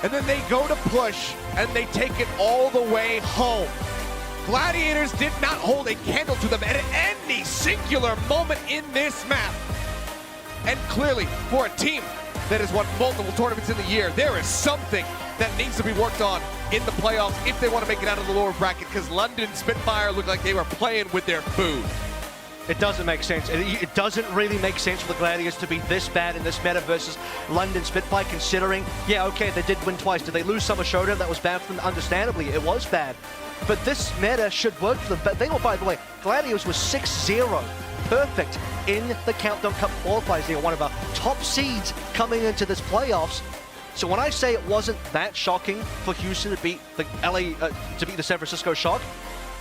and then they go to push, and they take it all the way home. Gladiators did not hold a candle to them at any singular moment in this map. And clearly, for a team that has won multiple tournaments in the year, there is something that needs to be worked on in the playoffs if they want to make it out of the lower bracket, because London Spitfire looked like they were playing with their food. It doesn't make sense. It doesn't really make sense for the Gladiators to be this bad in this meta versus London Spitfire, considering, yeah, okay, they did win twice. Did they lose Summer Showdown? That was bad for them. Understandably, it was bad. But this meta should work for them. But they were, by the way, Gladiators was 6-0. Perfect in the Countdown Cup qualifiers. They are one of our top seeds coming into this playoffs. So when I say it wasn't that shocking for Houston to beat the the San Francisco Shock,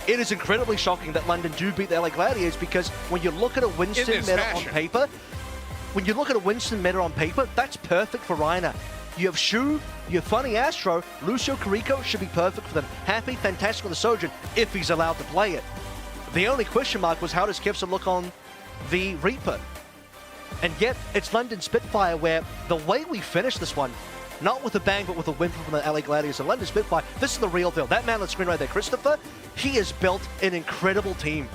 it is incredibly shocking that London do beat the LA Gladiators, because when you look at a Winston meta on paper, that's perfect for Reiner. You have Shu, you have Funny Astro, Lucio Carrico should be perfect for them. Happy, Fantastical the Sojourn, if he's allowed to play it. The only question mark was, how does Kevster look on the Reaper? And yet, it's London Spitfire, where the way we finished this one, not with a bang, but with a win from the LA Gladiators. And London Spitfire, this is the real deal. That man on the screen right there, Christopher, he has built an incredible team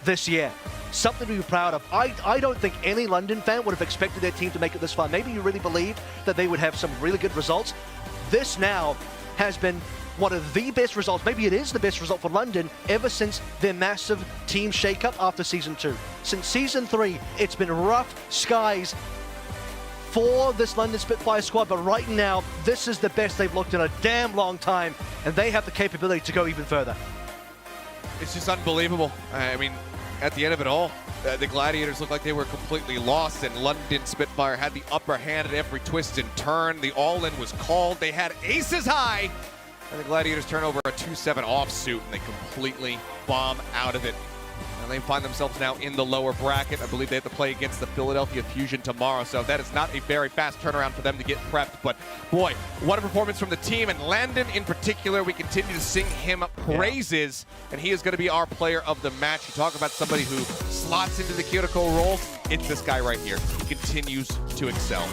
this year. Something to be proud of. I don't think any London fan would have expected their team to make it this far. Maybe you really believed that they would have some really good results. This now has been one of the best results, maybe it is the best result for London, ever since their massive team shakeup after Season 2. Since Season 3, it's been rough skies for this London Spitfire squad, but right now, this is the best they've looked in a damn long time, and they have the capability to go even further. It's just unbelievable. I mean, at the end of it all, the Gladiators looked like they were completely lost, and London Spitfire had the upper hand at every twist and turn. The all-in was called. They had aces high, and the Gladiators turn over a 2-7 offsuit, and they completely bomb out of it. And they find themselves now in the lower bracket. I believe they have to play against the Philadelphia Fusion tomorrow, so that is not a very fast turnaround for them to get prepped. But boy, what a performance from the team, and Landon in particular, we continue to sing him praises, and he is going to be our player of the match. You talk about somebody who slots into the Kyoto roles, it's this guy right here. He continues to excel.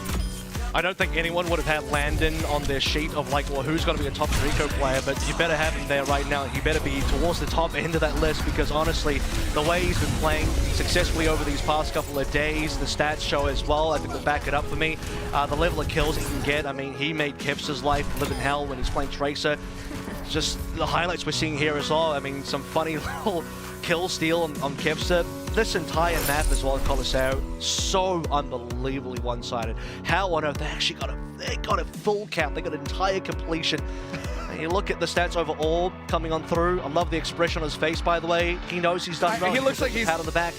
I don't think anyone would have had Landon on their sheet of like, well, who's going to be a top Rico player, but you better have him there right now. He better be towards the top end of that list because honestly, the way he's been playing successfully over these past couple of days, the stats show as well, I think they back it up for me. The level of kills he can get, I mean, he made Kevster's life live in hell when he's playing Tracer. Just the highlights we're seeing here as well, I mean, some funny little kill steal on Kevster. This entire map as well in Colosseo, so unbelievably one-sided. How on earth they got a full count, they got an entire completion. And you look at the stats overall coming on through. I love the expression on his face, by the way. He knows he's done well. He looks like he's pat on the back.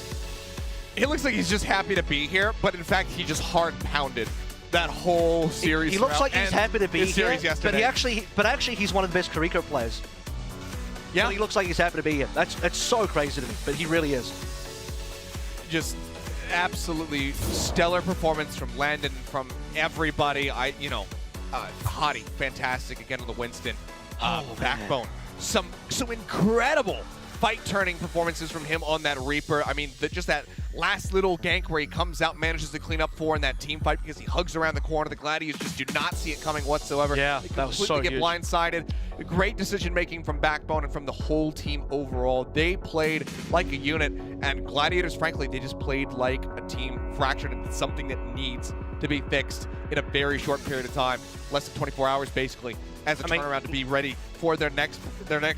He looks like he's just happy to be here, but in fact he just hard pounded that whole series. He looks like he's happy to be here, yesterday. but actually he's one of the best Kariko players. Yeah, so he looks like he's happy to be here. That's so crazy to me, but he really is. Just absolutely stellar performance from Landon, from everybody. Hottie, fantastic again on the Winston. Backbone. Some incredible fight-turning performances from him on that Reaper. I mean, just that last little gank where he comes out, manages to clean up 4 in that team fight because he hugs around the corner. The Gladiators just do not see it coming whatsoever. Yeah, that was so huge. Get blindsided. Great decision-making from Backbone and from the whole team overall. They played like a unit, and Gladiators, frankly, they just played like a team fractured into something that needs to be fixed in a very short period of time. Less than 24 hours, basically, as a turnaround to be ready for their next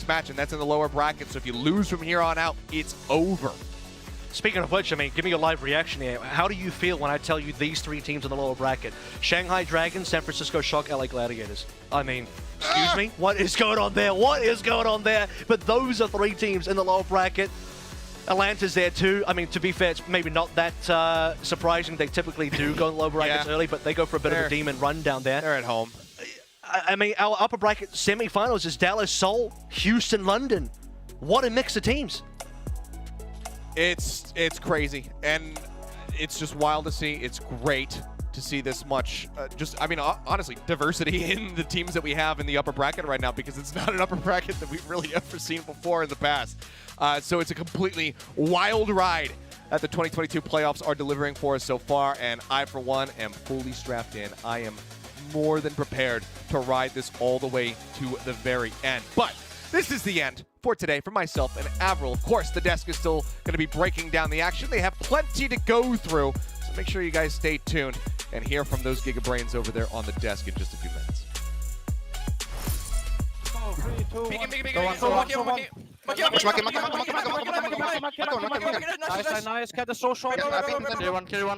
match, and that's in the lower bracket. So if you lose from here on out, it's over. Speaking of which, I mean, give me your live reaction here. How do you feel when I tell you these 3 teams in the lower bracket? Shanghai Dragons, San Francisco Shock, LA Gladiators. I mean, excuse me? What is going on there? What is going on there? But those are 3 teams in the lower bracket. Atlanta's there too. I mean, to be fair, it's maybe not that surprising. They typically do go in the lower brackets early, but they go for a bit of a demon run down there. They're at home. I mean, our upper bracket semifinals is Dallas, Seoul, Houston, London. What a mix of teams. It's crazy, and it's just wild to see. It's great to see this much, honestly, diversity in the teams that we have in the upper bracket right now, because it's not an upper bracket that we've really ever seen before in the past. So it's a completely wild ride that the 2022 playoffs are delivering for us so far, and I, for one, am fully strapped in. I am more than prepared to ride this all the way to the very end. But this is the end for today for myself and Avril. Of course, the desk is still going to be breaking down the action. They have plenty to go through, so make sure you guys stay tuned and hear from those Giga Brains over there on the desk in just a few minutes. 3, 2, 1. Nice. Get the so short. Carry one.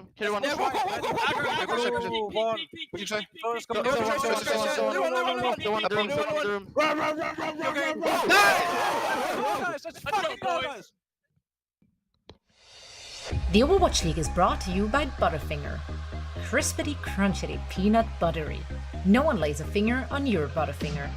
The Overwatch League is brought to you by Butterfinger. Crispity, crunchity, peanut buttery. No one lays a finger on your Butterfinger.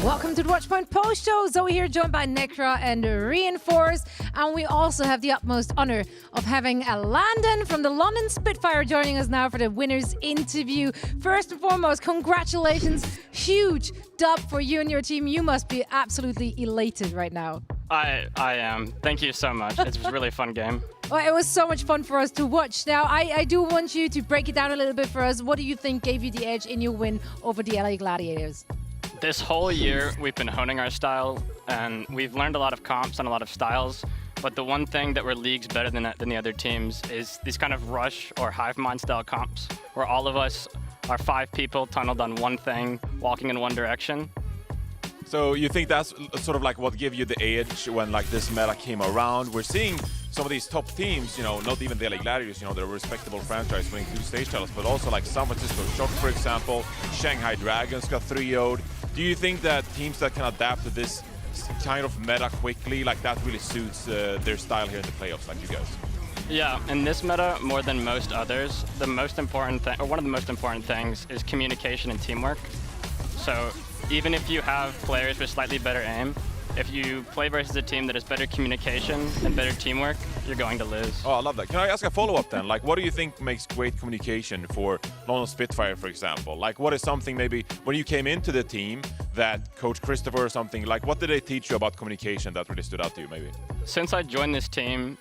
Welcome to the Watchpoint Post Show. Zoe here, joined by Necra and Reinforce. And we also have the utmost honor of having Landon from the London Spitfire joining us now for the winner's interview. First and foremost, congratulations. Huge dub for you and your team. You must be absolutely elated right now. I am. Thank you so much. It was a really fun game. Well, it was so much fun for us to watch. Now, I do want you to break it down a little bit for us. What do you think gave you the edge in your win over the LA Gladiators? This whole year, we've been honing our style, and we've learned a lot of comps and a lot of styles. But the one thing that we're leagues better than the other teams is these kind of rush or hive mind style comps, where all of us are 5 people tunneled on one thing, walking in one direction. So you think that's sort of like what gave you the edge when like this meta came around? We're seeing some of these top teams, you know, not even the LA Gladiators, you know, they're a respectable franchise winning 2 stage titles, but also like San Francisco Shock, for example, Shanghai Dragons got 3-0'd. Do you think that teams that can adapt to this kind of meta quickly, like that really suits their style here in the playoffs, like you guys? Yeah, in this meta, more than most others, the most important thing, or one of the most important things, is communication and teamwork. So even if you have players with slightly better aim, if you play versus a team that has better communication and better teamwork, you're going to lose. Oh, I love that. Can I ask a follow-up then? Like, what do you think makes great communication for London Spitfire, for example? Like, what is something maybe when you came into the team that Coach Christopher or something, like, what did they teach you about communication that really stood out to you, maybe? Since I joined this team,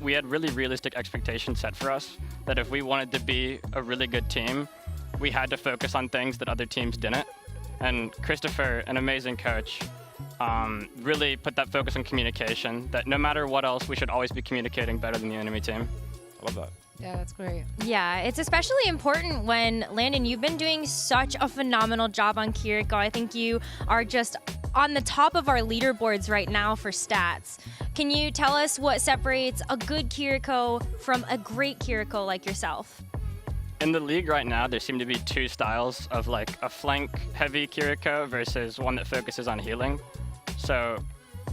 we had really realistic expectations set for us, that if we wanted to be a really good team, we had to focus on things that other teams didn't. And Christopher, an amazing coach, really put that focus on communication, that no matter what else, we should always be communicating better than the enemy team. I love that. Yeah, that's great. Yeah, it's especially important when, Landon, you've been doing such a phenomenal job on Kiriko. I think you are just on the top of our leaderboards right now for stats. Can you tell us what separates a good Kiriko from a great Kiriko like yourself? In the league right now, there seem to be 2 styles of like a flank-heavy Kiriko versus one that focuses on healing. So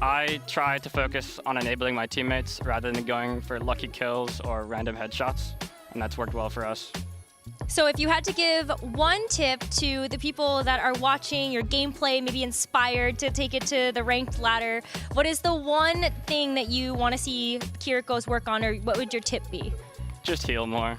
I try to focus on enabling my teammates rather than going for lucky kills or random headshots, and that's worked well for us. So if you had to give one tip to the people that are watching your gameplay, maybe inspired to take it to the ranked ladder, what is the one thing that you want to see Kirikos work on, or what would your tip be? Just heal more.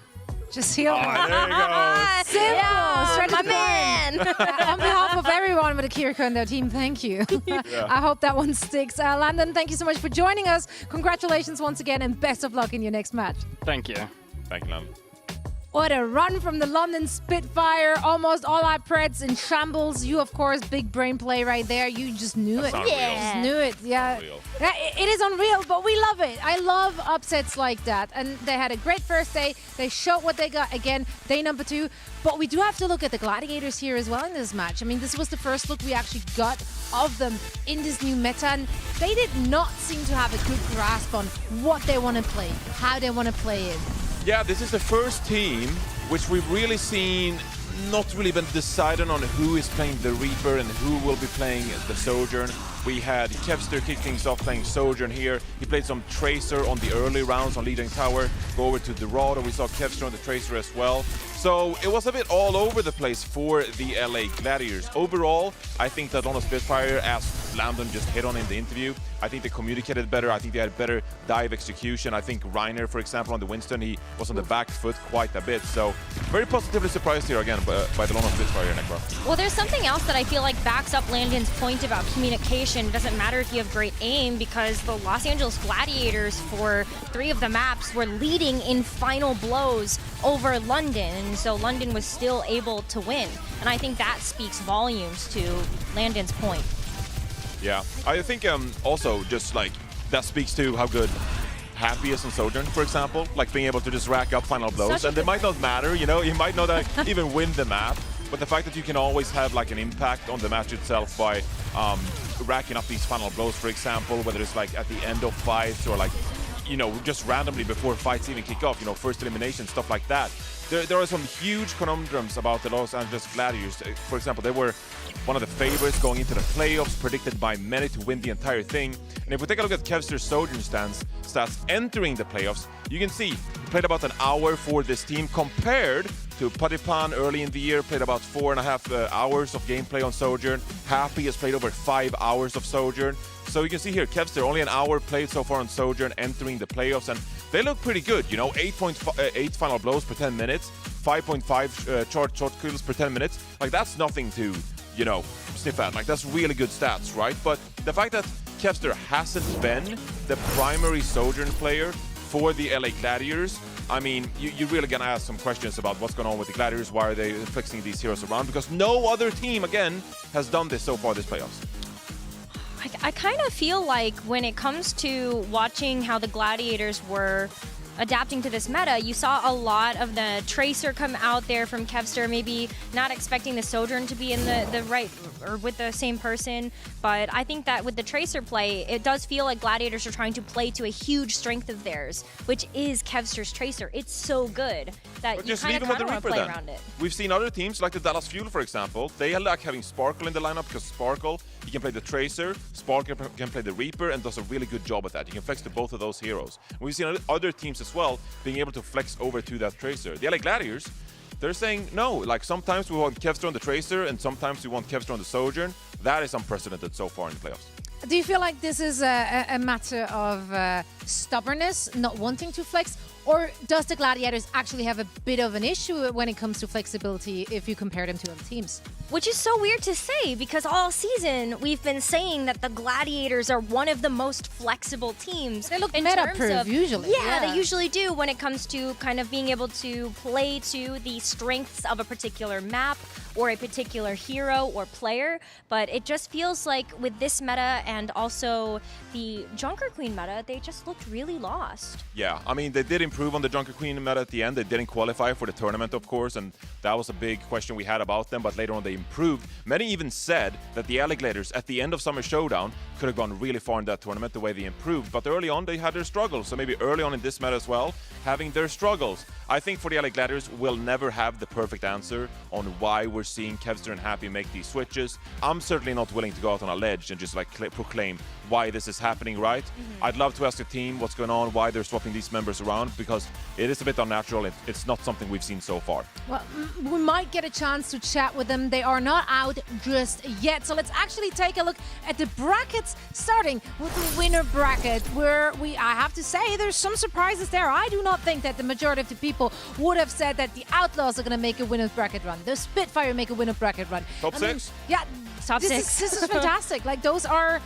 Just heal. Oh, there you go. Simple. Yeah, Straight to my the man. point. On behalf of everyone with a Kiriko and their team, thank you. Yeah. I hope that one sticks. Landon, thank you so much for joining us. Congratulations once again, and best of luck in your next match. Thank you. Thank you, Landon. What a run from the London Spitfire. Almost all our Preds in shambles. You, of course, big brain play right there. You just knew it. Yeah. Just knew it. Yeah. Yeah, it is unreal, but we love it. I love upsets like that. And they had a great first day. They showed what they got again, day number 2. But we do have to look at the Gladiators here as well in this match. I mean, this was the first look we actually got of them in this new meta. And they did not seem to have a good grasp on what they want to play, how they want to play it. Yeah, this is the first team which we've really seen not really been decided on who is playing the Reaper and who will be playing the Sojourn. We had Kevster kick things off playing Sojourn here. He played some Tracer on the early rounds on Lijiang Tower. Go over to Dorado, we saw Kevster on the Tracer as well. So it was a bit all over the place for the LA Gladiators. Overall, I think that London Spitfire, as Landon just hit on in the interview, I think they communicated better. I think they had better dive execution. I think Reiner, for example, on the Winston, he was on the back foot quite a bit. So very positively surprised here again by the London Spitfire, Necra. Well, there's something else that I feel like backs up Landon's point about communication. It doesn't matter if you have great aim, because the Los Angeles Gladiators for 3 of the maps were leading in final blows over London, and so London was still able to win. And I think that speaks volumes to Landon's point. Yeah, I think also just like that speaks to how good Happy is on Sojourn, for example, like being able to just rack up final blows, and they might not matter, you know, you might not even win the map, but the fact that you can always have like an impact on the match itself by racking up these final blows, for example, whether it's like at the end of fights or like, you know, just randomly before fights even kick off, you know, first elimination, stuff like that. There are some huge conundrums about the Los Angeles Gladiators. For example, they were one of the favorites going into the playoffs, predicted by many to win the entire thing. And if we take a look at Kevster's Sojourn stats entering the playoffs, you can see he played about an hour for this team compared to Padipan early in the year, played about 4.5 hours of gameplay on Sojourn. Happy has played over 5 hours of Sojourn. So you can see here, Kevster only an hour played so far on Sojourn, entering the playoffs, and they look pretty good. You know, 8.8 final blows per 10 minutes, 5.5 short kills per 10 minutes. Like, that's nothing to, you know, sniff at. Like, that's really good stats, right? But the fact that Kevster hasn't been the primary Sojourn player for the LA Gladiators, I mean, you're really gonna ask some questions about what's going on with the Gladiators. Why are they flexing these heroes around? Because no other team, again, has done this so far this playoffs. I kind of feel like when it comes to watching how the Gladiators were adapting to this meta, you saw a lot of the Tracer come out there from Kevster, maybe not expecting the Sojourn to be in the right or with the same person, but I think that with the Tracer play, it does feel like Gladiators are trying to play to a huge strength of theirs, which is Kevster's Tracer. It's so good that you kind of want to play around it. We've seen other teams like the Dallas Fuel, for example. They like having Sparkle in the lineup because Sparkle, he can play the Tracer, Sparkle can play the Reaper, and does a really good job at that. You can flex to both of those heroes. And we've seen other teams as well being able to flex over to that Tracer. The LA Gladiators, they're saying no. Like, sometimes we want Kevster on the Tracer and sometimes we want Kevster on the Sojourn. That is unprecedented so far in the playoffs. Do you feel like this is a matter of stubbornness, not wanting to flex? Or does the Gladiators actually have a bit of an issue when it comes to flexibility if you compare them to other teams? Which is so weird to say, because all season we've been saying that the Gladiators are one of the most flexible teams. They look meta-proof usually. Yeah, they usually do when it comes to kind of being able to play to the strengths of a particular map or a particular hero or player. But it just feels like with this meta and also the Junker Queen meta, they just looked really lost. Yeah, I mean, they did improve on the Junker Queen meta at the end. They didn't qualify for the tournament, of course, and that was a big question we had about them, but later on they improved. Many even said that the LA Gladiators at the end of Summer Showdown could have gone really far in that tournament the way they improved, but early on they had their struggles, so maybe early on in this meta as well, having their struggles. I think for the LA Gladiators, we'll never have the perfect answer on why we're seeing Kevster and Happy make these switches. I'm certainly not willing to go out on a ledge and just like proclaim why this is happening, right? I'd love to ask the team what's going on, why they're swapping these members around, because it is a bit unnatural. It's not something we've seen so far. Well, we might get a chance to chat with them. They are not out just yet. So let's actually take a look at the brackets, starting with the winner bracket, where I have to say there's some surprises there. I do not think that the majority of the people would have said that the Outlaws are going to make a winner's bracket run. The Spitfire make a winner's bracket run. Top six? Yeah, top six. This is fantastic. Like, those are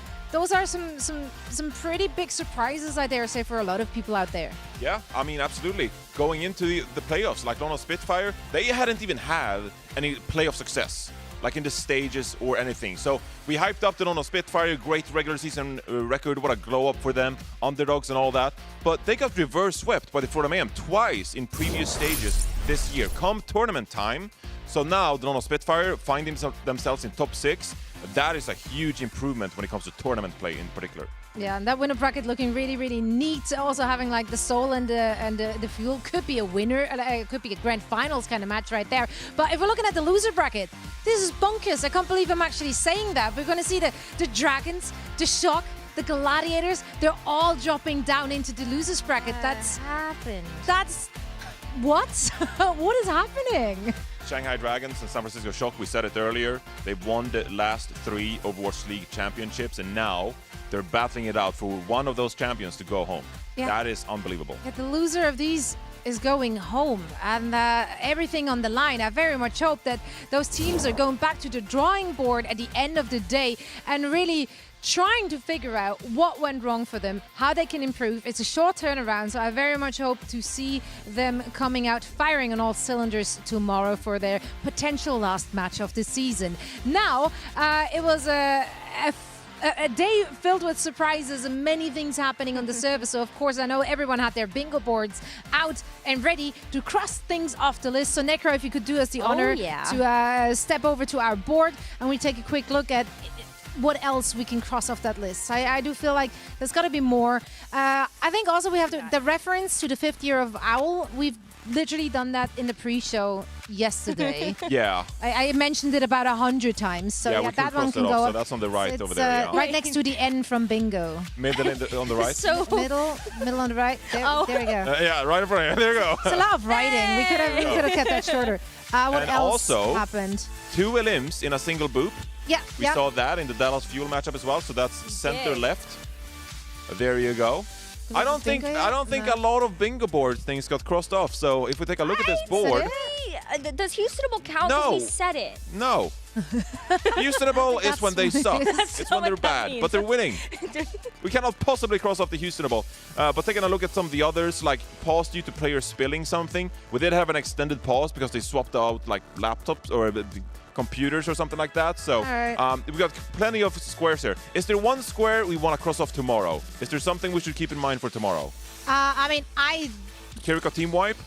some pretty big surprises, I dare say, for a lot of people out there. Yeah, I mean, absolutely. Going into the playoffs, like on Spitfire, they hadn't even had any playoff success, like in the stages or anything. So we hyped up the Nono Spitfire, great regular season record, what a glow up for them, underdogs and all that. But they got reverse swept by the Florida Mayhem twice in previous stages this year. Come tournament time, so now the Nono Spitfire find themselves in top 6. That is a huge improvement when it comes to tournament play in particular. Yeah, and that winner bracket looking really, really neat. Also having like the Soul and the Fuel could be a winner. It could be a grand finals kind of match right there. But if we're looking at the loser bracket, this is bonkers. I can't believe I'm actually saying that. We're going to see the Dragons, the Shock, the Gladiators. They're all dropping down into the losers bracket. That's what? What is happening? Shanghai Dragons and San Francisco Shock, we said it earlier, they've won the last 3 Overwatch League championships, and now they're battling it out for one of those champions to go home. Yeah. That is unbelievable. Yeah, the loser of these is going home, and everything on the line. I very much hope that those teams are going back to the drawing board at the end of the day and really trying to figure out what went wrong for them, how they can improve. It's a short turnaround, so I very much hope to see them coming out firing on all cylinders tomorrow for their potential last match of the season. Now, it was a day filled with surprises and many things happening on the server. So, of course, I know everyone had their bingo boards out and ready to cross things off the list. So, Necro, if you could do us the honor to step over to our board and we take a quick look at what else we can cross off that list. I do feel like there's got to be more. I think also we have the reference to the 5th year of Owl. We've literally done that in the pre-show yesterday. Yeah. I mentioned it about 100 times. So yeah, that one can go up. So that's on the right over there. Yeah. Right next to the N from bingo. Middle on the right. So middle on the right. There we go. Yeah, right in front of you. There you go. It's a lot of writing. We could have kept that shorter. What and else also happened? 2 elims in a single boop. Yeah. We saw that in the Dallas Fuel matchup as well. So that's center left. There you go. I don't think a lot of bingo board things got crossed off. So if we take a look at this board, does Houstonable count? No. He said it. no. Houstonable is when they suck. It's when they're bad, but they're winning. We cannot possibly cross off the Houstonable. But taking a look at some of the others, like pause due to players spilling something, we did have an extended pause because they swapped out like laptops or computers or something like that. So we got plenty of squares here. Is there one square we want to cross off tomorrow? Is there something we should keep in mind for tomorrow? I mean, Kiriko team wipe?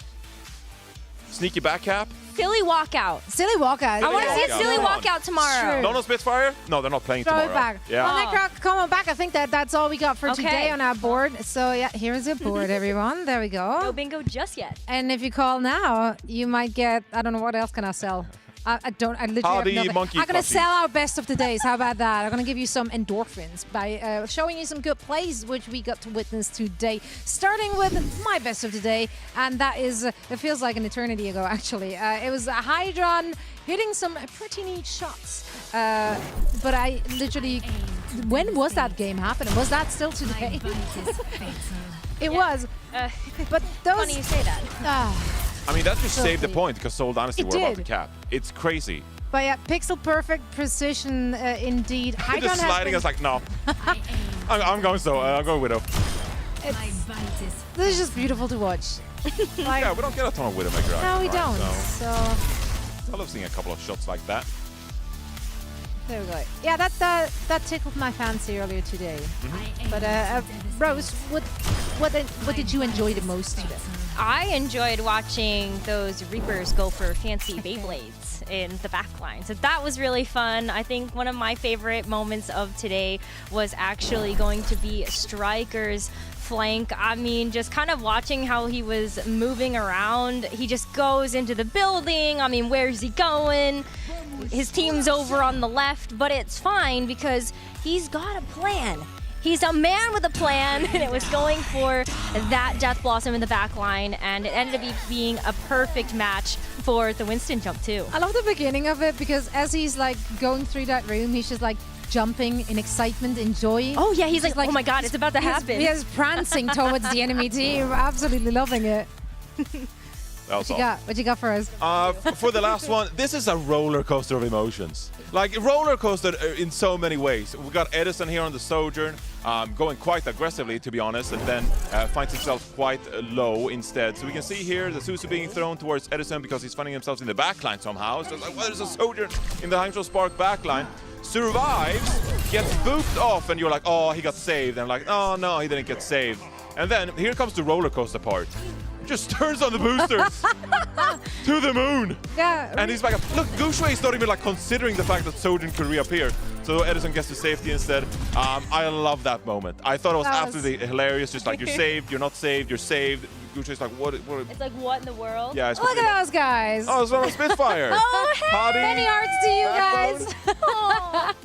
Sneaky back cap? Silly walkout. Silly walkout. I want to see a silly walkout tomorrow. No Spitfire? No, they're not playing Throw tomorrow. it back. Yeah. Well, Necro, come on back. I think that's all we got for today on our board. So yeah, here's your board, everyone. There we go. No bingo just yet. And if you call now, you might get, I don't know, what else can I sell? I literally have nothing. I'm going to sell our best of the days. How about that? I'm going to give you some endorphins by showing you some good plays, which we got to witness today. Starting with my best of the day, and that is, it feels like an eternity ago, actually. It was Hydron hitting some pretty neat shots. But I literally, when was that game happening? Was that still today? It was. But those... Funny you say that. I mean, that just So saved the clean. point because Seoul Dynasty It were about did. to cap. It's crazy. But yeah, pixel perfect precision indeed. They're just sliding us like, no. I'm going Widow. This is just beautiful to watch. Like, Yeah, we don't get a ton of Widowmaker. no, we right? don't. So, So I love seeing a couple of shots like that. there we go. Yeah, that tickled my fancy earlier today. But Rose, what did you enjoy the most today? I enjoyed watching those Reapers go for fancy Beyblades in the backline. So that was really fun. I think one of my favorite moments of today was actually going to be Striker's flank. I mean, just kind of watching how he was moving around. He just goes into the building. I mean, where's he going? His team's over on the left, but it's fine because he's got a plan. He's a man with a plan, and it was going for that Death Blossom in the back line, and it ended up being a perfect match for the Winston jump, too. I love the beginning of it because as he's like going through that room, he's just like jumping in excitement, in joy. Oh, yeah, he's like, oh my god, it's about to happen. He is prancing towards the enemy team, absolutely loving it. What you got for us? For the last one, this is a roller coaster of emotions. Like roller coaster in so many ways. We got Edison here on the Sojourn, going quite aggressively, to be honest, and then finds himself quite low instead. So we can see here the Suzu being thrown towards Edison because he's finding himself in the backline somehow. So it's like, well, there's a Sojourn in the Hangzhou Spark backline. Survives, gets booped off, and you're like, oh, he got saved. And I'm like, oh no, he didn't get saved. And then here comes the roller coaster part. Just turns on the boosters to the moon. Yeah. And he's like, look, Guangzhou is not even like considering the fact that Sojourn could reappear. So Edison gets to safety instead. I love that moment. I thought it was absolutely hilarious. Just like, you're saved, you're not saved, you're saved. Guangzhou is like, what? It's like, what in the world? Yeah, it's Look at those guys. Oh, it's one of Spitfire. Oh, hey! Party. Many hearts to you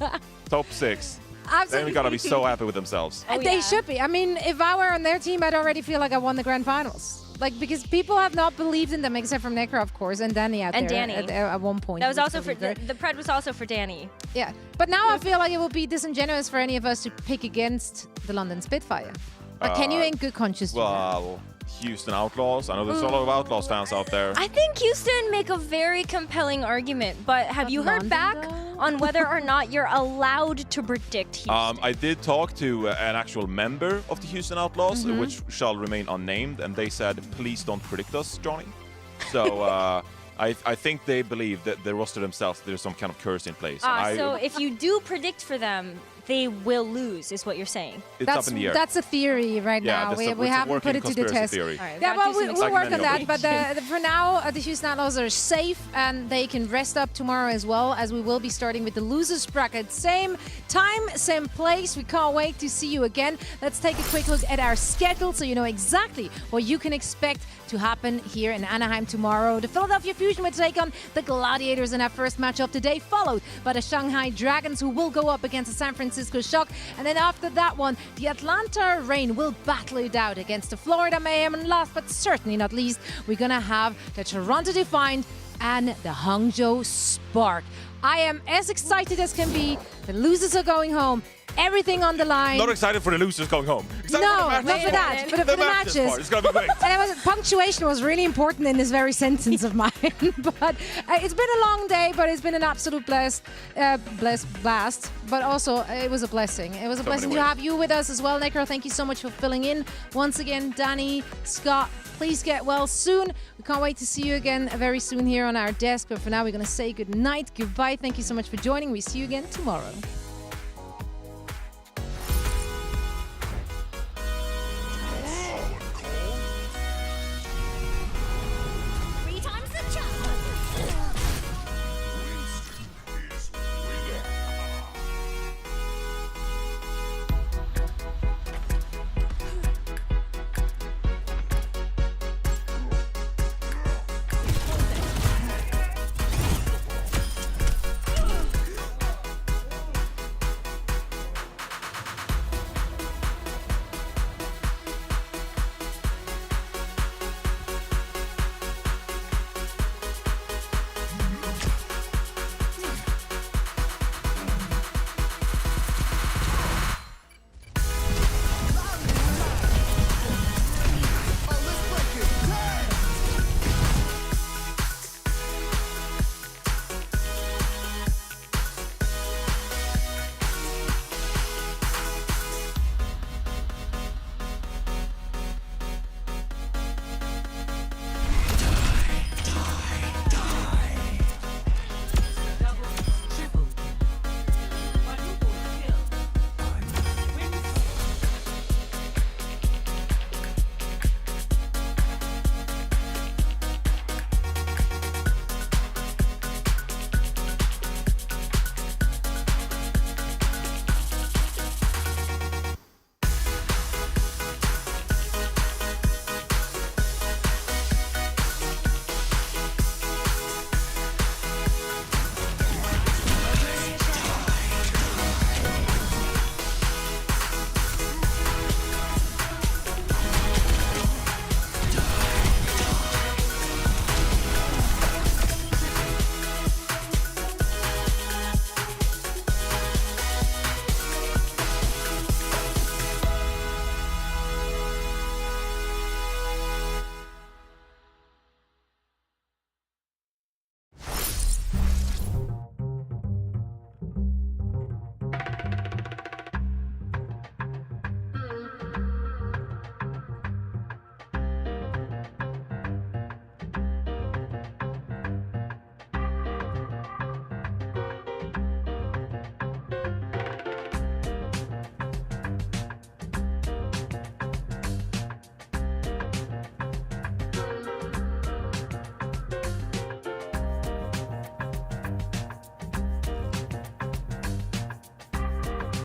guys. Top 6. Absolutely. They gotta be so happy with themselves. They should be. I mean, if I were on their team, I'd already feel like I won the grand finals. Like, because people have not believed in them except from Necro, of course, and Danny out And there Danny. at one point. That was also for, the pred was also for Danny. Yeah, but now I feel like it would be disingenuous for any of us to pick against the London Spitfire. But can you in good conscience do that? Well, Houston Outlaws. I know there's a lot of Outlaws fans out there. I think Houston make a very compelling argument, but have you heard back on whether or not you're allowed to predict Houston? I did talk to an actual member of the Houston Outlaws, which shall remain unnamed, and they said, please don't predict us, Johnny. So I think they believe that the roster themselves, there's some kind of curse in place. So if you do predict for them, they will lose, is what you're saying. It's up in the air. That's a theory right now. We haven't put it to the test. Theory. Right, Yeah, well, we'll Like work on many that. But for now, the Houston Outlaws are safe and they can rest up tomorrow as well, as we will be starting with the losers bracket. Same time, same place. We can't wait to see you again. Let's take a quick look at our schedule so you know exactly what you can expect to happen here in Anaheim tomorrow. The Philadelphia Fusion will take on the Gladiators in our first match of the day, followed by the Shanghai Dragons, who will go up against the San Francisco Shock. And then after that one, the Atlanta Reign will battle it out against the Florida Mayhem. And last but certainly not least, we're going to have the Toronto Defiant and the Hangzhou Spark. I am as excited as can be. The losers are going home. Everything on the line. Not excited for the losers going home. Excited No, for the not for that, but for the matches. It's gonna be great. And punctuation was really important in this very sentence of mine. But it's been a long day, but it's been an absolute blast. But also, it was a blessing. It was a blessing to have you with us as well, Necker. Thank you so much for filling in. Once again, Danny, Scott, please get well soon. We can't wait to see you again very soon here on our desk. But for now, we're going to say good night, goodbye. Thank you so much for joining. We see you again tomorrow.